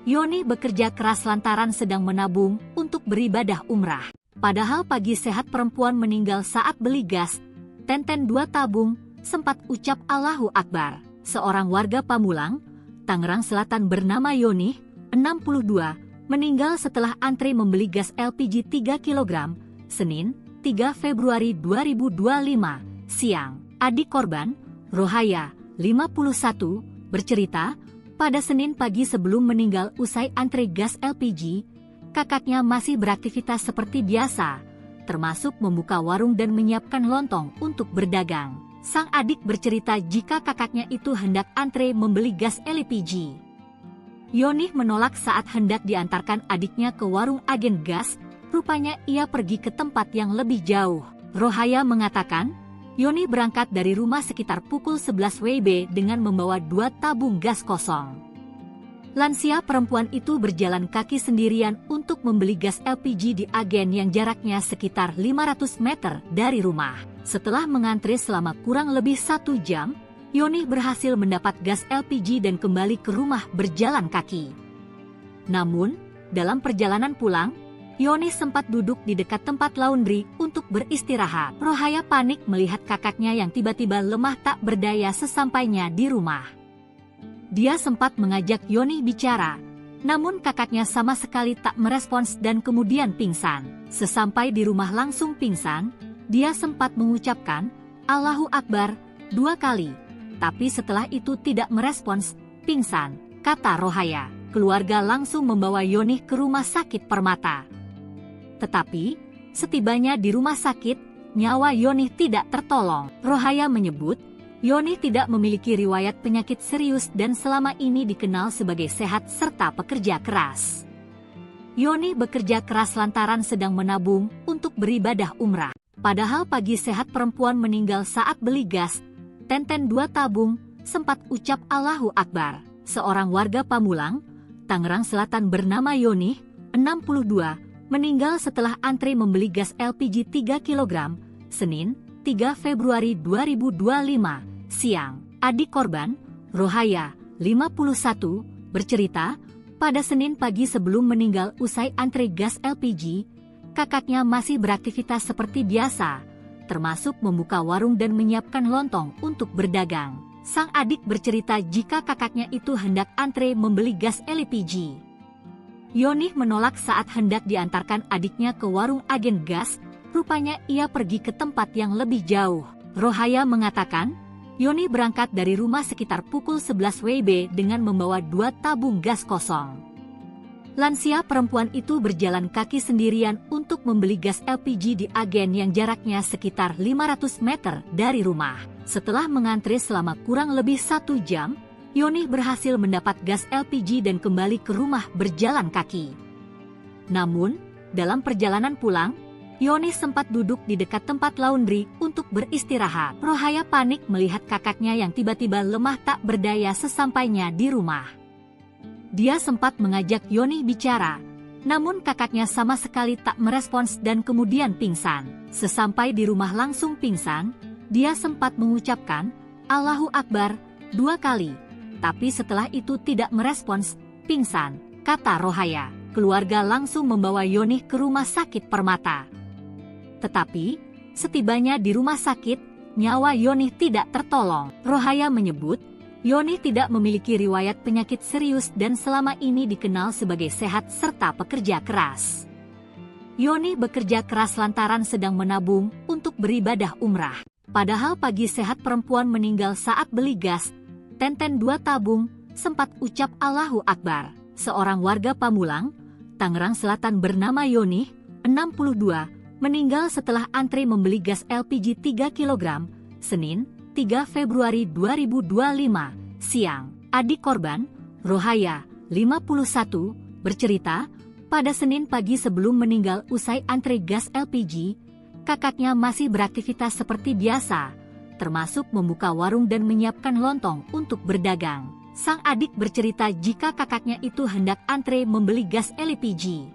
Yoni bekerja keras lantaran sedang menabung untuk beribadah umrah. Padahal pagi sehat perempuan meninggal saat beli gas, Tenten 2 tabung, sempat ucap Allahu Akbar. Seorang warga Pamulang, Tangerang Selatan bernama Yoni, 62, meninggal setelah antre membeli gas LPG 3 kg, Senin, 3 Februari 2025, siang. Adik korban, Rohaya, 51, bercerita, pada Senin pagi sebelum meninggal usai antre gas LPG, kakaknya masih beraktivitas seperti biasa, termasuk membuka warung dan menyiapkan lontong untuk berdagang. Sang adik bercerita jika kakaknya itu hendak antre membeli gas LPG. Yoni menolak saat hendak diantarkan adiknya ke warung agen gas, rupanya ia pergi ke tempat yang lebih jauh. Rohaya mengatakan, Yoni berangkat dari rumah sekitar pukul 11 WIB dengan membawa 2 tabung gas kosong. Lansia perempuan itu berjalan kaki sendirian untuk membeli gas LPG di agen yang jaraknya sekitar 500 meter dari rumah. Setelah mengantre selama kurang lebih 1 jam, Yoni berhasil mendapat gas LPG dan kembali ke rumah berjalan kaki. Namun, dalam perjalanan pulang, Yoni sempat duduk di dekat tempat laundry untuk beristirahat. Rohaya panik melihat kakaknya yang tiba-tiba lemah tak berdaya sesampainya di rumah. Dia sempat mengajak Yoni bicara, namun kakaknya sama sekali tak merespons dan kemudian pingsan. Sesampai di rumah langsung pingsan, dia sempat mengucapkan, Allahu Akbar, 2 kali. Tapi setelah itu tidak merespons, pingsan, kata Rohaya. Keluarga langsung membawa Yoni ke rumah sakit Permata. Tetapi, setibanya di rumah sakit, nyawa Yoni tidak tertolong. Rohaya menyebut, Yoni tidak memiliki riwayat penyakit serius dan selama ini dikenal sebagai sehat serta pekerja keras. Yoni bekerja keras lantaran sedang menabung untuk beribadah umrah. Padahal pagi sehat perempuan meninggal saat beli gas, Tenten 2 tabung, sempat ucap Allahu Akbar. Seorang warga Pamulang, Tangerang Selatan bernama Yoni, 62, meninggal setelah antre membeli gas LPG 3 kg, Senin, 3 Februari 2025, siang. Adik korban, Rohaya, 51, bercerita, pada Senin pagi sebelum meninggal usai antre gas LPG, kakaknya masih beraktivitas seperti biasa, termasuk membuka warung dan menyiapkan lontong untuk berdagang. Sang adik bercerita jika kakaknya itu hendak antre membeli gas LPG. Yoni menolak saat hendak diantarkan adiknya ke warung agen gas, rupanya ia pergi ke tempat yang lebih jauh. Rohaya mengatakan, Yoni berangkat dari rumah sekitar pukul 11 WIB dengan membawa 2 tabung gas kosong. Lansia perempuan itu berjalan kaki sendirian untuk membeli gas LPG di agen yang jaraknya sekitar 500 meter dari rumah. Setelah mengantre selama kurang lebih 1 jam, Yoni berhasil mendapat gas LPG dan kembali ke rumah berjalan kaki. Namun, dalam perjalanan pulang, Yoni sempat duduk di dekat tempat laundry untuk beristirahat. Rohaya panik melihat kakaknya yang tiba-tiba lemah tak berdaya sesampainya di rumah. Dia sempat mengajak Yoni bicara, namun kakaknya sama sekali tak merespons dan kemudian pingsan. Sesampai di rumah langsung pingsan, dia sempat mengucapkan, Allahu Akbar, 2 kali. Tapi setelah itu tidak merespons, pingsan, kata Rohaya. Keluarga langsung membawa Yoni ke rumah sakit Permata. Tetapi, setibanya di rumah sakit, nyawa Yoni tidak tertolong. Rohaya menyebut, Yoni tidak memiliki riwayat penyakit serius dan selama ini dikenal sebagai sehat serta pekerja keras. Yoni bekerja keras lantaran sedang menabung untuk beribadah umrah. Padahal pagi sehat perempuan meninggal saat beli gas, 2 tabung, sempat ucap Allahu Akbar. Seorang warga Pamulang, Tangerang Selatan bernama Yoni, 62, meninggal setelah antre membeli gas LPG 3 kg, Senin, 3 Februari 2025, siang. Adik korban, Rohaya, 51, bercerita, pada Senin pagi sebelum meninggal usai antre gas LPG, kakaknya masih beraktivitas seperti biasa, termasuk membuka warung dan menyiapkan lontong untuk berdagang. Sang adik bercerita jika kakaknya itu hendak antre membeli gas LPG.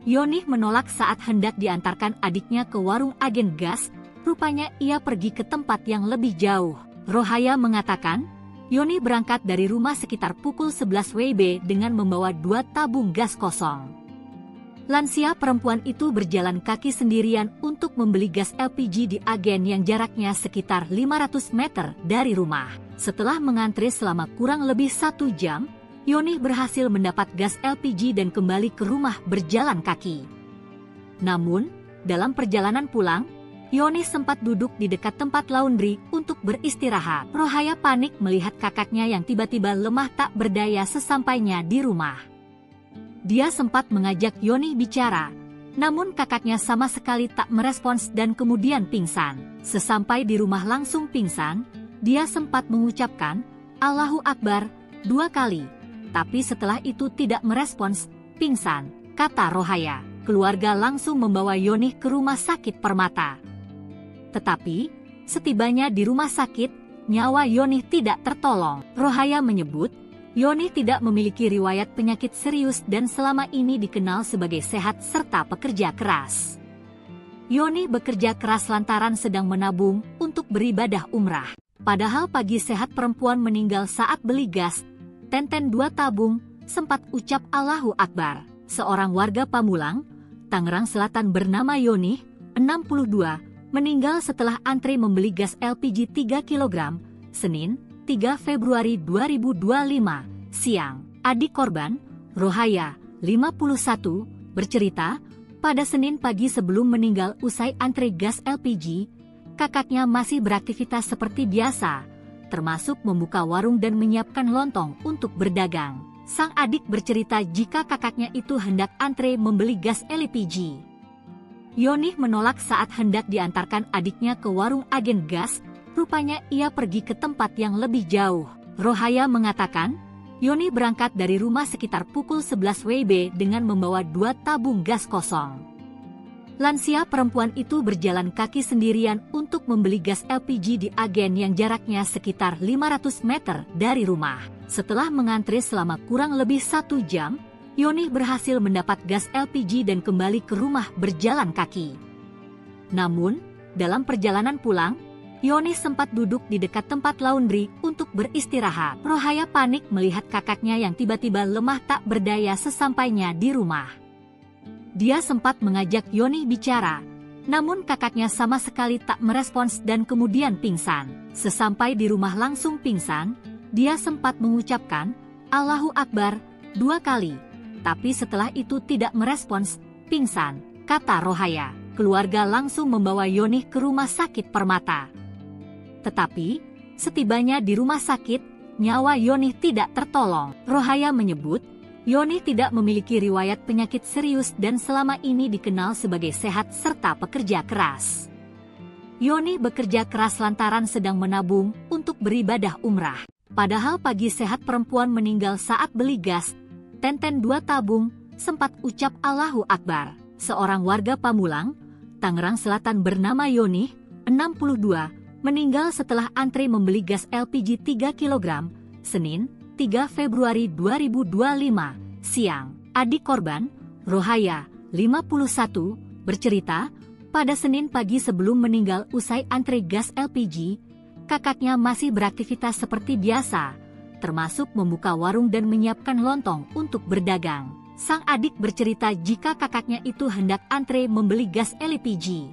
Yoni menolak saat hendak diantarkan adiknya ke warung agen gas, rupanya ia pergi ke tempat yang lebih jauh. Rohaya mengatakan, Yoni berangkat dari rumah sekitar pukul 11 WIB dengan membawa 2 tabung gas kosong. Lansia perempuan itu berjalan kaki sendirian untuk membeli gas LPG di agen yang jaraknya sekitar 500 meter dari rumah. Setelah mengantre selama kurang lebih 1 jam, Yoni berhasil mendapat gas LPG dan kembali ke rumah berjalan kaki. Namun, dalam perjalanan pulang, Yoni sempat duduk di dekat tempat laundry untuk beristirahat. Rohaya panik melihat kakaknya yang tiba-tiba lemah tak berdaya sesampainya di rumah. Dia sempat mengajak Yoni bicara, namun kakaknya sama sekali tak merespons dan kemudian pingsan. Sesampai di rumah langsung pingsan, dia sempat mengucapkan, Allahu Akbar, 2 kali. Tapi setelah itu tidak merespons, pingsan, kata Rohaya. Keluarga langsung membawa Yoni ke rumah sakit Permata. Tetapi, setibanya di rumah sakit, nyawa Yoni tidak tertolong. Rohaya menyebut, Yoni tidak memiliki riwayat penyakit serius dan selama ini dikenal sebagai sehat serta pekerja keras. Yoni bekerja keras lantaran sedang menabung untuk beribadah umrah. Padahal pagi sehat perempuan meninggal saat beli gas, 2 tabung, sempat ucap Allahu Akbar. Seorang warga Pamulang, Tangerang Selatan bernama Yoni, 62, meninggal setelah antre membeli gas LPG 3 kg, Senin, 3 Februari 2025, siang. Adik korban, Rohaya, 51, bercerita, pada Senin pagi sebelum meninggal usai antre gas LPG, kakaknya masih beraktivitas seperti biasa, termasuk membuka warung dan menyiapkan lontong untuk berdagang. Sang adik bercerita jika kakaknya itu hendak antre membeli gas LPG. Yoni menolak saat hendak diantarkan adiknya ke warung agen gas, rupanya ia pergi ke tempat yang lebih jauh. Rohaya mengatakan, Yoni berangkat dari rumah sekitar pukul 11 WIB dengan membawa 2 tabung gas kosong. Lansia perempuan itu berjalan kaki sendirian untuk membeli gas LPG di agen yang jaraknya sekitar 500 meter dari rumah. Setelah mengantri selama kurang lebih 1 jam, Yoni berhasil mendapat gas LPG dan kembali ke rumah berjalan kaki. Namun, dalam perjalanan pulang, Yoni sempat duduk di dekat tempat laundry untuk beristirahat. Rohaya panik melihat kakaknya yang tiba-tiba lemah tak berdaya sesampainya di rumah. Dia sempat mengajak Yoni bicara, namun kakaknya sama sekali tak merespons dan kemudian pingsan. Sesampai di rumah langsung pingsan, dia sempat mengucapkan, "Allahu Akbar," 2 kali. Tapi setelah itu tidak merespons, pingsan, kata Rohaya. Keluarga langsung membawa Yoni ke rumah sakit Permata. Tetapi, setibanya di rumah sakit, nyawa Yoni tidak tertolong. Rohaya menyebut, Yoni tidak memiliki riwayat penyakit serius dan selama ini dikenal sebagai sehat serta pekerja keras. Yoni bekerja keras lantaran sedang menabung untuk beribadah umrah. Padahal pagi sehat perempuan meninggal saat beli gas, Tenten 2 tabung, sempat ucap Allahu Akbar. Seorang warga Pamulang, Tangerang Selatan bernama Yoni, 62, meninggal setelah antri membeli gas LPG 3 kg, Senin, 3 Februari 2025, siang. Adik korban, Rohaya, 51, bercerita, pada Senin pagi sebelum meninggal usai antri gas LPG, kakaknya masih beraktivitas seperti biasa, termasuk membuka warung dan menyiapkan lontong untuk berdagang. Sang adik bercerita jika kakaknya itu hendak antre membeli gas LPG.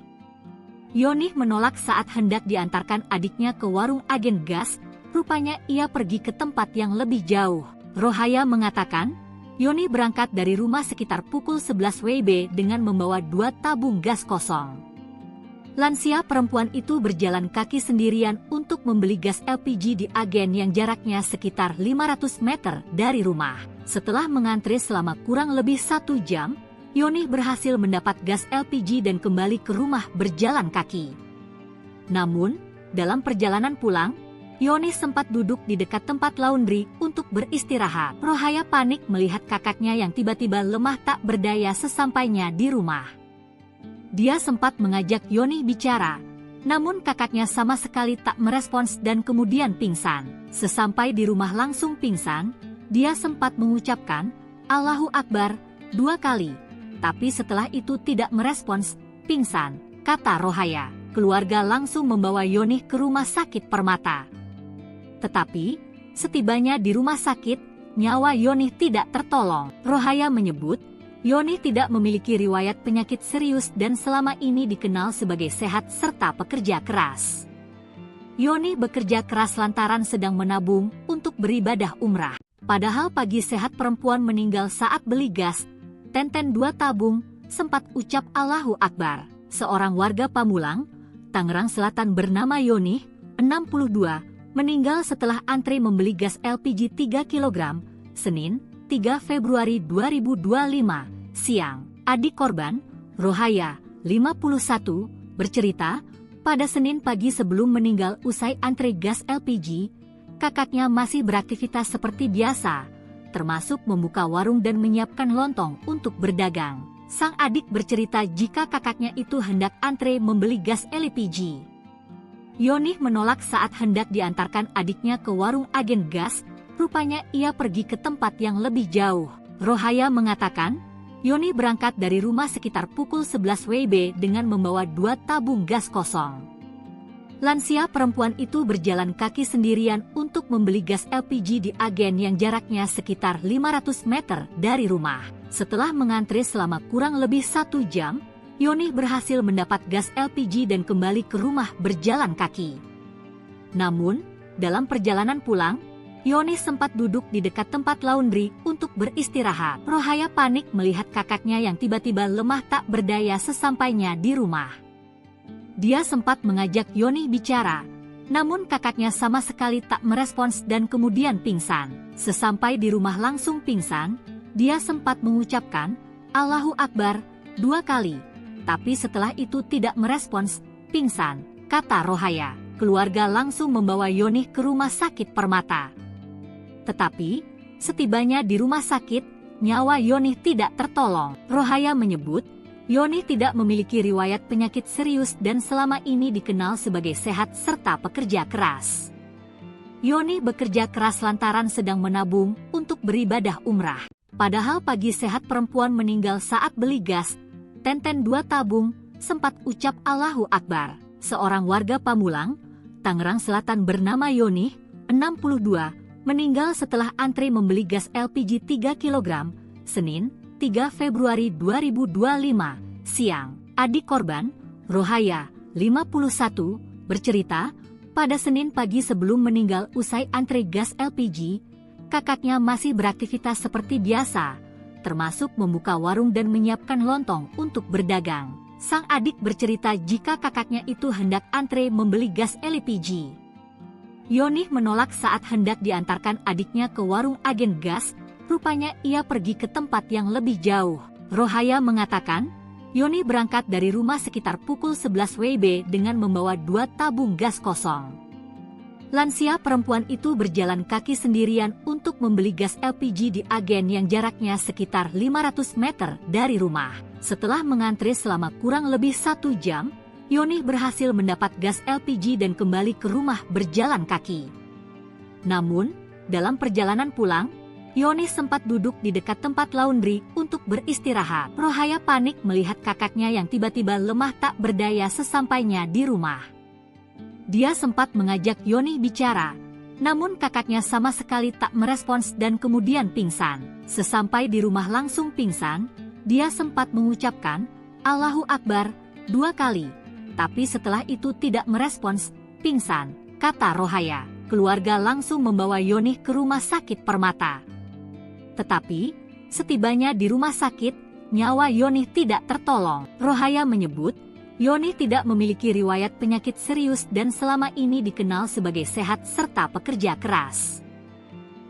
Yoni menolak saat hendak diantarkan adiknya ke warung agen gas, rupanya ia pergi ke tempat yang lebih jauh. Rohaya mengatakan, Yoni berangkat dari rumah sekitar pukul 11 WIB dengan membawa 2 tabung gas kosong. Lansia perempuan itu berjalan kaki sendirian untuk membeli gas LPG di agen yang jaraknya sekitar 500 meter dari rumah. Setelah mengantri selama kurang lebih 1 jam, Yoni berhasil mendapat gas LPG dan kembali ke rumah berjalan kaki. Namun, dalam perjalanan pulang, Yoni sempat duduk di dekat tempat laundry untuk beristirahat. Rohaya panik melihat kakaknya yang tiba-tiba lemah tak berdaya sesampainya di rumah. Dia sempat mengajak Yoni bicara, namun kakaknya sama sekali tak merespons dan kemudian pingsan. Sesampai di rumah langsung pingsan, dia sempat mengucapkan, Allahu Akbar, 2 kali. Tapi setelah itu tidak merespons, pingsan, kata Rohaya. Keluarga langsung membawa Yoni ke rumah sakit Permata. Tetapi, setibanya di rumah sakit, nyawa Yoni tidak tertolong. Rohaya menyebut, Yoni tidak memiliki riwayat penyakit serius dan selama ini dikenal sebagai sehat serta pekerja keras. Yoni bekerja keras lantaran sedang menabung untuk beribadah umrah. Padahal pagi sehat perempuan meninggal saat beli gas, Tenten 2 tabung, sempat ucap Allahu Akbar. Seorang warga Pamulang, Tangerang Selatan bernama Yoni, 62, meninggal setelah antri membeli gas LPG 3 kg, Senin, 3 Februari 2025, siang. Adik korban, Rohaya, 51, bercerita, pada Senin pagi sebelum meninggal usai antri gas LPG, kakaknya masih beraktivitas seperti biasa, termasuk membuka warung dan menyiapkan lontong untuk berdagang. Sang adik bercerita jika kakaknya itu hendak antre membeli gas LPG. Yoni menolak saat hendak diantarkan adiknya ke warung agen gas, rupanya ia pergi ke tempat yang lebih jauh. Rohaya mengatakan, Yoni berangkat dari rumah sekitar pukul 11 WIB dengan membawa 2 tabung gas kosong. Lansia perempuan itu berjalan kaki sendirian untuk membeli gas LPG di agen yang jaraknya sekitar 500 meter dari rumah. Setelah mengantri selama kurang lebih 1 jam, Yoni berhasil mendapat gas LPG dan kembali ke rumah berjalan kaki. Namun, dalam perjalanan pulang, Yoni sempat duduk di dekat tempat laundry untuk beristirahat. Rohaya panik melihat kakaknya yang tiba-tiba lemah tak berdaya sesampainya di rumah. Dia sempat mengajak Yoni bicara, namun kakaknya sama sekali tak merespons dan kemudian pingsan. Sesampai di rumah langsung pingsan, dia sempat mengucapkan, Allahu Akbar, 2 kali. Tapi setelah itu tidak merespons, pingsan, kata Rohaya. Keluarga langsung membawa Yoni ke rumah sakit Permata. Tetapi, setibanya di rumah sakit, nyawa Yoni tidak tertolong. Rohaya menyebut, Yoni tidak memiliki riwayat penyakit serius dan selama ini dikenal sebagai sehat serta pekerja keras. Yoni bekerja keras lantaran sedang menabung untuk beribadah umrah. Padahal pagi sehat perempuan meninggal saat beli gas, Tenten 2 tabung, sempat ucap Allahu Akbar. Seorang warga Pamulang, Tangerang Selatan bernama Yoni, 62, meninggal setelah antre membeli gas LPG 3 kg, Senin, 3 Februari 2025, siang. Adik korban, Rohaya, 51, bercerita, pada Senin pagi sebelum meninggal usai antre gas LPG, kakaknya masih beraktivitas seperti biasa, termasuk membuka warung dan menyiapkan lontong untuk berdagang. Sang adik bercerita jika kakaknya itu hendak antre membeli gas LPG. Yoni menolak saat hendak diantarkan adiknya ke warung agen gas, rupanya ia pergi ke tempat yang lebih jauh. Rohaya mengatakan, Yoni berangkat dari rumah sekitar pukul 11 WIB dengan membawa 2 tabung gas kosong. Lansia perempuan itu berjalan kaki sendirian untuk membeli gas LPG di agen yang jaraknya sekitar 500 meter dari rumah. Setelah mengantre selama kurang lebih 1 jam, Yoni berhasil mendapat gas LPG dan kembali ke rumah berjalan kaki. Namun, dalam perjalanan pulang, Yoni sempat duduk di dekat tempat laundry untuk beristirahat. Rohaya panik melihat kakaknya yang tiba-tiba lemah tak berdaya sesampainya di rumah. Dia sempat mengajak Yoni bicara, namun kakaknya sama sekali tak merespons dan kemudian pingsan. Sesampai di rumah langsung pingsan, dia sempat mengucapkan Allahu Akbar 2 kali, tapi setelah itu tidak merespons, pingsan, kata Rohaya. Keluarga langsung membawa Yoni ke rumah sakit Permata. Tetapi, setibanya di rumah sakit, nyawa Yoni tidak tertolong. Rohaya menyebut, Yoni tidak memiliki riwayat penyakit serius dan selama ini dikenal sebagai sehat serta pekerja keras.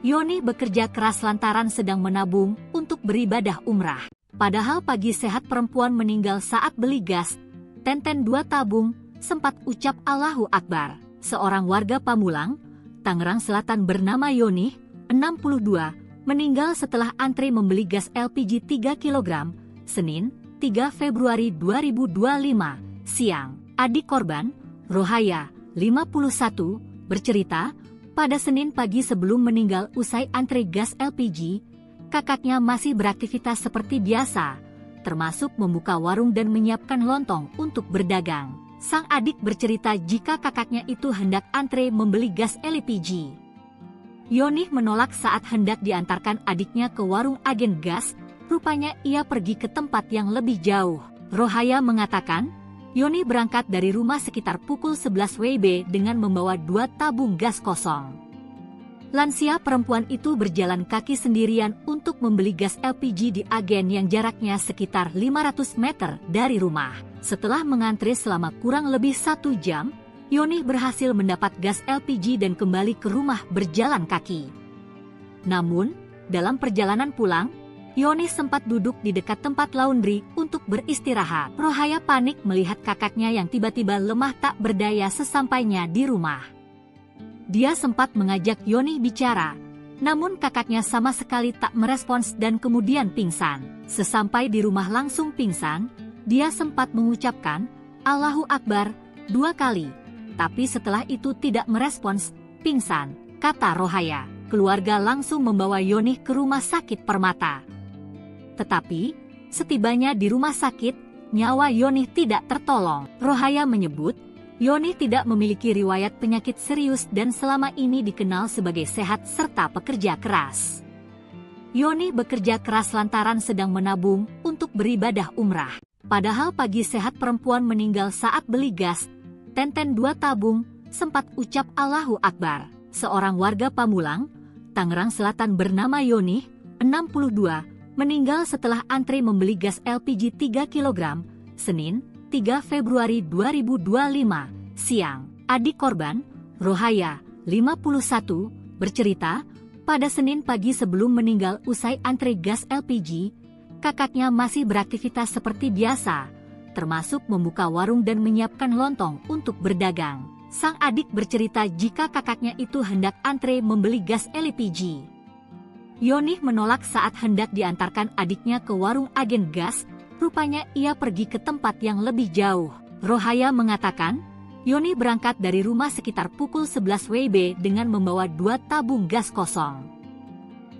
Yoni bekerja keras lantaran sedang menabung untuk beribadah umrah. Padahal pagi sehat perempuan meninggal saat beli gas, Tenten 2 tabung, sempat ucap Allahu Akbar. Seorang warga Pamulang, Tangerang Selatan bernama Yoni, 62, meninggal setelah antre membeli gas LPG 3 kg, Senin, 3 Februari 2025, siang. Adik korban, Rohaya, 51, bercerita, pada Senin pagi sebelum meninggal usai antre gas LPG, kakaknya masih beraktivitas seperti biasa, termasuk membuka warung dan menyiapkan lontong untuk berdagang. Sang adik bercerita jika kakaknya itu hendak antre membeli gas LPG. Yoni menolak saat hendak diantarkan adiknya ke warung agen gas, rupanya ia pergi ke tempat yang lebih jauh. Rohaya mengatakan, Yoni berangkat dari rumah sekitar pukul 11 WIB dengan membawa 2 tabung gas kosong. Lansia perempuan itu berjalan kaki sendirian untuk membeli gas LPG di agen yang jaraknya sekitar 500 meter dari rumah. Setelah mengantre selama kurang lebih 1 jam, Yoni berhasil mendapat gas LPG dan kembali ke rumah berjalan kaki. Namun, dalam perjalanan pulang, Yoni sempat duduk di dekat tempat laundry untuk beristirahat. Rohaya panik melihat kakaknya yang tiba-tiba lemah tak berdaya sesampainya di rumah. Dia sempat mengajak Yoni bicara, namun kakaknya sama sekali tak merespons dan kemudian pingsan. Sesampai di rumah langsung pingsan, dia sempat mengucapkan Allahu Akbar 2 kali. Tapi setelah itu tidak merespons, pingsan, kata Rohaya. Keluarga langsung membawa Yoni ke rumah sakit Permata. Tetapi, setibanya di rumah sakit, nyawa Yoni tidak tertolong. Rohaya menyebut, Yoni tidak memiliki riwayat penyakit serius dan selama ini dikenal sebagai sehat serta pekerja keras. Yoni bekerja keras lantaran sedang menabung untuk beribadah umrah. Padahal pagi sehat perempuan meninggal saat beli gas, Tenten 2 tabung, sempat ucap Allahu Akbar. Seorang warga Pamulang, Tangerang Selatan bernama Yoni, 62, meninggal setelah antre membeli gas LPG 3 kg, Senin, 3 Februari 2025, siang. Adik korban, Rohaya, 51, bercerita, pada Senin pagi sebelum meninggal usai antre gas LPG, kakaknya masih beraktivitas seperti biasa, termasuk membuka warung dan menyiapkan lontong untuk berdagang. Sang adik bercerita jika kakaknya itu hendak antre membeli gas LPG. Yoni menolak saat hendak diantarkan adiknya ke warung agen gas, rupanya ia pergi ke tempat yang lebih jauh. Rohaya mengatakan, Yoni berangkat dari rumah sekitar pukul 11 WIB dengan membawa 2 tabung gas kosong.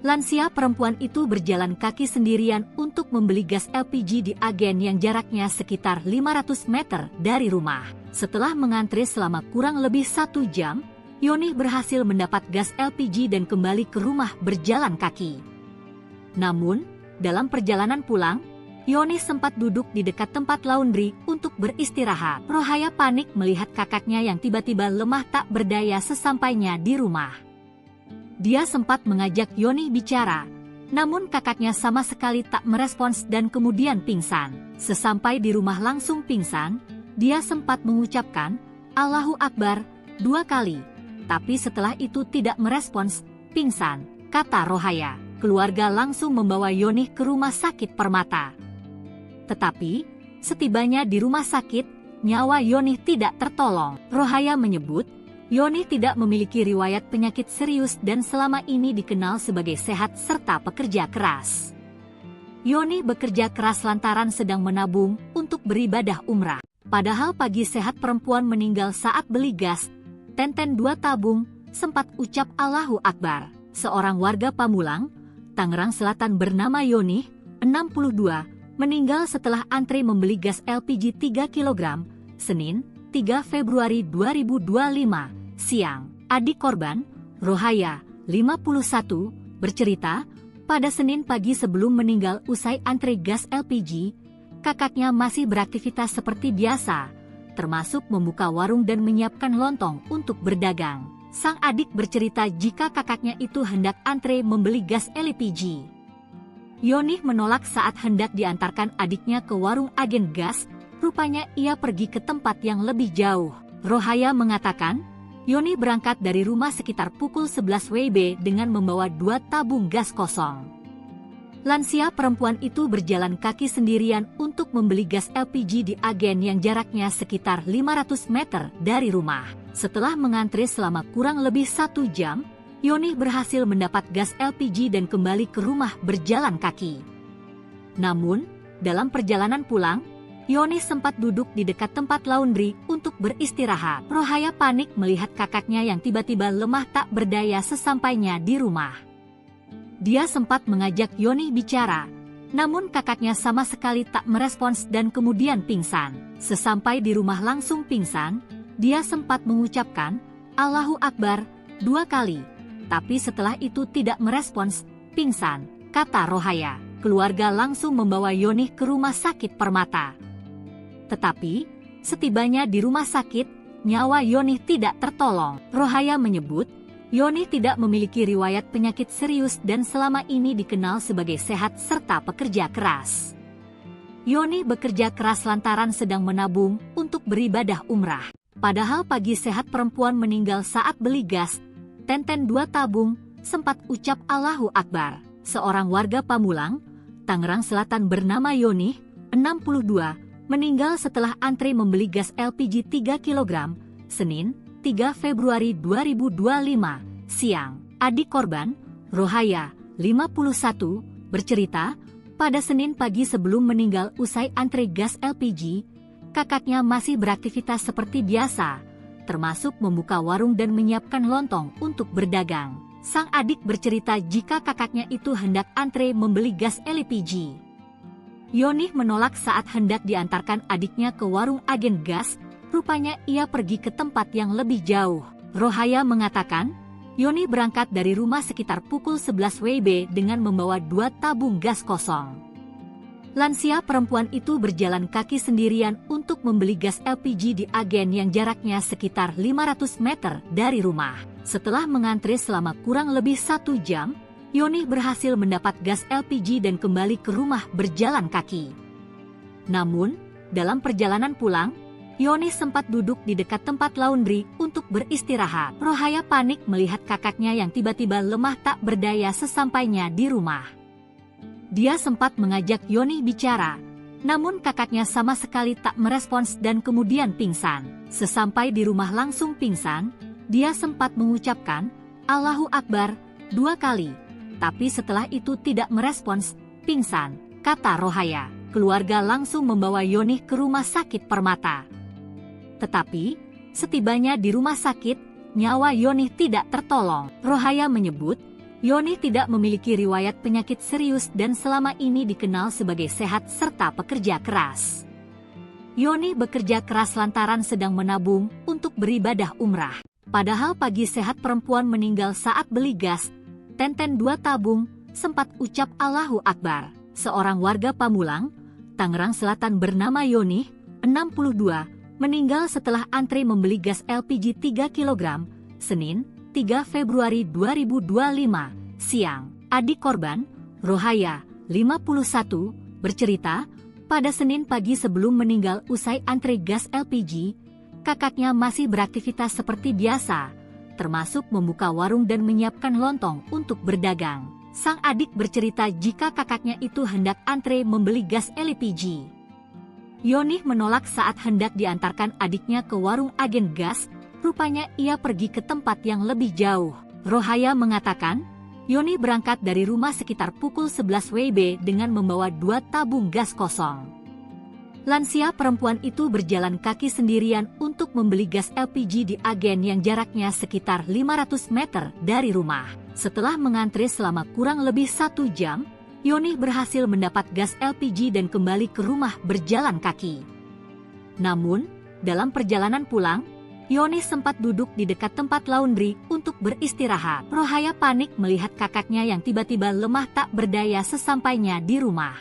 Lansia perempuan itu berjalan kaki sendirian untuk membeli gas LPG di agen yang jaraknya sekitar 500 meter dari rumah. Setelah mengantri selama kurang lebih 1 jam, Yoni berhasil mendapat gas LPG dan kembali ke rumah berjalan kaki. Namun, dalam perjalanan pulang, Yoni sempat duduk di dekat tempat laundry untuk beristirahat. Rohaya panik melihat kakaknya yang tiba-tiba lemah tak berdaya sesampainya di rumah. Dia sempat mengajak Yoni bicara, namun kakaknya sama sekali tak merespons dan kemudian pingsan. Sesampai di rumah langsung pingsan, dia sempat mengucapkan, "Allahu Akbar," 2 kali. Tapi setelah itu tidak merespons, pingsan, kata Rohaya. Keluarga langsung membawa Yoni ke rumah sakit Permata. Tetapi, setibanya di rumah sakit, nyawa Yoni tidak tertolong. Rohaya menyebut, Yoni tidak memiliki riwayat penyakit serius dan selama ini dikenal sebagai sehat serta pekerja keras. Yoni bekerja keras lantaran sedang menabung untuk beribadah umrah. Padahal pagi sehat perempuan meninggal saat beli gas, Tenten 2 tabung, sempat ucap Allahu Akbar. Seorang warga Pamulang, Tangerang Selatan bernama Yoni, 62, meninggal setelah antri membeli gas LPG 3 kg, Senin, 3 Februari 2025, siang. Adik korban, Rohaya, 51, bercerita, pada Senin pagi sebelum meninggal usai antri gas LPG, kakaknya masih beraktivitas seperti biasa, termasuk membuka warung dan menyiapkan lontong untuk berdagang. Sang adik bercerita jika kakaknya itu hendak antre membeli gas LPG. Yoni menolak saat hendak diantarkan adiknya ke warung agen gas. Rupanya ia pergi ke tempat yang lebih jauh. Rohaya mengatakan, Yoni berangkat dari rumah sekitar pukul 11 WIB dengan membawa 2 tabung gas kosong. Lansia perempuan itu berjalan kaki sendirian untuk membeli gas LPG di agen yang jaraknya sekitar 500 meter dari rumah. Setelah mengantri selama kurang lebih 1 jam, Yoni berhasil mendapat gas LPG dan kembali ke rumah berjalan kaki. Namun, dalam perjalanan pulang, Yoni sempat duduk di dekat tempat laundry untuk beristirahat. Rohaya panik melihat kakaknya yang tiba-tiba lemah tak berdaya sesampainya di rumah. Dia sempat mengajak Yoni bicara, namun kakaknya sama sekali tak merespons dan kemudian pingsan. Sesampai di rumah langsung pingsan, dia sempat mengucapkan, Allahu Akbar, 2 kali. Tapi setelah itu tidak merespons, pingsan, kata Rohaya. Keluarga langsung membawa Yoni ke rumah sakit Permata. Tetapi, setibanya di rumah sakit, nyawa Yoni tidak tertolong. Rohaya menyebut, Yoni tidak memiliki riwayat penyakit serius dan selama ini dikenal sebagai sehat serta pekerja keras. Yoni bekerja keras lantaran sedang menabung untuk beribadah umrah. Padahal pagi sehat perempuan meninggal saat beli gas, Tenten 2 tabung, sempat ucap Allahu Akbar. Seorang warga Pamulang, Tangerang Selatan bernama Yoni, 62, meninggal setelah antri membeli gas LPG 3 kg, Senin, 3 Februari 2025, siang. Adik korban, Rohaya, 51, bercerita, pada Senin pagi sebelum meninggal usai antri gas LPG, kakaknya masih beraktivitas seperti biasa, termasuk membuka warung dan menyiapkan lontong untuk berdagang. Sang adik bercerita jika kakaknya itu hendak antre membeli gas LPG. Yoni menolak saat hendak diantarkan adiknya ke warung agen gas, rupanya ia pergi ke tempat yang lebih jauh. Rohaya mengatakan, Yoni berangkat dari rumah sekitar pukul 11 WIB dengan membawa 2 tabung gas kosong. Lansia perempuan itu berjalan kaki sendirian untuk membeli gas LPG di agen yang jaraknya sekitar 500 meter dari rumah. Setelah mengantri selama kurang lebih 1 jam, Yoni berhasil mendapat gas LPG dan kembali ke rumah berjalan kaki. Namun, dalam perjalanan pulang, Yoni sempat duduk di dekat tempat laundry untuk beristirahat. Rohaya panik melihat kakaknya yang tiba-tiba lemah tak berdaya sesampainya di rumah. Dia sempat mengajak Yoni bicara, namun kakaknya sama sekali tak merespons dan kemudian pingsan. Sesampai di rumah langsung pingsan, dia sempat mengucapkan, Allahu Akbar, 2 kali. Tapi setelah itu tidak merespons, pingsan, kata Rohaya. keluarga langsung membawa Yonih ke rumah sakit Permata. Tetapi, setibanya di rumah sakit, nyawa Yonih tidak tertolong. Rohaya menyebut, Yonih tidak memiliki riwayat penyakit serius dan selama ini dikenal sebagai sehat serta pekerja keras. Yonih bekerja keras lantaran sedang menabung untuk beribadah umrah. Padahal pagi sehat perempuan meninggal saat beli gas, Tenten 2 tabung, sempat ucap Allahu Akbar. Seorang warga Pamulang, Tangerang Selatan bernama Yonih, 62, meninggal setelah antri membeli gas LPG 3 kg, Senin, 3 Februari 2025, siang. Adik korban, Rohaya, 51, bercerita, pada Senin pagi sebelum meninggal usai antri gas LPG, kakaknya masih beraktivitas seperti biasa, termasuk membuka warung dan menyiapkan lontong untuk berdagang. Sang adik bercerita jika kakaknya itu hendak antre membeli gas LPG. Yonih menolak saat hendak diantarkan adiknya ke warung agen gas, rupanya ia pergi ke tempat yang lebih jauh. Rohaya mengatakan, Yonih berangkat dari rumah sekitar pukul 11 WIB dengan membawa 2 tabung gas kosong. Lansia perempuan itu berjalan kaki sendirian untuk membeli gas LPG di agen yang jaraknya sekitar 500 meter dari rumah. Setelah mengantri selama kurang lebih 1 jam, Yonih berhasil mendapat gas LPG dan kembali ke rumah berjalan kaki. Namun, dalam perjalanan pulang, Yonih sempat duduk di dekat tempat laundry untuk beristirahat. Rohaya panik melihat kakaknya yang tiba-tiba lemah tak berdaya sesampainya di rumah.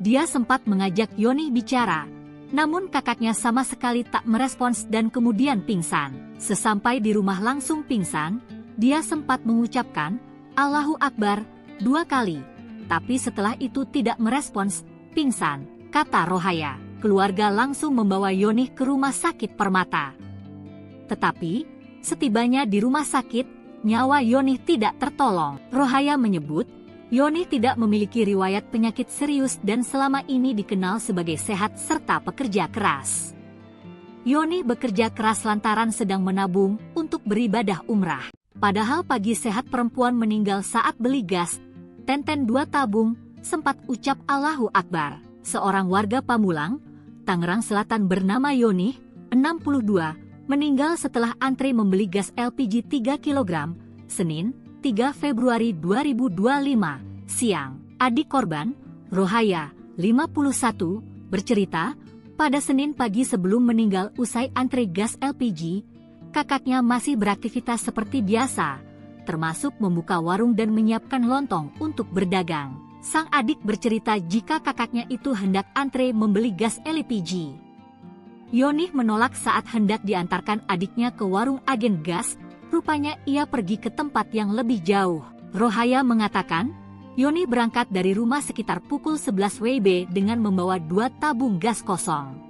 Dia sempat mengajak Yonih bicara, namun kakaknya sama sekali tak merespons dan kemudian pingsan. Sesampai di rumah langsung pingsan, dia sempat mengucapkan Allahu Akbar 2 kali, tapi setelah itu tidak merespons, pingsan, kata Rohaya. Keluarga langsung membawa Yonih ke rumah sakit Permata. Tetapi, setibanya di rumah sakit, nyawa Yonih tidak tertolong. Rohaya menyebut, Yonih tidak memiliki riwayat penyakit serius dan selama ini dikenal sebagai sehat serta pekerja keras. Yonih bekerja keras lantaran sedang menabung untuk beribadah umrah. Padahal pagi sehat perempuan meninggal saat beli gas, Tenten 2 tabung, sempat ucap Allahu Akbar. Seorang warga Pamulang, Tangerang Selatan bernama Yonih, 62, meninggal setelah antri membeli gas LPG 3 kg, Senin, 3 Februari 2025, siang. Adik korban, Rohaya, 51, bercerita, pada Senin pagi sebelum meninggal usai antri gas LPG, kakaknya masih beraktivitas seperti biasa, termasuk membuka warung dan menyiapkan lontong untuk berdagang. Sang adik bercerita jika kakaknya itu hendak antre membeli gas LPG. Yonih menolak saat hendak diantarkan adiknya ke warung agen gas, rupanya ia pergi ke tempat yang lebih jauh. Rohaya mengatakan, Yonih berangkat dari rumah sekitar pukul 11 WIB dengan membawa 2 tabung gas kosong.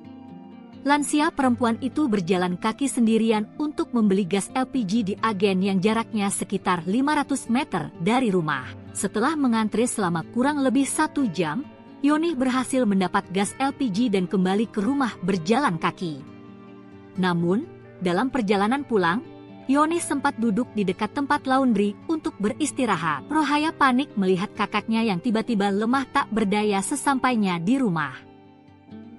Lansia perempuan itu berjalan kaki sendirian untuk membeli gas LPG di agen yang jaraknya sekitar 500 meter dari rumah. Setelah mengantri selama kurang lebih 1 jam, Yonih berhasil mendapat gas LPG dan kembali ke rumah berjalan kaki. Namun, dalam perjalanan pulang, Yonih sempat duduk di dekat tempat laundry untuk beristirahat. Rohaya panik melihat kakaknya yang tiba-tiba lemah tak berdaya sesampainya di rumah.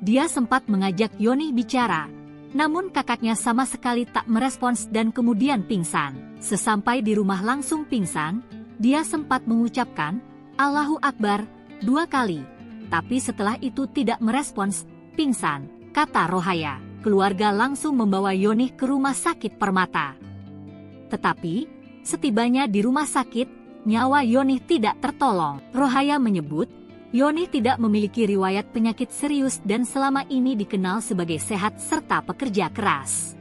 Dia sempat mengajak Yonih bicara, namun kakaknya sama sekali tak merespons dan kemudian pingsan. Sesampai di rumah langsung pingsan, dia sempat mengucapkan Allahu Akbar 2 kali, tapi setelah itu tidak merespons, pingsan, kata Rohaya. Keluarga langsung membawa Yonih ke rumah sakit Permata. Tetapi, setibanya di rumah sakit, nyawa Yonih tidak tertolong. Rohaya menyebut, Yonih tidak memiliki riwayat penyakit serius dan selama ini dikenal sebagai sehat serta pekerja keras.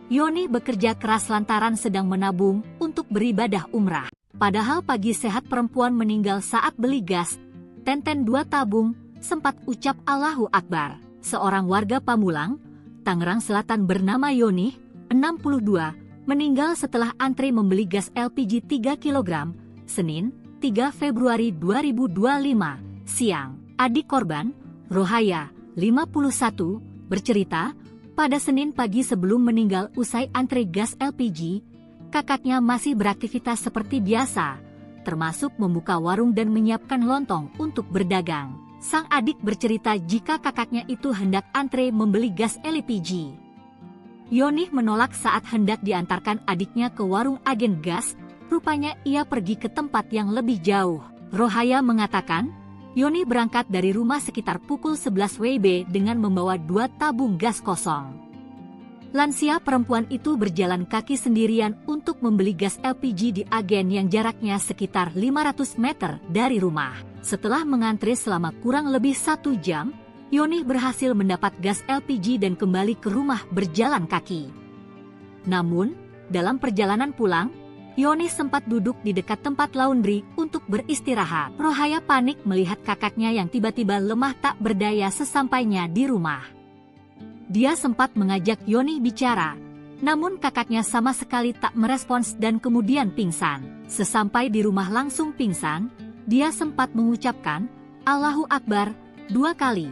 Yonih bekerja keras lantaran sedang menabung untuk beribadah umrah. Padahal pagi sehat perempuan meninggal saat beli gas, Tenten 2 tabung, sempat ucap Allahu Akbar. Seorang warga Pamulang, Tangerang Selatan bernama Yonih, 62, meninggal setelah antri membeli gas LPG 3 kg, Senin, 3 Februari 2025, siang. Adik korban, Rohaya, 51, bercerita, pada Senin pagi sebelum meninggal usai antri gas LPG, kakaknya masih beraktivitas seperti biasa, termasuk membuka warung dan menyiapkan lontong untuk berdagang. Sang adik bercerita jika kakaknya itu hendak antre membeli gas LPG. Yonih menolak saat hendak diantarkan adiknya ke warung agen gas, rupanya ia pergi ke tempat yang lebih jauh. Rohaya mengatakan, Yonih berangkat dari rumah sekitar pukul 11 WIB dengan membawa 2 tabung gas kosong. Lansia perempuan itu berjalan kaki sendirian untuk membeli gas LPG di agen yang jaraknya sekitar 500 meter dari rumah. Setelah mengantre selama kurang lebih 1 jam, Yonih berhasil mendapat gas LPG dan kembali ke rumah berjalan kaki. Namun, dalam perjalanan pulang, Yonih sempat duduk di dekat tempat laundry untuk beristirahat. Rohaya panik melihat kakaknya yang tiba-tiba lemah tak berdaya sesampainya di rumah. Dia sempat mengajak Yonih bicara, namun kakaknya sama sekali tak merespons dan kemudian pingsan. Sesampai di rumah langsung pingsan, dia sempat mengucapkan, Allahu Akbar, 2 kali.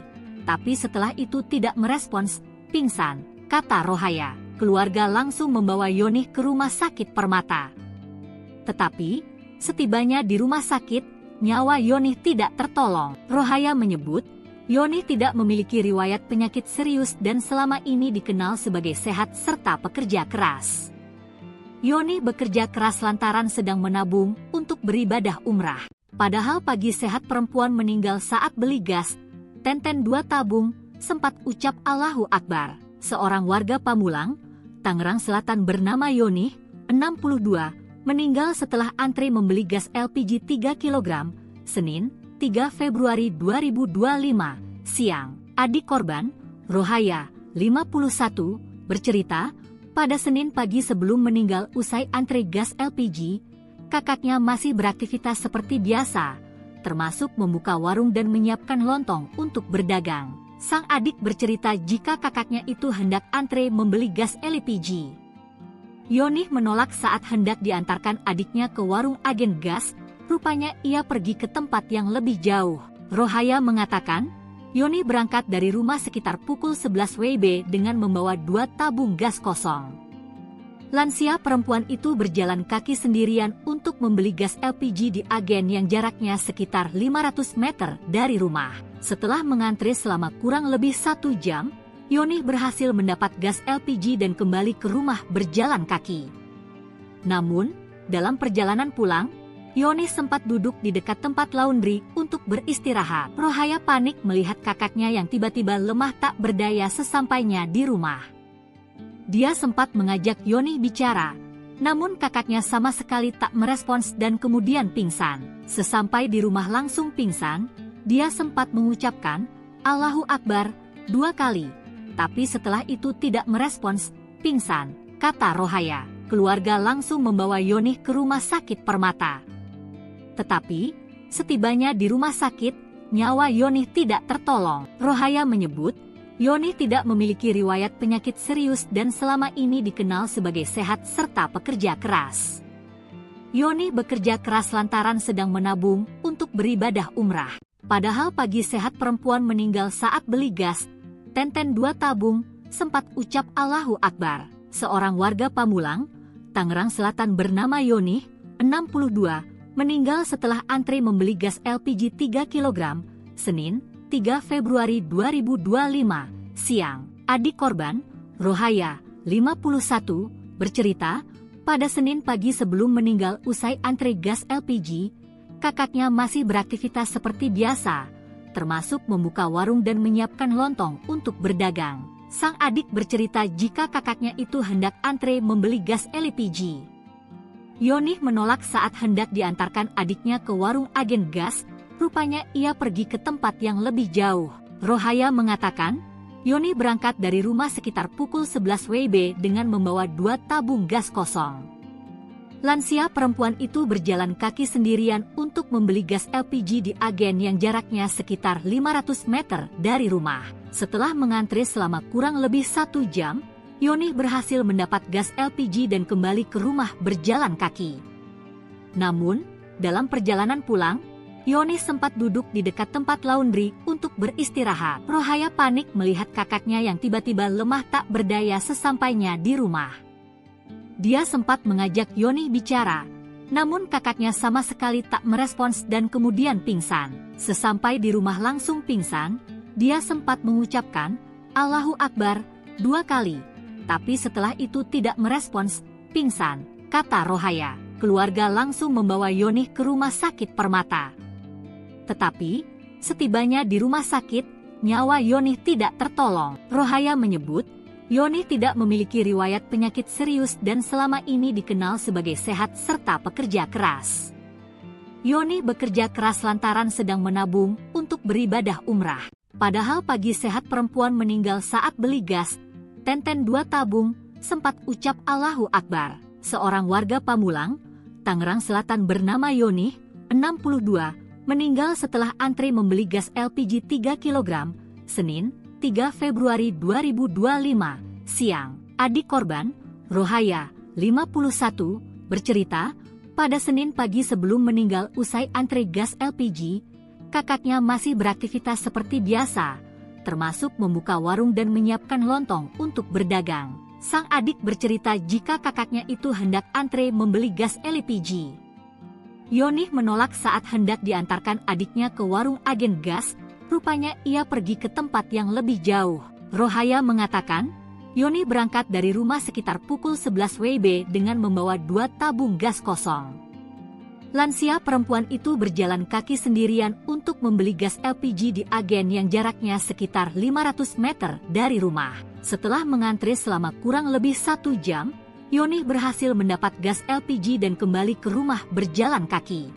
Tapi setelah itu tidak merespons, pingsan, kata Rohaya. Keluarga langsung membawa Yonih ke rumah sakit Permata. Tetapi, setibanya di rumah sakit, nyawa Yonih tidak tertolong. Rohaya menyebut, Yonih tidak memiliki riwayat penyakit serius dan selama ini dikenal sebagai sehat serta pekerja keras. Yonih bekerja keras lantaran sedang menabung untuk beribadah umrah. Padahal pagi sehat perempuan meninggal saat beli gas, tenten 2 tabung, sempat ucap Allahu Akbar. Seorang warga Pamulang, Tangerang Selatan bernama Yonih, 62, meninggal setelah antre membeli gas LPG 3 kg, Senin, 3 Februari 2025, siang. Adik korban, Rohaya, 51, bercerita, pada Senin pagi sebelum meninggal usai antre gas LPG, kakaknya masih beraktivitas seperti biasa, termasuk membuka warung dan menyiapkan lontong untuk berdagang. Sang adik bercerita jika kakaknya itu hendak antre membeli gas LPG. Yonih menolak saat hendak diantarkan adiknya ke warung agen gas, rupanya ia pergi ke tempat yang lebih jauh. Rohaya mengatakan, Yonih berangkat dari rumah sekitar pukul 11 WIB dengan membawa 2 tabung gas kosong. Lansia perempuan itu berjalan kaki sendirian untuk membeli gas LPG di agen yang jaraknya sekitar 500 meter dari rumah. Setelah mengantre selama kurang lebih 1 jam, Yonih berhasil mendapat gas LPG dan kembali ke rumah berjalan kaki. Namun, dalam perjalanan pulang, Yonih sempat duduk di dekat tempat laundry untuk beristirahat. Rohaya panik melihat kakaknya yang tiba-tiba lemah tak berdaya sesampainya di rumah. Dia sempat mengajak Yonih bicara, namun kakaknya sama sekali tak merespons dan kemudian pingsan. Sesampai di rumah langsung pingsan, dia sempat mengucapkan, Allahu Akbar, 2 kali. Tapi setelah itu tidak merespons, pingsan, kata Rohaya. Keluarga langsung membawa Yonih ke rumah sakit Permata. Tetapi, setibanya di rumah sakit, nyawa Yonih tidak tertolong. Rohaya menyebut, Yonih tidak memiliki riwayat penyakit serius dan selama ini dikenal sebagai sehat serta pekerja keras. Yonih bekerja keras lantaran sedang menabung untuk beribadah umrah. Padahal pagi sehat perempuan meninggal saat beli gas, tenten 2 tabung, sempat ucap Allahu Akbar. Seorang warga Pamulang, Tangerang Selatan bernama Yonih, 62, meninggal setelah antre membeli gas LPG 3 kg, Senin, 3 Februari 2025, siang. Adik korban, Rohaya, 51, bercerita, pada Senin pagi sebelum meninggal usai antre gas LPG, kakaknya masih beraktivitas seperti biasa, termasuk membuka warung dan menyiapkan lontong untuk berdagang. Sang adik bercerita jika kakaknya itu hendak antre membeli gas LPG. Yonih menolak saat hendak diantarkan adiknya ke warung agen gas, rupanya ia pergi ke tempat yang lebih jauh. Rohaya mengatakan, Yonih berangkat dari rumah sekitar pukul 11 WIB dengan membawa 2 tabung gas kosong. Lansia perempuan itu berjalan kaki sendirian untuk membeli gas LPG di agen yang jaraknya sekitar 500 meter dari rumah. Setelah mengantre selama kurang lebih 1 jam, Yonih berhasil mendapat gas LPG dan kembali ke rumah berjalan kaki. Namun, dalam perjalanan pulang, Yonih sempat duduk di dekat tempat laundry untuk beristirahat. Rohaya panik melihat kakaknya yang tiba-tiba lemah tak berdaya sesampainya di rumah. Dia sempat mengajak Yonih bicara, namun kakaknya sama sekali tak merespons dan kemudian pingsan. Sesampai di rumah langsung pingsan, dia sempat mengucapkan, "Allahu Akbar," 2 kali. Tapi setelah itu tidak merespons, pingsan, kata Rohaya. Keluarga langsung membawa Yonih ke rumah sakit Permata. Tetapi, setibanya di rumah sakit, nyawa Yonih tidak tertolong. Rohaya menyebut, Yonih tidak memiliki riwayat penyakit serius dan selama ini dikenal sebagai sehat serta pekerja keras. Yonih bekerja keras lantaran sedang menabung untuk beribadah umrah. Padahal pagi sehat perempuan meninggal saat beli gas, Tenten 2 tabung, sempat ucap Allahu Akbar. Seorang warga Pamulang, Tangerang Selatan bernama Yonih, 62, meninggal setelah antri membeli gas LPG 3 kg, Senin, 3 Februari 2025, siang. Adik korban, Rohaya, 51, bercerita, pada Senin pagi sebelum meninggal usai antri gas LPG, kakaknya masih beraktivitas seperti biasa, termasuk membuka warung dan menyiapkan lontong untuk berdagang. Sang adik bercerita jika kakaknya itu hendak antre membeli gas LPG. Yonih menolak saat hendak diantarkan adiknya ke warung agen gas, rupanya ia pergi ke tempat yang lebih jauh. Rohaya mengatakan, Yonih berangkat dari rumah sekitar pukul 11 WIB dengan membawa 2 tabung gas kosong. Lansia perempuan itu berjalan kaki sendirian untuk membeli gas LPG di agen yang jaraknya sekitar 500 meter dari rumah. Setelah mengantri selama kurang lebih 1 jam, Yonih berhasil mendapat gas LPG dan kembali ke rumah berjalan kaki.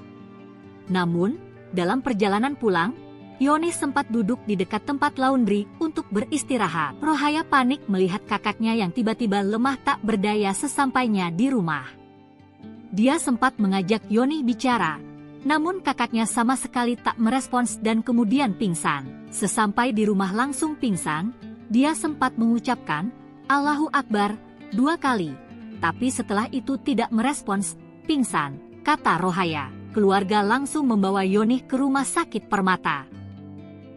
Namun, dalam perjalanan pulang, Yonih sempat duduk di dekat tempat laundry untuk beristirahat. Rohaya panik melihat kakaknya yang tiba-tiba lemah tak berdaya sesampainya di rumah. Dia sempat mengajak Yonih bicara, namun kakaknya sama sekali tak merespons dan kemudian pingsan. Sesampai di rumah langsung pingsan, dia sempat mengucapkan, Allahu Akbar, 2 kali. Tapi setelah itu tidak merespons, pingsan, kata Rohaya. Keluarga langsung membawa Yonih ke rumah sakit Permata.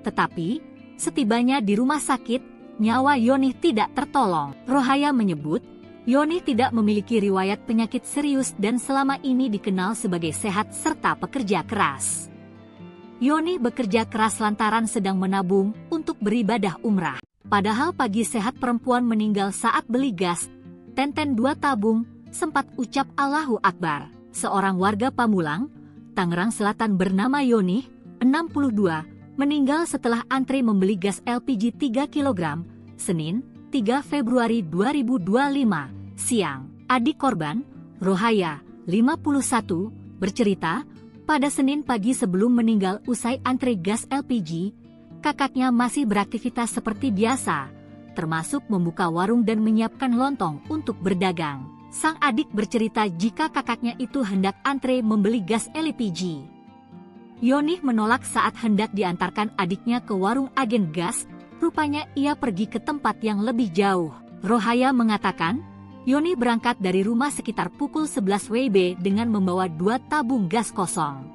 Tetapi, setibanya di rumah sakit, nyawa Yonih tidak tertolong. Rohaya menyebut, Yonih tidak memiliki riwayat penyakit serius dan selama ini dikenal sebagai sehat serta pekerja keras. Yonih bekerja keras lantaran sedang menabung untuk beribadah umrah. Padahal pagi sehat perempuan meninggal saat beli gas, Tenten 2 tabung, sempat ucap Allahu Akbar. Seorang warga Pamulang, Tangerang Selatan bernama Yonih, 62, meninggal setelah antri membeli gas LPG 3 kg, Senin, 3 Februari 2025, siang. Adik korban, Rohaya, 51, bercerita, pada Senin pagi sebelum meninggal usai antri gas LPG, kakaknya masih beraktivitas seperti biasa, termasuk membuka warung dan menyiapkan lontong untuk berdagang. Sang adik bercerita jika kakaknya itu hendak antre membeli gas LPG. Yonih menolak saat hendak diantarkan adiknya ke warung agen gas, rupanya ia pergi ke tempat yang lebih jauh. Rohaya mengatakan, Yonih berangkat dari rumah sekitar pukul 11 WIB dengan membawa 2 tabung gas kosong.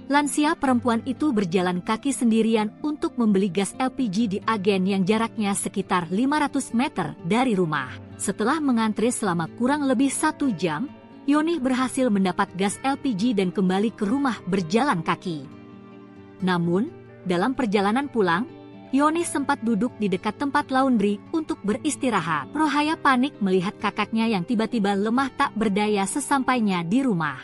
Lansia perempuan itu berjalan kaki sendirian untuk membeli gas LPG di agen yang jaraknya sekitar 500 meter dari rumah. Setelah mengantri selama kurang lebih 1 jam, Yonih berhasil mendapat gas LPG dan kembali ke rumah berjalan kaki. Namun, dalam perjalanan pulang, Yonih sempat duduk di dekat tempat laundry untuk beristirahat. Rohaya panik melihat kakaknya yang tiba-tiba lemah tak berdaya sesampainya di rumah.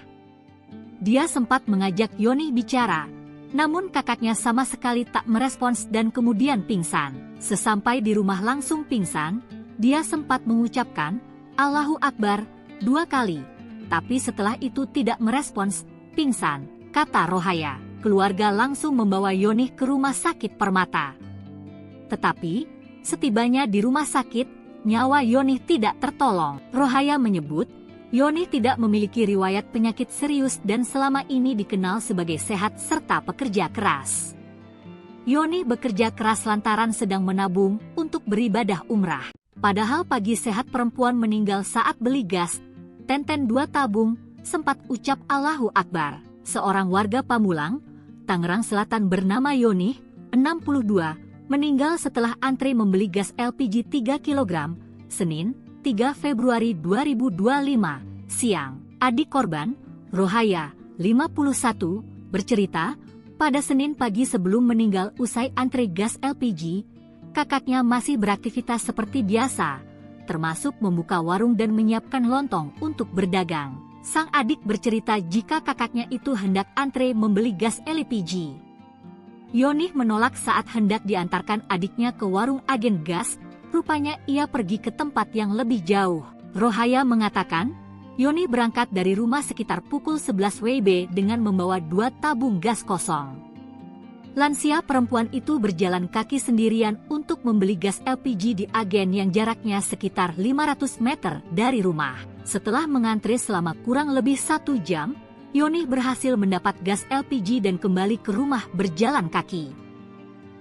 Dia sempat mengajak Yonih bicara, namun kakaknya sama sekali tak merespons dan kemudian pingsan. Sesampai di rumah langsung pingsan, dia sempat mengucapkan, Allahu Akbar, 2 kali. Tapi setelah itu tidak merespons, pingsan, kata Rohaya. Keluarga langsung membawa Yonih ke rumah sakit Permata. Tetapi, setibanya di rumah sakit, nyawa Yonih tidak tertolong. Rohaya menyebut, Yonih tidak memiliki riwayat penyakit serius dan selama ini dikenal sebagai sehat serta pekerja keras. Yonih bekerja keras lantaran sedang menabung untuk beribadah umrah. Padahal pagi sehat perempuan meninggal saat beli gas, Tenten 2 tabung, sempat ucap Allahu Akbar. Seorang warga Pamulang, Tangerang Selatan bernama Yonih, 62, meninggal setelah antri membeli gas LPG 3 kg, Senin, 3 Februari 2025, siang. Adik korban, Rohaya, 51, bercerita, Pada Senin pagi sebelum meninggal usai antre gas LPG, kakaknya masih beraktivitas seperti biasa, termasuk membuka warung dan menyiapkan lontong untuk berdagang. Sang adik bercerita jika kakaknya itu hendak antre membeli gas LPG. Yonih menolak saat hendak diantarkan adiknya ke warung agen gas, rupanya ia pergi ke tempat yang lebih jauh. Rohaya mengatakan, Yonih berangkat dari rumah sekitar pukul 11 WIB dengan membawa 2 tabung gas kosong. Lansia perempuan itu berjalan kaki sendirian untuk membeli gas LPG di agen yang jaraknya sekitar 500 meter dari rumah. Setelah mengantre selama kurang lebih 1 jam, Yonih berhasil mendapat gas LPG dan kembali ke rumah berjalan kaki.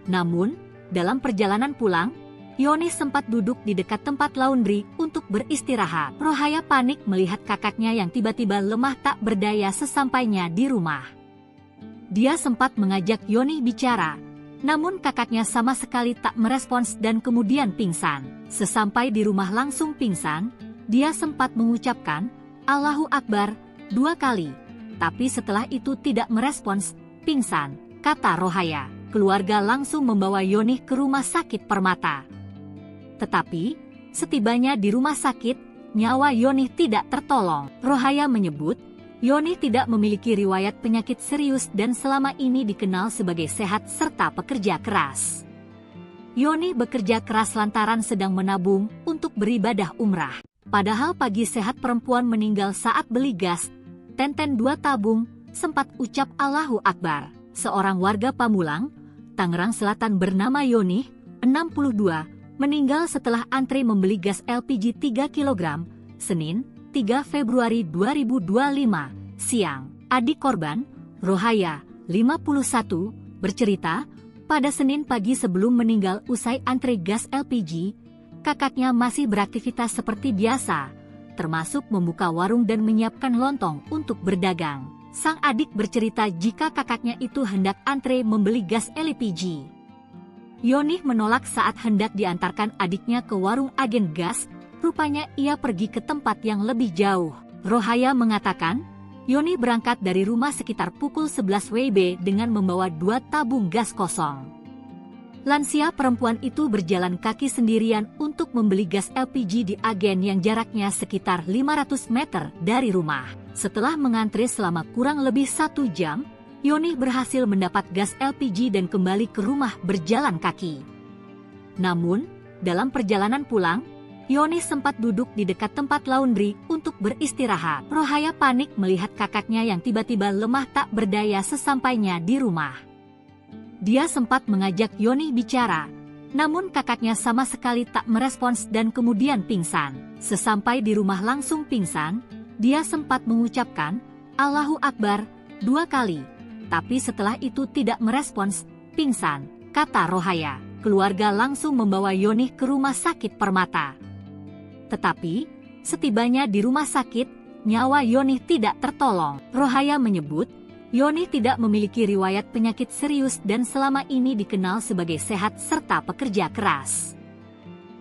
Namun, dalam perjalanan pulang, Yonih sempat duduk di dekat tempat laundry untuk beristirahat. Rohaya panik melihat kakaknya yang tiba-tiba lemah tak berdaya sesampainya di rumah. Dia sempat mengajak Yonih bicara, namun kakaknya sama sekali tak merespons dan kemudian pingsan. Sesampai di rumah langsung pingsan, dia sempat mengucapkan, "Allahu Akbar," 2 kali. Tapi setelah itu tidak merespons, pingsan, kata Rohaya. Keluarga langsung membawa Yonih ke rumah sakit Permata. Tetapi, setibanya di rumah sakit, nyawa Yonih tidak tertolong. Rohaya menyebut, Yonih tidak memiliki riwayat penyakit serius dan selama ini dikenal sebagai sehat serta pekerja keras. Yonih bekerja keras lantaran sedang menabung untuk beribadah umrah. Padahal pagi sehat perempuan meninggal saat beli gas, 2 tabung, sempat ucap Allahu Akbar. Seorang warga Pamulang, Tangerang Selatan bernama Yonih, 62, meninggal setelah antre membeli gas LPG 3 kg, Senin, 3 Februari 2025, siang. Adik korban, Rohaya, 51, bercerita, pada Senin pagi sebelum meninggal usai antre gas LPG, kakaknya masih beraktivitas seperti biasa, termasuk membuka warung dan menyiapkan lontong untuk berdagang. Sang adik bercerita jika kakaknya itu hendak antre membeli gas LPG. Yonih menolak saat hendak diantarkan adiknya ke warung agen gas, rupanya ia pergi ke tempat yang lebih jauh. Rohaya mengatakan, Yonih berangkat dari rumah sekitar pukul 11 WIB dengan membawa 2 tabung gas kosong. Lansia perempuan itu berjalan kaki sendirian untuk membeli gas LPG di agen yang jaraknya sekitar 500 meter dari rumah. Setelah mengantre selama kurang lebih 1 jam, Yonih berhasil mendapat gas LPG dan kembali ke rumah berjalan kaki. Namun, dalam perjalanan pulang, Yonih sempat duduk di dekat tempat laundry untuk beristirahat. Rohaya panik melihat kakaknya yang tiba-tiba lemah tak berdaya sesampainya di rumah. Dia sempat mengajak Yonih bicara, namun kakaknya sama sekali tak merespons dan kemudian pingsan. Sesampai di rumah langsung pingsan, dia sempat mengucapkan, Allahu Akbar, 2 kali. Tapi setelah itu tidak merespons, pingsan, kata Rohaya. Keluarga langsung membawa Yonih ke rumah sakit Permata. Tetapi, setibanya di rumah sakit, nyawa Yonih tidak tertolong. Rohaya menyebut, Yonih tidak memiliki riwayat penyakit serius dan selama ini dikenal sebagai sehat serta pekerja keras.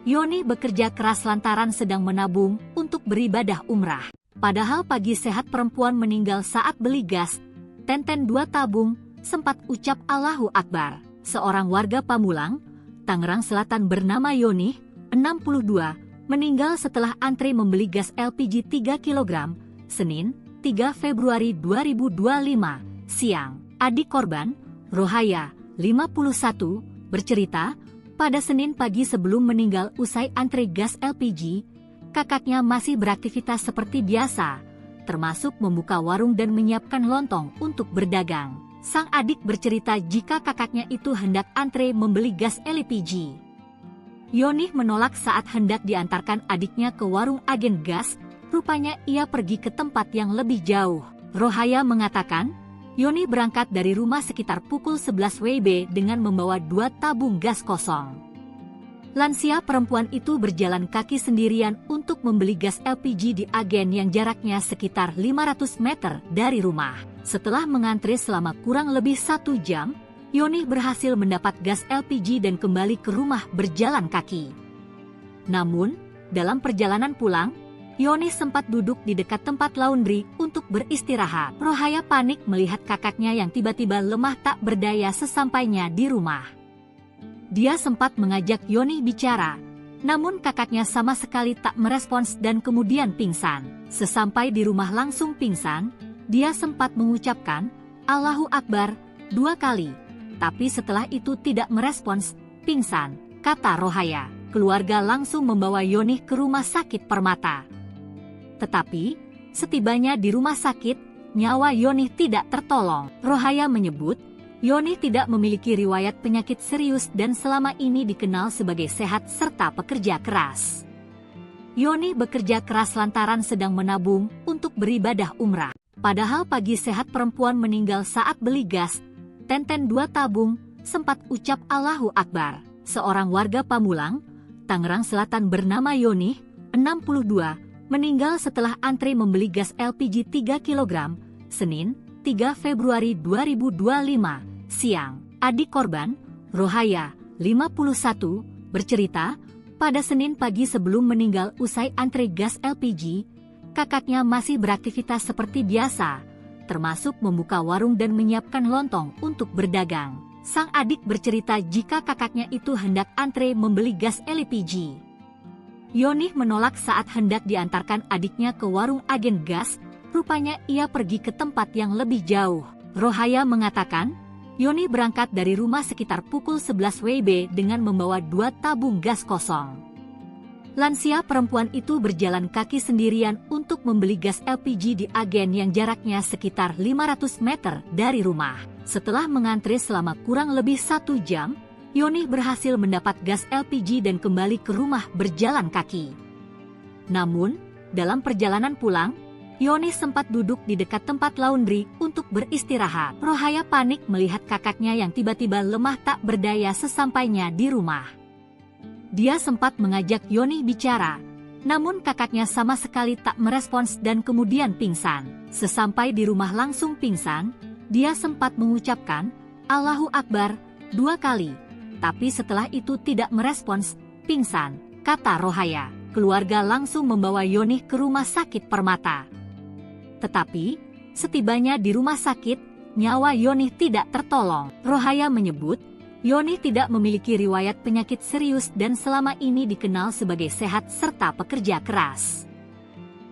Yonih bekerja keras lantaran sedang menabung untuk beribadah umrah. Padahal pagi sehat perempuan meninggal saat beli gas, 2 tabung, sempat ucap Allahu Akbar. Seorang warga Pamulang, Tangerang Selatan bernama Yonih, 62, meninggal setelah antre membeli gas LPG 3 kg, Senin, 3 Februari 2025, siang. Adik korban, Rohaya, 51, bercerita, pada Senin pagi sebelum meninggal usai antre gas LPG, kakaknya masih beraktivitas seperti biasa, termasuk membuka warung dan menyiapkan lontong untuk berdagang. Sang adik bercerita jika kakaknya itu hendak antre membeli gas LPG. Yonih menolak saat hendak diantarkan adiknya ke warung agen gas, rupanya ia pergi ke tempat yang lebih jauh. Rohaya mengatakan, Yonih berangkat dari rumah sekitar pukul 11 WIB dengan membawa 2 tabung gas kosong. Lansia perempuan itu berjalan kaki sendirian untuk membeli gas LPG di agen yang jaraknya sekitar 500 meter dari rumah. Setelah mengantre selama kurang lebih 1 jam, Yonih berhasil mendapat gas LPG dan kembali ke rumah berjalan kaki. Namun, dalam perjalanan pulang, Yoni sempat duduk di dekat tempat laundry untuk beristirahat. Rohaya panik melihat kakaknya yang tiba-tiba lemah tak berdaya sesampainya di rumah. Dia sempat mengajak Yoni bicara, namun kakaknya sama sekali tak merespons dan kemudian pingsan. Sesampai di rumah langsung pingsan, dia sempat mengucapkan, "Allahu Akbar," 2 kali. Tapi setelah itu tidak merespons, pingsan, kata Rohaya. Keluarga langsung membawa Yoni ke rumah sakit Permata. Tetapi, setibanya di rumah sakit, nyawa Yoni tidak tertolong. Rohaya menyebut, Yoni tidak memiliki riwayat penyakit serius dan selama ini dikenal sebagai sehat serta pekerja keras. Yoni bekerja keras lantaran sedang menabung untuk beribadah umrah. Padahal pagi sehat perempuan meninggal saat beli gas, Tenten 2 tabung, sempat ucap Allahu Akbar. Seorang warga Pamulang, Tangerang Selatan bernama Yoni, 62, meninggal setelah antri membeli gas LPG 3 kg, Senin, 3 Februari 2025, siang. Adik korban, Rohaya, 51, bercerita, pada Senin pagi sebelum meninggal usai antri gas LPG, kakaknya masih beraktivitas seperti biasa, termasuk membuka warung dan menyiapkan lontong untuk berdagang. Sang adik bercerita jika kakaknya itu hendak antre membeli gas LPG. Yoni menolak saat hendak diantarkan adiknya ke warung agen gas, rupanya ia pergi ke tempat yang lebih jauh. Rohaya mengatakan, Yoni berangkat dari rumah sekitar pukul 11 WIB dengan membawa 2 tabung gas kosong. Lansia perempuan itu berjalan kaki sendirian untuk membeli gas LPG di agen yang jaraknya sekitar 500 meter dari rumah. Setelah mengantri selama kurang lebih 1 jam, Yoni berhasil mendapat gas LPG dan kembali ke rumah berjalan kaki. Namun, dalam perjalanan pulang, Yoni sempat duduk di dekat tempat laundry untuk beristirahat. Rohaya panik melihat kakaknya yang tiba-tiba lemah tak berdaya sesampainya di rumah. Dia sempat mengajak Yoni bicara, namun kakaknya sama sekali tak merespons dan kemudian pingsan. Sesampai di rumah langsung pingsan, dia sempat mengucapkan, Allahu Akbar, 2 kali. Tapi setelah itu tidak merespons, pingsan, kata Rohaya. Keluarga langsung membawa Yoni ke rumah sakit Permata. Tetapi, setibanya di rumah sakit, nyawa Yoni tidak tertolong. Rohaya menyebut, Yoni tidak memiliki riwayat penyakit serius dan selama ini dikenal sebagai sehat serta pekerja keras.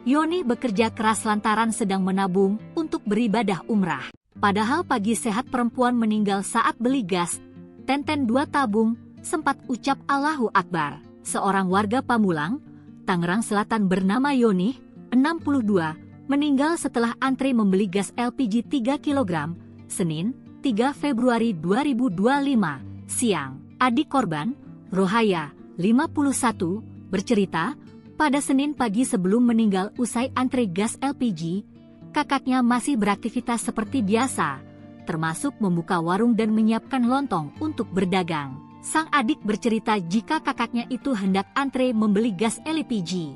Yoni bekerja keras lantaran sedang menabung untuk beribadah umrah. Padahal pagi sehat perempuan meninggal saat beli gas, Tenten 2 tabung, sempat ucap Allahu Akbar. Seorang warga Pamulang, Tangerang Selatan bernama Yoni, 62, meninggal setelah antri membeli gas LPG 3 kg, Senin, 3 Februari 2025, siang. Adik korban, Rohaya, 51, bercerita, pada Senin pagi sebelum meninggal usai antri gas LPG, kakaknya masih beraktivitas seperti biasa, termasuk membuka warung dan menyiapkan lontong untuk berdagang. Sang adik bercerita jika kakaknya itu hendak antre membeli gas LPG.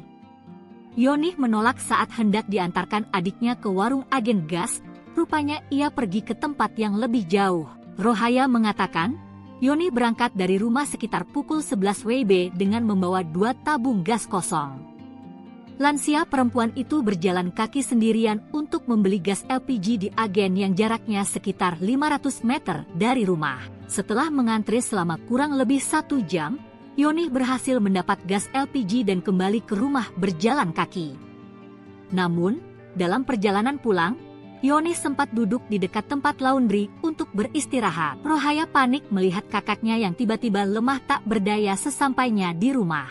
Yoni menolak saat hendak diantarkan adiknya ke warung agen gas, rupanya ia pergi ke tempat yang lebih jauh. Rohaya mengatakan, Yoni berangkat dari rumah sekitar pukul 11 WIB dengan membawa 2 tabung gas kosong. Lansia perempuan itu berjalan kaki sendirian untuk membeli gas LPG di agen yang jaraknya sekitar 500 meter dari rumah. Setelah mengantri selama kurang lebih 1 jam, Yoni berhasil mendapat gas LPG dan kembali ke rumah berjalan kaki. Namun, dalam perjalanan pulang, Yoni sempat duduk di dekat tempat laundry untuk beristirahat. Rohaya panik melihat kakaknya yang tiba-tiba lemah tak berdaya sesampainya di rumah.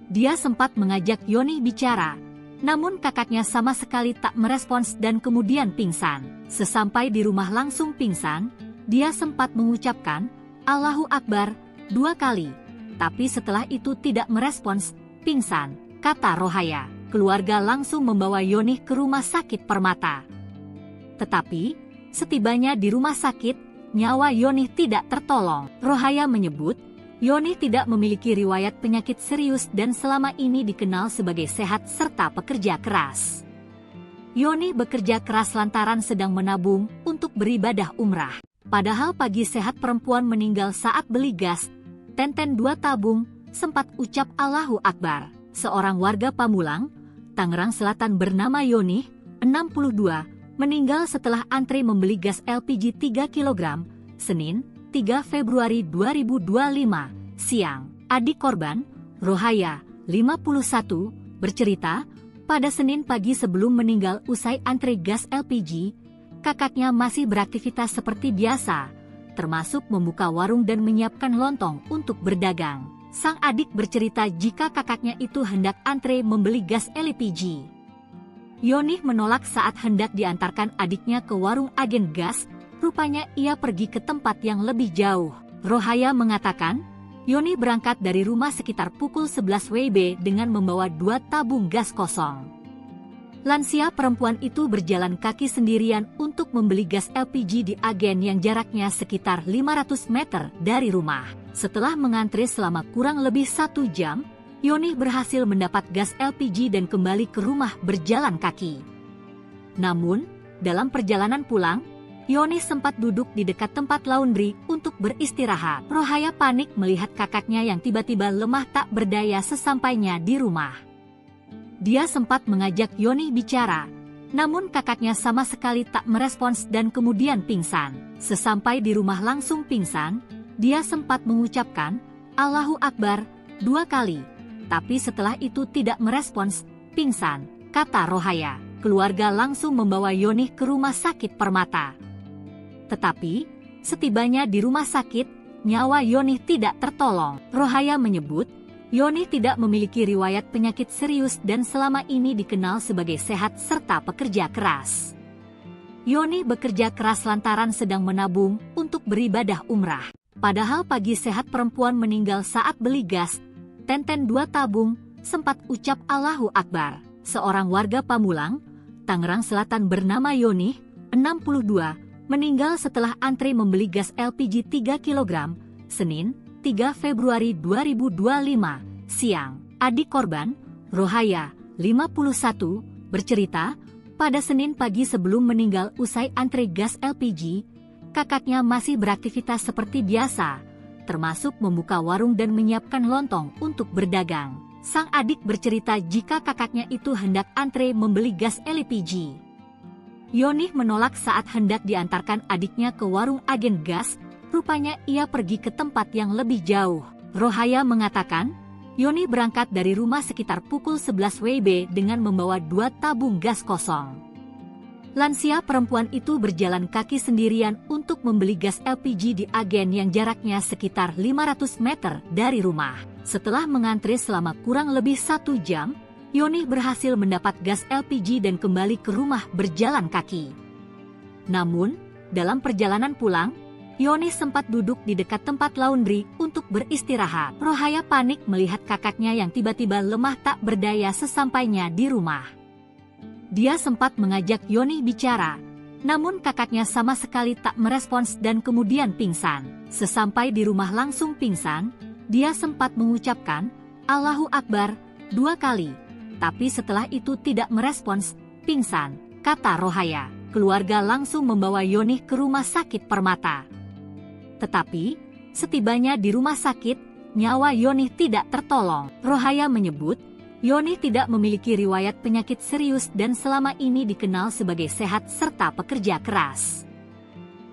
Dia sempat mengajak Yoni bicara, namun kakaknya sama sekali tak merespons dan kemudian pingsan. Sesampai di rumah langsung pingsan, dia sempat mengucapkan, Allahu Akbar, 2 kali. Tapi setelah itu tidak merespons, pingsan, kata Rohaya. Keluarga langsung membawa Yoni ke rumah sakit Permata. Tetapi, setibanya di rumah sakit, nyawa Yoni tidak tertolong. Rohaya menyebut, Yoni tidak memiliki riwayat penyakit serius dan selama ini dikenal sebagai sehat serta pekerja keras. Yoni bekerja keras lantaran sedang menabung untuk beribadah umrah. Padahal pagi sehat perempuan meninggal saat beli gas, Tenten 2 tabung, sempat ucap Allahu Akbar. Seorang warga Pamulang, Tangerang Selatan bernama Yoni, 62, meninggal setelah antre membeli gas LPG 3 kg, Senin, 3 Februari 2025, siang. Adik korban, Rohaya, 51, bercerita, pada Senin pagi sebelum meninggal usai antre gas LPG, kakaknya masih beraktivitas seperti biasa, termasuk membuka warung dan menyiapkan lontong untuk berdagang. Sang adik bercerita jika kakaknya itu hendak antre membeli gas LPG. Yoni menolak saat hendak diantarkan adiknya ke warung agen gas, rupanya ia pergi ke tempat yang lebih jauh. Rohaya mengatakan, Yoni berangkat dari rumah sekitar pukul 11 WIB dengan membawa 2 tabung gas kosong. Lansia perempuan itu berjalan kaki sendirian untuk membeli gas LPG di agen yang jaraknya sekitar 500 meter dari rumah. Setelah mengantre selama kurang lebih 1 jam, Yoni berhasil mendapat gas LPG dan kembali ke rumah berjalan kaki. Namun, dalam perjalanan pulang, Yoni sempat duduk di dekat tempat laundry untuk beristirahat. Rohaya panik melihat kakaknya yang tiba-tiba lemah tak berdaya sesampainya di rumah. Dia sempat mengajak Yoni bicara, namun kakaknya sama sekali tak merespons dan kemudian pingsan. Sesampai di rumah langsung pingsan, dia sempat mengucapkan, Allahu Akbar, 2 kali. Tapi setelah itu tidak merespons, pingsan, kata Rohaya. Keluarga langsung membawa Yoni ke rumah sakit Permata. Tetapi, setibanya di rumah sakit, nyawa Yoni tidak tertolong. Rohaya menyebut, Yoni tidak memiliki riwayat penyakit serius dan selama ini dikenal sebagai sehat serta pekerja keras. Yoni bekerja keras lantaran sedang menabung untuk beribadah umrah. Padahal pagi sehat perempuan meninggal saat beli gas, 2 tabung, sempat ucap Allahu Akbar. Seorang warga Pamulang, Tangerang Selatan bernama Yoni, 62, meninggal setelah antre membeli gas LPG 3 kg, Senin, 3 Februari 2025, siang. Adik korban, Rohaya, 51, bercerita, pada Senin pagi sebelum meninggal usai antre gas LPG, kakaknya masih beraktivitas seperti biasa, termasuk membuka warung dan menyiapkan lontong untuk berdagang. Sang adik bercerita jika kakaknya itu hendak antre membeli gas LPG. Yoni menolak saat hendak diantarkan adiknya ke warung agen gas, rupanya ia pergi ke tempat yang lebih jauh. Rohaya mengatakan, Yoni berangkat dari rumah sekitar pukul 11 WIB dengan membawa 2 tabung gas kosong. Lansia perempuan itu berjalan kaki sendirian untuk membeli gas LPG di agen yang jaraknya sekitar 500 meter dari rumah. Setelah mengantre selama kurang lebih 1 jam, Yoni berhasil mendapat gas LPG dan kembali ke rumah berjalan kaki. Namun, dalam perjalanan pulang, Yoni sempat duduk di dekat tempat laundry untuk beristirahat. Rohaya panik melihat kakaknya yang tiba-tiba lemah tak berdaya sesampainya di rumah. Dia sempat mengajak Yoni bicara, namun kakaknya sama sekali tak merespons dan kemudian pingsan. Sesampai di rumah langsung pingsan, dia sempat mengucapkan, Allahu Akbar, 2 kali. Tapi setelah itu tidak merespons, pingsan, kata Rohaya. Keluarga langsung membawa Yoni ke rumah sakit Permata. Tetapi, setibanya di rumah sakit, nyawa Yoni tidak tertolong. Rohaya menyebut, Yoni tidak memiliki riwayat penyakit serius dan selama ini dikenal sebagai sehat serta pekerja keras.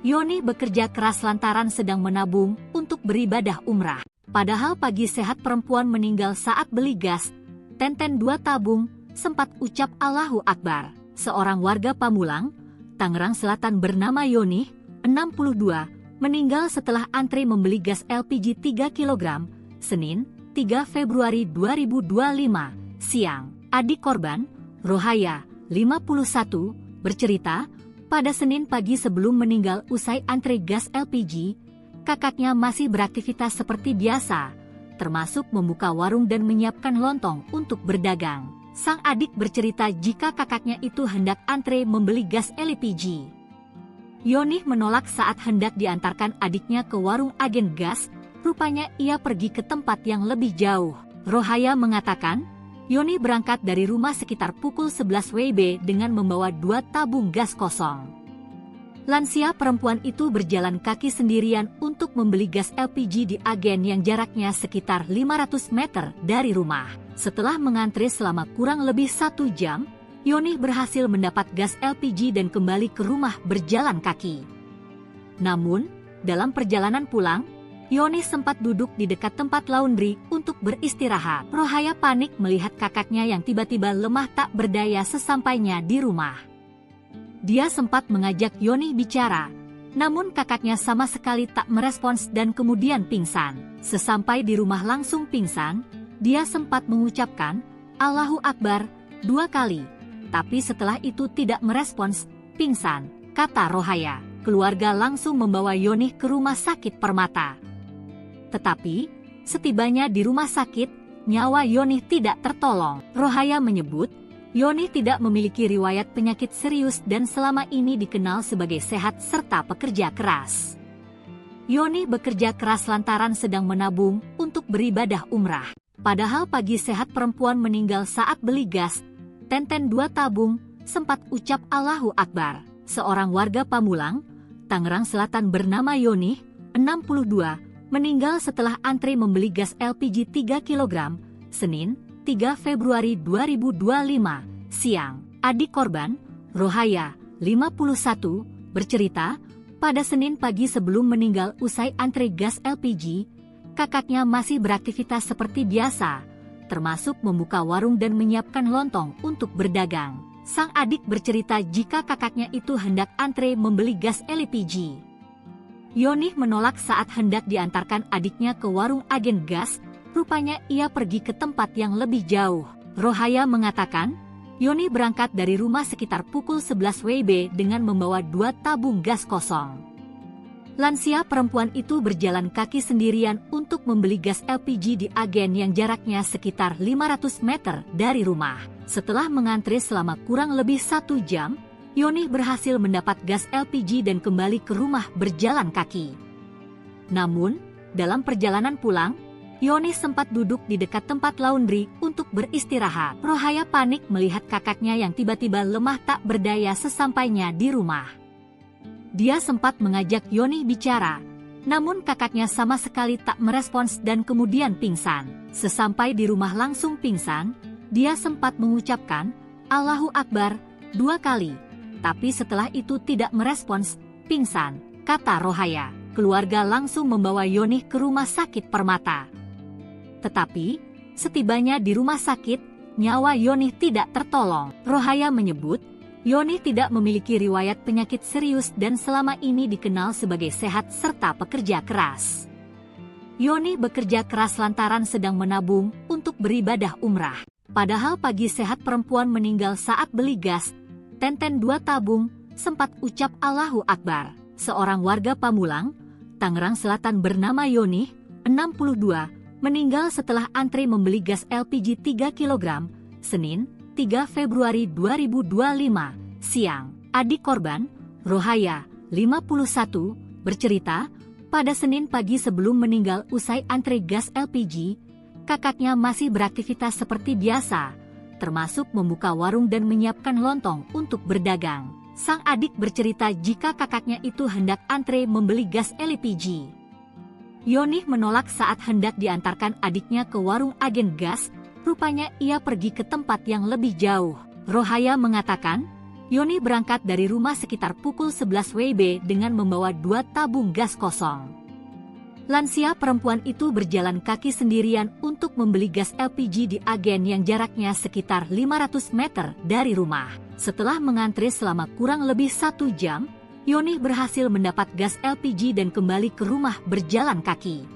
Yoni bekerja keras lantaran sedang menabung untuk beribadah umrah. Padahal pagi sehat perempuan meninggal saat beli gas, 2 tabung, sempat ucap Allahu Akbar. Seorang warga Pamulang, Tangerang Selatan bernama Yoni, 62, meninggal setelah antre membeli gas LPG 3 kg, Senin, 3 Februari 2025, siang. Adik korban, Rohaya, 51, bercerita, pada Senin pagi sebelum meninggal usai antre gas LPG, kakaknya masih beraktivitas seperti biasa, termasuk membuka warung dan menyiapkan lontong untuk berdagang. Sang adik bercerita jika kakaknya itu hendak antre membeli gas LPG. Yoni menolak saat hendak diantarkan adiknya ke warung agen gas, rupanya ia pergi ke tempat yang lebih jauh. Rohaya mengatakan, Yoni berangkat dari rumah sekitar pukul 11 WIB dengan membawa 2 tabung gas kosong. Lansia perempuan itu berjalan kaki sendirian untuk membeli gas LPG di agen yang jaraknya sekitar 500 meter dari rumah. Setelah mengantri selama kurang lebih 1 jam, Yoni berhasil mendapat gas LPG dan kembali ke rumah berjalan kaki. Namun, dalam perjalanan pulang, Yoni sempat duduk di dekat tempat laundry untuk beristirahat. Rohaya panik melihat kakaknya yang tiba-tiba lemah tak berdaya sesampainya di rumah. Dia sempat mengajak Yoni bicara, namun kakaknya sama sekali tak merespons dan kemudian pingsan. Sesampai di rumah langsung pingsan, dia sempat mengucapkan, "Allahu Akbar," 2 kali. Tapi setelah itu tidak merespons, pingsan, kata Rohaya. Keluarga langsung membawa Yoni ke rumah sakit Permata. Tetapi, setibanya di rumah sakit, nyawa Yoni tidak tertolong. Rohaya menyebut, Yoni tidak memiliki riwayat penyakit serius dan selama ini dikenal sebagai sehat serta pekerja keras. Yoni bekerja keras lantaran sedang menabung untuk beribadah umrah. Padahal pagi sehat perempuan meninggal saat beli gas, Tenten 2 tabung, sempat ucap Allahu Akbar. Seorang warga Pamulang, Tangerang Selatan bernama Yoni, 62, meninggal setelah antri membeli gas LPG 3 kg, Senin, 3 Februari 2025, siang. Adik korban, Rohaya, 51, bercerita, pada Senin pagi sebelum meninggal usai antri gas LPG, kakaknya masih beraktivitas seperti biasa, termasuk membuka warung dan menyiapkan lontong untuk berdagang. Sang adik bercerita jika kakaknya itu hendak antre membeli gas LPG. Yoni menolak saat hendak diantarkan adiknya ke warung agen gas, rupanya ia pergi ke tempat yang lebih jauh. Rohaya mengatakan, Yoni berangkat dari rumah sekitar pukul 11 WIB dengan membawa 2 tabung gas kosong. Lansia perempuan itu berjalan kaki sendirian untuk membeli gas LPG di agen yang jaraknya sekitar 500 meter dari rumah. Setelah mengantri selama kurang lebih 1 jam, Yoni berhasil mendapat gas LPG dan kembali ke rumah berjalan kaki. Namun, dalam perjalanan pulang, Yoni sempat duduk di dekat tempat laundry untuk beristirahat. Rohaya panik melihat kakaknya yang tiba-tiba lemah tak berdaya sesampainya di rumah. Dia sempat mengajak Yoni bicara, namun kakaknya sama sekali tak merespons dan kemudian pingsan. Sesampai di rumah langsung pingsan, dia sempat mengucapkan, Allahu Akbar, 2 kali. Tapi setelah itu tidak merespons, pingsan, kata Rohaya. Keluarga langsung membawa Yoni ke rumah sakit Permata. Tetapi, setibanya di rumah sakit, nyawa Yoni tidak tertolong. Rohaya menyebut, Yoni tidak memiliki riwayat penyakit serius dan selama ini dikenal sebagai sehat serta pekerja keras. Yoni bekerja keras lantaran sedang menabung untuk beribadah umrah. Padahal pagi sehat perempuan meninggal saat beli gas, Tenten 2 tabung, sempat ucap Allahu Akbar. Seorang warga Pamulang, Tangerang Selatan bernama Yoni, 62, meninggal setelah antri membeli gas LPG 3 kg, Senin, 3 Februari 2025, siang. Adik korban, Rohaya, 51, bercerita, pada Senin pagi sebelum meninggal usai antri gas LPG, kakaknya masih beraktivitas seperti biasa, termasuk membuka warung dan menyiapkan lontong untuk berdagang. Sang adik bercerita jika kakaknya itu hendak antre membeli gas LPG. Yoni menolak saat hendak diantarkan adiknya ke warung agen gas, rupanya ia pergi ke tempat yang lebih jauh. Rohaya mengatakan, Yoni berangkat dari rumah sekitar pukul 11 WIB dengan membawa 2 tabung gas kosong. Lansia perempuan itu berjalan kaki sendirian untuk membeli gas LPG di agen yang jaraknya sekitar 500 meter dari rumah. Setelah mengantri selama kurang lebih 1 jam, Yoni berhasil mendapat gas LPG dan kembali ke rumah berjalan kaki.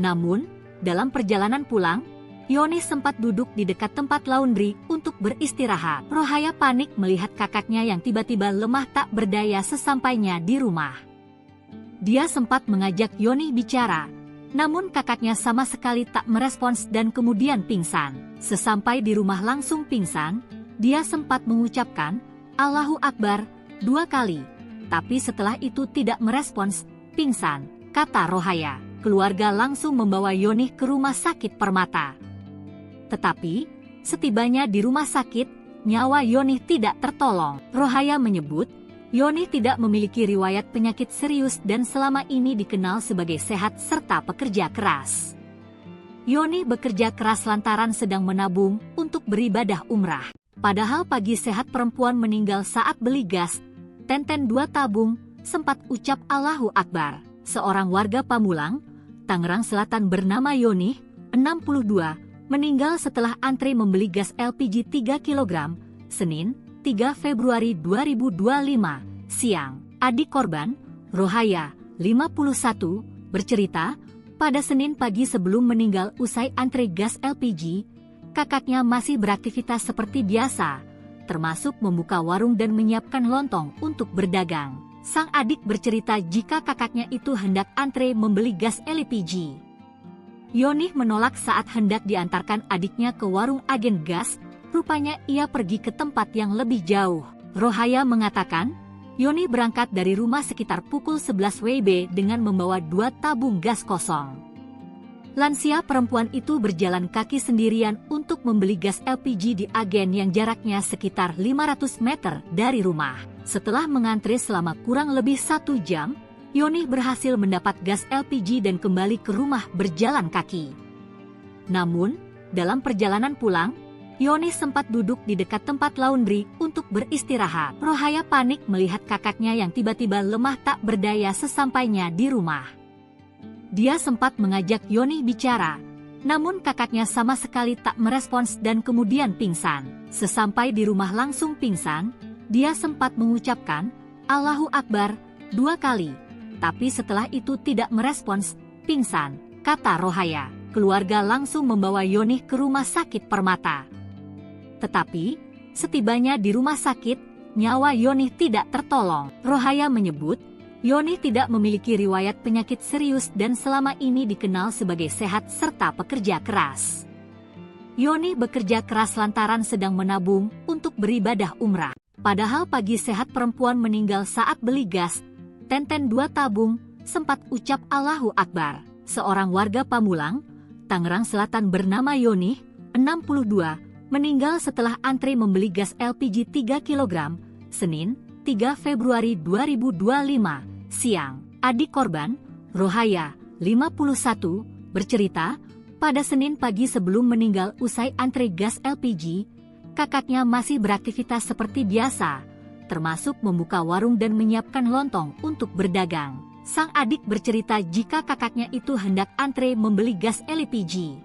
Namun, dalam perjalanan pulang, Yoni sempat duduk di dekat tempat laundry untuk beristirahat. Rohaya panik melihat kakaknya yang tiba-tiba lemah tak berdaya sesampainya di rumah. Dia sempat mengajak Yoni bicara, namun kakaknya sama sekali tak merespons dan kemudian pingsan. Sesampai di rumah langsung pingsan, dia sempat mengucapkan, Allahu Akbar, 2 kali. Tapi setelah itu tidak merespons, pingsan, kata Rohaya. Keluarga langsung membawa Yoni ke rumah sakit Permata. Tetapi, setibanya di rumah sakit, nyawa Yoni tidak tertolong. Rohaya menyebut, Yoni tidak memiliki riwayat penyakit serius dan selama ini dikenal sebagai sehat serta pekerja keras. Yoni bekerja keras lantaran sedang menabung untuk beribadah umrah. Padahal pagi sehat perempuan meninggal saat beli gas, Tenten 2 tabung, sempat ucap Allahu Akbar. Seorang warga Pamulang, Tangerang Selatan bernama Yoni, 62, meninggal setelah antri membeli gas LPG 3 kg, Senin, 3 Februari 2025, siang. Adik korban, Rohaya, 51, bercerita, pada Senin pagi sebelum meninggal usai antri gas LPG, kakaknya masih beraktivitas seperti biasa, termasuk membuka warung dan menyiapkan lontong untuk berdagang. Sang adik bercerita jika kakaknya itu hendak antre membeli gas LPG. Yoni menolak saat hendak diantarkan adiknya ke warung agen gas, rupanya ia pergi ke tempat yang lebih jauh. Rohaya mengatakan, Yoni berangkat dari rumah sekitar pukul 11 WIB dengan membawa 2 tabung gas kosong. Lansia perempuan itu berjalan kaki sendirian untuk membeli gas LPG di agen yang jaraknya sekitar 500 meter dari rumah. Setelah mengantri selama kurang lebih 1 jam, Yoni berhasil mendapat gas LPG dan kembali ke rumah berjalan kaki. Namun, dalam perjalanan pulang, Yoni sempat duduk di dekat tempat laundry untuk beristirahat. Rohaya panik melihat kakaknya yang tiba-tiba lemah tak berdaya sesampainya di rumah. Dia sempat mengajak Yoni bicara, namun kakaknya sama sekali tak merespons dan kemudian pingsan. Sesampai di rumah langsung pingsan, dia sempat mengucapkan, Allahu Akbar, 2 kali. Tapi setelah itu tidak merespons, pingsan, kata Rohaya. Keluarga langsung membawa Yoni ke rumah sakit Permata. Tetapi, setibanya di rumah sakit, nyawa Yoni tidak tertolong. Rohaya menyebut, Yoni tidak memiliki riwayat penyakit serius dan selama ini dikenal sebagai sehat serta pekerja keras. Yoni bekerja keras lantaran sedang menabung untuk beribadah umrah. Padahal pagi sehat perempuan meninggal saat beli gas, Tenten 2 tabung, sempat ucap Allahu Akbar. Seorang warga Pamulang, Tangerang Selatan bernama Yoni, 62, meninggal setelah antri membeli gas LPG 3 kg, Senin, 3 Februari 2025, siang. Adik korban, Rohaya, 51, bercerita, pada Senin pagi sebelum meninggal usai antri gas LPG, kakaknya masih beraktivitas seperti biasa, termasuk membuka warung dan menyiapkan lontong untuk berdagang. Sang adik bercerita jika kakaknya itu hendak antre membeli gas LPG.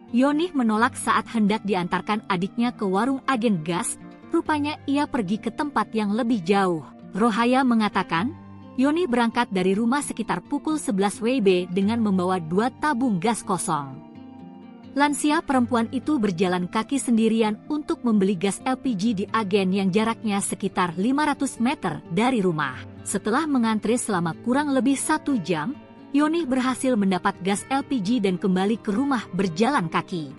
Yoni menolak saat hendak diantarkan adiknya ke warung agen gas, rupanya ia pergi ke tempat yang lebih jauh. Rohaya mengatakan, Yoni berangkat dari rumah sekitar pukul 11 WIB dengan membawa 2 tabung gas kosong. Lansia perempuan itu berjalan kaki sendirian untuk membeli gas LPG di agen yang jaraknya sekitar 500 meter dari rumah. Setelah mengantri selama kurang lebih 1 jam, Yoni berhasil mendapat gas LPG dan kembali ke rumah berjalan kaki.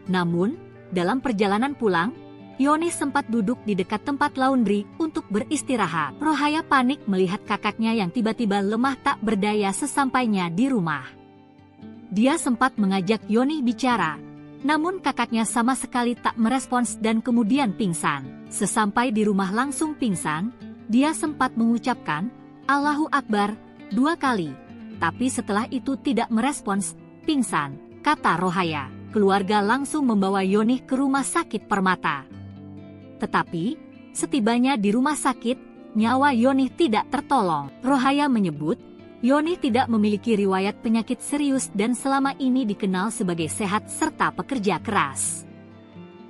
Namun, dalam perjalanan pulang, Yoni sempat duduk di dekat tempat laundry untuk beristirahat. Rohaya panik melihat kakaknya yang tiba-tiba lemah tak berdaya sesampainya di rumah. Dia sempat mengajak Yoni bicara, namun kakaknya sama sekali tak merespons dan kemudian pingsan. Sesampai di rumah langsung pingsan, dia sempat mengucapkan, Allahu Akbar, 2 kali. Tapi setelah itu tidak merespons, pingsan, kata Rohaya. Keluarga langsung membawa Yoni ke rumah sakit Permata. Tetapi, setibanya di rumah sakit, nyawa Yoni tidak tertolong. Rohaya menyebut, Yoni tidak memiliki riwayat penyakit serius dan selama ini dikenal sebagai sehat serta pekerja keras.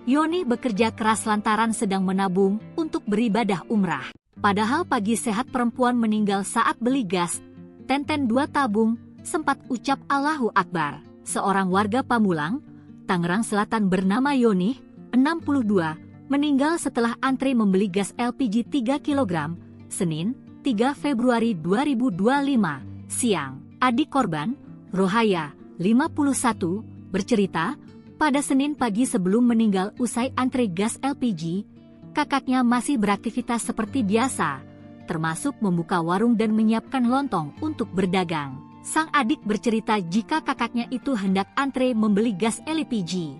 Yoni bekerja keras lantaran sedang menabung untuk beribadah umrah. Padahal pagi sehat perempuan meninggal saat beli gas, Tenten 2 tabung, sempat ucap Allahu Akbar. Seorang warga Pamulang, Tangerang Selatan bernama Yoni, 62, meninggal setelah antri membeli gas LPG 3 kg, Senin, 3 Februari 2025, siang. Adik korban, Rohaya, 51, bercerita, pada Senin pagi sebelum meninggal usai antri gas LPG, kakaknya masih beraktivitas seperti biasa, termasuk membuka warung dan menyiapkan lontong untuk berdagang. Sang adik bercerita jika kakaknya itu hendak antre membeli gas LPG.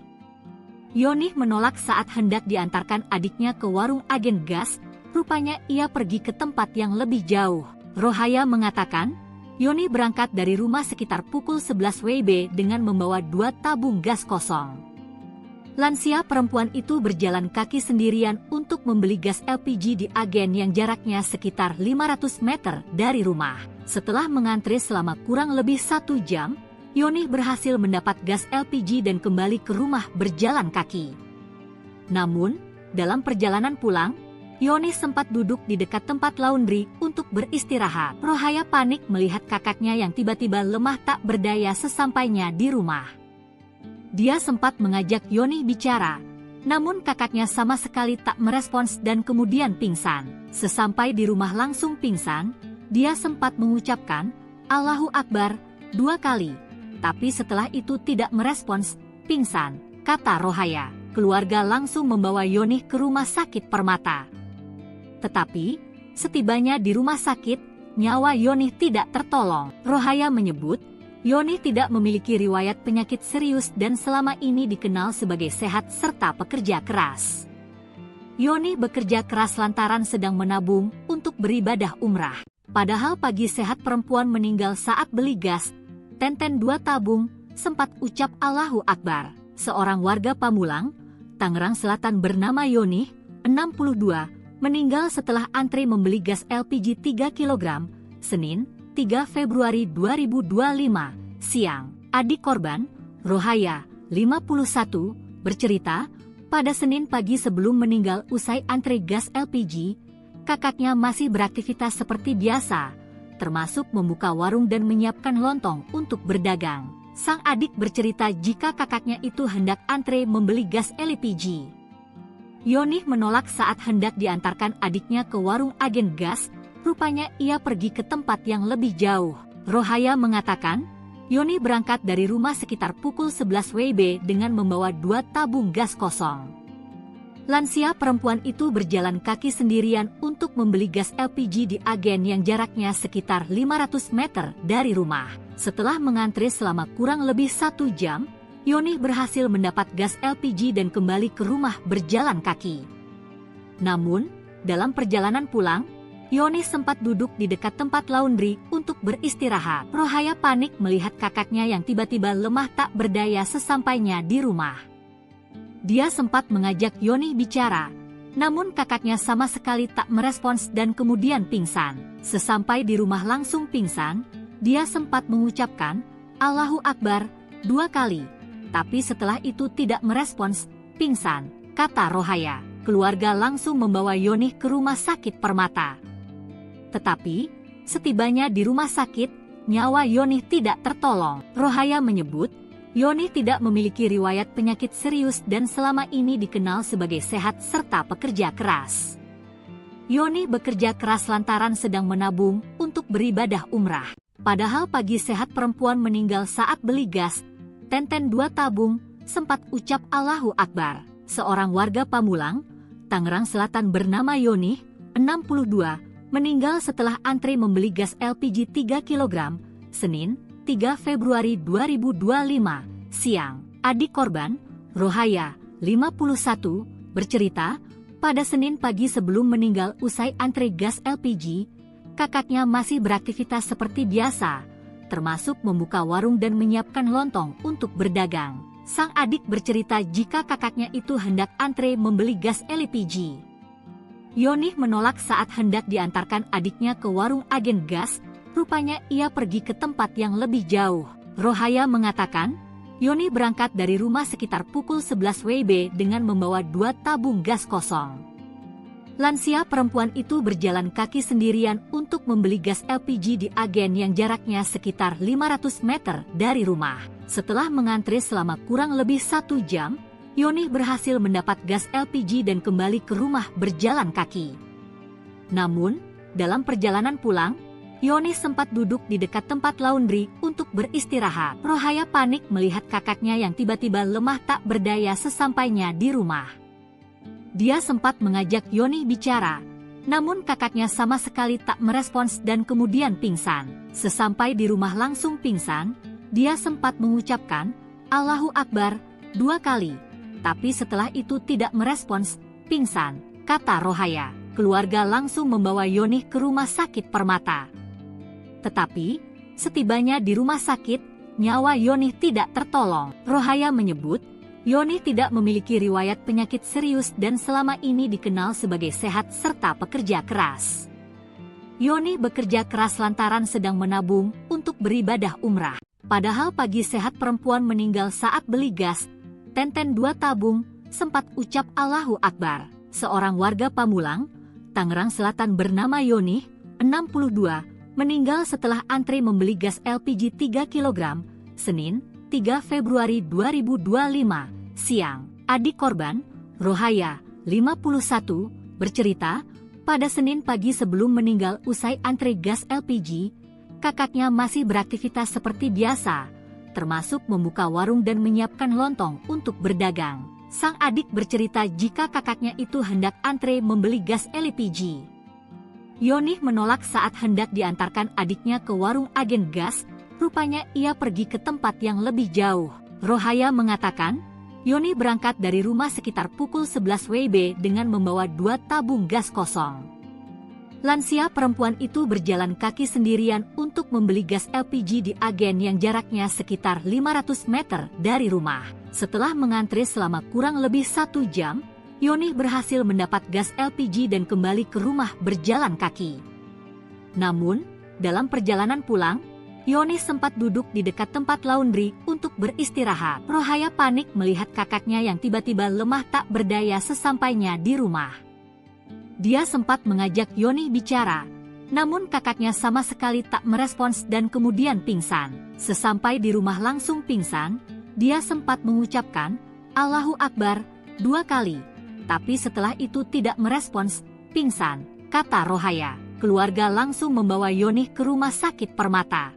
Yoni menolak saat hendak diantarkan adiknya ke warung agen gas, rupanya ia pergi ke tempat yang lebih jauh. Rohaya mengatakan, Yoni berangkat dari rumah sekitar pukul 11 WIB dengan membawa 2 tabung gas kosong. Lansia perempuan itu berjalan kaki sendirian untuk membeli gas LPG di agen yang jaraknya sekitar 500 meter dari rumah. Setelah mengantri selama kurang lebih 1 jam, Yoni berhasil mendapat gas LPG dan kembali ke rumah berjalan kaki. Namun, dalam perjalanan pulang, Yoni sempat duduk di dekat tempat laundry untuk beristirahat. Rohaya panik melihat kakaknya yang tiba-tiba lemah tak berdaya sesampainya di rumah. Dia sempat mengajak Yoni bicara, namun kakaknya sama sekali tak merespons dan kemudian pingsan. Sesampai di rumah langsung pingsan, dia sempat mengucapkan, "Allahu Akbar," 2 kali. Tapi setelah itu tidak merespons, pingsan, kata Rohaya. Keluarga langsung membawa Yoni ke rumah sakit Permata. Tetapi, setibanya di rumah sakit, nyawa Yoni tidak tertolong. Rohaya menyebut, Yoni tidak memiliki riwayat penyakit serius dan selama ini dikenal sebagai sehat serta pekerja keras. Yoni bekerja keras lantaran sedang menabung untuk beribadah umrah. Padahal pagi sehat perempuan meninggal saat beli gas, tenten 2 tabung, sempat ucap Allahu Akbar. Seorang warga Pamulang, Tangerang Selatan bernama Yoni, 62, meninggal setelah antri membeli gas LPG 3 kg, Senin, 3 Februari 2025, siang. Adik korban, Rohaya, 51, bercerita, pada Senin pagi sebelum meninggal usai antri gas LPG, kakaknya masih beraktivitas seperti biasa, termasuk membuka warung dan menyiapkan lontong untuk berdagang. Sang adik bercerita jika kakaknya itu hendak antre membeli gas LPG. Yoni menolak saat hendak diantarkan adiknya ke warung agen gas, rupanya ia pergi ke tempat yang lebih jauh. Rohaya mengatakan, Yoni berangkat dari rumah sekitar pukul 11 WIB dengan membawa 2 tabung gas kosong. Lansia perempuan itu berjalan kaki sendirian untuk membeli gas LPG di agen yang jaraknya sekitar 500 meter dari rumah. Setelah mengantri selama kurang lebih 1 jam, Yoni berhasil mendapat gas LPG dan kembali ke rumah berjalan kaki. Namun, dalam perjalanan pulang, Yoni sempat duduk di dekat tempat laundry untuk beristirahat. Rohaya panik melihat kakaknya yang tiba-tiba lemah tak berdaya sesampainya di rumah. Dia sempat mengajak Yoni bicara, namun kakaknya sama sekali tak merespons dan kemudian pingsan. Sesampai di rumah langsung pingsan, dia sempat mengucapkan, Allahu Akbar, 2 kali. Tapi setelah itu tidak merespons, pingsan, kata Rohaya. Keluarga langsung membawa Yoni ke rumah sakit Permata. Tetapi, setibanya di rumah sakit, nyawa Yoni tidak tertolong. Rohaya menyebut, Yoni tidak memiliki riwayat penyakit serius dan selama ini dikenal sebagai sehat serta pekerja keras. Yoni bekerja keras lantaran sedang menabung untuk beribadah umrah. Padahal pagi sehat perempuan meninggal saat beli gas, tenten 2 tabung, sempat ucap Allahu Akbar. Seorang warga Pamulang, Tangerang Selatan bernama Yoni, 62, meninggal setelah antri membeli gas LPG 3 kg, Senin, 3 Februari 2025, siang. Adik korban, Rohaya, 51, bercerita, pada Senin pagi sebelum meninggal usai antri gas LPG, kakaknya masih beraktivitas seperti biasa, termasuk membuka warung dan menyiapkan lontong untuk berdagang. Sang adik bercerita jika kakaknya itu hendak antre membeli gas LPG. Yoni menolak saat hendak diantarkan adiknya ke warung agen gas, rupanya ia pergi ke tempat yang lebih jauh. Rohaya mengatakan, Yoni berangkat dari rumah sekitar pukul 11 WIB dengan membawa 2 tabung gas kosong. Lansia perempuan itu berjalan kaki sendirian untuk membeli gas LPG di agen yang jaraknya sekitar 500 meter dari rumah. Setelah mengantri selama kurang lebih 1 jam, Yoni berhasil mendapat gas LPG dan kembali ke rumah berjalan kaki. Namun, dalam perjalanan pulang, Yoni sempat duduk di dekat tempat laundry untuk beristirahat. Rohaya panik melihat kakaknya yang tiba-tiba lemah tak berdaya sesampainya di rumah. Dia sempat mengajak Yoni bicara, namun kakaknya sama sekali tak merespons dan kemudian pingsan. Sesampai di rumah langsung pingsan, dia sempat mengucapkan, Allahu Akbar, 2 kali. Tapi setelah itu tidak merespons, pingsan, kata Rohaya. keluarga langsung membawa Yonih ke rumah sakit Permata. Tetapi, setibanya di rumah sakit, nyawa Yonih tidak tertolong. Rohaya menyebut, Yonih tidak memiliki riwayat penyakit serius dan selama ini dikenal sebagai sehat serta pekerja keras. Yonih bekerja keras lantaran sedang menabung untuk beribadah umrah. Padahal pagi sehat perempuan meninggal saat beli gas, Tenten 2 tabung, sempat ucap Allahu Akbar. Seorang warga Pamulang, Tangerang Selatan bernama Yonih, 62, meninggal setelah antre membeli gas LPG 3 kg, Senin, 3 Februari 2025, siang. Adik korban, Rohaya, 51, bercerita, pada Senin pagi sebelum meninggal usai antre gas LPG, kakaknya masih beraktivitas seperti biasa, termasuk membuka warung dan menyiapkan lontong untuk berdagang. Sang adik bercerita jika kakaknya itu hendak antre membeli gas LPG. Yonih menolak saat hendak diantarkan adiknya ke warung agen gas, rupanya ia pergi ke tempat yang lebih jauh. Rohaya mengatakan, Yonih berangkat dari rumah sekitar pukul 11 WIB dengan membawa 2 tabung gas kosong. Lansia perempuan itu berjalan kaki sendirian untuk membeli gas LPG di agen yang jaraknya sekitar 500 meter dari rumah. Setelah mengantre selama kurang lebih 1 jam, Yonih berhasil mendapat gas LPG dan kembali ke rumah berjalan kaki. Namun, dalam perjalanan pulang, Yonih sempat duduk di dekat tempat laundry untuk beristirahat. Rohaya panik melihat kakaknya yang tiba-tiba lemah tak berdaya sesampainya di rumah. Dia sempat mengajak Yonih bicara, namun kakaknya sama sekali tak merespons dan kemudian pingsan. Sesampai di rumah langsung pingsan, dia sempat mengucapkan Allahu Akbar 2 kali, tapi setelah itu tidak merespons, pingsan, kata Rohaya. Keluarga langsung membawa Yonih ke rumah sakit Permata.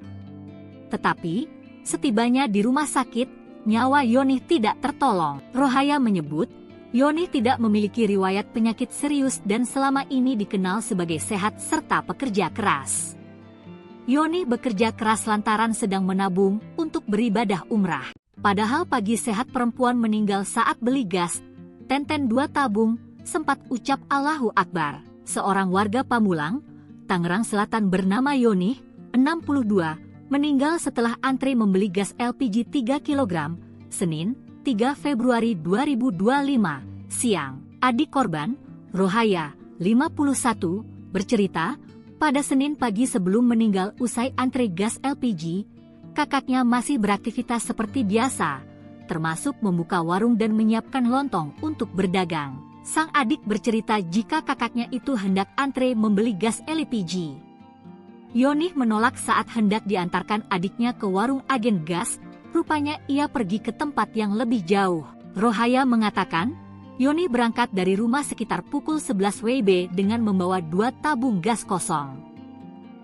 Tetapi, setibanya di rumah sakit, nyawa Yonih tidak tertolong. Rohaya menyebut, Yonih tidak memiliki riwayat penyakit serius dan selama ini dikenal sebagai sehat serta pekerja keras. Yonih bekerja keras lantaran sedang menabung untuk beribadah umrah. Padahal pagi sehat perempuan meninggal saat beli gas, Tenten 2 tabung, sempat ucap Allahu Akbar. Seorang warga Pamulang, Tangerang Selatan bernama Yonih, 62, meninggal setelah antre membeli gas LPG 3 kg, Senin, 3 Februari 2025, siang. Adik korban, Rohaya, 51, bercerita, pada Senin pagi sebelum meninggal usai antre gas LPG, kakaknya masih beraktivitas seperti biasa, termasuk membuka warung dan menyiapkan lontong untuk berdagang. Sang adik bercerita jika kakaknya itu hendak antre membeli gas LPG. Yonih menolak saat hendak diantarkan adiknya ke warung agen gas, rupanya ia pergi ke tempat yang lebih jauh. Rohaya mengatakan, Yonih berangkat dari rumah sekitar pukul 11 WIB dengan membawa 2 tabung gas kosong.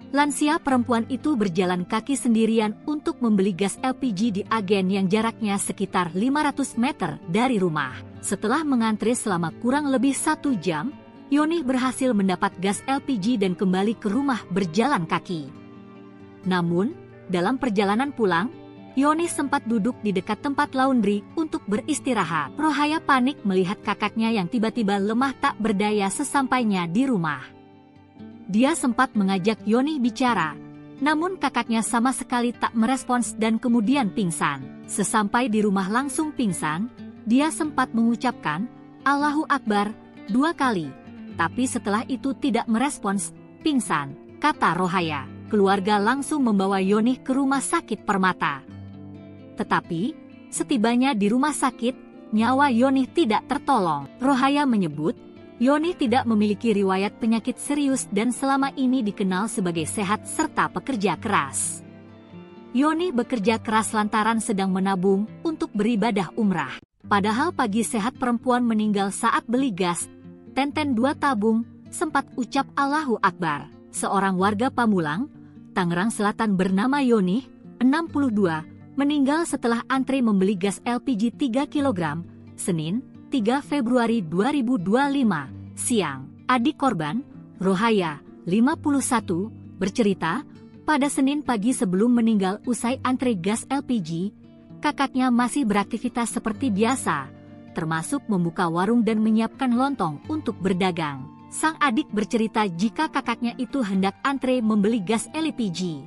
Lansia perempuan itu berjalan kaki sendirian untuk membeli gas LPG di agen yang jaraknya sekitar 500 meter dari rumah. Setelah mengantre selama kurang lebih 1 jam, Yonih berhasil mendapat gas LPG dan kembali ke rumah berjalan kaki. Namun, dalam perjalanan pulang, Yonih sempat duduk di dekat tempat laundry untuk beristirahat. Rohaya panik melihat kakaknya yang tiba-tiba lemah tak berdaya sesampainya di rumah. Dia sempat mengajak Yonih bicara, namun kakaknya sama sekali tak merespons dan kemudian pingsan. Sesampai di rumah langsung pingsan, dia sempat mengucapkan Allahu Akbar 2 kali, tapi setelah itu tidak merespons, pingsan, kata Rohaya. Keluarga langsung membawa Yonih ke rumah sakit Permata. Tetapi, setibanya di rumah sakit, nyawa Yonih tidak tertolong. Rohaya menyebut, Yonih tidak memiliki riwayat penyakit serius dan selama ini dikenal sebagai sehat serta pekerja keras. Yonih bekerja keras lantaran sedang menabung untuk beribadah umrah. Padahal pagi sehat perempuan meninggal saat beli gas, Tenten 2 tabung, sempat ucap Allahu Akbar. Seorang warga Pamulang, Tangerang Selatan bernama Yonih, 62, meninggal setelah antre membeli gas LPG 3 kg, Senin, 3 Februari 2025, siang. Adik korban, Rohaya, 51, bercerita, pada Senin pagi sebelum meninggal usai antre gas LPG, kakaknya masih beraktivitas seperti biasa, termasuk membuka warung dan menyiapkan lontong untuk berdagang. Sang adik bercerita jika kakaknya itu hendak antre membeli gas LPG.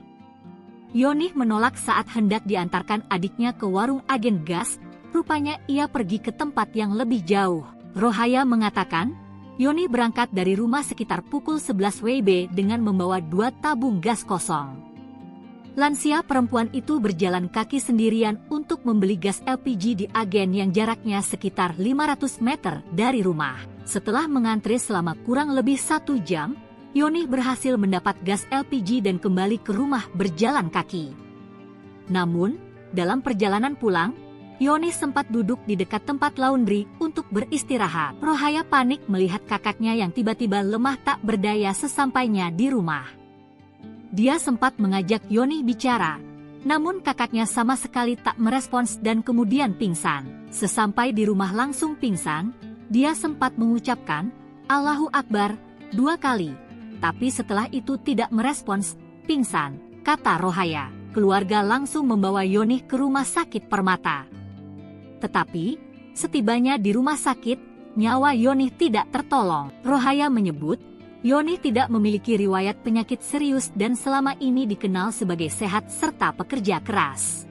Yonih menolak saat hendak diantarkan adiknya ke warung agen gas, rupanya ia pergi ke tempat yang lebih jauh. Rohaya mengatakan, Yonih berangkat dari rumah sekitar pukul 11 WIB dengan membawa 2 tabung gas kosong. Lansia perempuan itu berjalan kaki sendirian untuk membeli gas LPG di agen yang jaraknya sekitar 500 meter dari rumah. Setelah mengantre selama kurang lebih 1 jam, Yonih berhasil mendapat gas LPG dan kembali ke rumah berjalan kaki. Namun, dalam perjalanan pulang, Yonih sempat duduk di dekat tempat laundry untuk beristirahat. Rohaya panik melihat kakaknya yang tiba-tiba lemah tak berdaya sesampainya di rumah. Dia sempat mengajak Yonih bicara, namun kakaknya sama sekali tak merespons dan kemudian pingsan. Sesampai di rumah langsung pingsan, dia sempat mengucapkan, Allahu Akbar, 2 kali. Tapi setelah itu tidak merespons, pingsan, kata Rohaya. Keluarga langsung membawa Yonih ke rumah sakit Permata. Tetapi, setibanya di rumah sakit, nyawa Yonih tidak tertolong. Rohaya menyebut, Yonih tidak memiliki riwayat penyakit serius dan selama ini dikenal sebagai sehat serta pekerja keras.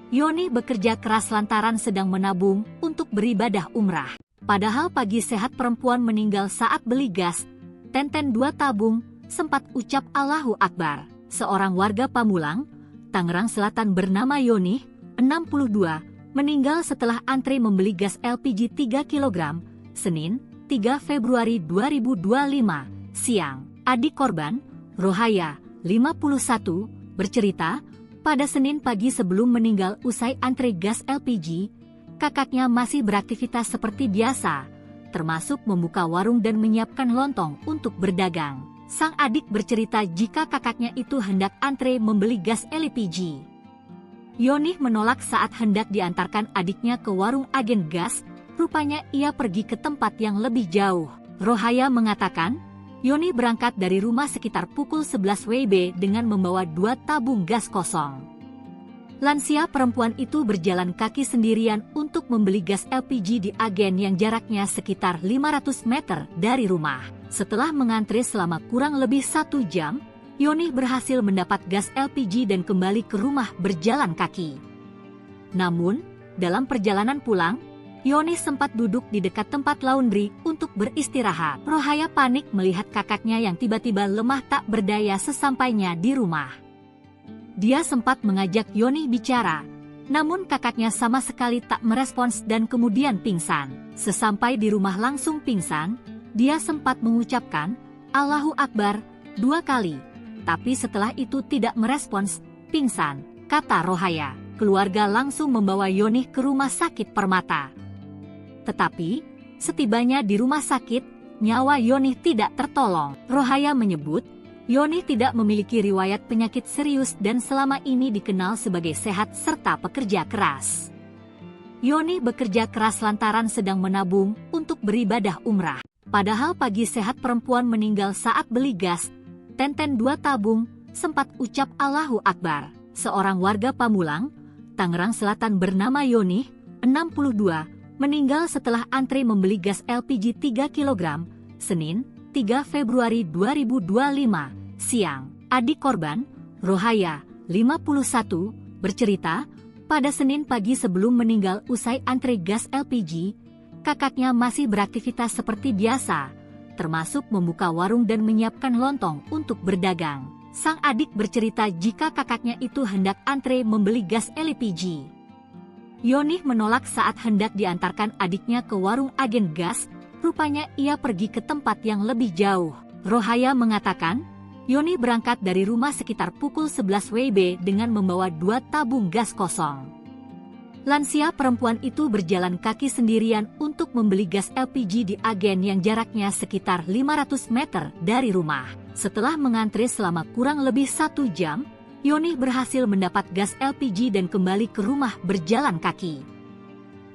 Yonih bekerja keras lantaran sedang menabung untuk beribadah umrah. Padahal pagi sehat perempuan meninggal saat beli gas, tenten 2 tabung, sempat ucap Allahu Akbar. Seorang warga Pamulang, Tangerang Selatan bernama Yonih, 62, meninggal setelah antre membeli gas LPG 3 kg, Senin, 3 Februari 2025, siang. Adik korban, Rohaya, 51, bercerita, pada Senin pagi sebelum meninggal usai antre gas LPG, kakaknya masih beraktivitas seperti biasa, termasuk membuka warung dan menyiapkan lontong untuk berdagang. Sang adik bercerita jika kakaknya itu hendak antre membeli gas LPG. Yonih menolak saat hendak diantarkan adiknya ke warung agen gas, rupanya ia pergi ke tempat yang lebih jauh. Rohaya mengatakan, Yonih berangkat dari rumah sekitar pukul 11 WIB dengan membawa 2 tabung gas kosong. Lansia perempuan itu berjalan kaki sendirian untuk membeli gas LPG di agen yang jaraknya sekitar 500 meter dari rumah. Setelah mengantre selama kurang lebih 1 jam, Yonih berhasil mendapat gas LPG dan kembali ke rumah berjalan kaki. Namun, dalam perjalanan pulang, Yonih sempat duduk di dekat tempat laundry untuk beristirahat. Rohaya panik melihat kakaknya yang tiba-tiba lemah tak berdaya sesampainya di rumah. Dia sempat mengajak Yonih bicara, namun kakaknya sama sekali tak merespons dan kemudian pingsan. Sesampai di rumah langsung pingsan, dia sempat mengucapkan, Allahu Akbar, 2 kali. Tapi setelah itu tidak merespons, pingsan, kata Rohaya. Keluarga langsung membawa Yonih ke rumah sakit Permata. Tetapi, setibanya di rumah sakit, nyawa Yonih tidak tertolong. Rohaya menyebut, Yonih tidak memiliki riwayat penyakit serius dan selama ini dikenal sebagai sehat serta pekerja keras. Yonih bekerja keras lantaran sedang menabung untuk beribadah umrah. Padahal pagi sehat perempuan meninggal saat beli gas, tenten 2 tabung, sempat ucap Allahu Akbar. Seorang warga Pamulang, Tangerang Selatan bernama Yonih, 62, meninggal setelah antre membeli gas LPG 3 kg, Senin, 3 Februari 2025, siang. Adik korban, Rohaya, 51, bercerita, pada Senin pagi sebelum meninggal usai antre gas LPG, kakaknya masih beraktivitas seperti biasa, termasuk membuka warung dan menyiapkan lontong untuk berdagang. Sang adik bercerita jika kakaknya itu hendak antre membeli gas LPG. Yonih menolak saat hendak diantarkan adiknya ke warung agen gas, rupanya ia pergi ke tempat yang lebih jauh. Rohaya mengatakan, Yonih berangkat dari rumah sekitar pukul 11 WIB dengan membawa 2 tabung gas kosong. Lansia perempuan itu berjalan kaki sendirian untuk membeli gas LPG di agen yang jaraknya sekitar 500 meter dari rumah. Setelah mengantre selama kurang lebih 1 jam, Yonih berhasil mendapat gas LPG dan kembali ke rumah berjalan kaki.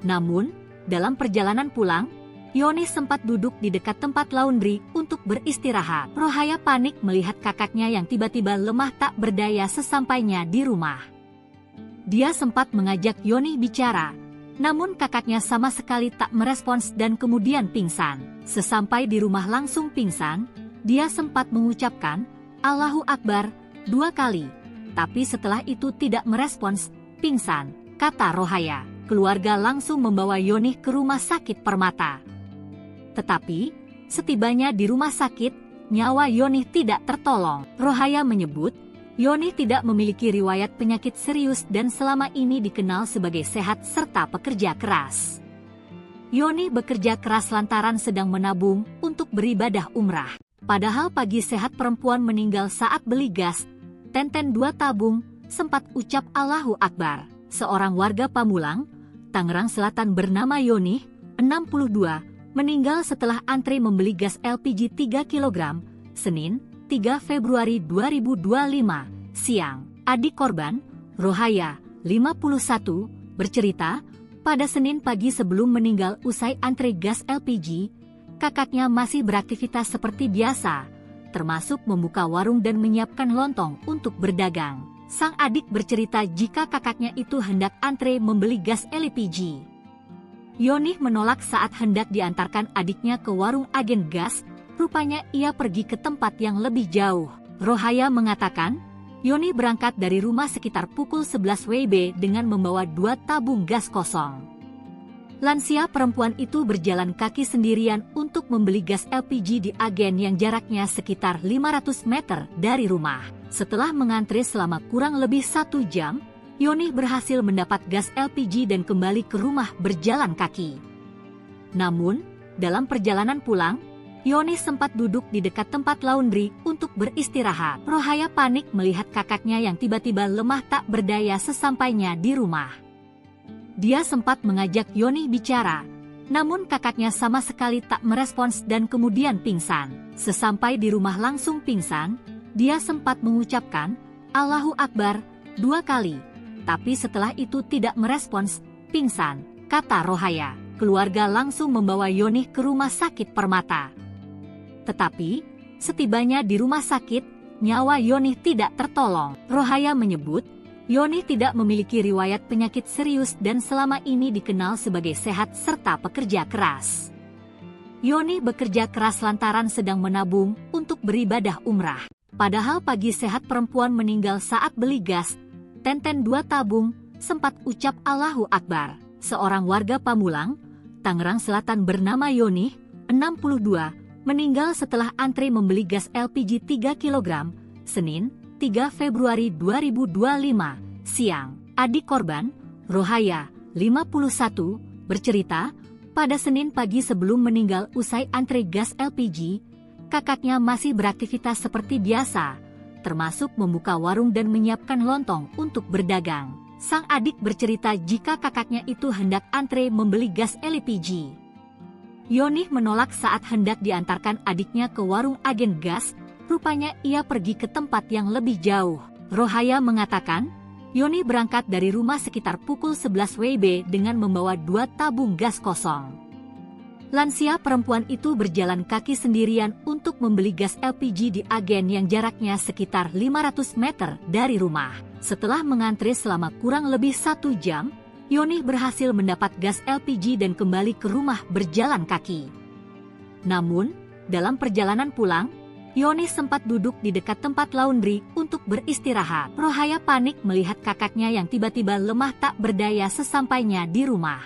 Namun, dalam perjalanan pulang, Yonih sempat duduk di dekat tempat laundry untuk beristirahat. Rohaya panik melihat kakaknya yang tiba-tiba lemah tak berdaya sesampainya di rumah. Dia sempat mengajak Yonih bicara, Namun kakaknya sama sekali tak merespons dan kemudian pingsan. Sesampai di rumah langsung pingsan, dia sempat mengucapkan Allahu Akbar 2 kali. Tapi setelah itu tidak merespons, pingsan, kata Rohaya. Keluarga langsung membawa Yonih ke rumah sakit Permata. Tetapi, setibanya di rumah sakit, nyawa Yonih tidak tertolong. Rohaya menyebut, Yonih tidak memiliki riwayat penyakit serius dan selama ini dikenal sebagai sehat serta pekerja keras. Yonih bekerja keras lantaran sedang menabung untuk beribadah umrah. Padahal pagi sehat perempuan meninggal saat beli gas, Tenten 2 tabung, sempat ucap Allahu Akbar. Seorang warga Pamulang, Tangerang Selatan bernama Yonih, 62, meninggal setelah antri membeli gas LPG 3 kg, Senin, 3 Februari 2025, siang. Adik korban, Rohaya, 51, bercerita, pada Senin pagi sebelum meninggal usai antri gas LPG, kakaknya masih beraktivitas seperti biasa, termasuk membuka warung dan menyiapkan lontong untuk berdagang. Sang adik bercerita jika kakaknya itu hendak antre membeli gas LPG. Yonih menolak saat hendak diantarkan adiknya ke warung agen gas, rupanya ia pergi ke tempat yang lebih jauh. Rohaya mengatakan, Yonih berangkat dari rumah sekitar pukul 11 WIB dengan membawa 2 tabung gas kosong. Lansia perempuan itu berjalan kaki sendirian untuk membeli gas LPG di agen yang jaraknya sekitar 500 meter dari rumah. Setelah mengantri selama kurang lebih 1 jam, Yonih berhasil mendapat gas LPG dan kembali ke rumah berjalan kaki. Namun, dalam perjalanan pulang, Yonih sempat duduk di dekat tempat laundry untuk beristirahat. Rohaya panik melihat kakaknya yang tiba-tiba lemah tak berdaya sesampainya di rumah. Dia sempat mengajak Yonih bicara, namun kakaknya sama sekali tak merespons dan kemudian pingsan. Sesampai di rumah langsung pingsan, dia sempat mengucapkan Allahu Akbar 2 kali. Tapi setelah itu tidak merespons, pingsan, kata Rohaya. Keluarga langsung membawa Yonih ke rumah sakit Permata. Tetapi, setibanya di rumah sakit, nyawa Yonih tidak tertolong. Rohaya menyebut, Yonih tidak memiliki riwayat penyakit serius dan selama ini dikenal sebagai sehat serta pekerja keras. Yonih bekerja keras lantaran sedang menabung untuk beribadah umrah. Padahal pagi sehat perempuan meninggal saat beli gas, Tenten 2 tabung, sempat ucap Allahu Akbar. Seorang warga Pamulang, Tangerang Selatan bernama Yonih, 62, meninggal setelah antri membeli gas LPG 3 kg, Senin, 3 Februari 2025, siang. Adik korban, Rohaya, 51, bercerita, pada Senin pagi sebelum meninggal usai antri gas LPG, kakaknya masih beraktivitas seperti biasa, termasuk membuka warung dan menyiapkan lontong untuk berdagang. Sang adik bercerita jika kakaknya itu hendak antre membeli gas LPG. Yonih menolak saat hendak diantarkan adiknya ke warung agen gas, rupanya ia pergi ke tempat yang lebih jauh. Rohaya mengatakan, Yonih berangkat dari rumah sekitar pukul 11 WIB dengan membawa 2 tabung gas kosong. Lansia perempuan itu berjalan kaki sendirian untuk membeli gas LPG di agen yang jaraknya sekitar 500 meter dari rumah. Setelah mengantri selama kurang lebih 1 jam, Yonih berhasil mendapat gas LPG dan kembali ke rumah berjalan kaki. Namun, dalam perjalanan pulang, Yonih sempat duduk di dekat tempat laundry untuk beristirahat. Rohaya panik melihat kakaknya yang tiba-tiba lemah tak berdaya sesampainya di rumah.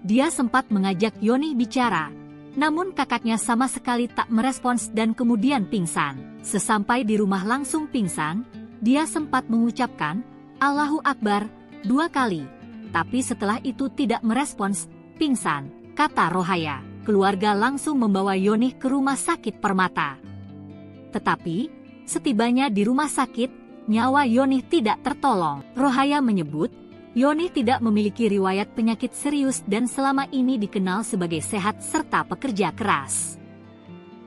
Dia sempat mengajak Yonih bicara, namun kakaknya sama sekali tak merespons dan kemudian pingsan. Sesampai di rumah langsung pingsan, dia sempat mengucapkan Allahu Akbar 2 kali. Tapi setelah itu tidak merespons, pingsan, kata Rohaya. Keluarga langsung membawa Yonih ke rumah sakit Permata. Tetapi, setibanya di rumah sakit, nyawa Yonih tidak tertolong. Rohaya menyebut, Yonih tidak memiliki riwayat penyakit serius dan selama ini dikenal sebagai sehat serta pekerja keras.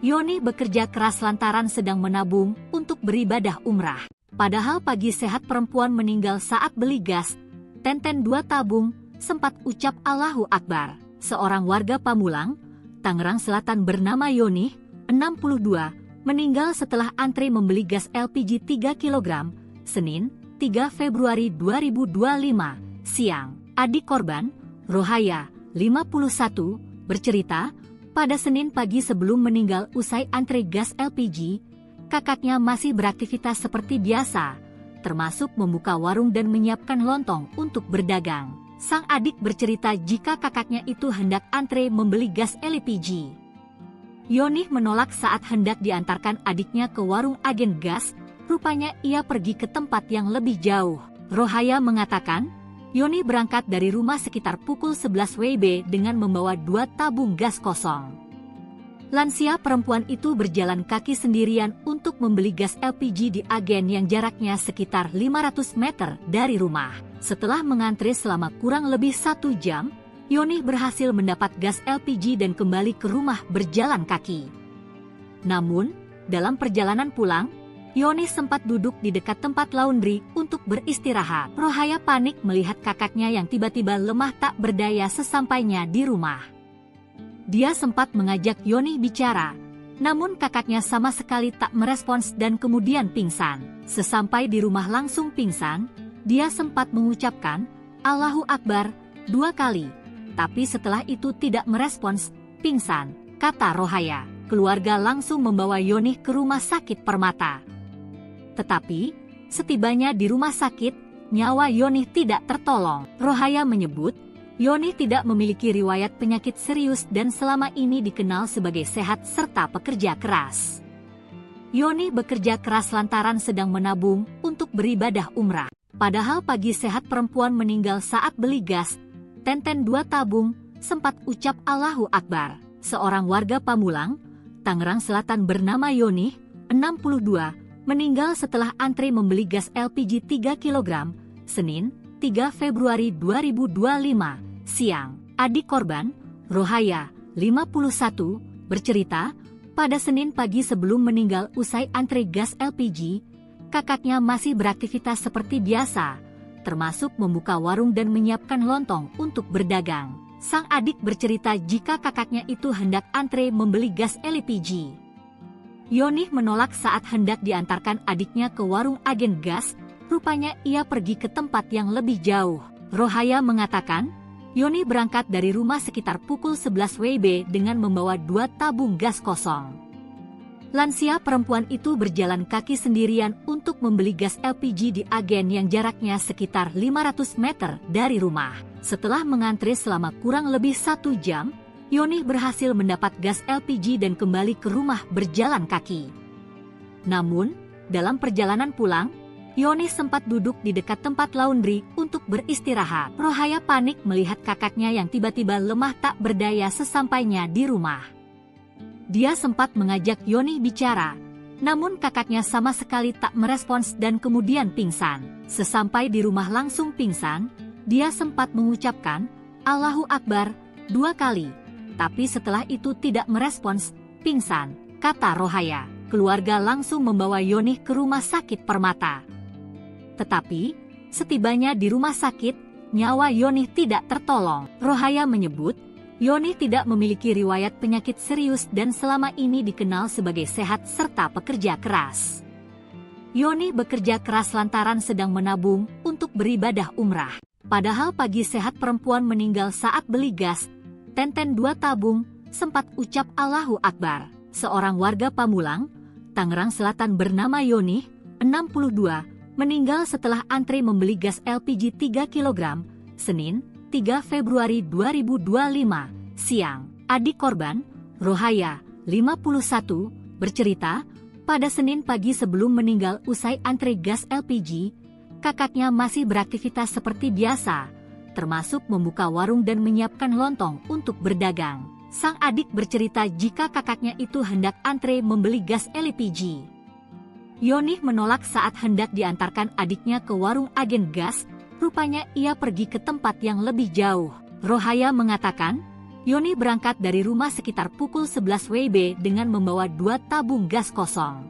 Yonih bekerja keras lantaran sedang menabung untuk beribadah umrah. Padahal pagi sehat perempuan meninggal saat beli gas, Tenten 2 tabung, sempat ucap Allahu Akbar. Seorang warga Pamulang, Tangerang Selatan bernama Yonih, 62, meninggal setelah antri membeli gas LPG 3 kg, Senin, 3 Februari 2025, siang. Adik korban, Rohaya, 51, bercerita, pada Senin pagi sebelum meninggal usai antre gas LPG, kakaknya masih beraktivitas seperti biasa, termasuk membuka warung dan menyiapkan lontong untuk berdagang. Sang adik bercerita jika kakaknya itu hendak antre membeli gas LPG. Yonih menolak saat hendak diantarkan adiknya ke warung agen gas, rupanya ia pergi ke tempat yang lebih jauh. Rohaya mengatakan, Yonih berangkat dari rumah sekitar pukul 11 WIB dengan membawa 2 tabung gas kosong. Lansia perempuan itu berjalan kaki sendirian untuk membeli gas LPG di agen yang jaraknya sekitar 500 meter dari rumah. Setelah mengantre selama kurang lebih 1 jam, Yonih berhasil mendapat gas LPG dan kembali ke rumah berjalan kaki. Namun, dalam perjalanan pulang, Yonih sempat duduk di dekat tempat laundry untuk beristirahat. Rohaya panik melihat kakaknya yang tiba-tiba lemah tak berdaya sesampainya di rumah. Dia sempat mengajak Yonih bicara, namun kakaknya sama sekali tak merespons dan kemudian pingsan. Sesampai di rumah langsung pingsan, dia sempat mengucapkan, Allahu Akbar, 2 kali. Tapi setelah itu tidak merespons, pingsan, kata Rohaya. Keluarga langsung membawa Yonih ke rumah sakit Permata. Tetapi, setibanya di rumah sakit, nyawa Yonih tidak tertolong. Rohaya menyebut, Yonih tidak memiliki riwayat penyakit serius dan selama ini dikenal sebagai sehat serta pekerja keras. Yonih bekerja keras lantaran sedang menabung untuk beribadah umrah. Padahal pagi sehat perempuan meninggal saat beli gas, tenten 2 tabung, sempat ucap Allahu Akbar. Seorang warga Pamulang, Tangerang Selatan bernama Yonih, 62, meninggal setelah antre membeli gas LPG 3 kg, Senin, 3 Februari 2025, siang. Adik korban, Rohaya, 51, bercerita, pada Senin pagi sebelum meninggal usai antre gas LPG, kakaknya masih beraktivitas seperti biasa, termasuk membuka warung dan menyiapkan lontong untuk berdagang. Sang adik bercerita jika kakaknya itu hendak antre membeli gas LPG. Yonih menolak saat hendak diantarkan adiknya ke warung agen gas, rupanya ia pergi ke tempat yang lebih jauh. Rohaya mengatakan, Yonih berangkat dari rumah sekitar pukul 11 WIB dengan membawa 2 tabung gas kosong. Lansia perempuan itu berjalan kaki sendirian untuk membeli gas LPG di agen yang jaraknya sekitar 500 meter dari rumah. Setelah mengantre selama kurang lebih 1 jam, Yonih berhasil mendapat gas LPG dan kembali ke rumah berjalan kaki. Namun, dalam perjalanan pulang, Yonih sempat duduk di dekat tempat laundry untuk beristirahat. Rohaya panik melihat kakaknya yang tiba-tiba lemah tak berdaya sesampainya di rumah. Dia sempat mengajak Yonih bicara, namun kakaknya sama sekali tak merespons dan kemudian pingsan. Sesampai di rumah langsung pingsan, dia sempat mengucapkan, Allahu Akbar, 2 kali. Tapi setelah itu tidak merespons, pingsan, kata Rohaya. Keluarga langsung membawa Yonih ke rumah sakit Permata. Tetapi, setibanya di rumah sakit, nyawa Yonih tidak tertolong. Rohaya menyebut, Yonih tidak memiliki riwayat penyakit serius dan selama ini dikenal sebagai sehat serta pekerja keras. Yonih bekerja keras lantaran sedang menabung untuk beribadah umrah. Padahal pagi sehat perempuan meninggal saat beli gas, tenten 2 tabung, sempat ucap Allahu Akbar. Seorang warga Pamulang, Tangerang Selatan bernama Yonih, 62, meninggal setelah antre membeli gas LPG 3 kg, Senin, 3 Februari 2025, siang. Adik korban, Rohaya, 51, bercerita, pada Senin pagi sebelum meninggal usai antre gas LPG, kakaknya masih beraktivitas seperti biasa, termasuk membuka warung dan menyiapkan lontong untuk berdagang. Sang adik bercerita jika kakaknya itu hendak antre membeli gas LPG. Yonih menolak saat hendak diantarkan adiknya ke warung agen gas, rupanya ia pergi ke tempat yang lebih jauh. Rohaya mengatakan, Yonih berangkat dari rumah sekitar pukul 11 WIB dengan membawa 2 tabung gas kosong.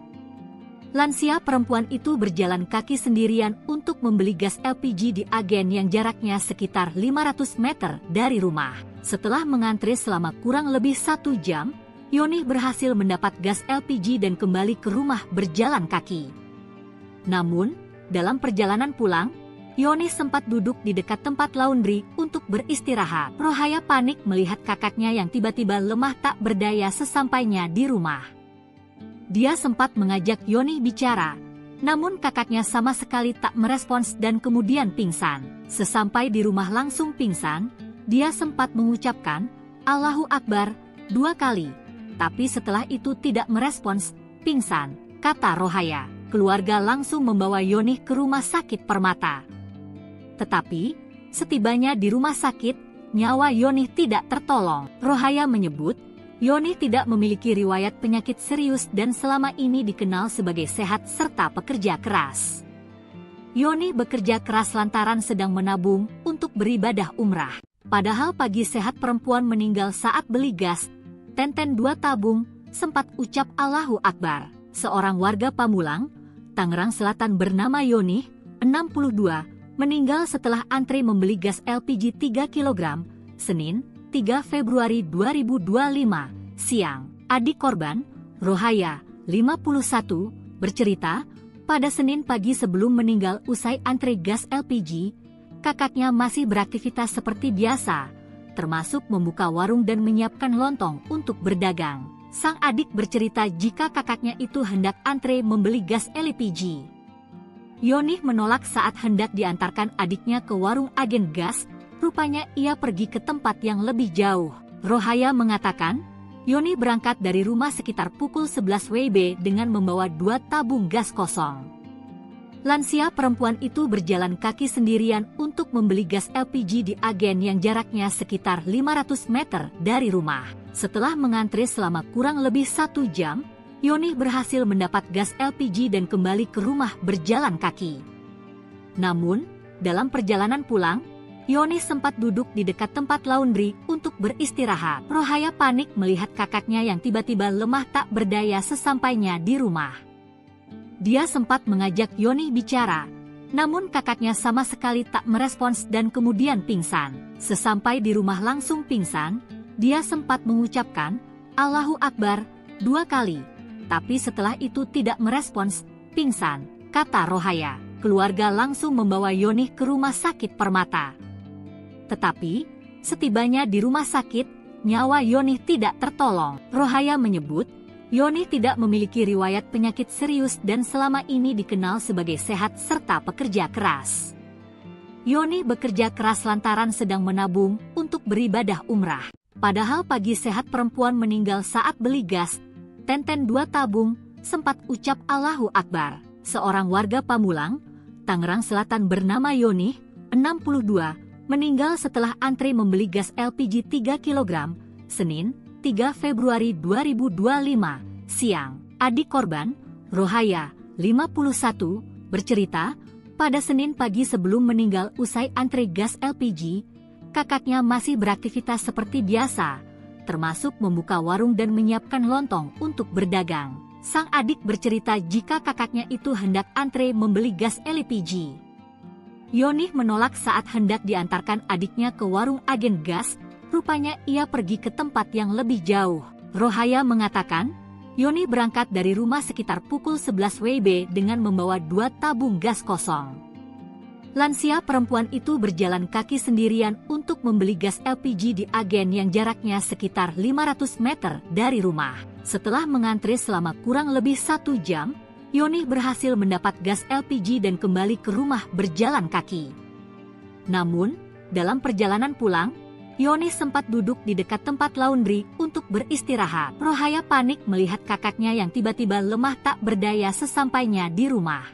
Lansia perempuan itu berjalan kaki sendirian untuk membeli gas LPG di agen yang jaraknya sekitar 500 meter dari rumah. Setelah mengantre selama kurang lebih 1 jam, Yonih berhasil mendapat gas LPG dan kembali ke rumah berjalan kaki. Namun, dalam perjalanan pulang, Yoni sempat duduk di dekat tempat laundry untuk beristirahat. Rohaya panik melihat kakaknya yang tiba-tiba lemah tak berdaya sesampainya di rumah. Dia sempat mengajak Yoni bicara, namun kakaknya sama sekali tak merespons dan kemudian pingsan. Sesampai di rumah langsung pingsan, dia sempat mengucapkan, "Allahu Akbar," 2 kali. Tapi setelah itu tidak merespons, pingsan, kata Rohaya. Keluarga langsung membawa Yoni ke rumah sakit Permata. Tetapi, setibanya di rumah sakit, nyawa Yoni tidak tertolong. Rohaya menyebut, Yoni tidak memiliki riwayat penyakit serius dan selama ini dikenal sebagai sehat serta pekerja keras. Yoni bekerja keras lantaran sedang menabung untuk beribadah umrah. Padahal pagi sehat perempuan meninggal saat beli gas, Tenten 2 tabung, sempat ucap Allahu Akbar. Seorang warga Pamulang, Tangerang Selatan bernama Yoni, 62, meninggal setelah antri membeli gas LPG 3 kg, Senin, 3 Februari 2025, siang. Adik korban, Rohaya, 51, bercerita, pada Senin pagi sebelum meninggal usai antri gas LPG, kakaknya masih beraktivitas seperti biasa, termasuk membuka warung dan menyiapkan lontong untuk berdagang. Sang adik bercerita jika kakaknya itu hendak antre membeli gas LPG. Yoni menolak saat hendak diantarkan adiknya ke warung agen gas, rupanya ia pergi ke tempat yang lebih jauh. Rohaya mengatakan, Yoni berangkat dari rumah sekitar pukul 11 WIB dengan membawa 2 tabung gas kosong. Lansia perempuan itu berjalan kaki sendirian untuk membeli gas LPG di agen yang jaraknya sekitar 500 meter dari rumah. Setelah mengantri selama kurang lebih 1 jam, Yoni berhasil mendapat gas LPG dan kembali ke rumah berjalan kaki. Namun, dalam perjalanan pulang, Yoni sempat duduk di dekat tempat laundry untuk beristirahat. Rohaya panik melihat kakaknya yang tiba-tiba lemah tak berdaya sesampainya di rumah. Dia sempat mengajak Yoni bicara, namun kakaknya sama sekali tak merespons dan kemudian pingsan. Sesampai di rumah langsung pingsan, dia sempat mengucapkan, Allahu Akbar, 2 kali. Tapi setelah itu tidak merespons, pingsan, kata Rohaya. Keluarga langsung membawa Yoni ke rumah sakit Permata. Tetapi, setibanya di rumah sakit, nyawa Yoni tidak tertolong. Rohaya menyebut, Yoni tidak memiliki riwayat penyakit serius dan selama ini dikenal sebagai sehat serta pekerja keras. Yoni bekerja keras lantaran sedang menabung untuk beribadah umrah. Padahal pagi sehat perempuan meninggal saat beli gas, Tenten 2 tabung, sempat ucap Allahu Akbar. Seorang warga Pamulang, Tangerang Selatan bernama Yoni, 62, meninggal setelah antri membeli gas LPG 3 kg, Senin, 3 Februari 2025, siang. Adik korban, Rohaya, 51, bercerita, pada Senin pagi sebelum meninggal usai antri gas LPG, kakaknya masih beraktivitas seperti biasa, termasuk membuka warung dan menyiapkan lontong untuk berdagang. Sang adik bercerita jika kakaknya itu hendak antre membeli gas LPG. Yoni menolak saat hendak diantarkan adiknya ke warung agen gas, rupanya ia pergi ke tempat yang lebih jauh. Rohaya mengatakan, Yoni berangkat dari rumah sekitar pukul 11 WIB dengan membawa 2 tabung gas kosong. Lansia perempuan itu berjalan kaki sendirian untuk membeli gas LPG di agen yang jaraknya sekitar 500 meter dari rumah. Setelah mengantri selama kurang lebih 1 jam, Yoni berhasil mendapat gas LPG dan kembali ke rumah berjalan kaki. Namun, dalam perjalanan pulang, Yoni sempat duduk di dekat tempat laundry untuk beristirahat. Rohaya panik melihat kakaknya yang tiba-tiba lemah tak berdaya sesampainya di rumah.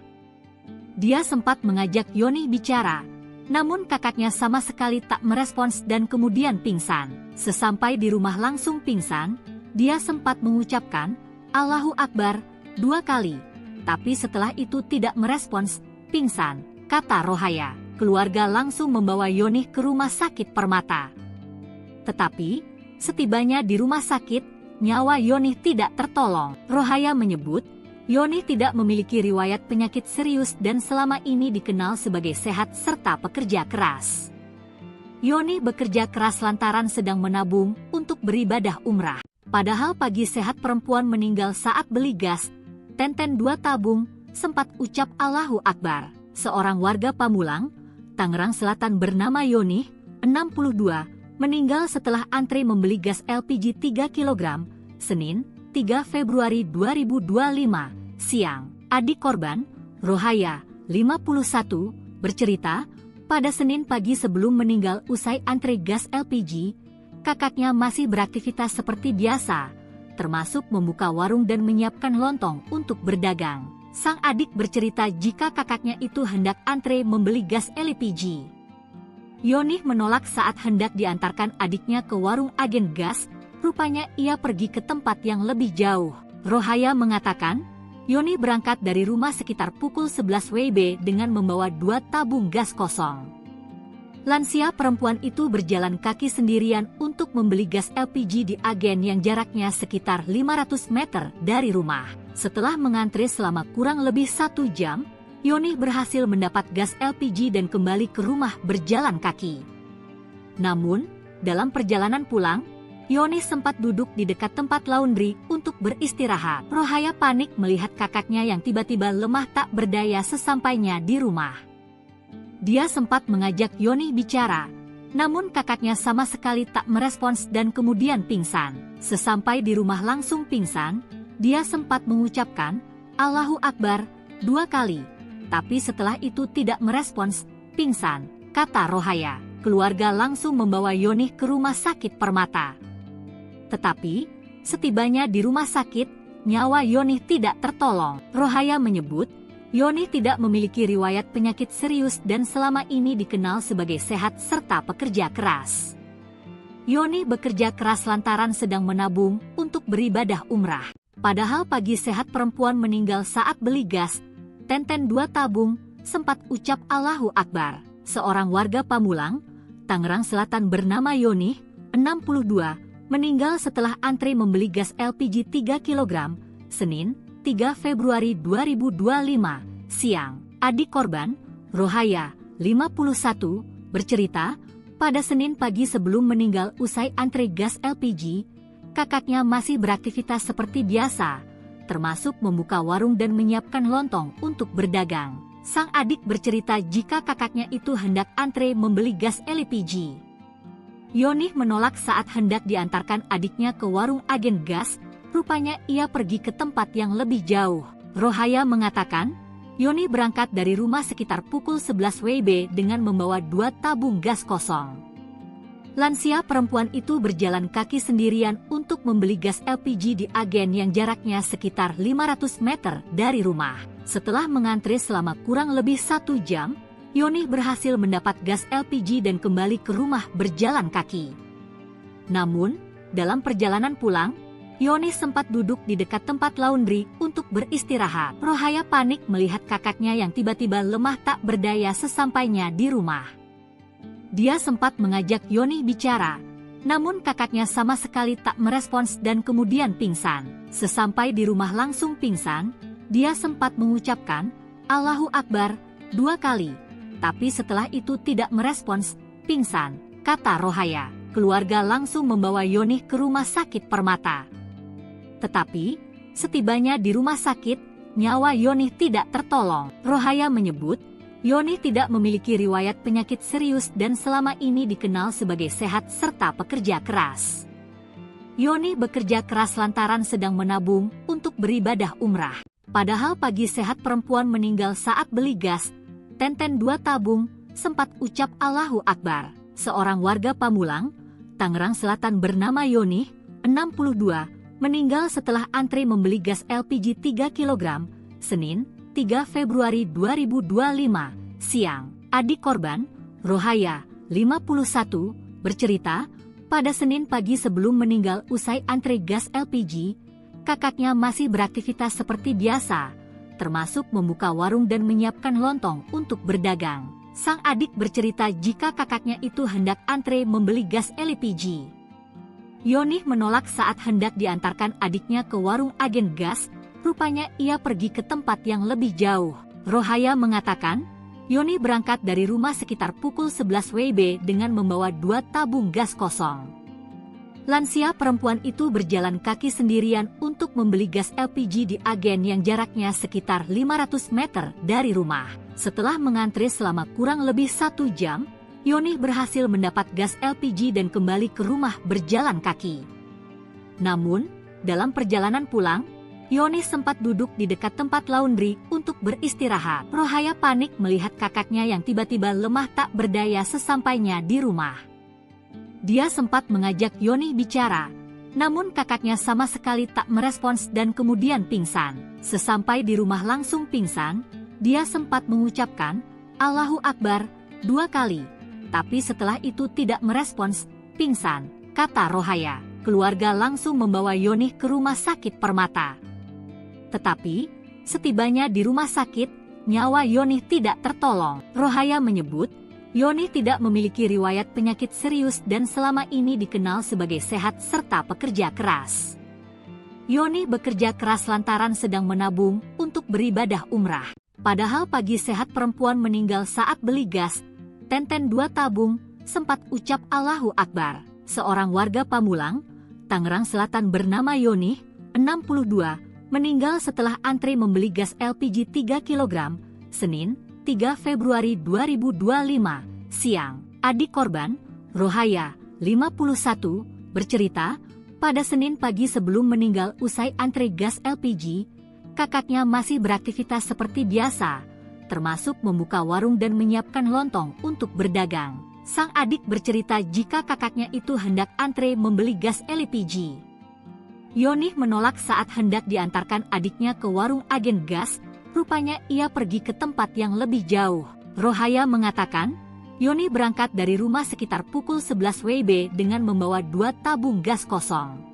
Dia sempat mengajak Yoni bicara, namun kakaknya sama sekali tak merespons dan kemudian pingsan. Sesampai di rumah langsung pingsan, dia sempat mengucapkan, Allahu Akbar, 2 kali. Tapi setelah itu tidak merespons, pingsan, kata Rohaya. Keluarga langsung membawa Yoni ke rumah sakit Permata. Tetapi, setibanya di rumah sakit, nyawa Yoni tidak tertolong. Rohaya menyebut, Yoni tidak memiliki riwayat penyakit serius dan selama ini dikenal sebagai sehat serta pekerja keras. Yoni bekerja keras lantaran sedang menabung untuk beribadah umrah. Padahal pagi sehat perempuan meninggal saat beli gas, Tenten 2 tabung, sempat ucap Allahu Akbar. Seorang warga Pamulang, Tangerang Selatan bernama Yoni, 62, meninggal setelah antre membeli gas LPG 3 kg, Senin, 3 Februari 2025, siang. Adik korban, Rohaya, 51, bercerita, pada Senin pagi sebelum meninggal usai antre gas LPG, kakaknya masih beraktivitas seperti biasa, termasuk membuka warung dan menyiapkan lontong untuk berdagang. Sang adik bercerita jika kakaknya itu hendak antre membeli gas LPG. Yoni menolak saat hendak diantarkan adiknya ke warung agen gas, rupanya ia pergi ke tempat yang lebih jauh. Rohaya mengatakan, Yoni berangkat dari rumah sekitar pukul 11 WIB dengan membawa 2 tabung gas kosong. Lansia perempuan itu berjalan kaki sendirian untuk membeli gas LPG di agen yang jaraknya sekitar 500 meter dari rumah. Setelah mengantre selama kurang lebih 1 jam, Yoni berhasil mendapat gas LPG dan kembali ke rumah berjalan kaki. Namun, dalam perjalanan pulang, Yoni sempat duduk di dekat tempat laundry untuk beristirahat. Rohaya panik melihat kakaknya yang tiba-tiba lemah tak berdaya sesampainya di rumah. Dia sempat mengajak Yoni bicara, namun kakaknya sama sekali tak merespons dan kemudian pingsan. Sesampai di rumah langsung pingsan, dia sempat mengucapkan, "Allahu Akbar," 2 kali. Tapi setelah itu tidak merespons, pingsan, kata Rohaya. Keluarga langsung membawa Yoni ke rumah sakit Permata. Tetapi, setibanya di rumah sakit, nyawa Yoni tidak tertolong. Rohaya menyebut, Yoni tidak memiliki riwayat penyakit serius dan selama ini dikenal sebagai sehat serta pekerja keras. Yoni bekerja keras lantaran sedang menabung untuk beribadah umrah. Padahal pagi sehat perempuan meninggal saat beli gas, 2 tabung, sempat ucap Allahu Akbar. Seorang warga Pamulang, Tangerang Selatan bernama Yoni, 62, meninggal setelah antre membeli gas LPG 3 kg, Senin, 3 Februari 2025, siang. Adik korban, Rohaya, 51, bercerita, pada Senin pagi sebelum meninggal usai antre gas LPG, kakaknya masih beraktivitas seperti biasa, termasuk membuka warung dan menyiapkan lontong untuk berdagang. Sang adik bercerita jika kakaknya itu hendak antre membeli gas LPG. Yoni menolak saat hendak diantarkan adiknya ke warung agen gas, rupanya ia pergi ke tempat yang lebih jauh. Rohaya mengatakan, Yoni berangkat dari rumah sekitar pukul 11 WIB dengan membawa 2 tabung gas kosong. Lansia perempuan itu berjalan kaki sendirian untuk membeli gas LPG di agen yang jaraknya sekitar 500 meter dari rumah. Setelah mengantre selama kurang lebih 1 jam, Yoni berhasil mendapat gas LPG dan kembali ke rumah berjalan kaki. Namun, dalam perjalanan pulang, Yoni sempat duduk di dekat tempat laundry untuk beristirahat. Rohaya panik melihat kakaknya yang tiba-tiba lemah tak berdaya sesampainya di rumah. Dia sempat mengajak Yoni bicara, namun kakaknya sama sekali tak merespons dan kemudian pingsan. Sesampai di rumah langsung pingsan, dia sempat mengucapkan, Allahu Akbar, 2 kali. Tapi setelah itu tidak merespons, pingsan, kata Rohaya. Keluarga langsung membawa Yoni ke rumah sakit Permata. Tetapi, setibanya di rumah sakit, nyawa Yoni tidak tertolong. Rohaya menyebut, Yoni tidak memiliki riwayat penyakit serius dan selama ini dikenal sebagai sehat serta pekerja keras. Yoni bekerja keras lantaran sedang menabung untuk beribadah umrah. Padahal pagi sehat perempuan meninggal saat beli gas, 2 tabung, sempat ucap Allahu Akbar. Seorang warga Pamulang, Tangerang Selatan bernama Yoni, 62, meninggal setelah antre membeli gas LPG 3 kg, Senin, 3 Februari 2025, siang. Adik korban, Rohaya, 51, bercerita, pada Senin pagi sebelum meninggal usai antre gas LPG, kakaknya masih beraktivitas seperti biasa, termasuk membuka warung dan menyiapkan lontong untuk berdagang. Sang adik bercerita jika kakaknya itu hendak antre membeli gas LPG. Yoni menolak saat hendak diantarkan adiknya ke warung agen gas, rupanya ia pergi ke tempat yang lebih jauh. Rohaya mengatakan, Yoni berangkat dari rumah sekitar pukul 11 WIB dengan membawa 2 tabung gas kosong. Lansia perempuan itu berjalan kaki sendirian untuk membeli gas LPG di agen yang jaraknya sekitar 500 meter dari rumah. Setelah mengantri selama kurang lebih 1 jam, Yonih berhasil mendapat gas LPG dan kembali ke rumah berjalan kaki. Namun, dalam perjalanan pulang, Yonih sempat duduk di dekat tempat laundry untuk beristirahat. Rohaya panik melihat kakaknya yang tiba-tiba lemah tak berdaya sesampainya di rumah. Dia sempat mengajak Yonih bicara, namun kakaknya sama sekali tak merespons dan kemudian pingsan. Sesampai di rumah langsung pingsan, dia sempat mengucapkan, "Allahu Akbar," 2 kali. Tapi setelah itu tidak merespons, pingsan, kata Rohaya. Keluarga langsung membawa Yonih ke rumah sakit Permata. Tetapi, setibanya di rumah sakit, nyawa Yonih tidak tertolong. Rohaya menyebut, Yonih tidak memiliki riwayat penyakit serius dan selama ini dikenal sebagai sehat serta pekerja keras. Yonih bekerja keras lantaran sedang menabung untuk beribadah umrah. Padahal pagi sehat perempuan meninggal saat beli gas, Tenten 2 tabung, sempat ucap Allahu Akbar. Seorang warga Pamulang, Tangerang Selatan bernama Yonih, 62, meninggal setelah antri membeli gas LPG 3 kg, Senin, 3 Februari 2025, siang. Adik korban, Rohaya, 51, bercerita, pada Senin pagi sebelum meninggal usai antri gas LPG, kakaknya masih beraktivitas seperti biasa, termasuk membuka warung dan menyiapkan lontong untuk berdagang. Sang adik bercerita jika kakaknya itu hendak antre membeli gas LPG. Yonih menolak saat hendak diantarkan adiknya ke warung agen gas, rupanya ia pergi ke tempat yang lebih jauh. Rohaya mengatakan, Yonih berangkat dari rumah sekitar pukul 11 WIB dengan membawa 2 tabung gas kosong.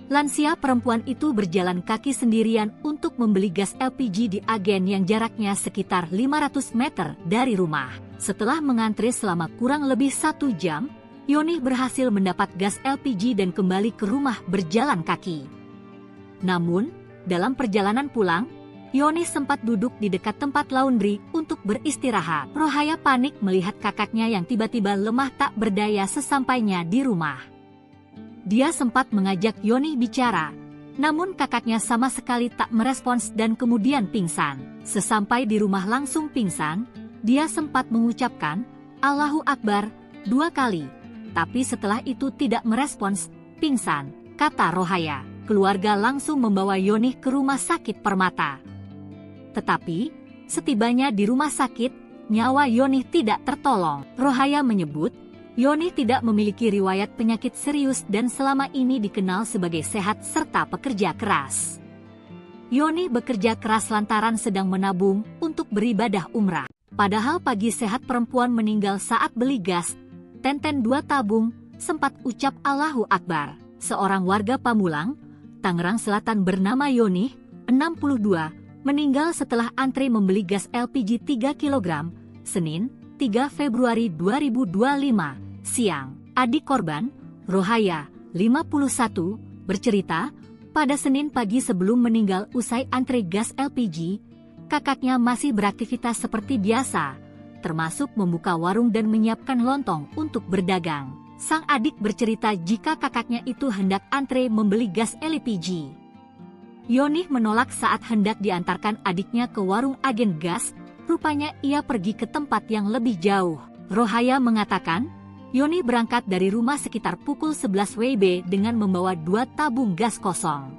Lansia perempuan itu berjalan kaki sendirian untuk membeli gas LPG di agen yang jaraknya sekitar 500 meter dari rumah. Setelah mengantri selama kurang lebih 1 jam, Yonih berhasil mendapat gas LPG dan kembali ke rumah berjalan kaki. Namun, dalam perjalanan pulang, Yonih sempat duduk di dekat tempat laundry untuk beristirahat. Rohaya panik melihat kakaknya yang tiba-tiba lemah tak berdaya sesampainya di rumah. Dia sempat mengajak Yonih bicara, namun kakaknya sama sekali tak merespons dan kemudian pingsan. Sesampai di rumah langsung pingsan, dia sempat mengucapkan, Allahu Akbar, 2 kali. Tapi setelah itu tidak merespons, pingsan, kata Rohaya. Keluarga langsung membawa Yonih ke rumah sakit Permata. Tetapi, setibanya di rumah sakit, nyawa Yonih tidak tertolong. Rohaya menyebut, Yonih tidak memiliki riwayat penyakit serius dan selama ini dikenal sebagai sehat serta pekerja keras. Yonih bekerja keras lantaran sedang menabung untuk beribadah umrah. Padahal pagi sehat perempuan meninggal saat beli gas, Tenten 2 tabung, sempat ucap Allahu Akbar. Seorang warga Pamulang, Tangerang Selatan bernama Yonih, 62, meninggal setelah antri membeli gas LPG 3 kg, Senin, 3 Februari 2025. Siang. Adik korban, Rohaya, 51, bercerita, pada Senin pagi sebelum meninggal usai antri gas LPG, kakaknya masih beraktivitas seperti biasa, termasuk membuka warung dan menyiapkan lontong untuk berdagang. Sang adik bercerita jika kakaknya itu hendak antre membeli gas LPG. Yonih menolak saat hendak diantarkan adiknya ke warung agen gas, rupanya ia pergi ke tempat yang lebih jauh. Rohaya mengatakan, Yonih berangkat dari rumah sekitar pukul 11 WIB dengan membawa 2 tabung gas kosong.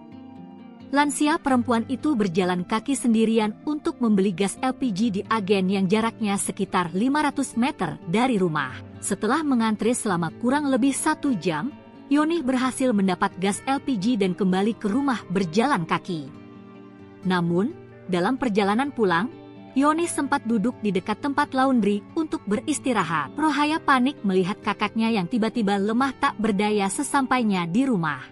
Lansia perempuan itu berjalan kaki sendirian untuk membeli gas LPG di agen yang jaraknya sekitar 500 meter dari rumah. Setelah mengantri selama kurang lebih 1 jam, Yonih berhasil mendapat gas LPG dan kembali ke rumah berjalan kaki. Namun, dalam perjalanan pulang, Yonih sempat duduk di dekat tempat laundry untuk beristirahat. Rohaya panik melihat kakaknya yang tiba-tiba lemah tak berdaya sesampainya di rumah.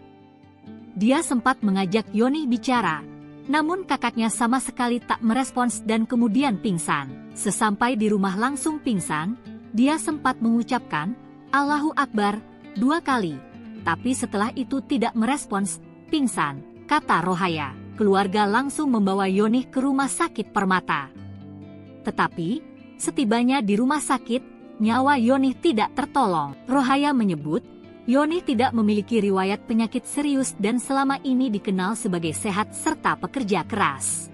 Dia sempat mengajak Yonih bicara, namun kakaknya sama sekali tak merespons dan kemudian pingsan. Sesampai di rumah langsung pingsan, dia sempat mengucapkan, Allahu Akbar, 2 kali. Tapi setelah itu tidak merespons, pingsan, kata Rohaya. Keluarga langsung membawa Yonih ke rumah sakit Permata. Tetapi, setibanya di rumah sakit, nyawa Yonih tidak tertolong. Rohaya menyebut, Yonih tidak memiliki riwayat penyakit serius dan selama ini dikenal sebagai sehat serta pekerja keras.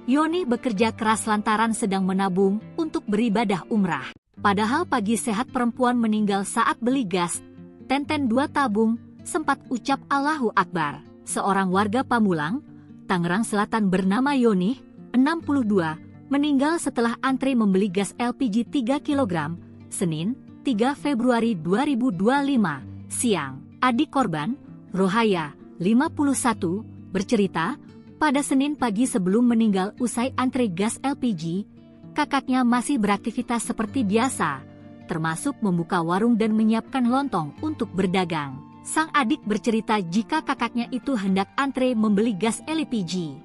Yoni bekerja keras lantaran sedang menabung untuk beribadah umrah. Padahal pagi sehat perempuan meninggal saat beli gas, Tenten 2 tabung, sempat ucap Allahu Akbar. Seorang warga Pamulang, Tangerang Selatan bernama Yoni, 62, meninggal setelah antre membeli gas LPG 3 kg, Senin, 3 Februari 2025, siang. Adik korban, Rohaya, 51, bercerita, pada Senin pagi sebelum meninggal usai antre gas LPG, kakaknya masih beraktivitas seperti biasa, termasuk membuka warung dan menyiapkan lontong untuk berdagang. Sang adik bercerita jika kakaknya itu hendak antre membeli gas LPG.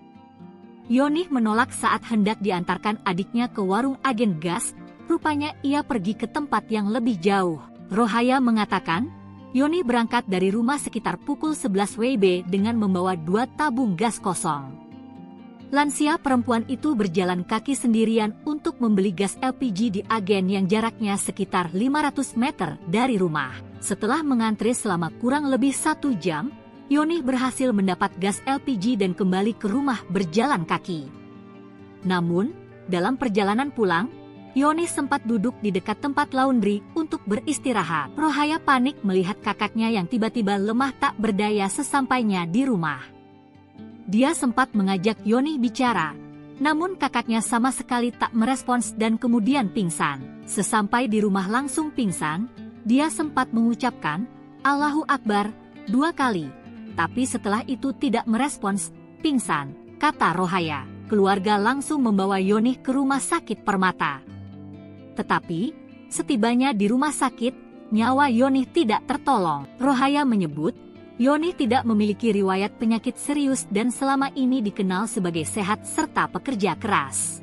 Yoni menolak saat hendak diantarkan adiknya ke warung agen gas, rupanya ia pergi ke tempat yang lebih jauh. Rohaya mengatakan, Yoni berangkat dari rumah sekitar pukul 11 WIB dengan membawa 2 tabung gas kosong. Lansia perempuan itu berjalan kaki sendirian untuk membeli gas LPG di agen yang jaraknya sekitar 500 meter dari rumah. Setelah mengantre selama kurang lebih 1 jam, Yoni berhasil mendapat gas LPG dan kembali ke rumah berjalan kaki. Namun, dalam perjalanan pulang, Yoni sempat duduk di dekat tempat laundry untuk beristirahat. Rohaya panik melihat kakaknya yang tiba-tiba lemah tak berdaya sesampainya di rumah. Dia sempat mengajak Yoni bicara, namun kakaknya sama sekali tak merespons dan kemudian pingsan. Sesampai di rumah langsung pingsan, dia sempat mengucapkan Allahu Akbar 2 kali, tapi setelah itu tidak merespons, pingsan, kata Rohaya. Keluarga langsung membawa Yoni ke rumah sakit Permata. Tetapi, setibanya di rumah sakit, nyawa Yoni tidak tertolong. Rohaya menyebut, Yoni tidak memiliki riwayat penyakit serius dan selama ini dikenal sebagai sehat serta pekerja keras.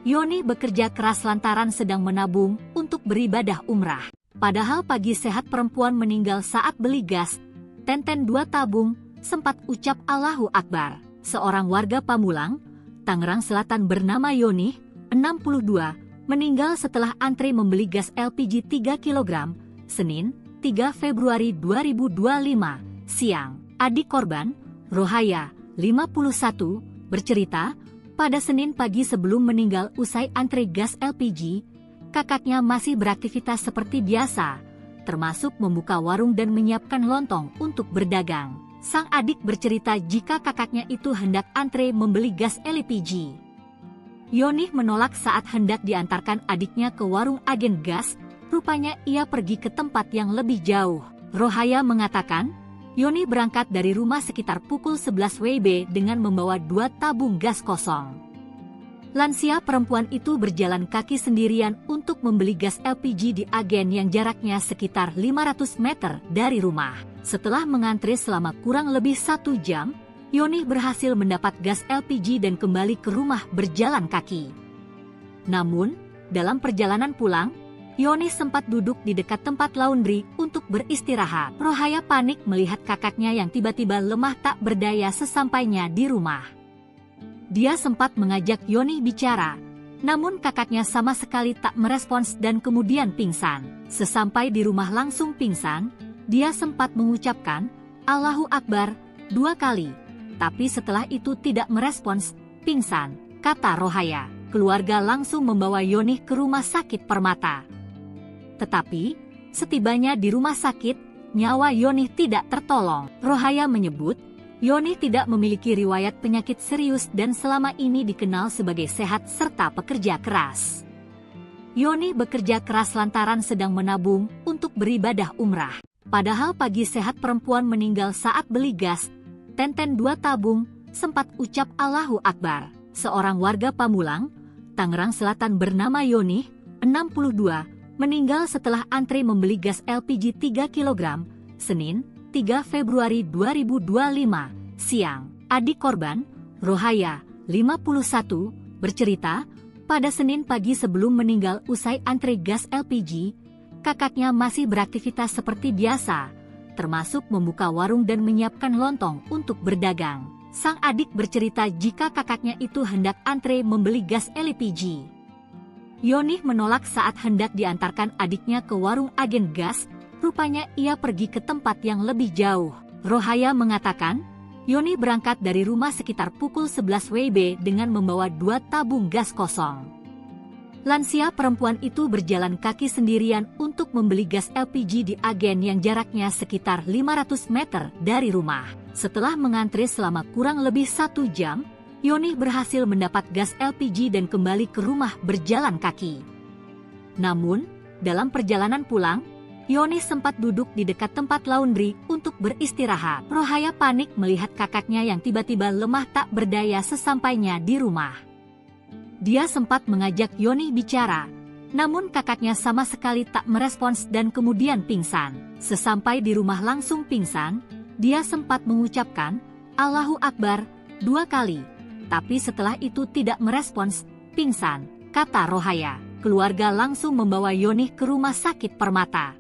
Yoni bekerja keras lantaran sedang menabung untuk beribadah umrah. Padahal pagi sehat perempuan meninggal saat beli gas, Tenten 2 tabung, sempat ucap Allahu Akbar. Seorang warga Pamulang, Tangerang Selatan bernama Yoni, 62, meninggal setelah antre membeli gas LPG 3 kg, Senin, 3 Februari 2025, siang. Adik korban, Rohaya, 51, bercerita, pada Senin pagi sebelum meninggal usai antre gas LPG, kakaknya masih beraktivitas seperti biasa, termasuk membuka warung dan menyiapkan lontong untuk berdagang. Sang adik bercerita jika kakaknya itu hendak antre membeli gas LPG. Yoni menolak saat hendak diantarkan adiknya ke warung agen gas, rupanya ia pergi ke tempat yang lebih jauh. Rohaya mengatakan, Yoni berangkat dari rumah sekitar pukul 11 WIB dengan membawa 2 tabung gas kosong. Lansia perempuan itu berjalan kaki sendirian untuk membeli gas LPG di agen yang jaraknya sekitar 500 meter dari rumah. Setelah mengantre selama kurang lebih 1 jam, Yoni berhasil mendapat gas LPG dan kembali ke rumah berjalan kaki. Namun, dalam perjalanan pulang, Yoni sempat duduk di dekat tempat laundry untuk beristirahat. Rohaya panik melihat kakaknya yang tiba-tiba lemah tak berdaya sesampainya di rumah. Dia sempat mengajak Yoni bicara, namun kakaknya sama sekali tak merespons dan kemudian pingsan. Sesampai di rumah langsung pingsan, dia sempat mengucapkan Allahu Akbar 2 kali. Tapi setelah itu tidak merespons, pingsan, kata Rohaya. Keluarga langsung membawa Yoni ke rumah sakit Permata. Tetapi, setibanya di rumah sakit, nyawa Yoni tidak tertolong. Rohaya menyebut, Yoni tidak memiliki riwayat penyakit serius dan selama ini dikenal sebagai sehat serta pekerja keras. Yoni bekerja keras lantaran sedang menabung untuk beribadah umrah. Padahal pagi sehat perempuan meninggal saat beli gas, Tenten 2 tabung, sempat ucap Allahu Akbar. Seorang warga Pamulang, Tangerang Selatan bernama Yoni, 62, meninggal setelah antre membeli gas LPG 3 kg, Senin, 3 Februari 2025, siang. Adik korban, Rohaya, 51, bercerita, pada Senin pagi sebelum meninggal usai antre gas LPG, kakaknya masih beraktivitas seperti biasa, termasuk membuka warung dan menyiapkan lontong untuk berdagang. Sang adik bercerita jika kakaknya itu hendak antre membeli gas LPG. Yoni menolak saat hendak diantarkan adiknya ke warung agen gas, rupanya ia pergi ke tempat yang lebih jauh. Rohaya mengatakan, Yoni berangkat dari rumah sekitar pukul 11 WIB dengan membawa 2 tabung gas kosong. Lansia perempuan itu berjalan kaki sendirian untuk membeli gas LPG di agen yang jaraknya sekitar 500 meter dari rumah. Setelah mengantri selama kurang lebih 1 jam, Yoni berhasil mendapat gas LPG dan kembali ke rumah berjalan kaki. Namun, dalam perjalanan pulang, Yoni sempat duduk di dekat tempat laundry untuk beristirahat. Rohaya panik melihat kakaknya yang tiba-tiba lemah tak berdaya sesampainya di rumah. Dia sempat mengajak Yoni bicara, namun kakaknya sama sekali tak merespons dan kemudian pingsan. Sesampai di rumah langsung pingsan, dia sempat mengucapkan, "Allahu Akbar," 2 kali. Tapi setelah itu tidak merespons, pingsan, kata Rohaya. Keluarga langsung membawa Yoni ke rumah sakit Permata.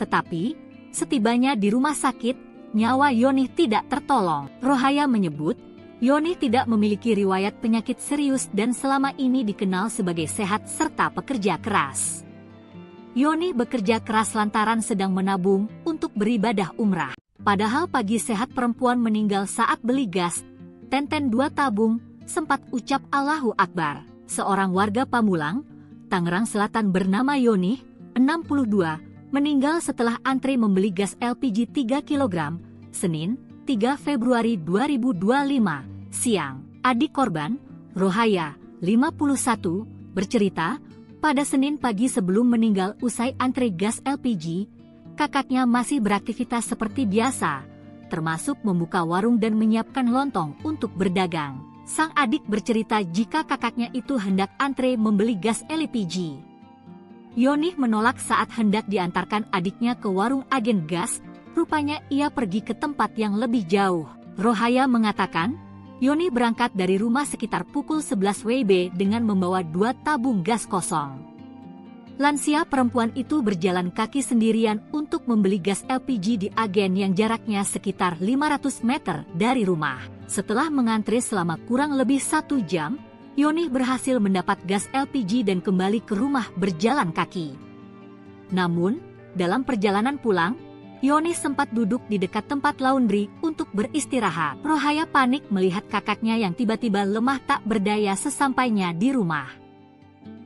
Tetapi, setibanya di rumah sakit, nyawa Yoni tidak tertolong. Rohaya menyebut, Yoni tidak memiliki riwayat penyakit serius dan selama ini dikenal sebagai sehat serta pekerja keras. Yoni bekerja keras lantaran sedang menabung untuk beribadah umrah. Padahal pagi sehat perempuan meninggal saat beli gas, tenten 2 tabung, sempat ucap Allahu Akbar. Seorang warga Pamulang, Tangerang Selatan bernama Yoni, 62, meninggal setelah antri membeli gas LPG 3 kg, Senin, 3 Februari 2025, siang. Adik korban, Rohaya, 51, bercerita, pada Senin pagi sebelum meninggal usai antri gas LPG, kakaknya masih beraktivitas seperti biasa, termasuk membuka warung dan menyiapkan lontong untuk berdagang. Sang adik bercerita jika kakaknya itu hendak antre membeli gas LPG. Yoni menolak saat hendak diantarkan adiknya ke warung agen gas, rupanya ia pergi ke tempat yang lebih jauh. Rohaya mengatakan, Yoni berangkat dari rumah sekitar pukul 11 WIB dengan membawa 2 tabung gas kosong. Lansia perempuan itu berjalan kaki sendirian untuk membeli gas LPG di agen yang jaraknya sekitar 500 meter dari rumah. Setelah mengantri selama kurang lebih 1 jam, Yoni berhasil mendapat gas LPG dan kembali ke rumah berjalan kaki. Namun, dalam perjalanan pulang, Yoni sempat duduk di dekat tempat laundry untuk beristirahat. Rohaya panik melihat kakaknya yang tiba-tiba lemah tak berdaya sesampainya di rumah.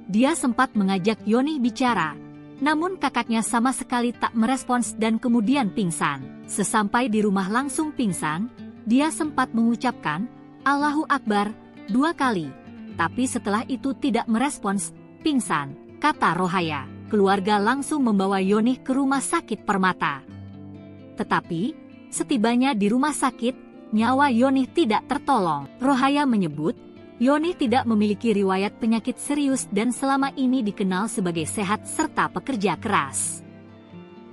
Dia sempat mengajak Yoni bicara, namun kakaknya sama sekali tak merespons dan kemudian pingsan. Sesampai di rumah langsung pingsan, dia sempat mengucapkan, Allahu Akbar, 2 kali. Tapi setelah itu tidak merespons, pingsan, kata Rohaya. Keluarga langsung membawa Yoni ke rumah sakit Permata. Tetapi, setibanya di rumah sakit, nyawa Yoni tidak tertolong. Rohaya menyebut, Yoni tidak memiliki riwayat penyakit serius dan selama ini dikenal sebagai sehat serta pekerja keras.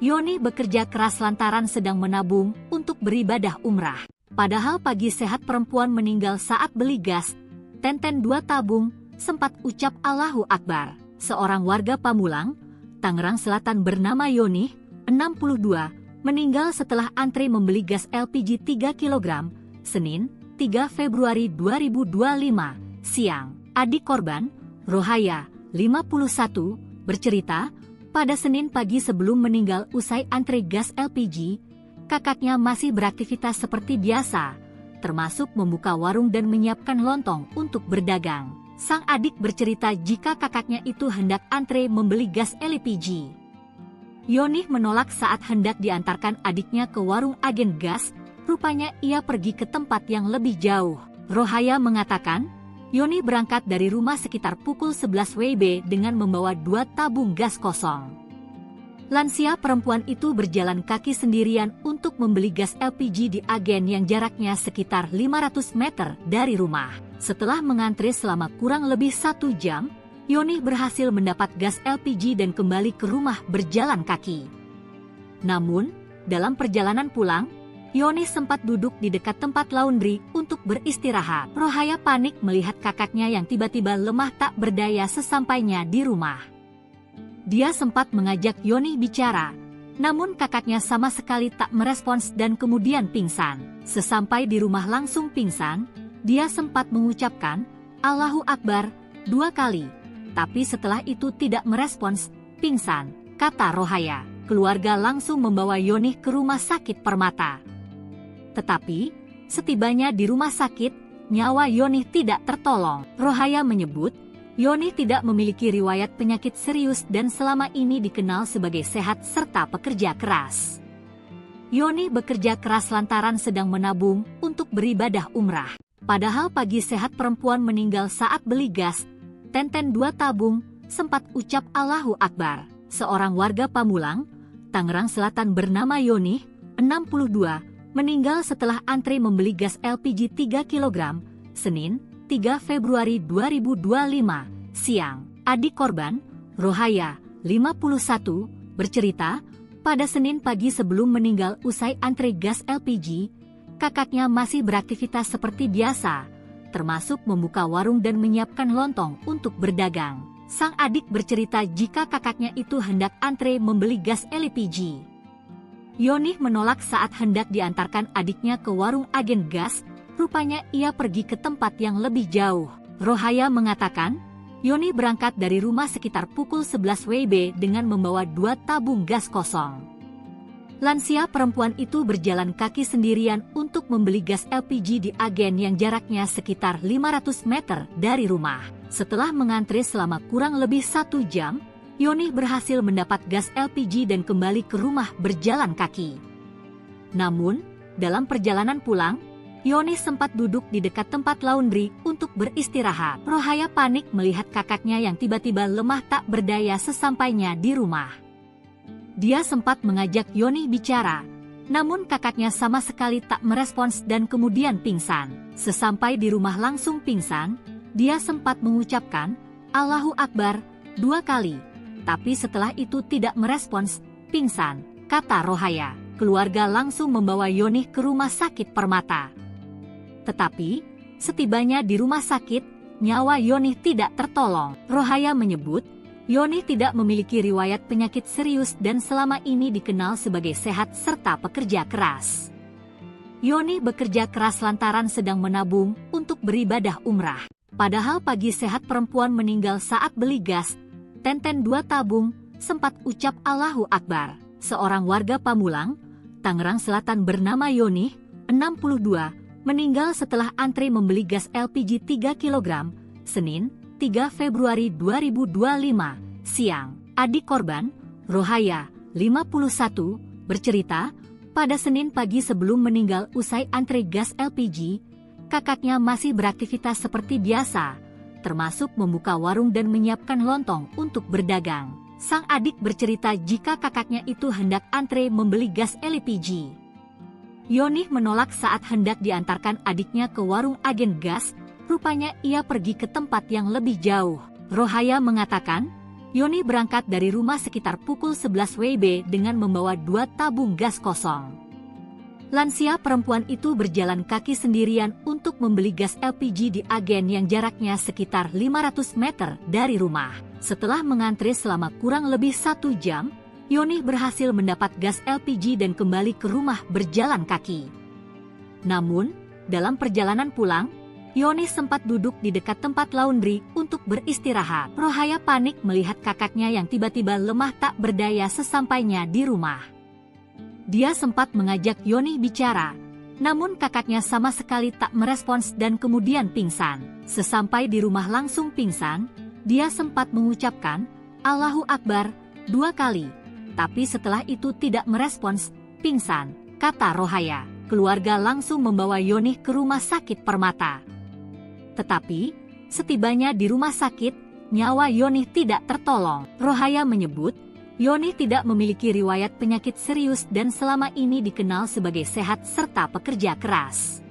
Yoni bekerja keras lantaran sedang menabung untuk beribadah umrah. Padahal pagi sehat perempuan meninggal saat beli gas, tenten 2 tabung, sempat ucap Allahu Akbar. Seorang warga Pamulang, Tangerang Selatan bernama Yoni, 62, meninggal setelah antri membeli gas LPG 3 kg, Senin, 3 Februari 2025, siang. Adik korban, Rohaya, 51, bercerita, pada Senin pagi sebelum meninggal usai antri gas LPG, kakaknya masih beraktivitas seperti biasa, termasuk membuka warung dan menyiapkan lontong untuk berdagang. Sang adik bercerita jika kakaknya itu hendak antre membeli gas LPG. Yoni menolak saat hendak diantarkan adiknya ke warung agen gas, rupanya ia pergi ke tempat yang lebih jauh. Rohaya mengatakan, Yoni berangkat dari rumah sekitar pukul 11 WIB dengan membawa 2 tabung gas kosong. Lansia perempuan itu berjalan kaki sendirian untuk membeli gas LPG di agen yang jaraknya sekitar 500 meter dari rumah. Setelah mengantri selama kurang lebih 1 jam, Yoni berhasil mendapat gas LPG dan kembali ke rumah berjalan kaki. Namun, dalam perjalanan pulang, Yoni sempat duduk di dekat tempat laundry untuk beristirahat. Rohaya panik melihat kakaknya yang tiba-tiba lemah tak berdaya sesampainya di rumah. Dia sempat mengajak Yoni bicara, namun kakaknya sama sekali tak merespons dan kemudian pingsan. Sesampai di rumah langsung pingsan, dia sempat mengucapkan, Allahu Akbar, 2 kali. Tapi setelah itu tidak merespons, pingsan, kata Rohaya. Keluarga langsung membawa Yoni ke rumah sakit Permata. Tetapi, setibanya di rumah sakit, nyawa Yonih tidak tertolong. Rohaya menyebut, Yonih tidak memiliki riwayat penyakit serius dan selama ini dikenal sebagai sehat serta pekerja keras. Yonih bekerja keras lantaran sedang menabung untuk beribadah umrah. Padahal pagi sehat perempuan meninggal saat beli gas, Tenten 2 tabung, sempat ucap Allahu Akbar. Seorang warga Pamulang, Tangerang Selatan bernama Yonih, 62, meninggal setelah antri membeli gas LPG 3 kg, Senin, 3 Februari 2025, siang. Adik korban, Rohaya, 51, bercerita, pada Senin pagi sebelum meninggal usai antri gas LPG, kakaknya masih beraktivitas seperti biasa, termasuk membuka warung dan menyiapkan lontong untuk berdagang. Sang adik bercerita jika kakaknya itu hendak antre membeli gas LPG. Yonih menolak saat hendak diantarkan adiknya ke warung agen gas, rupanya ia pergi ke tempat yang lebih jauh. Rohaya mengatakan, Yonih berangkat dari rumah sekitar pukul 11 WIB dengan membawa 2 tabung gas kosong. Lansia perempuan itu berjalan kaki sendirian untuk membeli gas LPG di agen yang jaraknya sekitar 500 meter dari rumah. Setelah mengantri selama kurang lebih 1 jam, Yonih berhasil mendapat gas LPG dan kembali ke rumah berjalan kaki. Namun, dalam perjalanan pulang, Yonih sempat duduk di dekat tempat laundry untuk beristirahat. Rohaya panik melihat kakaknya yang tiba-tiba lemah tak berdaya sesampainya di rumah. Dia sempat mengajak Yonih bicara, namun kakaknya sama sekali tak merespons dan kemudian pingsan. Sesampai di rumah langsung pingsan, dia sempat mengucapkan Allahu Akbar 2 kali, tapi setelah itu tidak merespons, pingsan, kata Rohaya. Keluarga langsung membawa Yonih ke rumah sakit Permata. Tetapi, setibanya di rumah sakit, nyawa Yonih tidak tertolong. Rohaya menyebut, Yonih tidak memiliki riwayat penyakit serius dan selama ini dikenal sebagai sehat serta pekerja keras. Yonih bekerja keras lantaran sedang menabung untuk beribadah umrah. Padahal pagi sehat perempuan meninggal saat beli gas, Tenten 2 tabung, sempat ucap Allahu Akbar. Seorang warga Pamulang, Tangerang Selatan bernama Yonih, 62, meninggal setelah antri membeli gas LPG 3 kg, Senin, 3 Februari 2025, siang. Adik korban, Rohaya, 51, bercerita, pada Senin pagi sebelum meninggal usai antri gas LPG, kakaknya masih beraktivitas seperti biasa, termasuk membuka warung dan menyiapkan lontong untuk berdagang. Sang adik bercerita jika kakaknya itu hendak antre membeli gas LPG. Yonih menolak saat hendak diantarkan adiknya ke warung agen gas, rupanya ia pergi ke tempat yang lebih jauh. Rohaya mengatakan, Yonih berangkat dari rumah sekitar pukul 11 WIB dengan membawa 2 tabung gas kosong. Lansia perempuan itu berjalan kaki sendirian untuk membeli gas LPG di agen yang jaraknya sekitar 500 meter dari rumah. Setelah mengantri selama kurang lebih 1 jam, Yonih berhasil mendapat gas LPG dan kembali ke rumah berjalan kaki. Namun, dalam perjalanan pulang, Yonih sempat duduk di dekat tempat laundry untuk beristirahat. Rohaya panik melihat kakaknya yang tiba-tiba lemah tak berdaya sesampainya di rumah. Dia sempat mengajak Yonih bicara, namun kakaknya sama sekali tak merespons dan kemudian pingsan. Sesampai di rumah langsung pingsan, dia sempat mengucapkan Allahu Akbar 2 kali. Tapi setelah itu tidak merespons, pingsan, kata Rohaya. Keluarga langsung membawa Yonih ke rumah sakit Permata. Tetapi, setibanya di rumah sakit, nyawa Yonih tidak tertolong. Rohaya menyebut, Yonih tidak memiliki riwayat penyakit serius dan selama ini dikenal sebagai sehat serta pekerja keras.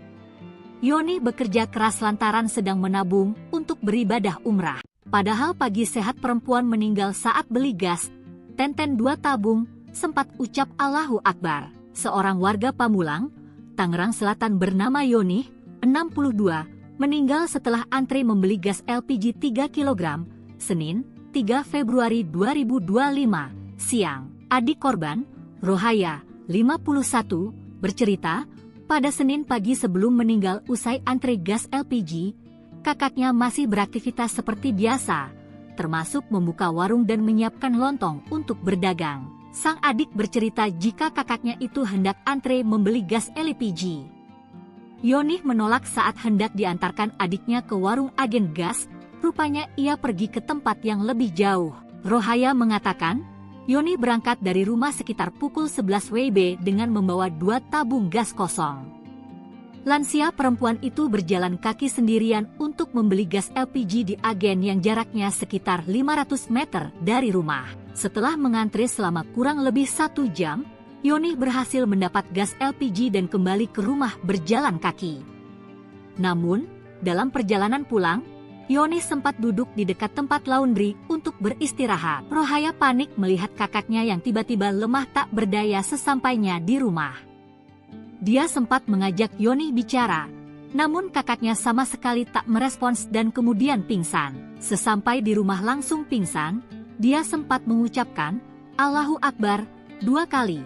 Yonih bekerja keras lantaran sedang menabung untuk beribadah umrah. Padahal pagi sehat perempuan meninggal saat beli gas, Tenten 2 tabung, sempat ucap Allahu Akbar. Seorang warga Pamulang, Tangerang Selatan bernama Yonih, 62, meninggal setelah antri membeli gas LPG 3 kg, Senin, 3 Februari 2025, siang. Adik korban, Rohaya, 51, bercerita, pada Senin pagi sebelum meninggal usai antri gas LPG, kakaknya masih beraktivitas seperti biasa, termasuk membuka warung dan menyiapkan lontong untuk berdagang. Sang adik bercerita jika kakaknya itu hendak antre membeli gas LPG. Yonih menolak saat hendak diantarkan adiknya ke warung agen gas, rupanya ia pergi ke tempat yang lebih jauh. Rohaya mengatakan, Yonih berangkat dari rumah sekitar pukul 11 WIB dengan membawa 2 tabung gas kosong. Lansia perempuan itu berjalan kaki sendirian untuk membeli gas LPG di agen yang jaraknya sekitar 500 meter dari rumah. Setelah mengantri selama kurang lebih 1 jam, Yonih berhasil mendapat gas LPG dan kembali ke rumah berjalan kaki. Namun, dalam perjalanan pulang, Yonih sempat duduk di dekat tempat laundry untuk beristirahat. Rohaya panik melihat kakaknya yang tiba-tiba lemah tak berdaya sesampainya di rumah. Dia sempat mengajak Yonih bicara, namun kakaknya sama sekali tak merespons dan kemudian pingsan. Sesampai di rumah langsung pingsan, dia sempat mengucapkan, "Allahu Akbar," 2 kali.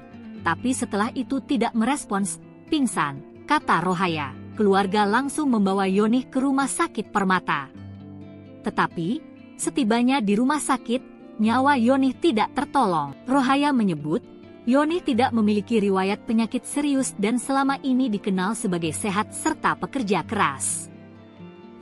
Tapi setelah itu tidak merespons, pingsan, kata Rohaya. Keluarga langsung membawa Yonih ke rumah sakit Permata. Tetapi, setibanya di rumah sakit, nyawa Yonih tidak tertolong. Rohaya menyebut, Yonih tidak memiliki riwayat penyakit serius dan selama ini dikenal sebagai sehat serta pekerja keras.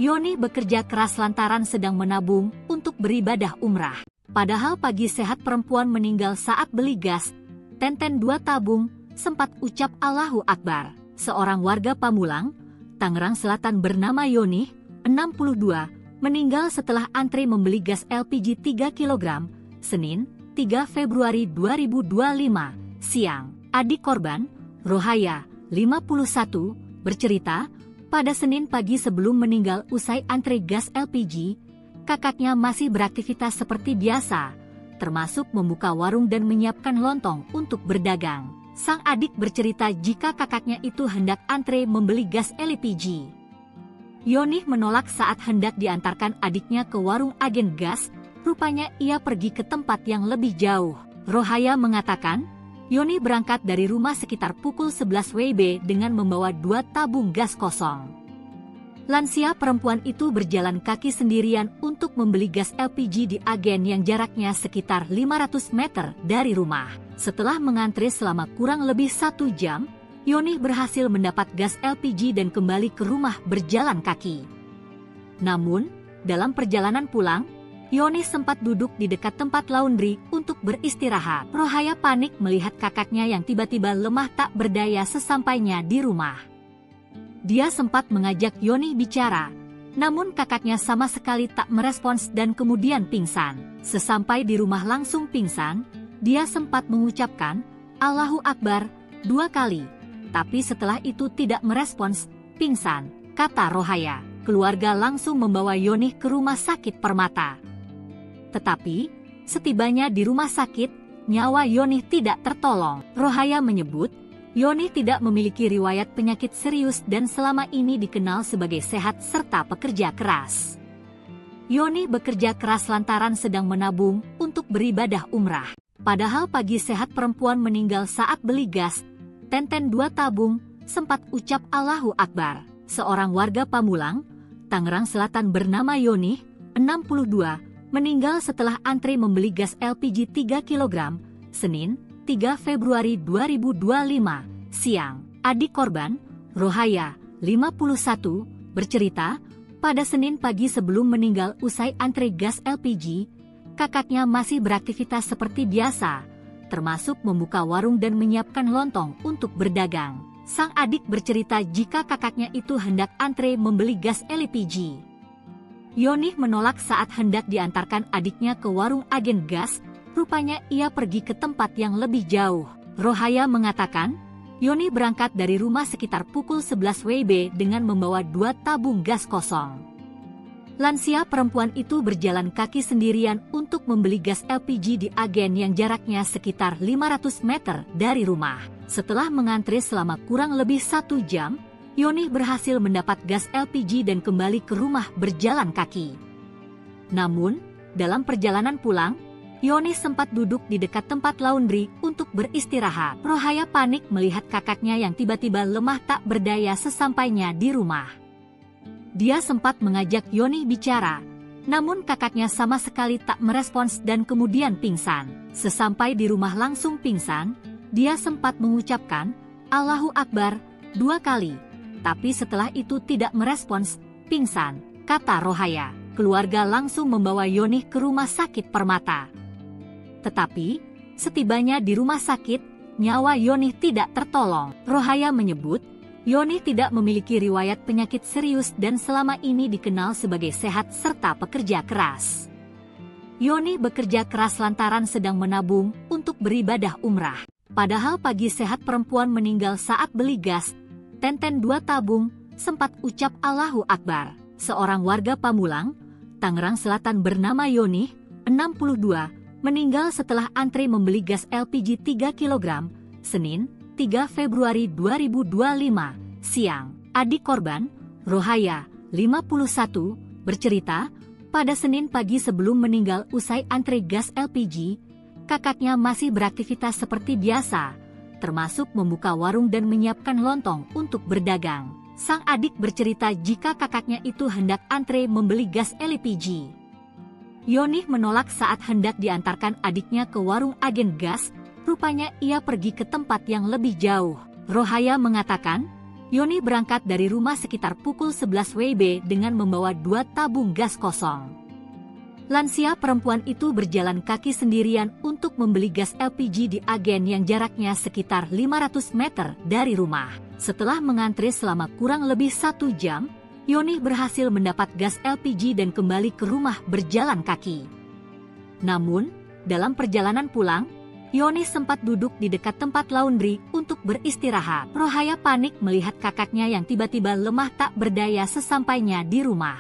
Yonih bekerja keras lantaran sedang menabung untuk beribadah umrah. Padahal pagi sehat perempuan meninggal saat beli gas, tenten 2 tabung, sempat ucap Allahu Akbar. Seorang warga Pamulang, Tangerang Selatan bernama Yonih, 62, meninggal setelah antri membeli gas LPG 3 kg, Senin, 3 Februari 2025, siang. Adik korban, Rohaya, 51, bercerita, pada Senin pagi sebelum meninggal usai antri gas LPG, kakaknya masih beraktivitas seperti biasa, termasuk membuka warung dan menyiapkan lontong untuk berdagang. Sang adik bercerita jika kakaknya itu hendak antre membeli gas LPG. Yonih menolak saat hendak diantarkan adiknya ke warung agen gas, rupanya ia pergi ke tempat yang lebih jauh. Rohaya mengatakan, Yonih berangkat dari rumah sekitar pukul 11 WIB dengan membawa 2 tabung gas kosong. Lansia perempuan itu berjalan kaki sendirian untuk membeli gas LPG di agen yang jaraknya sekitar 500 meter dari rumah. Setelah mengantri selama kurang lebih 1 jam, Yonih berhasil mendapat gas LPG dan kembali ke rumah berjalan kaki. Namun, dalam perjalanan pulang, Yonih sempat duduk di dekat tempat laundry untuk beristirahat. Rohaya panik melihat kakaknya yang tiba-tiba lemah tak berdaya sesampainya di rumah. Dia sempat mengajak Yonih bicara, namun kakaknya sama sekali tak merespons dan kemudian pingsan. Sesampai di rumah langsung pingsan, dia sempat mengucapkan, Allahu Akbar, 2 kali. Tapi setelah itu tidak merespons, pingsan, kata Rohaya. Keluarga langsung membawa Yonih ke rumah sakit Permata. Tetapi, setibanya di rumah sakit, nyawa Yonih tidak tertolong. Rohaya menyebut, Yonih tidak memiliki riwayat penyakit serius dan selama ini dikenal sebagai sehat serta pekerja keras. Yonih bekerja keras lantaran sedang menabung untuk beribadah umrah. Padahal pagi sehat perempuan meninggal saat beli gas, tenten 2 tabung, sempat ucap Allahu Akbar. Seorang warga Pamulang, Tangerang Selatan bernama Yonih, 62, meninggal setelah antri membeli gas LPG 3 kg, Senin, 3 Februari 2025, siang. Adik korban, Rohaya, 51, bercerita, pada Senin pagi sebelum meninggal usai antri gas LPG, kakaknya masih beraktivitas seperti biasa, termasuk membuka warung dan menyiapkan lontong untuk berdagang. Sang adik bercerita jika kakaknya itu hendak antre membeli gas LPG. Yonih menolak saat hendak diantarkan adiknya ke warung agen gas, rupanya ia pergi ke tempat yang lebih jauh. Rohaya mengatakan, Yonih berangkat dari rumah sekitar pukul 11 WIB dengan membawa 2 tabung gas kosong. Lansia perempuan itu berjalan kaki sendirian untuk membeli gas LPG di agen yang jaraknya sekitar 500 meter dari rumah. Setelah mengantri selama kurang lebih 1 jam, Yonih berhasil mendapat gas LPG dan kembali ke rumah berjalan kaki. Namun, dalam perjalanan pulang, Yonih sempat duduk di dekat tempat laundry untuk beristirahat. Rohaya panik melihat kakaknya yang tiba-tiba lemah tak berdaya sesampainya di rumah. Dia sempat mengajak Yonih bicara, namun kakaknya sama sekali tak merespons dan kemudian pingsan. Sesampai di rumah langsung pingsan, dia sempat mengucapkan, Allahu Akbar, 2 kali. tapi setelah itu tidak merespons, pingsan, kata Rohaya. Keluarga langsung membawa Yonih ke rumah sakit Permata. Tetapi, setibanya di rumah sakit, nyawa Yonih tidak tertolong. Rohaya menyebut, Yonih tidak memiliki riwayat penyakit serius dan selama ini dikenal sebagai sehat serta pekerja keras. Yonih bekerja keras lantaran sedang menabung untuk beribadah umrah. Padahal pagi sehat perempuan meninggal saat beli gas, Tenten 2 tabung, sempat ucap Allahu Akbar. Seorang warga Pamulang, Tangerang Selatan bernama Yonih, 62, meninggal setelah antri membeli gas LPG 3 kg, Senin, 3 Februari 2025, siang. Adik korban, Rohaya, 51, bercerita, pada Senin pagi sebelum meninggal usai antri gas LPG, kakaknya masih beraktivitas seperti biasa, termasuk membuka warung dan menyiapkan lontong untuk berdagang. Sang adik bercerita jika kakaknya itu hendak antre membeli gas LPG. Yonih menolak saat hendak diantarkan adiknya ke warung agen gas, rupanya ia pergi ke tempat yang lebih jauh. Rohaya mengatakan, Yonih berangkat dari rumah sekitar pukul 11 WIB dengan membawa 2 tabung gas kosong. Lansia perempuan itu berjalan kaki sendirian untuk membeli gas LPG di agen yang jaraknya sekitar 500 meter dari rumah. Setelah mengantri selama kurang lebih 1 jam, Yonih berhasil mendapat gas LPG dan kembali ke rumah berjalan kaki. Namun, dalam perjalanan pulang, Yonih sempat duduk di dekat tempat laundry untuk beristirahat. Rohaya panik melihat kakaknya yang tiba-tiba lemah tak berdaya sesampainya di rumah.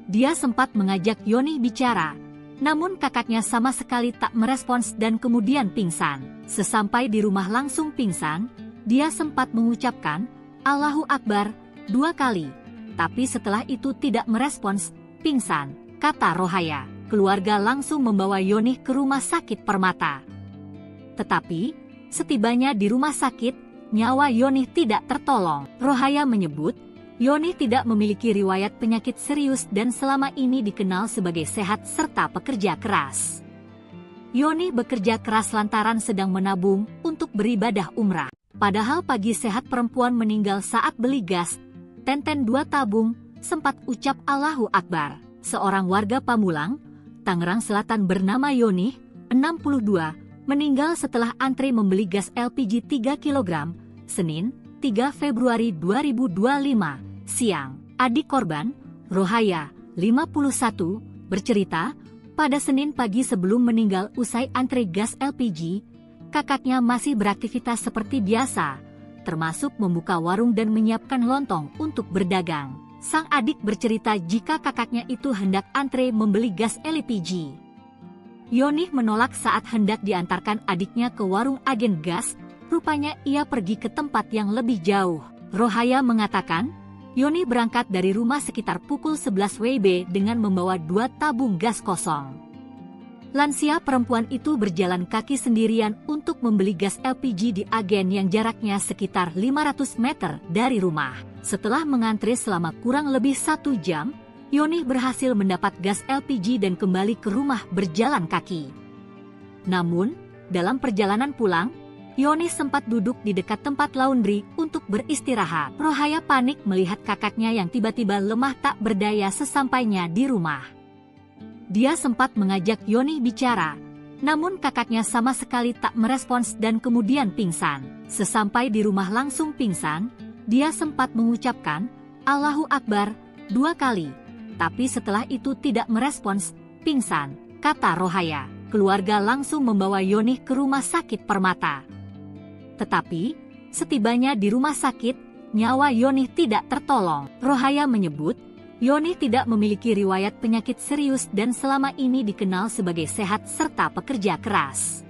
Dia sempat mengajak Yonih bicara, namun kakaknya sama sekali tak merespons dan kemudian pingsan. Sesampai di rumah langsung pingsan, dia sempat mengucapkan Allahu Akbar 2 kali, tapi setelah itu tidak merespons, pingsan, kata Rohaya. Keluarga langsung membawa Yonih ke rumah sakit Permata. Tetapi, setibanya di rumah sakit, nyawa Yonih tidak tertolong. Rohaya menyebut, Yonih tidak memiliki riwayat penyakit serius dan selama ini dikenal sebagai sehat serta pekerja keras. Yonih bekerja keras lantaran sedang menabung untuk beribadah umrah. Padahal pagi sehat perempuan meninggal saat beli gas, Tenten 2 tabung, sempat ucap Allahu Akbar. Seorang warga Pamulang, Tangerang Selatan bernama Yonih, 62, meninggal setelah antri membeli gas LPG 3 kg, Senin, 3 Februari 2025, siang. Adik korban, Rohaya, 51, bercerita, pada Senin pagi sebelum meninggal usai antri gas LPG, kakaknya masih beraktivitas seperti biasa, termasuk membuka warung dan menyiapkan lontong untuk berdagang. Sang adik bercerita jika kakaknya itu hendak antre membeli gas LPG. Yonih menolak saat hendak diantarkan adiknya ke warung agen gas, rupanya ia pergi ke tempat yang lebih jauh. Rohaya mengatakan, Yonih berangkat dari rumah sekitar pukul 11 WIB dengan membawa 2 tabung gas kosong. Lansia perempuan itu berjalan kaki sendirian untuk membeli gas LPG di agen yang jaraknya sekitar 500 meter dari rumah. Setelah mengantri selama kurang lebih 1 jam, Yonih berhasil mendapat gas LPG dan kembali ke rumah berjalan kaki. Namun, dalam perjalanan pulang, Yonih sempat duduk di dekat tempat laundry untuk beristirahat. Rohaya panik melihat kakaknya yang tiba-tiba lemah tak berdaya sesampainya di rumah. Dia sempat mengajak Yonih bicara, namun kakaknya sama sekali tak merespons dan kemudian pingsan. Sesampai di rumah langsung pingsan, dia sempat mengucapkan Allahu Akbar 2 kali, tapi setelah itu tidak merespons, pingsan, kata Rohaya. Keluarga langsung membawa Yonih ke rumah sakit Permata. Tetapi, setibanya di rumah sakit, nyawa Yonih tidak tertolong. Rohaya menyebut, Yonih tidak memiliki riwayat penyakit serius dan selama ini dikenal sebagai sehat serta pekerja keras.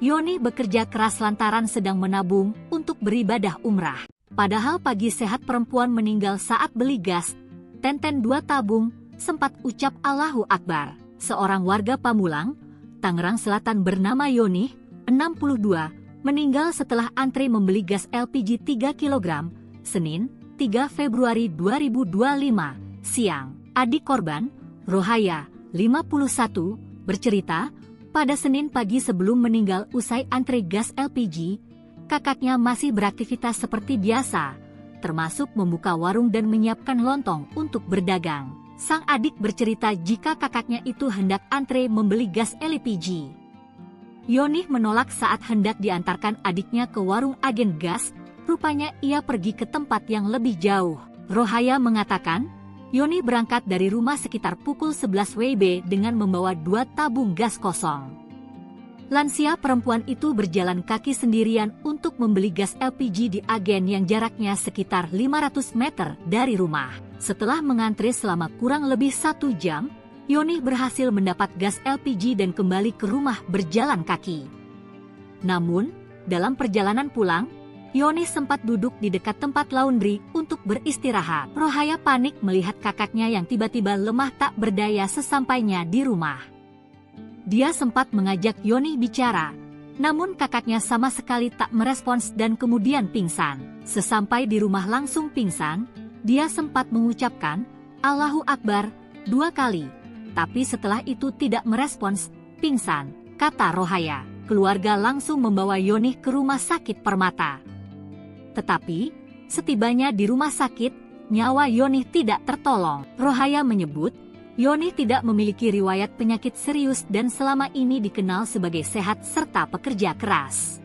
Yonih bekerja keras lantaran sedang menabung untuk beribadah umrah. Padahal pagi sehat perempuan meninggal saat beli gas, Tenten 2 tabung, sempat ucap Allahu Akbar. Seorang warga Pamulang, Tangerang Selatan bernama Yonih, 62, meninggal setelah antri membeli gas LPG 3 kg, Senin, 3 Februari 2025, siang. Adik korban, Rohaya, 51, bercerita, pada Senin pagi sebelum meninggal usai antri gas LPG, kakaknya masih beraktivitas seperti biasa, termasuk membuka warung dan menyiapkan lontong untuk berdagang. Sang adik bercerita jika kakaknya itu hendak antre membeli gas LPG. Yonih menolak saat hendak diantarkan adiknya ke warung agen gas, rupanya ia pergi ke tempat yang lebih jauh. Rohaya mengatakan, Yonih berangkat dari rumah sekitar pukul 11 WIB dengan membawa 2 tabung gas kosong. Lansia perempuan itu berjalan kaki sendirian untuk membeli gas LPG di agen yang jaraknya sekitar 500 meter dari rumah. Setelah mengantre selama kurang lebih 1 jam, Yonih berhasil mendapat gas LPG dan kembali ke rumah berjalan kaki. Namun, dalam perjalanan pulang, Yonih sempat duduk di dekat tempat laundry untuk beristirahat. Rohaya panik melihat kakaknya yang tiba-tiba lemah tak berdaya sesampainya di rumah. Dia sempat mengajak Yonih bicara, namun kakaknya sama sekali tak merespons dan kemudian pingsan. Sesampai di rumah langsung pingsan, dia sempat mengucapkan, "Allahu Akbar," 2 kali. Tapi setelah itu tidak merespons, pingsan, kata Rohaya. Keluarga langsung membawa Yonih ke rumah sakit Permata. Tetapi, setibanya di rumah sakit, nyawa Yonih tidak tertolong. Rohaya menyebut, Yonih tidak memiliki riwayat penyakit serius dan selama ini dikenal sebagai sehat serta pekerja keras.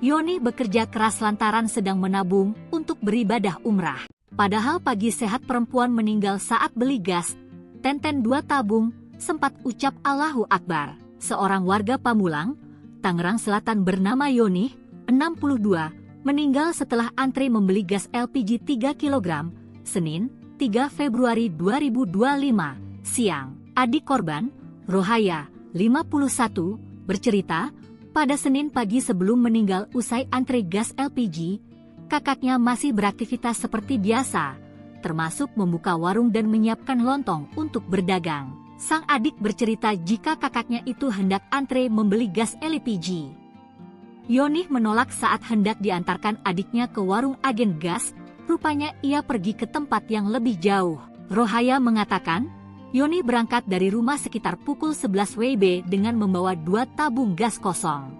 Yonih bekerja keras lantaran sedang menabung untuk beribadah umrah. Padahal pagi sehat perempuan meninggal saat beli gas, 2 tabung, sempat ucap Allahu Akbar. Seorang warga Pamulang, Tangerang Selatan bernama Yonih, 62, meninggal setelah antre membeli gas LPG 3 kg, Senin, 3 Februari 2025, siang. Adik korban, Rohaya, 51, bercerita, pada Senin pagi sebelum meninggal usai antre gas LPG, kakaknya masih beraktivitas seperti biasa, termasuk membuka warung dan menyiapkan lontong untuk berdagang. Sang adik bercerita jika kakaknya itu hendak antre membeli gas LPG. Yonih menolak saat hendak diantarkan adiknya ke warung agen gas, rupanya ia pergi ke tempat yang lebih jauh. Rohaya mengatakan, Yonih berangkat dari rumah sekitar pukul 11 WIB dengan membawa 2 tabung gas kosong.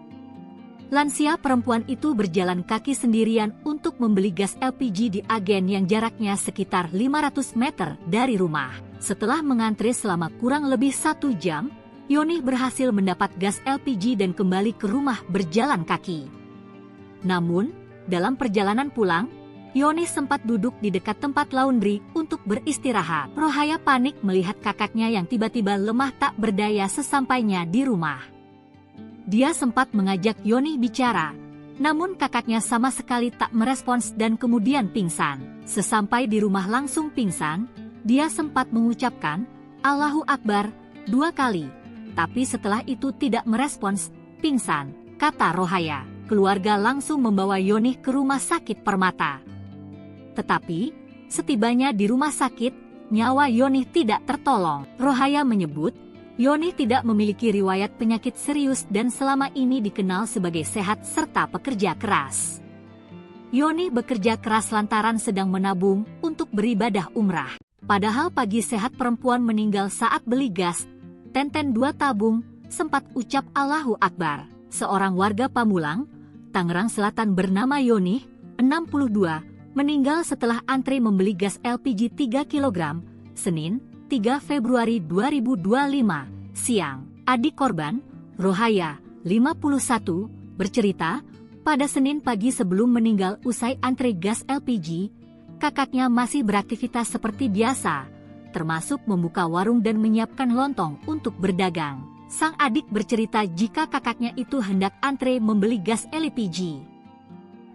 Lansia perempuan itu berjalan kaki sendirian untuk membeli gas LPG di agen yang jaraknya sekitar 500 meter dari rumah. Setelah mengantre selama kurang lebih 1 jam, Yonih berhasil mendapat gas LPG dan kembali ke rumah berjalan kaki. Namun, dalam perjalanan pulang, Yonih sempat duduk di dekat tempat laundry untuk beristirahat. Rohaya panik melihat kakaknya yang tiba-tiba lemah tak berdaya sesampainya di rumah. Dia sempat mengajak Yonih bicara, namun kakaknya sama sekali tak merespons dan kemudian pingsan. Sesampai di rumah langsung pingsan, dia sempat mengucapkan, Allahu Akbar, 2 kali. Tapi setelah itu tidak merespons, pingsan, kata Rohaya. Keluarga langsung membawa Yonih ke rumah sakit Permata. Tetapi, setibanya di rumah sakit, nyawa Yonih tidak tertolong. Rohaya menyebut, Yonih tidak memiliki riwayat penyakit serius dan selama ini dikenal sebagai sehat serta pekerja keras. Yonih bekerja keras lantaran sedang menabung untuk beribadah umrah. Padahal pagi sehat perempuan meninggal saat beli gas, 2 tabung, sempat ucap Allahu Akbar. Seorang warga Pamulang, Tangerang Selatan bernama Yonih, 62, meninggal setelah antre membeli gas LPG 3 kg, Senin, 3 Februari 2025, siang. Adik korban, Rohaya, 51, bercerita, pada Senin pagi sebelum meninggal usai antre gas LPG, kakaknya masih beraktivitas seperti biasa, termasuk membuka warung dan menyiapkan lontong untuk berdagang. Sang adik bercerita jika kakaknya itu hendak antre membeli gas LPG.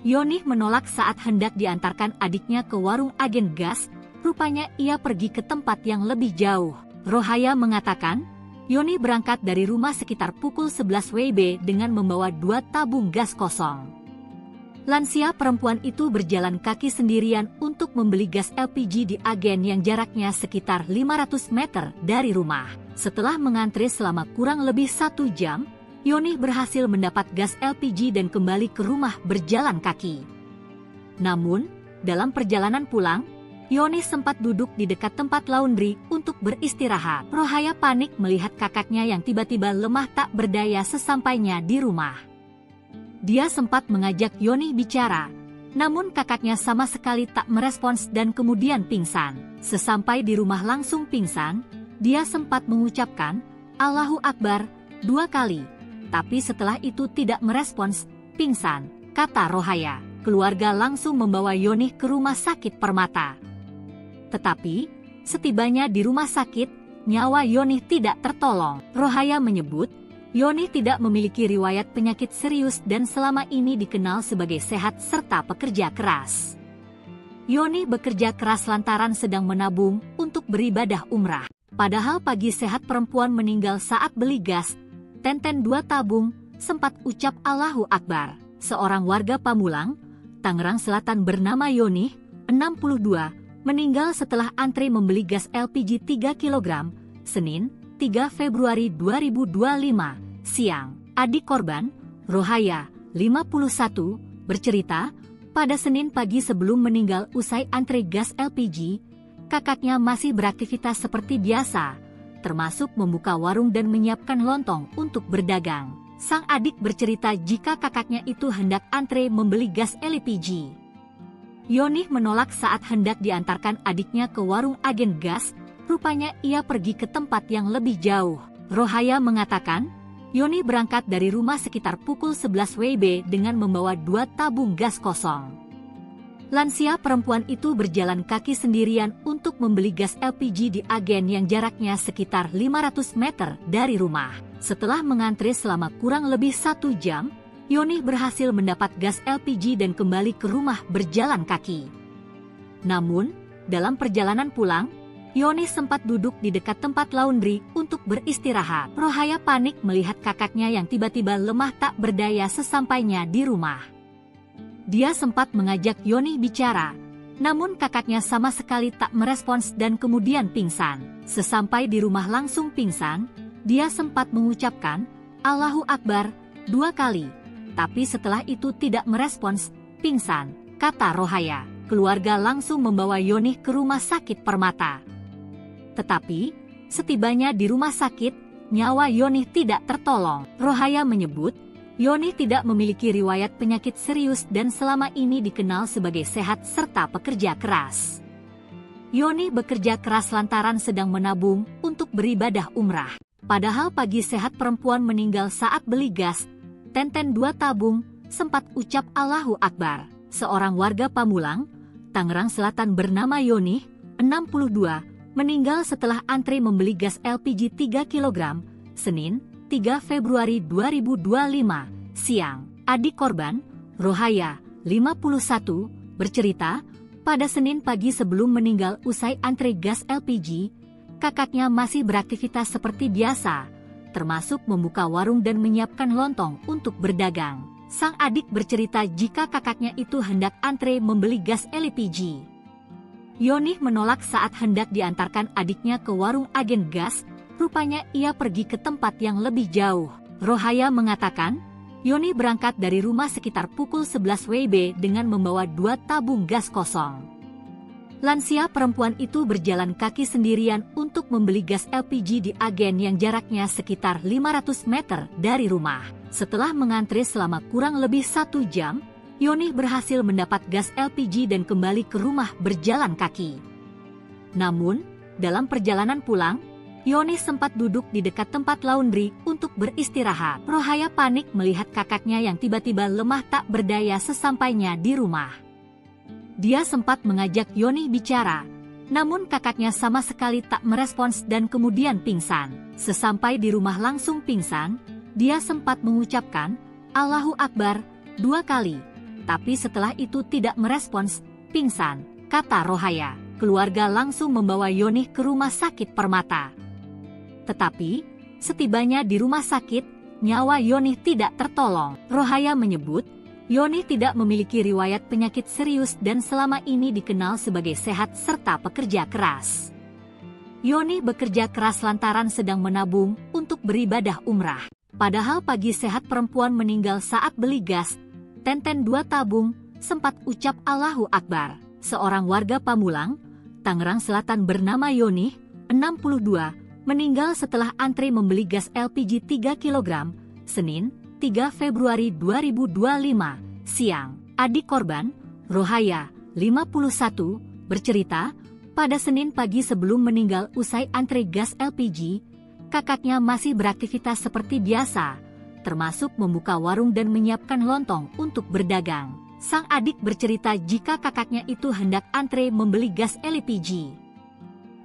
Yonih menolak saat hendak diantarkan adiknya ke warung agen gas, rupanya ia pergi ke tempat yang lebih jauh. Rohaya mengatakan, Yonih berangkat dari rumah sekitar pukul 11 WIB dengan membawa 2 tabung gas kosong. Lansia perempuan itu berjalan kaki sendirian untuk membeli gas LPG di agen yang jaraknya sekitar 500 meter dari rumah. Setelah mengantre selama kurang lebih 1 jam, Yonih berhasil mendapat gas LPG dan kembali ke rumah berjalan kaki. Namun, dalam perjalanan pulang, Yonih sempat duduk di dekat tempat laundry untuk beristirahat. Rohaya panik melihat kakaknya yang tiba-tiba lemah tak berdaya sesampainya di rumah. Dia sempat mengajak Yonih bicara, Namun kakaknya sama sekali tak merespons dan kemudian pingsan. Sesampai di rumah langsung pingsan, dia sempat mengucapkan, "Allahu Akbar," 2 kali. Tapi setelah itu tidak merespons, pingsan, kata Rohaya. Keluarga langsung membawa Yonih ke rumah sakit Permata. Tetapi, setibanya di rumah sakit, nyawa Yonih tidak tertolong. Rohaya menyebut, Yonih tidak memiliki riwayat penyakit serius dan selama ini dikenal sebagai sehat serta pekerja keras. Yonih bekerja keras lantaran sedang menabung untuk beribadah umrah. Padahal pagi sehat perempuan meninggal saat beli gas, Tenten 2 tabung, sempat ucap Allahu Akbar. Seorang warga Pamulang, Tangerang Selatan bernama Yonih, 62, meninggal setelah antri membeli gas LPG 3 kg, Senin, 3 Februari 2025, siang. Adik korban, Rohaya, 51, bercerita, pada Senin pagi sebelum meninggal usai antri gas LPG, kakaknya masih beraktivitas seperti biasa, termasuk membuka warung dan menyiapkan lontong untuk berdagang. Sang adik bercerita jika kakaknya itu hendak antre membeli gas LPG. Yonih menolak saat hendak diantarkan adiknya ke warung agen gas, rupanya ia pergi ke tempat yang lebih jauh. Rohaya mengatakan, Yonih berangkat dari rumah sekitar pukul 11 WIB dengan membawa 2 tabung gas kosong. Lansia perempuan itu berjalan kaki sendirian untuk membeli gas LPG di agen yang jaraknya sekitar 500 meter dari rumah. Setelah mengantri selama kurang lebih 1 jam, Yonih berhasil mendapat gas LPG dan kembali ke rumah berjalan kaki. Namun, dalam perjalanan pulang, Yonih sempat duduk di dekat tempat laundry untuk beristirahat. Rohaya panik melihat kakaknya yang tiba-tiba lemah tak berdaya sesampainya di rumah. Dia sempat mengajak Yonih bicara, namun kakaknya sama sekali tak merespons dan kemudian pingsan. Sesampai di rumah langsung pingsan, dia sempat mengucapkan, Allahu Akbar, 2 kali. Tapi setelah itu tidak merespons, pingsan, kata Rohaya. Keluarga langsung membawa Yonih ke rumah sakit Permata. Tetapi, setibanya di rumah sakit, nyawa Yonih tidak tertolong. Rohaya menyebut, Yonih tidak memiliki riwayat penyakit serius dan selama ini dikenal sebagai sehat serta pekerja keras. Yonih bekerja keras lantaran sedang menabung untuk beribadah umrah. Padahal pagi sehat perempuan meninggal saat beli gas, Tenten 2 tabung, sempat ucap Allahu Akbar. Seorang warga Pamulang, Tangerang Selatan bernama Yonih, 62, meninggal setelah antri membeli gas LPG 3 kg, Senin, 3 Februari 2025, siang. Adik korban, Rohaya, 51, bercerita, pada Senin pagi sebelum meninggal usai antri gas LPG, kakaknya masih beraktivitas seperti biasa, termasuk membuka warung dan menyiapkan lontong untuk berdagang. Sang adik bercerita jika kakaknya itu hendak antre membeli gas LPG. Yonih menolak saat hendak diantarkan adiknya ke warung agen gas, rupanya ia pergi ke tempat yang lebih jauh. Rohaya mengatakan, Yonih berangkat dari rumah sekitar pukul 11 WIB dengan membawa 2 tabung gas kosong. Lansia perempuan itu berjalan kaki sendirian untuk membeli gas LPG di agen yang jaraknya sekitar 500 meter dari rumah. Setelah mengantri selama kurang lebih 1 jam, Yonih berhasil mendapat gas LPG dan kembali ke rumah berjalan kaki. Namun, dalam perjalanan pulang, Yonih sempat duduk di dekat tempat laundry untuk beristirahat. Rohaya panik melihat kakaknya yang tiba-tiba lemah tak berdaya sesampainya di rumah. Dia sempat mengajak Yonih bicara, namun kakaknya sama sekali tak merespons dan kemudian pingsan. Sesampai di rumah langsung pingsan, dia sempat mengucapkan, Allahu Akbar, 2 kali. Tapi setelah itu tidak merespons, pingsan, kata Rohaya. Keluarga langsung membawa Yonih ke rumah sakit Permata. Tetapi, setibanya di rumah sakit, nyawa Yonih tidak tertolong. Rohaya menyebut, Yonih tidak memiliki riwayat penyakit serius dan selama ini dikenal sebagai sehat serta pekerja keras. Yonih bekerja keras lantaran sedang menabung untuk beribadah umrah. Padahal pagi sehat perempuan meninggal saat beli gas, Tenten 2 tabung, sempat ucap Allahu Akbar. Seorang warga Pamulang, Tangerang Selatan bernama Yonih, 62, meninggal setelah antri membeli gas LPG 3 kg, Senin, 3 Februari 2025, siang. Adik korban, Rohaya, 51, bercerita, pada Senin pagi sebelum meninggal usai antre gas LPG, kakaknya masih beraktivitas seperti biasa, termasuk membuka warung dan menyiapkan lontong untuk berdagang. Sang adik bercerita jika kakaknya itu hendak antre membeli gas LPG.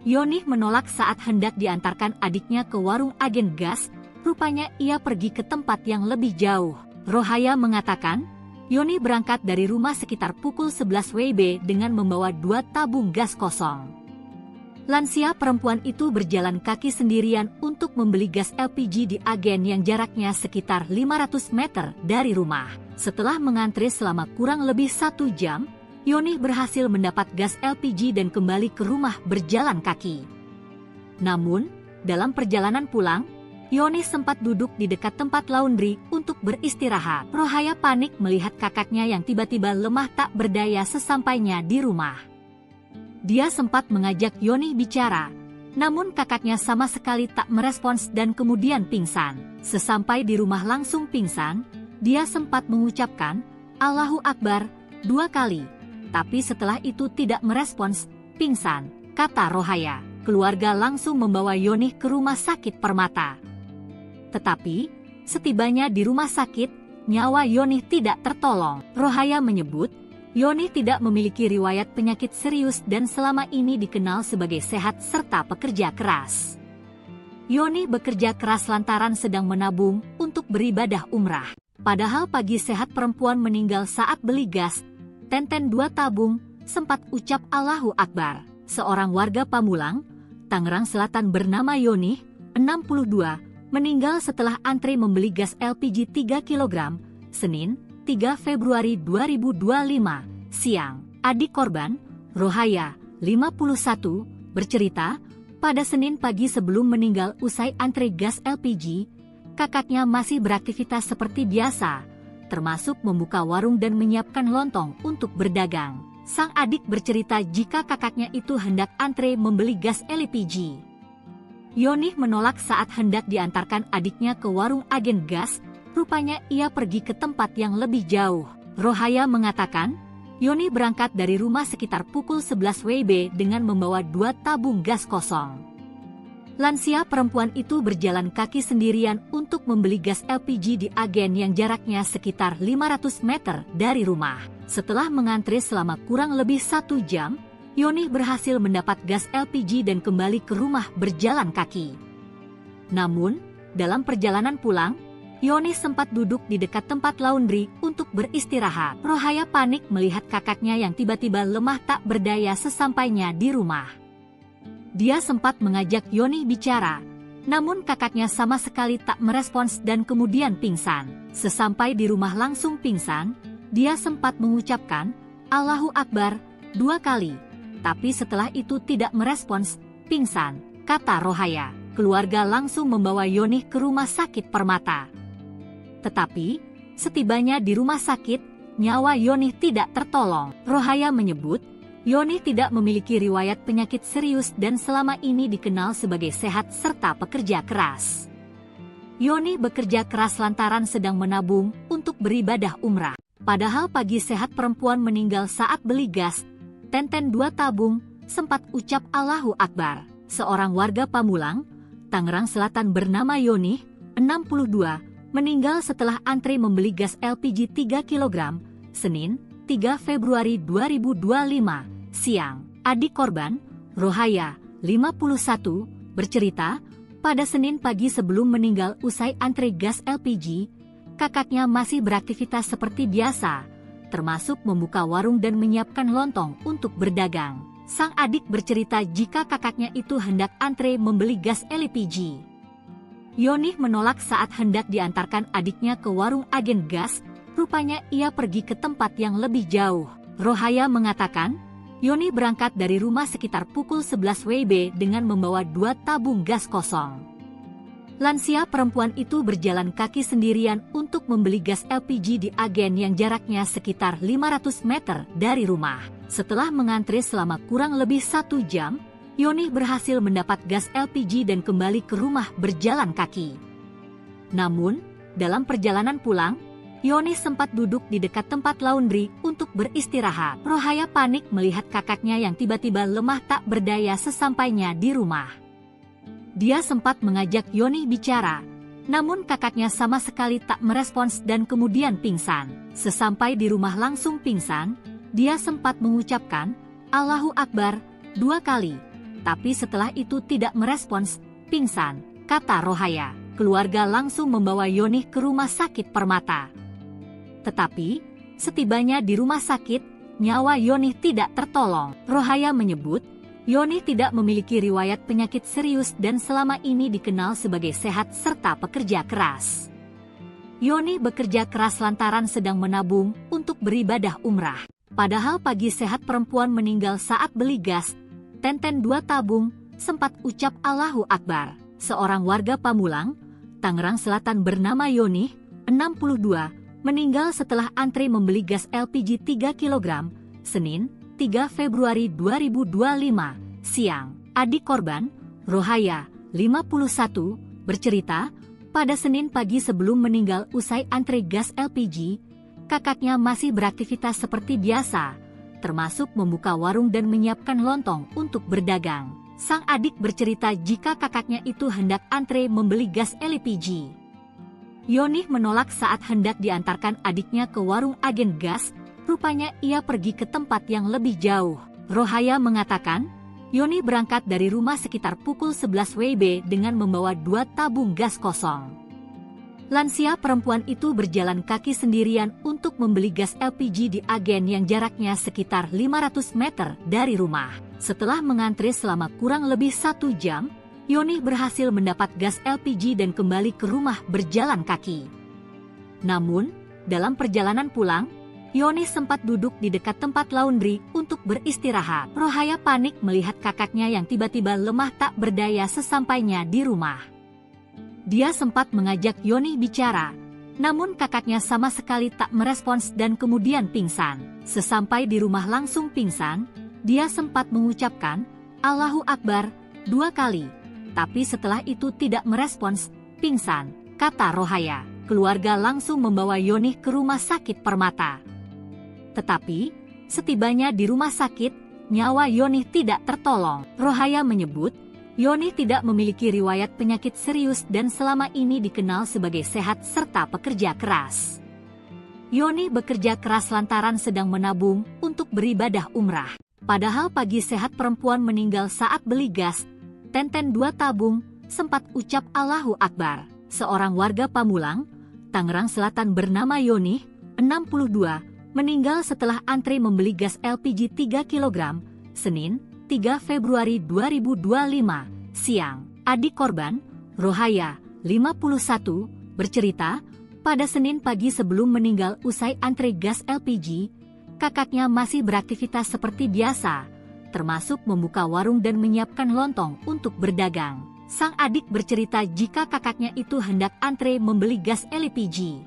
Yonih menolak saat hendak diantarkan adiknya ke warung agen gas, rupanya ia pergi ke tempat yang lebih jauh. Rohaya mengatakan, Yonih berangkat dari rumah sekitar pukul 11 WIB dengan membawa 2 tabung gas kosong. Lansia perempuan itu berjalan kaki sendirian untuk membeli gas LPG di agen yang jaraknya sekitar 500 meter dari rumah. Setelah mengantre selama kurang lebih 1 jam, Yonih berhasil mendapat gas LPG dan kembali ke rumah berjalan kaki. Namun, dalam perjalanan pulang, Yonih sempat duduk di dekat tempat laundry untuk beristirahat. Rohaya panik melihat kakaknya yang tiba-tiba lemah tak berdaya sesampainya di rumah. Dia sempat mengajak Yonih bicara, namun kakaknya sama sekali tak merespons dan kemudian pingsan. Sesampai di rumah langsung pingsan, dia sempat mengucapkan, "Allahu Akbar," 2 kali. Tapi setelah itu tidak merespons, pingsan, kata Rohaya. Keluarga langsung membawa Yonih ke rumah sakit Permata. Tetapi, setibanya di rumah sakit, nyawa Yonih tidak tertolong. Rohaya menyebut, Yonih tidak memiliki riwayat penyakit serius dan selama ini dikenal sebagai sehat serta pekerja keras. Yonih bekerja keras lantaran sedang menabung untuk beribadah umrah. Padahal pagi sehat perempuan meninggal saat beli gas, Tenten 2 tabung, sempat ucap Allahu Akbar. Seorang warga Pamulang, Tangerang Selatan bernama Yonih, 62, meninggal setelah antre membeli gas LPG 3 kg, Senin, 3 Februari 2025, siang. Adik korban, Rohaya, 51, bercerita, pada Senin pagi sebelum meninggal usai antre gas LPG, kakaknya masih beraktivitas seperti biasa, termasuk membuka warung dan menyiapkan lontong untuk berdagang. Sang adik bercerita jika kakaknya itu hendak antre membeli gas LPG. Yonih menolak saat hendak diantarkan adiknya ke warung agen gas, rupanya ia pergi ke tempat yang lebih jauh. Rohaya mengatakan, Yonih berangkat dari rumah sekitar pukul 11 WIB dengan membawa 2 tabung gas kosong. Lansia perempuan itu berjalan kaki sendirian untuk membeli gas LPG di agen yang jaraknya sekitar 500 meter dari rumah. Setelah mengantre selama kurang lebih 1 jam, Yonih berhasil mendapat gas LPG dan kembali ke rumah berjalan kaki. Namun, dalam perjalanan pulang, Yonih sempat duduk di dekat tempat laundry untuk beristirahat. Rohaya panik melihat kakaknya yang tiba-tiba lemah tak berdaya sesampainya di rumah. Dia sempat mengajak Yonih bicara, namun kakaknya sama sekali tak merespons dan kemudian pingsan. Sesampai di rumah langsung pingsan, dia sempat mengucapkan, Allahu Akbar, 2 kali. Tapi setelah itu tidak merespons, pingsan, kata Rohaya. Keluarga langsung membawa Yonih ke rumah sakit Permata. Tetapi, setibanya di rumah sakit, nyawa Yonih tidak tertolong. Rohaya menyebut, Yonih tidak memiliki riwayat penyakit serius dan selama ini dikenal sebagai sehat serta pekerja keras. Yonih bekerja keras lantaran sedang menabung untuk beribadah umrah. Padahal pagi sehat perempuan meninggal saat beli gas, Tenten 2 tabung, sempat ucap Allahu Akbar. Seorang warga Pamulang, Tangerang Selatan bernama Yonih, 62, meninggal setelah antre membeli gas LPG 3 kg, Senin, 3 Februari 2025, siang. Adik korban, Rohaya, 51, bercerita, pada Senin pagi sebelum meninggal usai antre gas LPG, kakaknya masih beraktivitas seperti biasa, termasuk membuka warung dan menyiapkan lontong untuk berdagang. Sang adik bercerita jika kakaknya itu hendak antre membeli gas LPG. Yonih menolak saat hendak diantarkan adiknya ke warung agen gas, rupanya ia pergi ke tempat yang lebih jauh. Rohaya mengatakan, Yonih berangkat dari rumah sekitar pukul 11 WIB dengan membawa 2 tabung gas kosong. Lansia perempuan itu berjalan kaki sendirian untuk membeli gas LPG di agen yang jaraknya sekitar 500 meter dari rumah. Setelah mengantre selama kurang lebih 1 jam, Yonih berhasil mendapat gas LPG dan kembali ke rumah berjalan kaki. Namun, dalam perjalanan pulang, Yoni sempat duduk di dekat tempat laundry untuk beristirahat. Rohaya panik melihat kakaknya yang tiba-tiba lemah tak berdaya sesampainya di rumah. Dia sempat mengajak Yoni bicara, namun kakaknya sama sekali tak merespons dan kemudian pingsan. Sesampai di rumah langsung pingsan, dia sempat mengucapkan, "Allahu Akbar," 2 kali. Tapi setelah itu tidak merespons, pingsan, kata Rohaya. Keluarga langsung membawa Yoni ke rumah sakit Permata. Tetapi, setibanya di rumah sakit, nyawa Yoni tidak tertolong. Rohaya menyebut, Yoni tidak memiliki riwayat penyakit serius dan selama ini dikenal sebagai sehat serta pekerja keras. Yoni bekerja keras lantaran sedang menabung untuk beribadah umrah. Padahal pagi sehat perempuan meninggal saat beli gas, Tenten 2 tabung, sempat ucap Allahu Akbar. Seorang warga Pamulang, Tangerang Selatan bernama Yoni, 62, meninggal setelah antri membeli gas LPG 3 kg, Senin, 3 Februari 2025, siang. Adik korban, Rohaya, 51, bercerita, pada Senin pagi sebelum meninggal usai antri gas LPG, kakaknya masih beraktivitas seperti biasa, termasuk membuka warung dan menyiapkan lontong untuk berdagang. Sang adik bercerita jika kakaknya itu hendak antre membeli gas LPG. Yoni menolak saat hendak diantarkan adiknya ke warung agen gas, rupanya ia pergi ke tempat yang lebih jauh. Rohaya mengatakan, Yoni berangkat dari rumah sekitar pukul 11 WIB dengan membawa 2 tabung gas kosong. Lansia perempuan itu berjalan kaki sendirian untuk membeli gas LPG di agen yang jaraknya sekitar 500 meter dari rumah. Setelah mengantri selama kurang lebih 1 jam, Yoni berhasil mendapat gas LPG dan kembali ke rumah berjalan kaki. Namun, dalam perjalanan pulang, Yoni sempat duduk di dekat tempat laundry untuk beristirahat. Rohaya panik melihat kakaknya yang tiba-tiba lemah tak berdaya sesampainya di rumah. Dia sempat mengajak Yoni bicara, namun kakaknya sama sekali tak merespons dan kemudian pingsan. Sesampai di rumah langsung pingsan, dia sempat mengucapkan, Allahu Akbar, 2 kali. Tapi setelah itu tidak merespons, pingsan, kata Rohaya. Keluarga langsung membawa Yoni ke rumah sakit Permata. Tetapi, setibanya di rumah sakit, nyawa Yoni tidak tertolong. Rohaya menyebut, Yoni tidak memiliki riwayat penyakit serius dan selama ini dikenal sebagai sehat serta pekerja keras. Yoni bekerja keras lantaran sedang menabung untuk beribadah umrah. Padahal pagi sehat perempuan meninggal saat beli gas, Tenten 2 tabung, sempat ucap Allahu Akbar. Seorang warga Pamulang, Tangerang Selatan bernama Yoni, 62, meninggal setelah antri membeli gas LPG 3 kg, Senin, 3 Februari 2025, siang. Adik korban, Rohaya, 51, bercerita, pada Senin pagi sebelum meninggal usai antri gas LPG, kakaknya masih beraktivitas seperti biasa, termasuk membuka warung dan menyiapkan lontong untuk berdagang. Sang adik bercerita jika kakaknya itu hendak antre membeli gas LPG.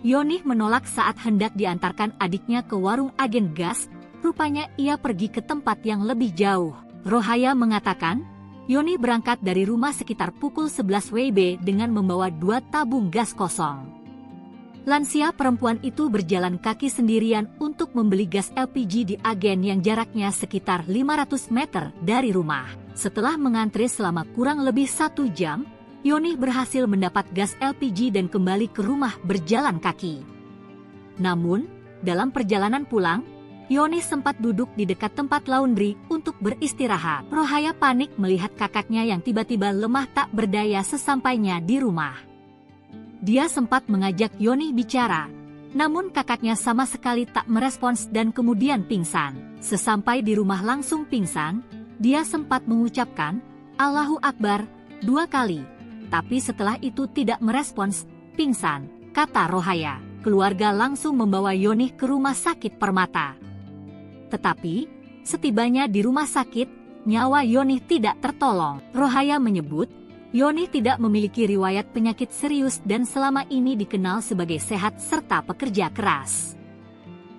Yoni menolak saat hendak diantarkan adiknya ke warung agen gas, rupanya ia pergi ke tempat yang lebih jauh. Rohaya mengatakan, Yoni berangkat dari rumah sekitar pukul 11 WIB dengan membawa 2 tabung gas kosong. Lansia perempuan itu berjalan kaki sendirian untuk membeli gas LPG di agen yang jaraknya sekitar 500 meter dari rumah. Setelah mengantri selama kurang lebih 1 jam, Yoni berhasil mendapat gas LPG dan kembali ke rumah berjalan kaki. Namun, dalam perjalanan pulang, Yoni sempat duduk di dekat tempat laundry untuk beristirahat. Rohaya panik melihat kakaknya yang tiba-tiba lemah tak berdaya sesampainya di rumah. Dia sempat mengajak Yoni bicara, namun kakaknya sama sekali tak merespons dan kemudian pingsan. Sesampai di rumah langsung pingsan, dia sempat mengucapkan, Allahu Akbar, 2 kali. Tapi setelah itu tidak merespons, pingsan, kata Rohaya. Keluarga langsung membawa Yoni ke rumah sakit Permata. Tetapi, setibanya di rumah sakit, nyawa Yoni tidak tertolong. Rohaya menyebut, Yoni tidak memiliki riwayat penyakit serius dan selama ini dikenal sebagai sehat serta pekerja keras.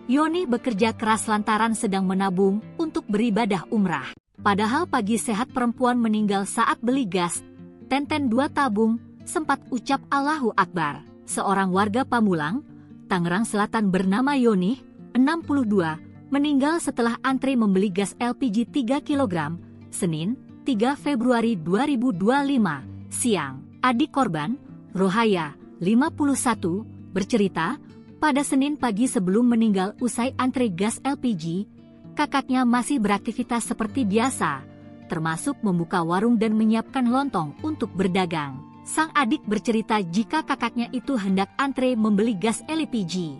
Yoni bekerja keras lantaran sedang menabung untuk beribadah umrah. Padahal pagi sehat perempuan meninggal saat beli gas, Tenten 2 tabung, sempat ucap Allahu Akbar. Seorang warga Pamulang, Tangerang Selatan bernama Yoni, 62, meninggal setelah antre membeli gas LPG 3 kg, Senin, 3 Februari 2025, siang. Adik korban, Rohaya, 51, bercerita, pada Senin pagi sebelum meninggal usai antre gas LPG, kakaknya masih beraktivitas seperti biasa, termasuk membuka warung dan menyiapkan lontong untuk berdagang. Sang adik bercerita jika kakaknya itu hendak antre membeli gas LPG.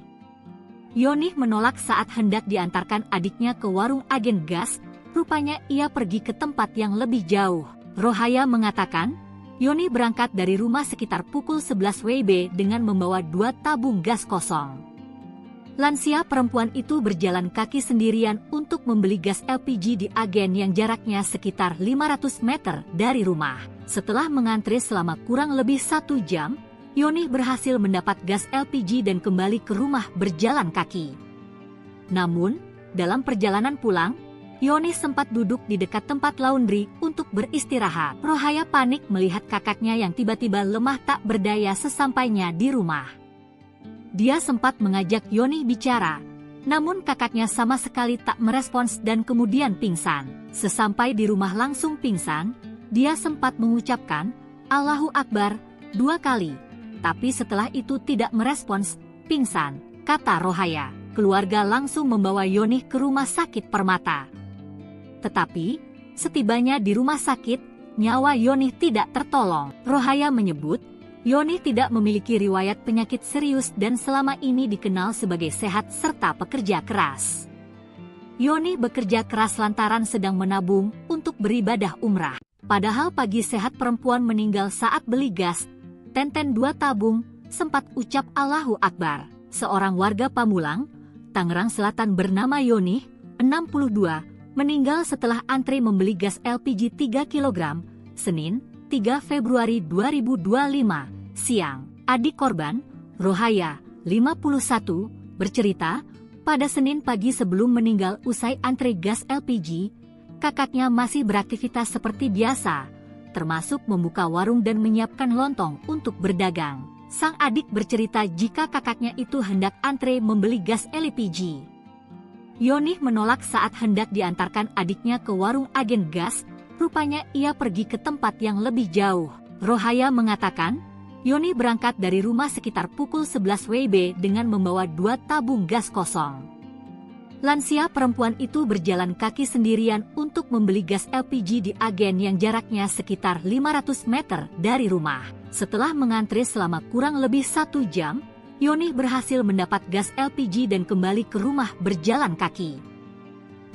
Yoni menolak saat hendak diantarkan adiknya ke warung agen gas, rupanya ia pergi ke tempat yang lebih jauh. Rohaya mengatakan, Yoni berangkat dari rumah sekitar pukul 11 WIB dengan membawa 2 tabung gas kosong. Lansia perempuan itu berjalan kaki sendirian untuk membeli gas LPG di agen yang jaraknya sekitar 500 meter dari rumah. Setelah mengantre selama kurang lebih 1 jam, Yoni berhasil mendapat gas LPG dan kembali ke rumah berjalan kaki. Namun, dalam perjalanan pulang, Yoni sempat duduk di dekat tempat laundry untuk beristirahat. Rohaya panik melihat kakaknya yang tiba-tiba lemah tak berdaya sesampainya di rumah. Dia sempat mengajak Yoni bicara, namun kakaknya sama sekali tak merespons dan kemudian pingsan. Sesampai di rumah langsung pingsan, dia sempat mengucapkan, Allahu Akbar, 2 kali. Tapi setelah itu tidak merespons, pingsan, kata Rohaya. Keluarga langsung membawa Yoni ke rumah sakit Permata. Tetapi, setibanya di rumah sakit, nyawa Yoni tidak tertolong. Rohaya menyebut, Yoni tidak memiliki riwayat penyakit serius dan selama ini dikenal sebagai sehat serta pekerja keras. Yoni bekerja keras lantaran sedang menabung untuk beribadah umrah. Padahal pagi sehat perempuan meninggal saat beli gas, tenten 2 tabung, sempat ucap Allahu Akbar. Seorang warga Pamulang, Tangerang Selatan bernama Yoni, 62, meninggal setelah antre membeli gas LPG 3 kg, Senin, 3 Februari 2025, siang. Adik korban, Rohaya, 51, bercerita, pada Senin pagi sebelum meninggal usai antre gas LPG, kakaknya masih beraktivitas seperti biasa, termasuk membuka warung dan menyiapkan lontong untuk berdagang. Sang adik bercerita jika kakaknya itu hendak antre membeli gas LPG. Yoni menolak saat hendak diantarkan adiknya ke warung agen gas, rupanya ia pergi ke tempat yang lebih jauh. Rohaya mengatakan, Yoni berangkat dari rumah sekitar pukul 11 WIB dengan membawa 2 tabung gas kosong. Lansia perempuan itu berjalan kaki sendirian untuk membeli gas LPG di agen yang jaraknya sekitar 500 meter dari rumah. Setelah mengantre selama kurang lebih 1 jam, Yoni berhasil mendapat gas LPG dan kembali ke rumah berjalan kaki.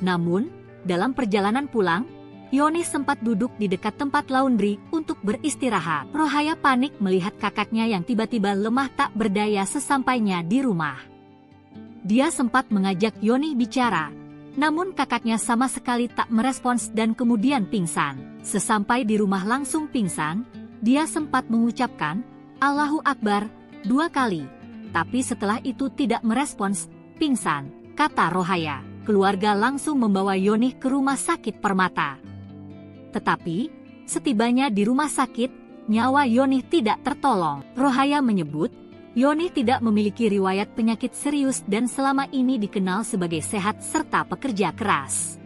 Namun, dalam perjalanan pulang, Yoni sempat duduk di dekat tempat laundry untuk beristirahat. Rohaya panik melihat kakaknya yang tiba-tiba lemah tak berdaya sesampainya di rumah. Dia sempat mengajak Yoni bicara, namun kakaknya sama sekali tak merespons dan kemudian pingsan. Sesampai di rumah langsung pingsan, dia sempat mengucapkan, Allahu Akbar, 2 kali. Tapi setelah itu tidak merespons, pingsan, kata Rohaya. Keluarga langsung membawa Yoni ke rumah sakit Permata. Tetapi, setibanya di rumah sakit, nyawa Yoni tidak tertolong. Rohaya menyebut, Yoni tidak memiliki riwayat penyakit serius dan selama ini dikenal sebagai sehat serta pekerja keras.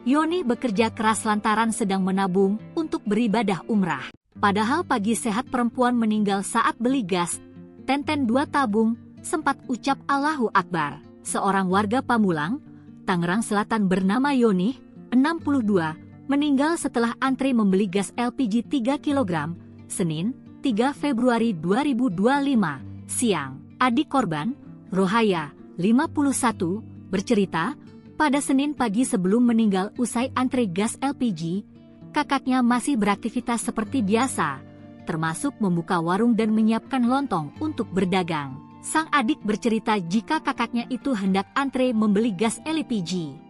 Yoni bekerja keras lantaran sedang menabung untuk beribadah umrah. Padahal pagi sehat perempuan meninggal saat beli gas, tenten 2 tabung, sempat ucap Allahu Akbar. Seorang warga Pamulang, Tangerang Selatan bernama Yoni, 62, meninggal setelah antre membeli gas LPG 3 kg, Senin, 3 Februari 2025, siang. Adik korban, Rohaya, 51, bercerita, pada Senin pagi sebelum meninggal usai antre gas LPG, kakaknya masih beraktivitas seperti biasa, termasuk membuka warung dan menyiapkan lontong untuk berdagang. Sang adik bercerita jika kakaknya itu hendak antre membeli gas LPG.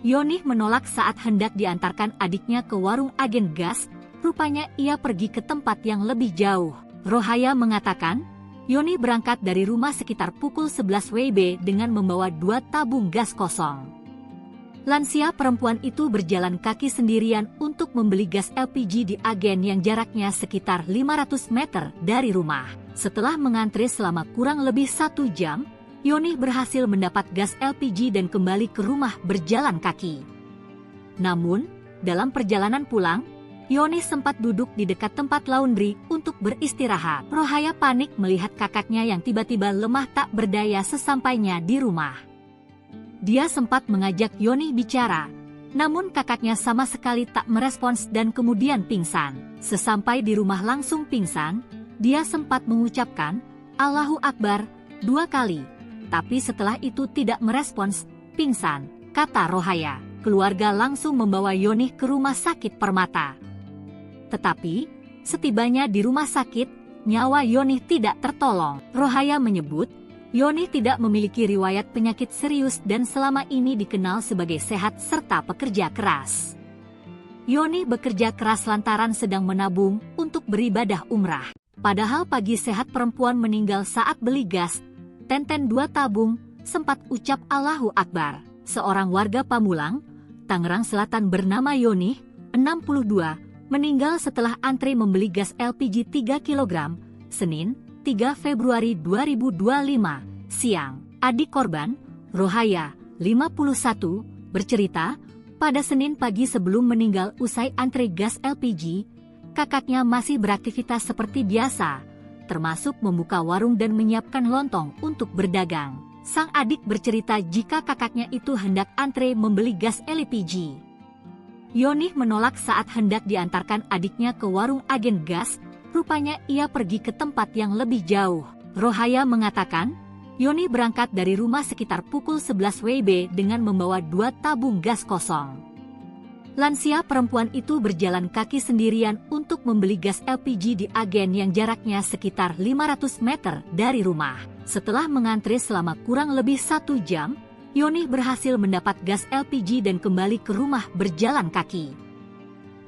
Yoni menolak saat hendak diantarkan adiknya ke warung agen gas, rupanya ia pergi ke tempat yang lebih jauh. Rohaya mengatakan, Yoni berangkat dari rumah sekitar pukul 11 WIB dengan membawa 2 tabung gas kosong. Lansia perempuan itu berjalan kaki sendirian untuk membeli gas LPG di agen yang jaraknya sekitar 500 meter dari rumah. Setelah mengantri selama kurang lebih 1 jam, Yoni berhasil mendapat gas LPG dan kembali ke rumah berjalan kaki. Namun, dalam perjalanan pulang, Yoni sempat duduk di dekat tempat laundry untuk beristirahat. Rohaya panik melihat kakaknya yang tiba-tiba lemah tak berdaya sesampainya di rumah. Dia sempat mengajak Yoni bicara, namun kakaknya sama sekali tak merespons dan kemudian pingsan. Sesampai di rumah langsung pingsan, dia sempat mengucapkan, "Allahu Akbar," 2 kali. Tapi setelah itu tidak merespons, pingsan, kata Rohaya. Keluarga langsung membawa Yoni ke rumah sakit Permata. Tetapi, setibanya di rumah sakit, nyawa Yoni tidak tertolong. Rohaya menyebut, Yoni tidak memiliki riwayat penyakit serius dan selama ini dikenal sebagai sehat serta pekerja keras. Yoni bekerja keras lantaran sedang menabung untuk beribadah umrah. Padahal pagi sehat perempuan meninggal saat beli gas, Tenten 2 tabung, sempat ucap Allahu Akbar. Seorang warga Pamulang, Tangerang Selatan bernama Yoni, 62, meninggal setelah antri membeli gas LPG 3 kg, Senin, 3 Februari 2025, siang. Adik korban, Rohaya, 51, bercerita, pada Senin pagi sebelum meninggal usai antri gas LPG, kakaknya masih beraktivitas seperti biasa, termasuk membuka warung dan menyiapkan lontong untuk berdagang. Sang adik bercerita jika kakaknya itu hendak antre membeli gas LPG. Yoni menolak saat hendak diantarkan adiknya ke warung agen gas, rupanya ia pergi ke tempat yang lebih jauh. Rohaya mengatakan, Yoni berangkat dari rumah sekitar pukul 11 WIB dengan membawa 2 tabung gas kosong. Lansia perempuan itu berjalan kaki sendirian untuk membeli gas LPG di agen yang jaraknya sekitar 500 meter dari rumah. Setelah mengantri selama kurang lebih 1 jam, Yoni berhasil mendapat gas LPG dan kembali ke rumah berjalan kaki.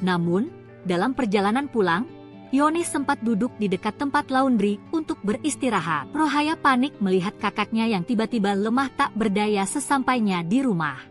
Namun, dalam perjalanan pulang, Yoni sempat duduk di dekat tempat laundry untuk beristirahat. Rohaya panik melihat kakaknya yang tiba-tiba lemah tak berdaya sesampainya di rumah.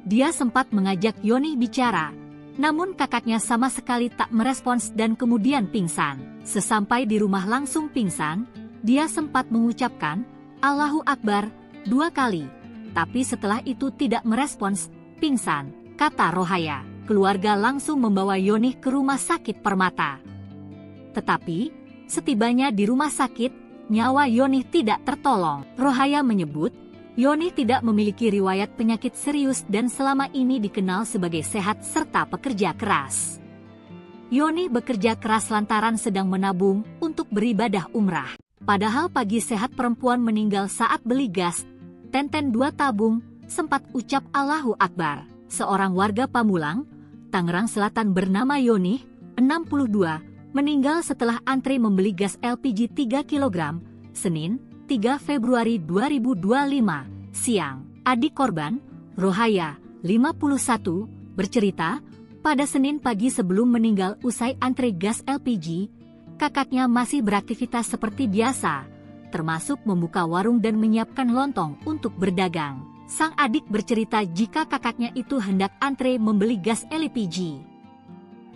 Dia sempat mengajak Yoni bicara, namun kakaknya sama sekali tak merespons dan kemudian pingsan. Sesampai di rumah langsung pingsan, dia sempat mengucapkan, Allahu Akbar, 2 kali. Tapi setelah itu tidak merespons, pingsan, kata Rohaya. Keluarga langsung membawa Yoni ke rumah sakit Permata. Tetapi, setibanya di rumah sakit, nyawa Yoni tidak tertolong. Rohaya menyebut, Yoni tidak memiliki riwayat penyakit serius dan selama ini dikenal sebagai sehat serta pekerja keras. Yoni bekerja keras lantaran sedang menabung untuk beribadah umrah. Padahal pagi sehat perempuan meninggal saat beli gas, Tenten 2 tabung, sempat ucap Allahu Akbar. Seorang warga Pamulang, Tangerang Selatan bernama Yoni, 62, meninggal setelah antri membeli gas LPG 3 kg, Senin, 3 Februari 2025, siang. Adik korban, Rohaya, 51, bercerita, pada Senin pagi sebelum meninggal usai antri gas LPG, kakaknya masih beraktivitas seperti biasa, termasuk membuka warung dan menyiapkan lontong untuk berdagang. Sang adik bercerita jika kakaknya itu hendak antre membeli gas LPG.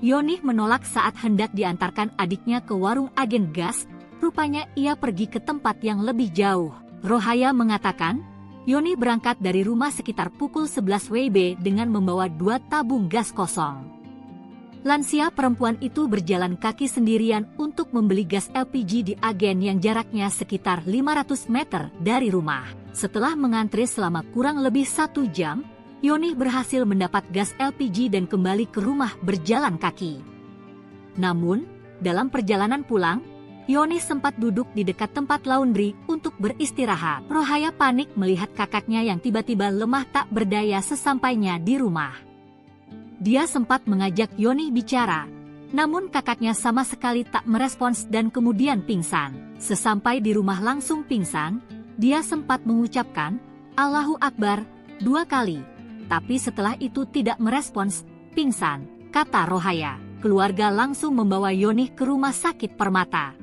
Yoni menolak saat hendak diantarkan adiknya ke warung agen gas, rupanya ia pergi ke tempat yang lebih jauh. Rohaya mengatakan, Yoni berangkat dari rumah sekitar pukul 11 WIB dengan membawa 2 tabung gas kosong. Lansia perempuan itu berjalan kaki sendirian untuk membeli gas LPG di agen yang jaraknya sekitar 500 meter dari rumah. Setelah mengantri selama kurang lebih 1 jam, Yoni berhasil mendapat gas LPG dan kembali ke rumah berjalan kaki. Namun, dalam perjalanan pulang, Yoni sempat duduk di dekat tempat laundry untuk beristirahat. Rohaya panik melihat kakaknya yang tiba-tiba lemah tak berdaya sesampainya di rumah. Dia sempat mengajak Yoni bicara, namun kakaknya sama sekali tak merespons dan kemudian pingsan. Sesampai di rumah langsung pingsan, dia sempat mengucapkan, Allahu Akbar, 2 kali. Tapi setelah itu tidak merespons, pingsan, kata Rohaya. Keluarga langsung membawa Yoni ke rumah sakit Permata.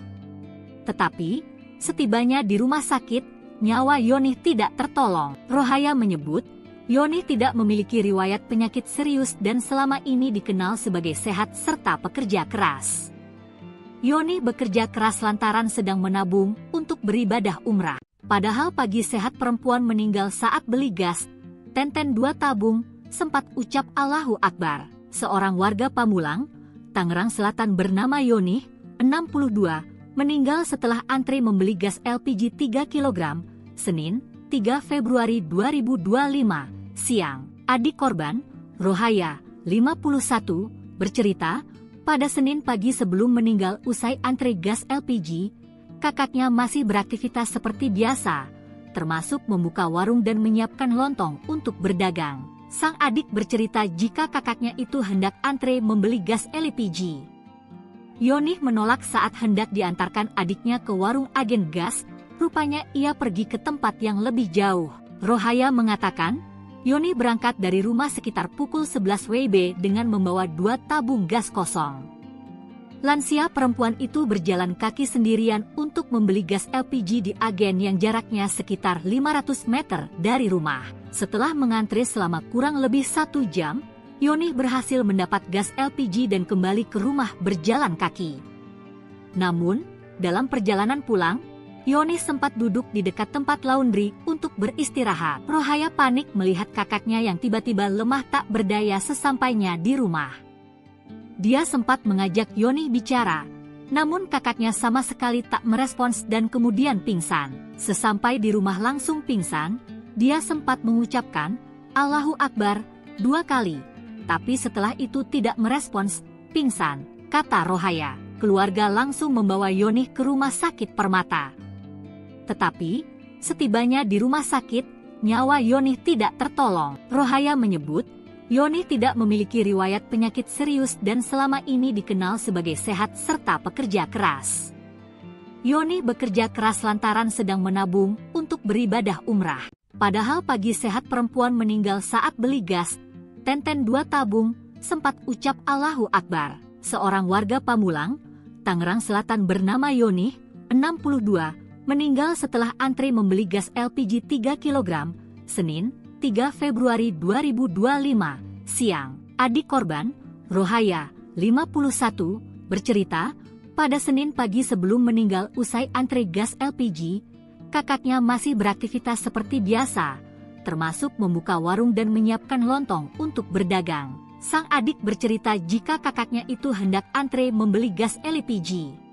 Tetapi, setibanya di rumah sakit, nyawa Yoni tidak tertolong. Rohaya menyebut, Yoni tidak memiliki riwayat penyakit serius dan selama ini dikenal sebagai sehat serta pekerja keras. Yoni bekerja keras lantaran sedang menabung untuk beribadah umrah. Padahal pagi sehat perempuan meninggal saat beli gas, Tenten 2 tabung, sempat ucap Allahu Akbar. Seorang warga Pamulang, Tangerang Selatan bernama Yoni, 62, meninggal setelah antri membeli gas LPG 3 kg, Senin, 3 Februari 2025, siang. Adik korban, Rohaya, 51, bercerita, pada Senin pagi sebelum meninggal usai antri gas LPG, kakaknya masih beraktivitas seperti biasa, termasuk membuka warung dan menyiapkan lontong untuk berdagang. Sang adik bercerita jika kakaknya itu hendak antre membeli gas LPG. Yoni menolak saat hendak diantarkan adiknya ke warung agen gas, rupanya ia pergi ke tempat yang lebih jauh. Rohaya mengatakan, Yoni berangkat dari rumah sekitar pukul 11 WIB dengan membawa 2 tabung gas kosong. Lansia perempuan itu berjalan kaki sendirian untuk membeli gas LPG di agen yang jaraknya sekitar 500 meter dari rumah. Setelah mengantri selama kurang lebih 1 jam, Yoni berhasil mendapat gas LPG dan kembali ke rumah berjalan kaki. Namun, dalam perjalanan pulang, Yoni sempat duduk di dekat tempat laundry untuk beristirahat. Rohaya panik melihat kakaknya yang tiba-tiba lemah tak berdaya sesampainya di rumah. Dia sempat mengajak Yoni bicara, namun kakaknya sama sekali tak merespons dan kemudian pingsan. Sesampai di rumah langsung pingsan, dia sempat mengucapkan Allahu Akbar 2 kali, tapi setelah itu tidak merespons, pingsan, kata Rohaya. Keluarga langsung membawa Yoni ke rumah sakit Permata. Tetapi, setibanya di rumah sakit, nyawa Yoni tidak tertolong. Rohaya menyebut, Yoni tidak memiliki riwayat penyakit serius dan selama ini dikenal sebagai sehat serta pekerja keras. Yoni bekerja keras lantaran sedang menabung untuk beribadah umrah. Padahal pagi sehat perempuan meninggal saat beli gas, Tenten 2 tabung, sempat ucap Allahu Akbar. Seorang warga Pamulang, Tangerang Selatan bernama Yoni, 62, meninggal setelah antri membeli gas LPG 3 kg, Senin, 3 Februari 2025, siang. Adik korban, Rohaya, 51, bercerita, pada Senin pagi sebelum meninggal usai antri gas LPG, kakaknya masih beraktivitas seperti biasa, termasuk membuka warung dan menyiapkan lontong untuk berdagang. Sang adik bercerita jika kakaknya itu hendak antre membeli gas LPG.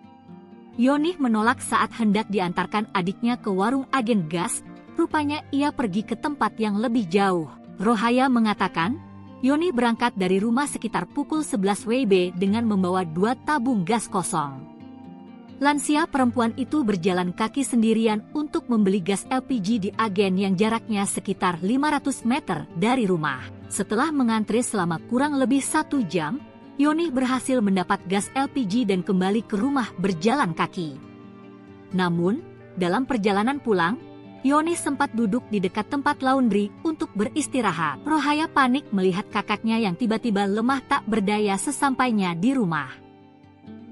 Yoni menolak saat hendak diantarkan adiknya ke warung agen gas, rupanya ia pergi ke tempat yang lebih jauh. Rohaya mengatakan, Yoni berangkat dari rumah sekitar pukul 11 WIB dengan membawa 2 tabung gas kosong. Lansia perempuan itu berjalan kaki sendirian untuk membeli gas LPG di agen yang jaraknya sekitar 500 meter dari rumah. Setelah mengantri selama kurang lebih 1 jam, Yoni berhasil mendapat gas LPG dan kembali ke rumah berjalan kaki. Namun, dalam perjalanan pulang, Yoni sempat duduk di dekat tempat laundry untuk beristirahat. Rohaya panik melihat kakaknya yang tiba-tiba lemah tak berdaya sesampainya di rumah.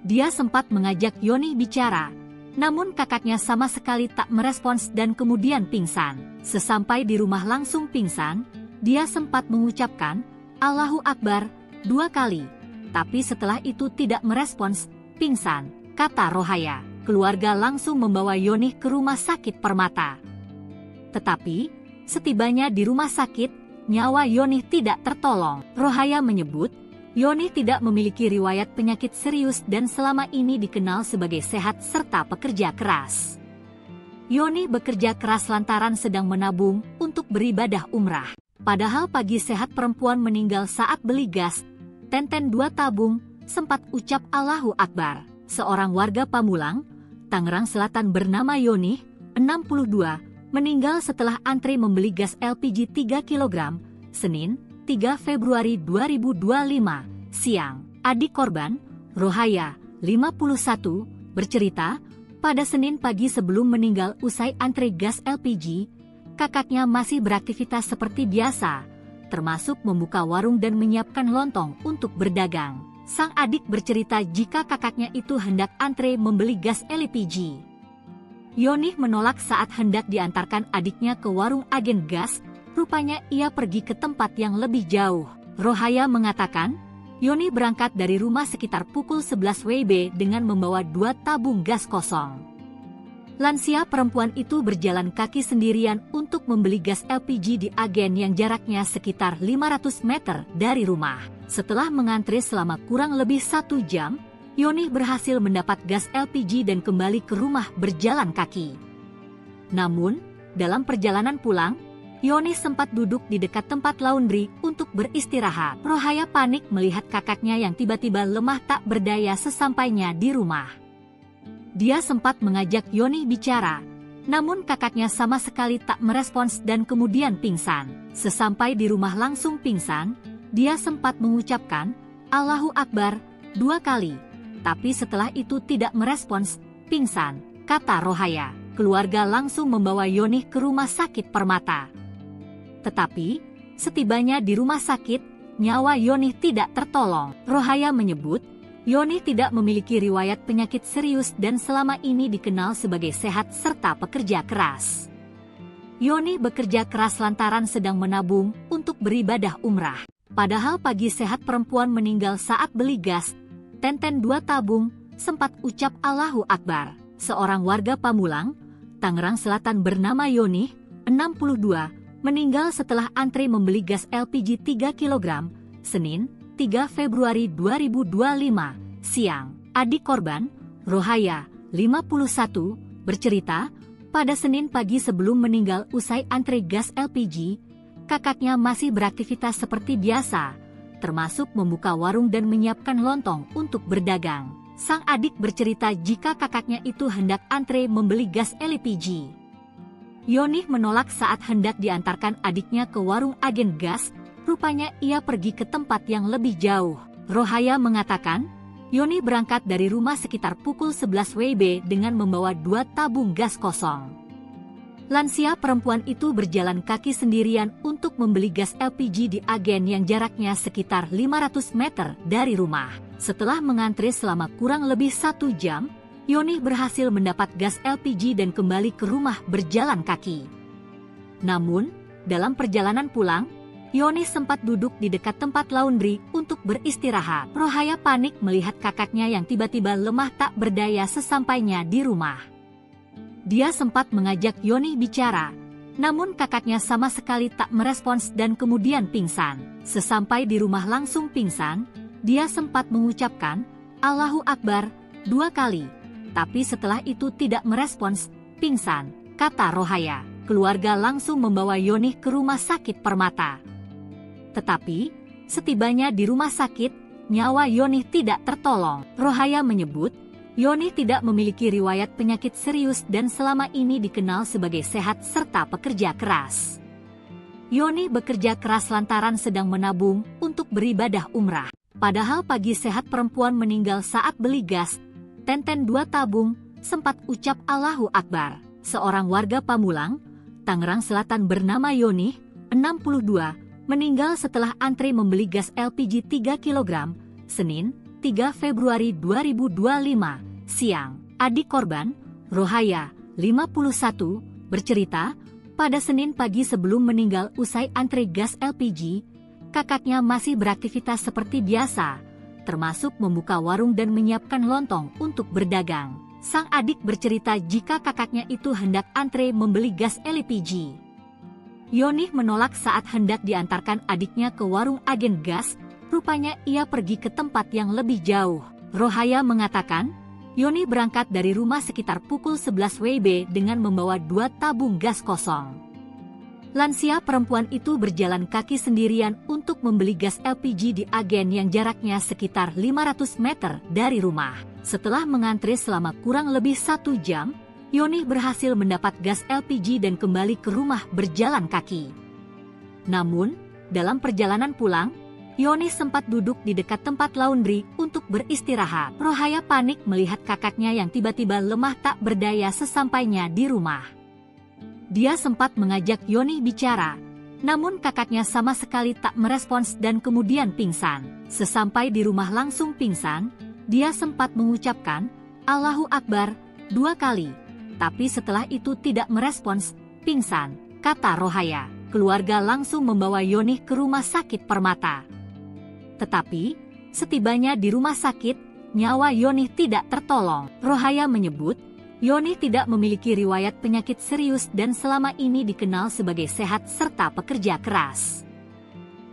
Dia sempat mengajak Yoni bicara, namun kakaknya sama sekali tak merespons dan kemudian pingsan. Sesampai di rumah langsung pingsan, dia sempat mengucapkan Allahu Akbar 2 kali, tapi setelah itu tidak merespons, pingsan, kata Rohaya. Keluarga langsung membawa Yoni ke rumah sakit Permata. Tetapi, setibanya di rumah sakit, nyawa Yoni tidak tertolong. Rohaya menyebut, Yoni tidak memiliki riwayat penyakit serius dan selama ini dikenal sebagai sehat serta pekerja keras. Yoni bekerja keras lantaran sedang menabung untuk beribadah umrah. Padahal pagi sehat perempuan meninggal saat beli gas, Tenten 2 tabung, sempat ucap Allahu Akbar. Seorang warga Pamulang, Tangerang Selatan bernama Yoni, 62, meninggal setelah antri membeli gas LPG 3 kg, Senin, 3 Februari 2025, siang. Adik korban, Rohaya, 51, bercerita, pada Senin pagi sebelum meninggal usai antri gas LPG, kakaknya masih beraktivitas seperti biasa, termasuk membuka warung dan menyiapkan lontong untuk berdagang. Sang adik bercerita jika kakaknya itu hendak antre membeli gas LPG. Yoni menolak saat hendak diantarkan adiknya ke warung agen gas, rupanya ia pergi ke tempat yang lebih jauh. Rohaya mengatakan, Yoni berangkat dari rumah sekitar pukul 11 WIB dengan membawa 2 tabung gas kosong. Lansia perempuan itu berjalan kaki sendirian untuk membeli gas LPG di agen yang jaraknya sekitar 500 meter dari rumah. Setelah mengantri selama kurang lebih 1 jam, Yoni berhasil mendapat gas LPG dan kembali ke rumah berjalan kaki. Namun, dalam perjalanan pulang, Yoni sempat duduk di dekat tempat laundry untuk beristirahat. Rohaya panik melihat kakaknya yang tiba-tiba lemah tak berdaya sesampainya di rumah. Dia sempat mengajak Yoni bicara, namun kakaknya sama sekali tak merespons dan kemudian pingsan. Sesampai di rumah langsung pingsan, dia sempat mengucapkan, "Allahu Akbar," 2 kali. Tapi setelah itu tidak merespons, pingsan, kata Rohaya. Keluarga langsung membawa Yoni ke rumah sakit Permata. Tetapi, setibanya di rumah sakit, nyawa Yoni tidak tertolong. Rohaya menyebut, Yoni tidak memiliki riwayat penyakit serius dan selama ini dikenal sebagai sehat serta pekerja keras. Yoni bekerja keras lantaran sedang menabung untuk beribadah umrah. Padahal pagi sehat perempuan meninggal saat beli gas, tenten 2 tabung, sempat ucap Allahu Akbar. Seorang warga Pamulang, Tangerang Selatan bernama Yoni, 62, meninggal setelah antri membeli gas LPG 3 kg, Senin, 3 Februari 2025, siang. Adik korban, Rohaya, 51, bercerita, pada Senin pagi sebelum meninggal usai antri gas LPG, kakaknya masih beraktivitas seperti biasa, termasuk membuka warung dan menyiapkan lontong untuk berdagang. Sang adik bercerita jika kakaknya itu hendak antre membeli gas LPG. Yoni menolak saat hendak diantarkan adiknya ke warung agen gas, rupanya ia pergi ke tempat yang lebih jauh. Rohaya mengatakan, Yoni berangkat dari rumah sekitar pukul 11 WIB dengan membawa 2 tabung gas kosong. Lansia perempuan itu berjalan kaki sendirian untuk membeli gas LPG di agen yang jaraknya sekitar 500 meter dari rumah. Setelah mengantri selama kurang lebih 1 jam, Yoni berhasil mendapat gas LPG dan kembali ke rumah berjalan kaki. Namun, dalam perjalanan pulang, Yoni sempat duduk di dekat tempat laundry untuk beristirahat. Rohaya panik melihat kakaknya yang tiba-tiba lemah tak berdaya sesampainya di rumah. Dia sempat mengajak Yoni bicara, namun kakaknya sama sekali tak merespons dan kemudian pingsan. Sesampai di rumah langsung pingsan, dia sempat mengucapkan, Allahu Akbar, 2 kali. Tapi setelah itu tidak merespons, pingsan, kata Rohaya. Keluarga langsung membawa Yoni ke rumah sakit Permata. Tetapi, setibanya di rumah sakit, nyawa Yoni tidak tertolong. Rohaya menyebut, Yoni tidak memiliki riwayat penyakit serius dan selama ini dikenal sebagai sehat serta pekerja keras. Yoni bekerja keras lantaran sedang menabung untuk beribadah umrah. Padahal pagi sehat perempuan meninggal saat beli gas, tenten 2 tabung, sempat ucap Allahu Akbar. Seorang warga Pamulang, Tangerang Selatan bernama Yoni, 62, meninggal setelah antri membeli gas LPG 3 kg, Senin, 3 Februari 2025, siang. Adik korban, Rohaya, 51, bercerita, pada Senin pagi sebelum meninggal usai antri gas LPG, kakaknya masih beraktivitas seperti biasa, termasuk membuka warung dan menyiapkan lontong untuk berdagang. Sang adik bercerita jika kakaknya itu hendak antre membeli gas LPG. Yoni menolak saat hendak diantarkan adiknya ke warung agen gas, rupanya ia pergi ke tempat yang lebih jauh. Rohaya mengatakan, Yoni berangkat dari rumah sekitar pukul 11 WIB dengan membawa 2 tabung gas kosong. Lansia perempuan itu berjalan kaki sendirian untuk membeli gas LPG di agen yang jaraknya sekitar 500 meter dari rumah. Setelah mengantri selama kurang lebih 1 jam, Yoni berhasil mendapat gas LPG dan kembali ke rumah berjalan kaki. Namun, dalam perjalanan pulang, Yoni sempat duduk di dekat tempat laundry untuk beristirahat. Rohaya panik melihat kakaknya yang tiba-tiba lemah tak berdaya sesampainya di rumah. Dia sempat mengajak Yoni bicara, namun kakaknya sama sekali tak merespons dan kemudian pingsan. Sesampai di rumah langsung pingsan, dia sempat mengucapkan, Allahu Akbar, 2 kali. Tapi setelah itu tidak merespons, pingsan, kata Rohaya. Keluarga langsung membawa Yoni ke rumah sakit Permata. Tetapi, setibanya di rumah sakit, nyawa Yonih tidak tertolong. Rohaya menyebut, Yonih tidak memiliki riwayat penyakit serius dan selama ini dikenal sebagai sehat serta pekerja keras.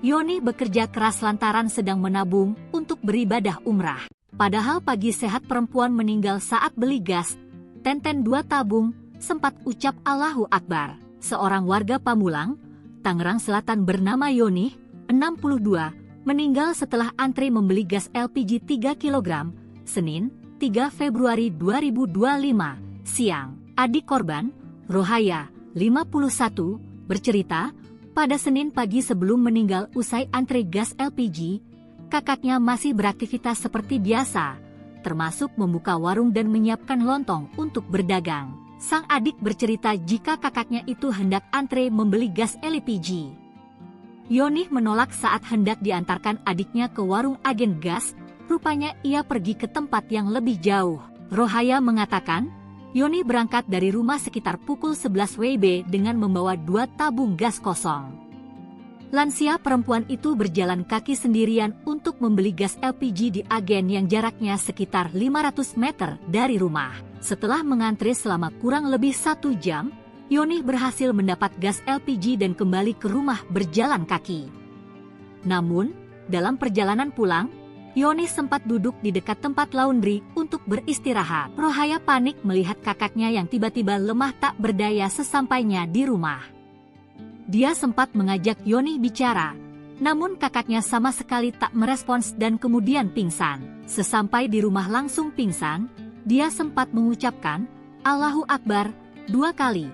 Yonih bekerja keras lantaran sedang menabung untuk beribadah umrah. Padahal pagi sehat perempuan meninggal saat beli gas, Tenten 2 tabung, sempat ucap Allahu Akbar. Seorang warga Pamulang, Tangerang Selatan bernama Yonih, 62, meninggal setelah antri membeli gas LPG 3 kg, Senin, 3 Februari 2025, siang. Adik korban, Rohaya, 51, bercerita, pada Senin pagi sebelum meninggal usai antri gas LPG, kakaknya masih beraktivitas seperti biasa, termasuk membuka warung dan menyiapkan lontong untuk berdagang. Sang adik bercerita jika kakaknya itu hendak antre membeli gas LPG. Yonih menolak saat hendak diantarkan adiknya ke warung agen gas, rupanya ia pergi ke tempat yang lebih jauh. Rohaya mengatakan, Yonih berangkat dari rumah sekitar pukul 11 WIB dengan membawa 2 tabung gas kosong. Lansia perempuan itu berjalan kaki sendirian untuk membeli gas LPG di agen yang jaraknya sekitar 500 meter dari rumah. Setelah mengantri selama kurang lebih 1 jam, Yonih berhasil mendapat gas LPG dan kembali ke rumah berjalan kaki. Namun, dalam perjalanan pulang, Yonih sempat duduk di dekat tempat laundry untuk beristirahat. Rohaya panik melihat kakaknya yang tiba-tiba lemah tak berdaya sesampainya di rumah. Dia sempat mengajak Yonih bicara, namun kakaknya sama sekali tak merespons dan kemudian pingsan. Sesampai di rumah langsung pingsan, dia sempat mengucapkan, Allahu Akbar, 2 kali.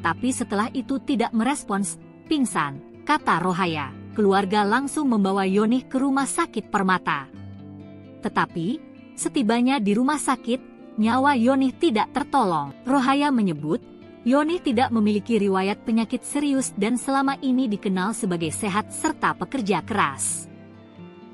Tapi setelah itu tidak merespons, pingsan, kata Rohaya. Keluarga langsung membawa Yonih ke rumah sakit Permata. Tetapi, setibanya di rumah sakit, nyawa Yonih tidak tertolong. Rohaya menyebut, Yonih tidak memiliki riwayat penyakit serius dan selama ini dikenal sebagai sehat serta pekerja keras.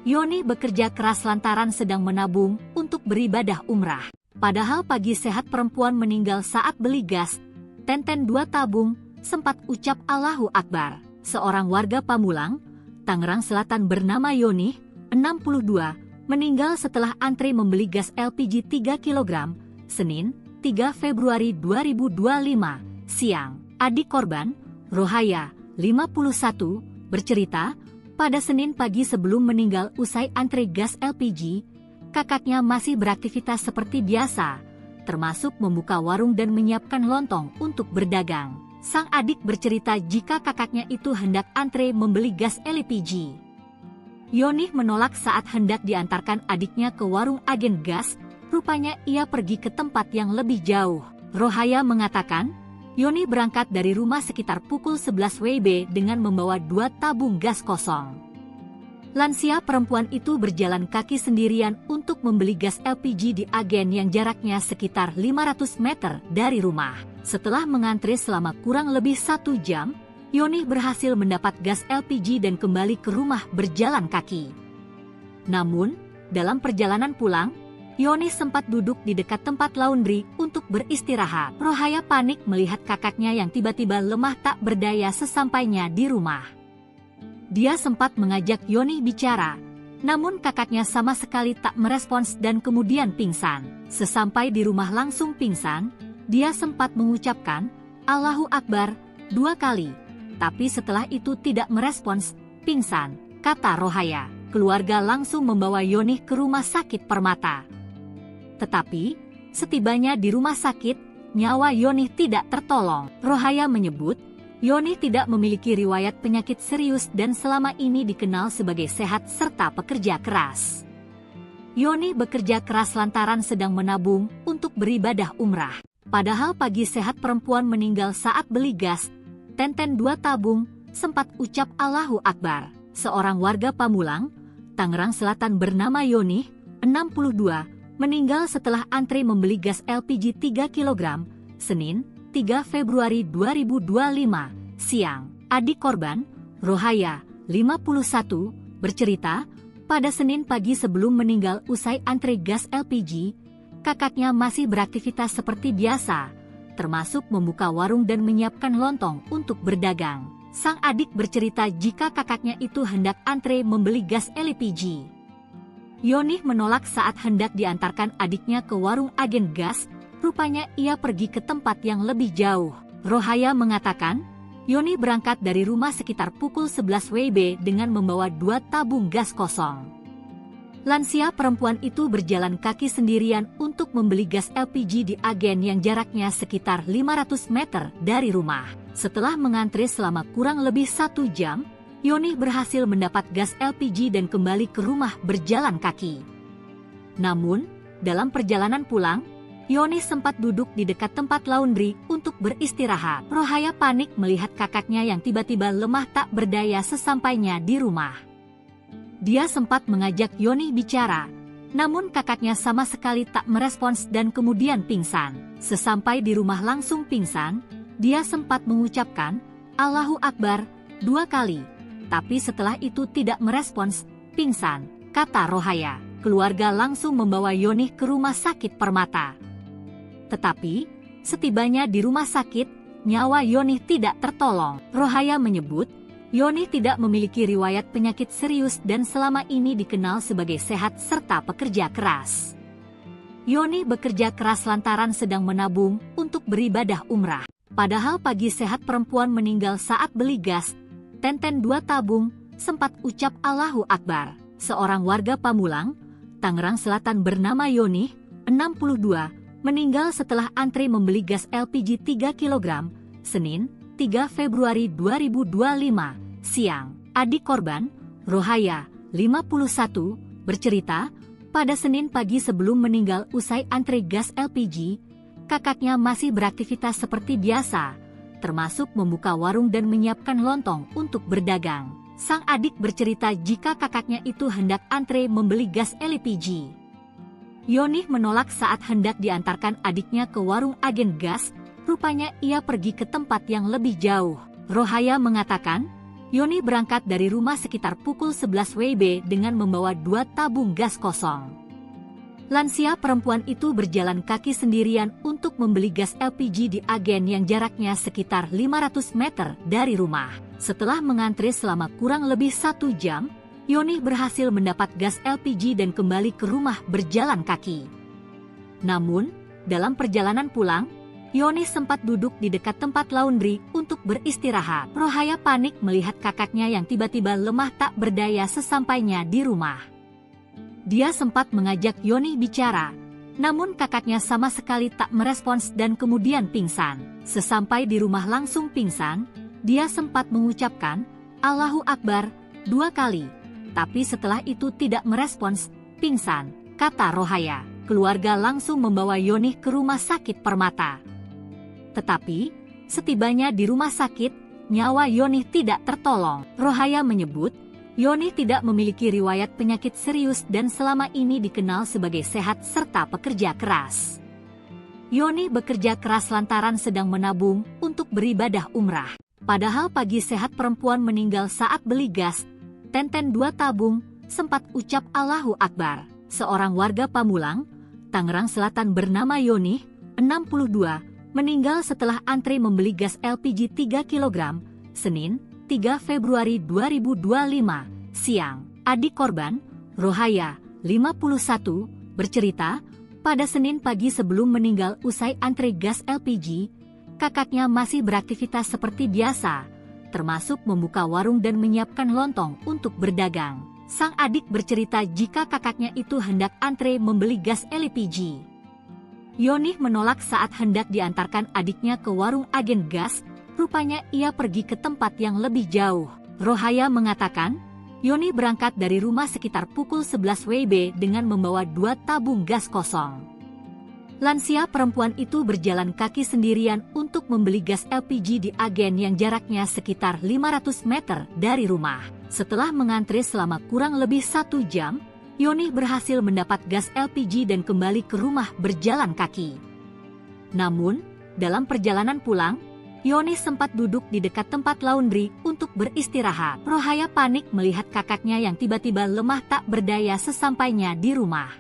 Yonih bekerja keras lantaran sedang menabung untuk beribadah umrah. Padahal pagi sehat perempuan meninggal saat beli gas, Tenten 2 tabung, sempat ucap Allahu Akbar. Seorang warga Pamulang, Tangerang Selatan bernama Yonih, 62, meninggal setelah antri membeli gas LPG 3 kg, Senin, 3 Februari 2025, siang. Adik korban, Rohaya, 51, bercerita, pada Senin pagi sebelum meninggal usai antri gas LPG, kakaknya masih beraktivitas seperti biasa, termasuk membuka warung dan menyiapkan lontong untuk berdagang. Sang adik bercerita jika kakaknya itu hendak antre membeli gas LPG. Yonih menolak saat hendak diantarkan adiknya ke warung agen gas, rupanya ia pergi ke tempat yang lebih jauh. Rohaya mengatakan, Yonih berangkat dari rumah sekitar pukul 11 WIB dengan membawa 2 tabung gas kosong. Lansia perempuan itu berjalan kaki sendirian untuk membeli gas LPG di agen yang jaraknya sekitar 500 meter dari rumah. Setelah mengantri selama kurang lebih 1 jam, Yonih berhasil mendapat gas LPG dan kembali ke rumah berjalan kaki. Namun, dalam perjalanan pulang, Yonih sempat duduk di dekat tempat laundry untuk beristirahat. Rohaya panik melihat kakaknya yang tiba-tiba lemah tak berdaya sesampainya di rumah. Dia sempat mengajak Yonih bicara, namun kakaknya sama sekali tak merespons dan kemudian pingsan. Sesampai di rumah langsung pingsan, dia sempat mengucapkan, Allahu Akbar, 2 kali. Tapi setelah itu tidak merespons, pingsan, kata Rohaya. Keluarga langsung membawa Yonih ke rumah sakit Permata. Tetapi, setibanya di rumah sakit, nyawa Yonih tidak tertolong. Rohaya menyebut, Yonih tidak memiliki riwayat penyakit serius dan selama ini dikenal sebagai sehat serta pekerja keras. Yonih bekerja keras lantaran sedang menabung untuk beribadah umrah. Padahal pagi sehat perempuan meninggal saat beli gas, Tenten 2 tabung, sempat ucap Allahu Akbar. Seorang warga Pamulang, Tangerang Selatan bernama Yonih, 62, meninggal setelah antri membeli gas LPG 3 kg, Senin, 3 Februari 2025, siang. Adik korban, Rohaya, 51, bercerita, pada Senin pagi sebelum meninggal usai antri gas LPG, kakaknya masih beraktivitas seperti biasa, termasuk membuka warung dan menyiapkan lontong untuk berdagang. Sang adik bercerita jika kakaknya itu hendak antre membeli gas LPG. Yonih menolak saat hendak diantarkan adiknya ke warung agen gas, rupanya ia pergi ke tempat yang lebih jauh. Rohaya mengatakan, Yonih berangkat dari rumah sekitar pukul 11 WIB dengan membawa 2 tabung gas kosong. Lansia perempuan itu berjalan kaki sendirian untuk membeli gas LPG di agen yang jaraknya sekitar 500 meter dari rumah. Setelah mengantri selama kurang lebih 1 jam, Yonih berhasil mendapat gas LPG dan kembali ke rumah berjalan kaki. Namun, dalam perjalanan pulang, Yonih sempat duduk di dekat tempat laundry untuk beristirahat. Rohaya panik melihat kakaknya yang tiba-tiba lemah tak berdaya sesampainya di rumah. Dia sempat mengajak Yonih bicara, namun kakaknya sama sekali tak merespons dan kemudian pingsan. Sesampai di rumah langsung pingsan, dia sempat mengucapkan, "Allahu Akbar," 2 kali. Tapi setelah itu tidak merespons, pingsan, kata Rohaya. Keluarga langsung membawa Yonih ke rumah sakit Permata. Tetapi, setibanya di rumah sakit, nyawa Yonih tidak tertolong. Rohaya menyebut, Yonih tidak memiliki riwayat penyakit serius dan selama ini dikenal sebagai sehat serta pekerja keras. Yonih bekerja keras lantaran sedang menabung untuk beribadah umrah. Padahal pagi sehat perempuan meninggal saat beli gas, tenten 2 tabung, sempat ucap Allahu Akbar. Seorang warga Pamulang, Tangerang Selatan bernama Yonih, 62, meninggal setelah antri membeli gas LPG 3 kg, Senin, 3 Februari 2025, siang. Adik korban, Rohaya, 51, bercerita, pada Senin pagi sebelum meninggal usai antri gas LPG, kakaknya masih beraktivitas seperti biasa, termasuk membuka warung dan menyiapkan lontong untuk berdagang. Sang adik bercerita jika kakaknya itu hendak antre membeli gas LPG. Yonih menolak saat hendak diantarkan adiknya ke warung agen gas, rupanya ia pergi ke tempat yang lebih jauh. Rohaya mengatakan, Yonih berangkat dari rumah sekitar pukul 11 WIB dengan membawa 2 tabung gas kosong. Lansia perempuan itu berjalan kaki sendirian untuk membeli gas LPG di agen yang jaraknya sekitar 500 meter dari rumah. Setelah mengantri selama kurang lebih 1 jam, Yonih berhasil mendapat gas LPG dan kembali ke rumah berjalan kaki. Namun, dalam perjalanan pulang, Yonih sempat duduk di dekat tempat laundry untuk beristirahat. Rohaya panik melihat kakaknya yang tiba-tiba lemah tak berdaya sesampainya di rumah. Dia sempat mengajak Yonih bicara, namun kakaknya sama sekali tak merespons dan kemudian pingsan. Sesampai di rumah langsung pingsan, dia sempat mengucapkan, Allahu Akbar, 2 kali. Tapi setelah itu tidak merespons, pingsan, kata Rohaya. Keluarga langsung membawa Yonih ke rumah sakit Permata. Tetapi, setibanya di rumah sakit, nyawa Yonih tidak tertolong. Rohaya menyebut, Yonih tidak memiliki riwayat penyakit serius dan selama ini dikenal sebagai sehat serta pekerja keras. Yonih bekerja keras lantaran sedang menabung untuk beribadah umrah. Padahal pagi sehat perempuan meninggal saat beli gas, tenten 2 tabung, sempat ucap Allahu Akbar. Seorang warga Pamulang, Tangerang Selatan bernama Yonih, 62, meninggal setelah antri membeli gas LPG 3 kg, Senin, 3 Februari 2025, siang. Adik korban, Rohaya, 51, bercerita, pada Senin pagi sebelum meninggal usai antri gas LPG, kakaknya masih beraktivitas seperti biasa, termasuk membuka warung dan menyiapkan lontong untuk berdagang. Sang adik bercerita jika kakaknya itu hendak antre membeli gas LPG. Yonih menolak saat hendak diantarkan adiknya ke warung agen gas, rupanya ia pergi ke tempat yang lebih jauh. Rohaya mengatakan, Yonih berangkat dari rumah sekitar pukul 11 WIB dengan membawa 2 tabung gas kosong. Lansia perempuan itu berjalan kaki sendirian untuk membeli gas LPG di agen yang jaraknya sekitar 500 meter dari rumah. Setelah mengantri selama kurang lebih 1 jam, Yonih berhasil mendapat gas LPG dan kembali ke rumah berjalan kaki. Namun, dalam perjalanan pulang, Yonih sempat duduk di dekat tempat laundry untuk beristirahat. Rohaya panik melihat kakaknya yang tiba-tiba lemah tak berdaya sesampainya di rumah.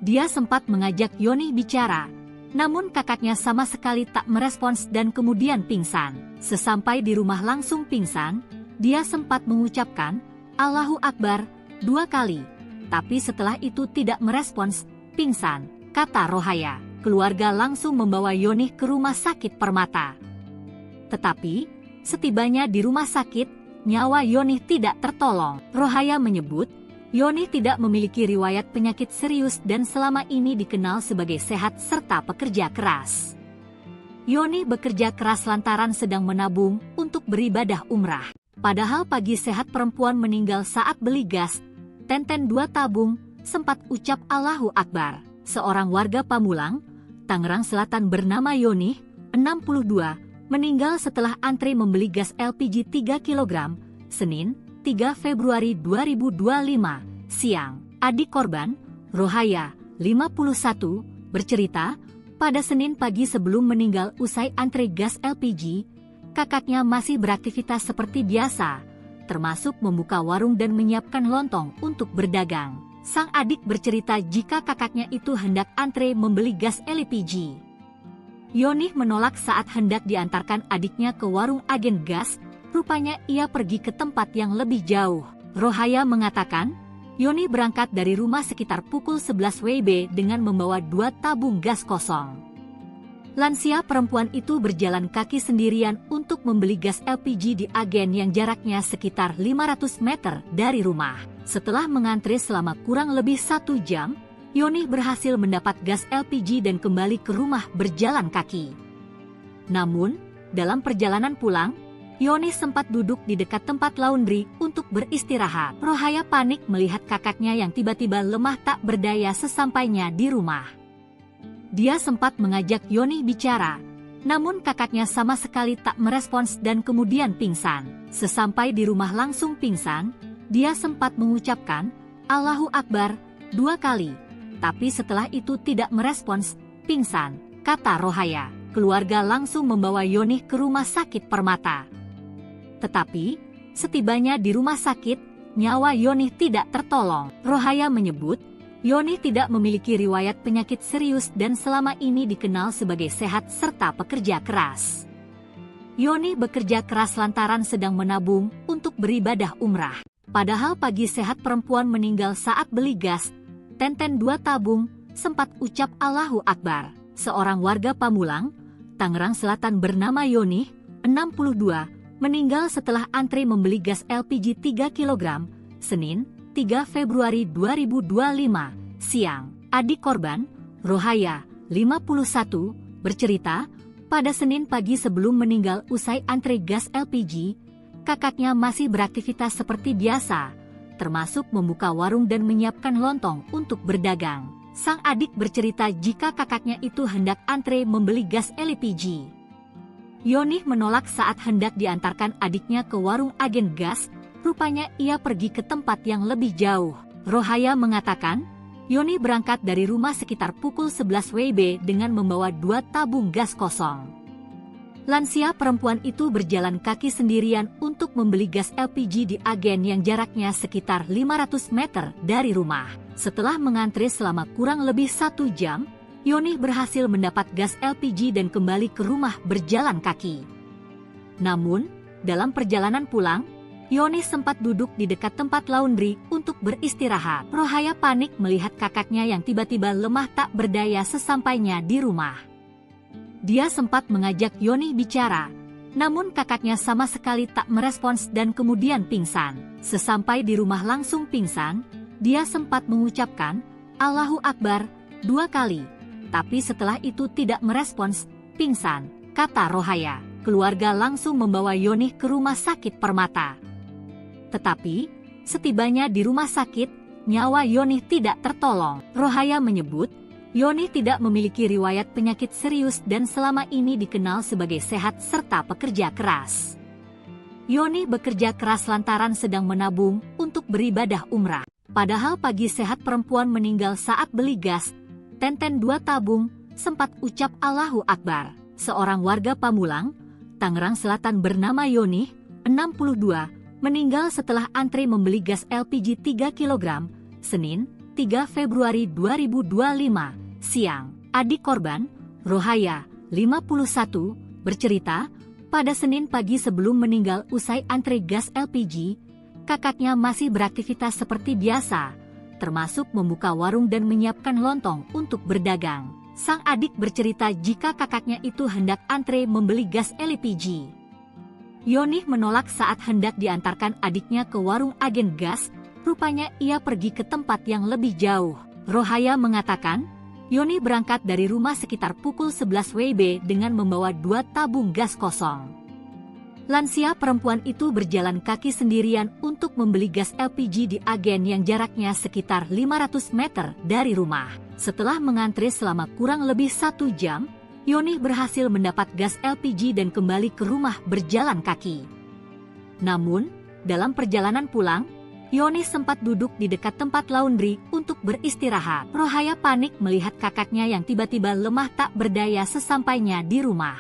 Dia sempat mengajak Yonih bicara, namun kakaknya sama sekali tak merespons dan kemudian pingsan. Sesampai di rumah langsung pingsan, dia sempat mengucapkan, Allahu Akbar, 2 kali. tapi setelah itu tidak merespons, pingsan, kata Rohaya. Keluarga langsung membawa Yonih ke rumah sakit Permata. Tetapi, setibanya di rumah sakit, nyawa Yonih tidak tertolong. Rohaya menyebut, Yonih tidak memiliki riwayat penyakit serius dan selama ini dikenal sebagai sehat serta pekerja keras. Yonih bekerja keras lantaran sedang menabung untuk beribadah umrah. Padahal pagi sehat perempuan meninggal saat beli gas, Tenten 2 tabung, sempat ucap Allahu Akbar. Seorang warga Pamulang, Tangerang Selatan bernama Yonih, 62, meninggal setelah antri membeli gas LPG 3 kg, Senin, 3 Februari 2025, siang. Adik korban, Rohaya, 51, bercerita, pada Senin pagi sebelum meninggal usai antri gas LPG, kakaknya masih beraktivitas seperti biasa, termasuk membuka warung dan menyiapkan lontong untuk berdagang. Sang adik bercerita jika kakaknya itu hendak antre membeli gas LPG. Yonih menolak saat hendak diantarkan adiknya ke warung agen gas, rupanya ia pergi ke tempat yang lebih jauh. Rohaya mengatakan, Yonih berangkat dari rumah sekitar pukul 11 WIB dengan membawa 2 tabung gas kosong. Lansia perempuan itu berjalan kaki sendirian untuk membeli gas LPG di agen yang jaraknya sekitar 500 meter dari rumah. Setelah mengantri selama kurang lebih 1 jam, Yonih berhasil mendapat gas LPG dan kembali ke rumah berjalan kaki. Namun, dalam perjalanan pulang, Yonih sempat duduk di dekat tempat laundry untuk beristirahat. Rohaya panik melihat kakaknya yang tiba-tiba lemah tak berdaya sesampainya di rumah. Dia sempat mengajak Yonih bicara, namun kakaknya sama sekali tak merespons dan kemudian pingsan. Sesampai di rumah langsung pingsan, dia sempat mengucapkan Allahu Akbar 2 kali, tapi setelah itu tidak merespons, pingsan, kata Rohaya. Keluarga langsung membawa Yonih ke rumah sakit Permata. Tetapi, setibanya di rumah sakit, nyawa Yonih tidak tertolong. Rohaya menyebut, Yonih tidak memiliki riwayat penyakit serius dan selama ini dikenal sebagai sehat serta pekerja keras. Yonih bekerja keras lantaran sedang menabung untuk beribadah umrah. Padahal pagi sehat perempuan meninggal saat beli gas, Tenten 2 tabung, sempat ucap Allahu Akbar. Seorang warga Pamulang, Tangerang Selatan bernama Yonih, 62, meninggal setelah antri membeli gas LPG 3 kg, Senin, 3 Februari 2025, siang. Adik korban, Rohaya, 51, bercerita, pada Senin pagi sebelum meninggal usai antri gas LPG, kakaknya masih beraktivitas seperti biasa, termasuk membuka warung dan menyiapkan lontong untuk berdagang. Sang adik bercerita jika kakaknya itu hendak antre membeli gas LPG. Yonih menolak saat hendak diantarkan adiknya ke warung agen gas, rupanya ia pergi ke tempat yang lebih jauh. Rohaya mengatakan, Yonih berangkat dari rumah sekitar pukul 11 WIB dengan membawa 2 tabung gas kosong. Lansia perempuan itu berjalan kaki sendirian untuk membeli gas LPG di agen yang jaraknya sekitar 500 meter dari rumah. Setelah mengantri selama kurang lebih 1 jam, Yonih berhasil mendapat gas LPG dan kembali ke rumah berjalan kaki. Namun, dalam perjalanan pulang, Yonih sempat duduk di dekat tempat laundry untuk beristirahat. Rohaya panik melihat kakaknya yang tiba-tiba lemah tak berdaya sesampainya di rumah. Dia sempat mengajak Yonih bicara, namun kakaknya sama sekali tak merespons dan kemudian pingsan. Sesampai di rumah langsung pingsan, dia sempat mengucapkan Allahu Akbar 2 kali, tapi setelah itu tidak merespons, pingsan, kata Rohaya. Keluarga langsung membawa Yonih ke rumah sakit Permata. Tetapi, setibanya di rumah sakit, nyawa Yonih tidak tertolong. Rohaya menyebut, Yonih tidak memiliki riwayat penyakit serius dan selama ini dikenal sebagai sehat serta pekerja keras. Yonih bekerja keras lantaran sedang menabung untuk beribadah umrah. Padahal pagi sehat perempuan meninggal saat beli gas, Tenten 2 tabung, sempat ucap Allahu Akbar. Seorang warga Pamulang, Tangerang Selatan bernama Yonih, 62, meninggal setelah antri membeli gas LPG 3 kg, Senin, 3 Februari 2025, siang. Adik korban, Rohaya, 51, bercerita, pada Senin pagi sebelum meninggal usai antri gas LPG, kakaknya masih beraktivitas seperti biasa, termasuk membuka warung dan menyiapkan lontong untuk berdagang. Sang adik bercerita jika kakaknya itu hendak antre membeli gas LPG. Yonih menolak saat hendak diantarkan adiknya ke warung agen gas, rupanya ia pergi ke tempat yang lebih jauh. Rohaya mengatakan, Yonih berangkat dari rumah sekitar pukul 11 WIB dengan membawa 2 tabung gas kosong. Lansia perempuan itu berjalan kaki sendirian untuk membeli gas LPG di agen yang jaraknya sekitar 500 meter dari rumah. Setelah mengantre selama kurang lebih 1 jam, Yonih berhasil mendapat gas LPG dan kembali ke rumah berjalan kaki. Namun, dalam perjalanan pulang, Yonih sempat duduk di dekat tempat laundry untuk beristirahat. Rohaya panik melihat kakaknya yang tiba-tiba lemah tak berdaya sesampainya di rumah.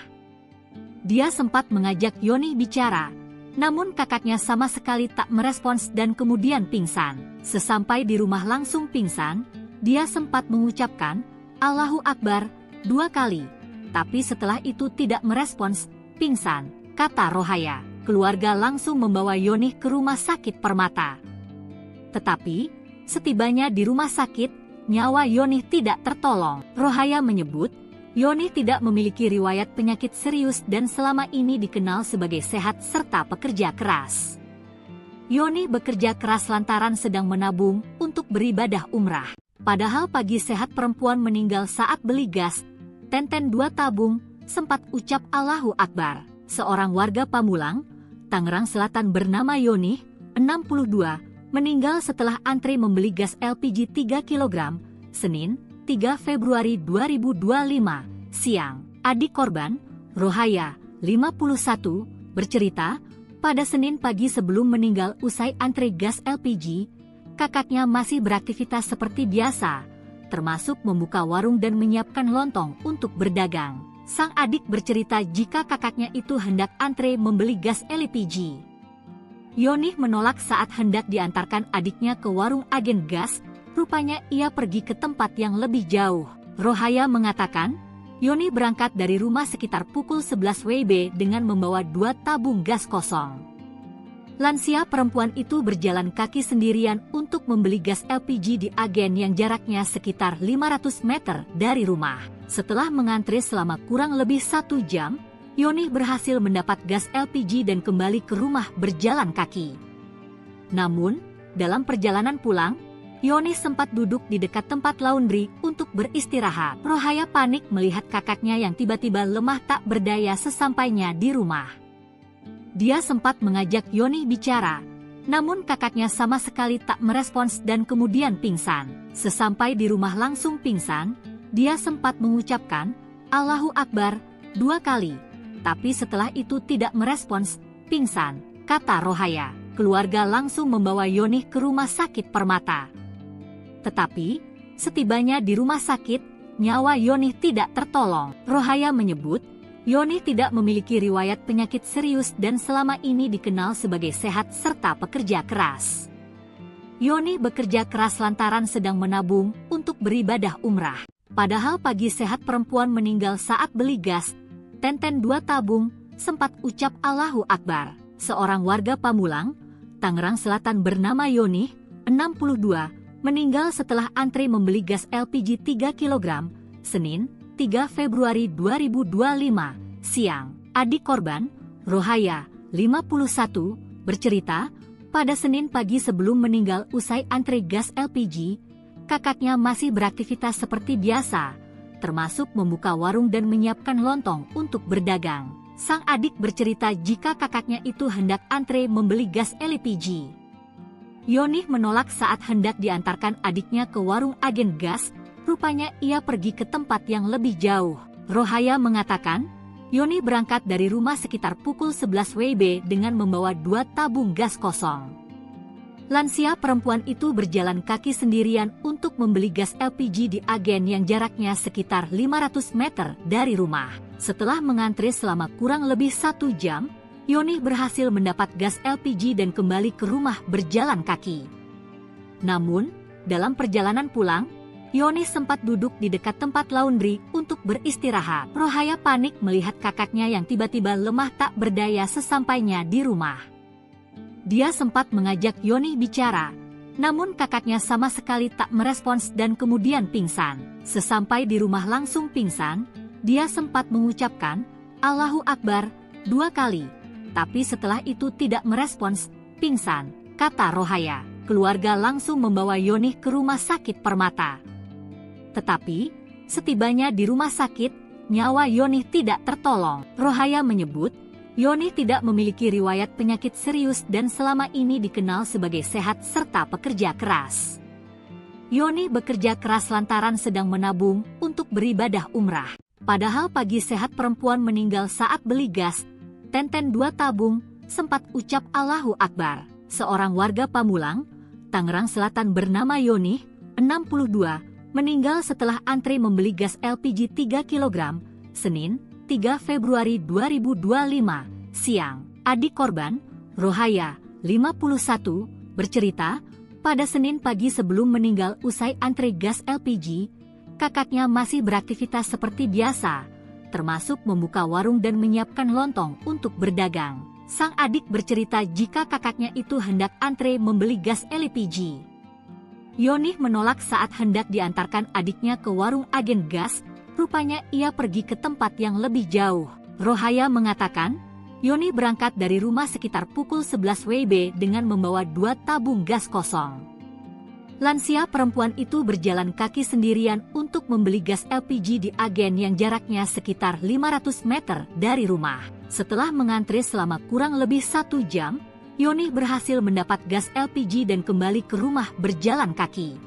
Dia sempat mengajak Yonih bicara, namun kakaknya sama sekali tak merespons dan kemudian pingsan. Sesampai di rumah langsung pingsan, dia sempat mengucapkan, Allahu Akbar, 2 kali. Tapi setelah itu tidak merespons, pingsan, kata Rohaya. Keluarga langsung membawa Yonih ke rumah sakit Permata. Tetapi, setibanya di rumah sakit, nyawa Yonih tidak tertolong. Rohaya menyebut, Yonih tidak memiliki riwayat penyakit serius dan selama ini dikenal sebagai sehat serta pekerja keras. Yonih bekerja keras lantaran sedang menabung untuk beribadah umrah. Padahal pagi sehat perempuan meninggal saat beli gas, tenten 2 tabung, sempat ucap Allahu Akbar. Seorang warga Pamulang, Tangerang Selatan bernama Yonih, 62, meninggal setelah antre membeli gas LPG 3 kg, Senin, 3 Februari 2025, siang. Adik korban, Rohaya, 51, bercerita, pada Senin pagi sebelum meninggal usai antre gas LPG, kakaknya masih beraktivitas seperti biasa, termasuk membuka warung dan menyiapkan lontong untuk berdagang. Sang adik bercerita jika kakaknya itu hendak antre membeli gas LPG. Yonih menolak saat hendak diantarkan adiknya ke warung agen gas, rupanya ia pergi ke tempat yang lebih jauh. Rohaya mengatakan, Yonih berangkat dari rumah sekitar pukul 11 WIB dengan membawa 2 tabung gas kosong. Lansia perempuan itu berjalan kaki sendirian untuk membeli gas LPG di agen yang jaraknya sekitar 500 meter dari rumah. Setelah mengantre selama kurang lebih 1 jam, Yonih berhasil mendapat gas LPG dan kembali ke rumah berjalan kaki. Namun, dalam perjalanan pulang, Yonih sempat duduk di dekat tempat laundry untuk beristirahat. Rohaya panik melihat kakaknya yang tiba-tiba lemah tak berdaya sesampainya di rumah. Dia sempat mengajak Yonih bicara, namun kakaknya sama sekali tak merespons dan kemudian pingsan. Sesampai di rumah langsung pingsan, dia sempat mengucapkan, Allahu Akbar, 2 kali. Tapi setelah itu tidak merespons, pingsan, kata Rohaya. Keluarga langsung membawa Yonih ke rumah sakit Permata. Tetapi, setibanya di rumah sakit, nyawa Yonih tidak tertolong. Rohaya menyebut, Yonih tidak memiliki riwayat penyakit serius dan selama ini dikenal sebagai sehat serta pekerja keras. Yonih bekerja keras lantaran sedang menabung untuk beribadah umrah. Padahal pagi sehat perempuan meninggal saat beli gas, tenten 2 tabung, sempat ucap Allahu Akbar. Seorang warga Pamulang, Tangerang Selatan bernama Yonih, 62, meninggal setelah antre membeli gas LPG 3 kg, Senin, 3 Februari 2025, siang. Adik korban, Rohaya, 51, bercerita, pada Senin pagi sebelum meninggal usai antre gas LPG, kakaknya masih beraktivitas seperti biasa, termasuk membuka warung dan menyiapkan lontong untuk berdagang. Sang adik bercerita jika kakaknya itu hendak antre membeli gas LPG. Yonih menolak saat hendak diantarkan adiknya ke warung agen gas, rupanya ia pergi ke tempat yang lebih jauh. Rohaya mengatakan, Yonih berangkat dari rumah sekitar pukul 11 WIB dengan membawa 2 tabung gas kosong. Lansia perempuan itu berjalan kaki sendirian untuk membeli gas LPG di agen yang jaraknya sekitar 500 meter dari rumah. Setelah mengantre selama kurang lebih 1 jam, Yonih berhasil mendapat gas LPG dan kembali ke rumah berjalan kaki. Namun, dalam perjalanan pulang, Yonih sempat duduk di dekat tempat laundry untuk beristirahat. Rohaya panik melihat kakaknya yang tiba-tiba lemah tak berdaya sesampainya di rumah. Dia sempat mengajak Yonih bicara, Namun kakaknya sama sekali tak merespons dan kemudian pingsan. Sesampai di rumah langsung pingsan, dia sempat mengucapkan, "Allahu Akbar," 2 kali. Tapi setelah itu tidak merespons, pingsan, kata Rohaya. Keluarga langsung membawa Yonih ke rumah sakit Permata. Tetapi, setibanya di rumah sakit, nyawa Yonih tidak tertolong. Rohaya menyebut, Yonih tidak memiliki riwayat penyakit serius dan selama ini dikenal sebagai sehat serta pekerja keras. Yonih bekerja keras lantaran sedang menabung untuk beribadah umrah. Padahal pagi sehat perempuan meninggal saat beli gas, Tenten 2 tabung, sempat ucap Allahu Akbar. Seorang warga Pamulang, Tangerang Selatan bernama Yonih, 62, meninggal setelah antri membeli gas LPG 3 kg, Senin, 3 Februari 2025, siang. Adik korban, Rohaya, 51, bercerita, pada Senin pagi sebelum meninggal usai antri gas LPG, kakaknya masih beraktivitas seperti biasa, termasuk membuka warung dan menyiapkan lontong untuk berdagang. Sang adik bercerita jika kakaknya itu hendak antre membeli gas LPG. Yonih menolak saat hendak diantarkan adiknya ke warung agen gas, rupanya ia pergi ke tempat yang lebih jauh. Rohaya mengatakan, Yonih berangkat dari rumah sekitar pukul 11 WIB dengan membawa 2 tabung gas kosong. Lansia perempuan itu berjalan kaki sendirian untuk membeli gas LPG di agen yang jaraknya sekitar 500 meter dari rumah. Setelah mengantri selama kurang lebih 1 jam, Yonih berhasil mendapat gas LPG dan kembali ke rumah berjalan kaki.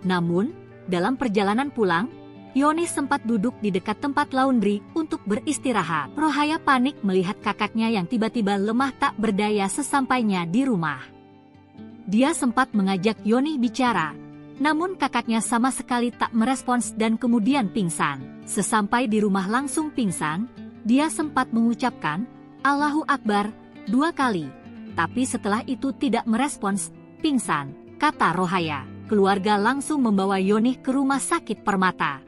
Namun, dalam perjalanan pulang, Yonih sempat duduk di dekat tempat laundry untuk beristirahat. Rohaya panik melihat kakaknya yang tiba-tiba lemah tak berdaya sesampainya di rumah. Dia sempat mengajak Yonih bicara, namun kakaknya sama sekali tak merespons dan kemudian pingsan. Sesampai di rumah langsung pingsan, dia sempat mengucapkan, Allahu Akbar, 2 kali. Tapi setelah itu tidak merespons, pingsan, kata Rohaya. Keluarga langsung membawa Yonih ke rumah sakit Permata.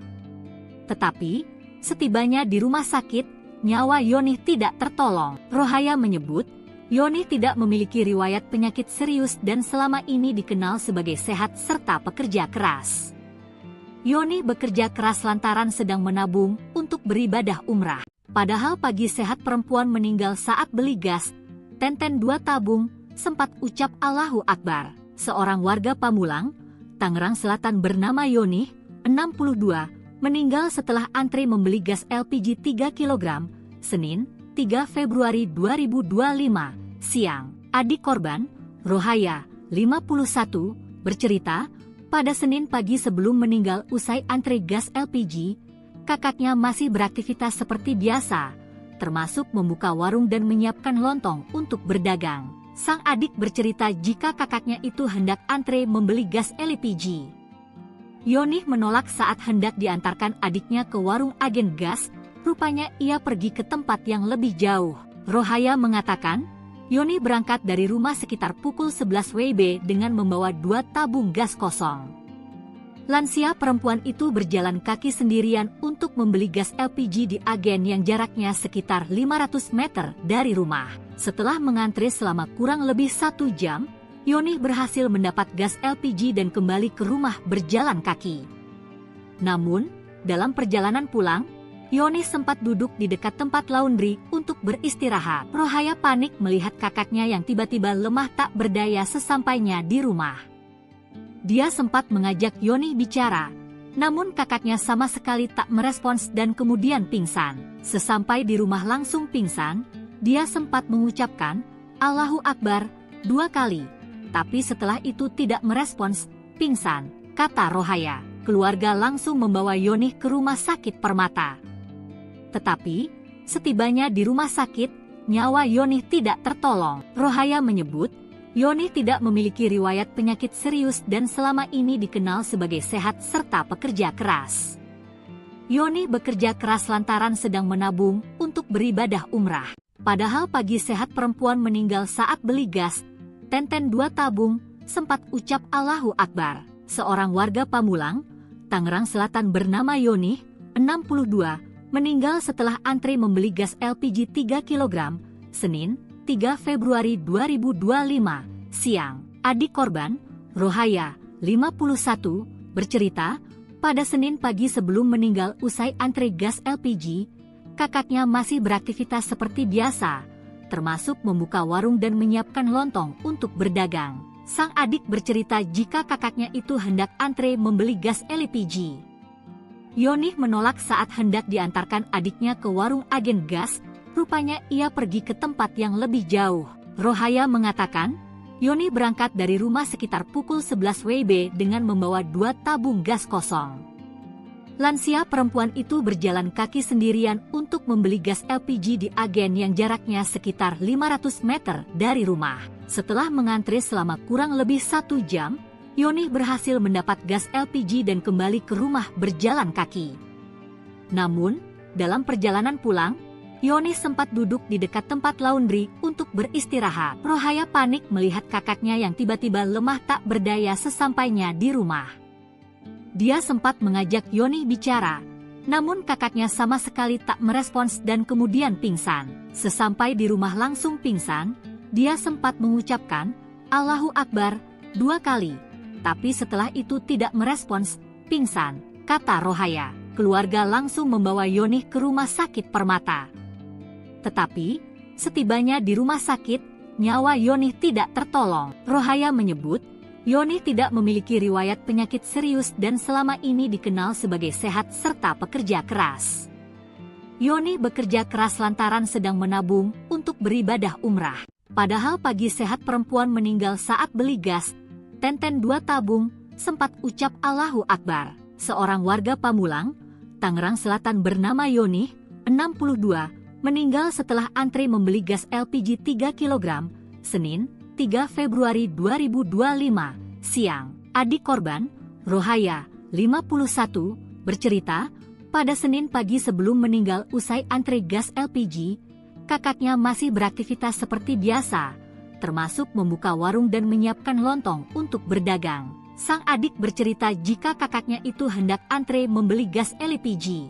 Tetapi, setibanya di rumah sakit, nyawa Yonih tidak tertolong. Rohaya menyebut, Yonih tidak memiliki riwayat penyakit serius dan selama ini dikenal sebagai sehat serta pekerja keras. Yonih bekerja keras lantaran sedang menabung untuk beribadah umrah. Padahal pagi sehat perempuan meninggal saat beli gas, Tenten 2 tabung, sempat ucap Allahu Akbar. Seorang warga Pamulang, Tangerang Selatan bernama Yonih, 62, meninggal setelah antri membeli gas LPG 3 kg, Senin, 3 Februari 2025, siang. Adik korban, Rohaya, 51, bercerita, pada Senin pagi sebelum meninggal usai antri gas LPG, kakaknya masih beraktivitas seperti biasa, termasuk membuka warung dan menyiapkan lontong untuk berdagang. Sang adik bercerita jika kakaknya itu hendak antre membeli gas LPG. Yonih menolak saat hendak diantarkan adiknya ke warung agen gas, rupanya ia pergi ke tempat yang lebih jauh. Rohaya mengatakan, Yonih berangkat dari rumah sekitar pukul 11 WIB dengan membawa 2 tabung gas kosong. Lansia perempuan itu berjalan kaki sendirian untuk membeli gas LPG di agen yang jaraknya sekitar 500 meter dari rumah. Setelah mengantri selama kurang lebih 1 jam, Yonih berhasil mendapat gas LPG dan kembali ke rumah berjalan kaki. Namun, dalam perjalanan pulang, Yonih sempat duduk di dekat tempat laundry untuk beristirahat. Rohaya panik melihat kakaknya yang tiba-tiba lemah tak berdaya sesampainya di rumah. Dia sempat mengajak Yonih bicara, namun kakaknya sama sekali tak merespons dan kemudian pingsan. Sesampai di rumah langsung pingsan, dia sempat mengucapkan, Allahu Akbar, 2 kali. Tapi setelah itu tidak merespons, pingsan, kata Rohaya. Keluarga langsung membawa Yonih ke rumah sakit Permata. Tetapi, setibanya di rumah sakit, nyawa Yonih tidak tertolong. Rohaya menyebut, Yonih tidak memiliki riwayat penyakit serius dan selama ini dikenal sebagai sehat serta pekerja keras. Yonih bekerja keras lantaran sedang menabung untuk beribadah umrah. Padahal pagi sehat perempuan meninggal saat beli gas, Tenten 2 tabung, sempat ucap Allahu Akbar. Seorang warga Pamulang, Tangerang Selatan bernama Yonih, 62, meninggal setelah antri membeli gas LPG 3 kg, Senin, 3 Februari 2025, siang. Adik korban, Rohaya, 51, bercerita, pada Senin pagi sebelum meninggal usai antre gas LPG, kakaknya masih beraktivitas seperti biasa, termasuk membuka warung dan menyiapkan lontong untuk berdagang. Sang adik bercerita jika kakaknya itu hendak antre membeli gas LPG. Yonih menolak saat hendak diantarkan adiknya ke warung agen gas, rupanya ia pergi ke tempat yang lebih jauh. Rohaya mengatakan, Yonih berangkat dari rumah sekitar pukul 11 WIB dengan membawa 2 tabung gas kosong. Lansia perempuan itu berjalan kaki sendirian untuk membeli gas LPG di agen yang jaraknya sekitar 500 meter dari rumah. Setelah mengantre selama kurang lebih 1 jam, Yonih berhasil mendapat gas LPG dan kembali ke rumah berjalan kaki. Namun, dalam perjalanan pulang, Yonih sempat duduk di dekat tempat laundry untuk beristirahat. Rohaya panik melihat kakaknya yang tiba-tiba lemah tak berdaya sesampainya di rumah. Dia sempat mengajak Yonih bicara, namun kakaknya sama sekali tak merespons dan kemudian pingsan. Sesampai di rumah langsung pingsan, dia sempat mengucapkan, "Allahu Akbar," 2 kali. Tapi setelah itu tidak merespons, pingsan, kata Rohaya. Keluarga langsung membawa Yonih ke rumah sakit Permata. Tetapi, setibanya di rumah sakit, nyawa Yonih tidak tertolong. Rohaya menyebut, Yonih tidak memiliki riwayat penyakit serius dan selama ini dikenal sebagai sehat serta pekerja keras. Yonih bekerja keras lantaran sedang menabung untuk beribadah umrah. Padahal pagi sehat perempuan meninggal saat beli gas, 2 tabung, sempat ucap Allahu Akbar. Seorang warga Pamulang, Tangerang Selatan bernama Yonih, 62, meninggal setelah antre membeli gas LPG 3 kg, Senin, 3 Februari 2025, siang. Adik korban, Rohaya, 51, bercerita, pada Senin pagi sebelum meninggal usai antre gas LPG, kakaknya masih beraktivitas seperti biasa, termasuk membuka warung dan menyiapkan lontong untuk berdagang. Sang adik bercerita jika kakaknya itu hendak antre membeli gas LPG.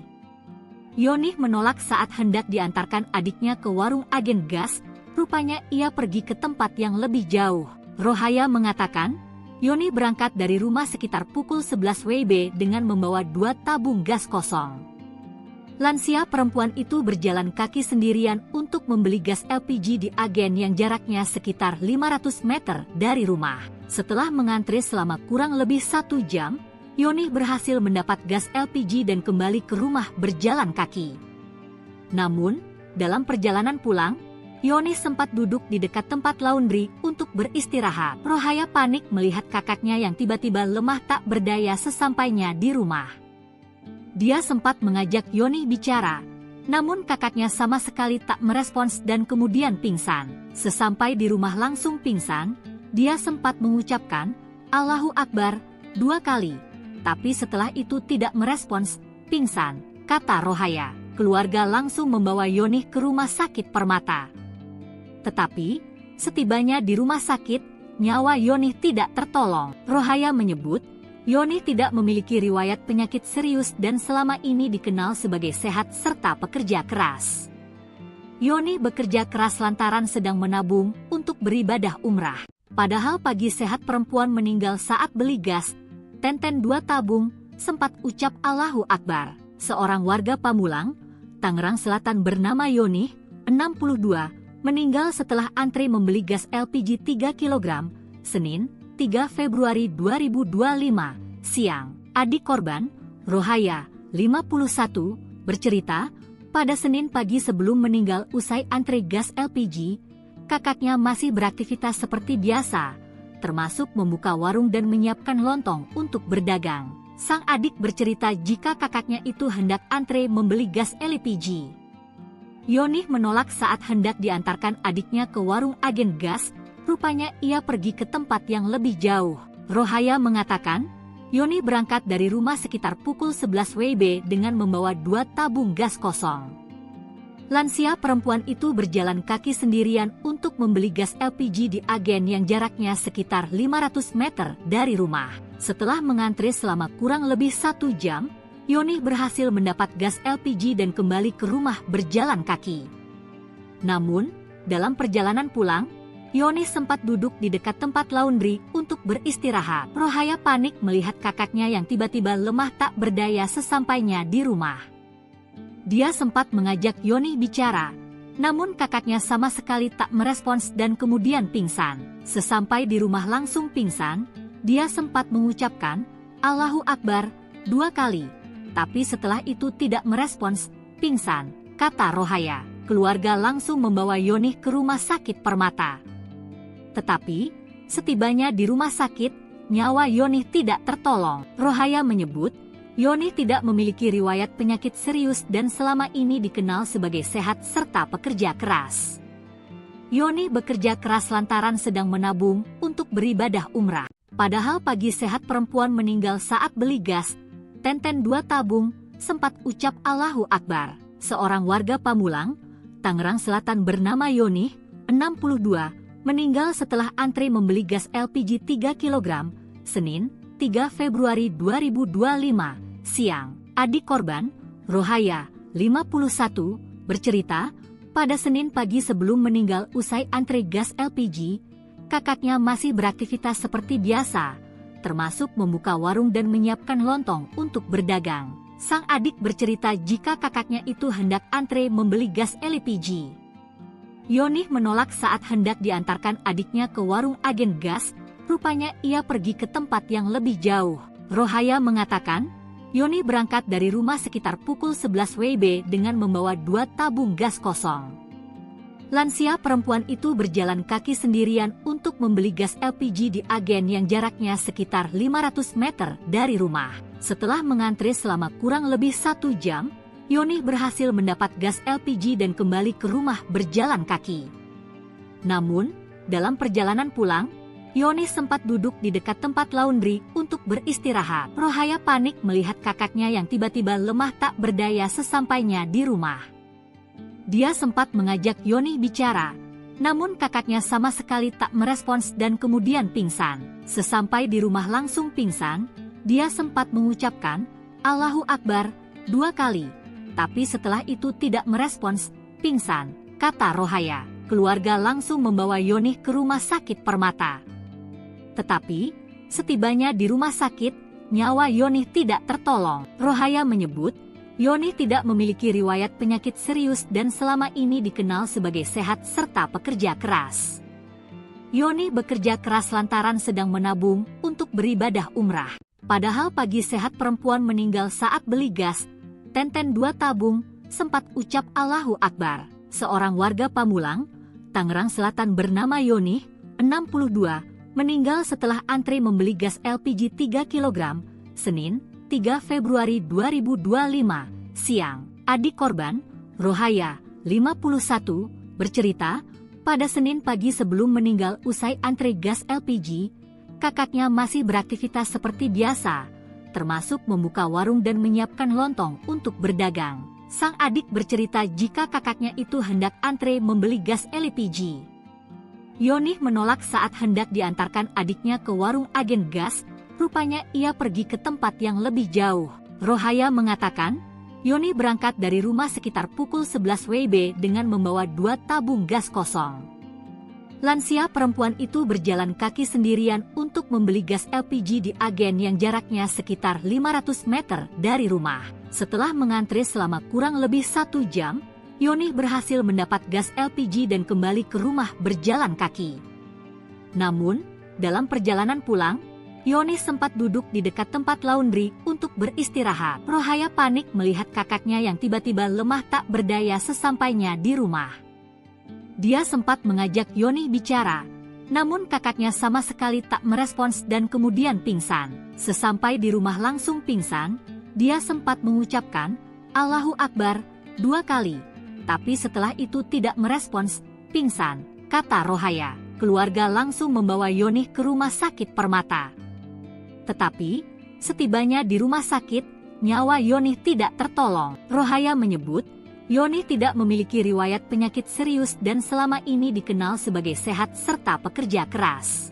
Yonih menolak saat hendak diantarkan adiknya ke warung agen gas, rupanya ia pergi ke tempat yang lebih jauh. Rohaya mengatakan, Yonih berangkat dari rumah sekitar pukul 11 WIB dengan membawa 2 tabung gas kosong. Lansia perempuan itu berjalan kaki sendirian untuk membeli gas LPG di agen yang jaraknya sekitar 500 meter dari rumah. Setelah mengantre selama kurang lebih 1 jam, Yonih berhasil mendapat gas LPG dan kembali ke rumah berjalan kaki. Namun, dalam perjalanan pulang, Yonih sempat duduk di dekat tempat laundry untuk beristirahat. Rohaya panik melihat kakaknya yang tiba-tiba lemah tak berdaya sesampainya di rumah. Dia sempat mengajak Yonih bicara, namun kakaknya sama sekali tak merespons dan kemudian pingsan. Sesampai di rumah langsung pingsan, dia sempat mengucapkan, Allahu Akbar, 2 kali. Tapi setelah itu tidak merespons, pingsan, kata Rohaya. Keluarga langsung membawa Yonih ke rumah sakit Permata. Tetapi, setibanya di rumah sakit, nyawa Yonih tidak tertolong. Rohaya menyebut, Yonih tidak memiliki riwayat penyakit serius dan selama ini dikenal sebagai sehat serta pekerja keras. Yonih bekerja keras lantaran sedang menabung untuk beribadah umrah. Padahal pagi sehat perempuan meninggal saat beli gas, 2 tabung, sempat ucap Allahu Akbar. Seorang warga Pamulang, Tangerang Selatan bernama Yonih, 62, meninggal setelah antre membeli gas LPG 3 kg, Senin, 3 Februari 2025, siang. Adik korban, Rohaya, 51, bercerita, pada Senin pagi sebelum meninggal usai antre gas LPG, kakaknya masih beraktivitas seperti biasa, termasuk membuka warung dan menyiapkan lontong untuk berdagang. Sang adik bercerita jika kakaknya itu hendak antre membeli gas LPG. Yonih menolak saat hendak diantarkan adiknya ke warung agen gas, rupanya ia pergi ke tempat yang lebih jauh. Rohaya mengatakan, Yonih berangkat dari rumah sekitar pukul 11 WIB dengan membawa 2 tabung gas kosong. Lansia perempuan itu berjalan kaki sendirian untuk membeli gas LPG di agen yang jaraknya sekitar 500 meter dari rumah. Setelah mengantre selama kurang lebih 1 jam, Yonih berhasil mendapat gas LPG dan kembali ke rumah berjalan kaki. Namun, dalam perjalanan pulang, Yoni sempat duduk di dekat tempat laundry untuk beristirahat. Rohaya panik melihat kakaknya yang tiba-tiba lemah tak berdaya sesampainya di rumah. Dia sempat mengajak Yoni bicara, namun kakaknya sama sekali tak merespons dan kemudian pingsan. Sesampai di rumah langsung pingsan, dia sempat mengucapkan, "Allahu Akbar," 2 kali. Tapi setelah itu tidak merespons, pingsan, kata Rohaya. Keluarga langsung membawa Yoni ke rumah sakit Permata. Tetapi, setibanya di rumah sakit, nyawa Yoni tidak tertolong. Rohaya menyebut, Yoni tidak memiliki riwayat penyakit serius dan selama ini dikenal sebagai sehat serta pekerja keras. Yoni bekerja keras lantaran sedang menabung untuk beribadah umrah. Padahal pagi sehat perempuan meninggal saat beli gas, Tenten 2 tabung, sempat ucap Allahu Akbar. Seorang warga Pamulang, Tangerang Selatan bernama Yoni, 62, meninggal setelah antri membeli gas LPG 3 kg, Senin, 3 Februari 2025, siang. Adik korban, Rohaya, 51, bercerita, pada Senin pagi sebelum meninggal usai antri gas LPG, kakaknya masih beraktivitas seperti biasa, termasuk membuka warung dan menyiapkan lontong untuk berdagang. Sang adik bercerita jika kakaknya itu hendak antre membeli gas LPG. Yoni menolak saat hendak diantarkan adiknya ke warung agen gas, rupanya ia pergi ke tempat yang lebih jauh. Rohaya mengatakan, Yoni berangkat dari rumah sekitar pukul 11 WIB dengan membawa 2 tabung gas kosong. Lansia perempuan itu berjalan kaki sendirian untuk membeli gas LPG di agen yang jaraknya sekitar 500 meter dari rumah. Setelah mengantri selama kurang lebih 1 jam, Yoni berhasil mendapat gas LPG dan kembali ke rumah berjalan kaki. Namun, dalam perjalanan pulang, Yoni sempat duduk di dekat tempat laundry untuk beristirahat. Rohaya panik melihat kakaknya yang tiba-tiba lemah tak berdaya sesampainya di rumah. Dia sempat mengajak Yoni bicara, namun kakaknya sama sekali tak merespons dan kemudian pingsan. Sesampai di rumah langsung pingsan, dia sempat mengucapkan, Allahu Akbar, 2 kali. Tapi setelah itu tidak merespons, pingsan, kata Rohaya. Keluarga langsung membawa Yoni ke rumah sakit Permata. Tetapi, setibanya di rumah sakit, nyawa Yoni tidak tertolong. Rohaya menyebut, Yoni tidak memiliki riwayat penyakit serius dan selama ini dikenal sebagai sehat serta pekerja keras. Yoni bekerja keras lantaran sedang menabung untuk beribadah umrah. Padahal pagi sehat perempuan meninggal saat beli gas, Tenten 2 tabung, sempat ucap Allahu Akbar. Seorang warga Pamulang, Tangerang Selatan bernama Yoni, 62, meninggal setelah antri membeli gas LPG 3 kg, Senin, 3 Februari 2025, siang. Adik korban, Rohaya, 51, bercerita, pada Senin pagi sebelum meninggal usai antri gas LPG, kakaknya masih beraktivitas seperti biasa, termasuk membuka warung dan menyiapkan lontong untuk berdagang. Sang adik bercerita jika kakaknya itu hendak antre membeli gas LPG. Yoni menolak saat hendak diantarkan adiknya ke warung agen gas, rupanya ia pergi ke tempat yang lebih jauh. Rohaya mengatakan, Yoni berangkat dari rumah sekitar pukul 11 WIB dengan membawa 2 tabung gas kosong. Lansia perempuan itu berjalan kaki sendirian untuk membeli gas LPG di agen yang jaraknya sekitar 500 meter dari rumah. Setelah mengantri selama kurang lebih 1 jam, Yoni berhasil mendapat gas LPG dan kembali ke rumah berjalan kaki. Namun, dalam perjalanan pulang, Yoni sempat duduk di dekat tempat laundry untuk beristirahat. Rohaya panik melihat kakaknya yang tiba-tiba lemah tak berdaya sesampainya di rumah. Dia sempat mengajak Yoni bicara, namun kakaknya sama sekali tak merespons dan kemudian pingsan. Sesampai di rumah langsung pingsan, dia sempat mengucapkan, Allahu Akbar, 2 kali. Tapi setelah itu tidak merespons, pingsan, kata Rohaya. Keluarga langsung membawa Yoni ke rumah sakit Permata. Tetapi, setibanya di rumah sakit, nyawa Yoni tidak tertolong. Rohaya menyebut, Yoni tidak memiliki riwayat penyakit serius dan selama ini dikenal sebagai sehat serta pekerja keras.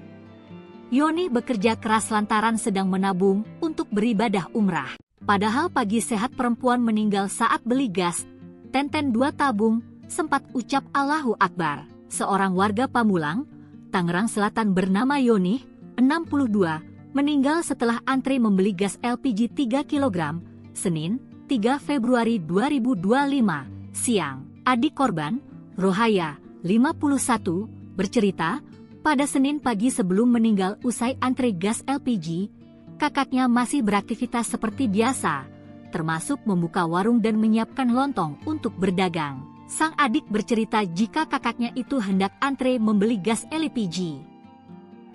Yoni bekerja keras lantaran sedang menabung untuk beribadah umrah. Padahal pagi sehat perempuan meninggal saat beli gas, Tenten 2 tabung, sempat ucap Allahu Akbar. Seorang warga Pamulang, Tangerang Selatan bernama Yoni, 62, meninggal setelah antre membeli gas LPG 3 kg, Senin, 3 Februari 2025, siang. Adik korban, Rohaya, 51, bercerita, pada Senin pagi sebelum meninggal usai antre gas LPG, kakaknya masih beraktivitas seperti biasa, termasuk membuka warung dan menyiapkan lontong untuk berdagang. Sang adik bercerita jika kakaknya itu hendak antre membeli gas LPG.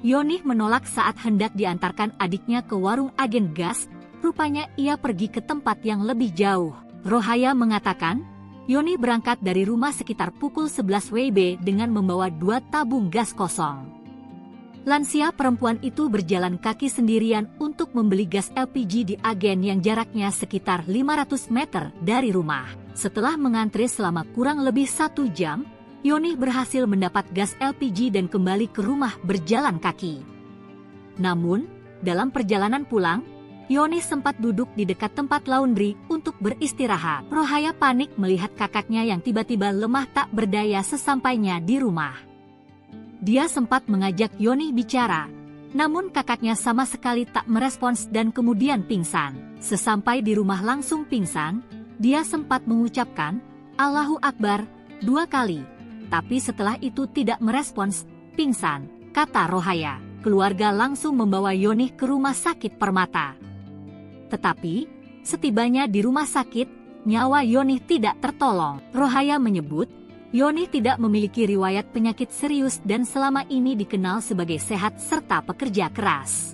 Yoni menolak saat hendak diantarkan adiknya ke warung agen gas, rupanya ia pergi ke tempat yang lebih jauh. Rohaya mengatakan, Yoni berangkat dari rumah sekitar pukul 11 WIB dengan membawa 2 tabung gas kosong. Lansia perempuan itu berjalan kaki sendirian untuk membeli gas LPG di agen yang jaraknya sekitar 500 meter dari rumah. Setelah mengantre selama kurang lebih 1 jam, Yoni berhasil mendapat gas LPG dan kembali ke rumah berjalan kaki. Namun, dalam perjalanan pulang, Yoni sempat duduk di dekat tempat laundry untuk beristirahat. Rohaya panik melihat kakaknya yang tiba-tiba lemah tak berdaya sesampainya di rumah. Dia sempat mengajak Yoni bicara, namun kakaknya sama sekali tak merespons dan kemudian pingsan. Sesampai di rumah langsung pingsan, dia sempat mengucapkan, Allahu Akbar, 2 kali. Tapi setelah itu tidak merespons, pingsan, kata Rohaya. Keluarga langsung membawa Yoni ke rumah sakit Permata. Tetapi, setibanya di rumah sakit, nyawa Yoni tidak tertolong. Rohaya menyebut, Yoni tidak memiliki riwayat penyakit serius dan selama ini dikenal sebagai sehat serta pekerja keras.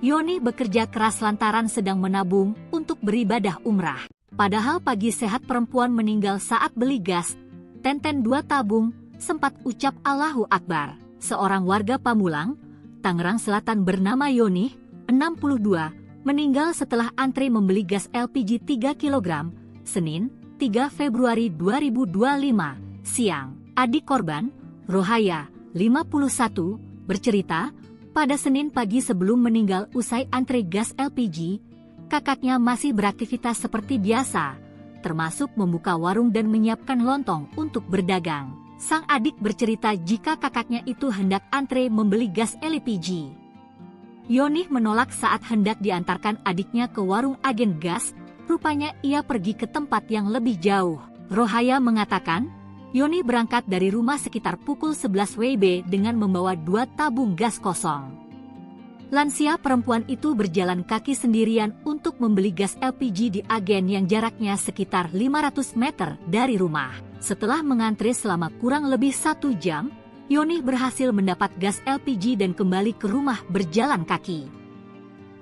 Yoni bekerja keras lantaran sedang menabung untuk beribadah umrah. Padahal pagi sehat perempuan meninggal saat beli gas, 2 tabung, sempat ucap Allahu Akbar. Seorang warga Pamulang, Tangerang Selatan bernama Yoni, 62, meninggal setelah antre membeli gas LPG 3 kg, Senin, 3 Februari 2025, siang. Adik korban, Rohaya, 51, bercerita, pada Senin pagi sebelum meninggal usai antre gas LPG, kakaknya masih beraktivitas seperti biasa, termasuk membuka warung dan menyiapkan lontong untuk berdagang. Sang adik bercerita jika kakaknya itu hendak antre membeli gas LPG. Yoni menolak saat hendak diantarkan adiknya ke warung agen gas, rupanya ia pergi ke tempat yang lebih jauh. Rohaya mengatakan, Yoni berangkat dari rumah sekitar pukul 11 WIB dengan membawa 2 tabung gas kosong. Lansia perempuan itu berjalan kaki sendirian untuk membeli gas LPG di agen yang jaraknya sekitar 500 meter dari rumah. Setelah mengantre selama kurang lebih 1 jam, Yoni berhasil mendapat gas LPG dan kembali ke rumah berjalan kaki.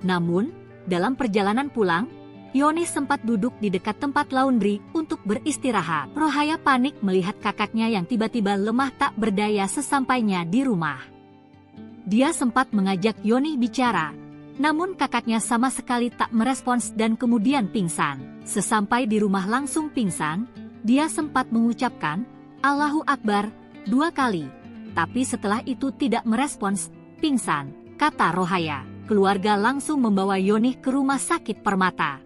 Namun, dalam perjalanan pulang, Yoni sempat duduk di dekat tempat laundry untuk beristirahat. Rohaya panik melihat kakaknya yang tiba-tiba lemah tak berdaya sesampainya di rumah. Dia sempat mengajak Yoni bicara, namun kakaknya sama sekali tak merespons dan kemudian pingsan. Sesampai di rumah langsung pingsan, dia sempat mengucapkan, Allahu Akbar, 2 kali. Tapi setelah itu tidak merespons, pingsan, kata Rohaya. Keluarga langsung membawa Yoni ke rumah sakit Permata.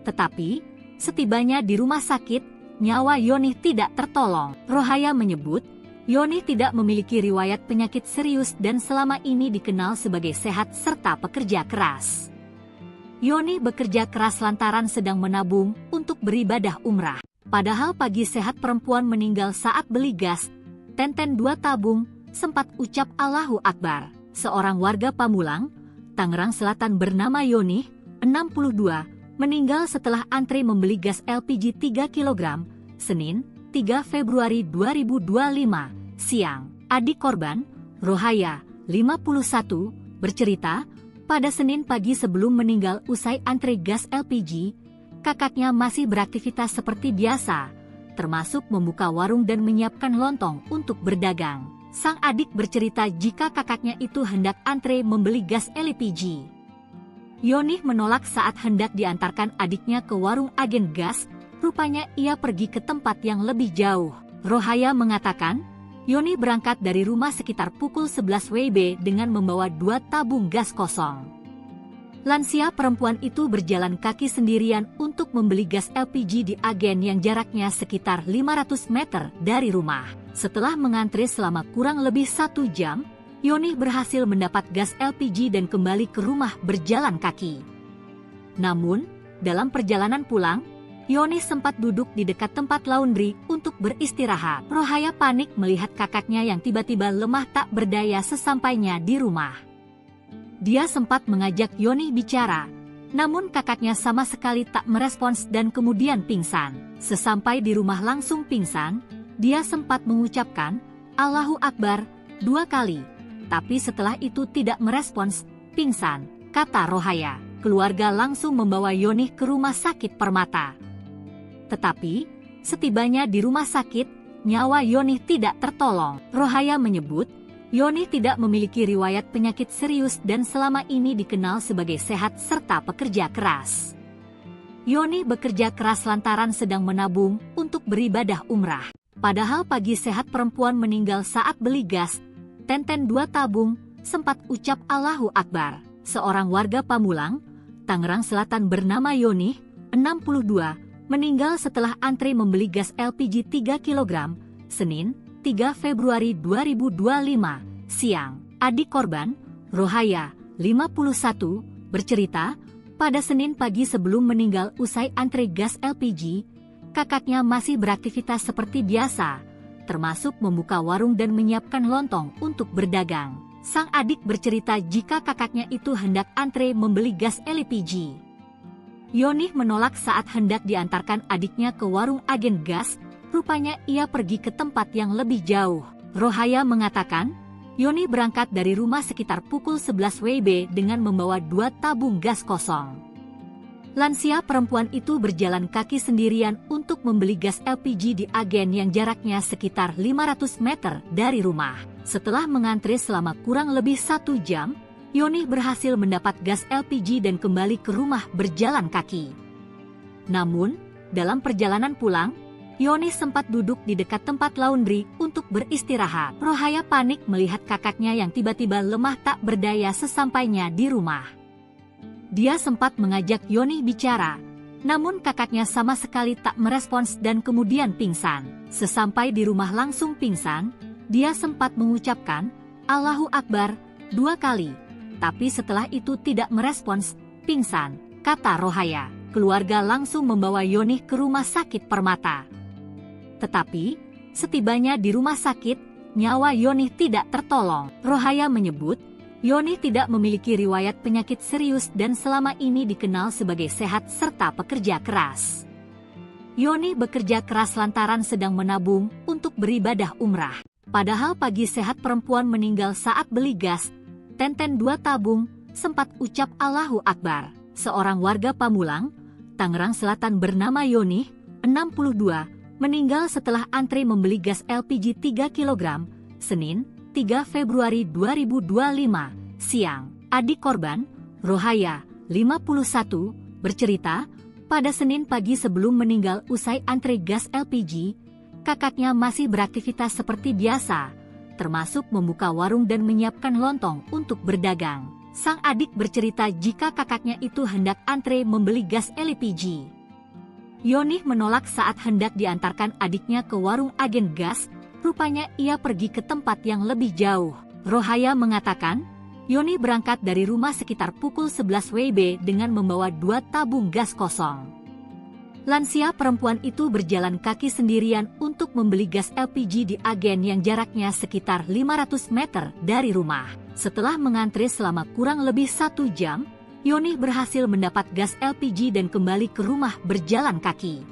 Tetapi, setibanya di rumah sakit, nyawa Yoni tidak tertolong. Rohaya menyebut, Yoni tidak memiliki riwayat penyakit serius dan selama ini dikenal sebagai sehat serta pekerja keras. Yoni bekerja keras lantaran sedang menabung untuk beribadah umrah. Padahal pagi sehat perempuan meninggal saat beli gas, 2 tabung, sempat ucap Allahu Akbar. Seorang warga Pamulang, Tangerang Selatan bernama Yoni, 62, meninggal setelah antre membeli gas LPG 3 kg, Senin, 3 Februari 2025, siang. Adik korban, Rohaya, 51, bercerita, pada Senin pagi sebelum meninggal usai antre gas LPG, kakaknya masih beraktivitas seperti biasa, termasuk membuka warung dan menyiapkan lontong untuk berdagang. Sang adik bercerita jika kakaknya itu hendak antre membeli gas LPG. Yoni menolak saat hendak diantarkan adiknya ke warung agen gas, rupanya ia pergi ke tempat yang lebih jauh. Rohaya mengatakan, Yoni berangkat dari rumah sekitar pukul 11 WIB dengan membawa 2 tabung gas kosong. Lansia perempuan itu berjalan kaki sendirian untuk membeli gas LPG di agen yang jaraknya sekitar 500 meter dari rumah. Setelah mengantri selama kurang lebih 1 jam, Yoni berhasil mendapat gas LPG dan kembali ke rumah berjalan kaki. Namun, dalam perjalanan pulang, Yoni sempat duduk di dekat tempat laundry untuk beristirahat. Rohaya panik melihat kakaknya yang tiba-tiba lemah tak berdaya sesampainya di rumah. Dia sempat mengajak Yoni bicara, namun kakaknya sama sekali tak merespons dan kemudian pingsan. Sesampai di rumah langsung pingsan, dia sempat mengucapkan, "Allahu Akbar," 2 kali. Tapi setelah itu tidak merespons, pingsan, kata Rohaya. Keluarga langsung membawa Yoni ke rumah sakit Permata. Tetapi, setibanya di rumah sakit, nyawa Yoni tidak tertolong. Rohaya menyebut, Yoni tidak memiliki riwayat penyakit serius dan selama ini dikenal sebagai sehat serta pekerja keras. Yoni bekerja keras lantaran sedang menabung untuk beribadah umrah. Padahal pagi sehat perempuan meninggal saat beli gas, Tenten 2 tabung, sempat ucap Allahu Akbar. Seorang warga Pamulang, Tangerang Selatan bernama Yoni, 62, meninggal setelah antri membeli gas LPG 3 kg, Senin, 3 Februari 2025, siang. Adik korban, Rohaya, 51, bercerita, pada Senin pagi sebelum meninggal usai antri gas LPG, kakaknya masih beraktivitas seperti biasa, termasuk membuka warung dan menyiapkan lontong untuk berdagang. Sang adik bercerita jika kakaknya itu hendak antre membeli gas LPG. Yoni menolak saat hendak diantarkan adiknya ke warung agen gas, rupanya ia pergi ke tempat yang lebih jauh. Rohaya mengatakan, Yoni berangkat dari rumah sekitar pukul 11 WIB dengan membawa 2 tabung gas kosong. Lansia perempuan itu berjalan kaki sendirian untuk membeli gas LPG di agen yang jaraknya sekitar 500 meter dari rumah. Setelah mengantri selama kurang lebih 1 jam, Yoni berhasil mendapat gas LPG dan kembali ke rumah berjalan kaki. Namun, dalam perjalanan pulang, Yoni sempat duduk di dekat tempat laundry untuk beristirahat. Rohaya panik melihat kakaknya yang tiba-tiba lemah tak berdaya sesampainya di rumah. Dia sempat mengajak Yoni bicara, namun kakaknya sama sekali tak merespons dan kemudian pingsan. Sesampai di rumah langsung pingsan, dia sempat mengucapkan, Allahu Akbar, 2 kali. Tapi setelah itu tidak merespons, pingsan, kata Rohaya. Keluarga langsung membawa Yoni ke rumah sakit Permata. Tetapi, setibanya di rumah sakit, nyawa Yoni tidak tertolong. Rohaya menyebut, Yoni tidak memiliki riwayat penyakit serius dan selama ini dikenal sebagai sehat serta pekerja keras. Yoni bekerja keras lantaran sedang menabung untuk beribadah umrah. Padahal pagi sehat perempuan meninggal saat beli gas, Tenten 2 tabung, sempat ucap Allahu Akbar. Seorang warga Pamulang, Tangerang Selatan bernama Yoni, 62, meninggal setelah antri membeli gas LPG 3 kg, Senin, 3 Februari 2025, siang. Adik korban, Rohaya, 51, bercerita, pada Senin pagi sebelum meninggal usai antri gas LPG, kakaknya masih beraktivitas seperti biasa, termasuk membuka warung dan menyiapkan lontong untuk berdagang. Sang adik bercerita jika kakaknya itu hendak antre membeli gas LPG. Yoni menolak saat hendak diantarkan adiknya ke warung agen gas, rupanya ia pergi ke tempat yang lebih jauh. Rohaya mengatakan, Yoni berangkat dari rumah sekitar pukul 11 WIB dengan membawa 2 tabung gas kosong. Lansia perempuan itu berjalan kaki sendirian untuk membeli gas LPG di agen yang jaraknya sekitar 500 meter dari rumah. Setelah mengantri selama kurang lebih 1 jam, Yoni berhasil mendapat gas LPG dan kembali ke rumah berjalan kaki.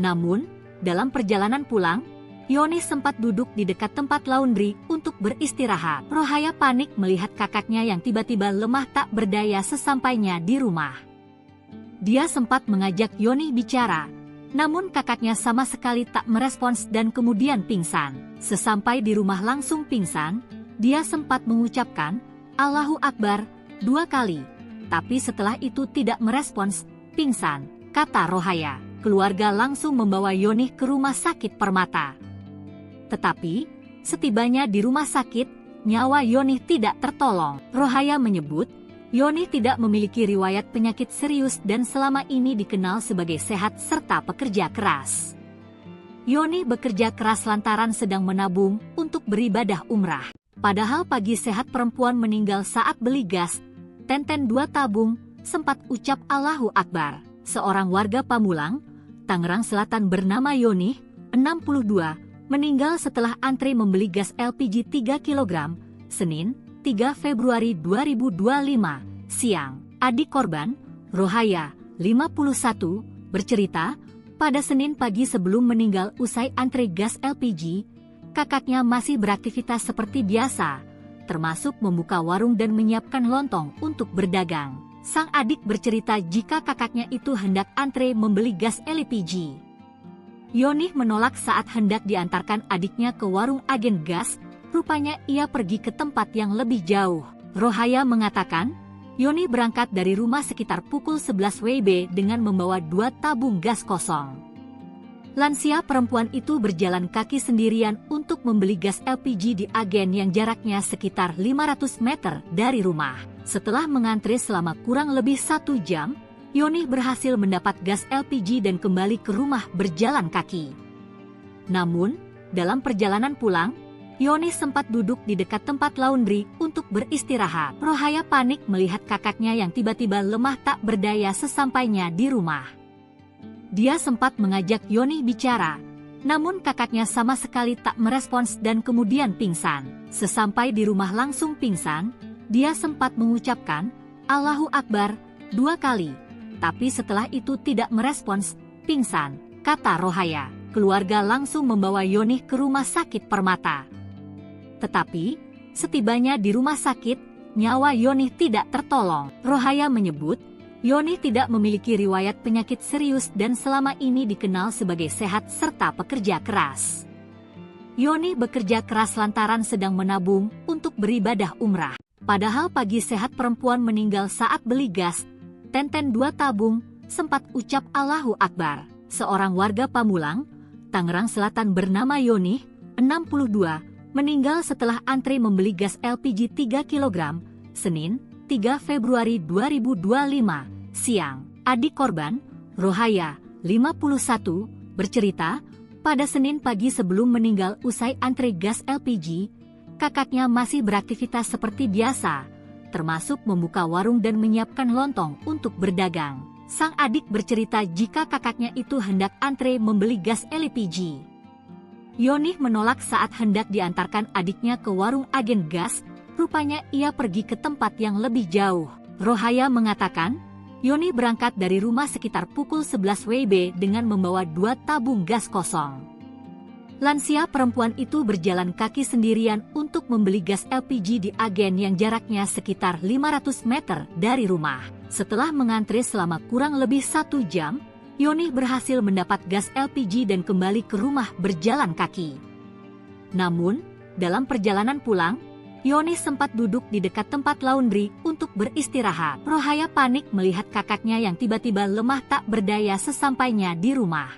Namun, dalam perjalanan pulang, Yoni sempat duduk di dekat tempat laundry untuk beristirahat. Rohaya panik melihat kakaknya yang tiba-tiba lemah tak berdaya sesampainya di rumah. Dia sempat mengajak Yoni bicara, namun kakaknya sama sekali tak merespons dan kemudian pingsan. Sesampai di rumah langsung pingsan, dia sempat mengucapkan, Allahu Akbar, 2 kali. Tapi setelah itu tidak merespons, pingsan, kata Rohaya. Keluarga langsung membawa Yoni ke rumah sakit Permata. Tetapi, setibanya di rumah sakit, nyawa Yoni tidak tertolong. Rohaya menyebut, Yoni tidak memiliki riwayat penyakit serius dan selama ini dikenal sebagai sehat serta pekerja keras. Yoni bekerja keras lantaran sedang menabung untuk beribadah umrah. Padahal pagi sehat perempuan meninggal saat beli gas, Tenten 2 tabung, sempat ucap Allahu Akbar. Seorang warga Pamulang, Tangerang Selatan bernama Yoni, 62, meninggal setelah antri membeli gas LPG 3 kg, Senin, 3 Februari 2025, siang. Adik korban, Rohaya, 51, bercerita, pada Senin pagi sebelum meninggal usai antri gas LPG, kakaknya masih beraktivitas seperti biasa, termasuk membuka warung dan menyiapkan lontong untuk berdagang. Sang adik bercerita jika kakaknya itu hendak antre membeli gas LPG. Yoni menolak saat hendak diantarkan adiknya ke warung agen gas, rupanya ia pergi ke tempat yang lebih jauh. Rohaya mengatakan, Yoni berangkat dari rumah sekitar pukul 11 WIB dengan membawa 2 tabung gas kosong. Lansia perempuan itu berjalan kaki sendirian untuk membeli gas LPG di agen yang jaraknya sekitar 500 meter dari rumah. Setelah mengantre selama kurang lebih 1 jam, Yoni berhasil mendapat gas LPG dan kembali ke rumah berjalan kaki. Namun, dalam perjalanan pulang, Yoni sempat duduk di dekat tempat laundry untuk beristirahat. Rohaya panik melihat kakaknya yang tiba-tiba lemah tak berdaya sesampainya di rumah. Dia sempat mengajak Yoni bicara, namun kakaknya sama sekali tak merespons dan kemudian pingsan. Sesampai di rumah langsung pingsan, dia sempat mengucapkan Allahu Akbar 2 kali, tapi setelah itu tidak merespons, pingsan, kata Rohaya. Keluarga langsung membawa Yoni ke rumah sakit Permata. Tetapi, setibanya di rumah sakit, nyawa Yoni tidak tertolong. Rohaya menyebut, Yoni tidak memiliki riwayat penyakit serius dan selama ini dikenal sebagai sehat serta pekerja keras. Yoni bekerja keras lantaran sedang menabung untuk beribadah umrah. Padahal pagi sehat perempuan meninggal saat beli gas, Tenten 2 tabung, sempat ucap Allahu Akbar. Seorang warga Pamulang, Tangerang Selatan bernama Yoni, 62, meninggal setelah antri membeli gas LPG 3 kg, Senin, 3 Februari 2025, siang. Adik korban, Rohaya, 51, bercerita, pada Senin pagi sebelum meninggal usai antri gas LPG, kakaknya masih beraktivitas seperti biasa, termasuk membuka warung dan menyiapkan lontong untuk berdagang. Sang adik bercerita jika kakaknya itu hendak antre membeli gas LPG. Yoni menolak saat hendak diantarkan adiknya ke warung agen gas, rupanya ia pergi ke tempat yang lebih jauh. Rohaya mengatakan, Yoni berangkat dari rumah sekitar pukul 11 WIB dengan membawa 2 tabung gas kosong. Lansia perempuan itu berjalan kaki sendirian untuk membeli gas LPG di agen yang jaraknya sekitar 500 meter dari rumah. Setelah mengantre selama kurang lebih 1 jam, Yoni berhasil mendapat gas LPG dan kembali ke rumah berjalan kaki. Namun, dalam perjalanan pulang, Yoni sempat duduk di dekat tempat laundry untuk beristirahat. Rohaya panik melihat kakaknya yang tiba-tiba lemah tak berdaya sesampainya di rumah.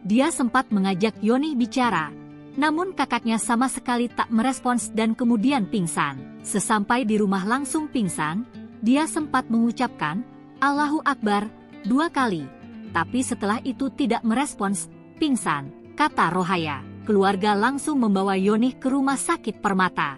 Dia sempat mengajak Yoni bicara, namun kakaknya sama sekali tak merespons dan kemudian pingsan. Sesampai di rumah langsung pingsan, dia sempat mengucapkan Allahu Akbar 2 kali, tapi setelah itu tidak merespons, pingsan, kata Rohaya. Keluarga langsung membawa Yoni ke rumah sakit Permata.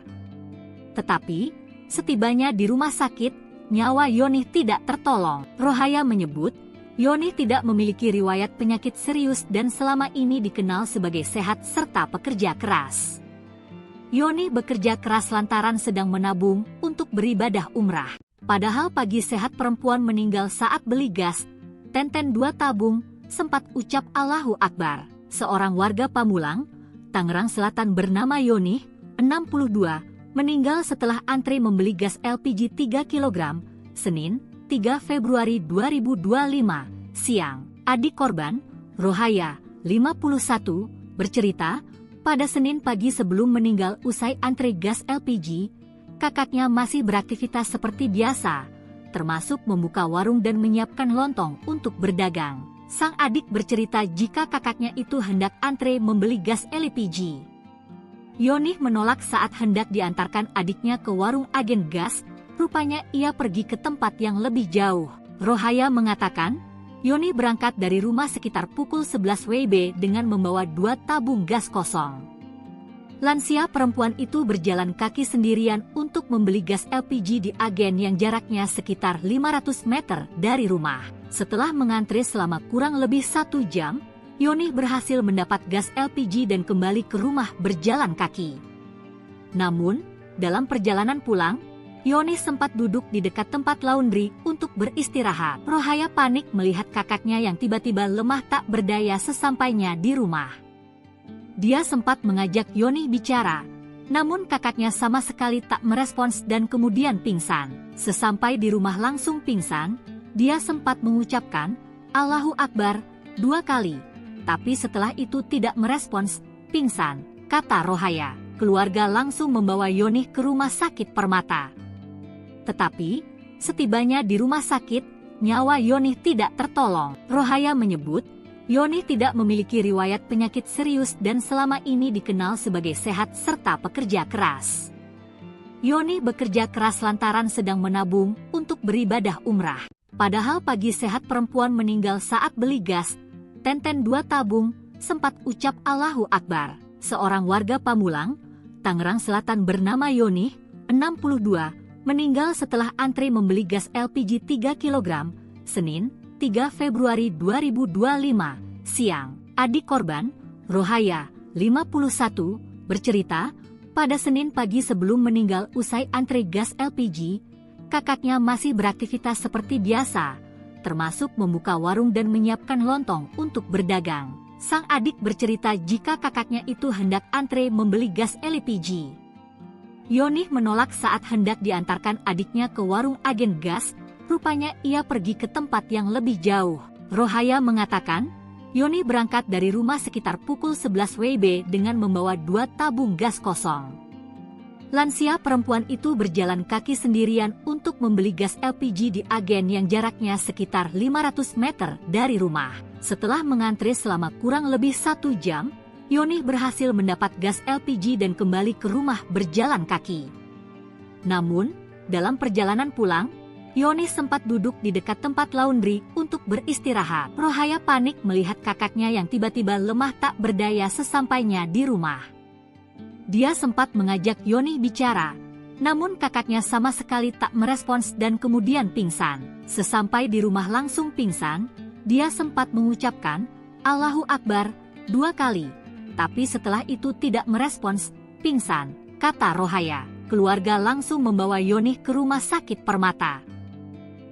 Tetapi, setibanya di rumah sakit, nyawa Yoni tidak tertolong. Rohaya menyebut, Yoni tidak memiliki riwayat penyakit serius dan selama ini dikenal sebagai sehat serta pekerja keras. Yoni bekerja keras lantaran sedang menabung untuk beribadah umrah. Padahal pagi sehat perempuan meninggal saat beli gas, Tenten 2 tabung, sempat ucap Allahu Akbar. Seorang warga Pamulang, Tangerang Selatan bernama Yoni, 62, meninggal setelah antri membeli gas LPG 3 kg, Senin, 3 Februari 2025, siang. Adik korban, Rohaya, 51, bercerita, pada Senin pagi sebelum meninggal usai antri gas LPG, kakaknya masih beraktivitas seperti biasa, termasuk membuka warung dan menyiapkan lontong untuk berdagang. Sang adik bercerita jika kakaknya itu hendak antre membeli gas LPG. Yoni menolak saat hendak diantarkan adiknya ke warung agen gas, rupanya ia pergi ke tempat yang lebih jauh. Rohaya mengatakan, Yoni berangkat dari rumah sekitar pukul 11 WIB dengan membawa 2 tabung gas kosong. Lansia perempuan itu berjalan kaki sendirian untuk membeli gas LPG di agen yang jaraknya sekitar 500 meter dari rumah. Setelah mengantri selama kurang lebih 1 jam, Yoni berhasil mendapat gas LPG dan kembali ke rumah berjalan kaki. Namun, dalam perjalanan pulang, Yoni sempat duduk di dekat tempat laundry untuk beristirahat. Rohaya panik melihat kakaknya yang tiba-tiba lemah tak berdaya sesampainya di rumah. Dia sempat mengajak Yoni bicara, namun kakaknya sama sekali tak merespons dan kemudian pingsan. Sesampai di rumah langsung pingsan, dia sempat mengucapkan, "Allahu Akbar," 2 kali. Tapi setelah itu tidak merespons, pingsan, kata Rohaya. Keluarga langsung membawa Yoni ke rumah sakit Permata. Tetapi, setibanya di rumah sakit, nyawa Yoni tidak tertolong. Rohaya menyebut, Yoni tidak memiliki riwayat penyakit serius dan selama ini dikenal sebagai sehat serta pekerja keras. Yoni bekerja keras lantaran sedang menabung untuk beribadah umrah. Padahal pagi sehat perempuan meninggal saat beli gas, tenten 2 tabung, sempat ucap Allahu Akbar. Seorang warga Pamulang, Tangerang Selatan bernama Yoni, 62, meninggal setelah antri membeli gas LPG 3 kg, Senin, 3 Februari 2025, siang. Adik korban, Rohaya, 51, bercerita, pada Senin pagi sebelum meninggal usai antri gas LPG, kakaknya masih beraktivitas seperti biasa, termasuk membuka warung dan menyiapkan lontong untuk berdagang. Sang adik bercerita jika kakaknya itu hendak antre membeli gas LPG. Yoni menolak saat hendak diantarkan adiknya ke warung agen gas, rupanya ia pergi ke tempat yang lebih jauh. Rohaya mengatakan, Yoni berangkat dari rumah sekitar pukul 11 WIB dengan membawa 2 tabung gas kosong. Lansia perempuan itu berjalan kaki sendirian untuk membeli gas LPG di agen yang jaraknya sekitar 500 meter dari rumah. Setelah mengantri selama kurang lebih 1 jam, Yoni berhasil mendapat gas LPG dan kembali ke rumah berjalan kaki. Namun, dalam perjalanan pulang, Yoni sempat duduk di dekat tempat laundry untuk beristirahat. Rohaya panik melihat kakaknya yang tiba-tiba lemah tak berdaya sesampainya di rumah. Dia sempat mengajak Yoni bicara, namun kakaknya sama sekali tak merespons dan kemudian pingsan. Sesampai di rumah langsung pingsan, dia sempat mengucapkan, Allahu Akbar, 2 kali. Tapi setelah itu tidak merespons, pingsan, kata Rohaya. Keluarga langsung membawa Yoni ke rumah sakit Permata.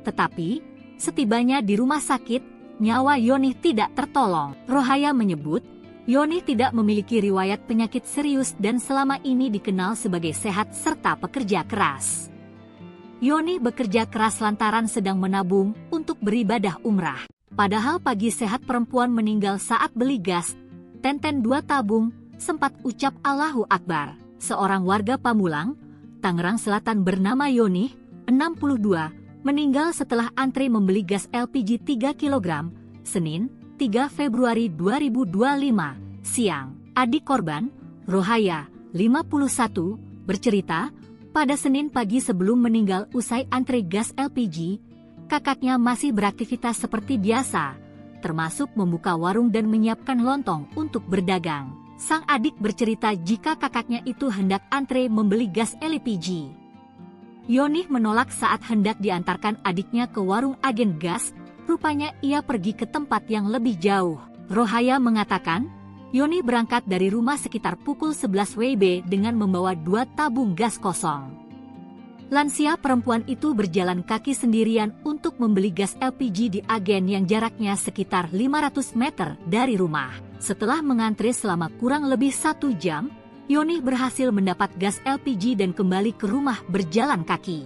Tetapi, setibanya di rumah sakit, nyawa Yoni tidak tertolong. Rohaya menyebut, Yoni tidak memiliki riwayat penyakit serius dan selama ini dikenal sebagai sehat serta pekerja keras. Yoni bekerja keras lantaran sedang menabung untuk beribadah umrah. Padahal pagi sehat perempuan meninggal saat beli gas, tenten 2 tabung, sempat ucap Allahu Akbar. Seorang warga Pamulang, Tangerang Selatan bernama Yoni, 62, meninggal setelah antri membeli gas LPG 3 kg, Senin, 3 Februari 2025, siang. Adik korban, Rohaya, 51, bercerita, pada Senin pagi sebelum meninggal usai antri gas LPG, kakaknya masih beraktivitas seperti biasa, termasuk membuka warung dan menyiapkan lontong untuk berdagang. Sang adik bercerita jika kakaknya itu hendak antre membeli gas LPG. Yoni menolak saat hendak diantarkan adiknya ke warung agen gas, rupanya ia pergi ke tempat yang lebih jauh. Rohaya mengatakan, Yoni berangkat dari rumah sekitar pukul 11 WIB dengan membawa 2 tabung gas kosong. Lansia perempuan itu berjalan kaki sendirian untuk membeli gas LPG di agen yang jaraknya sekitar 500 meter dari rumah. Setelah mengantri selama kurang lebih 1 jam, Yoni berhasil mendapat gas LPG dan kembali ke rumah berjalan kaki.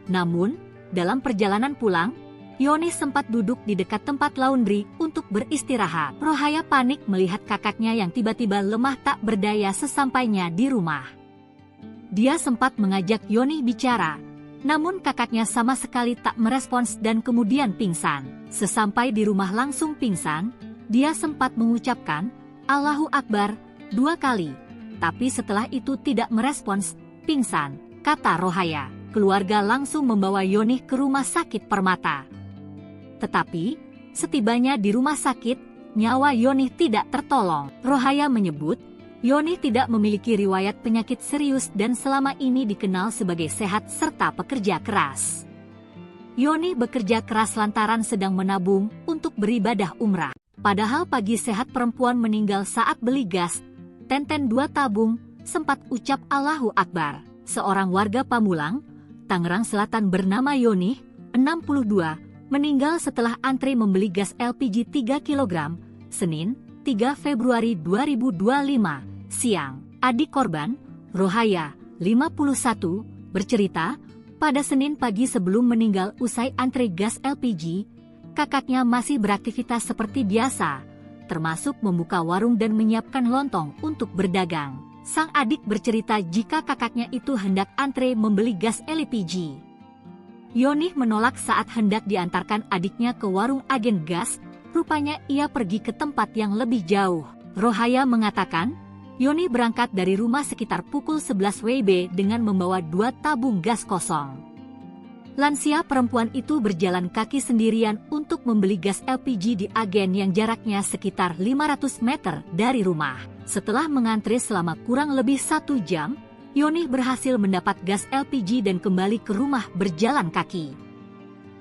Namun, dalam perjalanan pulang, Yoni sempat duduk di dekat tempat laundry untuk beristirahat. Rohaya panik melihat kakaknya yang tiba-tiba lemah tak berdaya sesampainya di rumah. Dia sempat mengajak Yoni bicara, namun kakaknya sama sekali tak merespons dan kemudian pingsan. Sesampai di rumah langsung pingsan, dia sempat mengucapkan, Allahu Akbar, 2 kali. Tapi setelah itu tidak merespons, pingsan, kata Rohaya. Keluarga langsung membawa Yoni ke rumah sakit Permata. Tetapi, setibanya di rumah sakit, nyawa Yonih tidak tertolong. Rohaya menyebut, Yonih tidak memiliki riwayat penyakit serius dan selama ini dikenal sebagai sehat serta pekerja keras. Yonih bekerja keras lantaran sedang menabung untuk beribadah umrah. Padahal pagi sehat perempuan meninggal saat beli gas, Tenten 2 tabung, sempat ucap Allahu Akbar. Seorang warga Pamulang, Tangerang Selatan bernama Yonih, 62, meninggal setelah antri membeli gas LPG 3 kg, Senin, 3 Februari 2025, siang. Adik korban, Rohaya, 51, bercerita, pada Senin pagi sebelum meninggal usai antri gas LPG, kakaknya masih beraktivitas seperti biasa, termasuk membuka warung dan menyiapkan lontong untuk berdagang. Sang adik bercerita jika kakaknya itu hendak antre membeli gas LPG. Yonih menolak saat hendak diantarkan adiknya ke warung agen gas, rupanya ia pergi ke tempat yang lebih jauh. Rohaya mengatakan, Yonih berangkat dari rumah sekitar pukul 11 WIB dengan membawa 2 tabung gas kosong. Lansia perempuan itu berjalan kaki sendirian untuk membeli gas LPG di agen yang jaraknya sekitar 500 meter dari rumah. Setelah mengantri selama kurang lebih 1 jam, Yonih berhasil mendapat gas LPG dan kembali ke rumah berjalan kaki.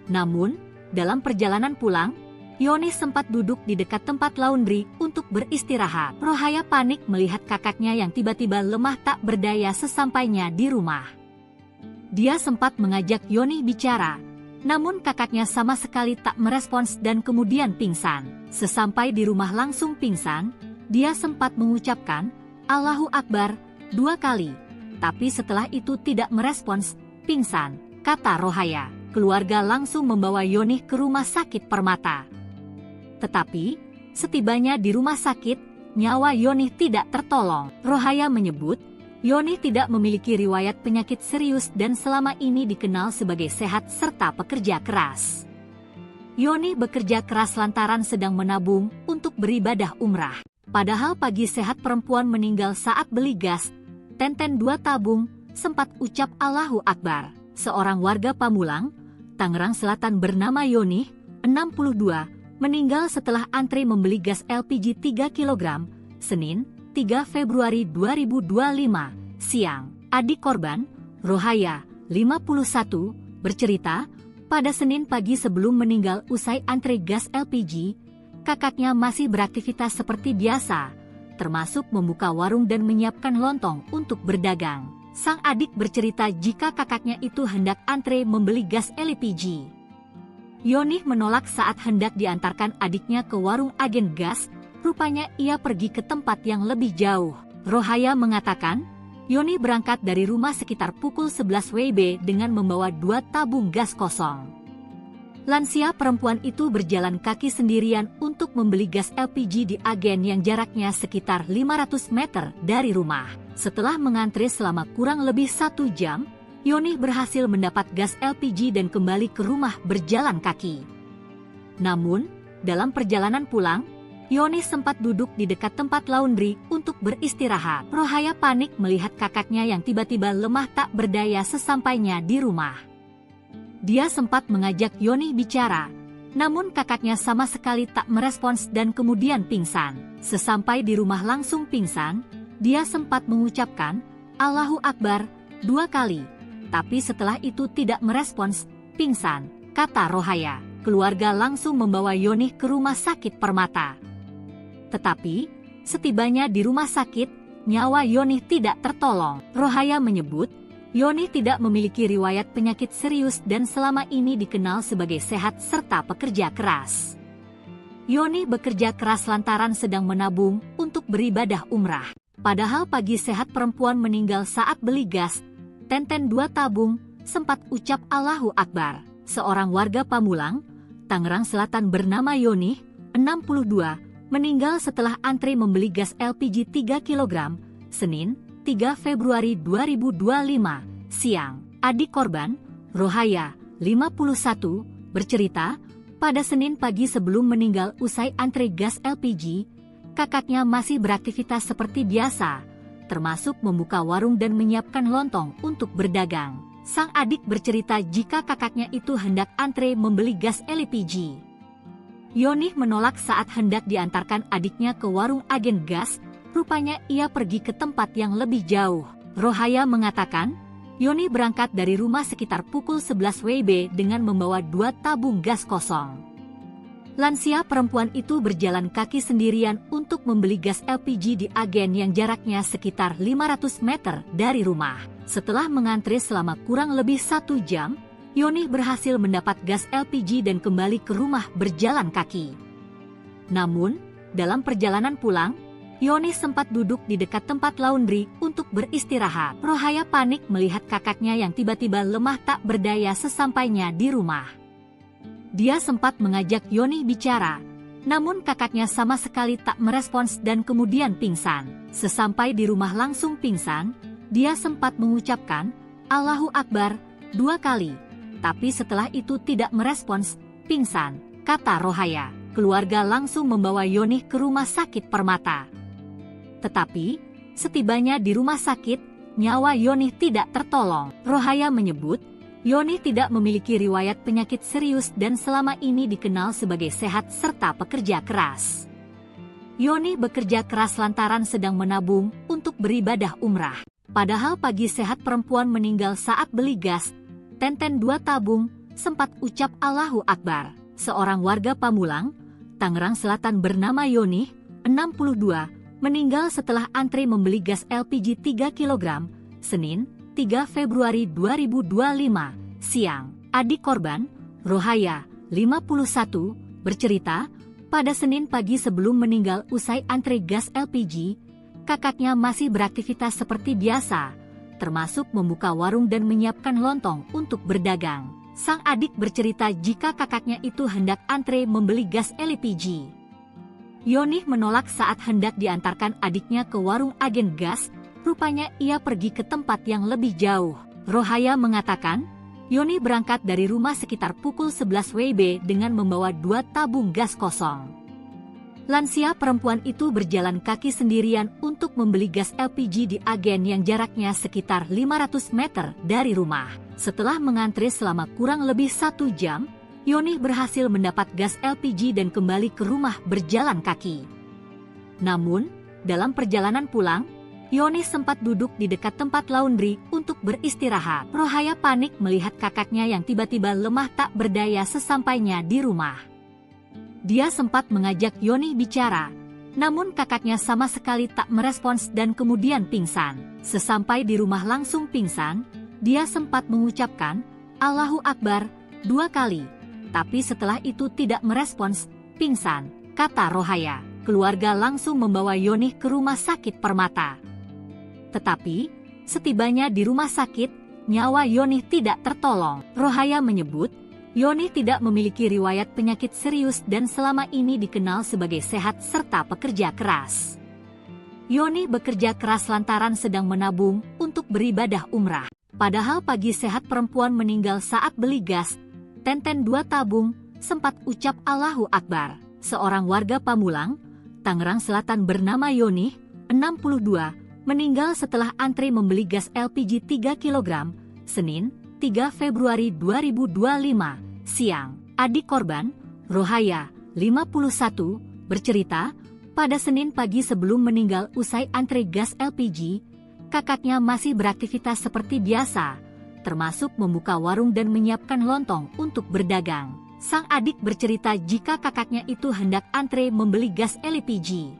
Namun, dalam perjalanan pulang, Yonih sempat duduk di dekat tempat laundry untuk beristirahat. Rohaya panik melihat kakaknya yang tiba-tiba lemah tak berdaya sesampainya di rumah. Dia sempat mengajak Yonih bicara, namun kakaknya sama sekali tak merespons dan kemudian pingsan. Sesampai di rumah langsung pingsan, dia sempat mengucapkan Allahu Akbar 2 kali, tapi setelah itu tidak merespons, pingsan, kata Rohaya. Keluarga langsung membawa Yonih ke rumah sakit Permata. Tetapi, setibanya di rumah sakit, nyawa Yonih tidak tertolong. Rohaya menyebut, Yonih tidak memiliki riwayat penyakit serius dan selama ini dikenal sebagai sehat serta pekerja keras. Yonih bekerja keras lantaran sedang menabung untuk beribadah umrah. Padahal pagi sehat perempuan meninggal saat beli gas, Tenten 2 tabung, sempat ucap Allahu Akbar. Seorang warga Pamulang, Tangerang Selatan bernama Yonih, 62, meninggal setelah antri membeli gas LPG 3 kg, Senin, 3 Februari 2025, siang. Adik korban, Rohaya, 51, bercerita, pada Senin pagi sebelum meninggal usai antri gas LPG, kakaknya masih beraktivitas seperti biasa, termasuk membuka warung dan menyiapkan lontong untuk berdagang. Sang adik bercerita jika kakaknya itu hendak antre membeli gas LPG. Yonih menolak saat hendak diantarkan adiknya ke warung agen gas, rupanya ia pergi ke tempat yang lebih jauh. Rohaya mengatakan, Yonih berangkat dari rumah sekitar pukul 11 WIB dengan membawa 2 tabung gas kosong. Lansia perempuan itu berjalan kaki sendirian untuk membeli gas LPG di agen yang jaraknya sekitar 500 meter dari rumah. Setelah mengantri selama kurang lebih 1 jam, Yonih berhasil mendapat gas LPG dan kembali ke rumah berjalan kaki. Namun, dalam perjalanan pulang, Yonih sempat duduk di dekat tempat laundry untuk beristirahat. Rohaya panik melihat kakaknya yang tiba-tiba lemah tak berdaya sesampainya di rumah. Dia sempat mengajak Yonih bicara, namun kakaknya sama sekali tak merespons dan kemudian pingsan. Sesampai di rumah langsung pingsan, dia sempat mengucapkan Allahu Akbar 2 kali. Tapi setelah itu tidak merespons, pingsan, kata Rohaya. Keluarga langsung membawa Yonih ke rumah sakit Permata. Tetapi, setibanya di rumah sakit, nyawa Yonih tidak tertolong. Rohaya menyebut, Yonih tidak memiliki riwayat penyakit serius dan selama ini dikenal sebagai sehat serta pekerja keras. Yonih bekerja keras lantaran sedang menabung untuk beribadah umrah. Padahal pagi sehat perempuan meninggal saat beli gas, Tenten 2 tabung, sempat ucap Allahu Akbar. Seorang warga Pamulang, Tangerang Selatan bernama Yonih, 62, meninggal setelah antri membeli gas LPG 3 kg, Senin, 3 Februari 2025, siang. Adik korban, Rohaya, 51, bercerita, pada Senin pagi sebelum meninggal usai antri gas LPG, kakaknya masih beraktivitas seperti biasa, termasuk membuka warung dan menyiapkan lontong untuk berdagang. Sang adik bercerita jika kakaknya itu hendak antre membeli gas LPG. Yonih menolak saat hendak diantarkan adiknya ke warung agen gas, rupanya ia pergi ke tempat yang lebih jauh. Rohaya mengatakan, Yonih berangkat dari rumah sekitar pukul 11 WIB dengan membawa 2 tabung gas kosong. Lansia perempuan itu berjalan kaki sendirian untuk membeli gas LPG di agen yang jaraknya sekitar 500 meter dari rumah. Setelah mengantri selama kurang lebih 1 jam, Yonih berhasil mendapat gas LPG dan kembali ke rumah berjalan kaki. Namun, dalam perjalanan pulang, Yonih sempat duduk di dekat tempat laundry untuk beristirahat. Rohaya panik melihat kakaknya yang tiba-tiba lemah tak berdaya sesampainya di rumah. Dia sempat mengajak Yonih bicara, namun kakaknya sama sekali tak merespons dan kemudian pingsan. Sesampai di rumah langsung pingsan, dia sempat mengucapkan, "Allahu Akbar," 2 kali. Tapi setelah itu tidak merespons, pingsan, kata Rohaya. Keluarga langsung membawa Yonih ke rumah sakit Permata. Tetapi, setibanya di rumah sakit, nyawa Yonih tidak tertolong. Rohaya menyebut, Yonih tidak memiliki riwayat penyakit serius dan selama ini dikenal sebagai sehat serta pekerja keras. Yonih bekerja keras lantaran sedang menabung untuk beribadah umrah. Padahal pagi sehat perempuan meninggal saat beli gas, tenten 2 tabung, sempat ucap Allahu Akbar. Seorang warga Pamulang, Tangerang Selatan bernama Yonih, 62, meninggal setelah antri membeli gas LPG 3 kg, Senin, 3 Februari 2025, siang. Adik korban, Rohaya, 51, bercerita, pada Senin pagi sebelum meninggal usai antri gas LPG, kakaknya masih beraktivitas seperti biasa, termasuk membuka warung dan menyiapkan lontong untuk berdagang. Sang adik bercerita jika kakaknya itu hendak antre membeli gas LPG. Yonih menolak saat hendak diantarkan adiknya ke warung agen gas, rupanya ia pergi ke tempat yang lebih jauh. Rohaya mengatakan, Yonih berangkat dari rumah sekitar pukul 11 WIB dengan membawa 2 tabung gas kosong. Lansia perempuan itu berjalan kaki sendirian untuk membeli gas LPG di agen yang jaraknya sekitar 500 meter dari rumah. Setelah mengantri selama kurang lebih 1 jam, Yonih berhasil mendapat gas LPG dan kembali ke rumah berjalan kaki. Namun, dalam perjalanan pulang, Yonih sempat duduk di dekat tempat laundry untuk beristirahat. Rohaya panik melihat kakaknya yang tiba-tiba lemah tak berdaya sesampainya di rumah. Dia sempat mengajak Yonih bicara, namun kakaknya sama sekali tak merespons dan kemudian pingsan. Sesampai di rumah langsung pingsan, dia sempat mengucapkan, Allahu Akbar, 2 kali. Tapi setelah itu tidak merespons, pingsan, kata Rohaya. Keluarga langsung membawa Yonih ke rumah sakit Permata. Tetapi, setibanya di rumah sakit, nyawa Yonih tidak tertolong. Rohaya menyebut, Yonih tidak memiliki riwayat penyakit serius dan selama ini dikenal sebagai sehat serta pekerja keras. Yonih bekerja keras lantaran sedang menabung untuk beribadah umrah. Padahal pagi sehat perempuan meninggal saat beli gas, tenten 2 tabung, sempat ucap Allahu Akbar. Seorang warga Pamulang, Tangerang Selatan bernama Yonih, 62, meninggal setelah antri membeli gas LPG 3 kg, Senin, 3 Februari 2025, siang. Adik korban, Rohaya, 51, bercerita, pada Senin pagi sebelum meninggal usai antri gas LPG, kakaknya masih beraktivitas seperti biasa, termasuk membuka warung dan menyiapkan lontong untuk berdagang. Sang adik bercerita jika kakaknya itu hendak antre membeli gas LPG.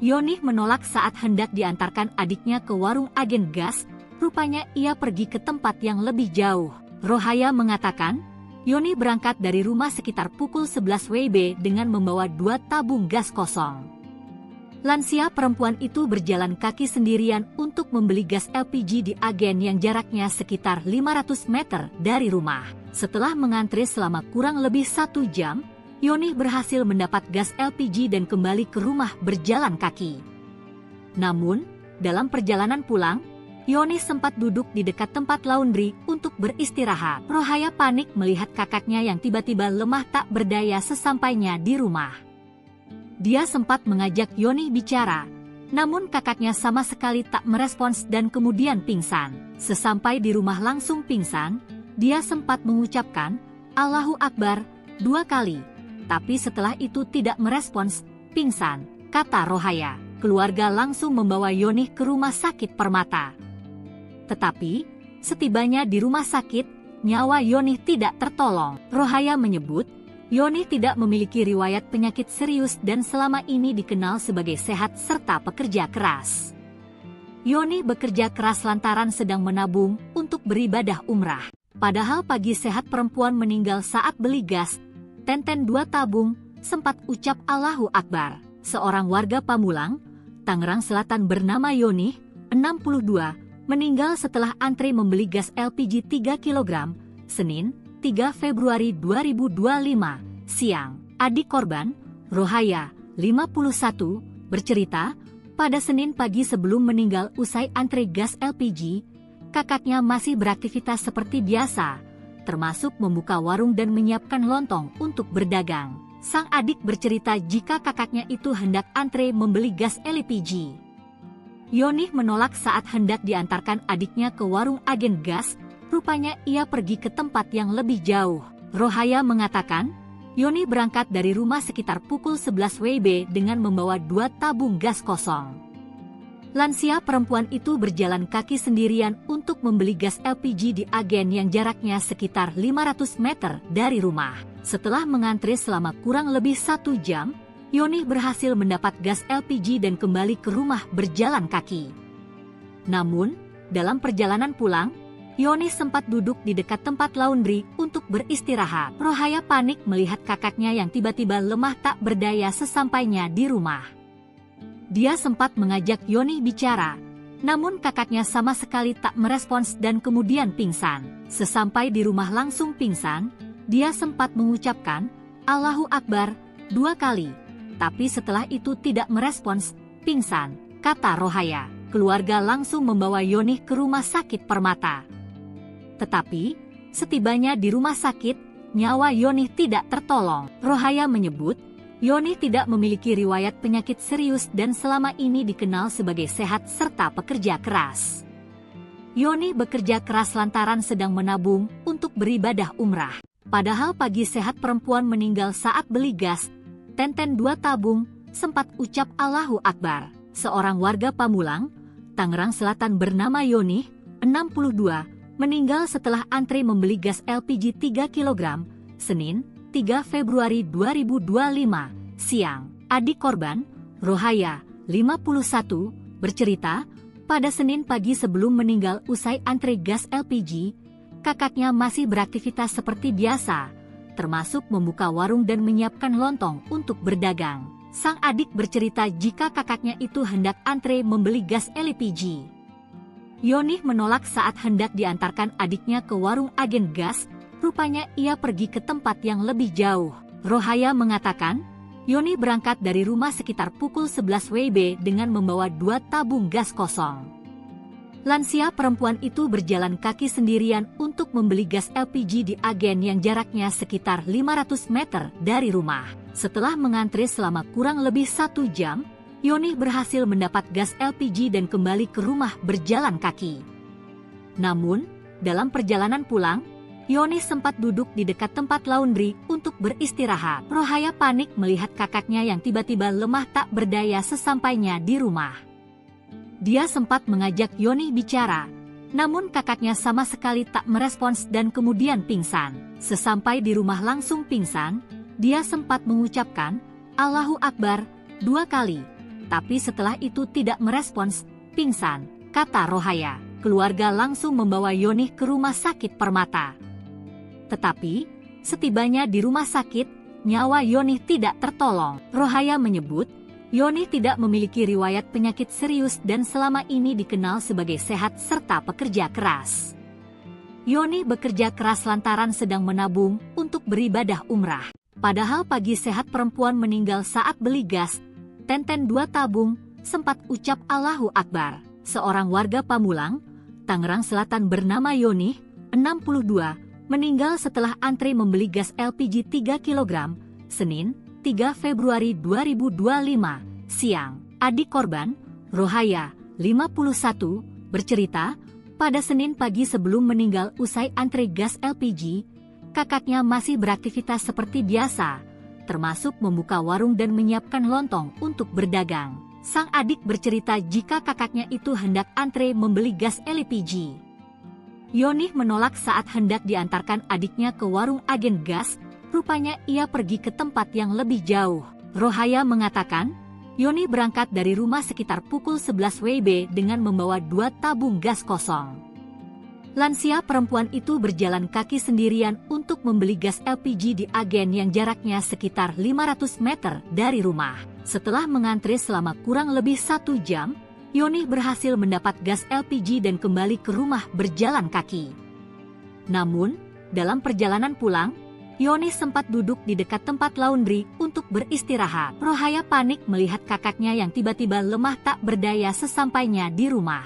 Yonih menolak saat hendak diantarkan adiknya ke warung agen gas, rupanya ia pergi ke tempat yang lebih jauh. Rohaya mengatakan, Yonih berangkat dari rumah sekitar pukul 11 WIB dengan membawa 2 tabung gas kosong. Lansia perempuan itu berjalan kaki sendirian untuk membeli gas LPG di agen yang jaraknya sekitar 500 meter dari rumah. Setelah mengantri selama kurang lebih 1 jam, Yonih berhasil mendapat gas LPG dan kembali ke rumah berjalan kaki. Namun, dalam perjalanan pulang, Yonih sempat duduk di dekat tempat laundry untuk beristirahat. Rohaya panik melihat kakaknya yang tiba-tiba lemah tak berdaya sesampainya di rumah. Dia sempat mengajak Yonih bicara, namun kakaknya sama sekali tak merespons dan kemudian pingsan. Sesampai di rumah langsung pingsan, dia sempat mengucapkan, Allahu Akbar, 2 kali. tapi setelah itu tidak merespons, pingsan, kata Rohaya. Keluarga langsung membawa Yonih ke rumah sakit Permata. Tetapi, setibanya di rumah sakit, nyawa Yonih tidak tertolong. Rohaya menyebut, Yonih tidak memiliki riwayat penyakit serius dan selama ini dikenal sebagai sehat serta pekerja keras. Yonih bekerja keras lantaran sedang menabung untuk beribadah umrah. Padahal pagi sehat perempuan meninggal saat beli gas, Tenten 2 tabung, sempat ucap Allahu Akbar. Seorang warga Pamulang, Tangerang Selatan bernama Yonih, 62, meninggal setelah antri membeli gas LPG 3 kg, Senin, 3 Februari 2025, siang. Adik korban, Rohaya, 51, bercerita, pada Senin pagi sebelum meninggal usai antri gas LPG, kakaknya masih beraktivitas seperti biasa, termasuk membuka warung dan menyiapkan lontong untuk berdagang. Sang adik bercerita jika kakaknya itu hendak antre membeli gas LPG. Yonih menolak saat hendak diantarkan adiknya ke warung agen gas, rupanya ia pergi ke tempat yang lebih jauh. Rohaya mengatakan, Yonih berangkat dari rumah sekitar pukul 11 WIB dengan membawa 2 tabung gas kosong. Lansia perempuan itu berjalan kaki sendirian untuk membeli gas LPG di agen yang jaraknya sekitar 500 meter dari rumah. Setelah mengantri selama kurang lebih 1 jam, Yonih berhasil mendapat gas LPG dan kembali ke rumah berjalan kaki. Namun, dalam perjalanan pulang, Yonih sempat duduk di dekat tempat laundry untuk beristirahat. Rohaya panik melihat kakaknya yang tiba-tiba lemah tak berdaya sesampainya di rumah. Dia sempat mengajak Yonih bicara, namun kakaknya sama sekali tak merespons dan kemudian pingsan. Sesampai di rumah langsung pingsan, dia sempat mengucapkan Allahu Akbar 2 kali, tapi setelah itu tidak merespons, pingsan, kata Rohaya. Keluarga langsung membawa Yonih ke rumah sakit Permata. Tetapi, setibanya di rumah sakit, nyawa Yonih tidak tertolong. Rohaya menyebut, Yonih tidak memiliki riwayat penyakit serius dan selama ini dikenal sebagai sehat serta pekerja keras. Yonih bekerja keras lantaran sedang menabung untuk beribadah umrah. Padahal pagi sehat perempuan meninggal saat beli gas, Tenten 2 tabung, sempat ucap Allahu Akbar. Seorang warga Pamulang, Tangerang Selatan bernama Yonih, 62, meninggal setelah antri membeli gas LPG 3 kg, Senin, 3 Februari 2025, siang. Adik korban, Rohaya, 51, bercerita, pada Senin pagi sebelum meninggal usai antri gas LPG, kakaknya masih beraktivitas seperti biasa, termasuk membuka warung dan menyiapkan lontong untuk berdagang. Sang adik bercerita jika kakaknya itu hendak antre membeli gas LPG. Yonih menolak saat hendak diantarkan adiknya ke warung agen gas, rupanya ia pergi ke tempat yang lebih jauh. Rohaya mengatakan, Yonih berangkat dari rumah sekitar pukul 11 WIB dengan membawa 2 tabung gas kosong. Lansia perempuan itu berjalan kaki sendirian untuk membeli gas LPG di agen yang jaraknya sekitar 500 meter dari rumah. Setelah mengantri selama kurang lebih 1 jam, Yonih berhasil mendapat gas LPG dan kembali ke rumah berjalan kaki. Namun, dalam perjalanan pulang, Yonih sempat duduk di dekat tempat laundry untuk beristirahat. Rohaya panik melihat kakaknya yang tiba-tiba lemah tak berdaya sesampainya di rumah. Dia sempat mengajak Yonih bicara, namun kakaknya sama sekali tak merespons dan kemudian pingsan. Sesampai di rumah langsung pingsan, dia sempat mengucapkan Allahu Akbar 2 kali. Tapi setelah itu tidak merespons, pingsan, kata Rohaya. Keluarga langsung membawa Yonih ke rumah sakit Permata. Tetapi, setibanya di rumah sakit, nyawa Yonih tidak tertolong. Rohaya menyebut, Yonih tidak memiliki riwayat penyakit serius dan selama ini dikenal sebagai sehat serta pekerja keras. Yonih bekerja keras lantaran sedang menabung untuk beribadah umrah. Padahal pagi sehat perempuan meninggal saat beli gas, Tenten 2 tabung, sempat ucap Allahu Akbar. Seorang warga Pamulang, Tangerang Selatan bernama Yonih, 62, meninggal setelah antri membeli gas LPG 3 kg, Senin, 3 Februari 2025, siang. Adik korban, Rohaya, 51, bercerita, pada Senin pagi sebelum meninggal usai antri gas LPG, kakaknya masih beraktivitas seperti biasa, termasuk membuka warung dan menyiapkan lontong untuk berdagang. Sang adik bercerita jika kakaknya itu hendak antre membeli gas LPG. Yonih menolak saat hendak diantarkan adiknya ke warung agen gas, rupanya ia pergi ke tempat yang lebih jauh. Rohaya mengatakan, Yonih berangkat dari rumah sekitar pukul 11 WIB dengan membawa 2 tabung gas kosong. Lansia perempuan itu berjalan kaki sendirian untuk membeli gas LPG di agen yang jaraknya sekitar 500 meter dari rumah. Setelah mengantri selama kurang lebih 1 jam, Yonih berhasil mendapat gas LPG dan kembali ke rumah berjalan kaki. Namun, dalam perjalanan pulang, Yonih sempat duduk di dekat tempat laundry untuk beristirahat. Rohaya panik melihat kakaknya yang tiba-tiba lemah tak berdaya sesampainya di rumah.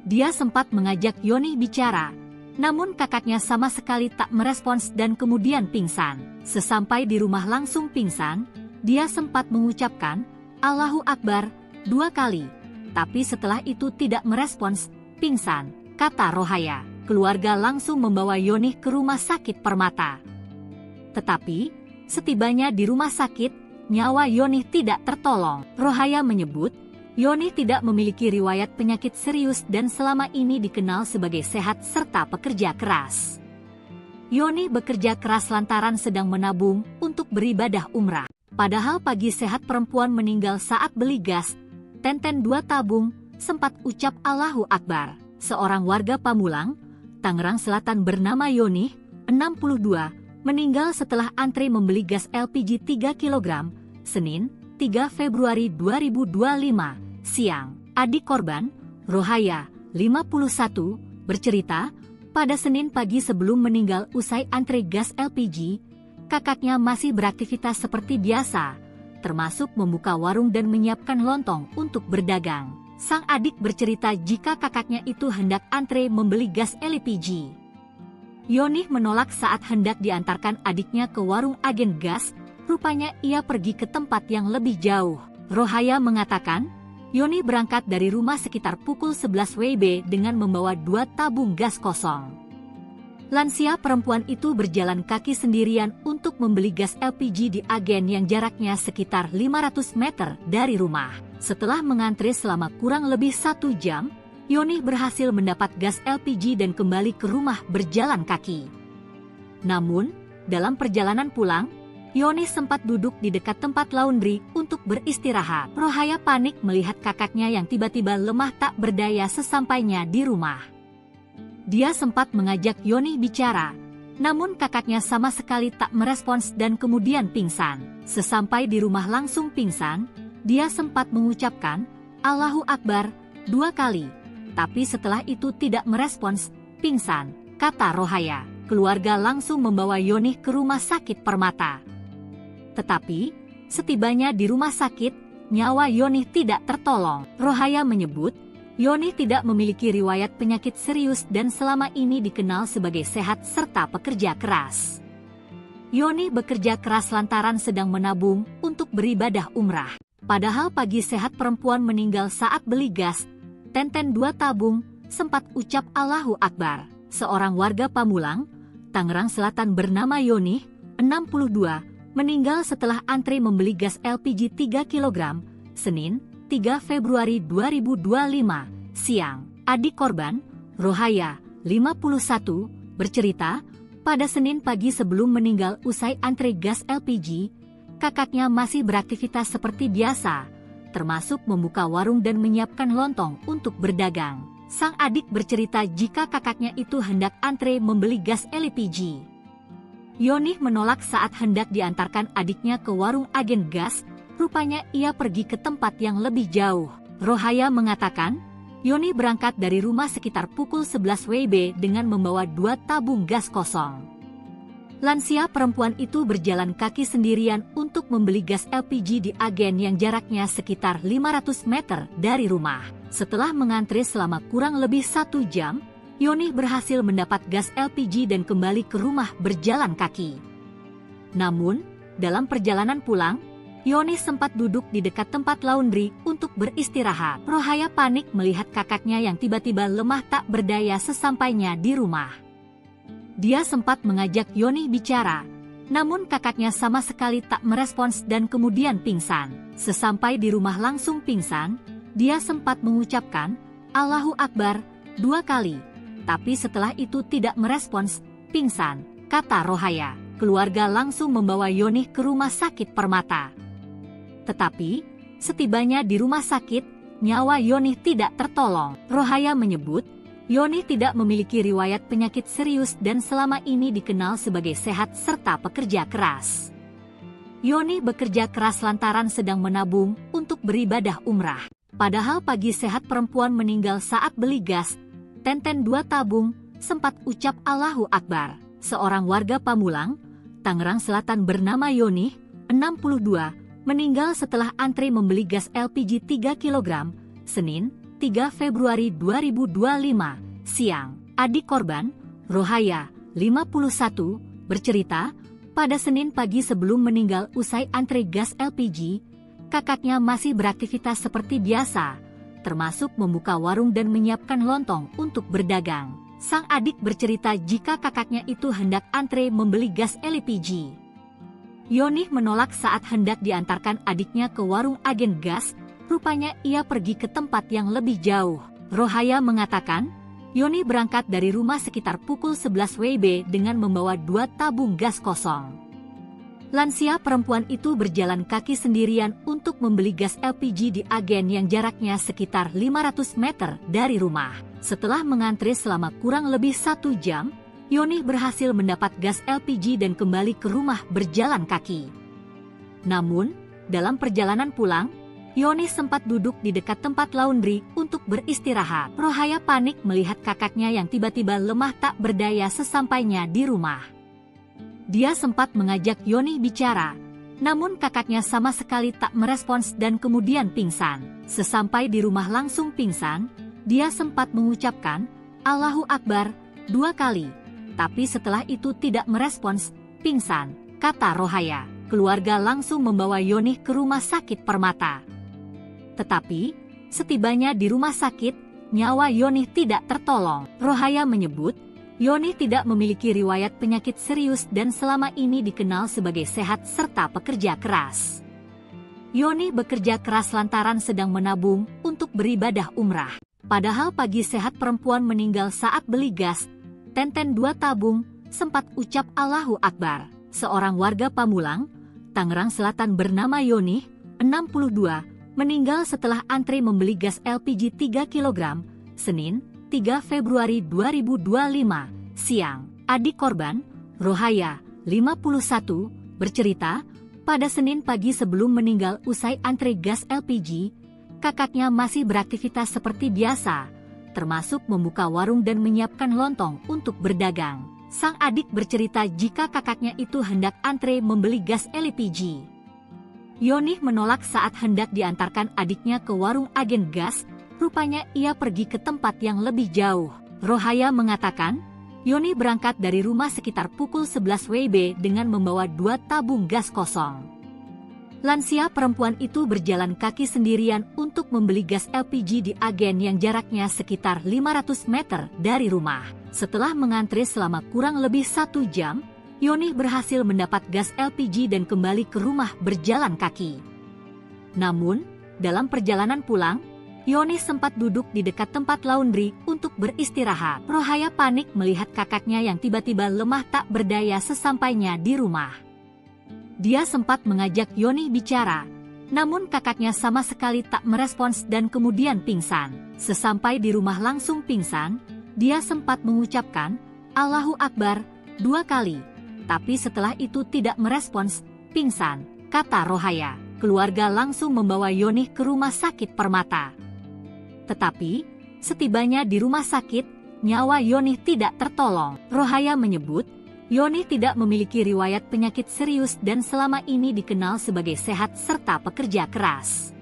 Dia sempat mengajak Yonih bicara, namun kakaknya sama sekali tak merespons dan kemudian pingsan. Sesampai di rumah langsung pingsan, dia sempat mengucapkan, "Allahu Akbar," 2 kali. Tapi setelah itu tidak merespons, pingsan, kata Rohaya. Keluarga langsung membawa Yonih ke rumah sakit Permata. Tetapi, setibanya di rumah sakit, nyawa Yonih tidak tertolong. Rohaya menyebut, Yonih tidak memiliki riwayat penyakit serius dan selama ini dikenal sebagai sehat serta pekerja keras. Yonih bekerja keras lantaran sedang menabung untuk beribadah umrah. Padahal pagi sehat perempuan meninggal saat beli gas, tenten 2 tabung, sempat ucap Allahu Akbar. Seorang warga Pamulang, Tangerang Selatan bernama Yonih, 62, meninggal setelah antre membeli gas LPG 3 kg, Senin, 3 Februari 2025, siang. Adik korban, Rohaya, 51, bercerita, pada Senin pagi sebelum meninggal usai antre gas LPG, kakaknya masih beraktivitas seperti biasa, termasuk membuka warung dan menyiapkan lontong untuk berdagang. Sang adik bercerita jika kakaknya itu hendak antre membeli gas LPG. Yonih menolak saat hendak diantarkan adiknya ke warung agen gas, rupanya ia pergi ke tempat yang lebih jauh. Rohaya mengatakan, Yonih berangkat dari rumah sekitar pukul 11 WIB dengan membawa 2 tabung gas kosong. Lansia perempuan itu berjalan kaki sendirian untuk membeli gas LPG di agen yang jaraknya sekitar 500 meter dari rumah. Setelah mengantri selama kurang lebih 1 jam, Yonih berhasil mendapat gas LPG dan kembali ke rumah berjalan kaki. Namun, dalam perjalanan pulang, Yonih sempat duduk di dekat tempat laundry untuk beristirahat. Rohaya panik melihat kakaknya yang tiba-tiba lemah tak berdaya sesampainya di rumah. Dia sempat mengajak Yonih bicara, namun kakaknya sama sekali tak merespons dan kemudian pingsan. Sesampai di rumah langsung pingsan, dia sempat mengucapkan, Allahu Akbar, 2 kali. Tapi setelah itu tidak merespons, pingsan, kata Rohaya. Keluarga langsung membawa Yonih ke rumah sakit Permata. Tetapi, setibanya di rumah sakit, nyawa Yonih tidak tertolong. Rohaya menyebut, Yonih tidak memiliki riwayat penyakit serius dan selama ini dikenal sebagai sehat serta pekerja keras. Yonih bekerja keras lantaran sedang menabung untuk beribadah umrah. Padahal pagi sehat perempuan meninggal saat beli gas, tenten 2 tabung, sempat ucap Allahu Akbar. Seorang warga Pamulang, Tangerang Selatan bernama Yonih, 62, meninggal setelah antre membeli gas LPG 3 kg, Senin, 3 Februari 2025, siang. Adik korban, Rohaya, 51, bercerita, pada Senin pagi sebelum meninggal usai antre gas LPG, kakaknya masih beraktivitas seperti biasa, termasuk membuka warung dan menyiapkan lontong untuk berdagang. Sang adik bercerita jika kakaknya itu hendak antre membeli gas LPG. Yonih menolak saat hendak diantarkan adiknya ke warung agen gas, rupanya ia pergi ke tempat yang lebih jauh. Rohaya mengatakan, Yonih berangkat dari rumah sekitar pukul 11 WIB dengan membawa 2 tabung gas kosong. Lansia perempuan itu berjalan kaki sendirian untuk membeli gas LPG di agen yang jaraknya sekitar 500 meter dari rumah. Setelah mengantri selama kurang lebih 1 jam, Yonih berhasil mendapat gas LPG dan kembali ke rumah berjalan kaki. Namun, dalam perjalanan pulang, Yonih sempat duduk di dekat tempat laundry untuk beristirahat. Rohaya panik melihat kakaknya yang tiba-tiba lemah tak berdaya sesampainya di rumah. Dia sempat mengajak Yonih bicara, Namun kakaknya sama sekali tak merespons dan kemudian pingsan. Sesampai di rumah langsung pingsan, dia sempat mengucapkan, "Allahu Akbar," 2 kali. Tapi setelah itu tidak merespons, pingsan, kata Rohaya. Keluarga langsung membawa Yonih ke rumah sakit Permata. Tetapi, setibanya di rumah sakit, nyawa Yonih tidak tertolong. Rohaya menyebut, Yonih tidak memiliki riwayat penyakit serius dan selama ini dikenal sebagai sehat serta pekerja keras. Yonih bekerja keras lantaran sedang menabung untuk beribadah umrah. Padahal pagi sehat perempuan meninggal saat beli gas, Tenten 2 tabung, sempat ucap Allahu Akbar. Seorang warga Pamulang, Tangerang Selatan bernama Yonih, 62, meninggal setelah antri membeli gas LPG 3 kg, Senin, 3 Februari 2025, siang. Adik korban, Rohaya, 51, bercerita, pada Senin pagi sebelum meninggal usai antri gas LPG, kakaknya masih beraktivitas seperti biasa, termasuk membuka warung dan menyiapkan lontong untuk berdagang. Sang adik bercerita jika kakaknya itu hendak antre membeli gas LPG. Yonih menolak saat hendak diantarkan adiknya ke warung agen gas. Rupanya ia pergi ke tempat yang lebih jauh. Rohaya mengatakan, Yonih berangkat dari rumah sekitar pukul 11 WIB dengan membawa 2 tabung gas kosong. Lansia perempuan itu berjalan kaki sendirian untuk membeli gas LPG di agen yang jaraknya sekitar 500 meter dari rumah. Setelah mengantri selama kurang lebih 1 jam, Yonih berhasil mendapat gas LPG dan kembali ke rumah berjalan kaki. Namun, dalam perjalanan pulang, Yonih sempat duduk di dekat tempat laundry untuk beristirahat. Rohaya panik melihat kakaknya yang tiba-tiba lemah tak berdaya sesampainya di rumah. Dia sempat mengajak Yonih bicara, namun kakaknya sama sekali tak merespons dan kemudian pingsan. Sesampai di rumah langsung pingsan, dia sempat mengucapkan, Allahu Akbar, 2 kali. Tapi setelah itu tidak merespons, pingsan, kata Rohaya. Keluarga langsung membawa Yonih ke rumah sakit Permata. Tetapi, setibanya di rumah sakit, nyawa Yonih tidak tertolong. Rohaya menyebut, Yonih tidak memiliki riwayat penyakit serius dan selama ini dikenal sebagai sehat serta pekerja keras. Yonih bekerja keras lantaran sedang menabung untuk beribadah umrah. Padahal pagi sehat perempuan meninggal saat beli gas, Tenten 2 tabung, sempat ucap Allahu Akbar. Seorang warga Pamulang, Tangerang Selatan bernama Yonih, 62, meninggal setelah antri membeli gas LPG 3 kg, Senin, 3 Februari 2025, siang. Adik korban, Rohaya, 51, bercerita, pada Senin pagi sebelum meninggal usai antri gas LPG, kakaknya masih beraktivitas seperti biasa, termasuk membuka warung dan menyiapkan lontong untuk berdagang. Sang adik bercerita jika kakaknya itu hendak antre membeli gas LPG. Yonih menolak saat hendak diantarkan adiknya ke warung agen gas, rupanya ia pergi ke tempat yang lebih jauh. Rohaya mengatakan, Yonih berangkat dari rumah sekitar pukul 11 WIB dengan membawa 2 tabung gas kosong. Lansia perempuan itu berjalan kaki sendirian untuk membeli gas LPG di agen yang jaraknya sekitar 500 meter dari rumah. Setelah mengantri selama kurang lebih 1 jam, Yonih berhasil mendapat gas LPG dan kembali ke rumah berjalan kaki. Namun, dalam perjalanan pulang, Yonih sempat duduk di dekat tempat laundry untuk beristirahat. Rohaya panik melihat kakaknya yang tiba-tiba lemah tak berdaya sesampainya di rumah. Dia sempat mengajak Yonih bicara, namun kakaknya sama sekali tak merespons dan kemudian pingsan. Sesampai di rumah langsung pingsan, dia sempat mengucapkan, Allahu Akbar, 2 kali. Tapi setelah itu tidak merespons, pingsan, kata Rohaya. Keluarga langsung membawa Yonih ke rumah sakit Permata. Tetapi, setibanya di rumah sakit, nyawa Yonih tidak tertolong. Rohaya menyebut, Yonih tidak memiliki riwayat penyakit serius dan selama ini dikenal sebagai sehat serta pekerja keras.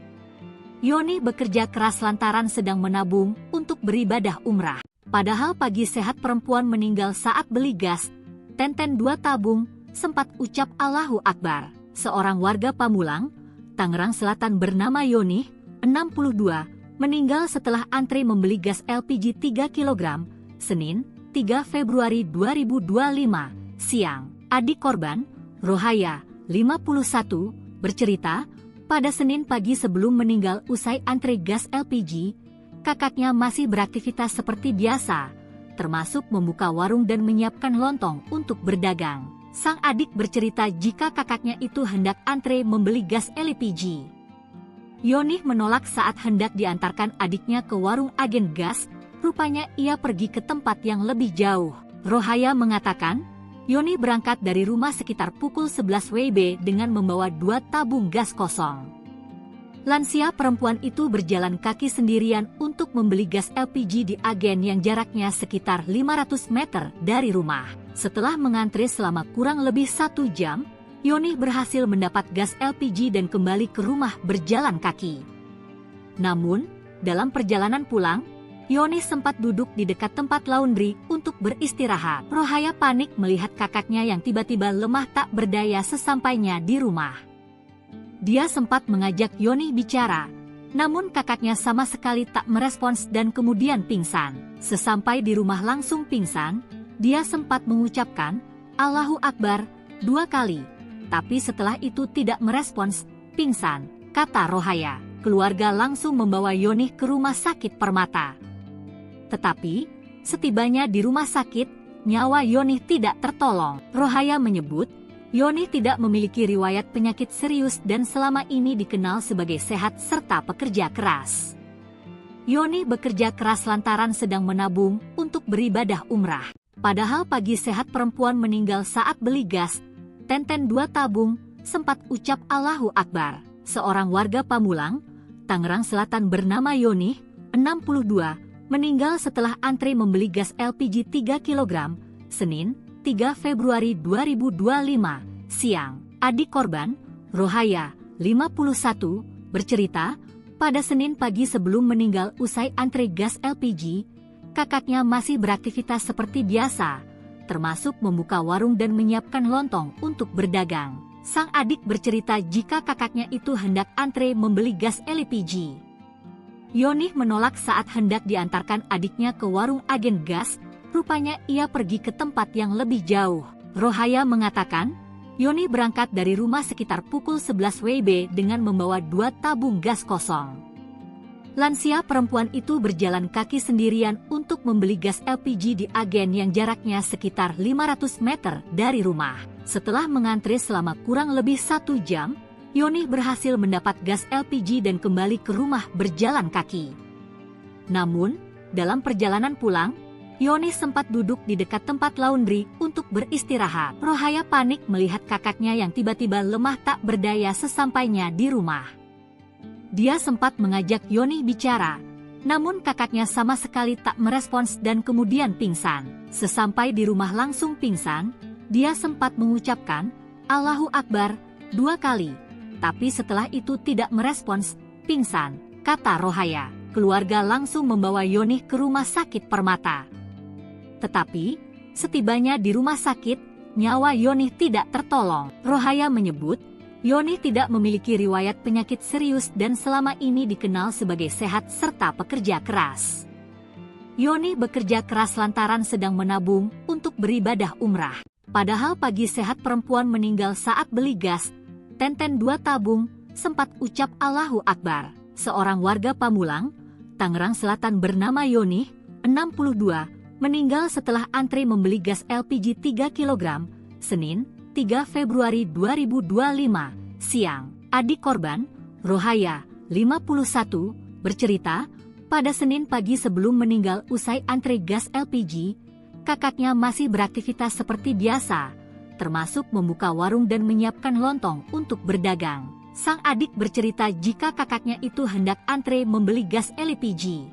Yonih bekerja keras lantaran sedang menabung untuk beribadah umrah. Padahal pagi sehat perempuan meninggal saat beli gas, Tenten 2 tabung, sempat ucap Allahu Akbar. Seorang warga Pamulang, Tangerang Selatan bernama Yonih, 62, meninggal setelah antri membeli gas LPG 3 kg, Senin, 3 Februari 2025, siang. Adik korban, Rohaya, 51, bercerita, pada Senin pagi sebelum meninggal usai antre gas LPG, kakaknya masih beraktivitas seperti biasa, termasuk membuka warung dan menyiapkan lontong untuk berdagang. Sang adik bercerita jika kakaknya itu hendak antre membeli gas LPG. Yonih menolak saat hendak diantarkan adiknya ke warung agen gas, rupanya ia pergi ke tempat yang lebih jauh. Rohaya mengatakan, Yonih berangkat dari rumah sekitar pukul 11 WIB dengan membawa 2 tabung gas kosong. Lansia perempuan itu berjalan kaki sendirian untuk membeli gas LPG di agen yang jaraknya sekitar 500 meter dari rumah. Setelah mengantre selama kurang lebih 1 jam, Yonih berhasil mendapat gas LPG dan kembali ke rumah berjalan kaki. Namun, dalam perjalanan pulang, Yonih sempat duduk di dekat tempat laundry untuk beristirahat. Rohaya panik melihat kakaknya yang tiba-tiba lemah tak berdaya sesampainya di rumah. Dia sempat mengajak Yonih bicara, namun kakaknya sama sekali tak merespons dan kemudian pingsan. Sesampai di rumah langsung pingsan, dia sempat mengucapkan, "Allahu Akbar," 2 kali. Tapi setelah itu tidak merespons, pingsan, kata Rohaya. Keluarga langsung membawa Yonih ke rumah sakit Permata. Tetapi, setibanya di rumah sakit, nyawa Yonih tidak tertolong. Rohaya menyebut, Yonih tidak memiliki riwayat penyakit serius dan selama ini dikenal sebagai sehat serta pekerja keras. Yonih bekerja keras lantaran sedang menabung untuk beribadah umrah. Padahal pagi sehat perempuan meninggal saat beli gas, 2 tabung, sempat ucap Allahu Akbar. Seorang warga Pamulang, Tangerang Selatan bernama Yonih, 62, meninggal setelah antre membeli gas LPG 3 kg, Senin, 3 Februari 2025, siang. Adik korban, Rohaya, 51, bercerita, pada Senin pagi sebelum meninggal usai antre gas LPG, kakaknya masih beraktivitas seperti biasa, termasuk membuka warung dan menyiapkan lontong untuk berdagang. Sang adik bercerita jika kakaknya itu hendak antre membeli gas LPG. Yonih menolak saat hendak diantarkan adiknya ke warung agen gas, rupanya ia pergi ke tempat yang lebih jauh. Rohaya mengatakan, Yonih berangkat dari rumah sekitar pukul 11 WIB dengan membawa 2 tabung gas kosong. Lansia perempuan itu berjalan kaki sendirian untuk membeli gas LPG di agen yang jaraknya sekitar 500 meter dari rumah. Setelah mengantre selama kurang lebih 1 jam, Yonih berhasil mendapat gas LPG dan kembali ke rumah berjalan kaki. Namun, dalam perjalanan pulang, Yonih sempat duduk di dekat tempat laundry untuk beristirahat. Rohaya panik melihat kakaknya yang tiba-tiba lemah tak berdaya sesampainya di rumah. Dia sempat mengajak Yonih bicara, namun kakaknya sama sekali tak merespons dan kemudian pingsan. Sesampai di rumah langsung pingsan, dia sempat mengucapkan, Allahu Akbar, 2 kali. Tapi setelah itu tidak merespons, pingsan, kata Rohaya. Keluarga langsung membawa Yonih ke rumah sakit Permata. Tetapi, setibanya di rumah sakit, nyawa Yonih tidak tertolong. Rohaya menyebut, Yonih tidak memiliki riwayat penyakit serius dan selama ini dikenal sebagai sehat serta pekerja keras. Yonih bekerja keras lantaran sedang menabung untuk beribadah umrah. Padahal pagi sehat perempuan meninggal saat beli gas, 2 tabung, sempat ucap Allahu Akbar. Seorang warga Pamulang, Tangerang Selatan bernama Yonih, 62, meninggal setelah antre membeli gas LPG 3 kg, Senin, 3 Februari 2025, siang. Adik korban, Rohaya, 51, bercerita, pada Senin pagi sebelum meninggal usai antre gas LPG, kakaknya masih beraktivitas seperti biasa, termasuk membuka warung dan menyiapkan lontong untuk berdagang. Sang adik bercerita jika kakaknya itu hendak antre membeli gas LPG.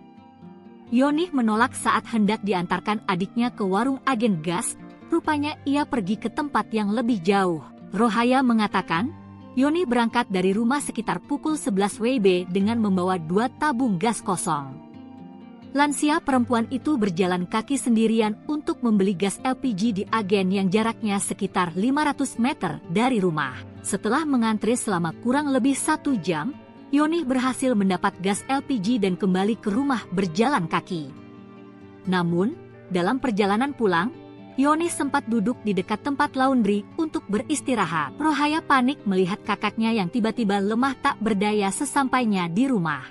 Yonih menolak saat hendak diantarkan adiknya ke warung agen gas, rupanya ia pergi ke tempat yang lebih jauh. Rohaya mengatakan, Yonih berangkat dari rumah sekitar pukul 11 WIB dengan membawa 2 tabung gas kosong. Lansia perempuan itu berjalan kaki sendirian untuk membeli gas LPG di agen yang jaraknya sekitar 500 meter dari rumah. Setelah mengantre selama kurang lebih 1 jam, Yonih berhasil mendapat gas LPG dan kembali ke rumah berjalan kaki. Namun, dalam perjalanan pulang, Yoni sempat duduk di dekat tempat laundry untuk beristirahat. Rohaya panik melihat kakaknya yang tiba-tiba lemah tak berdaya sesampainya di rumah.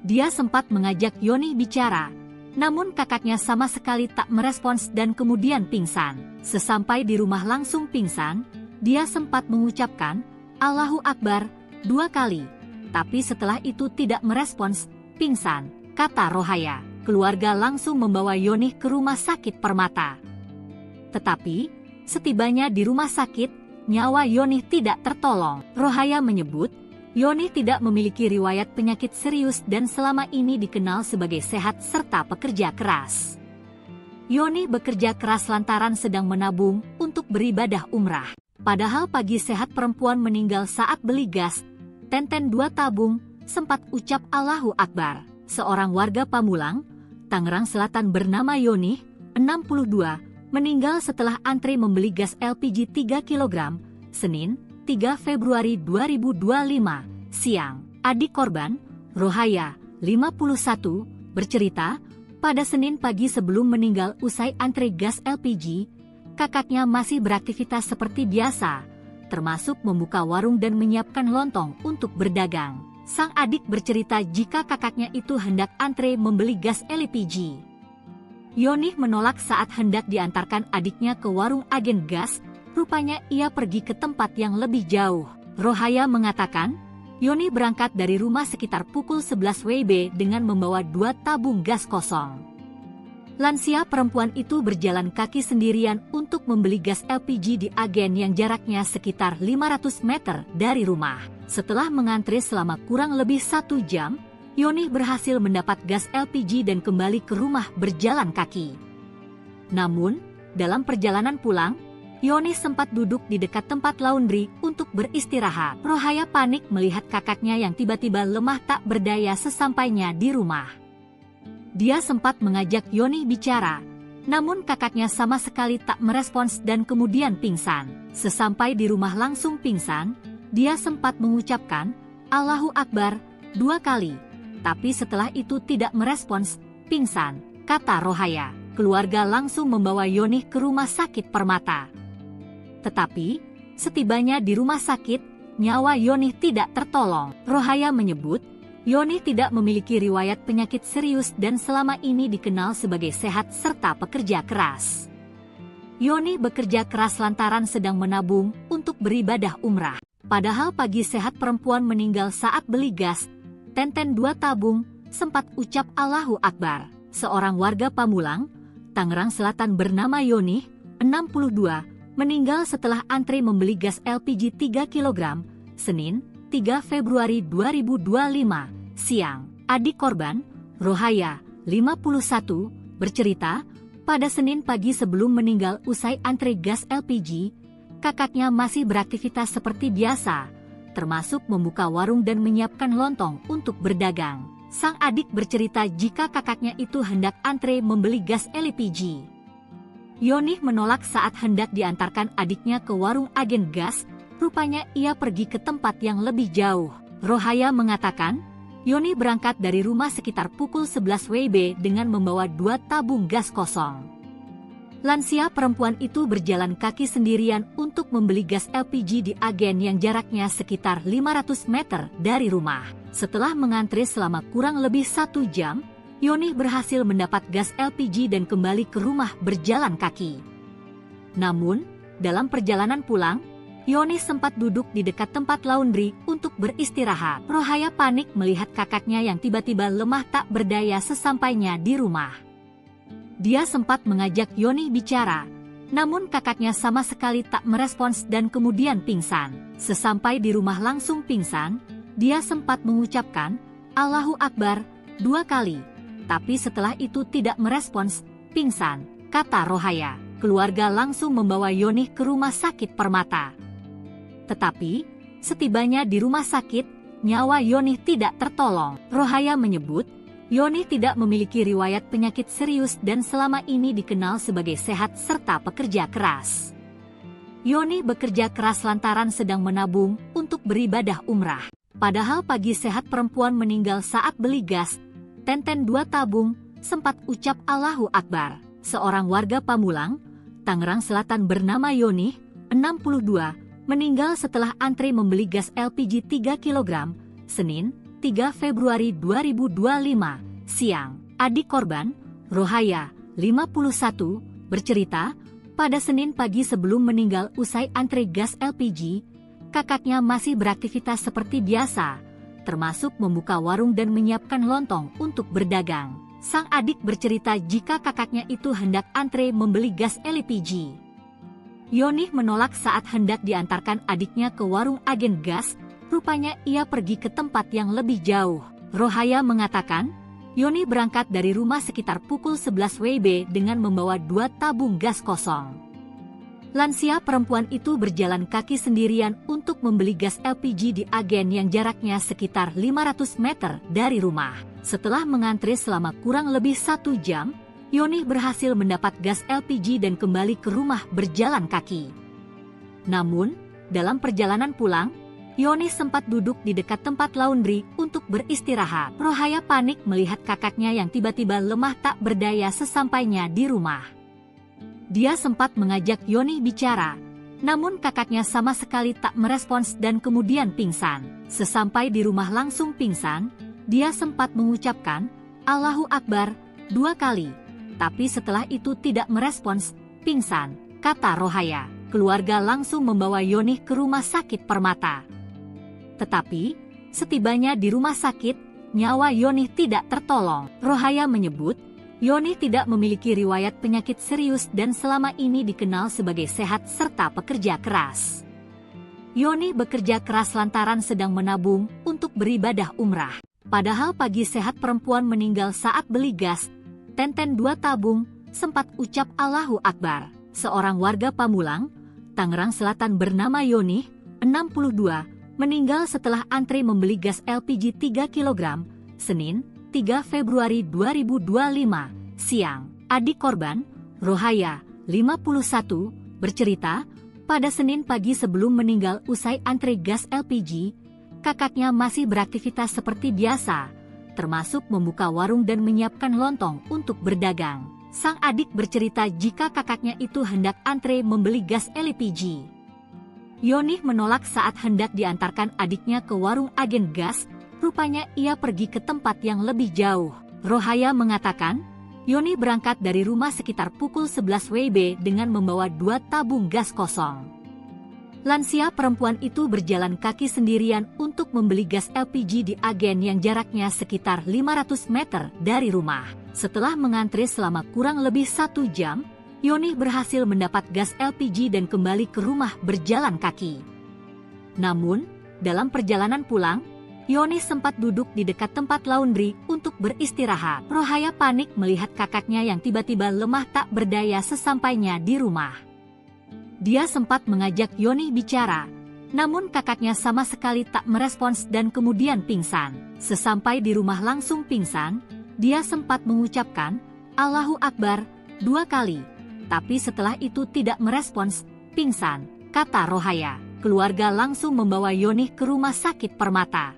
Dia sempat mengajak Yoni bicara, namun kakaknya sama sekali tak merespons dan kemudian pingsan. Sesampai di rumah langsung pingsan, dia sempat mengucapkan, "Allahu Akbar," 2 kali. Tapi setelah itu tidak merespons, pingsan, kata Rohaya. Keluarga langsung membawa Yoni ke rumah sakit Permata. Tetapi, setibanya di rumah sakit, nyawa Yoni tidak tertolong. Rohaya menyebut, Yoni tidak memiliki riwayat penyakit serius dan selama ini dikenal sebagai sehat serta pekerja keras. Yoni bekerja keras lantaran sedang menabung untuk beribadah umrah. Padahal pagi sehat perempuan meninggal saat beli gas, Tenten 2 tabung, sempat ucap Allahu Akbar. Seorang warga Pamulang, Tangerang Selatan bernama Yoni, 62, meninggal setelah antri membeli gas LPG 3 kg, Senin, 3 Februari 2025, siang. Adik korban, Rohaya, 51, bercerita, pada Senin pagi sebelum meninggal usai antri gas LPG, kakaknya masih beraktivitas seperti biasa, termasuk membuka warung dan menyiapkan lontong untuk berdagang. Sang adik bercerita jika kakaknya itu hendak antre membeli gas LPG. Yoni menolak saat hendak diantarkan adiknya ke warung agen gas, rupanya ia pergi ke tempat yang lebih jauh. Rohaya mengatakan, Yoni berangkat dari rumah sekitar pukul 11 WIB dengan membawa 2 tabung gas kosong. Lansia perempuan itu berjalan kaki sendirian untuk membeli gas LPG di agen yang jaraknya sekitar 500 meter dari rumah. Setelah mengantri selama kurang lebih 1 jam, Yoni berhasil mendapat gas LPG dan kembali ke rumah berjalan kaki. Namun, dalam perjalanan pulang, Yoni sempat duduk di dekat tempat laundry untuk beristirahat. Rohaya panik melihat kakaknya yang tiba-tiba lemah tak berdaya sesampainya di rumah. Dia sempat mengajak Yoni bicara, namun kakaknya sama sekali tak merespons dan kemudian pingsan. Sesampai di rumah langsung pingsan, dia sempat mengucapkan, Allahu Akbar, 2 kali. Tapi setelah itu tidak merespons, pingsan, kata Rohaya. Keluarga langsung membawa Yoni ke rumah sakit Permata. Tetapi, setibanya di rumah sakit, nyawa Yoni tidak tertolong. Rohaya menyebut, Yoni tidak memiliki riwayat penyakit serius dan selama ini dikenal sebagai sehat serta pekerja keras. Yoni bekerja keras lantaran sedang menabung untuk beribadah umrah. Padahal pagi sehat perempuan meninggal saat beli gas, Tenten 2 tabung, sempat ucap Allahu Akbar. Seorang warga Pamulang, Tangerang Selatan bernama Yoni, 62, meninggal setelah antri membeli gas LPG 3 kg, Senin, 3 Februari 2025, siang. Adik korban, Rohaya, 51, bercerita, pada Senin pagi sebelum meninggal usai antri gas LPG, kakaknya masih beraktivitas seperti biasa, termasuk membuka warung dan menyiapkan lontong untuk berdagang. Sang adik bercerita jika kakaknya itu hendak antre membeli gas LPG. Yoni menolak saat hendak diantarkan adiknya ke warung agen gas, rupanya ia pergi ke tempat yang lebih jauh. Rohaya mengatakan, Yoni berangkat dari rumah sekitar pukul 11 WIB dengan membawa 2 tabung gas kosong. Lansia perempuan itu berjalan kaki sendirian untuk membeli gas LPG di agen yang jaraknya sekitar 500 meter dari rumah. Setelah mengantri selama kurang lebih 1 jam, Yoni berhasil mendapat gas LPG dan kembali ke rumah berjalan kaki. Namun, dalam perjalanan pulang, Yoni sempat duduk di dekat tempat laundry untuk beristirahat. Rohaya panik melihat kakaknya yang tiba-tiba lemah tak berdaya sesampainya di rumah. Dia sempat mengajak Yoni bicara, namun kakaknya sama sekali tak merespons dan kemudian pingsan. Sesampai di rumah langsung pingsan, dia sempat mengucapkan, Allahu Akbar, 2 kali. Tapi setelah itu tidak merespons, pingsan, kata Rohaya. Keluarga langsung membawa Yoni ke rumah sakit Permata. Tetapi, setibanya di rumah sakit, nyawa Yoni tidak tertolong. Rohaya menyebut, Yoni tidak memiliki riwayat penyakit serius dan selama ini dikenal sebagai sehat serta pekerja keras. Yoni bekerja keras lantaran sedang menabung untuk beribadah umrah. Padahal pagi sehat perempuan meninggal saat beli gas, Tenten 2 tabung, sempat ucap Allahu Akbar. Seorang warga Pamulang, Tangerang Selatan bernama Yoni, 62, meninggal setelah antre membeli gas LPG 3 kg, Senin, 3 Februari 2025, siang. Adik korban, Rohaya, 51, bercerita, pada Senin pagi sebelum meninggal usai antre gas LPG, kakaknya masih beraktivitas seperti biasa, termasuk membuka warung dan menyiapkan lontong untuk berdagang. Sang adik bercerita jika kakaknya itu hendak antre membeli gas LPG. Yoni menolak saat hendak diantarkan adiknya ke warung agen gas, rupanya ia pergi ke tempat yang lebih jauh. Rohaya mengatakan, Yoni berangkat dari rumah sekitar pukul 11 WIB dengan membawa 2 tabung gas kosong. Lansia perempuan itu berjalan kaki sendirian untuk membeli gas LPG di agen yang jaraknya sekitar 500 meter dari rumah. Setelah mengantre selama kurang lebih 1 jam, Yoni berhasil mendapat gas LPG dan kembali ke rumah berjalan kaki. Namun, dalam perjalanan pulang, Yoni sempat duduk di dekat tempat laundry untuk beristirahat. Rohaya panik melihat kakaknya yang tiba-tiba lemah tak berdaya sesampainya di rumah. Dia sempat mengajak Yoni bicara, namun kakaknya sama sekali tak merespons dan kemudian pingsan. Sesampai di rumah langsung pingsan, dia sempat mengucapkan, Allahu Akbar, 2 kali. Tapi setelah itu tidak merespons, pingsan, kata Rohaya. Keluarga langsung membawa Yoni ke rumah sakit Permata. Tetapi, setibanya di rumah sakit, nyawa Yoni tidak tertolong. Rohaya menyebut, Yoni tidak memiliki riwayat penyakit serius dan selama ini dikenal sebagai sehat serta pekerja keras. Yoni bekerja keras lantaran sedang menabung untuk beribadah umrah. Padahal pagi sehat perempuan meninggal saat beli gas, tenten 2 tabung, sempat ucap Allahu Akbar. Seorang warga Pamulang, Tangerang Selatan bernama Yoni, 62, meninggal setelah antre membeli gas LPG 3 kg, Senin, 3 Februari 2025, siang. Adik korban, Rohaya, 51, bercerita, pada Senin pagi sebelum meninggal usai antre gas LPG, kakaknya masih beraktivitas seperti biasa, termasuk membuka warung dan menyiapkan lontong untuk berdagang. Sang adik bercerita jika kakaknya itu hendak antre membeli gas LPG. Yoni menolak saat hendak diantarkan adiknya ke warung agen gas, rupanya ia pergi ke tempat yang lebih jauh. Rohaya mengatakan, Yoni berangkat dari rumah sekitar pukul 11 WIB dengan membawa 2 tabung gas kosong. Lansia perempuan itu berjalan kaki sendirian untuk membeli gas LPG di agen yang jaraknya sekitar 500 meter dari rumah. Setelah mengantre selama kurang lebih 1 jam, Yoni berhasil mendapat gas LPG dan kembali ke rumah berjalan kaki. Namun, dalam perjalanan pulang, Yoni sempat duduk di dekat tempat laundry untuk beristirahat. Rohaya panik melihat kakaknya yang tiba-tiba lemah tak berdaya sesampainya di rumah. Dia sempat mengajak Yoni bicara, namun kakaknya sama sekali tak merespons dan kemudian pingsan. Sesampai di rumah langsung pingsan, dia sempat mengucapkan, Allahu Akbar, 2 kali. Tapi setelah itu tidak merespons, pingsan, kata Rohaya. Keluarga langsung membawa Yoni ke rumah sakit Permata.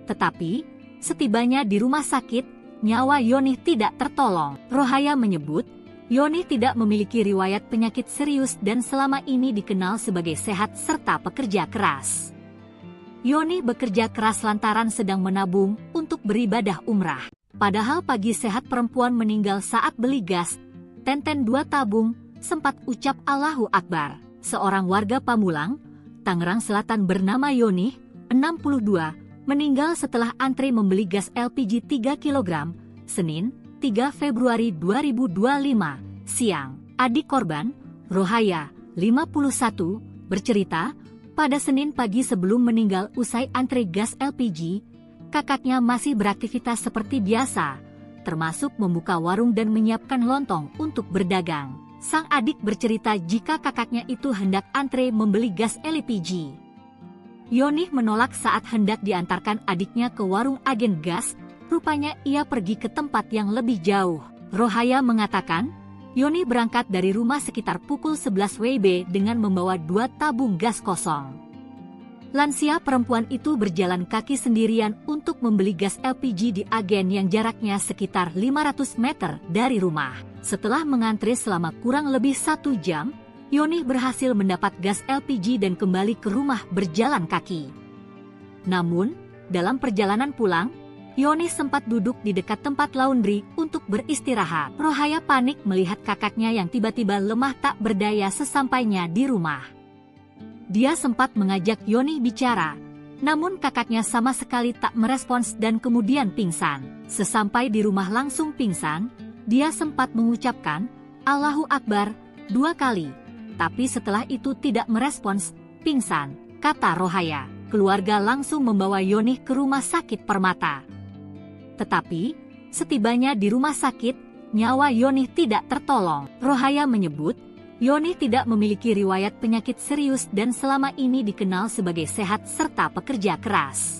Tetapi, setibanya di rumah sakit, nyawa Yoni tidak tertolong. Rohaya menyebut, Yoni tidak memiliki riwayat penyakit serius dan selama ini dikenal sebagai sehat serta pekerja keras. Yoni bekerja keras lantaran sedang menabung untuk beribadah umrah. Padahal pagi sehat perempuan meninggal saat beli gas, tenten 2 tabung, sempat ucap Allahu Akbar. Seorang warga Pamulang, Tangerang Selatan bernama Yoni, 62, meninggal setelah antre membeli gas LPG 3 kg, Senin, 3 Februari 2025, siang. Adik korban, Rohaya, 51, bercerita, pada Senin pagi sebelum meninggal usai antre gas LPG, kakaknya masih beraktivitas seperti biasa, termasuk membuka warung dan menyiapkan lontong untuk berdagang. Sang adik bercerita jika kakaknya itu hendak antre membeli gas LPG. Yoni menolak saat hendak diantarkan adiknya ke warung agen gas, rupanya ia pergi ke tempat yang lebih jauh. Rohaya mengatakan, Yoni berangkat dari rumah sekitar pukul 11 WIB dengan membawa 2 tabung gas kosong. Lansia perempuan itu berjalan kaki sendirian untuk membeli gas LPG di agen yang jaraknya sekitar 500 meter dari rumah. Setelah mengantri selama kurang lebih 1 jam, Yoni berhasil mendapat gas LPG dan kembali ke rumah berjalan kaki. Namun, dalam perjalanan pulang, Yoni sempat duduk di dekat tempat laundry untuk beristirahat. Rohaya panik melihat kakaknya yang tiba-tiba lemah tak berdaya sesampainya di rumah. Dia sempat mengajak Yoni bicara, namun kakaknya sama sekali tak merespons dan kemudian pingsan. Sesampai di rumah langsung pingsan, dia sempat mengucapkan, "Allahu Akbar," 2 kali. Tapi setelah itu tidak merespons, pingsan, kata Rohaya. Keluarga langsung membawa Yoni ke rumah sakit Permata. Tetapi, setibanya di rumah sakit, nyawa Yoni tidak tertolong. Rohaya menyebut, Yoni tidak memiliki riwayat penyakit serius dan selama ini dikenal sebagai sehat serta pekerja keras.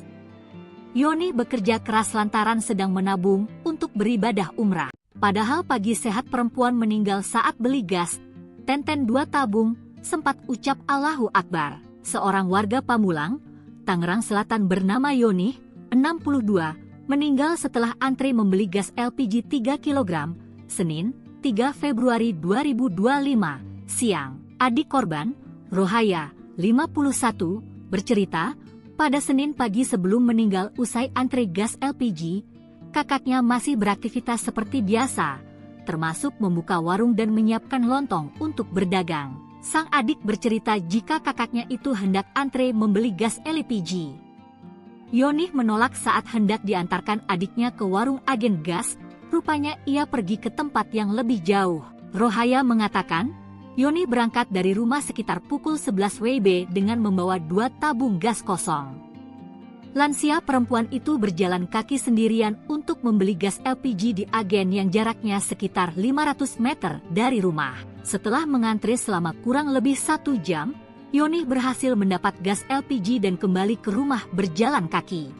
Yoni bekerja keras lantaran sedang menabung untuk beribadah umrah. Padahal pagi sehat perempuan meninggal saat beli gas, Tenten 2 tabung, sempat ucap Allahu Akbar. Seorang warga Pamulang, Tangerang Selatan bernama Yoni, 62, meninggal setelah antri membeli gas LPG 3 kg, Senin, 3 Februari 2025, siang. Adik korban, Rohaya, 51, bercerita, pada Senin pagi sebelum meninggal usai antri gas LPG, kakaknya masih beraktivitas seperti biasa, termasuk membuka warung dan menyiapkan lontong untuk berdagang. Sang adik bercerita jika kakaknya itu hendak antre membeli gas LPG. Yoni menolak saat hendak diantarkan adiknya ke warung agen gas. Rupanya ia pergi ke tempat yang lebih jauh. Rohaya mengatakan, Yoni berangkat dari rumah sekitar pukul 11 WIB dengan membawa 2 tabung gas kosong. Lansia perempuan itu berjalan kaki sendirian untuk membeli gas LPG di agen yang jaraknya sekitar 500 meter dari rumah. Setelah mengantri selama kurang lebih 1 jam, Yoni berhasil mendapat gas LPG dan kembali ke rumah berjalan kaki.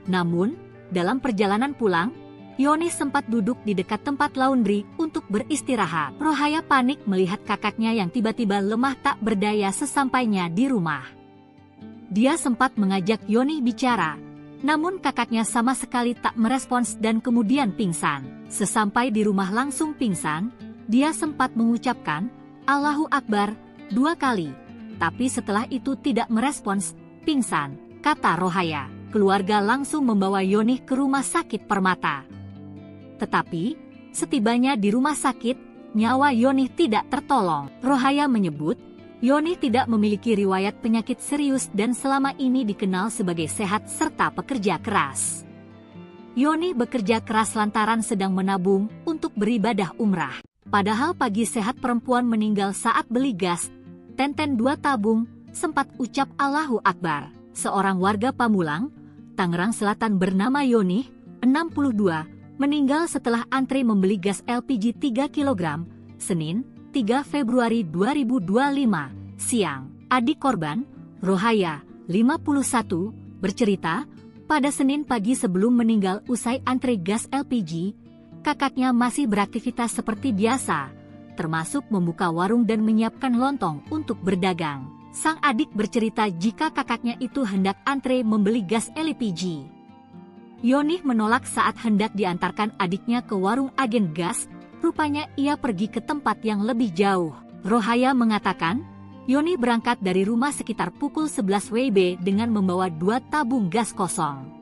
Namun, dalam perjalanan pulang, Yoni sempat duduk di dekat tempat laundry untuk beristirahat. Rohaya panik melihat kakaknya yang tiba-tiba lemah tak berdaya sesampainya di rumah. Dia sempat mengajak Yoni bicara, namun kakaknya sama sekali tak merespons dan kemudian pingsan. Sesampai di rumah langsung pingsan, dia sempat mengucapkan, Allahu Akbar, 2 kali. Tapi setelah itu tidak merespons, pingsan, kata Rohaya. Keluarga langsung membawa Yoni ke rumah sakit Permata. Tetapi, setibanya di rumah sakit, nyawa Yoni tidak tertolong. Rohaya menyebut, Yoni tidak memiliki riwayat penyakit serius dan selama ini dikenal sebagai sehat serta pekerja keras. Yoni bekerja keras lantaran sedang menabung untuk beribadah umrah. Padahal pagi sehat perempuan meninggal saat beli gas, Tenten 2 tabung, sempat ucap Allahu Akbar. Seorang warga Pamulang, Tangerang Selatan bernama Yoni, 62, meninggal setelah antri membeli gas LPG 3 kg, Senin, 3 Februari 2025, siang. Adik korban, Rohaya, 51, bercerita, pada Senin pagi sebelum meninggal usai antri gas LPG, kakaknya masih beraktivitas seperti biasa, termasuk membuka warung dan menyiapkan lontong untuk berdagang. Sang adik bercerita jika kakaknya itu hendak antre membeli gas LPG. Yoni menolak saat hendak diantarkan adiknya ke warung agen gas, rupanya ia pergi ke tempat yang lebih jauh. Rohaya mengatakan, Yoni berangkat dari rumah sekitar pukul 11 WIB dengan membawa 2 tabung gas kosong.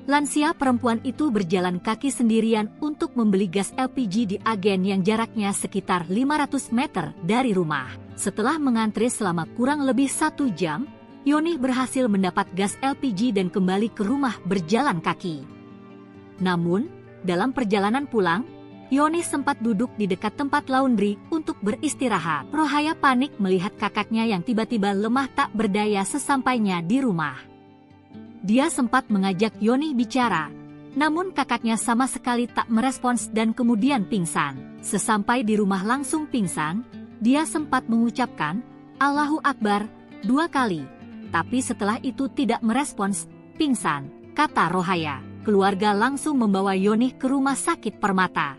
Lansia perempuan itu berjalan kaki sendirian untuk membeli gas LPG di agen yang jaraknya sekitar 500 meter dari rumah. Setelah mengantri selama kurang lebih 1 jam, Yoni berhasil mendapat gas LPG dan kembali ke rumah berjalan kaki. Namun, dalam perjalanan pulang, Yoni sempat duduk di dekat tempat laundry untuk beristirahat. Rohaya panik melihat kakaknya yang tiba-tiba lemah tak berdaya sesampainya di rumah. Dia sempat mengajak Yoni bicara, namun kakaknya sama sekali tak merespons dan kemudian pingsan. Sesampai di rumah langsung pingsan, dia sempat mengucapkan, Allahu Akbar, 2 kali. Tapi setelah itu tidak merespons, pingsan, kata Rohaya. Keluarga langsung membawa Yoni ke rumah sakit Permata.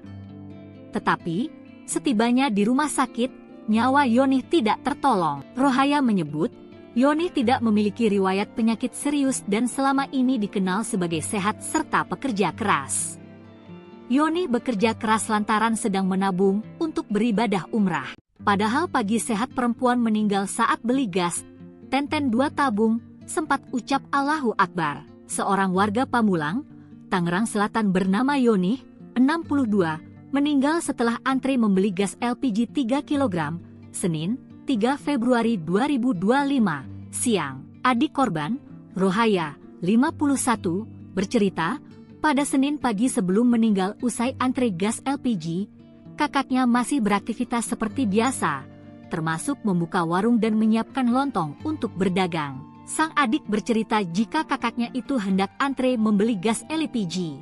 Tetapi, setibanya di rumah sakit, nyawa Yoni tidak tertolong. Rohaya menyebut, Yoni tidak memiliki riwayat penyakit serius dan selama ini dikenal sebagai sehat serta pekerja keras. Yoni bekerja keras lantaran sedang menabung untuk beribadah umrah. Padahal pagi sehat perempuan meninggal saat beli gas, Tenten 2 tabung, sempat ucap Allahu Akbar. Seorang warga Pamulang, Tangerang Selatan bernama Yoni, 62, meninggal setelah antri membeli gas LPG 3 kg, Senin, 3 Februari 2025, siang. Adik korban, Rohaya, 51, bercerita, pada Senin pagi sebelum meninggal usai antri gas LPG, kakaknya masih beraktivitas seperti biasa, termasuk membuka warung dan menyiapkan lontong untuk berdagang. Sang adik bercerita jika kakaknya itu hendak antre membeli gas LPG.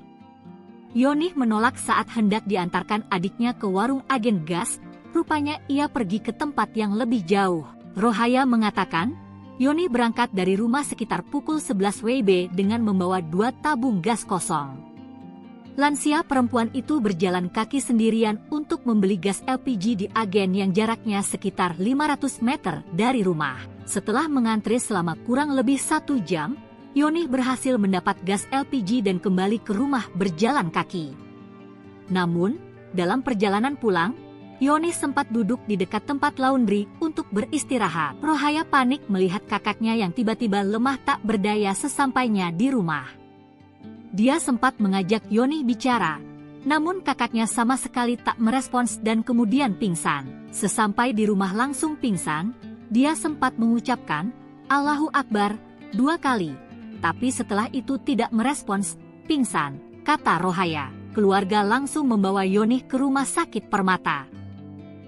Yoni menolak saat hendak diantarkan adiknya ke warung agen gas, rupanya ia pergi ke tempat yang lebih jauh. Rohaya mengatakan, Yoni berangkat dari rumah sekitar pukul 11 WIB dengan membawa 2 tabung gas kosong. Lansia perempuan itu berjalan kaki sendirian untuk membeli gas LPG di agen yang jaraknya sekitar 500 meter dari rumah. Setelah mengantri selama kurang lebih 1 jam, Yoni berhasil mendapat gas LPG dan kembali ke rumah berjalan kaki. Namun, dalam perjalanan pulang, Yoni sempat duduk di dekat tempat laundry untuk beristirahat. Rohaya panik melihat kakaknya yang tiba-tiba lemah tak berdaya sesampainya di rumah. Dia sempat mengajak Yoni bicara, namun kakaknya sama sekali tak merespons dan kemudian pingsan. Sesampai di rumah langsung pingsan, dia sempat mengucapkan Allahu Akbar 2 kali, tapi setelah itu tidak merespons, pingsan, kata Rohaya. Keluarga langsung membawa Yoni ke rumah sakit Permata.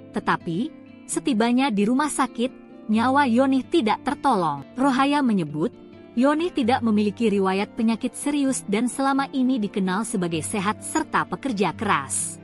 Tetapi, setibanya di rumah sakit, nyawa Yoni tidak tertolong. Rohaya menyebut, Yoni tidak memiliki riwayat penyakit serius dan selama ini dikenal sebagai sehat serta pekerja keras.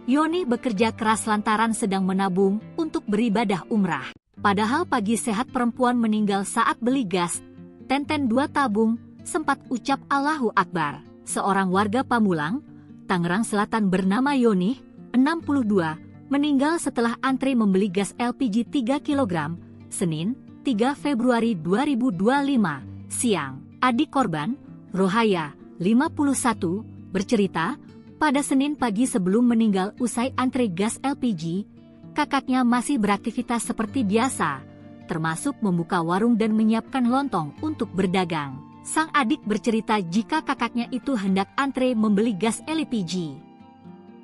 Yoni bekerja keras lantaran sedang menabung untuk beribadah umrah. Padahal pagi sehat perempuan meninggal saat beli gas, Tenten 2 tabung, sempat ucap Allahu Akbar. Seorang warga Pamulang, Tangerang Selatan bernama Yoni, 62, meninggal setelah antri membeli gas LPG 3 kg, Senin, 3 Februari 2025, siang. Adik korban, Rohaya, 51, bercerita, pada Senin pagi sebelum meninggal usai antri gas LPG, kakaknya masih beraktivitas seperti biasa, termasuk membuka warung dan menyiapkan lontong untuk berdagang. Sang adik bercerita jika kakaknya itu hendak antre membeli gas LPG.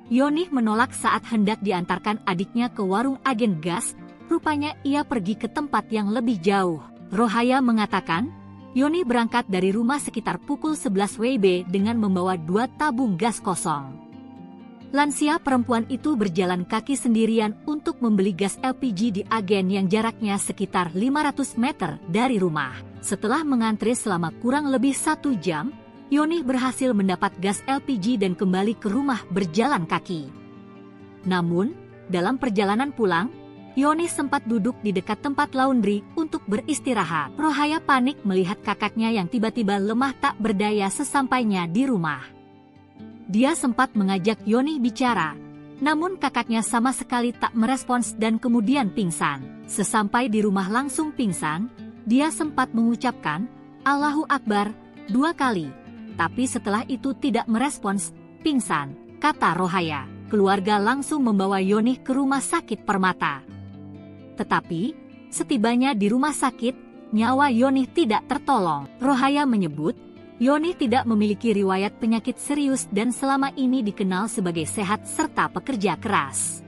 Yoni menolak saat hendak diantarkan adiknya ke warung agen gas, rupanya ia pergi ke tempat yang lebih jauh. Rohaya mengatakan, Yoni berangkat dari rumah sekitar pukul 11 WIB dengan membawa 2 tabung gas kosong. Lansia perempuan itu berjalan kaki sendirian untuk membeli gas LPG di agen yang jaraknya sekitar 500 meter dari rumah. Setelah mengantri selama kurang lebih 1 jam, Yoni berhasil mendapat gas LPG dan kembali ke rumah berjalan kaki. Namun, dalam perjalanan pulang, Yoni sempat duduk di dekat tempat laundry untuk beristirahat. Rohaya panik melihat kakaknya yang tiba-tiba lemah tak berdaya sesampainya di rumah. Dia sempat mengajak Yoni bicara, namun kakaknya sama sekali tak merespons dan kemudian pingsan. Sesampai di rumah langsung pingsan, dia sempat mengucapkan Allahu Akbar 2 kali. Tapi setelah itu tidak merespons, pingsan, kata Rohaya. Keluarga langsung membawa Yoni ke rumah sakit Permata. Tetapi, setibanya di rumah sakit, nyawa Yoni tidak tertolong. Rohaya menyebut, Yoni tidak memiliki riwayat penyakit serius dan selama ini dikenal sebagai sehat serta pekerja keras.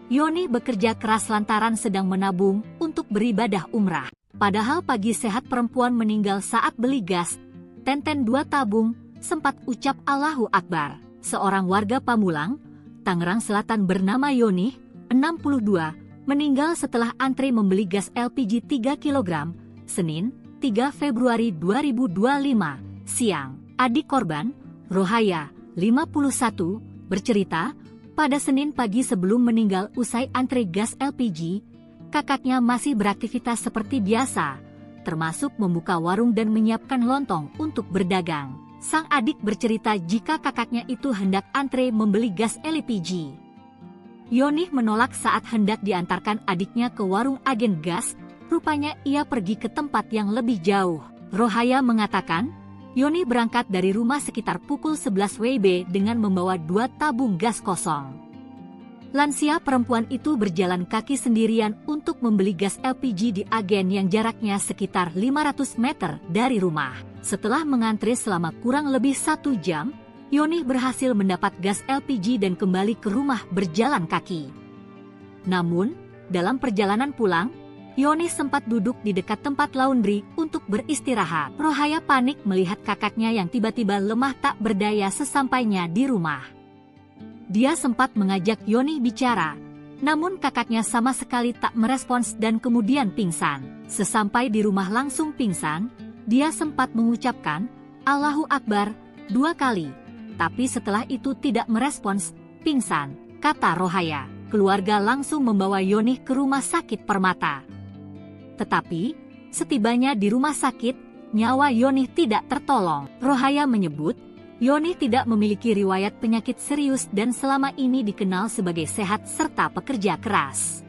Yoni bekerja keras lantaran sedang menabung untuk beribadah umrah. Padahal pagi sehat perempuan meninggal saat beli gas, Tenten 2 tabung, sempat ucap Allahu Akbar. Seorang warga Pamulang, Tangerang Selatan bernama Yoni, 62, meninggal setelah antri membeli gas LPG 3 kg, Senin, 3 Februari 2025, siang. Adik korban, Rohaya, 51, bercerita, pada Senin pagi sebelum meninggal usai antri gas LPG, kakaknya masih beraktivitas seperti biasa, termasuk membuka warung dan menyiapkan lontong untuk berdagang. Sang adik bercerita jika kakaknya itu hendak antre membeli gas LPG. Yoni menolak saat hendak diantarkan adiknya ke warung agen gas, rupanya ia pergi ke tempat yang lebih jauh. Rohaya mengatakan, Yoni berangkat dari rumah sekitar pukul 11 WIB dengan membawa 2 tabung gas kosong. Lansia perempuan itu berjalan kaki sendirian untuk membeli gas LPG di agen yang jaraknya sekitar 500 meter dari rumah. Setelah mengantri selama kurang lebih 1 jam, Yoni berhasil mendapat gas LPG dan kembali ke rumah berjalan kaki. Namun, dalam perjalanan pulang, Yoni sempat duduk di dekat tempat laundry untuk beristirahat. Rohaya panik melihat kakaknya yang tiba-tiba lemah tak berdaya sesampainya di rumah. Dia sempat mengajak Yoni bicara, namun kakaknya sama sekali tak merespons dan kemudian pingsan. Sesampai di rumah langsung pingsan, dia sempat mengucapkan, "Allahu Akbar," 2 kali. Tapi setelah itu tidak merespons, pingsan, kata Rohaya. Keluarga langsung membawa Yoni ke rumah sakit Permata. Tetapi, setibanya di rumah sakit, nyawa Yoni tidak tertolong. Rohaya menyebut, Yoni tidak memiliki riwayat penyakit serius dan selama ini dikenal sebagai sehat serta pekerja keras.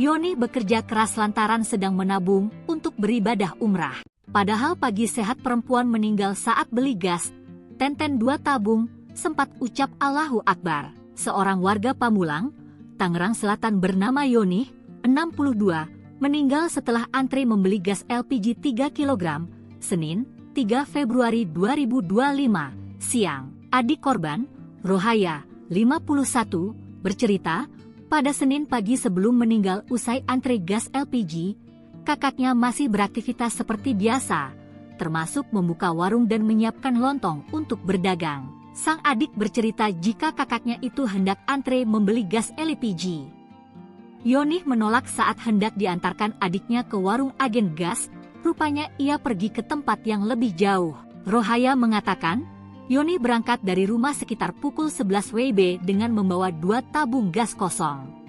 Yoni bekerja keras lantaran sedang menabung untuk beribadah umrah. Padahal pagi sehat perempuan meninggal saat beli gas, Tenten 2 tabung, sempat ucap Allahu Akbar. Seorang warga Pamulang, Tangerang Selatan bernama Yoni, 62, meninggal setelah antri membeli gas LPG 3 kg, Senin, 3 Februari 2025, siang. Adik korban, Rohaya, 51, bercerita, pada Senin pagi sebelum meninggal usai antri gas LPG, kakaknya masih beraktivitas seperti biasa, termasuk membuka warung dan menyiapkan lontong untuk berdagang. Sang adik bercerita jika kakaknya itu hendak antre membeli gas LPG. Yoni menolak saat hendak diantarkan adiknya ke warung agen gas, rupanya ia pergi ke tempat yang lebih jauh. Rohaya mengatakan, Yoni berangkat dari rumah sekitar pukul 11 WIB dengan membawa 2 tabung gas kosong.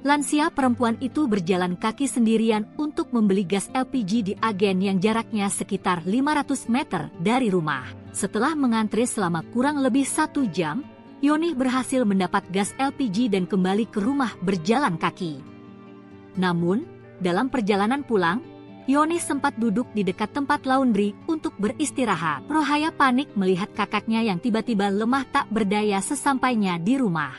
Lansia perempuan itu berjalan kaki sendirian untuk membeli gas LPG di agen yang jaraknya sekitar 500 meter dari rumah. Setelah mengantri selama kurang lebih 1 jam, Yoni berhasil mendapat gas LPG dan kembali ke rumah berjalan kaki. Namun, dalam perjalanan pulang, Yoni sempat duduk di dekat tempat laundry untuk beristirahat. Rohaya panik melihat kakaknya yang tiba-tiba lemah tak berdaya sesampainya di rumah.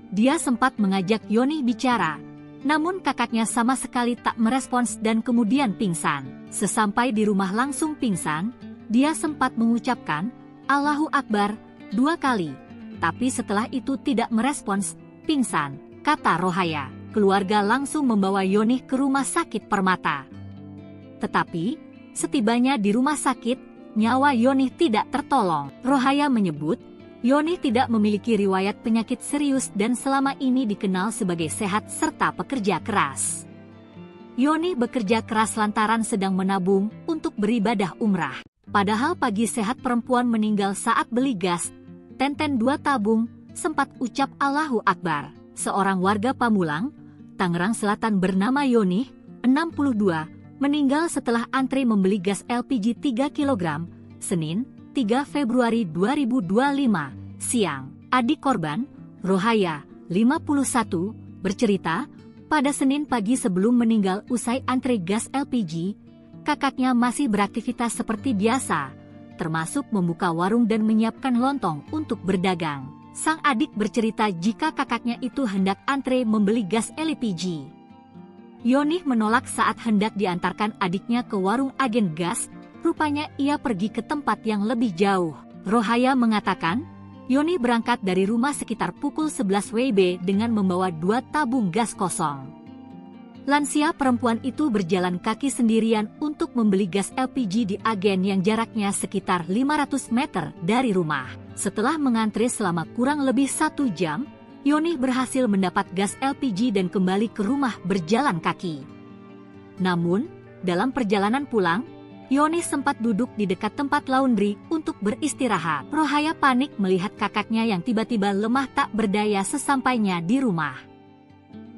Dia sempat mengajak Yoni bicara, namun kakaknya sama sekali tak merespons dan kemudian pingsan. Sesampai di rumah langsung pingsan, dia sempat mengucapkan, Allahu Akbar, 2 kali. Tapi setelah itu tidak merespons, pingsan, kata Rohaya. Keluarga langsung membawa Yoni ke rumah sakit Permata. Tetapi, setibanya di rumah sakit, nyawa Yoni tidak tertolong. Rohaya menyebut, Yoni tidak memiliki riwayat penyakit serius dan selama ini dikenal sebagai sehat serta pekerja keras. Yoni bekerja keras lantaran sedang menabung untuk beribadah umrah. Padahal pagi sehat perempuan meninggal saat beli gas, Tenten 2 tabung, sempat ucap Allahu Akbar. Seorang warga Pamulang, Tangerang Selatan bernama Yoni, 62, meninggal setelah antri membeli gas LPG 3 kg, Senin, 3 Februari 2025, siang. Adik korban, Rohaya, 51, bercerita, pada Senin pagi sebelum meninggal usai antri gas LPG, kakaknya masih beraktivitas seperti biasa, termasuk membuka warung dan menyiapkan lontong untuk berdagang. Sang adik bercerita jika kakaknya itu hendak antre membeli gas LPG. Yoni menolak saat hendak diantarkan adiknya ke warung agen gas, rupanya ia pergi ke tempat yang lebih jauh. Rohaya mengatakan, Yoni berangkat dari rumah sekitar pukul 11 WIB dengan membawa 2 tabung gas kosong. Lansia perempuan itu berjalan kaki sendirian untuk membeli gas LPG di agen yang jaraknya sekitar 500 meter dari rumah. Setelah mengantri selama kurang lebih 1 jam, Yoni berhasil mendapat gas LPG dan kembali ke rumah berjalan kaki. Namun, dalam perjalanan pulang, Yoni sempat duduk di dekat tempat laundry untuk beristirahat. Rohaya panik melihat kakaknya yang tiba-tiba lemah tak berdaya sesampainya di rumah.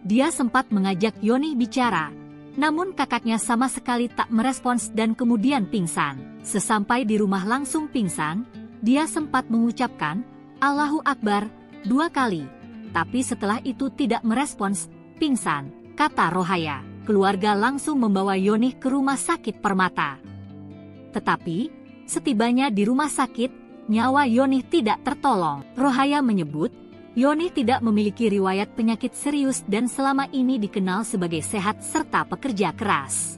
Dia sempat mengajak Yoni bicara, namun kakaknya sama sekali tak merespons dan kemudian pingsan. Sesampai di rumah langsung pingsan, dia sempat mengucapkan, Allahu Akbar, 2 kali. Tapi setelah itu tidak merespons, pingsan, kata Rohaya. keluarga langsung membawa Yonih ke rumah sakit Permata. Tetapi, setibanya di rumah sakit, nyawa Yonih tidak tertolong. Rohaya menyebut, Yonih tidak memiliki riwayat penyakit serius dan selama ini dikenal sebagai sehat serta pekerja keras.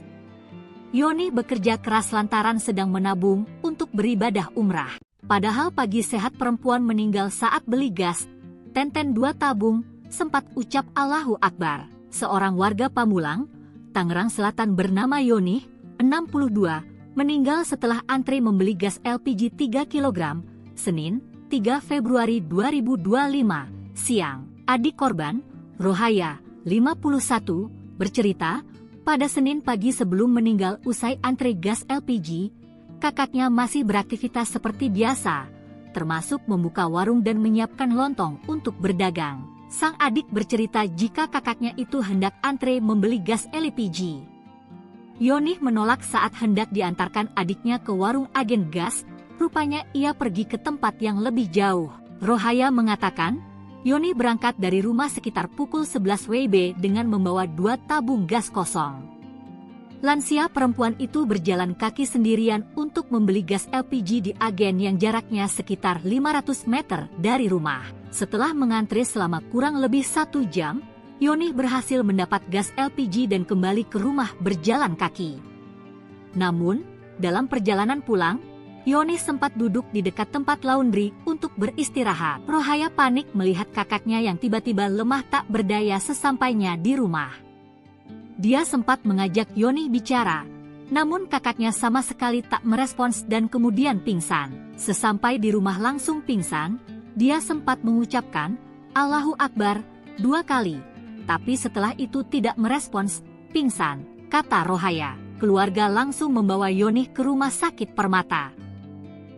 Yonih bekerja keras lantaran sedang menabung untuk beribadah umrah. Padahal pagi sehat perempuan meninggal saat beli gas, Tenten 2 tabung, sempat ucap Allahu Akbar. Seorang warga Pamulang, Tangerang Selatan bernama Yonih, 62, meninggal setelah antri membeli gas LPG 3 kg, Senin, 3 Februari 2025, siang. Adik korban, Rohaya, 51, bercerita, pada Senin pagi sebelum meninggal usai antri gas LPG, kakaknya masih beraktivitas seperti biasa, termasuk membuka warung dan menyiapkan lontong untuk berdagang. Sang adik bercerita jika kakaknya itu hendak antre membeli gas LPG. Yonih menolak saat hendak diantarkan adiknya ke warung agen gas, rupanya ia pergi ke tempat yang lebih jauh. Rohaya mengatakan, Yonih berangkat dari rumah sekitar pukul 11 WIB dengan membawa 2 tabung gas kosong. Lansia perempuan itu berjalan kaki sendirian untuk membeli gas LPG di agen yang jaraknya sekitar 500 meter dari rumah. Setelah mengantri selama kurang lebih 1 jam, Yonih berhasil mendapat gas LPG dan kembali ke rumah berjalan kaki. Namun, dalam perjalanan pulang, Yonih sempat duduk di dekat tempat laundry untuk beristirahat. Rohaya panik melihat kakaknya yang tiba-tiba lemah tak berdaya sesampainya di rumah. Dia sempat mengajak Yonih bicara, namun kakaknya sama sekali tak merespons dan kemudian pingsan. Sesampai di rumah langsung pingsan, dia sempat mengucapkan Allahu Akbar 2 kali, tapi setelah itu tidak merespons, pingsan, kata Rohaya. Keluarga langsung membawa Yonih ke rumah sakit Permata.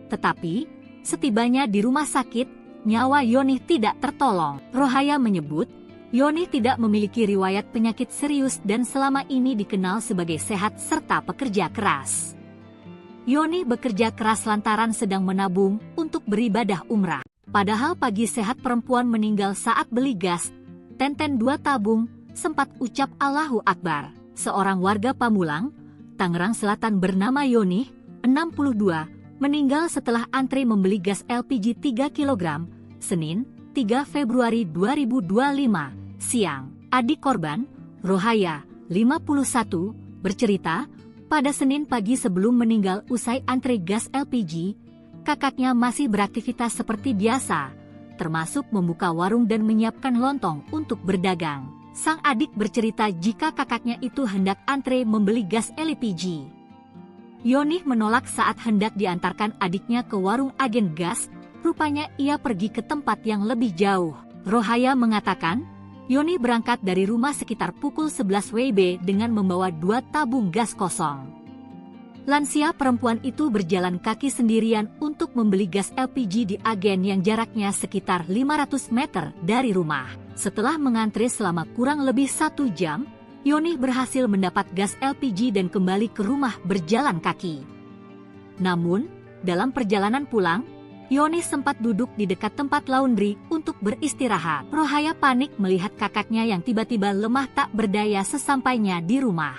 Tetapi, setibanya di rumah sakit, nyawa Yonih tidak tertolong. Rohaya menyebut, Yonih tidak memiliki riwayat penyakit serius dan selama ini dikenal sebagai sehat serta pekerja keras. Yonih bekerja keras lantaran sedang menabung untuk beribadah umrah. Padahal pagi sehat perempuan meninggal saat beli gas, Tenten 2 tabung, sempat ucap Allahu Akbar. Seorang warga Pamulang, Tangerang Selatan bernama Yonih, 62, meninggal setelah antri membeli gas LPG 3 kg, Senin, 3 Februari 2025, siang. Adik korban, Rohaya, 51, bercerita, pada Senin pagi sebelum meninggal usai antri gas LPG, kakaknya masih beraktivitas seperti biasa, termasuk membuka warung dan menyiapkan lontong untuk berdagang. Sang adik bercerita jika kakaknya itu hendak antre membeli gas LPG. Yonih menolak saat hendak diantarkan adiknya ke warung agen gas, rupanya ia pergi ke tempat yang lebih jauh. Rohaya mengatakan, Yonih berangkat dari rumah sekitar pukul 11 WIB dengan membawa 2 tabung gas kosong. Lansia perempuan itu berjalan kaki sendirian untuk membeli gas LPG di agen yang jaraknya sekitar 500 meter dari rumah. Setelah mengantri selama kurang lebih 1 jam, Yonih berhasil mendapat gas LPG dan kembali ke rumah berjalan kaki. Namun, dalam perjalanan pulang, Yonih sempat duduk di dekat tempat laundry untuk beristirahat. Rohaya panik melihat kakaknya yang tiba-tiba lemah tak berdaya sesampainya di rumah.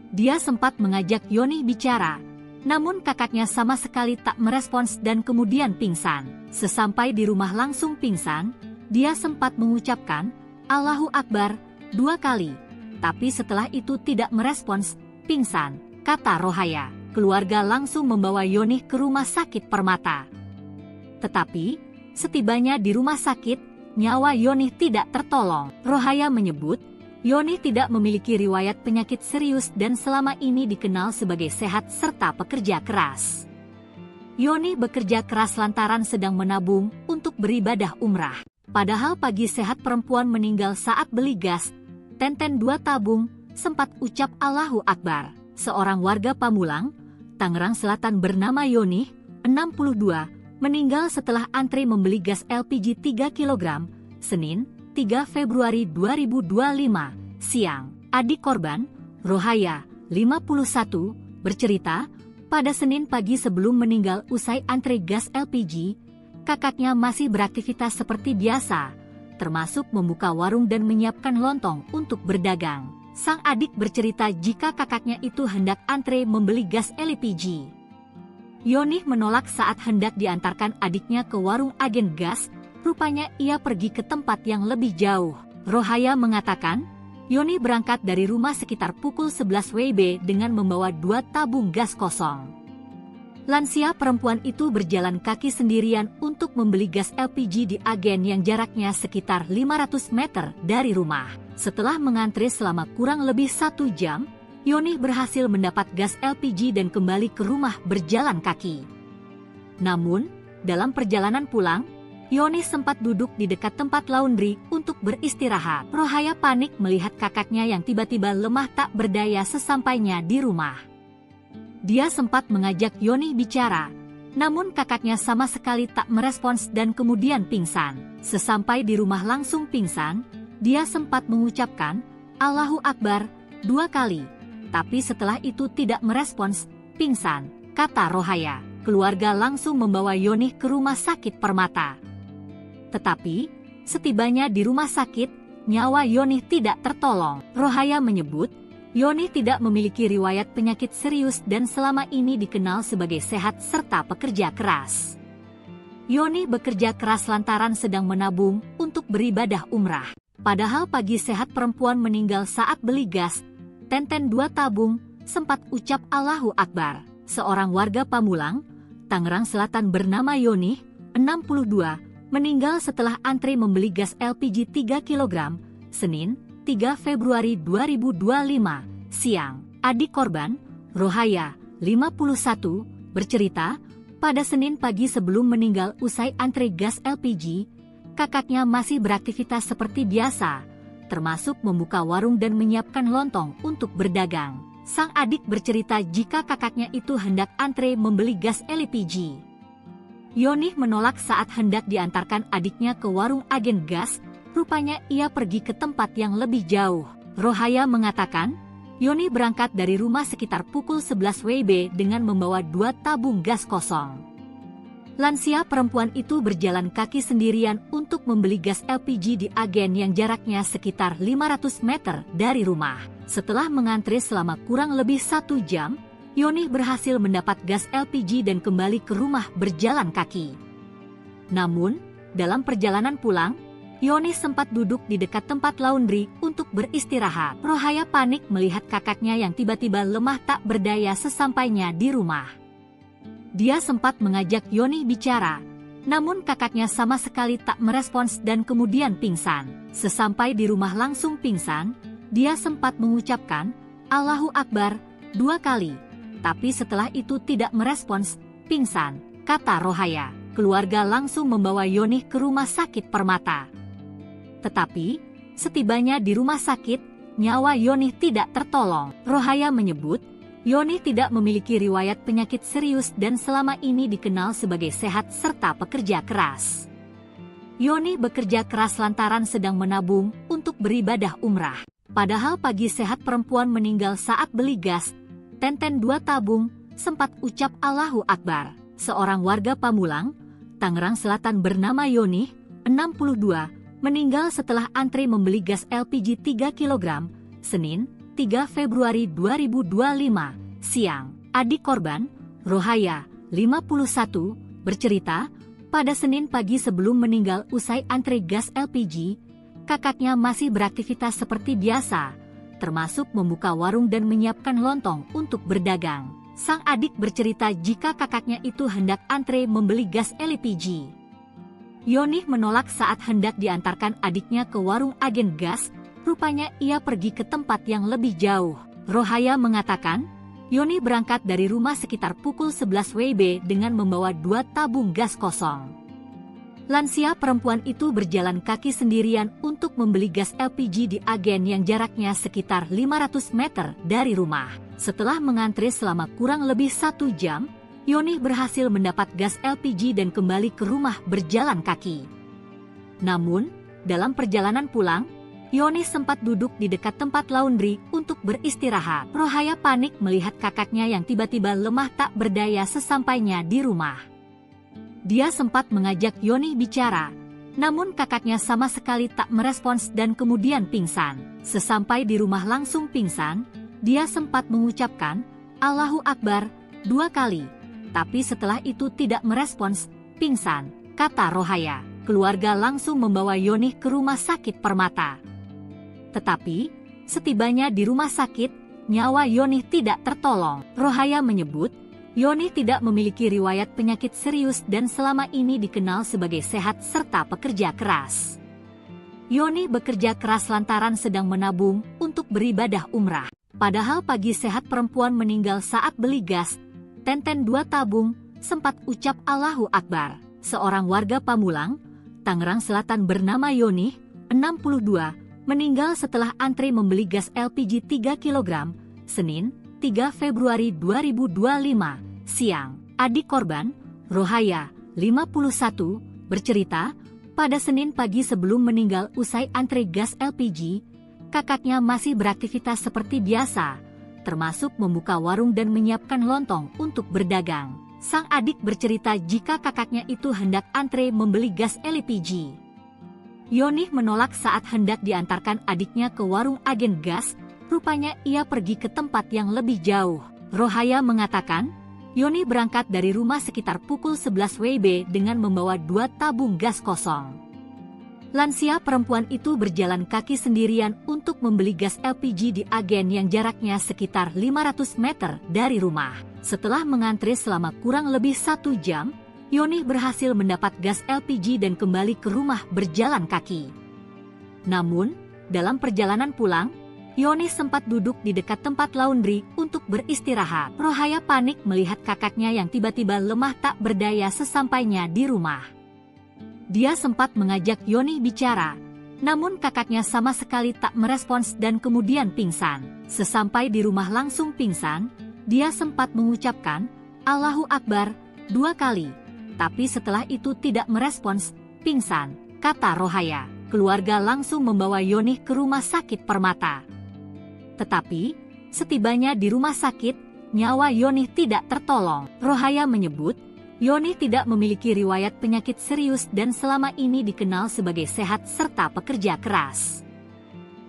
Dia sempat mengajak Yonih bicara, namun kakaknya sama sekali tak merespons dan kemudian pingsan. Sesampai di rumah langsung pingsan, dia sempat mengucapkan Allahu Akbar 2 kali. Tapi setelah itu tidak merespons, pingsan, kata Rohaya. Keluarga langsung membawa Yonih ke rumah sakit Permata. Tetapi, setibanya di rumah sakit, nyawa Yonih tidak tertolong. Rohaya menyebut, Yonih tidak memiliki riwayat penyakit serius dan selama ini dikenal sebagai sehat serta pekerja keras. Yonih bekerja keras lantaran sedang menabung untuk beribadah umrah. Padahal pagi sehat perempuan meninggal saat beli gas, Tenten 2 tabung, sempat ucap Allahu Akbar. Seorang warga Pamulang, Tangerang Selatan bernama Yonih, 62, meninggal setelah antri membeli gas LPG 3 kg, Senin, 3 Februari 2025, siang. Adik korban, Rohaya, 51, bercerita, pada Senin pagi sebelum meninggal usai antri gas LPG, kakaknya masih beraktivitas seperti biasa, termasuk membuka warung dan menyiapkan lontong untuk berdagang. Sang adik bercerita jika kakaknya itu hendak antre membeli gas LPG. Yonih menolak saat hendak diantarkan adiknya ke warung agen gas, rupanya ia pergi ke tempat yang lebih jauh. Rohaya mengatakan, Yonih berangkat dari rumah sekitar pukul 11 WIB dengan membawa 2 tabung gas kosong. Lansia perempuan itu berjalan kaki sendirian untuk membeli gas LPG di agen yang jaraknya sekitar 500 meter dari rumah. Setelah mengantre selama kurang lebih 1 jam, Yonih berhasil mendapat gas LPG dan kembali ke rumah berjalan kaki. Namun, dalam perjalanan pulang, Yonih sempat duduk di dekat tempat laundry untuk beristirahat. Rohaya panik melihat kakaknya yang tiba-tiba lemah tak berdaya sesampainya di rumah. Dia sempat mengajak Yonih bicara, namun kakaknya sama sekali tak merespons dan kemudian pingsan. Sesampai di rumah langsung pingsan, dia sempat mengucapkan, "Allahu Akbar," 2 kali. Tapi setelah itu tidak merespons, pingsan, kata Rohaya. Keluarga langsung membawa Yonih ke rumah sakit Permata. Tetapi, setibanya di rumah sakit, nyawa Yonih tidak tertolong. Rohaya menyebut, Yonih tidak memiliki riwayat penyakit serius dan selama ini dikenal sebagai sehat serta pekerja keras. Yonih bekerja keras lantaran sedang menabung untuk beribadah umrah. Padahal pagi sehat perempuan meninggal saat beli gas, tenten 2 tabung, sempat ucap Allahu Akbar. Seorang warga Pamulang, Tangerang Selatan bernama Yonih, 62, meninggal setelah antre membeli gas LPG 3 kg, Senin, 3 Februari 2025, siang. Adik korban, Rohaya, 51, bercerita, pada Senin pagi sebelum meninggal usai antre gas LPG, kakaknya masih beraktivitas seperti biasa, termasuk membuka warung dan menyiapkan lontong untuk berdagang. Sang adik bercerita jika kakaknya itu hendak antre membeli gas LPG. Yonih menolak saat hendak diantarkan adiknya ke warung agen gas, rupanya ia pergi ke tempat yang lebih jauh. Rohaya mengatakan, Yonih berangkat dari rumah sekitar pukul 11 WIB dengan membawa 2 tabung gas kosong. Lansia perempuan itu berjalan kaki sendirian untuk membeli gas LPG di agen yang jaraknya sekitar 500 meter dari rumah. Setelah mengantre selama kurang lebih 1 jam, Yonih berhasil mendapat gas LPG dan kembali ke rumah berjalan kaki. Namun, dalam perjalanan pulang, Yonih sempat duduk di dekat tempat laundry untuk beristirahat. Rohaya panik melihat kakaknya yang tiba-tiba lemah tak berdaya sesampainya di rumah. Dia sempat mengajak Yonih bicara, namun kakaknya sama sekali tak merespons dan kemudian pingsan. Sesampai di rumah langsung pingsan, dia sempat mengucapkan, Allahu Akbar, 2 kali. Tapi setelah itu tidak merespons, pingsan, kata Rohaya. Keluarga langsung membawa Yonih ke rumah sakit Permata. Tetapi, setibanya di rumah sakit, nyawa Yonih tidak tertolong. Rohaya menyebut, Yonih tidak memiliki riwayat penyakit serius dan selama ini dikenal sebagai sehat serta pekerja keras. Yonih bekerja keras lantaran sedang menabung untuk beribadah umrah. Padahal pagi sehat perempuan meninggal saat beli gas, tenten 2 tabung, sempat ucap Allahu Akbar. Seorang warga Pamulang, Tangerang Selatan bernama Yonih, 62, meninggal setelah antre membeli gas LPG 3 kg, Senin, 3 Februari 2025, siang. Adik korban, Rohaya, 51, bercerita, pada Senin pagi sebelum meninggal usai antre gas LPG, kakaknya masih beraktivitas seperti biasa, termasuk membuka warung dan menyiapkan lontong untuk berdagang. Sang adik bercerita jika kakaknya itu hendak antre membeli gas LPG. Yonih menolak saat hendak diantarkan adiknya ke warung agen gas, rupanya ia pergi ke tempat yang lebih jauh. Rohaya mengatakan, Yonih berangkat dari rumah sekitar pukul 11 WIB dengan membawa 2 tabung gas kosong. Lansia perempuan itu berjalan kaki sendirian untuk membeli gas LPG di agen yang jaraknya sekitar 500 meter dari rumah. Setelah mengantre selama kurang lebih 1 jam, Yonih berhasil mendapat gas LPG dan kembali ke rumah berjalan kaki. Namun, dalam perjalanan pulang, Yonih sempat duduk di dekat tempat laundry untuk beristirahat. Rohaya panik melihat kakaknya yang tiba-tiba lemah tak berdaya sesampainya di rumah. Dia sempat mengajak Yonih bicara, Namun kakaknya sama sekali tak merespons dan kemudian pingsan. Sesampai di rumah langsung pingsan, dia sempat mengucapkan, "Allahu Akbar," 2 kali. Tapi setelah itu tidak merespons, pingsan, kata Rohaya. Keluarga langsung membawa Yonih ke rumah sakit Permata. Tetapi, setibanya di rumah sakit, nyawa Yonih tidak tertolong. Rohaya menyebut, Yonih tidak memiliki riwayat penyakit serius dan selama ini dikenal sebagai sehat serta pekerja keras. Yonih bekerja keras lantaran sedang menabung untuk beribadah umrah. Padahal pagi sehat perempuan meninggal saat beli gas, Tenten 2 tabung, sempat ucap Allahu Akbar. Seorang warga Pamulang, Tangerang Selatan bernama Yonih, 62, meninggal setelah antri membeli gas LPG 3 kg, Senin, 3 Februari 2025, siang. Adik korban, Rohaya, 51, bercerita, pada Senin pagi sebelum meninggal usai antri gas LPG, kakaknya masih beraktivitas seperti biasa, termasuk membuka warung dan menyiapkan lontong untuk berdagang. Sang adik bercerita jika kakaknya itu hendak antre membeli gas LPG. Yonih menolak saat hendak diantarkan adiknya ke warung agen gas, rupanya ia pergi ke tempat yang lebih jauh. Rohaya mengatakan, Yonih berangkat dari rumah sekitar pukul 11 WIB dengan membawa 2 tabung gas kosong. Lansia perempuan itu berjalan kaki sendirian untuk membeli gas LPG di agen yang jaraknya sekitar 500 meter dari rumah. Setelah mengantri selama kurang lebih 1 jam, Yonih berhasil mendapat gas LPG dan kembali ke rumah berjalan kaki. Namun, dalam perjalanan pulang, Yonih sempat duduk di dekat tempat laundry untuk beristirahat. Rohaya panik melihat kakaknya yang tiba-tiba lemah tak berdaya sesampainya di rumah. Dia sempat mengajak Yonih bicara, namun kakaknya sama sekali tak merespons dan kemudian pingsan. Sesampai di rumah langsung pingsan, dia sempat mengucapkan, Allahu Akbar, 2 kali. Tapi setelah itu tidak merespons, pingsan, kata Rohaya. Keluarga langsung membawa Yonih ke rumah sakit Permata. Tetapi, setibanya di rumah sakit, nyawa Yonih tidak tertolong. Rohaya menyebut, Yonih tidak memiliki riwayat penyakit serius dan selama ini dikenal sebagai sehat serta pekerja keras.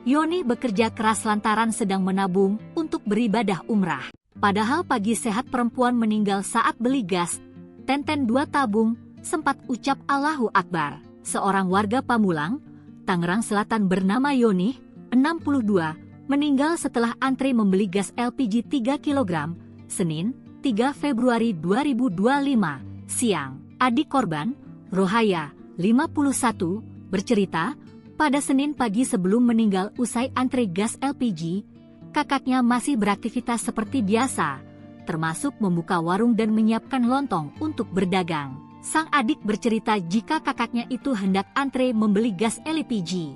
Yonih bekerja keras lantaran sedang menabung untuk beribadah umrah. Padahal pagi sehat perempuan meninggal saat beli gas, Tenten 2 tabung, sempat ucap Allahu Akbar. Seorang warga Pamulang, Tangerang Selatan bernama Yonih, 62, meninggal setelah antri membeli gas LPG 3 kg, Senin, 3 Februari 2025, siang. Adik korban, Rohaya, 51, bercerita, pada Senin pagi sebelum meninggal usai antri gas LPG, kakaknya masih beraktivitas seperti biasa, termasuk membuka warung dan menyiapkan lontong untuk berdagang. Sang adik bercerita jika kakaknya itu hendak antre membeli gas LPG.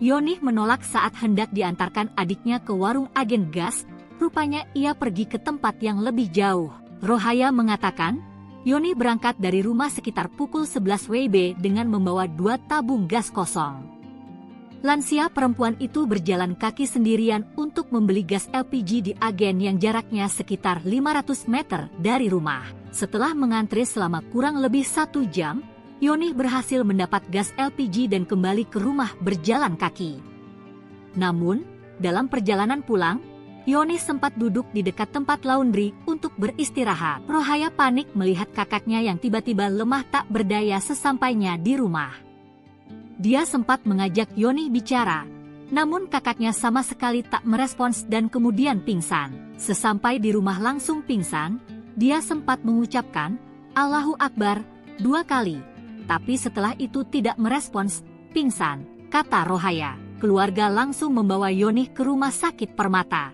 Yonih menolak saat hendak diantarkan adiknya ke warung agen gas, rupanya ia pergi ke tempat yang lebih jauh. Rohaya mengatakan, Yonih berangkat dari rumah sekitar pukul 11 WIB dengan membawa 2 tabung gas kosong. Lansia perempuan itu berjalan kaki sendirian untuk membeli gas LPG di agen yang jaraknya sekitar 500 meter dari rumah. Setelah mengantri selama kurang lebih 1 jam, Yonih berhasil mendapat gas LPG dan kembali ke rumah berjalan kaki. Namun, dalam perjalanan pulang, Yonih sempat duduk di dekat tempat laundry untuk beristirahat. Rohaya panik melihat kakaknya yang tiba-tiba lemah tak berdaya sesampainya di rumah. Dia sempat mengajak Yonih bicara, namun kakaknya sama sekali tak merespons dan kemudian pingsan. Sesampai di rumah langsung pingsan, dia sempat mengucapkan, Allahu Akbar, 2 kali. Tapi setelah itu tidak merespons, pingsan, kata Rohaya. Keluarga langsung membawa Yonih ke rumah sakit Permata.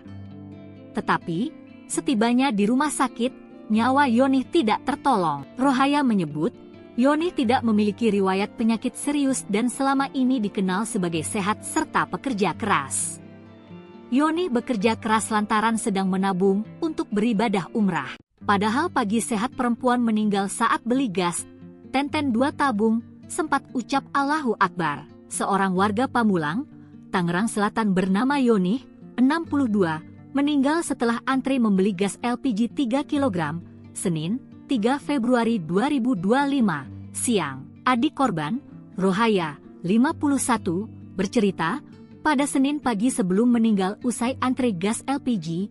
Tetapi, setibanya di rumah sakit, nyawa Yonih tidak tertolong. Rohaya menyebut, Yonih tidak memiliki riwayat penyakit serius dan selama ini dikenal sebagai sehat serta pekerja keras. Yonih bekerja keras lantaran sedang menabung untuk beribadah umrah. Padahal pagi sehat perempuan meninggal saat beli gas, Tenten 2 tabung, sempat ucap Allahu Akbar. Seorang warga Pamulang, Tangerang Selatan bernama Yonih, 62, meninggal setelah antri membeli gas LPG 3 kg, Senin, 3 Februari 2025, siang. Adik korban, Rohaya, 51, bercerita, pada Senin pagi sebelum meninggal usai antre gas LPG,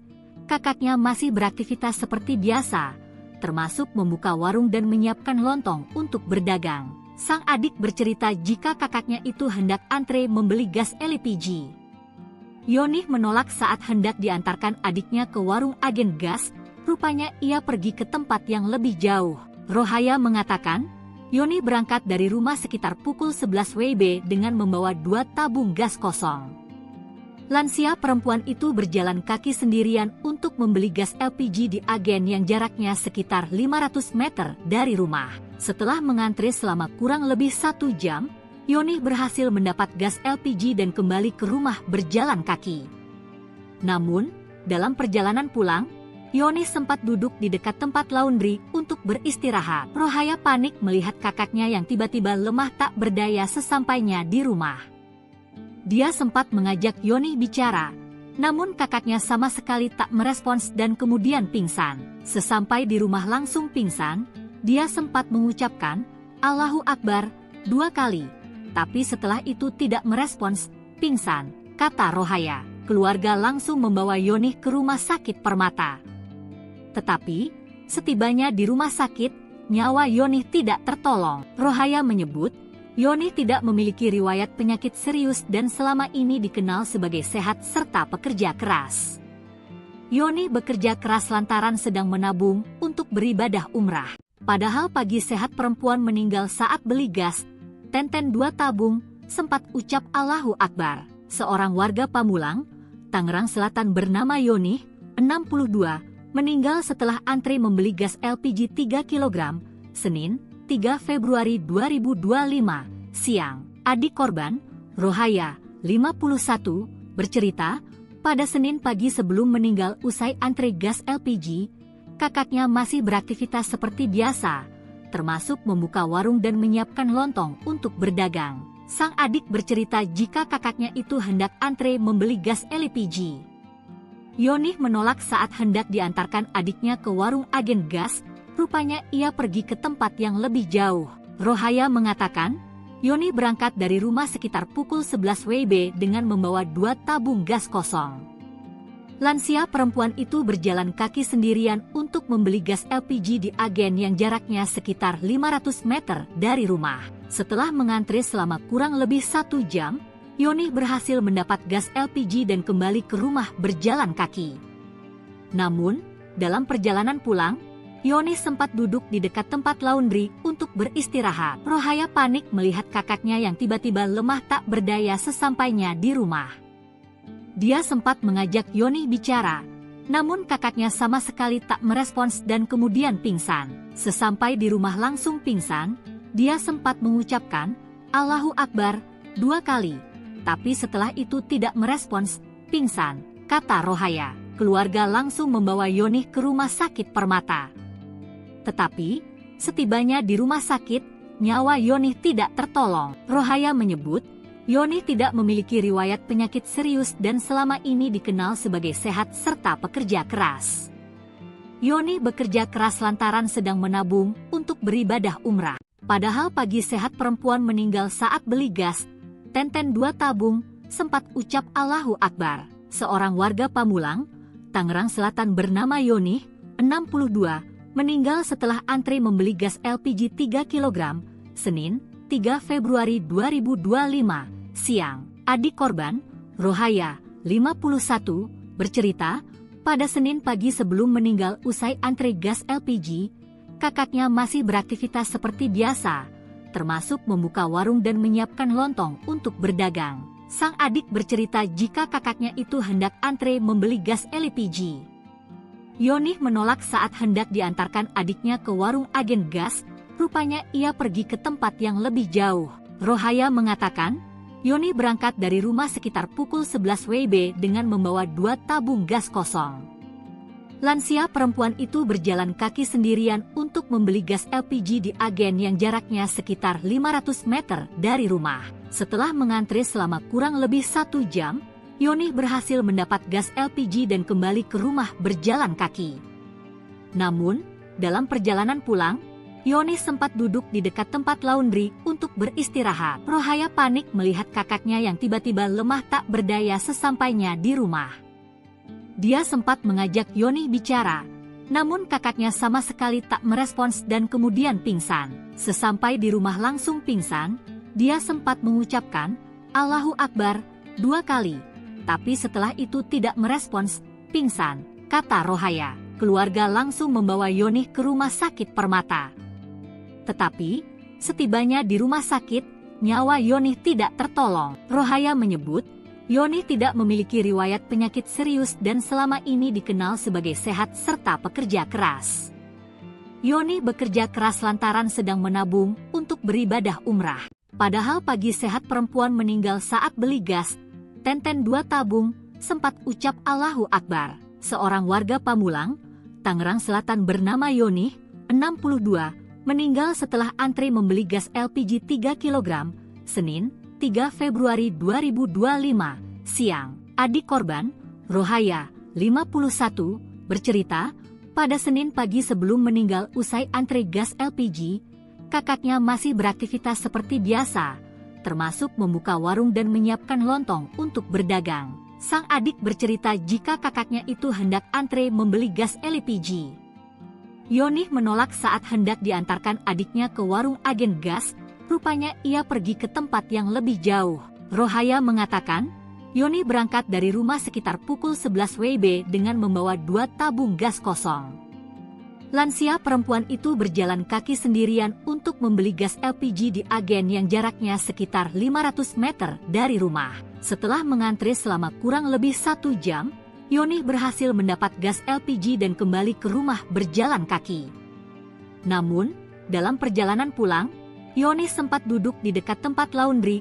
kakaknya masih beraktivitas seperti biasa, termasuk membuka warung dan menyiapkan lontong untuk berdagang. Sang adik bercerita jika kakaknya itu hendak antre membeli gas LPG. Yonih menolak saat hendak diantarkan adiknya ke warung agen gas, rupanya ia pergi ke tempat yang lebih jauh. Rohaya mengatakan, Yonih berangkat dari rumah sekitar pukul 11 WIB dengan membawa 2 tabung gas kosong. Lansia perempuan itu berjalan kaki sendirian untuk membeli gas LPG di agen yang jaraknya sekitar 500 meter dari rumah. Setelah mengantre selama kurang lebih 1 jam, Yonih berhasil mendapat gas LPG dan kembali ke rumah berjalan kaki. Namun, dalam perjalanan pulang, Yonih sempat duduk di dekat tempat laundry untuk beristirahat. Rohaya panik melihat kakaknya yang tiba-tiba lemah tak berdaya sesampainya di rumah. Dia sempat mengajak Yonih bicara, namun kakaknya sama sekali tak merespons dan kemudian pingsan. Sesampai di rumah langsung pingsan, dia sempat mengucapkan, "Allahu Akbar," 2 kali. Tapi setelah itu tidak merespons, pingsan, kata Rohaya. Keluarga langsung membawa Yonih ke rumah sakit Permata. Tetapi, setibanya di rumah sakit, nyawa Yonih tidak tertolong. Rohaya menyebut, Yonih tidak memiliki riwayat penyakit serius dan selama ini dikenal sebagai sehat serta pekerja keras. Yonih bekerja keras lantaran sedang menabung untuk beribadah umrah. Padahal pagi sehat perempuan meninggal saat beli gas, tenten 2 tabung, sempat ucap Allahu Akbar. Seorang warga Pamulang, Tangerang Selatan bernama Yonih, 62, meninggal setelah antre membeli gas LPG 3 kg, Senin, 3 Februari 2025, siang. Adik korban, Rohaya, 51, bercerita, pada Senin pagi sebelum meninggal usai antre gas LPG, kakaknya masih beraktivitas seperti biasa, termasuk membuka warung dan menyiapkan lontong untuk berdagang. Sang adik bercerita jika kakaknya itu hendak antre membeli gas LPG. Yonih menolak saat hendak diantarkan adiknya ke warung agen gas, rupanya ia pergi ke tempat yang lebih jauh. Rohaya mengatakan, Yonih berangkat dari rumah sekitar pukul 11 WIB dengan membawa 2 tabung gas kosong. Lansia perempuan itu berjalan kaki sendirian untuk membeli gas LPG di agen yang jaraknya sekitar 500 meter dari rumah. Setelah mengantre selama kurang lebih 1 jam, Yonih berhasil mendapat gas LPG dan kembali ke rumah berjalan kaki. Namun, dalam perjalanan pulang, Yonih sempat duduk di dekat tempat laundry untuk beristirahat. Rohaya panik melihat kakaknya yang tiba-tiba lemah tak berdaya sesampainya di rumah. Dia sempat mengajak Yonih bicara, namun kakaknya sama sekali tak merespons dan kemudian pingsan. Sesampai di rumah langsung pingsan, dia sempat mengucapkan, Allahu Akbar, 2 kali. Tapi setelah itu tidak merespons, pingsan, kata Rohaya. Keluarga langsung membawa Yonih ke rumah sakit Permata. Tetapi, setibanya di rumah sakit, nyawa Yonih tidak tertolong. Rohaya menyebut, Yonih tidak memiliki riwayat penyakit serius dan selama ini dikenal sebagai sehat serta pekerja keras. Yonih bekerja keras lantaran sedang menabung untuk beribadah umrah. Padahal pagi sehat perempuan meninggal saat beli gas, tenten 2 tabung, sempat ucap Allahu Akbar. Seorang warga Pamulang, Tangerang Selatan bernama Yonih, 62, meninggal setelah antre membeli gas LPG 3 kg, Senin, 3 Februari 2025, siang. Adik korban, Rohaya, 51, bercerita, pada Senin pagi sebelum meninggal usai antre gas LPG, kakaknya masih beraktivitas seperti biasa, termasuk membuka warung dan menyiapkan lontong untuk berdagang. Sang adik bercerita jika kakaknya itu hendak antre membeli gas LPG. Yonih menolak saat hendak diantarkan adiknya ke warung agen gas, rupanya ia pergi ke tempat yang lebih jauh. Rohaya mengatakan, Yonih berangkat dari rumah sekitar pukul 11 WIB dengan membawa 2 tabung gas kosong. Lansia perempuan itu berjalan kaki sendirian untuk membeli gas LPG di agen yang jaraknya sekitar 500 meter dari rumah. Setelah mengantre selama kurang lebih 1 jam, Yonih berhasil mendapat gas LPG dan kembali ke rumah berjalan kaki. Namun, dalam perjalanan pulang, Yoni sempat duduk di dekat tempat laundry untuk beristirahat. Rohaya panik melihat kakaknya yang tiba-tiba lemah tak berdaya sesampainya di rumah. Dia sempat mengajak Yoni bicara, namun kakaknya sama sekali tak merespons dan kemudian pingsan. Sesampai di rumah langsung pingsan, dia sempat mengucapkan Allahu Akbar 2 kali. Tapi setelah itu tidak merespons, pingsan, kata Rohaya. Keluarga langsung membawa Yoni ke rumah sakit Permata. Tetapi, setibanya di rumah sakit, nyawa Yoni tidak tertolong. Rohaya menyebut, Yoni tidak memiliki riwayat penyakit serius dan selama ini dikenal sebagai sehat serta pekerja keras. Yoni bekerja keras lantaran sedang menabung untuk beribadah umrah. Padahal pagi sehat perempuan meninggal saat beli gas, Tenten 2 tabung, sempat ucap Allahu Akbar. Seorang warga Pamulang, Tangerang Selatan bernama Yoni, 62, meninggal setelah antri membeli gas LPG 3 kg, Senin, 3 Februari 2025, siang. Adik korban, Rohaya, 51, bercerita, pada Senin pagi sebelum meninggal usai antri gas LPG, kakaknya masih beraktivitas seperti biasa, termasuk membuka warung dan menyiapkan lontong untuk berdagang. Sang adik bercerita jika kakaknya itu hendak antre membeli gas LPG. Yoni menolak saat hendak diantarkan adiknya ke warung agen gas, rupanya ia pergi ke tempat yang lebih jauh. Rohaya mengatakan, Yoni berangkat dari rumah sekitar pukul 11 WIB dengan membawa 2 tabung gas kosong. Lansia perempuan itu berjalan kaki sendirian untuk membeli gas LPG di agen yang jaraknya sekitar 500 meter dari rumah. Setelah mengantri selama kurang lebih 1 jam, Yoni berhasil mendapat gas LPG dan kembali ke rumah berjalan kaki. Namun, dalam perjalanan pulang, Yoni sempat duduk di dekat tempat laundry